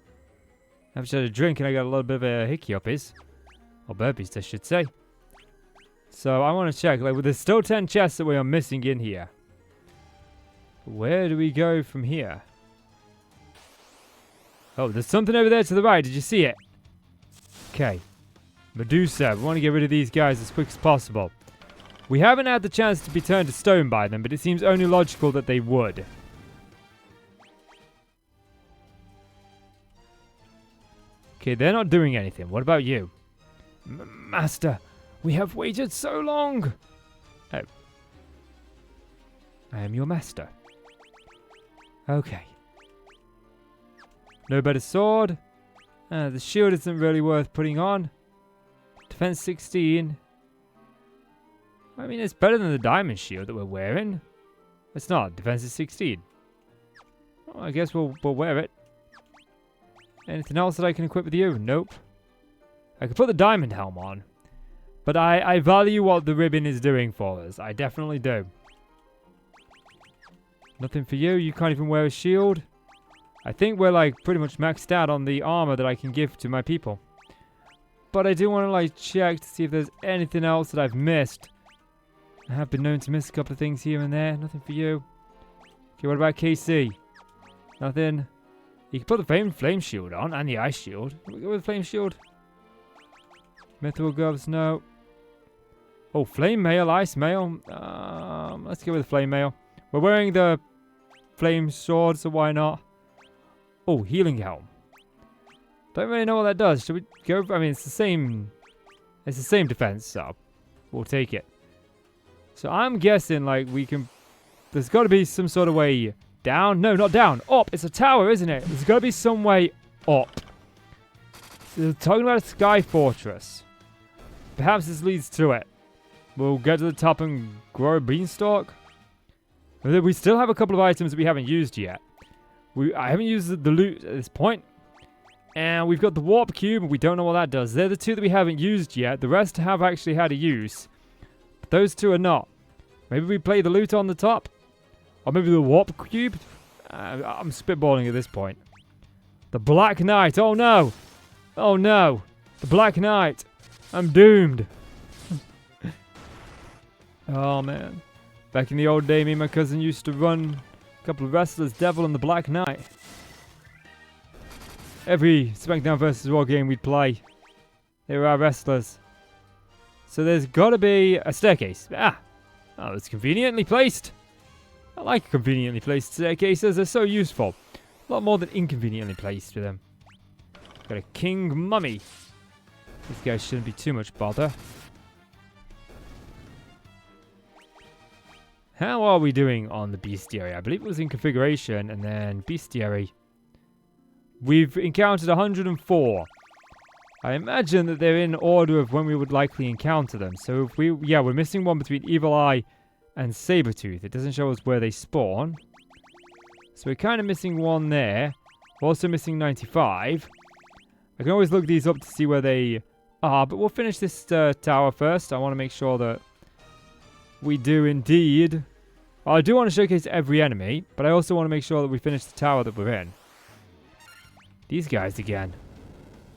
I've just had a drink and I got a little bit of a hiccupies. Or burpees, I should say. So I want to check. Like, there's still 10 chests that we are missing in here. Where do we go from here? Oh, there's something over there to the right. Did you see it? Okay. Medusa. We want to get rid of these guys as quick as possible. We haven't had the chance to be turned to stone by them, but it seems only logical that they would. Okay, they're not doing anything. What about you? Master, we have waited so long. Oh. I am your master. Okay. No better sword. The shield isn't really worth putting on. Defense 16. I mean, it's better than the diamond shield that we're wearing. It's not. Defense is 16. Well, I guess we'll wear it. Anything else that I can equip with you? Nope. I could put the diamond helm on. But I value what the ribbon is doing for us. I definitely do. Nothing for you. You can't even wear a shield. I think we're like pretty much maxed out on the armor that I can give to my people. But I do want to like check to see if there's anything else that I've missed. I have been known to miss a couple of things here and there. Nothing for you. Okay, what about KC? Nothing. You can put the flame shield on and the ice shield. Can we go with the flame shield? Mithril gloves, no. Oh, flame mail, ice mail. Let's go with the flame mail. We're wearing the flame sword, so why not? Oh, healing helm. Don't really know what that does. Should we go? I mean, it's the same. It's the same defense, so we'll take it. So I'm guessing like we can. There's got to be some sort of way down. No, not down. Up. It's a tower, isn't it? There's got to be some way up. So they're talking about a sky fortress. Perhaps this leads to it. We'll get to the top and grow a beanstalk. We still have a couple of items that we haven't used yet. I haven't used the loot at this point. And we've got the warp cube, and we don't know what that does. They're the two that we haven't used yet. The rest have actually had a use. But those two are not. Maybe we play the loot on the top? Or maybe the warp cube? I'm spitballing at this point. The Black Knight. Oh no! Oh no! The Black Knight. I'm doomed. Oh man. Back in the old day, me and my cousin used to run a couple of wrestlers, Devil and the Black Knight. Every SmackDown vs. Raw game we'd play, they were our wrestlers. So there's got to be a staircase. Oh, it's conveniently placed. I like conveniently placed staircases. They're so useful. A lot more than inconveniently placed with them. Got a king mummy. These guys shouldn't be too much bother. How are we doing on the bestiary? I believe it was in configuration and then bestiary. We've encountered 104. I imagine that they're in order of when we would likely encounter them. So if we're missing one between Evil Eye and Sabretooth. It doesn't show us where they spawn. So we're kind of missing one there. We're also missing 95. I can always look these up to see where they are, but we'll finish this tower first. I want to make sure that we do indeed. I do want to showcase every enemy, but I also want to make sure that we finish the tower that we're in. These guys again.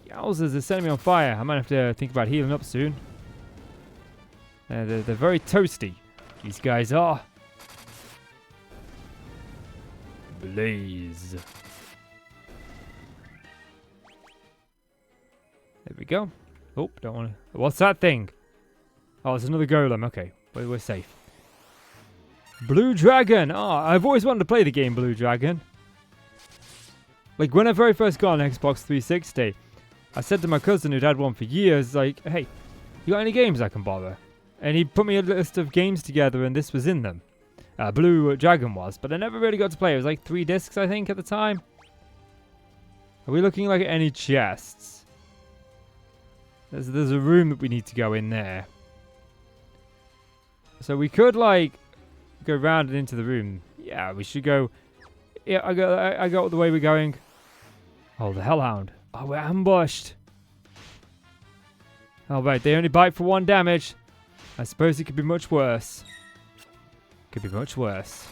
Yowzers, they're setting me on fire. I might have to think about healing up soon. They're very toasty. These guys are. Blaze. There we go. Oh, don't want to. What's that thing? Oh, it's another golem. Okay, we're safe. Blue Dragon. Oh, I've always wanted to play the game Blue Dragon. Like, when I very first got an Xbox 360, I said to my cousin who'd had one for years, like, hey, you got any games I can borrow? And he put me a list of games together, and this was in them. Blue Dragon was, but I never really got to play. It was like 3 discs, I think, at the time. Are we looking like at any chests? There's a room that we need to go in there. So we could, like, go round and into the room. Yeah, we should go. Yeah, I got the way we're going. Oh, the Hellhound. Oh, we're ambushed. Oh, right, they only bite for 1 damage. I suppose it could be much worse. Could be much worse.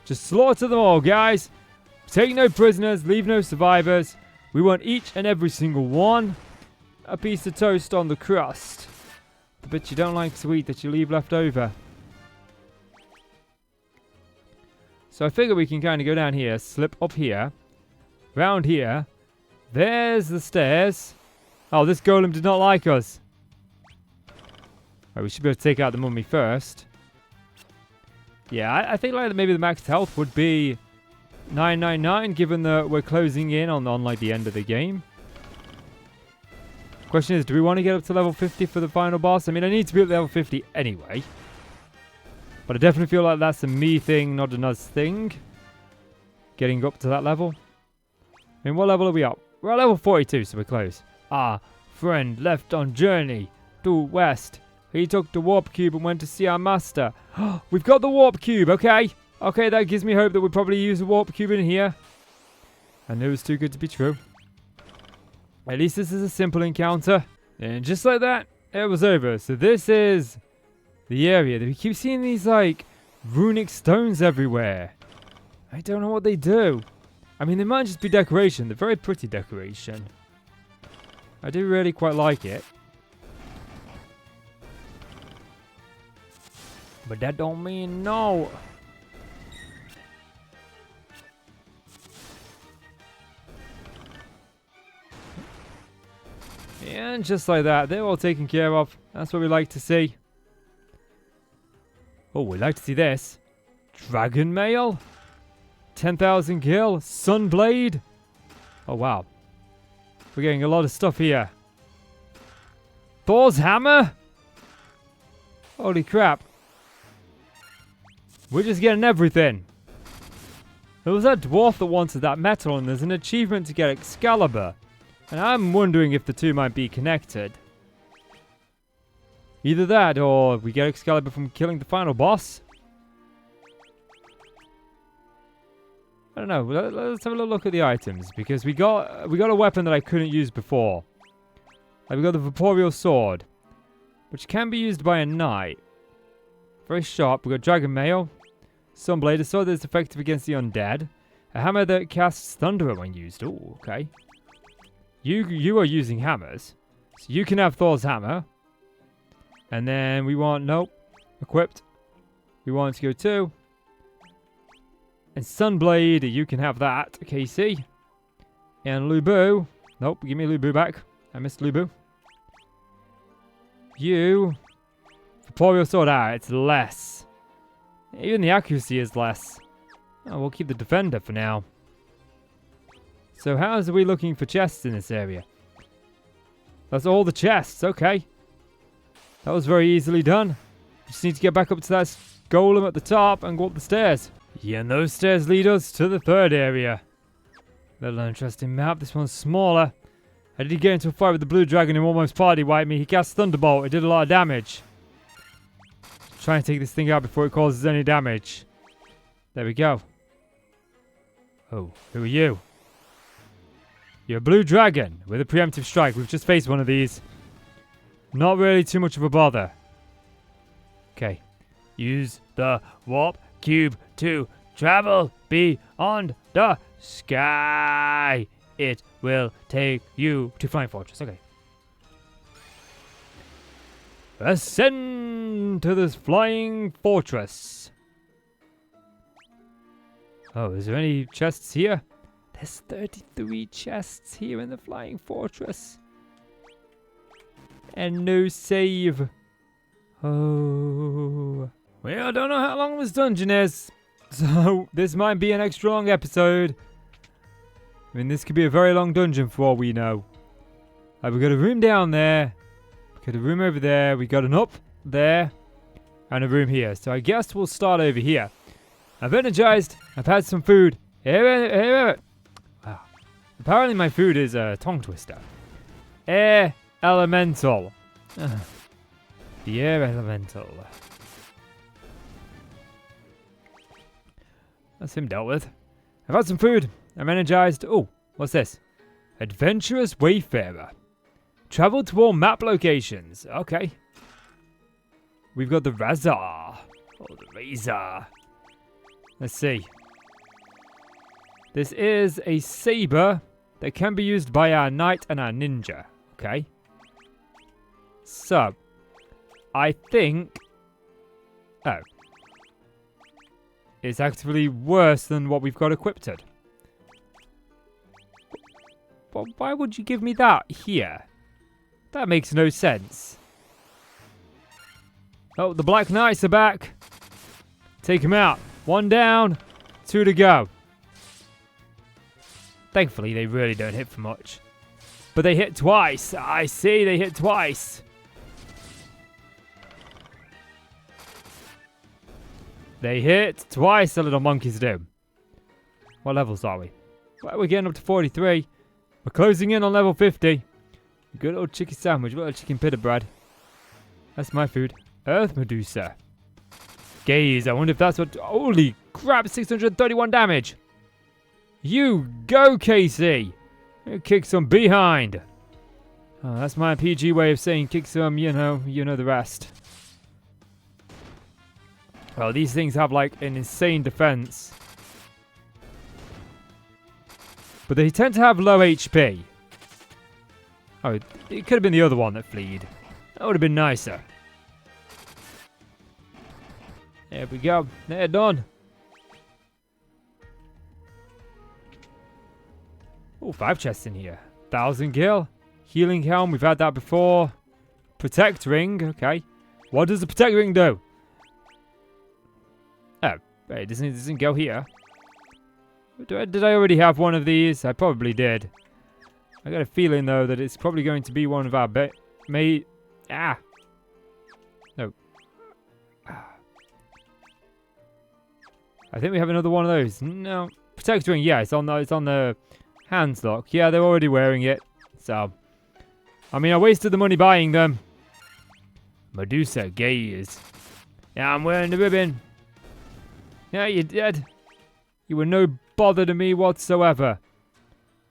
Just slaughter them all, guys. Take no prisoners, leave no survivors. We want each and every single one. A piece of toast on the crust. The bit you don't like sweet that you leave left over. So I figure we can kind of go down here, slip up here, round here. There's the stairs. Oh, this golem did not like us. Right, we should be able to take out the mummy first. Yeah, I think like maybe the max health would be 999, given that we're closing in on like the end of the game. Question is, do we want to get up to level 50 for the final boss? I mean, I need to be at level 50 anyway. But I definitely feel like that's a me thing, not an us thing. Getting up to that level. I mean, what level are we up? We're at level 42, so we're close. Our friend left on journey due west. He took the warp cube and went to see our master. We've got the warp cube, okay. Okay, that gives me hope that we'll probably use the warp cube in here. I knew it was too good to be true. At least this is a simple encounter. And just like that, it was over. So this is the area. We keep seeing these, like, runic stones everywhere. I don't know what they do. I mean, they might just be decoration. They're very pretty decoration. I do really quite like it. But that don't mean no. And just like that, they're all taken care of. That's what we like to see. Oh, we like to see this. Dragon Mail. 10,000 kill. Sunblade. Oh, wow. We're getting a lot of stuff here. Thor's Hammer. Holy crap. We're just getting everything. There was that dwarf that wanted that metal, and there's an achievement to get Excalibur. And I'm wondering if the two might be connected. Either that, or we get Excalibur from killing the final boss. I don't know. Let's have a little look at the items, because we got a weapon that I couldn't use before. Like, we got the Vaporeal Sword, which can be used by a knight. Very sharp. We got Dragon Mail, Sunblade, a sword that's effective against the undead, a hammer that casts thunder when used. Oh, okay. You are using hammers, so you can have Thor's hammer. And then we want, nope, equipped. We want to go to. And Sunblade, you can have that, Casey. And Lubu, nope, give me Lubu back. I missed Lubu. You, Vaporeal Sword, it's less. Even the accuracy is less. Oh, we'll keep the Defender for now. So how are we looking for chests in this area? That's all the chests, okay. That was very easily done. Just need to get back up to that golem at the top and go up the stairs. Yeah, and those stairs lead us to the third area. Little interesting map. This one's smaller. I did get into a fight with the blue dragon who almost party wiped me. He cast Thunderbolt. It did a lot of damage. Try and take this thing out before it causes any damage. There we go. Oh, who are you? You're a blue dragon with a preemptive strike. We've just faced one of these. Not really too much of a bother. Okay. Use the warp cube to travel beyond the sky. It will take you to Flying Fortress. Okay. Ascend on to this flying fortress. Oh, is there any chests here? There's 33 chests here in the flying fortress. And no save. Oh. Well, I don't know how long this dungeon is. So, this might be an extra long episode. I mean, this could be a very long dungeon for all we know. We got a room down there. We got a room over there. We got an up there. And a room here. So, I guess we'll start over here. I've energized. I've had some food. Wow. Apparently my food is a tongue twister. Air elemental. The air elemental. That's him dealt with. I've had some food. I'm energized. Oh, what's this? Adventurous Wayfarer. Travel to all map locations. Okay. We've got the Razor. Oh, the Razor. Let's see. This is a saber that can be used by our knight and our ninja. Okay. So, I think... Oh. It's actually worse than what we've got equipped. But why would you give me that here? That makes no sense. Oh, the Black Knights are back. Take them out. 1 down, 2 to go. Thankfully, they really don't hit for much. But they hit twice. I see, they hit twice. They hit twice, the little monkeys do. What levels are we? Well, we're getting up to 43. We're closing in on level 50. Good old chicken sandwich, what a chicken pita bread. That's my food. Earth Medusa. Gaze, I wonder if that's what... Holy crap, 631 damage. You go, Casey. You kick some behind. Oh, that's my PG way of saying kick some, you know the rest. Well, these things have like an insane defense. But they tend to have low HP. Oh, it could have been the other one that fleed. That would have been nicer. There we go. They're done. Oh, 5 chests in here. 1,000 gil. Healing helm. We've had that before. Protect ring. Okay. What does the protect ring do? Oh, wait, it doesn't go here. Did I already have one of these? I probably did. I got a feeling, though, that it's probably going to be one of our No. I think we have another one of those. No. Protect ring, yeah, it's on the hands lock. Yeah, they're already wearing it. So, I mean, I wasted the money buying them. Medusa gaze. Yeah, I'm wearing the ribbon. Yeah, you did. You were no bother to me whatsoever.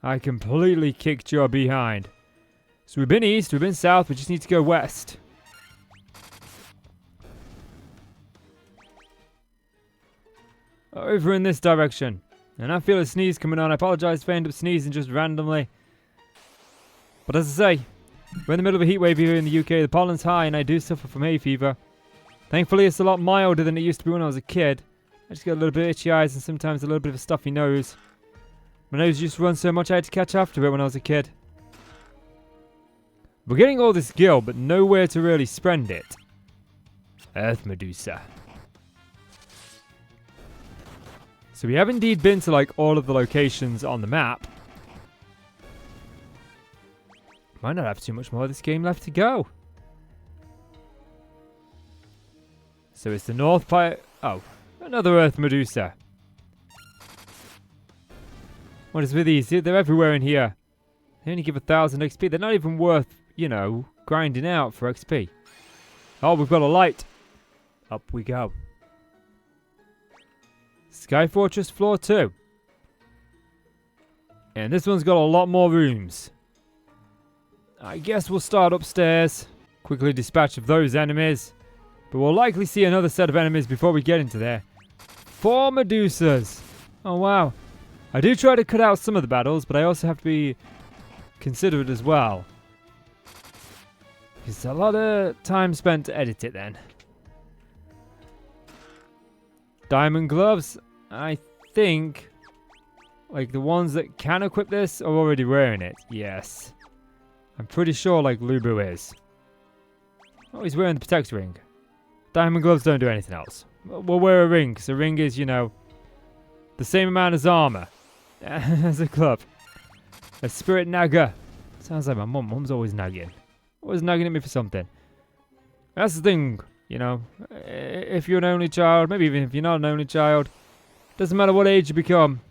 I completely kicked your behind. So we've been east, we've been south, we just need to go west. Over in this direction. And I feel a sneeze coming on. I apologize if I end up sneezing just randomly. But as I say, we're in the middle of a heat wave here in the UK. The pollen's high and I do suffer from hay fever. Thankfully, it's a lot milder than it used to be when I was a kid. I just get a little bit of itchy eyes and sometimes a little bit of a stuffy nose. My nose used to run so much I had to catch after it when I was a kid. We're getting all this gil, but nowhere to really spend it. Earth Medusa. So we have indeed been to like all of the locations on the map. Might not have too much more of this game left to go. So it's the North Pire... Oh, another Earth Medusa. What is with these? They're everywhere in here. They only give 1,000 XP. They're not even worth, you know, grinding out for XP. Oh, we've got a light. Up we go. Sky Fortress Floor 2. And this one's got a lot more rooms. I guess we'll start upstairs. Quickly dispatch of those enemies. But we'll likely see another set of enemies before we get into there. 4 Medusas. Oh, wow. I do try to cut out some of the battles, but I also have to be considerate as well. It's a lot of time spent to edit it then. Diamond gloves, I think, like the ones that can equip this are already wearing it. Yes. I'm pretty sure like Lubu is. Oh, he's wearing the protect ring. Diamond gloves don't do anything else. We'll wear a ring, because a ring is, you know, the same amount as armor as a glove. A spirit nagger. Sounds like my mum. Mum's always nagging. Always nagging at me for something. That's the thing, you know. If you're an only child, maybe even if you're not an only child, doesn't matter what age you become.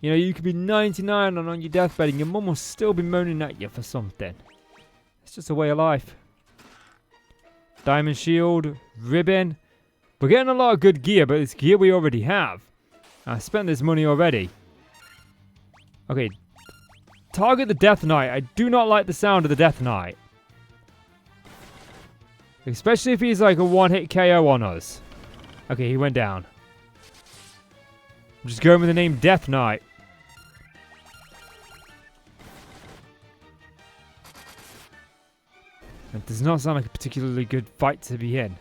You know, you could be 99 and on your deathbed and your mum will still be moaning at you for something. It's just a way of life. Diamond shield, ribbon. We're getting a lot of good gear, but it's gear we already have. I spent this money already. Okay. Target the Death Knight. I do not like the sound of the Death Knight. Especially if he's like a one-hit KO on us. Okay, he went down. I'm just going with the name Death Knight. It does not sound like a particularly good fight to be in.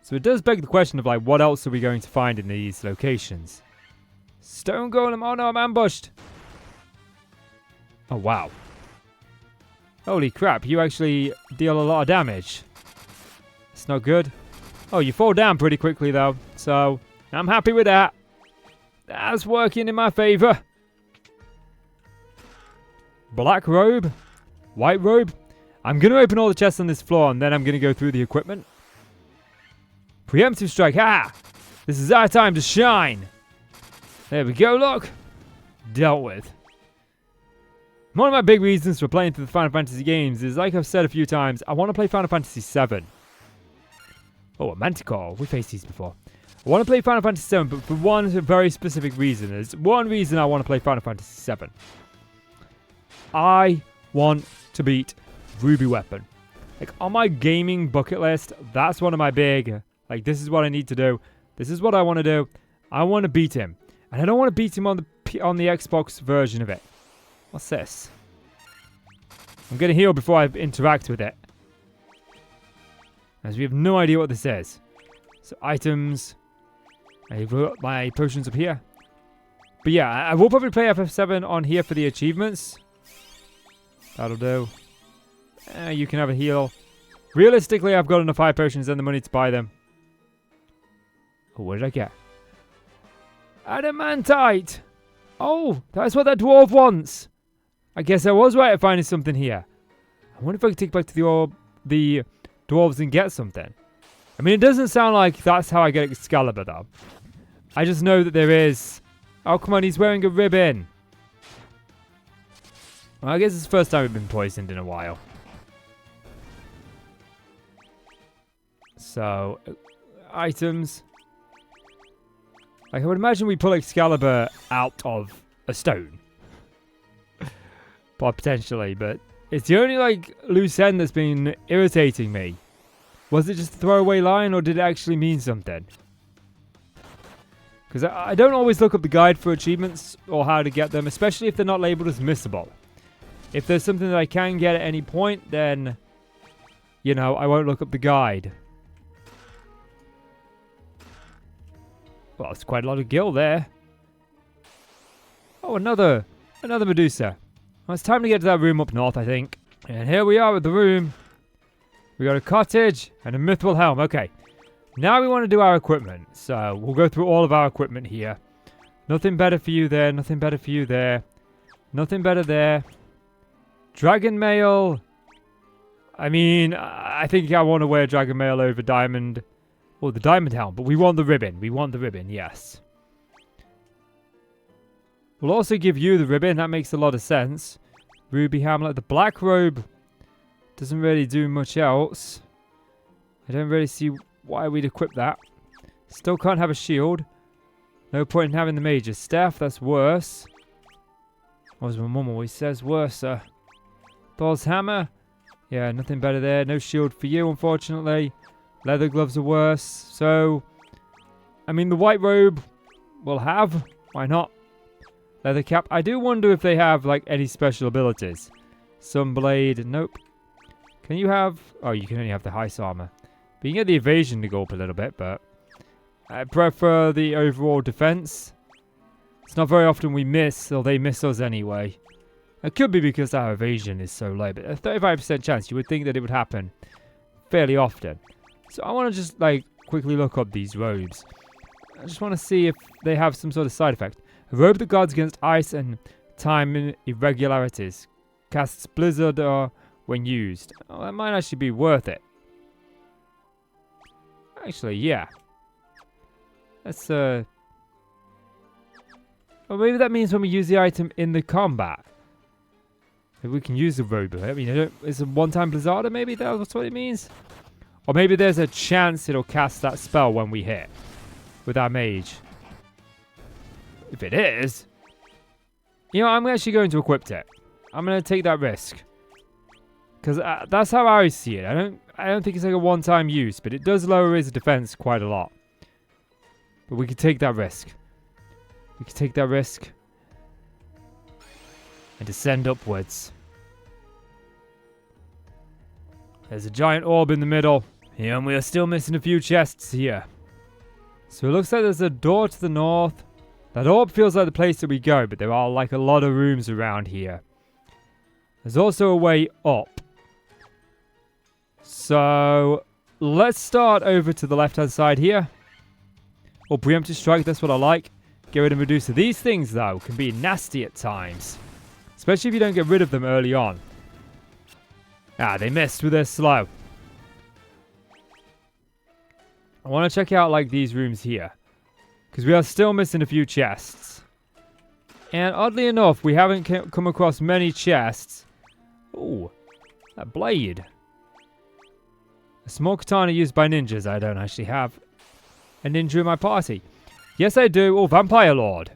So it does beg the question of like, what else are we going to find in these locations? Stone Golem, oh no, I'm ambushed! Oh wow. Holy crap, you actually deal a lot of damage. It's not good. Oh, you fall down pretty quickly though, so I'm happy with that. That's working in my favor. Black robe, white robe. I'm going to open all the chests on this floor and then I'm going to go through the equipment. Preemptive strike, ha! This is our time to shine. There we go, look. Dealt with. One of my big reasons for playing through the Final Fantasy games is, like I've said a few times, I want to play Final Fantasy 7. Oh, a Manticore. We faced these before. I want to play Final Fantasy 7, but for one very specific reason. There's one reason I want to play Final Fantasy 7. I want to beat Ruby Weapon. Like, on my gaming bucket list, that's one of my big... Like, this is what I need to do. This is what I want to do. I want to beat him. And I don't want to beat him on the Xbox version of it. What's this? I'm going to heal before I interact with it. As we have no idea what this is. So, items. I've got my potions up here. But yeah, I will probably play FF7 on here for the achievements. That'll do. You can have a heal. Realistically, I've got enough high potions and the money to buy them. Oh, what did I get? Adamantite! Oh, that's what that dwarf wants. I guess I was right at finding something here. I wonder if I can take back to the dwarves and get something. I mean, it doesn't sound like that's how I get Excalibur, though. I just know that there is... Oh, come on, he's wearing a ribbon. Well, I guess it's the first time we've been poisoned in a while. So, items. Like, I would imagine we pull Excalibur out of a stone. Potentially, but it's the only, like, loose end that's been irritating me. Was it just a throwaway line, or did it actually mean something? Because I don't always look up the guide for achievements or how to get them, especially if they're not labeled as missable. If there's something that I can get at any point, then, you know, I won't look up the guide. Well, it's quite a lot of gil there. Oh, another Medusa. Well, it's time to get to that room up north, I think. And here we are at the room. We got a cottage and a mithril helm. Okay. Now we want to do our equipment. So we'll go through all of our equipment here. Nothing better for you there. Nothing better for you there. Nothing better there. Dragon mail. I mean, I think I want to wear dragon mail over diamond. Oh, the diamond helm. But we want the ribbon. We want the ribbon, yes. We'll also give you the ribbon. That makes a lot of sense. Ruby Hamlet. The black robe doesn't really do much else. I don't really see why we'd equip that. Still can't have a shield. No point in having the major staff. That's worse. As my mum always says, worse, sir. Thor's hammer. Yeah, nothing better there. No shield for you, unfortunately. Leather gloves are worse. So, I mean, the white robe we'll have. Why not? Leather cap. I do wonder if they have, like, any special abilities. Sunblade. Nope. Can you have... Oh, you can only have the heist armor. But you can get the evasion to go up a little bit, but... I prefer the overall defense. It's not very often we miss, or they miss us anyway. It could be because our evasion is so low, but a 35% chance, you would think that it would happen fairly often. So I want to just, like, quickly look up these robes. I just want to see if they have some sort of side effect. A robe that guards against ice and time irregularities. Casts blizzard when used. Oh, that might actually be worth it. Actually, yeah. Let's, Well, maybe that means when we use the item in the combat. Maybe we can use the robe. I mean, it's a one-time blizzard, maybe that's what it means? Or maybe there's a chance it'll cast that spell when we hit. With our mage. If it is... You know, I'm actually going to equip it. I'm going to take that risk. Because that's how I see it. I don't think it's like a one-time use, but it does lower his defense quite a lot. But we could take that risk. We could take that risk. And descend upwards. There's a giant orb in the middle. Yeah, and we are still missing a few chests here. So it looks like there's a door to the north. That orb feels like the place that we go, but there are like a lot of rooms around here. There's also a way up. So let's start over to the left-hand side here. Or preemptive strike, that's what I like. Get rid of Medusa. These things, though, can be nasty at times. Especially if you don't get rid of them early on. Ah, they missed with their slow. I want to check out, like, these rooms here. Because we are still missing a few chests. And oddly enough, we haven't come across many chests. Ooh, that blade. A small katana used by ninjas. I don't actually have a ninja in my party. Yes, I do. Oh, Vampire Lord.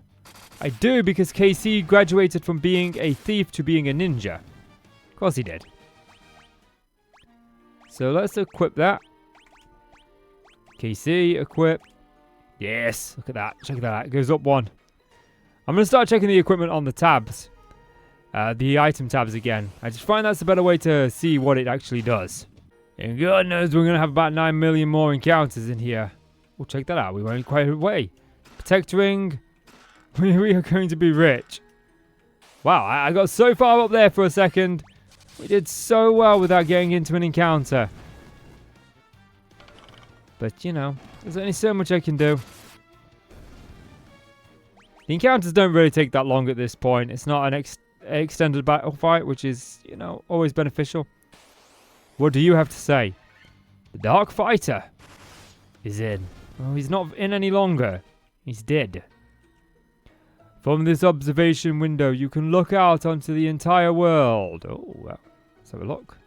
I do because KC graduated from being a thief to being a ninja. Of course he did. So let's equip that. KC, equip. Yes, look at that. Check that out. It goes up one. I'm going to start checking the equipment on the tabs. The item tabs again. I just find that's a better way to see what it actually does. And God knows we're going to have about 9 million more encounters in here. Oh, check that out. We went quite a way. Protect ring. We are going to be rich. Wow, I got so far up there for a second. We did so well without getting into an encounter. But, you know, there's only so much I can do. The encounters don't really take that long at this point. It's not an extended battle fight, which is, you know, always beneficial. What do you have to say? The Dark Fighter is in. Oh, he's not in any longer. He's dead. From this observation window, you can look out onto the entire world. Oh, well, let's have a look.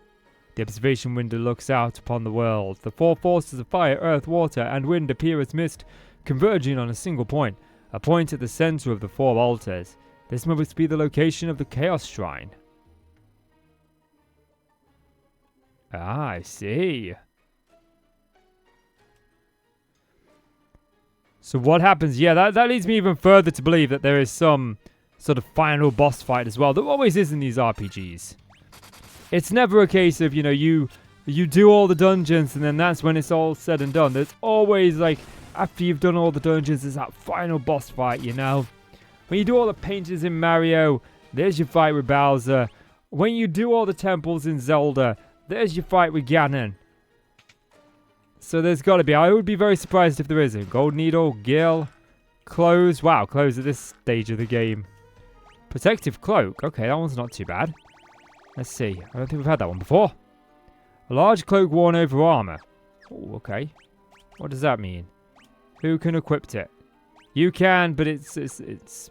The observation window looks out upon the world. The four forces of fire, earth, water, and wind appear as mist, converging on a single point. A point at the center of the four altars. This must be the location of the Chaos Shrine. Ah, I see. So what happens? Yeah, that leads me even further to believe that there is some sort of final boss fight as well. There always is in these RPGs. It's never a case of, you know, you do all the dungeons and then that's when it's all said and done. There's always, like, after you've done all the dungeons, there's that final boss fight, you know. When you do all the paintings in Mario, there's your fight with Bowser. When you do all the temples in Zelda, there's your fight with Ganon. So there's got to be. I would be very surprised if there isn't. Gold Needle, Gil, Clothes. Wow, Clothes at this stage of the game. Protective Cloak. Okay, that one's not too bad. Let's see. I don't think we've had that one before. A large cloak worn over armor. Oh, okay. What does that mean? Who can equip it? You can, but it's...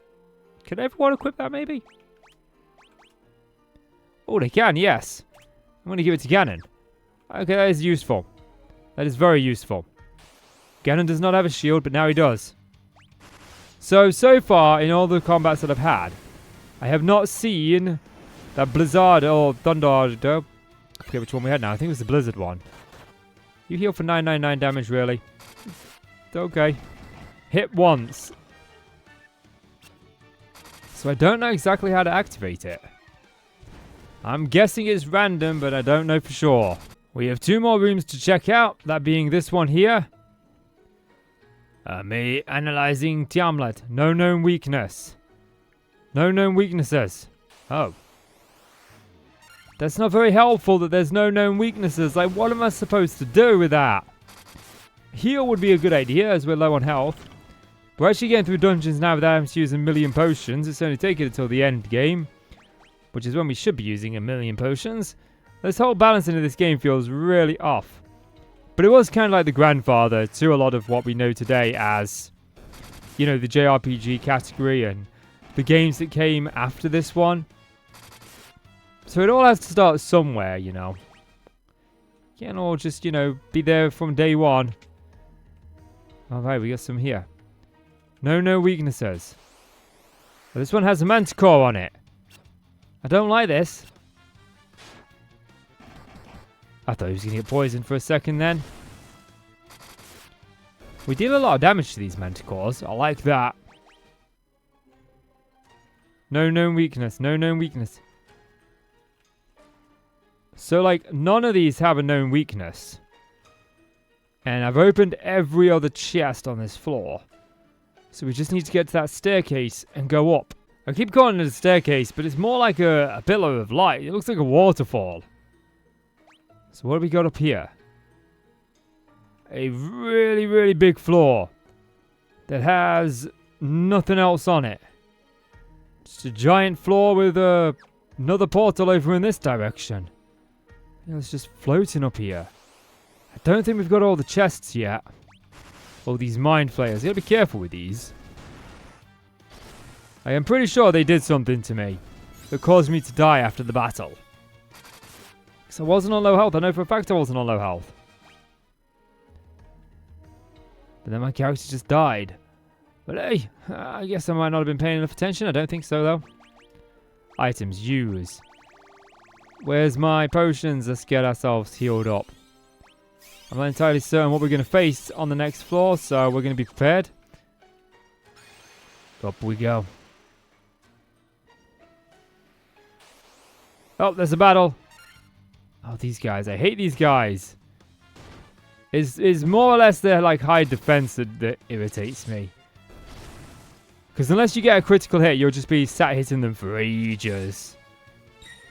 Can everyone equip that, maybe? Oh, they can, yes. I'm going to give it to Ganon. Okay, that is useful. That is very useful. Ganon does not have a shield, but now he does. So far, in all the combats that I've had, I have not seen that Blizzard or Thunder. I forget which one we had now. I think it was the Blizzard one. You heal for 999 damage, really? Okay. Hit once. So I don't know exactly how to activate it. I'm guessing it's random, but I don't know for sure. We have 2 more rooms to check out, that being this one here. Me analyzing Tiamlet. No known weakness. No known weaknesses. Oh. That's not very helpful that there's no known weaknesses. Like, what am I supposed to do with that? Heal would be a good idea as we're low on health. We're actually getting through dungeons now without having to use a million potions. It's only taking it until the end game, which is when we should be using a million potions. This whole balancing of this game feels really off. But it was kind of like the grandfather to a lot of what we know today as, you know, the JRPG category and the games that came after this one. So it all has to start somewhere, you know. Can't all just, you know, be there from day one. Alright, we got some here. No weaknesses. Well, this one has a manticore on it. I don't like this. I thought he was going to get poisoned for a second then. We deal a lot of damage to these manticores. I like that. No known weakness. No known weakness. So, like, none of these have a known weakness. And I've opened every other chest on this floor. So we just need to get to that staircase and go up. I keep calling it a staircase, but it's more like a pillar of light. It looks like a waterfall. So what have we got up here? A really, really big floor that has nothing else on it. Just a giant floor with another portal over in this direction. It's just floating up here. I don't think we've got all the chests yet. All these mind flayers. You gotta be careful with these. I am pretty sure they did something to me that caused me to die after the battle. Because I wasn't on low health. I know for a fact I wasn't on low health. But then my character just died. But hey, I guess I might not have been paying enough attention. I don't think so, though. Items, use. Where's my potions? Let's get ourselves healed up. I'm not entirely certain what we're going to face on the next floor, so we're going to be prepared. Up we go. Oh, there's a battle. Oh, these guys. I hate these guys. Is more or less their like high defense that irritates me. Because unless you get a critical hit, you'll just be sat hitting them for ages.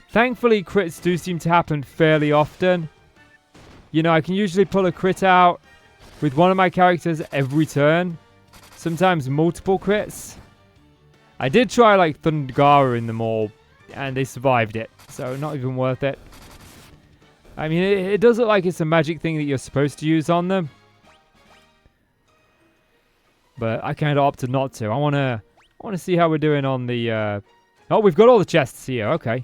Thankfully, crits do seem to happen fairly often. You know, I can usually pull a crit out with one of my characters every turn. Sometimes multiple crits. I did try like Thundara in them all, and they survived it. So not even worth it. I mean, it does look like it's a magic thing that you're supposed to use on them. But I kind of opted not to. I want to see how we're doing on the... Oh, we've got all the chests here. Okay.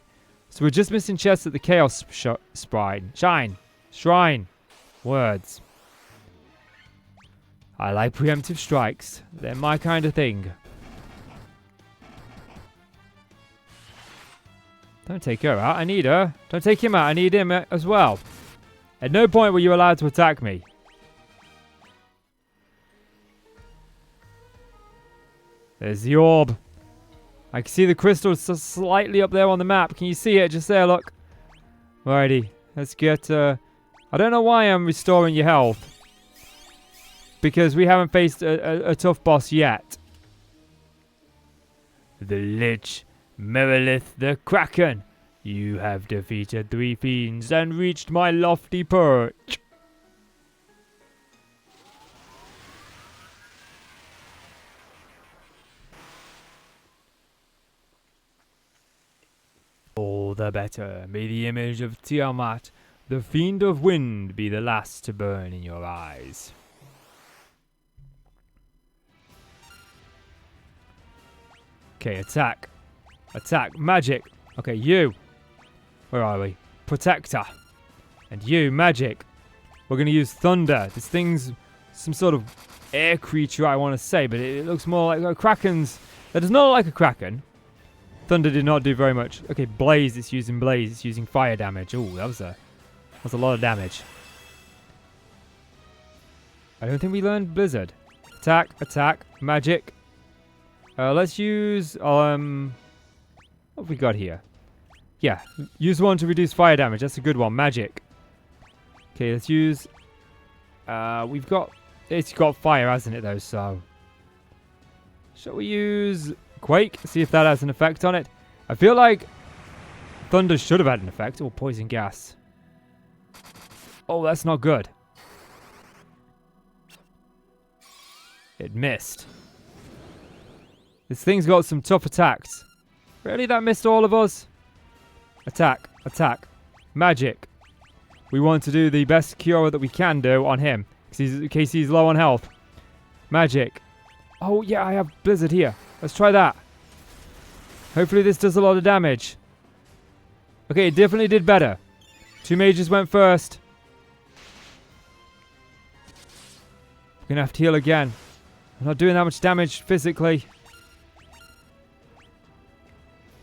So we're just missing chests at the Chaos Shrine. Words. I like preemptive strikes. They're my kind of thing. Don't take her out. I need her. Don't take him out. I need him as well. At no point were you allowed to attack me. There's the orb. I can see the crystal slightly up there on the map. Can you see it? Just there, look. Alrighty. Let's get... I don't know why I'm restoring your health. Because we haven't faced a tough boss yet. The Lich Merilith the Kraken. You have defeated 3 fiends and reached my lofty perch. All the better. May the image of Tiamat, the fiend of wind, be the last to burn in your eyes. Okay, attack. Attack. Magic. Okay, you. Where are we? Protector. And you, magic. We're going to use thunder. This thing's some sort of air creature, I want to say, but it looks more like a kraken's... That does not look like a kraken. Thunder did not do very much. Okay, blaze. It's using blaze. It's using fire damage. Oh, that was a lot of damage. I don't think we learned blizzard. Attack. Attack. Magic. Let's use... what have we got here? Yeah, use one to reduce fire damage. That's a good one. Magic. Okay, let's use... we've got... It's got fire, hasn't it, though, so... Shall we use Quake? See if that has an effect on it. I feel like Thunder should have had an effect. Or poison gas. Oh, that's not good. It missed. This thing's got some tough attacks. Really, that missed all of us? Attack, attack, magic. We want to do the best cure that we can do on him. In case he's low on health. Magic. Oh, yeah, I have Blizzard here. Let's try that. Hopefully this does a lot of damage. Okay, it definitely did better. 2 mages went first. We're going to have to heal again. I'm not doing that much damage physically.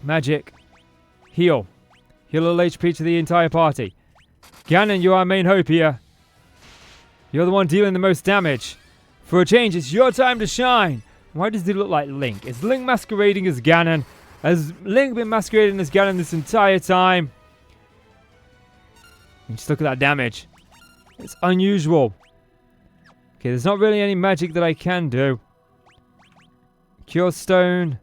Magic. Heal. Heal a little HP to the entire party. Ganon, you're our main hope here. You're the one dealing the most damage. For a change, it's your time to shine. Why does he look like Link? Is Link masquerading as Ganon? Has Link been masquerading as Ganon this entire time? And just look at that damage. It's unusual. Okay, there's not really any magic that I can do. Cure Stone.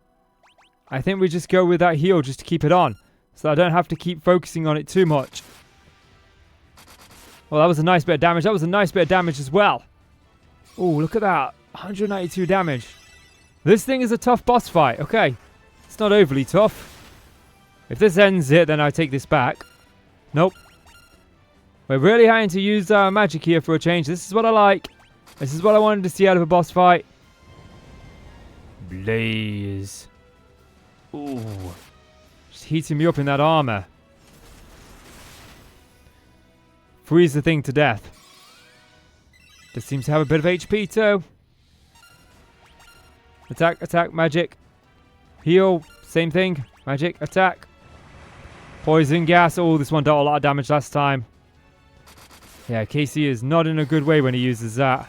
I think we just go with that heal just to keep it on. So I don't have to keep focusing on it too much. Well, that was a nice bit of damage. That was a nice bit of damage as well. Oh, look at that. 192 damage. This thing is a tough boss fight. Okay. It's not overly tough. If this ends it, then I take this back. Nope. We're really having to use our magic here for a change. This is what I like. This is what I wanted to see out of a boss fight. Blaze. Ooh. Just heating me up in that armor. Freeze the thing to death. This seems to have a bit of HP too. Attack, attack, magic. Heal, same thing. Magic, attack. Poison gas. Oh, this one dealt a lot of damage last time. Yeah, Casey is not in a good way when he uses that.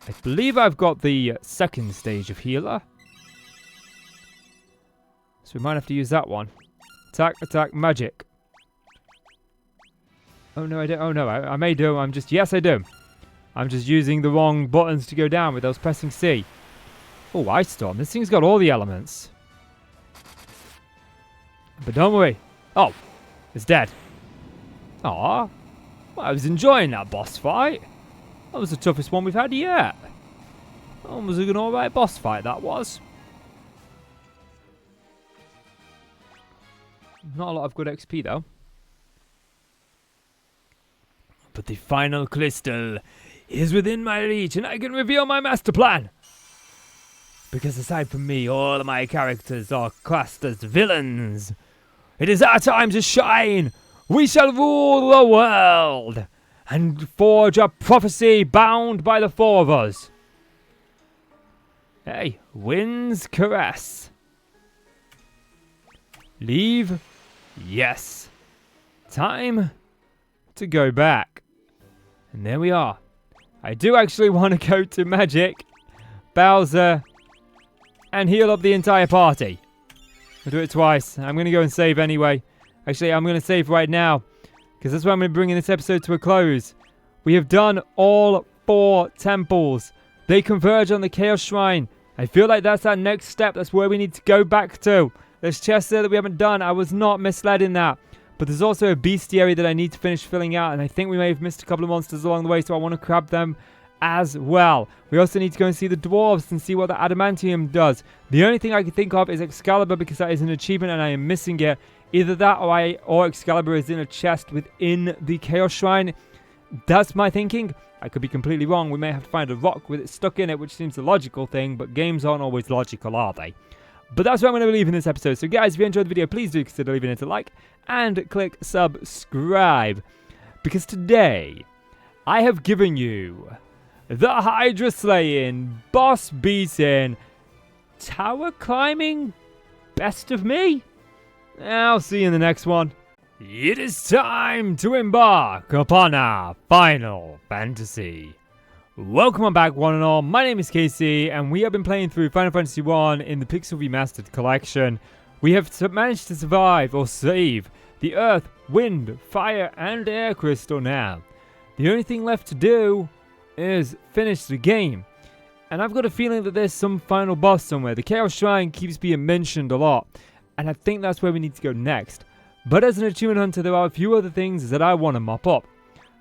I believe I've got the second stage of healer. So we might have to use that one. Attack, attack, magic. Oh no, I don't. Oh no, I may do. I'm just... Yes, I do. I'm just using the wrong buttons to go down with those pressing C. Oh, Ice Storm. This thing's got all the elements. But don't worry. Oh, it's dead. Aw. Well, I was enjoying that boss fight. That was the toughest one we've had yet. That was an alright boss fight, that was. Not a lot of good XP, though. But the final crystal is within my reach, and I can reveal my master plan. Because aside from me, all of my characters are classed as villains. It is our time to shine. We shall rule the world and forge a prophecy bound by the 4 of us. Hey, Wind's Caress. Leave? Yes. Time to go back. And there we are. I do actually want to go to Magic, Bowser, and heal up the entire party. I'll do it twice. I'm going to go and save anyway. Actually, I'm going to save right now, because that's why I'm going to bring this episode to a close. We have done all 4 temples. They converge on the Chaos Shrine. I feel like that's our next step. That's where we need to go back to. There's chests there that we haven't done. I was not misled in that. But there's also a bestiary that I need to finish filling out, and I think we may have missed a couple of monsters along the way, so I want to grab them as well. We also need to go and see the dwarves and see what the adamantium does. The only thing I can think of is Excalibur, because that is an achievement and I am missing it. Either that or Excalibur is in a chest within the Chaos Shrine. That's my thinking. I could be completely wrong. We may have to find a rock with it stuck in it, which seems the logical thing, but games aren't always logical, are they? But that's what I'm going to leave in this episode. So guys, if you enjoyed the video, please do consider leaving it a like and click subscribe. Because today, I have given you the Hydra slaying, boss beating, tower climbing best of me. I'll see you in the next one. It is time to embark upon our Final Fantasy. Welcome on back, one and all. My name is Casey, and we have been playing through Final Fantasy 1 in the Pixel Remastered collection. We have managed to survive or save the Earth, Wind, Fire, and Air Crystal now. The only thing left to do is finish the game. And I've got a feeling that there's some final boss somewhere. The Chaos Shrine keeps being mentioned a lot, and I think that's where we need to go next. But as an achievement hunter, there are a few other things that I want to mop up.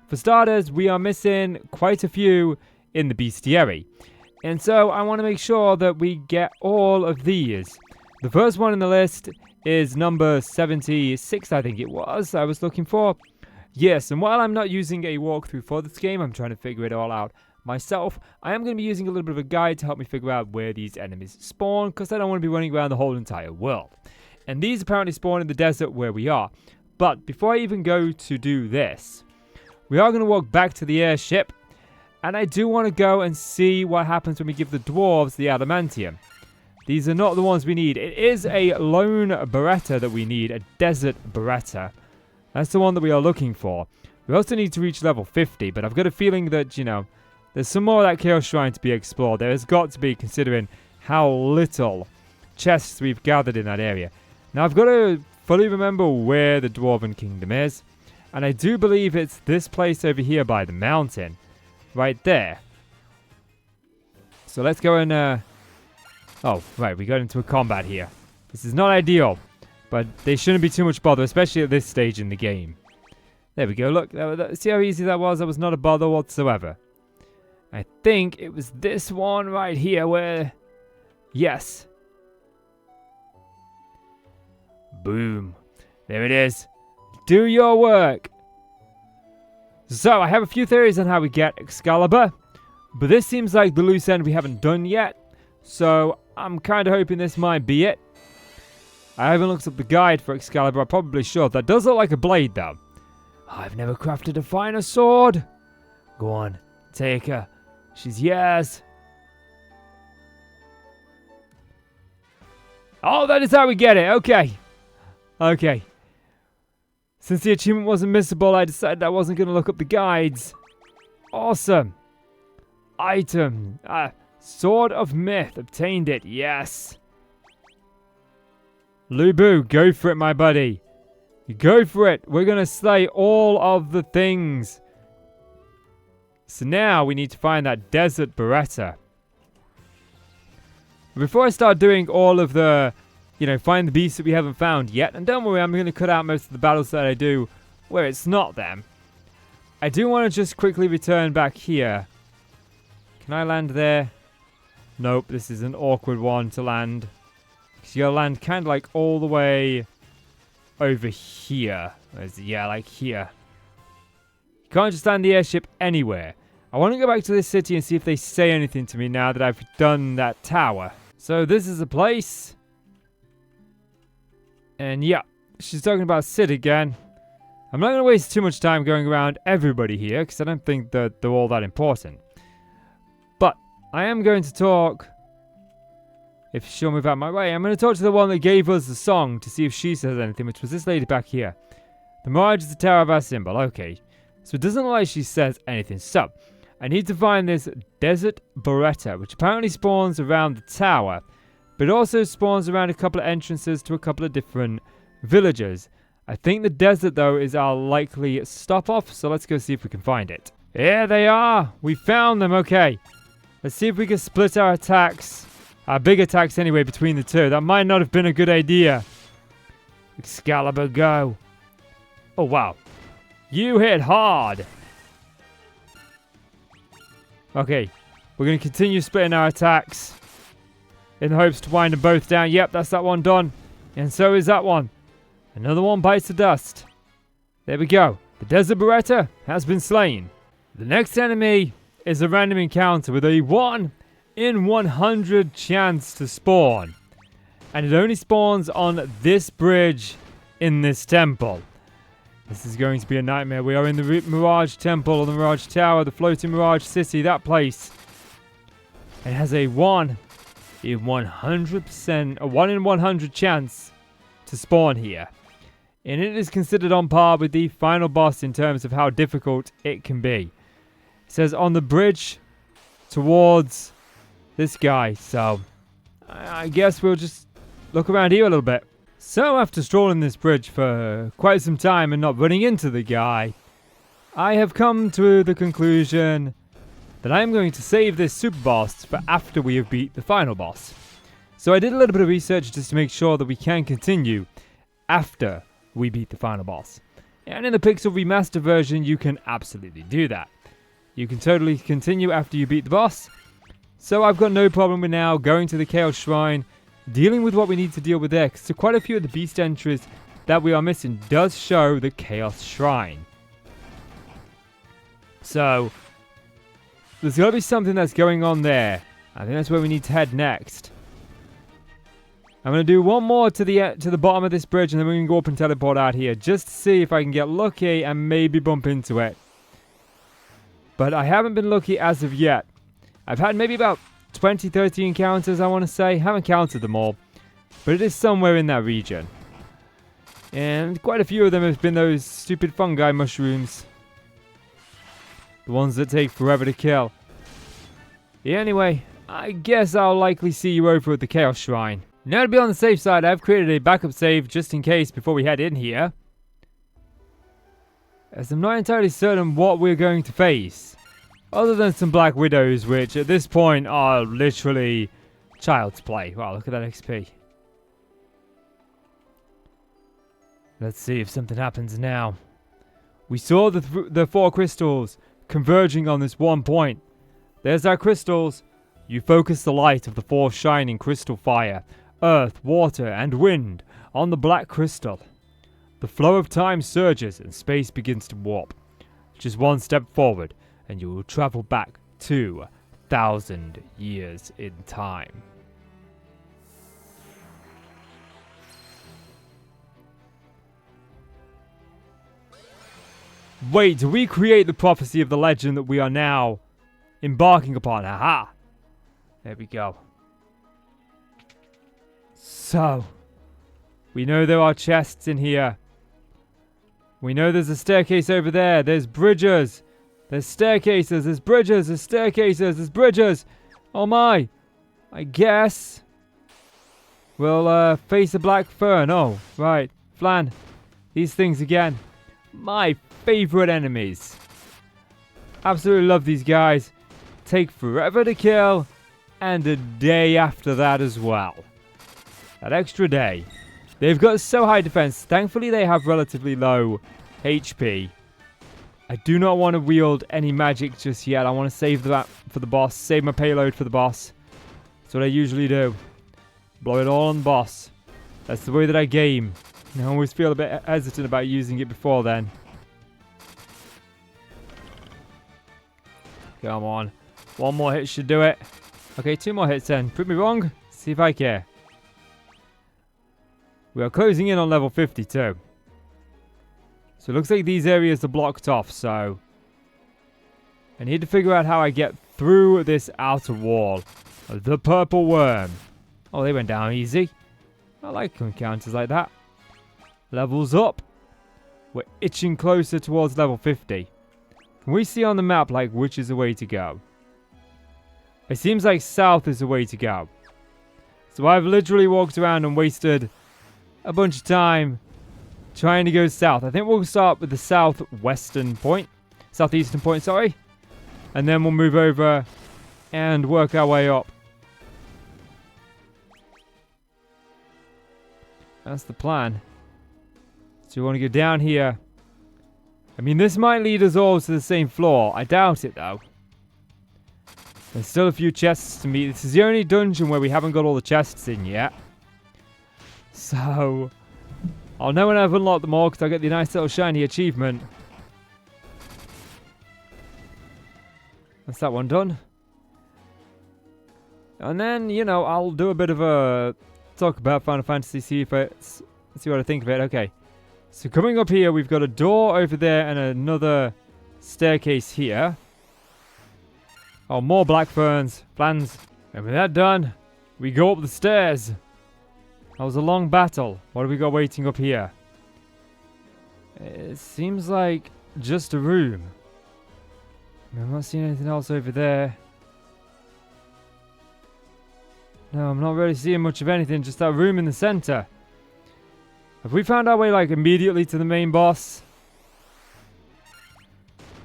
For starters, we are missing quite a few in the bestiary. And so I want to make sure that we get all of these. The first one in the list is number 76, I think it was, I was looking for. Yes, and while I'm not using a walkthrough for this game, I'm trying to figure it all out myself. I am going to be using a little bit of a guide to help me figure out where these enemies spawn, because I don't want to be running around the whole entire world. And these apparently spawn in the desert where we are. But before I even go to do this, we are going to walk back to the airship, and I do want to go and see what happens when we give the dwarves the adamantium. These are not the ones we need. It is a lone Beretta that we need, a desert Beretta. That's the one that we are looking for. We also need to reach level 50, but I've got a feeling that, you know, there's some more of that Chaos Shrine to be explored. There has got to be, considering how little chests we've gathered in that area. Now, I've got to fully remember where the Dwarven Kingdom is. And I do believe it's this place over here by the mountain. Right there. So let's go and... Oh, right, we got into a combat here. This is not ideal. But they shouldn't be too much bother, especially at this stage in the game. There we go, look. See how easy that was? That was not a bother whatsoever. I think it was this one right here where... Yes. Boom. There it is. Do your work. So, I have a few theories on how we get Excalibur, but this seems like the loose end we haven't done yet, so I'm kind of hoping this might be it. I haven't looked up the guide for Excalibur, I probably should. That does look like a blade, though. I've never crafted a finer sword. Go on, take her. She's yours. Oh, that is how we get it. Okay. Okay. Since the achievement wasn't missable, I decided I wasn't going to look up the guides. Awesome. Item. Sword of Myth. Obtained it. Yes. Lubu, go for it, my buddy. Go for it. We're going to slay all of the things. So now we need to find that desert Beretta. Before I start doing all of the... You know, find the beasts that we haven't found yet. And don't worry, I'm going to cut out most of the battles that I do where it's not them. I do want to just quickly return back here. Can I land there? Nope, this is an awkward one to land. Because you got to land kind of like all the way over here. Yeah, like here. You can't just land the airship anywhere. I want to go back to this city and see if they say anything to me now that I've done that tower. So this is a place... And yeah, she's talking about Sid again. I'm not going to waste too much time going around everybody here, because I don't think that they're all that important. But I am going to talk, if she'll move out of my way, I'm going to talk to the one that gave us the song to see if she says anything, which was this lady back here. The Mirage is the tower of our symbol. Okay, so it doesn't look like she says anything. So, I need to find this Desert Beretta, which apparently spawns around the tower. But it also spawns around a couple of entrances to a couple of different villages. I think the desert, though, is our likely stop-off, so let's go see if we can find it. Here they are! We found them, okay. Let's see if we can split our attacks. Our big attacks, anyway, between the two. That might not have been a good idea. Excalibur, go. Oh, wow. You hit hard! Okay, we're going to continue splitting our attacks. In the hopes to wind them both down. Yep, that's that one done. And so is that one. Another one bites the dust. There we go. The Desert Beretta has been slain. The next enemy is a random encounter with a 1 in 100 chance to spawn. And it only spawns on this bridge in this temple. This is going to be a nightmare. We are in the Mirage Temple or the Mirage Tower, the floating Mirage City, that place. It has a 1 in 100%, a 1 in 100 chance to spawn here. And it is considered on par with the final boss in terms of how difficult it can be. It says on the bridge towards this guy. So I guess we'll just look around here a little bit. So after strolling this bridge for quite some time and not running into the guy, I have come to the conclusion that I'm going to save this super boss for after we have beat the final boss. So I did a little bit of research just to make sure that we can continue after we beat the final boss. And in the Pixel Remaster version, you can absolutely do that. You can totally continue after you beat the boss. So I've got no problem with now going to the Chaos Shrine, dealing with what we need to deal with there, because quite a few of the beast entries that we are missing does show the Chaos Shrine. So there's got to be something that's going on there. I think that's where we need to head next. I'm going to do one more to the bottom of this bridge, and then we can go up and teleport out here just to see if I can get lucky and maybe bump into it. But I haven't been lucky as of yet. I've had maybe about 20, 30 encounters, I want to say. Haven't counted them all, but it is somewhere in that region. And quite a few of them have been those stupid fungi mushrooms. The ones that take forever to kill. Yeah, anyway, I guess I'll likely see you over at the Chaos Shrine. Now to be on the safe side, I've created a backup save just in case before we head in here, as I'm not entirely certain what we're going to face, other than some Black Widows, which at this point are literally child's play. Wow, look at that XP. Let's see if something happens now. We saw the 4 crystals converging on this one point. There's our crystals. You focus the light of the 4 shining crystal fire, earth, water, and wind on the black crystal. The flow of time surges and space begins to warp. Just one step forward and you will travel back 2,000 years in time. Wait, to recreate the prophecy of the legend that we are now embarking upon. Haha! There we go. So, we know there are chests in here. We know there's a staircase over there. There's bridges. There's staircases. There's bridges. There's staircases. There's bridges. Oh my. I guess we'll face a black fern. Oh, right. Flan. These things again. My favorite enemies. Absolutely love these guys. Take forever to kill. And a day after that as well. That extra day. They've got so high defense. Thankfully, they have relatively low HP. I do not want to wield any magic just yet. I want to save that for the boss. Save my payload for the boss. That's what I usually do. Blow it all on the boss. That's the way that I game. I always feel a bit hesitant about using it before then. Come on. One more hit should do it. Okay, 2 more hits then. Prove me wrong. See if I care. We are closing in on level 52. So it looks like these areas are blocked off, so I need to figure out how I get through this outer wall. The purple worm. Oh, they went down easy. I like encounters like that. Levels up. We're itching closer towards level 50. Can we see on the map, like, which is the way to go? It seems like south is the way to go. So I've literally walked around and wasted a bunch of time trying to go south. I think we'll start with the southwestern point. Southeastern point, sorry. And then we'll move over and work our way up. That's the plan. So we want to go down here. I mean, this might lead us all to the same floor. I doubt it, though. There's still a few chests to meet. This is the only dungeon where we haven't got all the chests in yet. So I'll know when I've unlocked them all because I get the nice little shiny achievement. That's that one done. And then, you know, I'll do a bit of a talk about Final Fantasy, see what I think of it. Okay. So coming up here, we've got a door over there and another staircase here. Oh, more black ferns, flans. And with that done, we go up the stairs. That was a long battle. What do we got waiting up here? It seems like just a room. I'm not seeing anything else over there. No, I'm not really seeing much of anything, just that room in the center. Have we found our way, like, immediately to the main boss?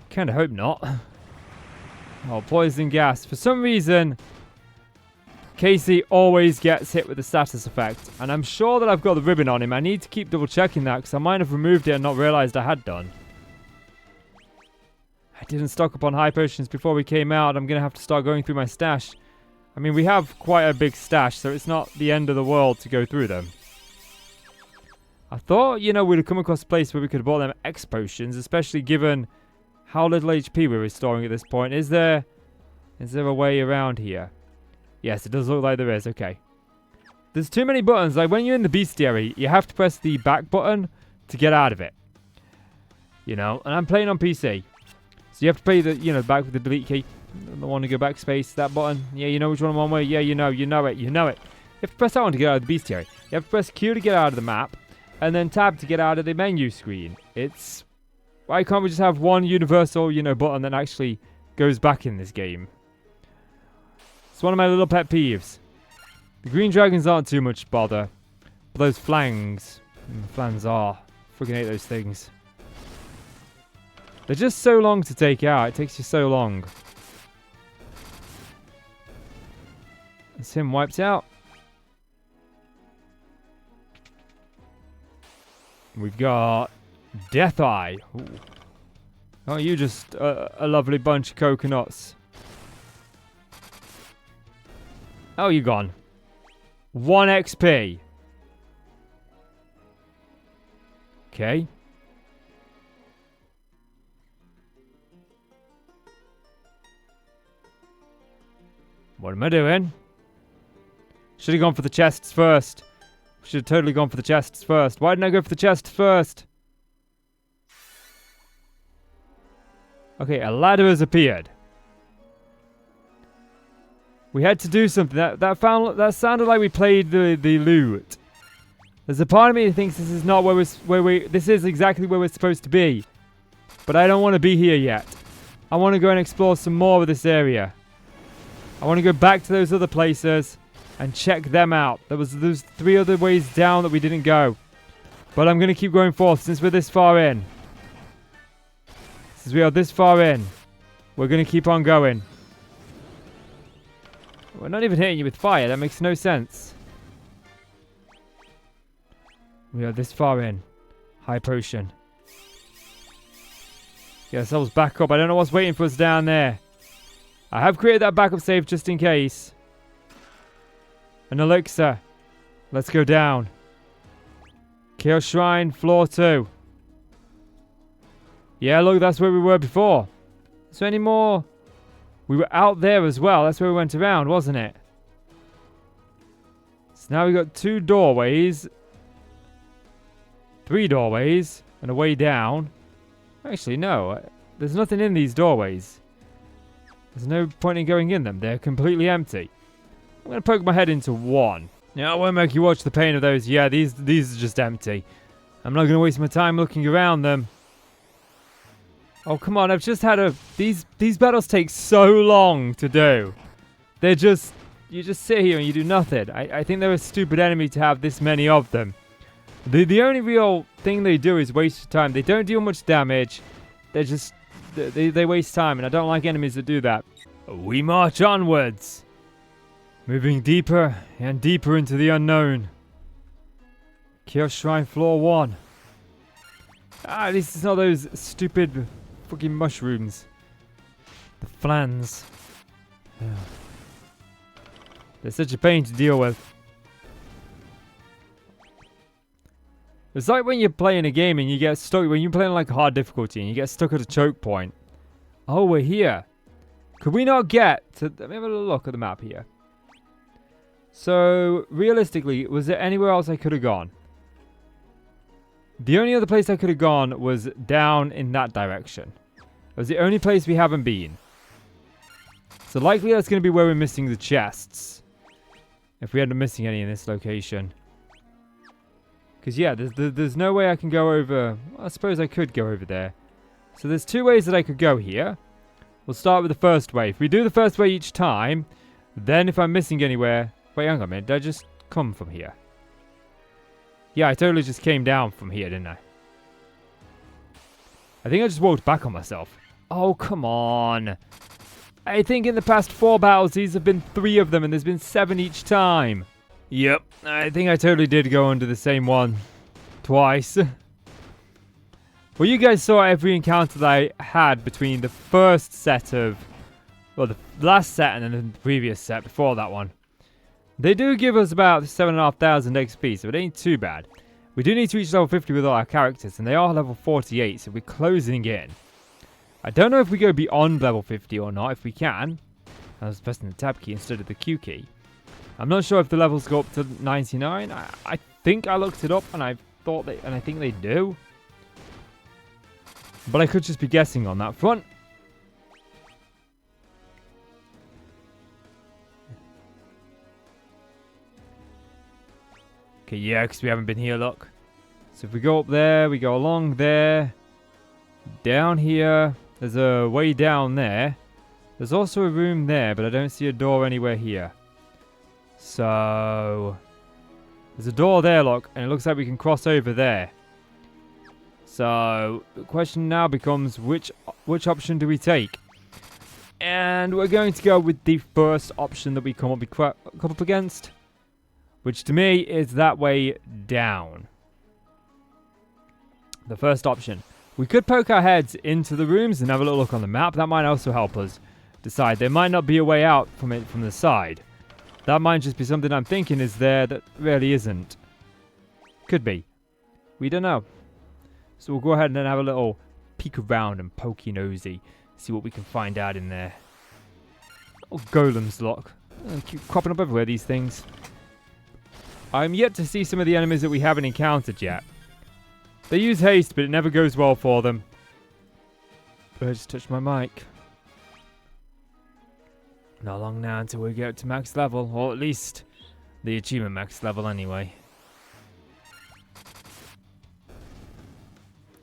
Kinda hope not. Oh, poison gas. For some reason, Casey always gets hit with the status effect. And I'm sure that I've got the ribbon on him. I need to keep double checking that, because I might have removed it and not realized I had done. I didn't stock up on high potions before we came out. I'm going to have to start going through my stash. I mean, we have quite a big stash, so it's not the end of the world to go through them. I thought, you know, we'd have come across a place where we could have bought them X potions, especially given how little HP we're restoring at this point. Is there a way around here? Yes, it does look like there is. Okay. There's too many buttons. Like, when you're in the bestiary, you have to press the back button to get out of it. You know, and I'm playing on PC. So you have to play the, you know, back with the delete key. The one to go backspace, that button. Yeah, you know which one I'm on with? Yeah, you know it. You have to press that one to get out of the bestiary. You have to press Q to get out of the map. And then tab to get out of the menu screen. It's... Why can't we just have one universal, you know, button that actually goes back in this game? It's one of my little pet peeves. The green dragons aren't too much bother. But those flangs are. Freaking hate those things. They're just so long to take out. It takes you so long. It's him wiped out. We've got Death Eye. Ooh. Oh, you just a lovely bunch of coconuts. Oh, you gone. 1 XP. Okay. What am I doing? Should have gone for the chests first. Should have totally gone for the chests first. Why didn't I go for the chests first? Okay, a ladder has appeared. We had to do something. That sounded like we played the loot. There's a part of me that thinks this is not this is exactly where we're supposed to be. But I don't want to be here yet. I want to go and explore some more of this area. I want to go back to those other places and check them out. There's 3 other ways down that we didn't go. But I'm going to keep going forth since we're this far in. Since we are this far in, we're going to keep on going. We're not even hitting you with fire. That makes no sense. We are this far in. High potion. Get ourselves back up. I don't know what's waiting for us down there. I have created that backup save just in case. An elixir. Let's go down. Chaos Shrine, floor 2. Yeah, look, that's where we were before. Is there any more? We were out there as well. That's where we went around, wasn't it? So now we've got 2 doorways. 3 doorways. And a way down. Actually, no. There's nothing in these doorways. There's no point in going in them. They're completely empty. I'm going to poke my head into one. Yeah, I won't make you watch the pain of those. Yeah, these are just empty. I'm not going to waste my time looking around them. Oh, come on. I've just had These battles take so long to do. They're just... You just sit here and you do nothing. I think they're a stupid enemy to have this many of them. The only real thing they do is waste time. They don't deal much damage. They're just... They waste time, and I don't like enemies that do that. We march onwards. Moving deeper and deeper into the unknown. Chaos Shrine floor 1. Ah, at least it's not those stupid fucking mushrooms. The flans. They're such a pain to deal with. It's like when you're playing a game and you get stuck, when you're playing like hard difficulty and you get stuck at a choke point. Oh, we're here. Could we not get to... Let me have a little look at the map here. So, realistically, was there anywhere else I could have gone? The only other place I could have gone was down in that direction. It was the only place we haven't been. So likely that's going to be where we're missing the chests. If we end up missing any in this location. Because yeah, there's no way I can go over... Well, I suppose I could go over there. So there's 2 ways that I could go here. We'll start with the first way. If we do the first way each time, then if I'm missing anywhere, Wait, hang on a minute. Did I just come from here? Yeah, I totally just came down from here, didn't I? I think I just walked back on myself. Oh, come on. I think in the past 4 battles, these have been 3 of them, and there's been 7 each time. Yep, I think I totally did go under the same one twice. Well, you guys saw every encounter that I had between the first set of... Well, the last set and then the previous set before that one. They do give us about 7,500 XP, so it ain't too bad. We do need to reach level 50 with all our characters, and they are level 48, so we're closing in. I don't know if we go beyond level 50 or not. If we can, I was pressing the tab key instead of the Q key. I'm not sure if the levels go up to 99. I think I looked it up, and I think they do. But I could just be guessing on that front. Okay, yeah, because we haven't been here, look. So if we go up there, we go along there. Down here. There's a way down there. There's also a room there, but I don't see a door anywhere here. So... There's a door there, look, and it looks like we can cross over there. So, the question now becomes, which option do we take? And we're going to go with the first option that we come up against. Which to me is that way down. The first option. We could poke our heads into the rooms and have a little look on the map. That might also help us decide. There might not be a way out from it from the side. That might just be something I'm thinking is there that really isn't. Could be. We don't know. So we'll go ahead and then have a little peek around and pokey nosy. See what we can find out in there. Oh, golems, look. Keep cropping up everywhere, these things. I'm yet to see some of the enemies that we haven't encountered yet. They use haste, but it never goes well for them. I just touched my mic. Not long now until we get to max level, or at least the achievement max level anyway.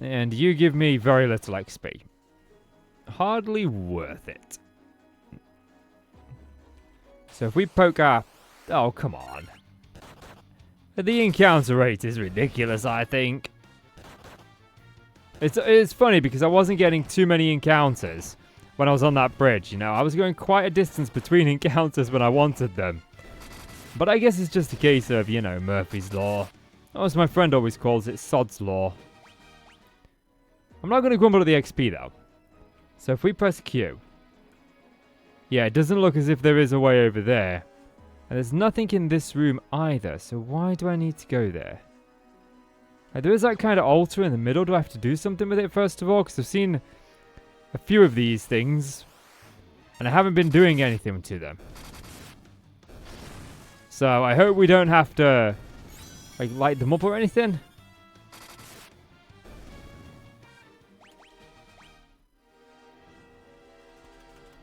And you give me very little XP. Hardly worth it. So if we poke our... Oh, come on. The encounter rate is ridiculous, I think. It's funny because I wasn't getting too many encounters when I was on that bridge, you know. I was going quite a distance between encounters when I wanted them. But I guess it's just a case of, you know, Murphy's Law. Or as my friend always calls it, Sod's Law. I'm not going to grumble at the XP though. So if we press Q. Yeah, it doesn't look as if there is a way over there. And there's nothing in this room either, so why do I need to go there? There is that kind of altar in the middle. Do I have to do something with it first of all? Because I've seen a few of these things, and I haven't been doing anything to them. So I hope we don't have to like light them up or anything.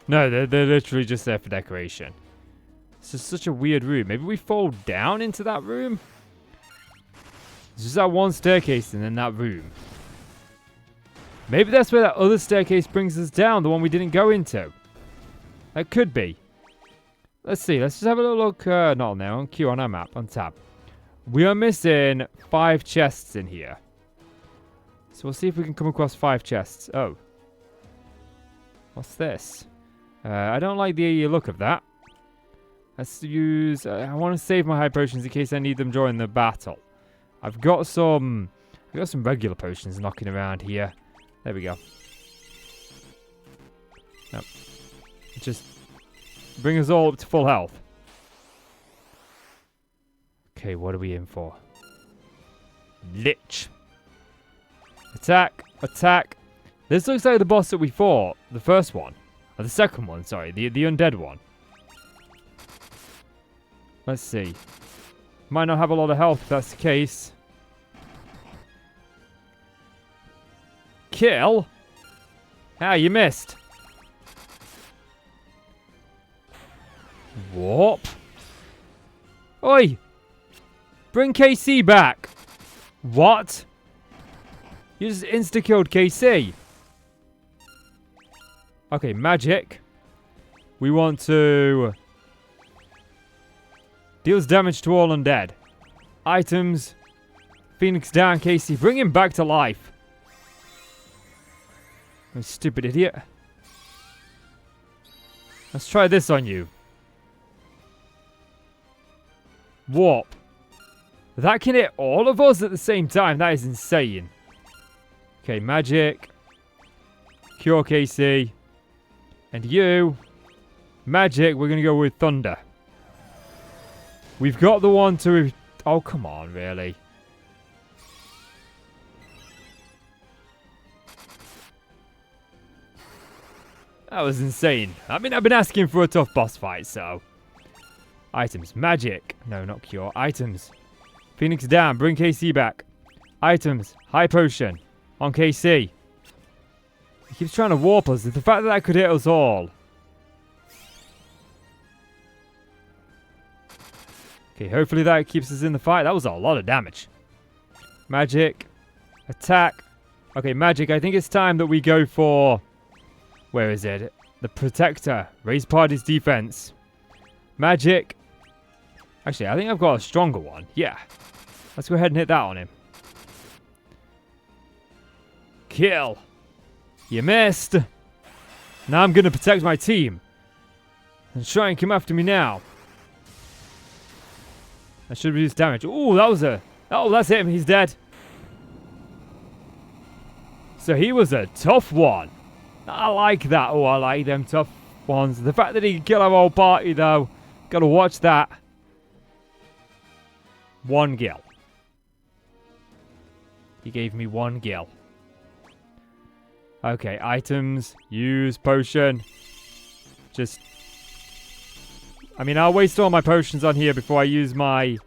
No, they're literally just there for decoration. It's just such a weird room. Maybe we fall down into that room? There's just that one staircase and then that room. Maybe that's where that other staircase brings us down, the one we didn't go into. That could be. Let's see. Let's just have a little look. Not on there. On Q on our map. On tab. We are missing 5 chests in here. So we'll see if we can come across 5 chests. Oh. What's this? I don't like the look of that. Let's use... I want to save my high potions in case I need them during the battle. I've got some regular potions knocking around here. There we go. Nope. Just bring us all up to full health. Okay, what are we in for? Lich. Attack. Attack. This looks like the boss that we fought. The first one. Or the second one, sorry. The undead one. Let's see. Might not have a lot of health if that's the case. Kill? Ah, you missed. Warp? Oi! Bring KC back! What? You just insta-killed KC. Okay, magic. We want to... Deals damage to all undead. Items. Phoenix down, Casey. Bring him back to life. You stupid idiot. Let's try this on you. Warp. That can hit all of us at the same time. That is insane. Okay, magic. Cure KC. And you. Magic, we're going to go with thunder. We've got the one to... Oh, come on, really. That was insane. I mean, I've been asking for a tough boss fight, so... Items. Magic. No, not cure. Items. Phoenix down. Bring KC back. Items. High potion. On KC. He keeps trying to warp us. The fact that could hit us all. Okay, hopefully that keeps us in the fight. That was a lot of damage. Magic. Attack. Okay, magic. I think it's time that we go for... Where is it? The Protector. Raise party's defense. Magic. Actually, I think I've got a stronger one. Yeah. Let's go ahead and hit that on him. Kill. You missed. Now I'm going to protect my team. And try and come after me now. That should reduce damage. Ooh, that was a... Oh, that's him. He's dead. So he was a tough one. I like that. Oh, I like them tough ones. The fact that he can kill our whole party, though. Gotta watch that. 1 gil. He gave me 1 gil. Okay, items. Use potion. Just... I mean, I'll waste all my potions on here before I use my...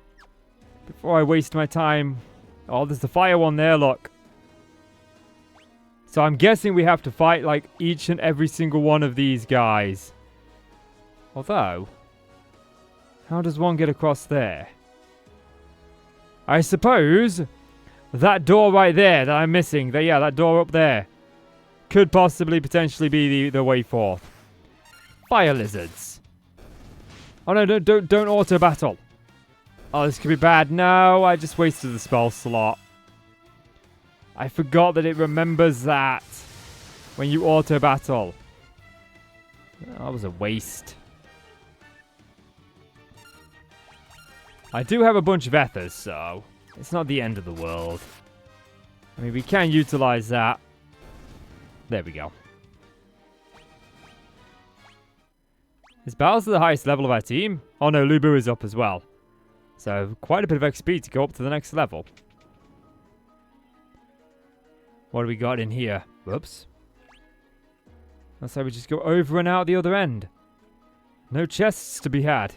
Before I waste my time. Oh, there's the fire one there, look. So I'm guessing we have to fight, like, each and every single one of these guys. Although... How does one get across there? I suppose... That door right there that I'm missing. Yeah, that door up there. Could possibly, potentially be the way forth. Fire lizards. Oh no, don't auto battle. Oh, this could be bad. No, I just wasted the spell slot. I forgot that it remembers that when you auto battle. That was a waste. I do have a bunch of ethers, so it's not the end of the world. I mean, we can utilize that. There we go. Is Battles at the highest level of our team? Oh no, Lubu is up as well. So, quite a bit of XP to go up to the next level. What do we got in here? Whoops. That's how we just go over and out the other end. No chests to be had.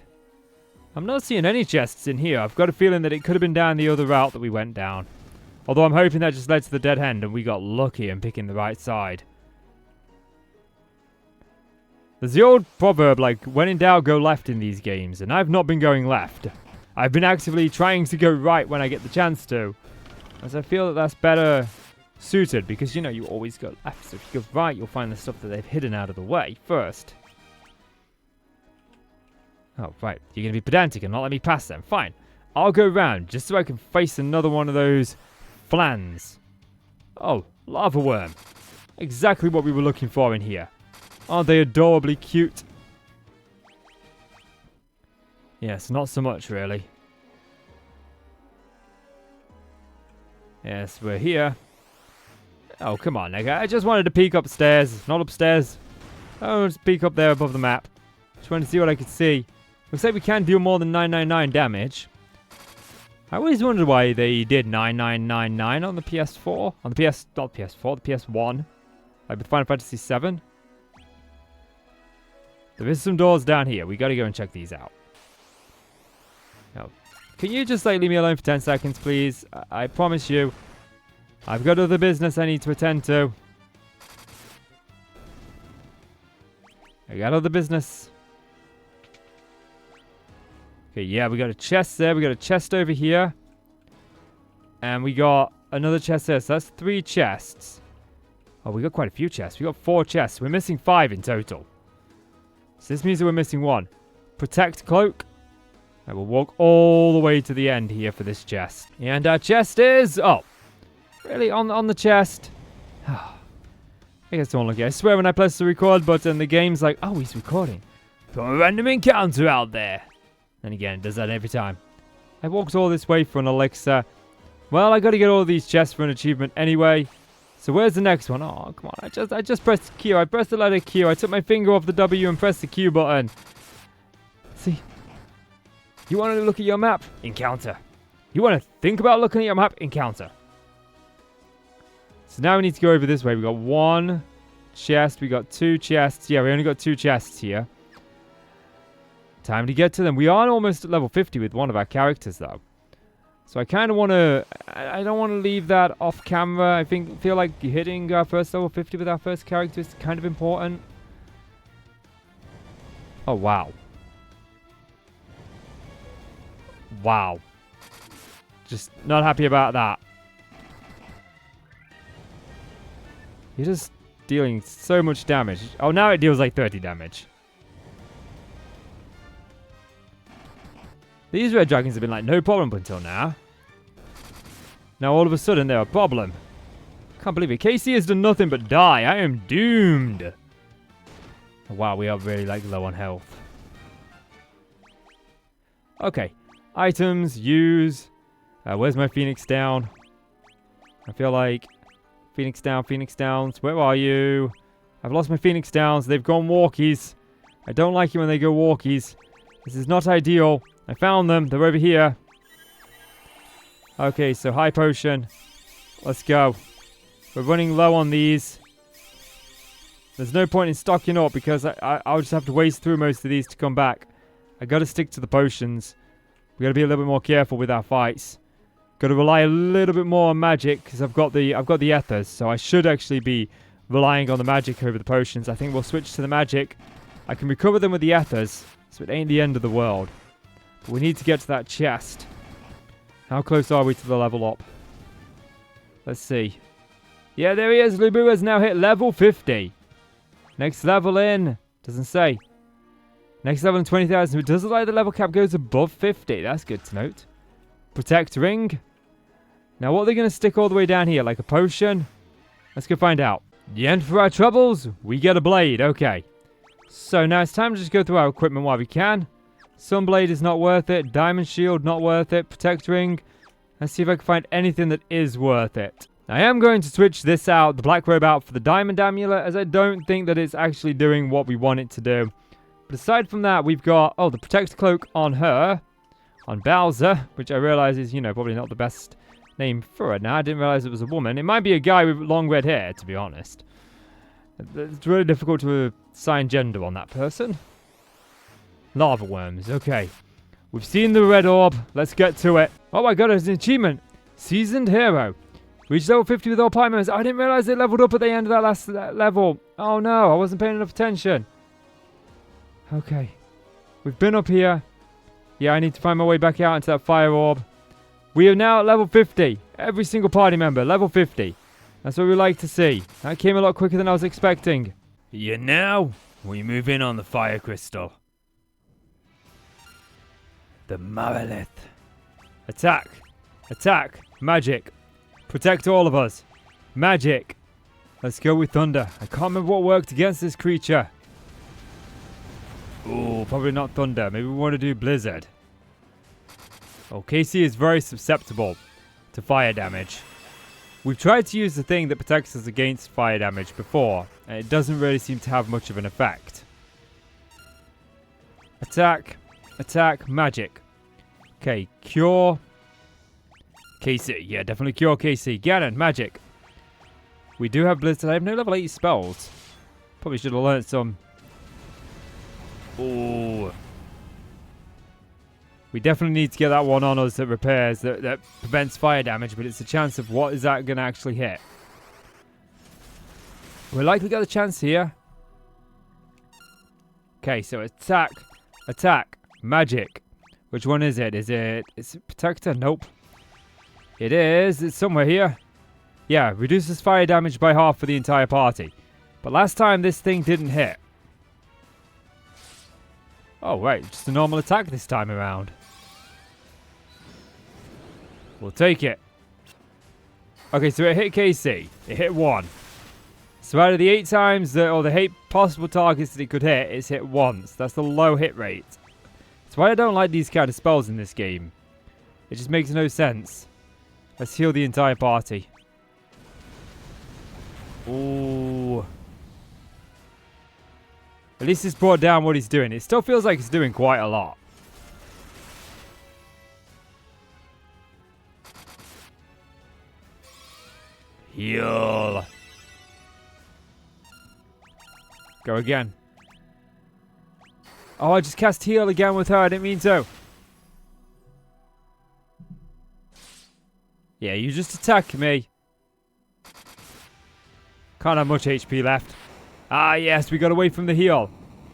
I'm not seeing any chests in here. I've got a feeling that it could have been down the other route that we went down. Although I'm hoping that just led to the dead end and we got lucky in picking the right side. There's the old proverb, like, when in doubt, go left in these games. And I've not been going left. I've been actively trying to go right when I get the chance to. As I feel that that's better suited. Because, you know, you always go left. So if you go right, you'll find the stuff that they've hidden out of the way first. Oh, right. You're going to be pedantic and not let me pass them. Fine. I'll go round just so I can face another one of those flans. Oh, lava worm. Exactly what we were looking for in here. Aren't they adorably cute? Yes, not so much, really. Yes, we're here. Oh, come on, nigga. I just wanted to peek upstairs. Not upstairs. Oh, just peek up there above the map. Just wanted to see what I could see. Looks like we can deal more than 999 damage. I always wondered why they did 9999 on the PS4. On the PS... Not PS4, the PS1. Like with Final Fantasy 7. There is some doors down here. We gotta go and check these out. Now, can you just like leave me alone for 10 seconds, please? I promise you. I've got other business I need to attend to. I got other business. Okay, yeah, we got a chest there. We got a chest over here. And we got another chest there. So that's 3 chests. Oh, we got quite a few chests. We got 4 chests. We're missing 5 in total. So this means that we're missing 1. Protect cloak. I will walk all the way to the end here for this chest. And our chest is... Oh. Really? On the chest? I guess don't look at it. I swear when I press the record button, the game's like, oh, he's recording. Put a random encounter out there. And again, it does that every time. I walked all this way for an elixir. Well, I gotta get all these chests for an achievement anyway. So where's the next one? Oh, come on. I just pressed Q. I pressed the letter Q. I took my finger off the W and pressed the Q button. See? You want to look at your map? Encounter. You want to think about looking at your map? Encounter. So now we need to go over this way. We got one chest. We got two chests. Yeah, we only got two chests here. Time to get to them. We are almost at level 50 with one of our characters, though. So I kind of want to... I don't want to leave that off camera. I feel like hitting our first level 50 with our first character is kind of important. Oh, wow. Wow. Just not happy about that. You're just dealing so much damage. Oh, now it deals like 30 damage. These red dragons have been like no problem up until now. Now all of a sudden they're a problem. Can't believe it. KC has done nothing but die. I am doomed. Oh, wow, we are really like low on health. Okay. Items, use. Where's my Phoenix down? I feel like Phoenix down, Phoenix downs. Where are you? I've lost my Phoenix downs. They've gone walkies. I don't like it when they go walkies. This is not ideal. I found them. They're over here. Okay, so high potion. Let's go. We're running low on these. There's no point in stocking up because I'll just have to waste through most of these to come back. I gotta stick to the potions. We gotta be a little bit more careful with our fights. Gotta rely a little bit more on magic because I've got the ethers, so I should actually be relying on the magic over the potions. I think we'll switch to the magic. I can recover them with the ethers, so it ain't the end of the world. But we need to get to that chest. How close are we to the level up? Let's see. Yeah, there he is. Lubu has now hit level 50. Next level in. Doesn't say. Next level in 20,000. It does look like the level cap goes above 50. That's good to note. Protect ring. Now, what are they going to stick all the way down here? Like a potion? Let's go find out. The end for our troubles. We get a blade. Okay. So now it's time to just go through our equipment while we can. Sunblade is not worth it. Diamond shield, not worth it. Protect ring. Let's see if I can find anything that is worth it. I am going to switch this out, the black robe out, for the diamond amulet, as I don't think that it's actually doing what we want it to do. But aside from that, we've got, the protect cloak on her. On Bowser, which I realize is, probably not the best name for it now. I didn't realize it was a woman. It might be a guy with long red hair, to be honest. It's really difficult to assign gender on that person. Lava worms, okay. We've seen the red orb. Let's get to it. Oh my god, it's an achievement. Seasoned hero. Reached level 50 with all party members. I didn't realize they leveled up at the end of that last level. Oh no, I wasn't paying enough attention. Okay. We've been up here. Yeah, I need to find my way back out into that fire orb. We are now at level 50. Every single party member, level 50. That's what we like to see. That came a lot quicker than I was expecting. Yeah, now we move in on the fire crystal. The monolith. Attack. Attack. Magic. Protect all of us. Magic. Let's go with thunder. I can't remember what worked against this creature. Oh, probably not thunder. Maybe we want to do blizzard. Oh, Casey is very susceptible to fire damage. We've tried to use the thing that protects us against fire damage before, and it doesn't really seem to have much of an effect. Attack. Attack. Magic. Okay, cure. Casey. Yeah, definitely cure Casey. Ganon. Magic. We do have blizzard. I have no level 80 spells. Probably should have learned some. Oh. We definitely need to get that one on us that repairs, that prevents fire damage, but it's a chance of what is that going to actually hit. We're likely to get the chance here. Okay, so attack, attack, magic. Which one is it? Is it protector? Nope. It is. It's somewhere here. Yeah, reduces fire damage by half for the entire party. But last time this thing didn't hit. Oh, wait. Just a normal attack this time around. We'll take it. Okay, so it hit KC. It hit 1. So out of the 8 times, or the 8 possible targets that it could hit, it's hit once. That's the low hit rate. That's why I don't like these kind of spells in this game. It just makes no sense. Let's heal the entire party. Ooh. At least it's brought down what he's doing. It still feels like it's doing quite a lot. Heal. Go again. Oh, I just cast heal again with her. I didn't mean to. Yeah, you just attack me. Can't have much HP left. Ah, yes, we got away from the heal.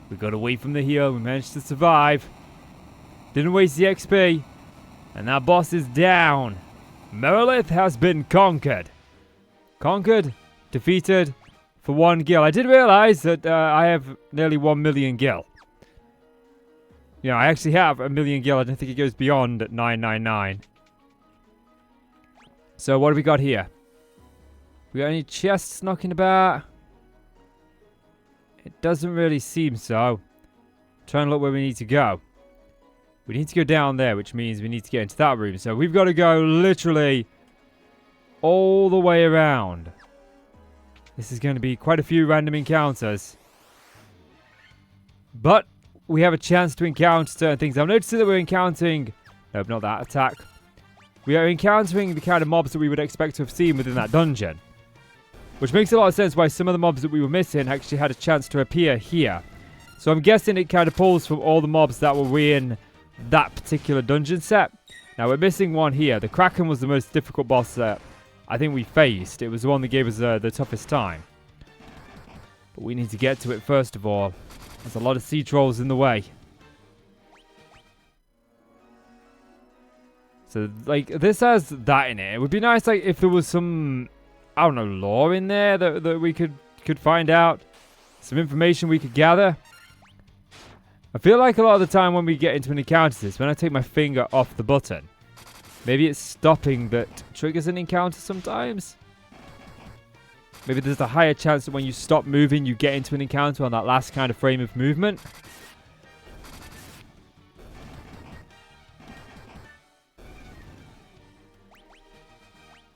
We got away from the heal. We managed to survive. Didn't waste the XP. And that boss is down. Merilith has been conquered. Conquered, defeated for 1 gil. I did realize that I have nearly 1 million gil. You know, I actually have 1 million gil. I don't think it goes beyond 999. So what have we got here? We got any chests knocking about? It doesn't really seem so. Trying to look where we need to go. We need to go down there, which means we need to get into that room. So we've got to go literally all the way around. This is going to be quite a few random encounters. But we have a chance to encounter certain things. I'm noticing that we're encountering... Nope, not that attack. We are encountering the kind of mobs that we would expect to have seen within that dungeon. Which makes a lot of sense why some of the mobs that we were missing actually had a chance to appear here. So I'm guessing it kind of pulls from all the mobs that were in that particular dungeon set. Now we're missing one here. The Kraken was the most difficult boss that I think we faced. It was the one that gave us the toughest time. But we need to get to it first of all. There's a lot of sea trolls in the way. So, like, this has that in it. It would be nice, like, if there was some, I don't know, lore in there that we could find out. Some information we could gather. I feel like a lot of the time when we get into an encounter, when I take my finger off the button, maybe it's stopping that triggers an encounter sometimes. Maybe there's a higher chance that when you stop moving, you get into an encounter on that last kind of frame of movement.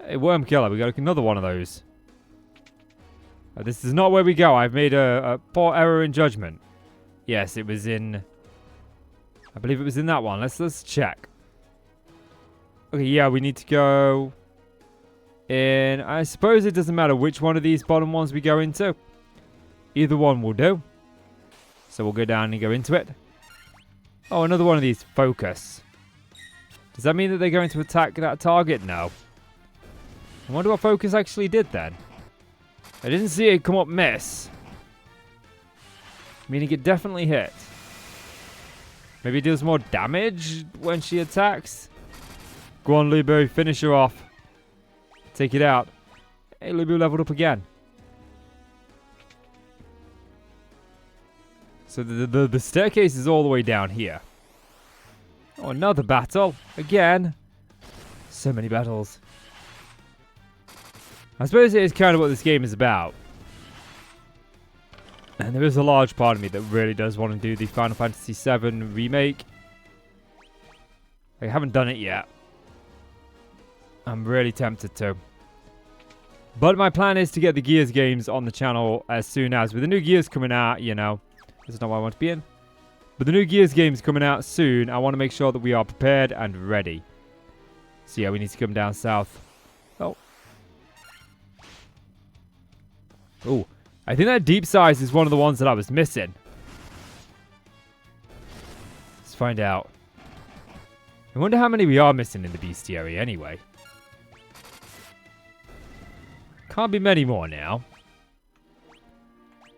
Hey, Worm Killer, we got another one of those. This is not where we go. I've made a poor error in judgment. Yes, it was in... I believe it was in that one. Let's check. Okay, yeah, we need to go in... I suppose it doesn't matter which one of these bottom ones we go into. Either one will do. So we'll go down and go into it. Oh, another one of these. Focus. Does that mean that they're going to attack that target? No. I wonder what focus actually did then. I didn't see it come up miss. Meaning it definitely hit. Maybe it deals more damage when she attacks. Go on, Lubu. Finish her off. Take it out. Hey, Lubu leveled up again. So the staircase is all the way down here. Oh, another battle. Again. So many battles. I suppose it is kind of what this game is about. And there is a large part of me that really does want to do the Final Fantasy VII remake. I haven't done it yet. I'm really tempted to. But my plan is to get the Gears games on the channel as soon as. With the new Gears coming out, you know. This is not what I want to be in. But the new Gears games coming out soon, I want to make sure that we are prepared and ready. So yeah, we need to come down south. Oh. Oh. I think that deep size is one of the ones that I was missing. Let's find out. I wonder how many we are missing in the bestiary anyway. Can't be many more now.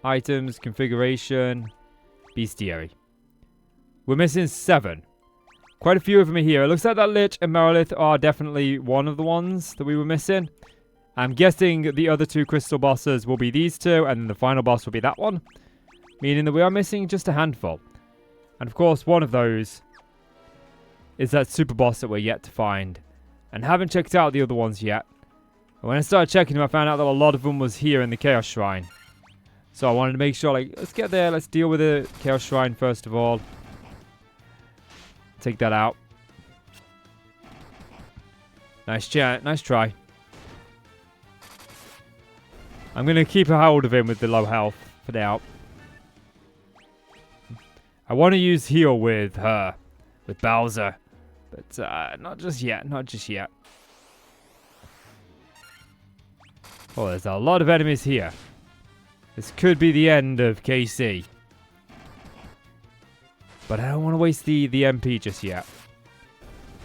Items, configuration, bestiary. We're missing 7. Quite a few of them are here. It looks like that Lich and Merilith are definitely one of the ones that we were missing. I'm guessing the other 2 crystal bosses will be these 2, and then the final boss will be that one. Meaning that we are missing just a handful. And of course, one of those is that super boss that we're yet to find. and haven't checked out the other ones yet. And when I started checking them, I found out that a lot of them was here in the Chaos Shrine. So I wanted to make sure, like, let's get there. Let's deal with the Chaos Shrine first of all. Take that out. Nice chat. Nice try. I'm going to keep a hold of him with the low health for now. I want to use heal with her. With Bowser. But not just yet. Not just yet. Oh, there's a lot of enemies here. This could be the end of KC. But I don't want to waste the MP just yet.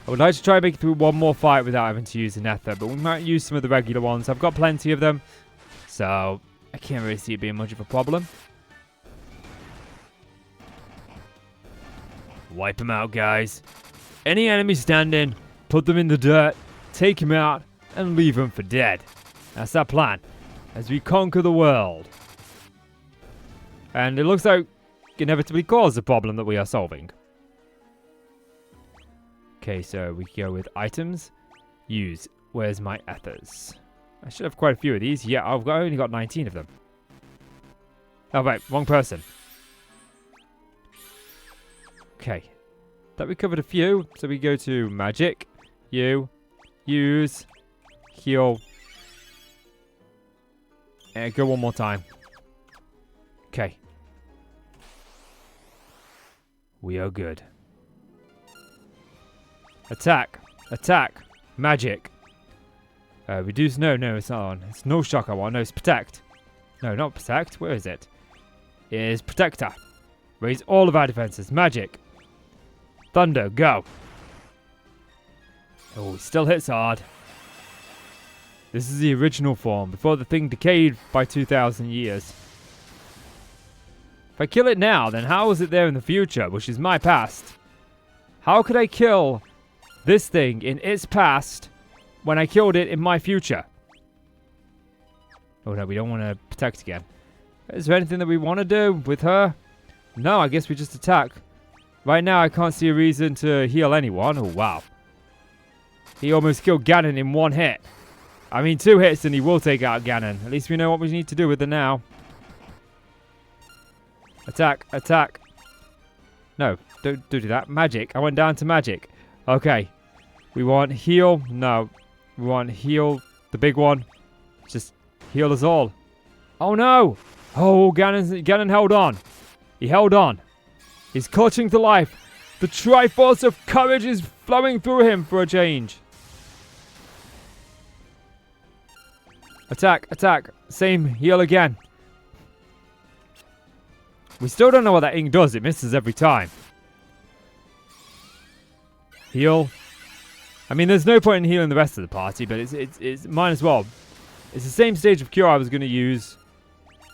I would like to try and make it through one more fight without having to use an ether, but we might use some of the regular ones. I've got plenty of them, so I can't really see it being much of a problem. Wipe them out, guys. Any enemy standing, put them in the dirt, take them out, and leave them for dead. That's our plan, as we conquer the world. And it looks like inevitably cause the problem that we are solving. Okay, so we go with items. Use. Where's my ethers? I should have quite a few of these. Yeah, I've only got 19 of them. Oh, right. Wrong person. Okay. That we covered a few. So we go to magic. Use. Heal. And go one more time. Okay. We are good. Attack. Attack. Magic. Reduce. No, it's not on. It's no shock I want. No, it's protect. No, not protect. Where is it? It is protector. Raise all of our defenses. Magic. Thunder. Go. Oh, he still hits hard. This is the original form, before the thing decayed by 2,000 years. If I kill it now, then how is it there in the future, which is my past? How could I kill this thing in its past when I killed it in my future? Oh no, we don't want to protect again. Is there anything that we want to do with her? No, I guess we just attack. Right now, I can't see a reason to heal anyone. Oh, wow. He almost killed Ganon in one hit. I mean, 2 hits and he will take out Ganon. At least we know what we need to do with her now. Attack, attack. No, don't do that. Magic. I went down to magic. Okay. We want heal. No. We want heal. The big one. Just heal us all. Oh, no. Oh, Ganon held on. He held on. He's clutching to life. The Triforce of Courage is flowing through him for a change. Attack, attack. Same heal again. We still don't know what that ink does. It misses every time. Heal. I mean, there's no point in healing the rest of the party, but it's mine as well. It's the same stage of cure I was going to use.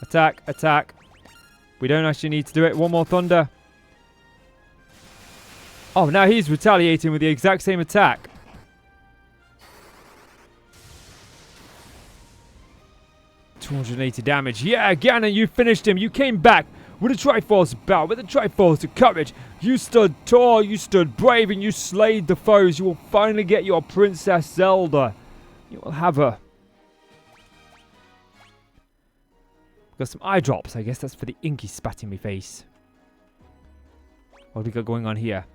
Attack, attack. We don't actually need to do it. One more thunder. Oh, now he's retaliating with the exact same attack. $280 damage. Yeah, Ganon, you finished him. You came back with a Triforce bout, with a Triforce of Courage. You stood tall, you stood brave, and you slayed the foes. You will finally get your Princess Zelda. You will have her. Got some eye drops. I guess that's for the inky spat in my face. What do we got going on here?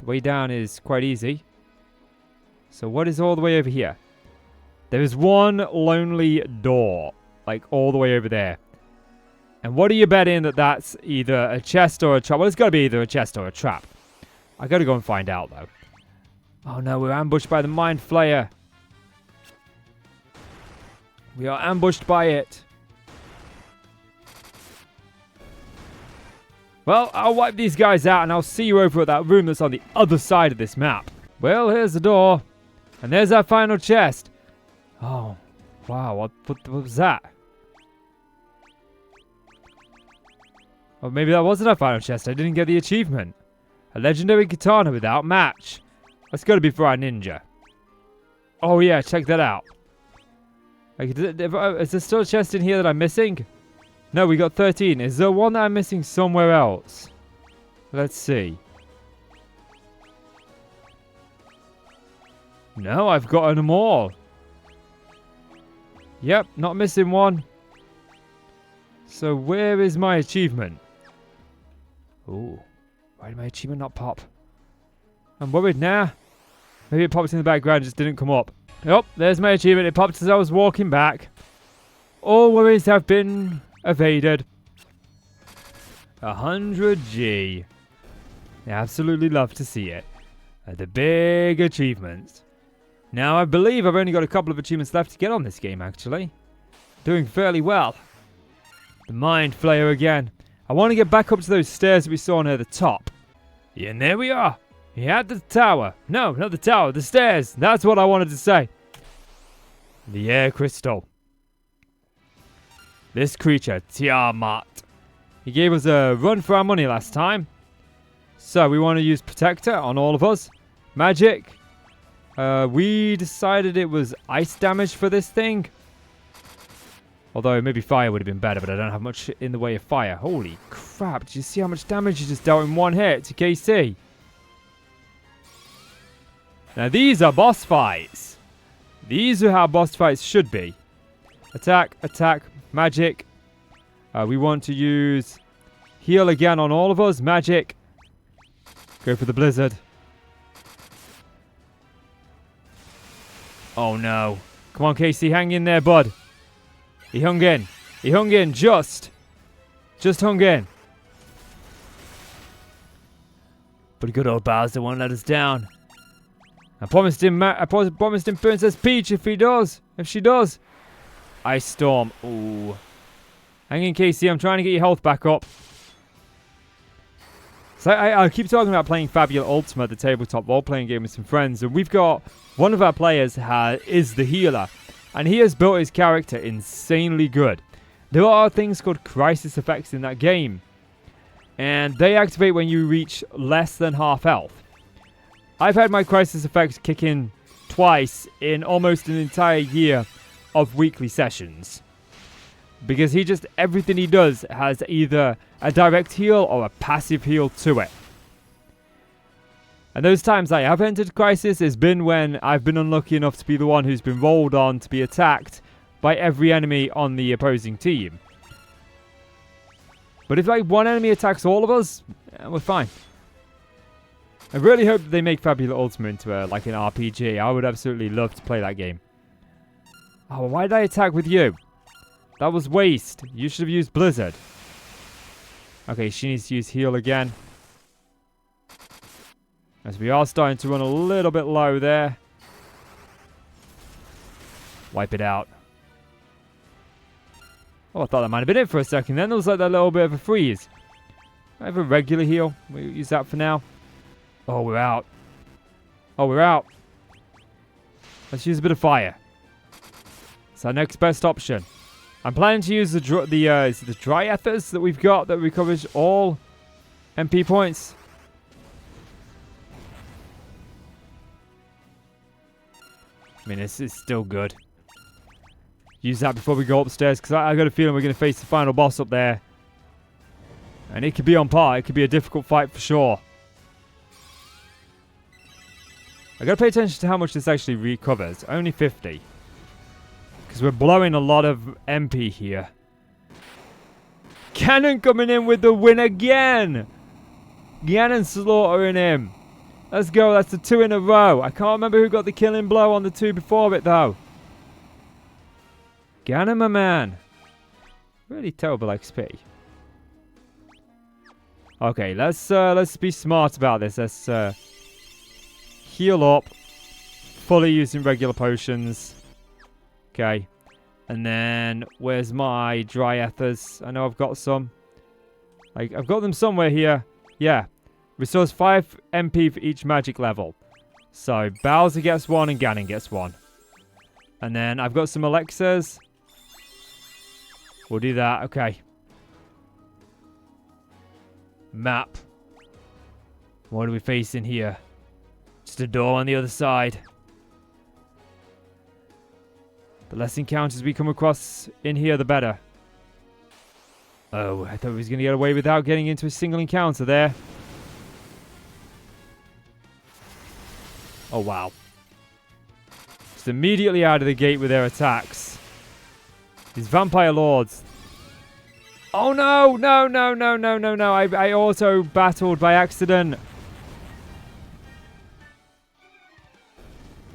The way down is quite easy. So what is all the way over here? There is one lonely door. Like all the way over there. And what are you betting that that's either a chest or a trap? Well, it's got to be either a chest or a trap. I got to go and find out, though. Oh, no. We're ambushed by the Mind Flayer. We are ambushed by it. Well, I'll wipe these guys out and I'll see you over at that room that's on the other side of this map. Well, here's the door. And there's our final chest. Oh, wow. What was that? Or maybe that wasn't our final chest. I didn't get the achievement. A legendary katana without match. That's got to be for our ninja. Oh, yeah. Check that out. Like, is there still a chest in here that I'm missing? No, we got 13. Is there one that I'm missing somewhere else? Let's see. No, I've gotten them all. Yep, not missing one. So where is my achievement? Ooh, why did my achievement not pop? I'm worried now. Maybe it popped in the background and just didn't come up. Oh, there's my achievement. It popped as I was walking back. All worries have been evaded. 100G. I absolutely love to see it. The big achievements. Now, I believe I've only got a couple of achievements left to get on this game, actually. Doing fairly well. The Mind Flayer again. I want to get back up to those stairs that we saw near the top. Yeah, and there we are. You're at the tower. No, not the tower. The stairs. That's what I wanted to say. The air crystal. This creature, Tiamat. He gave us a run for our money last time. So we want to use Protector on all of us. Magic. We decided it was ice damage for this thing. Although maybe fire would have been better, but I don't have much in the way of fire. Holy crap. Did you see how much damage you just dealt in one hit to KC? Now these are boss fights. These are how boss fights should be. Attack, attack, magic. We want to use heal again on all of us. Magic. Go for the blizzard. Oh no. Come on, Casey, hang in there, bud. He hung in. He hung in, just hung in. But good old Bowser won't let us down. I promised him Princess Peach if she does. Ice Storm. Ooh. Hang in, Casey. I'm trying to get your health back up. So I keep talking about playing Fabula Ultima, the tabletop role-playing game with some friends, and we've got one of our players is the healer, and he has built his character insanely good. There are things called crisis effects in that game, and they activate when you reach less than half health. I've had my crisis effects kick in twice in almost an entire year of weekly sessions. Because everything he does has either a direct heal or a passive heal to it. And those times I have entered crisis has been when I've been unlucky enough to be the one who's been rolled on to be attacked by every enemy on the opposing team. But if like one enemy attacks all of us, we're fine. I really hope that they make Fabula Ultima into like an RPG. I would absolutely love to play that game. Oh, why did I attack with you? That was waste. You should have used Blizzard. Okay, she needs to use heal again. As we are starting to run a little bit low there. Wipe it out. Oh, I thought that might have been it for a second. Then there was like that little bit of a freeze. I have a regular heal. We'll use that for now. Oh, we're out. Oh, we're out. Let's use a bit of fire. It's our next best option. I'm planning to use the dry ethers that we've got that recovers all MP points. I mean, this is still good. Use that before we go upstairs, because I got a feeling we're going to face the final boss up there. And it could be on par. It could be a difficult fight for sure. I got to pay attention to how much this actually recovers. Only 50. Because we're blowing a lot of MP here. Ganon coming in with the win again. Ganon slaughtering him. Let's go. That's the 2 in a row. I can't remember who got the killing blow on the 2 before it, though. Ganon, my man. Really terrible XP. Okay, let's be smart about this. Let's heal up. Fully using regular potions. Okay. And then, where's my dry ethers? I know I've got some. I've got them somewhere here. Yeah. Restores 5 MP for each magic level. So, Bowser gets 1 and Ganon gets 1. And then, I've got some elixirs. We'll do that. Okay. Map. What are we facing here? Just a door on the other side. The less encounters we come across in here, the better. Oh, I thought he was going to get away without getting into a single encounter there. Oh, wow. Just immediately out of the gate with their attacks. These vampire lords. Oh no, no, no, no, no, no, no. I auto battled by accident.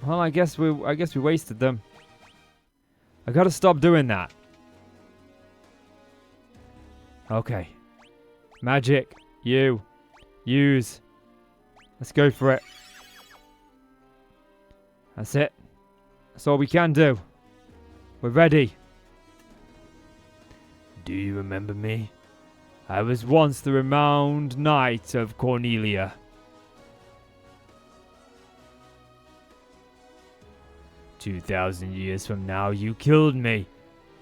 Well, I guess we wasted them. I gotta stop doing that. Okay. Magic. You. Use. Let's go for it. That's it. That's all we can do. We're ready. Do you remember me? I was once the renowned knight of Cornelia. 2,000 years from now, you killed me.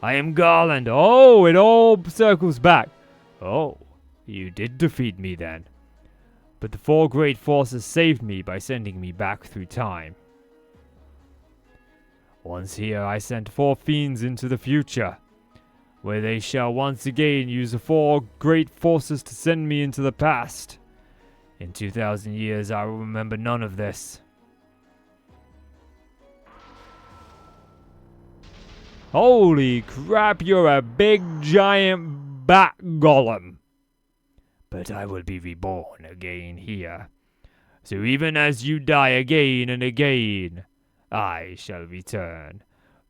I am Garland. Oh, it all circles back. Oh, you did defeat me then. But the 4 great forces saved me by sending me back through time. Once here, I sent 4 fiends into the future, where they shall once again use the 4 great forces to send me into the past. In 2,000 years, I will remember none of this. Holy crap, you're a big giant bat golem. But I will be reborn again here. So even as you die again and again, I shall return,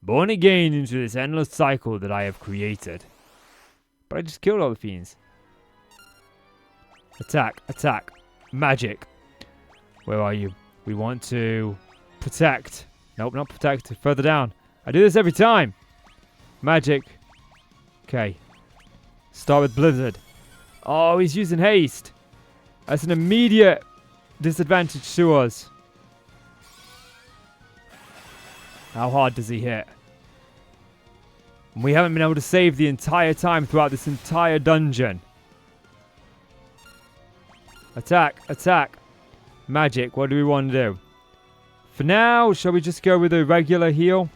born again into this endless cycle that I have created. But I just killed all the fiends. Attack, attack, magic. Where are you? We want to protect. Nope, not protect, further down. I do this every time. Magic. Okay. Start with Blizzard. Oh, he's using haste. That's an immediate disadvantage to us. How hard does he hit? And we haven't been able to save the entire time throughout this entire dungeon. Attack, attack. Magic, what do we want to do? For now, shall we just go with a regular heal?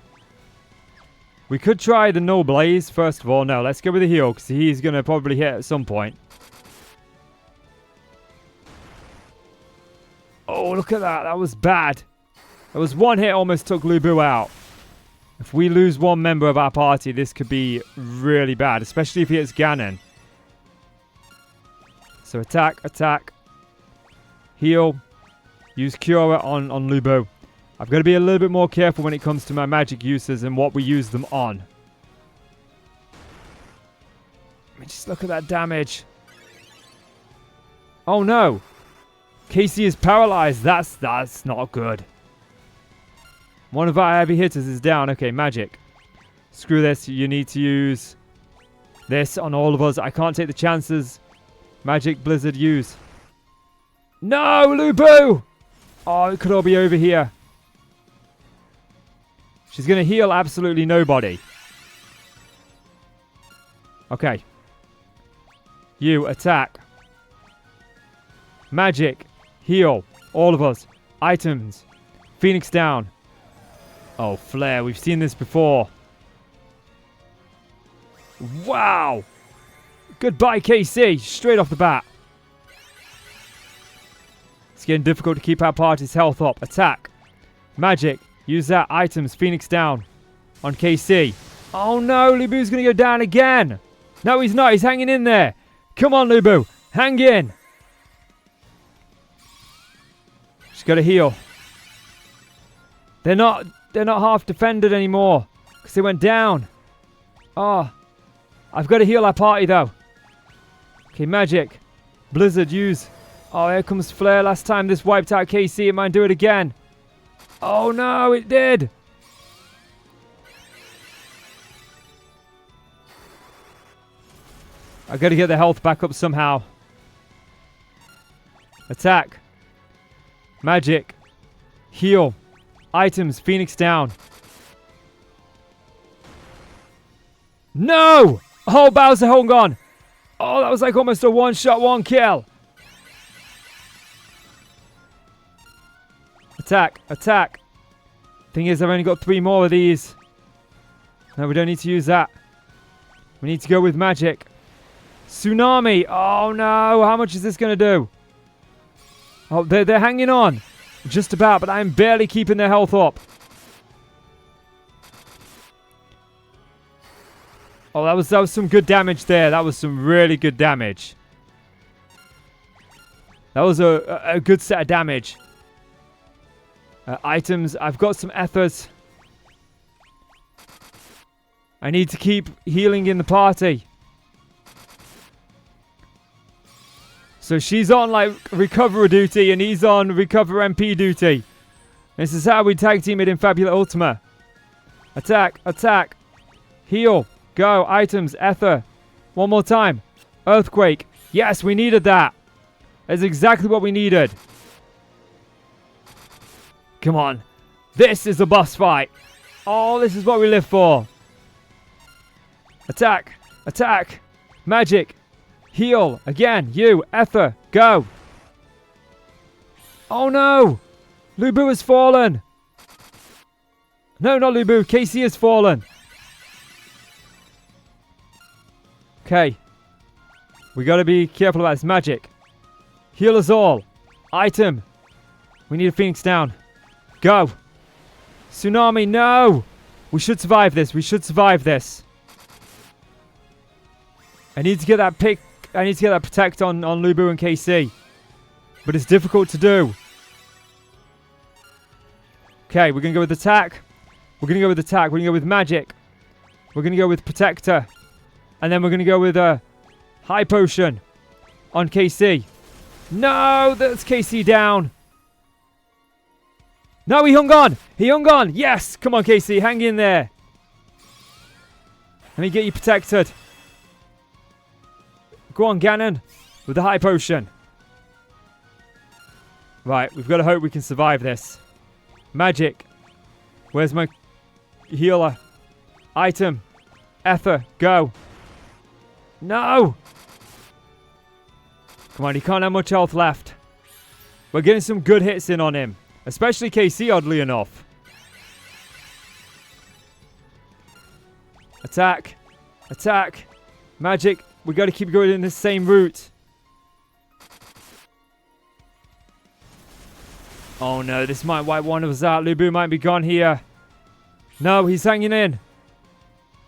We could try the no blaze first of all. No, let's go with the heal because he's going to probably hit at some point. Oh, look at that. That was bad. That was one hit almost took Lubu out. If we lose one member of our party, this could be really bad, especially if he hits Ganon. So attack, attack. Heal. Use Cura on Lubu. I've got to be a little bit more careful when it comes to my magic uses and what we use them on. I mean, just look at that damage. Oh no. Casey is paralyzed. That's not good. One of our heavy hitters is down. Okay, magic. Screw this. You need to use this on all of us. I can't take the chances. Magic, Blizzard, use. No, Lubu! Oh, it could all be over here. She's going to heal absolutely nobody. Okay. You, attack. Magic, heal. All of us. Items. Phoenix down. Oh, flare. We've seen this before. Wow. Goodbye, KC. Straight off the bat. It's getting difficult to keep our party's health up. Attack. Magic. Use that. Items. Phoenix down. On KC. Oh no. Lubu's going to go down again. No, he's not. He's hanging in there. Come on, Lubu. Hang in. She's got to heal. They're not half defended anymore. Because they went down. Oh. I've got to heal our party though. Okay, magic. Blizzard, use. Oh, here comes Flare. Last time this wiped out KC. It might do it again. Oh no, it did. I got to get the health back up somehow. Attack. Magic. Heal. Items. Phoenix down. No! Oh, Bowser hung on. Oh, that was like almost a one-shot, one kill. Attack. Attack. Thing is, I've only got 3 more of these. No, we don't need to use that. We need to go with magic. Tsunami. Oh, no. How much is this going to do? Oh, they're hanging on. Just about, but I'm barely keeping their health up. Oh, that was some good damage there. That was some really good damage. That was a good set of damage. Items. I've got some ethers. I need to keep healing in the party. So she's on like recover duty and he's on recover MP duty. This is how we tag team it in Fabula Ultima. Attack, attack, heal, go, items, ether. One more time. Earthquake. Yes, we needed that. That's exactly what we needed. Come on. This is a boss fight. Oh, this is what we live for. Attack, attack, magic, heal. Again, you, ether, go. Oh no. Lubu has fallen. No, not Lubu. Casey has fallen. Okay. We got to be careful about this magic. Heal us all. Item. We need a Phoenix down. Go. Tsunami, no. We should survive this. We should survive this. I need to get that pick. I need to get that protect on Lubu and KC. But it's difficult to do. Okay, we're going to go with attack. We're going to go with attack. We're going to go with magic. We're going to go with protector. And then we're going to go with a high potion on KC. No, that's KC down. No, he hung on. He hung on. Yes. Come on, KC. Hang in there. Let me get you protected. Go on, Ganon. With the high potion. Right. We've got to hope we can survive this. Magic. Where's my healer? Item. Ether. Go. No. Come on. He can't have much health left. We're getting some good hits in on him. Especially KC, oddly enough. Attack. Attack. Magic. We got to keep going in the same route. Oh no, this might wipe one of us out. Lubu might be gone here. No, he's hanging in.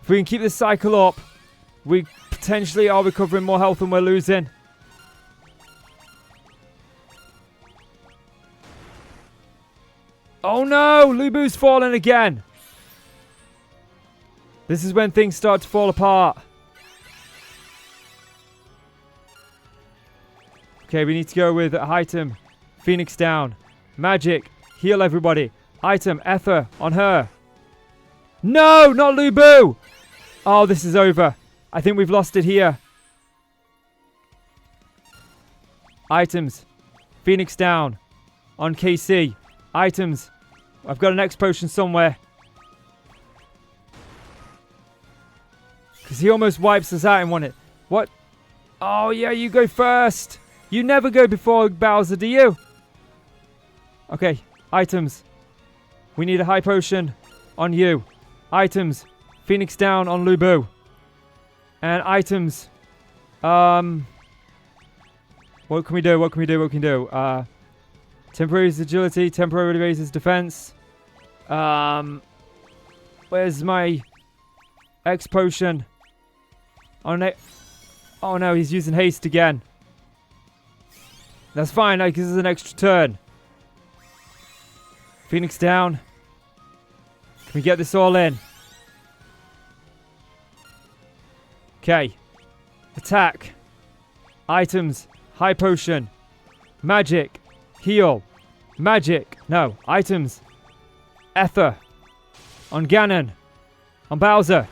If we can keep this cycle up, we potentially are recovering more health than we're losing. Oh no, Lubu's fallen again. This is when things start to fall apart. Okay, we need to go with item. Phoenix down. Magic. Heal everybody. Item. Ether on her. No, not Lubu. Oh, this is over. I think we've lost it here. Items. Phoenix down. On KC. Items. I've got an X potion somewhere. Because he almost wipes us out in one hit. What? Oh, yeah, you go first. You never go before Bowser, do you? Okay, items. We need a high potion on you. Items. Phoenix down on Lubu. And items. What can we do? What can we do? What can we do? Temporary agility. Temporarily raises defense. Where's my X potion? Oh no. Oh no, he's using haste again. That's fine, like this is an extra turn. Phoenix down. Can we get this all in? Okay. Attack. Items. High potion. Magic. Heal. Magic. No. Items. Ether. On Ganon. On Bowser.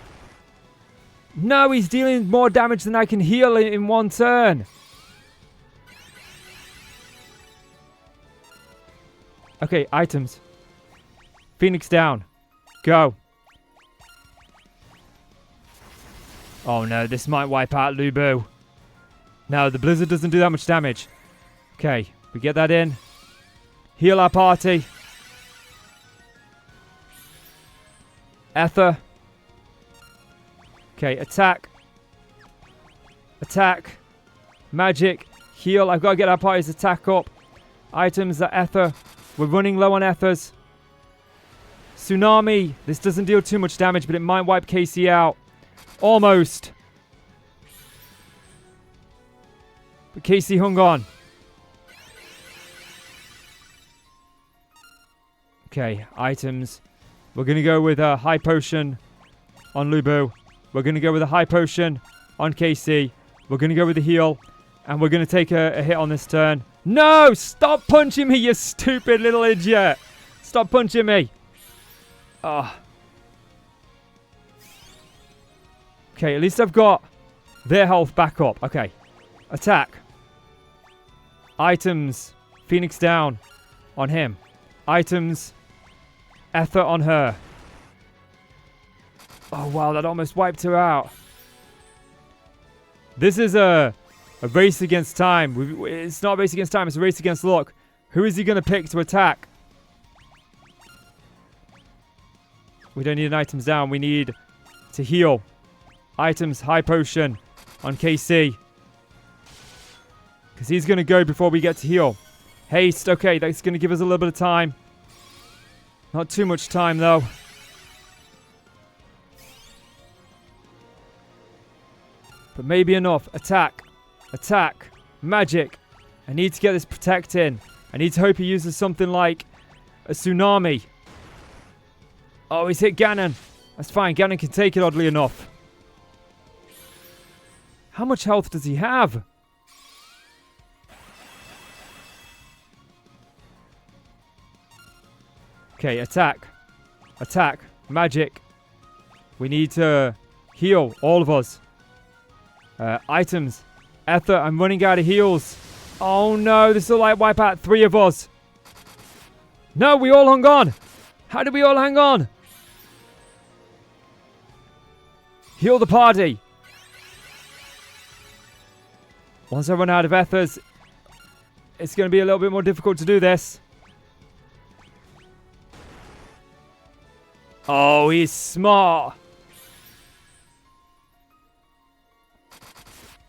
No, he's dealing more damage than I can heal in one turn. Okay, items. Phoenix down. Go. Oh no, this might wipe out Lubu. No, the blizzard doesn't do that much damage. Okay, we get that in. Heal our party. Ether. Okay, attack. Attack. Magic. Heal. I've got to get our party's attack up. Items are Ether. We're running low on Ethers. Tsunami. This doesn't deal too much damage, but it might wipe Casey out. Almost. But Casey hung on. Okay, items. We're going to go with a high potion on Lubu. We're going to go with a high potion on Casey. We're going to go with the heal. And we're going to take a hit on this turn. No! Stop punching me, you stupid little idiot! Stop punching me! Ah. Okay, at least I've got their health back up. Okay. Attack. Items. Phoenix down on him. Items. Ether on her. Oh, wow, that almost wiped her out. This is a race against time. It's not a race against time, it's a race against luck. Who is he going to pick to attack? We don't need an items down. We need to heal. Items, high potion on KC. Because he's going to go before we get to heal. Haste, okay, that's going to give us a little bit of time. Not too much time, though. But maybe enough. Attack. Attack. Magic. I need to get this protect in. I need to hope he uses something like a tsunami. Oh, he's hit Ganon. That's fine. Ganon can take it, oddly enough. How much health does he have? Okay, attack. Attack. Magic. We need to heal, all of us. Items. Ether, I'm running out of heals. Oh no, this will like wipe out 3 of us. No, we all hung on. How did we all hang on? Heal the party. Once I run out of ethers, it's going to be a little bit more difficult to do this. Oh, he's smart.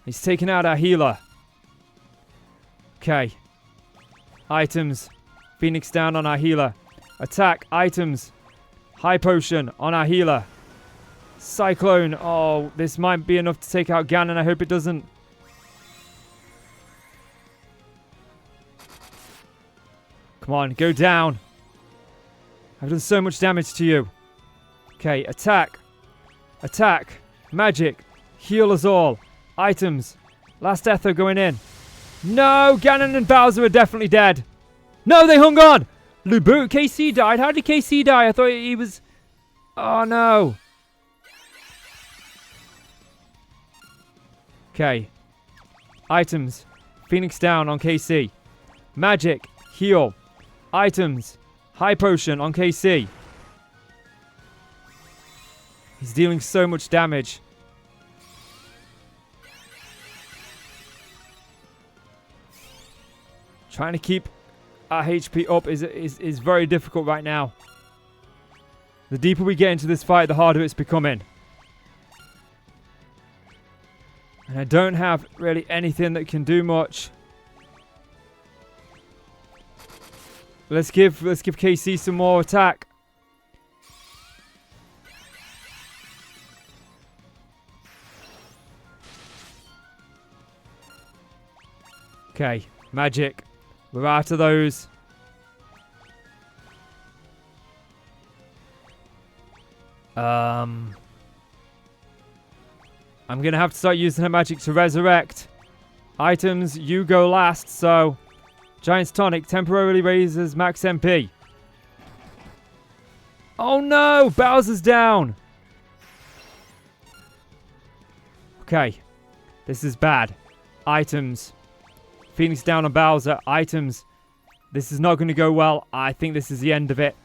He's taken out our healer. Okay. Items. Phoenix down on our healer. Attack. Items. High potion on our healer. Cyclone. Oh, this might be enough to take out Ganon. I hope it doesn't. Come on, go down. I've done so much damage to you. Okay, attack. Attack. Magic. Heal us all. Items. Last Ether going in. No, Ganon and Bowser are definitely dead. No, they hung on. Lubu, KC died. How did KC die? I thought he was... Oh, no. Okay. Items. Phoenix down on KC. Magic. Heal. Items. High potion on KC. He's dealing so much damage. Trying to keep our HP up is very difficult right now. The deeper we get into this fight, the harder it's becoming. And I don't have really anything that can do much. Let's give KC some more attack. Okay, magic. We're out of those. I'm going to have to start using her magic to resurrect. Items, you go last, so... Giant's Tonic temporarily raises max MP. Oh no! Bowser's down! Okay. This is bad. Items. Phoenix down on Bowser. Items. This is not going to go well. I think this is the end of it.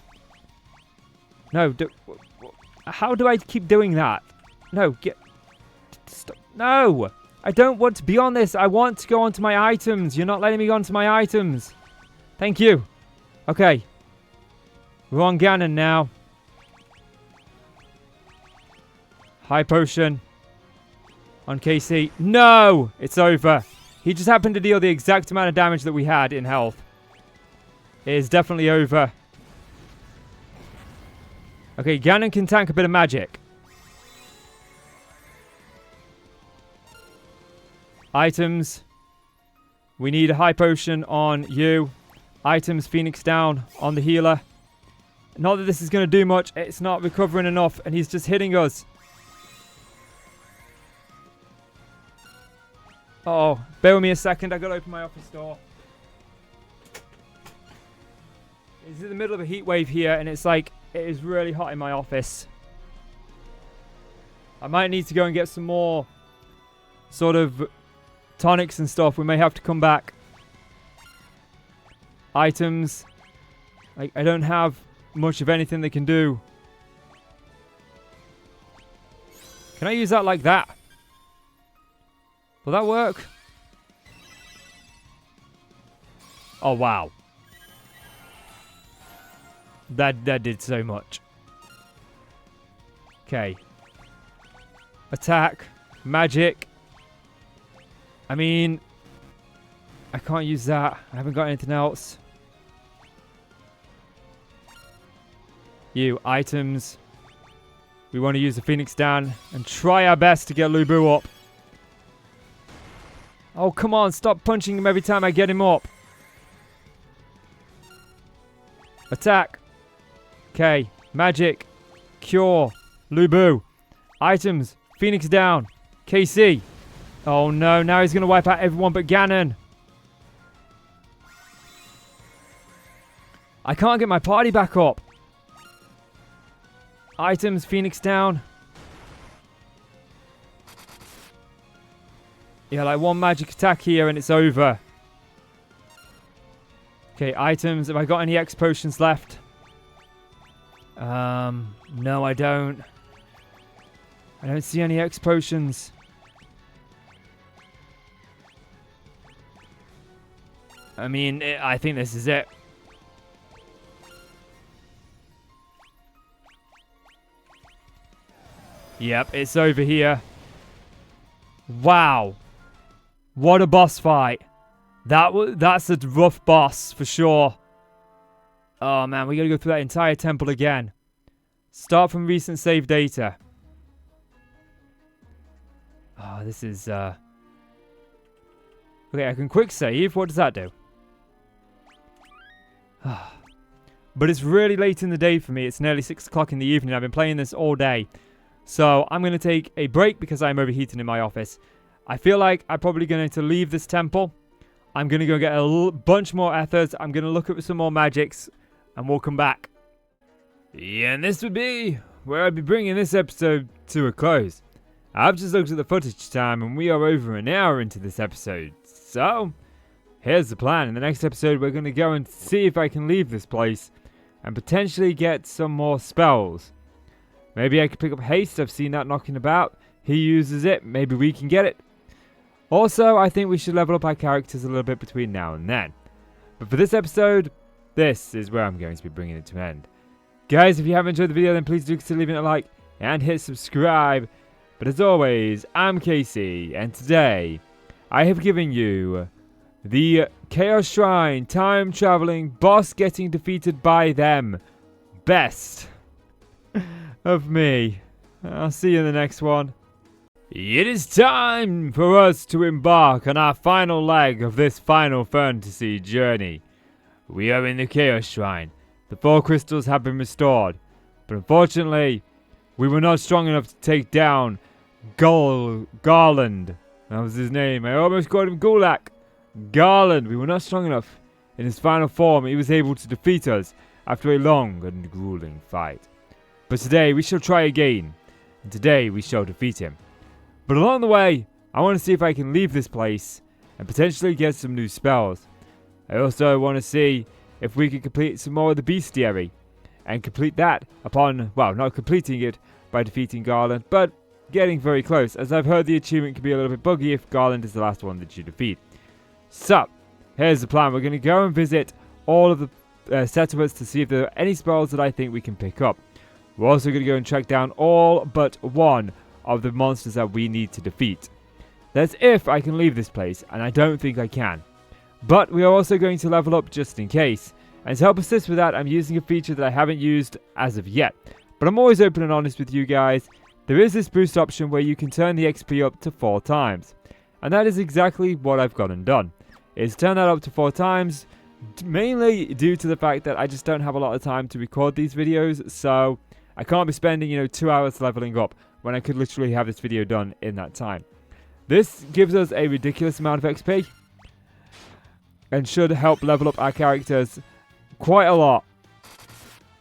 No. How do I keep doing that? No. Stop. No! I don't want to be on this. I want to go onto my items. You're not letting me go onto my items. Thank you. Okay. We're on Ganon now. High potion. On KC. No! It's over. He just happened to deal the exact amount of damage that we had in health. It is definitely over. Okay, Ganon can tank a bit of magic. Items. We need a high potion on you. Items, Phoenix down on the healer. Not that this is going to do much. It's not recovering enough, and he's just hitting us. Oh, bear with me a second. I got to open my office door. It's in the middle of a heat wave here, and it's like, it is really hot in my office. I might need to go and get some more sort of tonics and stuff. We may have to come back. Items. I don't have much of anything they can do. Can I use that like that? Will that work? Oh, wow. That did so much. Okay. Attack. Magic. I mean, I can't use that. I haven't got anything else. You, items. We want to use the Phoenix down and try our best to get Lubu up. Oh, come on. Stop punching him every time I get him up. Attack. Okay. Magic. Cure. Lubu. Items. Phoenix down. KC. Oh no, now he's going to wipe out everyone but Ganon. I can't get my party back up. Items, Phoenix down. Yeah, like one magic attack here and it's over. Okay, items. Have I got any X potions left? No, I don't. I don't see any X potions. I mean, I think this is it. Yep, it's over here. Wow. What a boss fight. That's a rough boss for sure. Oh man, we gotta go through that entire temple again. Start from recent save data. Oh, this is okay, I can quick save. What does that do? But it's really late in the day for me. It's nearly 6 o'clock in the evening. I've been playing this all day. So I'm going to take a break because I'm overheating in my office. I feel like I'm probably going to leave this temple. I'm going to go get a bunch more ethers. I'm going to look at some more magics. And we'll come back. Yeah, and this would be where I'd be bringing this episode to a close. I've just looked at the footage time and we are over an hour into this episode. So, here's the plan. In the next episode, we're going to go and see if I can leave this place and potentially get some more spells. Maybe I could pick up haste. I've seen that knocking about. He uses it. Maybe we can get it. Also, I think we should level up our characters a little bit between now and then. But for this episode, this is where I'm going to be bringing it to an end. Guys, if you have enjoyed the video, then please do consider leaving a like and hit subscribe. But as always, I'm Casey, and today I have given you the Chaos Shrine time traveling boss getting defeated by them best of me. I'll see you in the next one. It is time for us to embark on our final leg of this Final Fantasy journey. We are in the Chaos Shrine. The 4 crystals have been restored, but unfortunately, we were not strong enough to take down Garland. That was his name. I almost called him Gulak. Garland. We were not strong enough. In his final form, he was able to defeat us after a long and grueling fight. But today, we shall try again, and today we shall defeat him. But along the way, I want to see if I can leave this place and potentially get some new spells. I also want to see if we can complete some more of the bestiary and complete that upon, well, not completing it by defeating Garland, but getting very close, as I've heard the achievement can be a little bit buggy if Garland is the last one that you defeat. So, here's the plan. We're going to go and visit all of the settlements to see if there are any spells that I think we can pick up. We're also going to go and track down all but one of the monsters that we need to defeat. That's if I can leave this place, and I don't think I can. But we are also going to level up just in case. And to help assist with that, I'm using a feature that I haven't used as of yet. But I'm always open and honest with you guys. There is this boost option where you can turn the XP up to 4 times. And that is exactly what I've gone and done. Is turn that up to 4 times, mainly due to the fact that I just don't have a lot of time to record these videos, so I can't be spending, 2 hours leveling up when I could literally have this video done in that time. This gives us a ridiculous amount of XP and should help level up our characters quite a lot.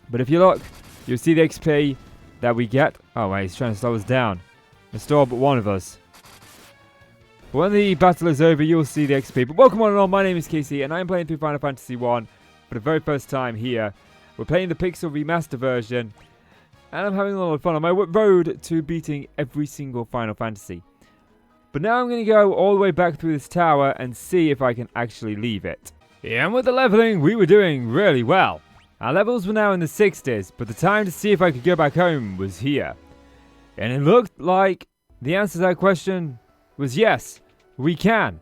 But if you look, you'll see the XP that we get. Oh wait, he's trying to slow us down. Restore but one of us. But when the battle is over, you'll see the XP. But welcome on and all, my name is Casey, and I'm playing through Final Fantasy 1 for the very first time here. We're playing the Pixel Remaster version, and I'm having a lot of fun on my road to beating every single Final Fantasy. But now I'm going to go all the way back through this tower and see if I can actually leave it. And with the leveling, we were doing really well. Our levels were now in the 60s, but the time to see if I could go back home was here. And it looked like the answer to that question was yes, we can.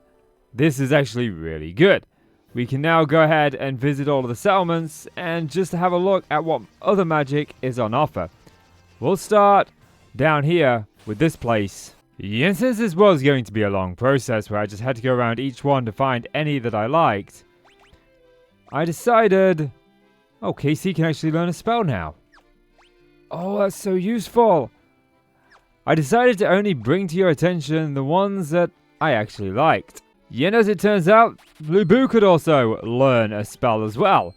This is actually really good. We can now go ahead and visit all of the settlements and just have a look at what other magic is on offer. We'll start down here with this place. And since this was going to be a long process where I just had to go around each one to find any that I liked, I decided, oh, Casey can actually learn a spell now. Oh, that's so useful. I decided to only bring to your attention the ones that I actually liked. And as it turns out, Lubu could also learn a spell as well.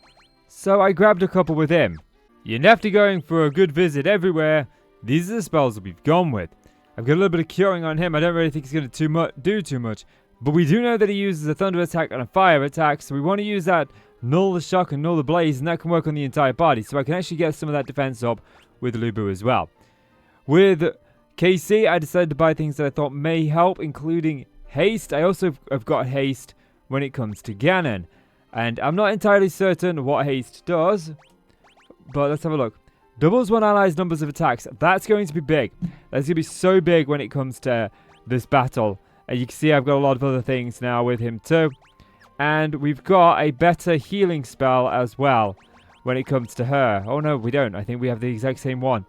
So I grabbed a couple with him. And after going for a good visit everywhere, these are the spells that we've gone with. I've got a little bit of curing on him. I don't really think he's going to do too much. But we do know that he uses a thunder attack and a fire attack. So we want to use that null the shock and null the blaze. And that can work on the entire body. So I can actually get some of that defense up with Lubu as well. With KC, I decided to buy things that I thought may help, including haste. I also have got haste when it comes to Ganon. And I'm not entirely certain what haste does. But let's have a look. Doubles one ally's numbers of attacks. That's going to be big. That's going to be so big when it comes to this battle. And you can see I've got a lot of other things now with him too. And we've got a better healing spell as well when it comes to her. Oh no, we don't. I think we have the exact same one.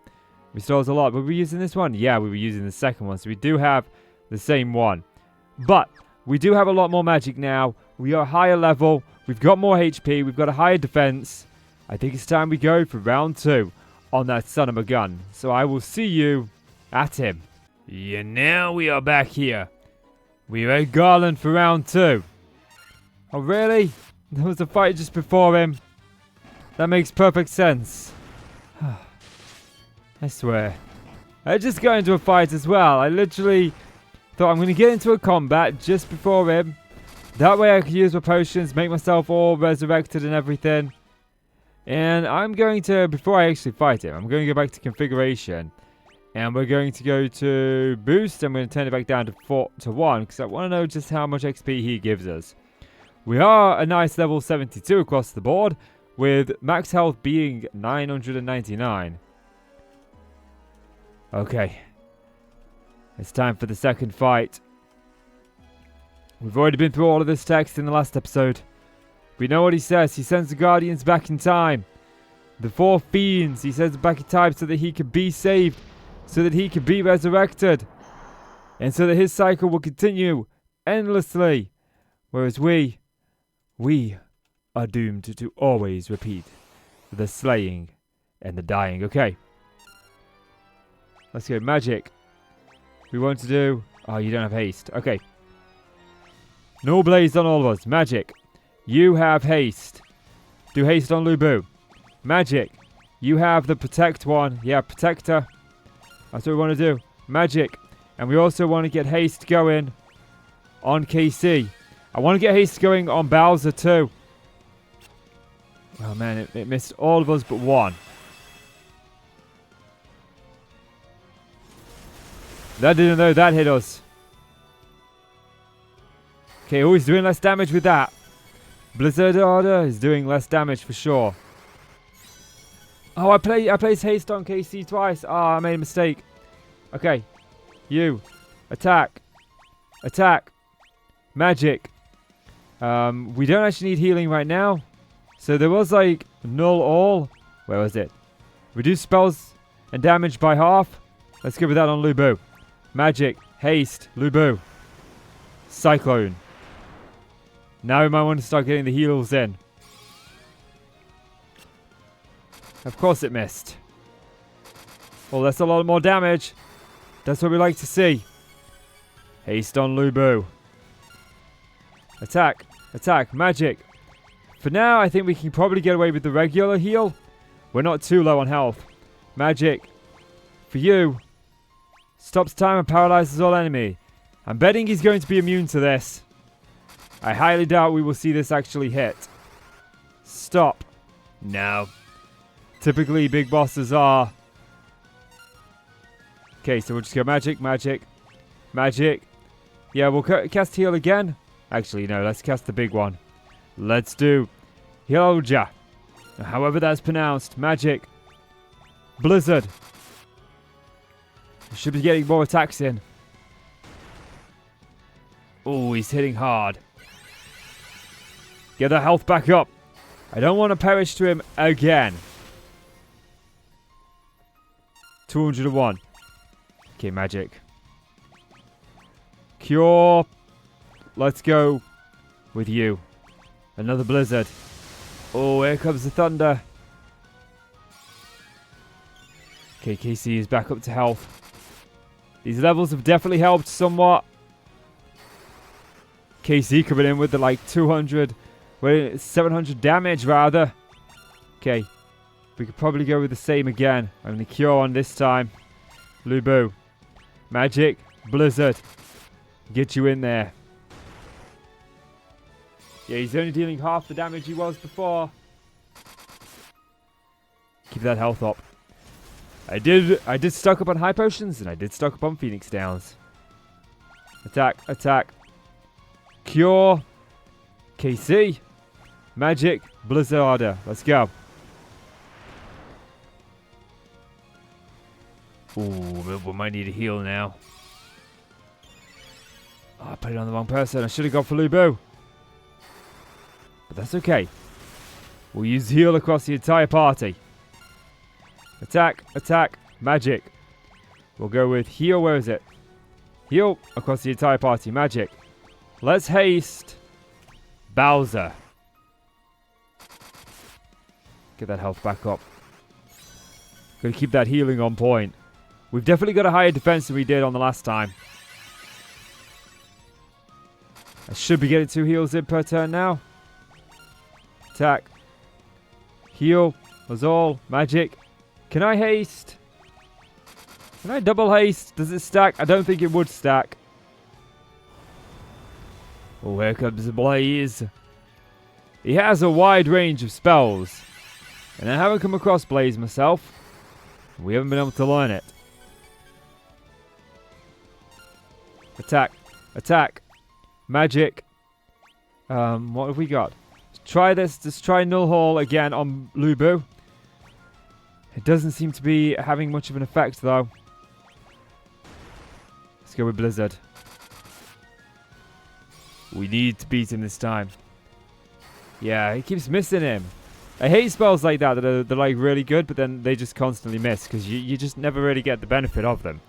Restores a lot. Were we using this one? Yeah, we were using the second one. So we do have the same one. But we do have a lot more magic now. We are higher level. We've got more HP. We've got a higher defense. I think it's time we go for round 2 on that son of a gun. So I will see you at him. Yeah, now we are back here. We are at Garland for round 2. Oh, really? There was a fight just before him. That makes perfect sense. I swear. I just got into a fight as well. I literally thought I'm going to get into a combat just before him. That way I can use my potions, make myself all resurrected and everything. And I'm going to, before I actually fight him, I'm going to go back to configuration. And we're going to go to boost. I'm going to turn it back down to 1 because I want to know just how much XP he gives us. We are a nice level 72 across the board with max health being 999. Okay. It's time for the second fight. We've already been through all of this text in the last episode. We know what he says. He sends the Guardians back in time. The 4 fiends. He sends them back in time so that he can be saved. So that he can be resurrected. And so that his cycle will continue endlessly. Whereas we are doomed to always repeat the slaying and the dying. Okay. Let's go. Magic. We want to do... Oh, you don't have haste. Okay. No blaze on all of us. Magic. You have haste. Do haste on Lubu. Magic. You have the protect one. Yeah, protector. That's what we want to do. Magic. And we also want to get haste going on KC. I want to get haste going on Bowser too. Oh man, it missed all of us but one. That didn't know that hit us. Okay, oh, he's doing less damage with that. Blizzard Order is doing less damage for sure. Oh, I placed haste on KC twice. Oh, I made a mistake. Okay. You. Attack. Attack. Magic. We don't actually need healing right now. So there was like null all. Where was it? Reduce spells and damage by half. Let's go with that on Lubu. Magic. Haste. Lubu. Cyclone. Now we might want to start getting the heals in. Of course it missed. Well, that's a lot more damage. That's what we like to see. Haste on Lubu. Attack. Attack. Magic. For now, I think we can probably get away with the regular heal. We're not too low on health. Magic. For you. Stops time and paralyzes all enemy. I'm betting he's going to be immune to this. I highly doubt we will see this actually hit. Stop. No. Typically, big bosses are. Okay, so we'll just go magic, magic, magic. Yeah, we'll cast heal again. Actually, no, let's cast the big one. Let's do Healja. However that's pronounced. Magic. Blizzard. Should be getting more attacks in. Oh, he's hitting hard. Get the health back up. I don't want to perish to him again. 201. Okay, magic. Cure. Let's go with you. Another blizzard. Oh, here comes the thunder. Okay, KC is back up to health. These levels have definitely helped somewhat. KC coming in with the like 200, wait, 700 damage rather. Okay, we could probably go with the same again. I'm going to cure on this time. Lubu. Magic. Blizzard. Get you in there. Yeah, he's only dealing half the damage he was before. Keep that health up. I did stock up on high potions, and I did stock up on Phoenix Downs. Attack, attack. Cure. KC. Magic. Blizzarder. Let's go. Ooh, we might need a heal now. Oh, I put it on the wrong person. I should have gone for Lubu. But that's okay. We'll use heal across the entire party. Attack, attack, magic. We'll go with heal, where is it? Heal across the entire party, magic. Let's haste Bowser. Get that health back up. Gotta keep that healing on point. We've definitely got a higher defense than we did on the last time. I should be getting 2 heals in per turn now. Attack. Heal. Was all. Magic. Can I haste? Can I double haste? Does it stack? I don't think it would stack. Oh, here comes the Blaze. He has a wide range of spells. And I haven't come across Blaze myself. We haven't been able to learn it. Attack. Attack. Magic. What have we got? Let's try this. Let's try Null Hall again on Lubu. It doesn't seem to be having much of an effect, though. Let's go with Blizzard. We need to beat him this time. Yeah, he keeps missing him. I hate spells like that are they're like really good, but then they just constantly miss because you just never really get the benefit of them.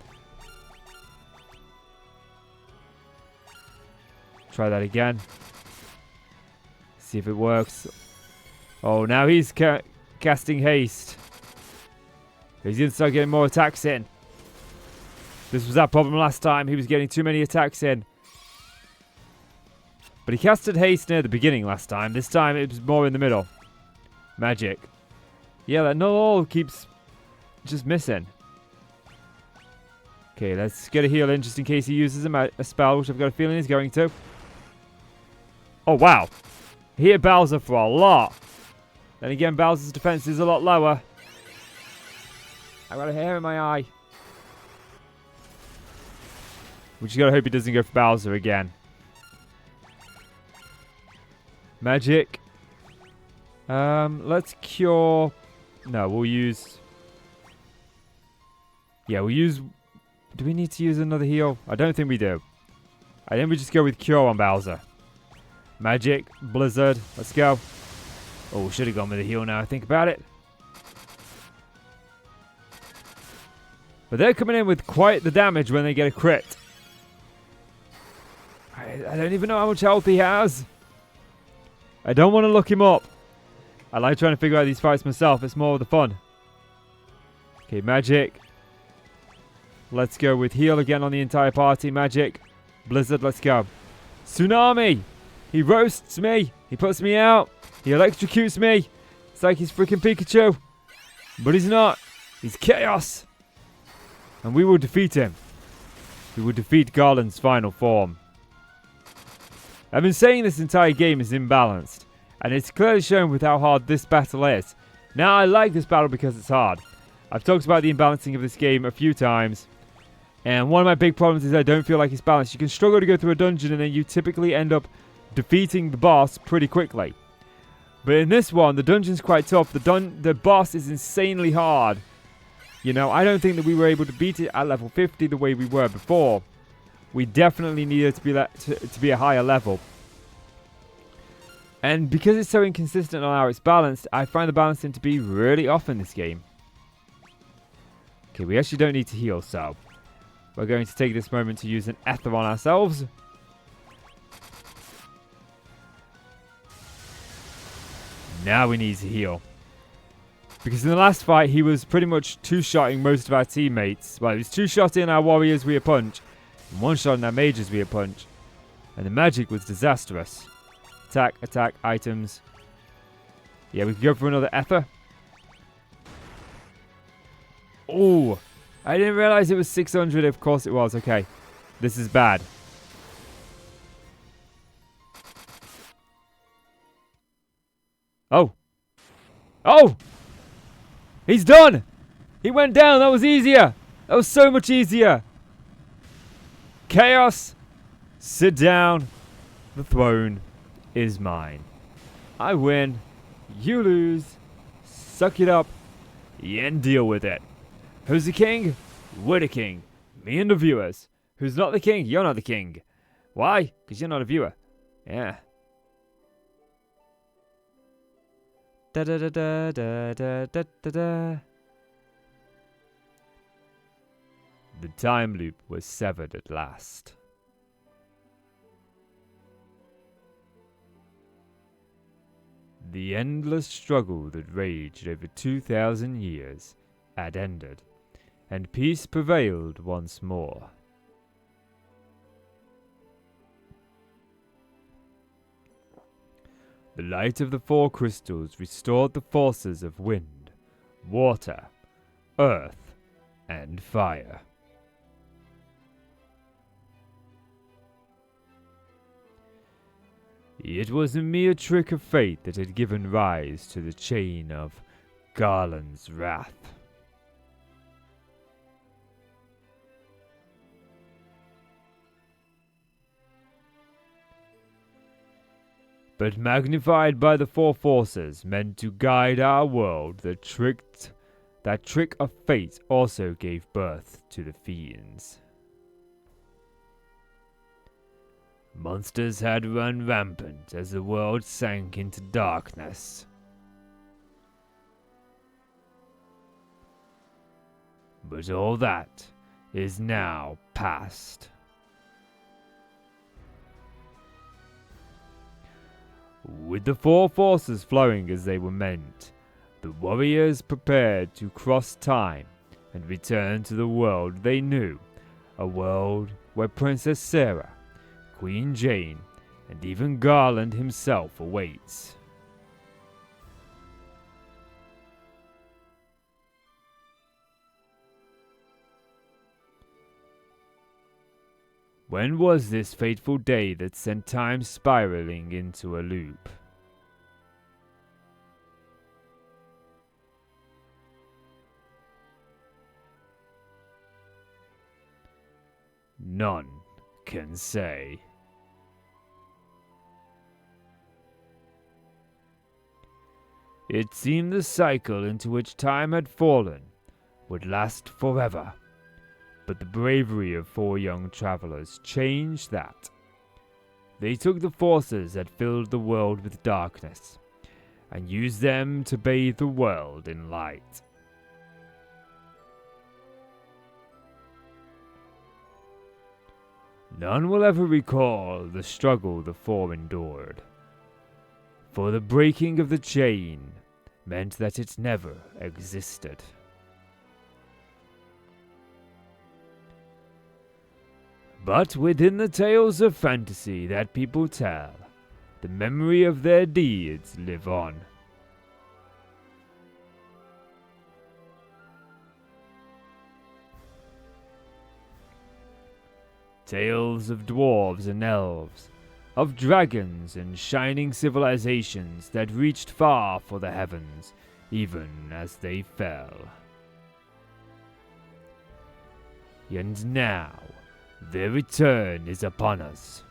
Try that again. See if it works. Oh, now he's casting haste. He's going to start getting more attacks in. This was that problem last time. He was getting too many attacks in. But he casted haste near the beginning last time. This time it was more in the middle. Magic. Yeah, that null keeps just missing. Okay, let's get a heal in just in case he uses a spell, which I've got a feeling he's going to. Oh, wow. He hit Bowser for a lot. Then again, Bowser's defense is a lot lower. I've got a hair in my eye. We just gotta hope he doesn't go for Bowser again. Magic. Let's cure. No, we'll use. Yeah, we'll use. Do we need to use another heal? I don't think we do. I think we just go with cure on Bowser. Magic, Blizzard. Let's go. Oh, should have gone with a heal now I think about it. But they're coming in with quite the damage when they get a crit. I don't even know how much health he has. I don't want to look him up. I like trying to figure out these fights myself. It's more of the fun. Okay, magic. Let's go with heal again on the entire party. Magic. Blizzard, let's go. Tsunami. He roasts me. He puts me out. He electrocutes me. It's like he's freaking Pikachu. But he's not. He's chaos. And we will defeat him. We will defeat Garland's final form. I've been saying this entire game is imbalanced. And it's clearly shown with how hard this battle is. Now, I like this battle because it's hard. I've talked about the imbalancing of this game a few times. And one of my big problems is I don't feel like it's balanced. You can struggle to go through a dungeon and then you typically end up defeating the boss pretty quickly. But in this one, the dungeon's quite tough. The boss is insanely hard. You know, I don't think that we were able to beat it at level 50 the way we were before. We definitely needed to be a higher level. And because it's so inconsistent on how it's balanced, I find the balancing to be really off in this game. Okay, we actually don't need to heal, so we're going to take this moment to use an ether on ourselves. Now we need to heal. Because in the last fight, he was pretty much two-shotting most of our teammates. Well, he was two-shotting our warriors via punch, and one-shotting our mages via punch. And the magic was disastrous. Attack, attack, items. Yeah, we can go for another ether. Oh, I didn't realize it was 600. Of course it was. Okay, this is bad. Oh. Oh! He's done! He went down. That was easier. That was so much easier. Chaos, sit down. The throne is mine. I win. You lose. Suck it up and deal with it. Who's the king? We're the king. Me and the viewers. Who's not the king? You're not the king. Why? Because you're not a viewer. Yeah. Da da da da da da da da da. The time loop was severed at last. The endless struggle that raged over 2,000 years had ended, and peace prevailed once more. The light of the four crystals restored the forces of wind, water, earth, and fire. It was a mere trick of fate that had given rise to the chain of Garland's wrath. But magnified by the four forces meant to guide our world, that trick of fate also gave birth to the fiends. Monsters had run rampant as the world sank into darkness. But all that is now past. With the four forces flowing as they were meant, the warriors prepared to cross time and return to the world they knew, a world where Princess Sarah, Queen Jane, and even Garland himself awaits. When was this fateful day that sent time spiraling into a loop? None can say. It seemed the cycle into which time had fallen would last forever. But the bravery of four young travelers changed that. They took the forces that filled the world with darkness and used them to bathe the world in light. None will ever recall the struggle the four endured, for the breaking of the chain meant that it never existed. But within the tales of fantasy that people tell, the memory of their deeds live on. Tales of dwarves and elves, of dragons and shining civilizations that reached far for the heavens, even as they fell. And now, their return is upon us.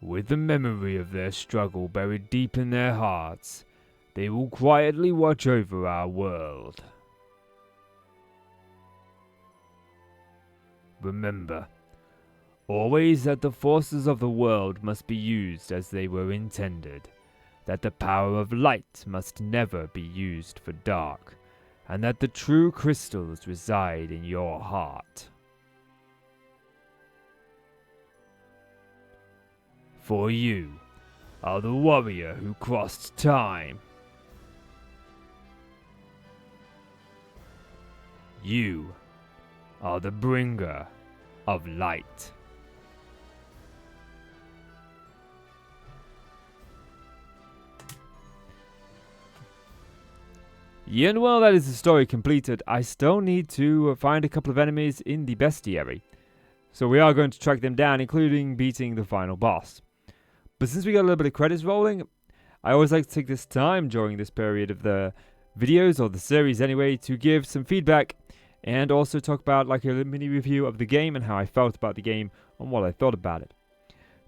With the memory of their struggle buried deep in their hearts, they will quietly watch over our world. Remember, always that the forces of the world must be used as they were intended, that the power of light must never be used for dark, and that the true crystals reside in your heart. For you are the warrior who crossed time. You are the bringer of light. And well, that is the story completed. I still need to find a couple of enemies in the bestiary. So we are going to track them down, including beating the final boss. But since we got a little bit of credits rolling, I always like to take this time during this period of the videos, or the series anyway, to give some feedback and also talk about like a mini review of the game and how I felt about the game and what I thought about it.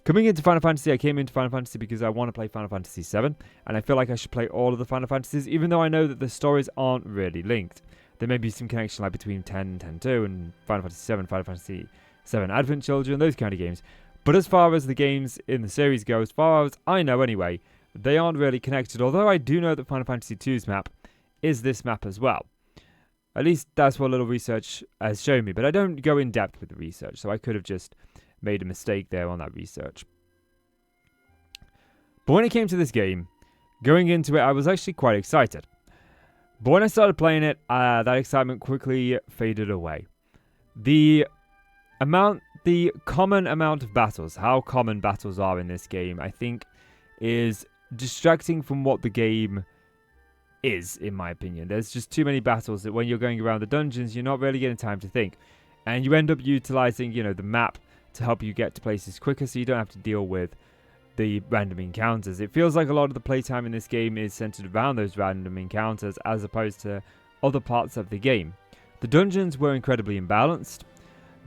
Coming into Final Fantasy, I came into Final Fantasy because I want to play Final Fantasy 7, and I feel like I should play all of the Final Fantasies, even though I know that the stories aren't really linked. There may be some connection like between 10 and 10-2 and Final Fantasy 7, Final Fantasy 7 Advent Children, those kind of games. But as far as the games in the series go, as far as I know anyway, they aren't really connected, although I do know that Final Fantasy 2's map is this map as well. At least that's what a little research has shown me, but I don't go in depth with the research, so I could have just made a mistake there on that research. But when it came to this game, going into it, I was actually quite excited. But when I started playing it, that excitement quickly faded away. The common amount of battles, how common battles are in this game, I think is distracting from what the game is, in my opinion. There's just too many battles that when you're going around the dungeons, you're not really getting time to think. And you end up utilizing, the map to help you get to places quicker, so you don't have to deal with the random encounters. It feels like a lot of the playtime in this game is centered around those random encounters as opposed to other parts of the game. The dungeons were incredibly imbalanced.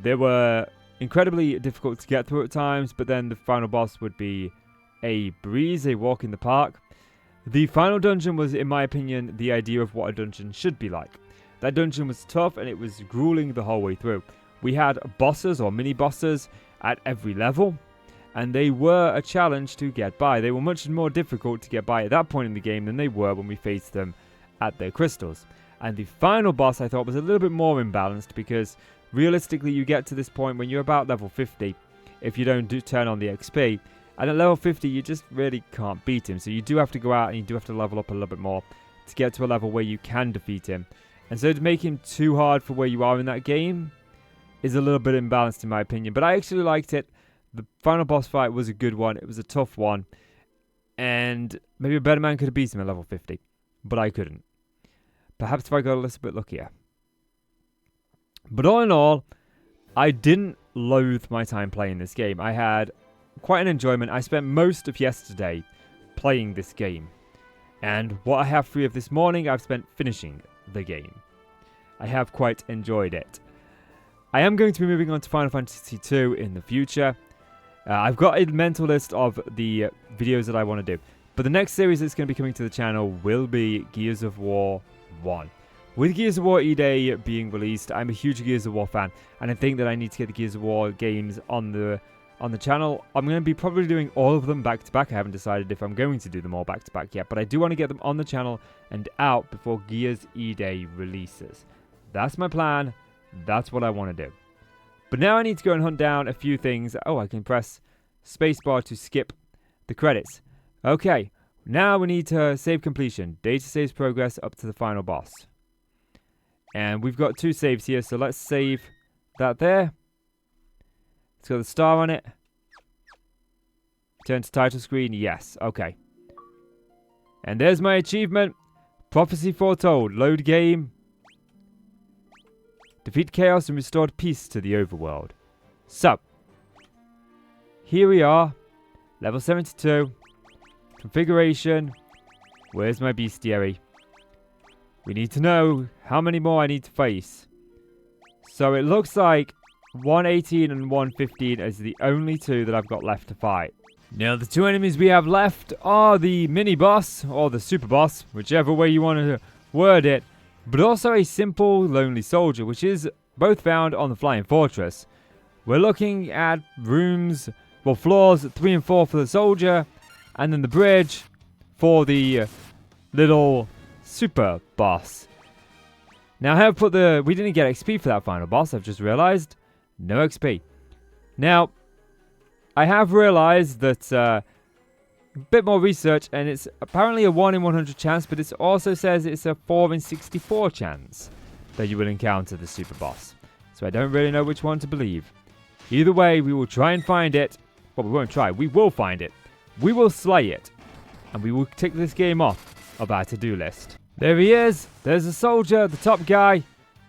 They were incredibly difficult to get through at times, but then the final boss would be a breeze, a walk in the park. The final dungeon was, in my opinion, the idea of what a dungeon should be like. That dungeon was tough and it was grueling the whole way through. We had bosses or mini-bosses at every level, and they were a challenge to get by. They were much more difficult to get by at that point in the game than they were when we faced them at their crystals. And the final boss I thought was a little bit more imbalanced, because realistically you get to this point when you're about level 50 if you don't turn on the XP, and at level 50 you just really can't beat him. So you do have to go out and you do have to level up a little bit more to get to a level where you can defeat him. And so to make him too hard for where you are in that game is a little bit imbalanced in my opinion. But I actually liked it. The final boss fight was a good one. It was a tough one. And maybe a better man could have beat him at level 50. But I couldn't. Perhaps if I got a little bit luckier. But all in all, I didn't loathe my time playing this game. I had quite an enjoyment. I spent most of yesterday playing this game. And what I have free of this morning, I've spent finishing the game. I have quite enjoyed it. I am going to be moving on to Final Fantasy 2 in the future. I've got a mental list of the videos that I want to do. But the next series that's going to be coming to the channel will be Gears of War 1. With Gears of War E-Day being released, I'm a huge Gears of War fan. And I think that I need to get the Gears of War games on the on the channel. I'm going to be probably doing all of them back to back. I haven't decided if I'm going to do them all back to back yet, but I do want to get them on the channel and out before Gears E-Day releases. That's my plan. That's what I want to do. But now I need to go and hunt down a few things. Oh, I can press spacebar to skip the credits. Okay, now we need to save completion. Data saves progress up to the final boss. And we've got 2 saves here, so let's save that there. It's got the star on it. Turn to title screen. Yes. Okay. And there's my achievement. Prophecy foretold. Load game. Defeat chaos and restored peace to the overworld. So, here we are. Level 72. Configuration. Where's my bestiary? We need to know how many more I need to face. So it looks like 118 and 115 is the only 2 that I've got left to fight. Now the 2 enemies we have left are the mini boss or the super boss, whichever way you want to word it, but also a simple lonely soldier, which is both found on the Flying Fortress. We're looking at rooms, well, floors 3 and 4 for the soldier, and then the bridge for the little super boss. Now I have put we didn't get XP for that final boss, I've just realized. No XP. Now, I have realized that a bit more research, and it's apparently a 1 in 100 chance, but it also says it's a 4 in 64 chance that you will encounter the super boss. So I don't really know which one to believe. Either way, we will try and find it. Well, we won't try. We will find it. We will slay it. And we will tick this game off of our to-do list. There he is. There's the soldier, the top guy.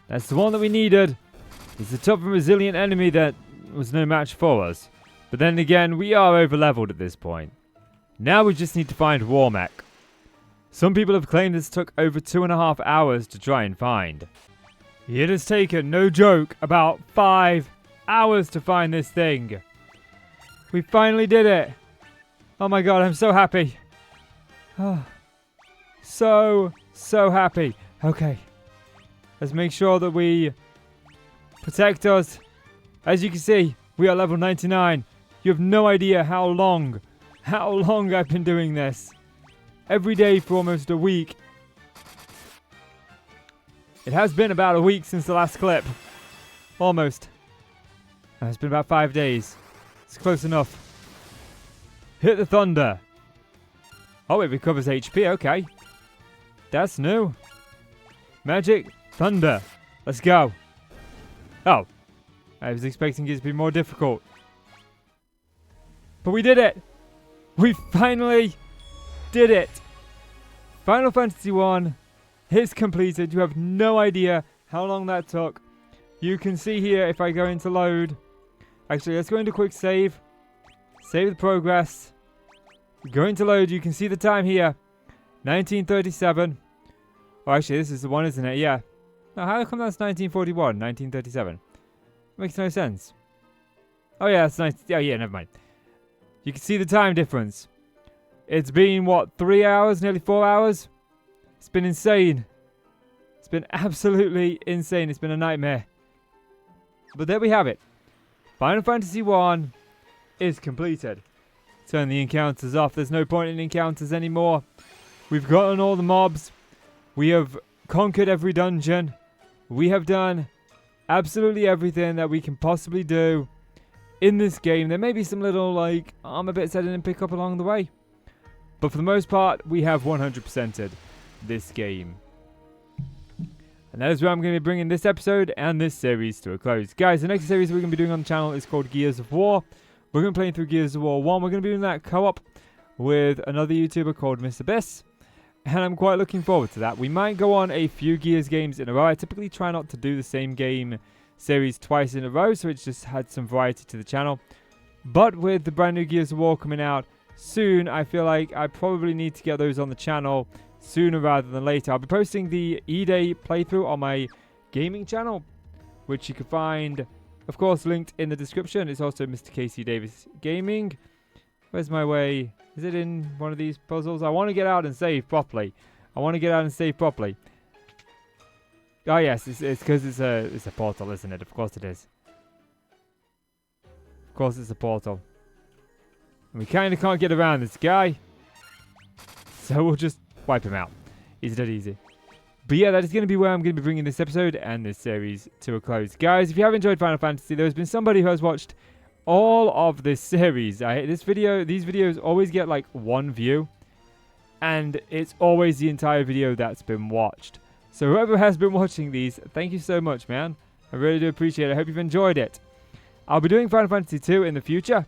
That's the one that we needed. He's a tough and resilient enemy that was no match for us. But then again, we are over-leveled at this point. Now we just need to find Warmech. Some people have claimed this took over 2.5 hours to try and find. It has taken, no joke, about 5 hours to find this thing. We finally did it. Oh my god, I'm so happy. Oh, so happy. Okay. Let's make sure that we protect us. As you can see, we are level 99. You have no idea how long I've been doing this. Every day for almost a week. It has been about a week since the last clip. Almost. It's been about 5 days. It's close enough. Hit the thunder. Oh, it recovers HP. Okay. That's new. Magic. Thunder. Let's go. Oh. I was expecting it to be more difficult. But we did it. We finally did it. Final Fantasy 1 is completed. You have no idea how long that took. You can see here if I go into load. Actually, let's go into quick save. Save the progress. Go into load. You can see the time here. 1937. Oh, actually, this is the one, isn't it? Yeah. Now, how come that's 1941? 1937. Makes no sense. Oh, yeah, that's nice. Oh, yeah, never mind. You can see the time difference. It's been, what, 3 hours? Nearly 4 hours? It's been insane. It's been absolutely insane. It's been a nightmare. But there we have it. Final Fantasy 1 is completed. Turn the encounters off. There's no point in encounters anymore. We've gotten all the mobs. We have conquered every dungeon. We have done absolutely everything that we can possibly do in this game. There may be some little, like, armor bits I didn't pick up along the way. But for the most part, we have 100%ed this game. And that is where I'm going to be bringing this episode and this series to a close. Guys, the next series we're going to be doing on the channel is called Gears of War. We're going to be playing through Gears of War 1. We're going to be doing that co-op with another YouTuber called Mr. Biss. And I'm quite looking forward to that. We might go on a few Gears games in a row. I typically try not to do the same game series twice in a row, so it's just had some variety to the channel. But with the brand new Gears of War coming out soon, I feel like I probably need to get those on the channel sooner rather than later. I'll be posting the E-Day playthrough on my gaming channel, which you can find, of course, linked in the description. It's also Mr. Casey Davis Gaming. Where's my way? Is it in one of these puzzles? I want to get out and save properly. Oh yes, it's because it's a portal, isn't it? Of course it is. Of course, it's a portal. And we kind of can't get around this guy. So we'll just wipe him out. Easy dead easy. But yeah, that is going to be where I'm going to be bringing this episode and this series to a close. Guys, if you have enjoyed Final Fantasy, there's been somebody who has watched all of this series. These videos always get like 1 view. And it's always the entire video that's been watched. So whoever has been watching these, thank you so much, man. I really do appreciate it. I hope you've enjoyed it. I'll be doing Final Fantasy 2 in the future.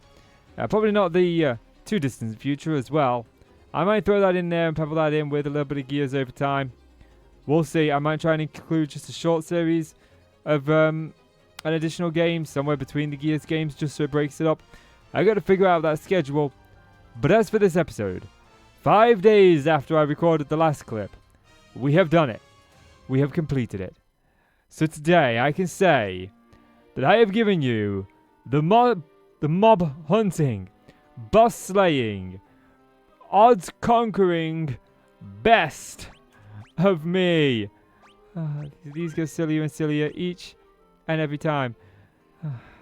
Probably not the too distant future as well. I might throw that in there and pepper that in with a little bit of Gears over time. We'll see. I might try and include just a short series of an additional game somewhere between the Gears games just so it breaks it up. I got to figure out that schedule. But as for this episode, 5 days after I recorded the last clip, we have done it. We have completed it. So today I can say that I have given you the mob hunting, boss slaying, odds conquering best of me. These get sillier and sillier each and every time.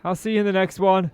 I'll see you in the next one.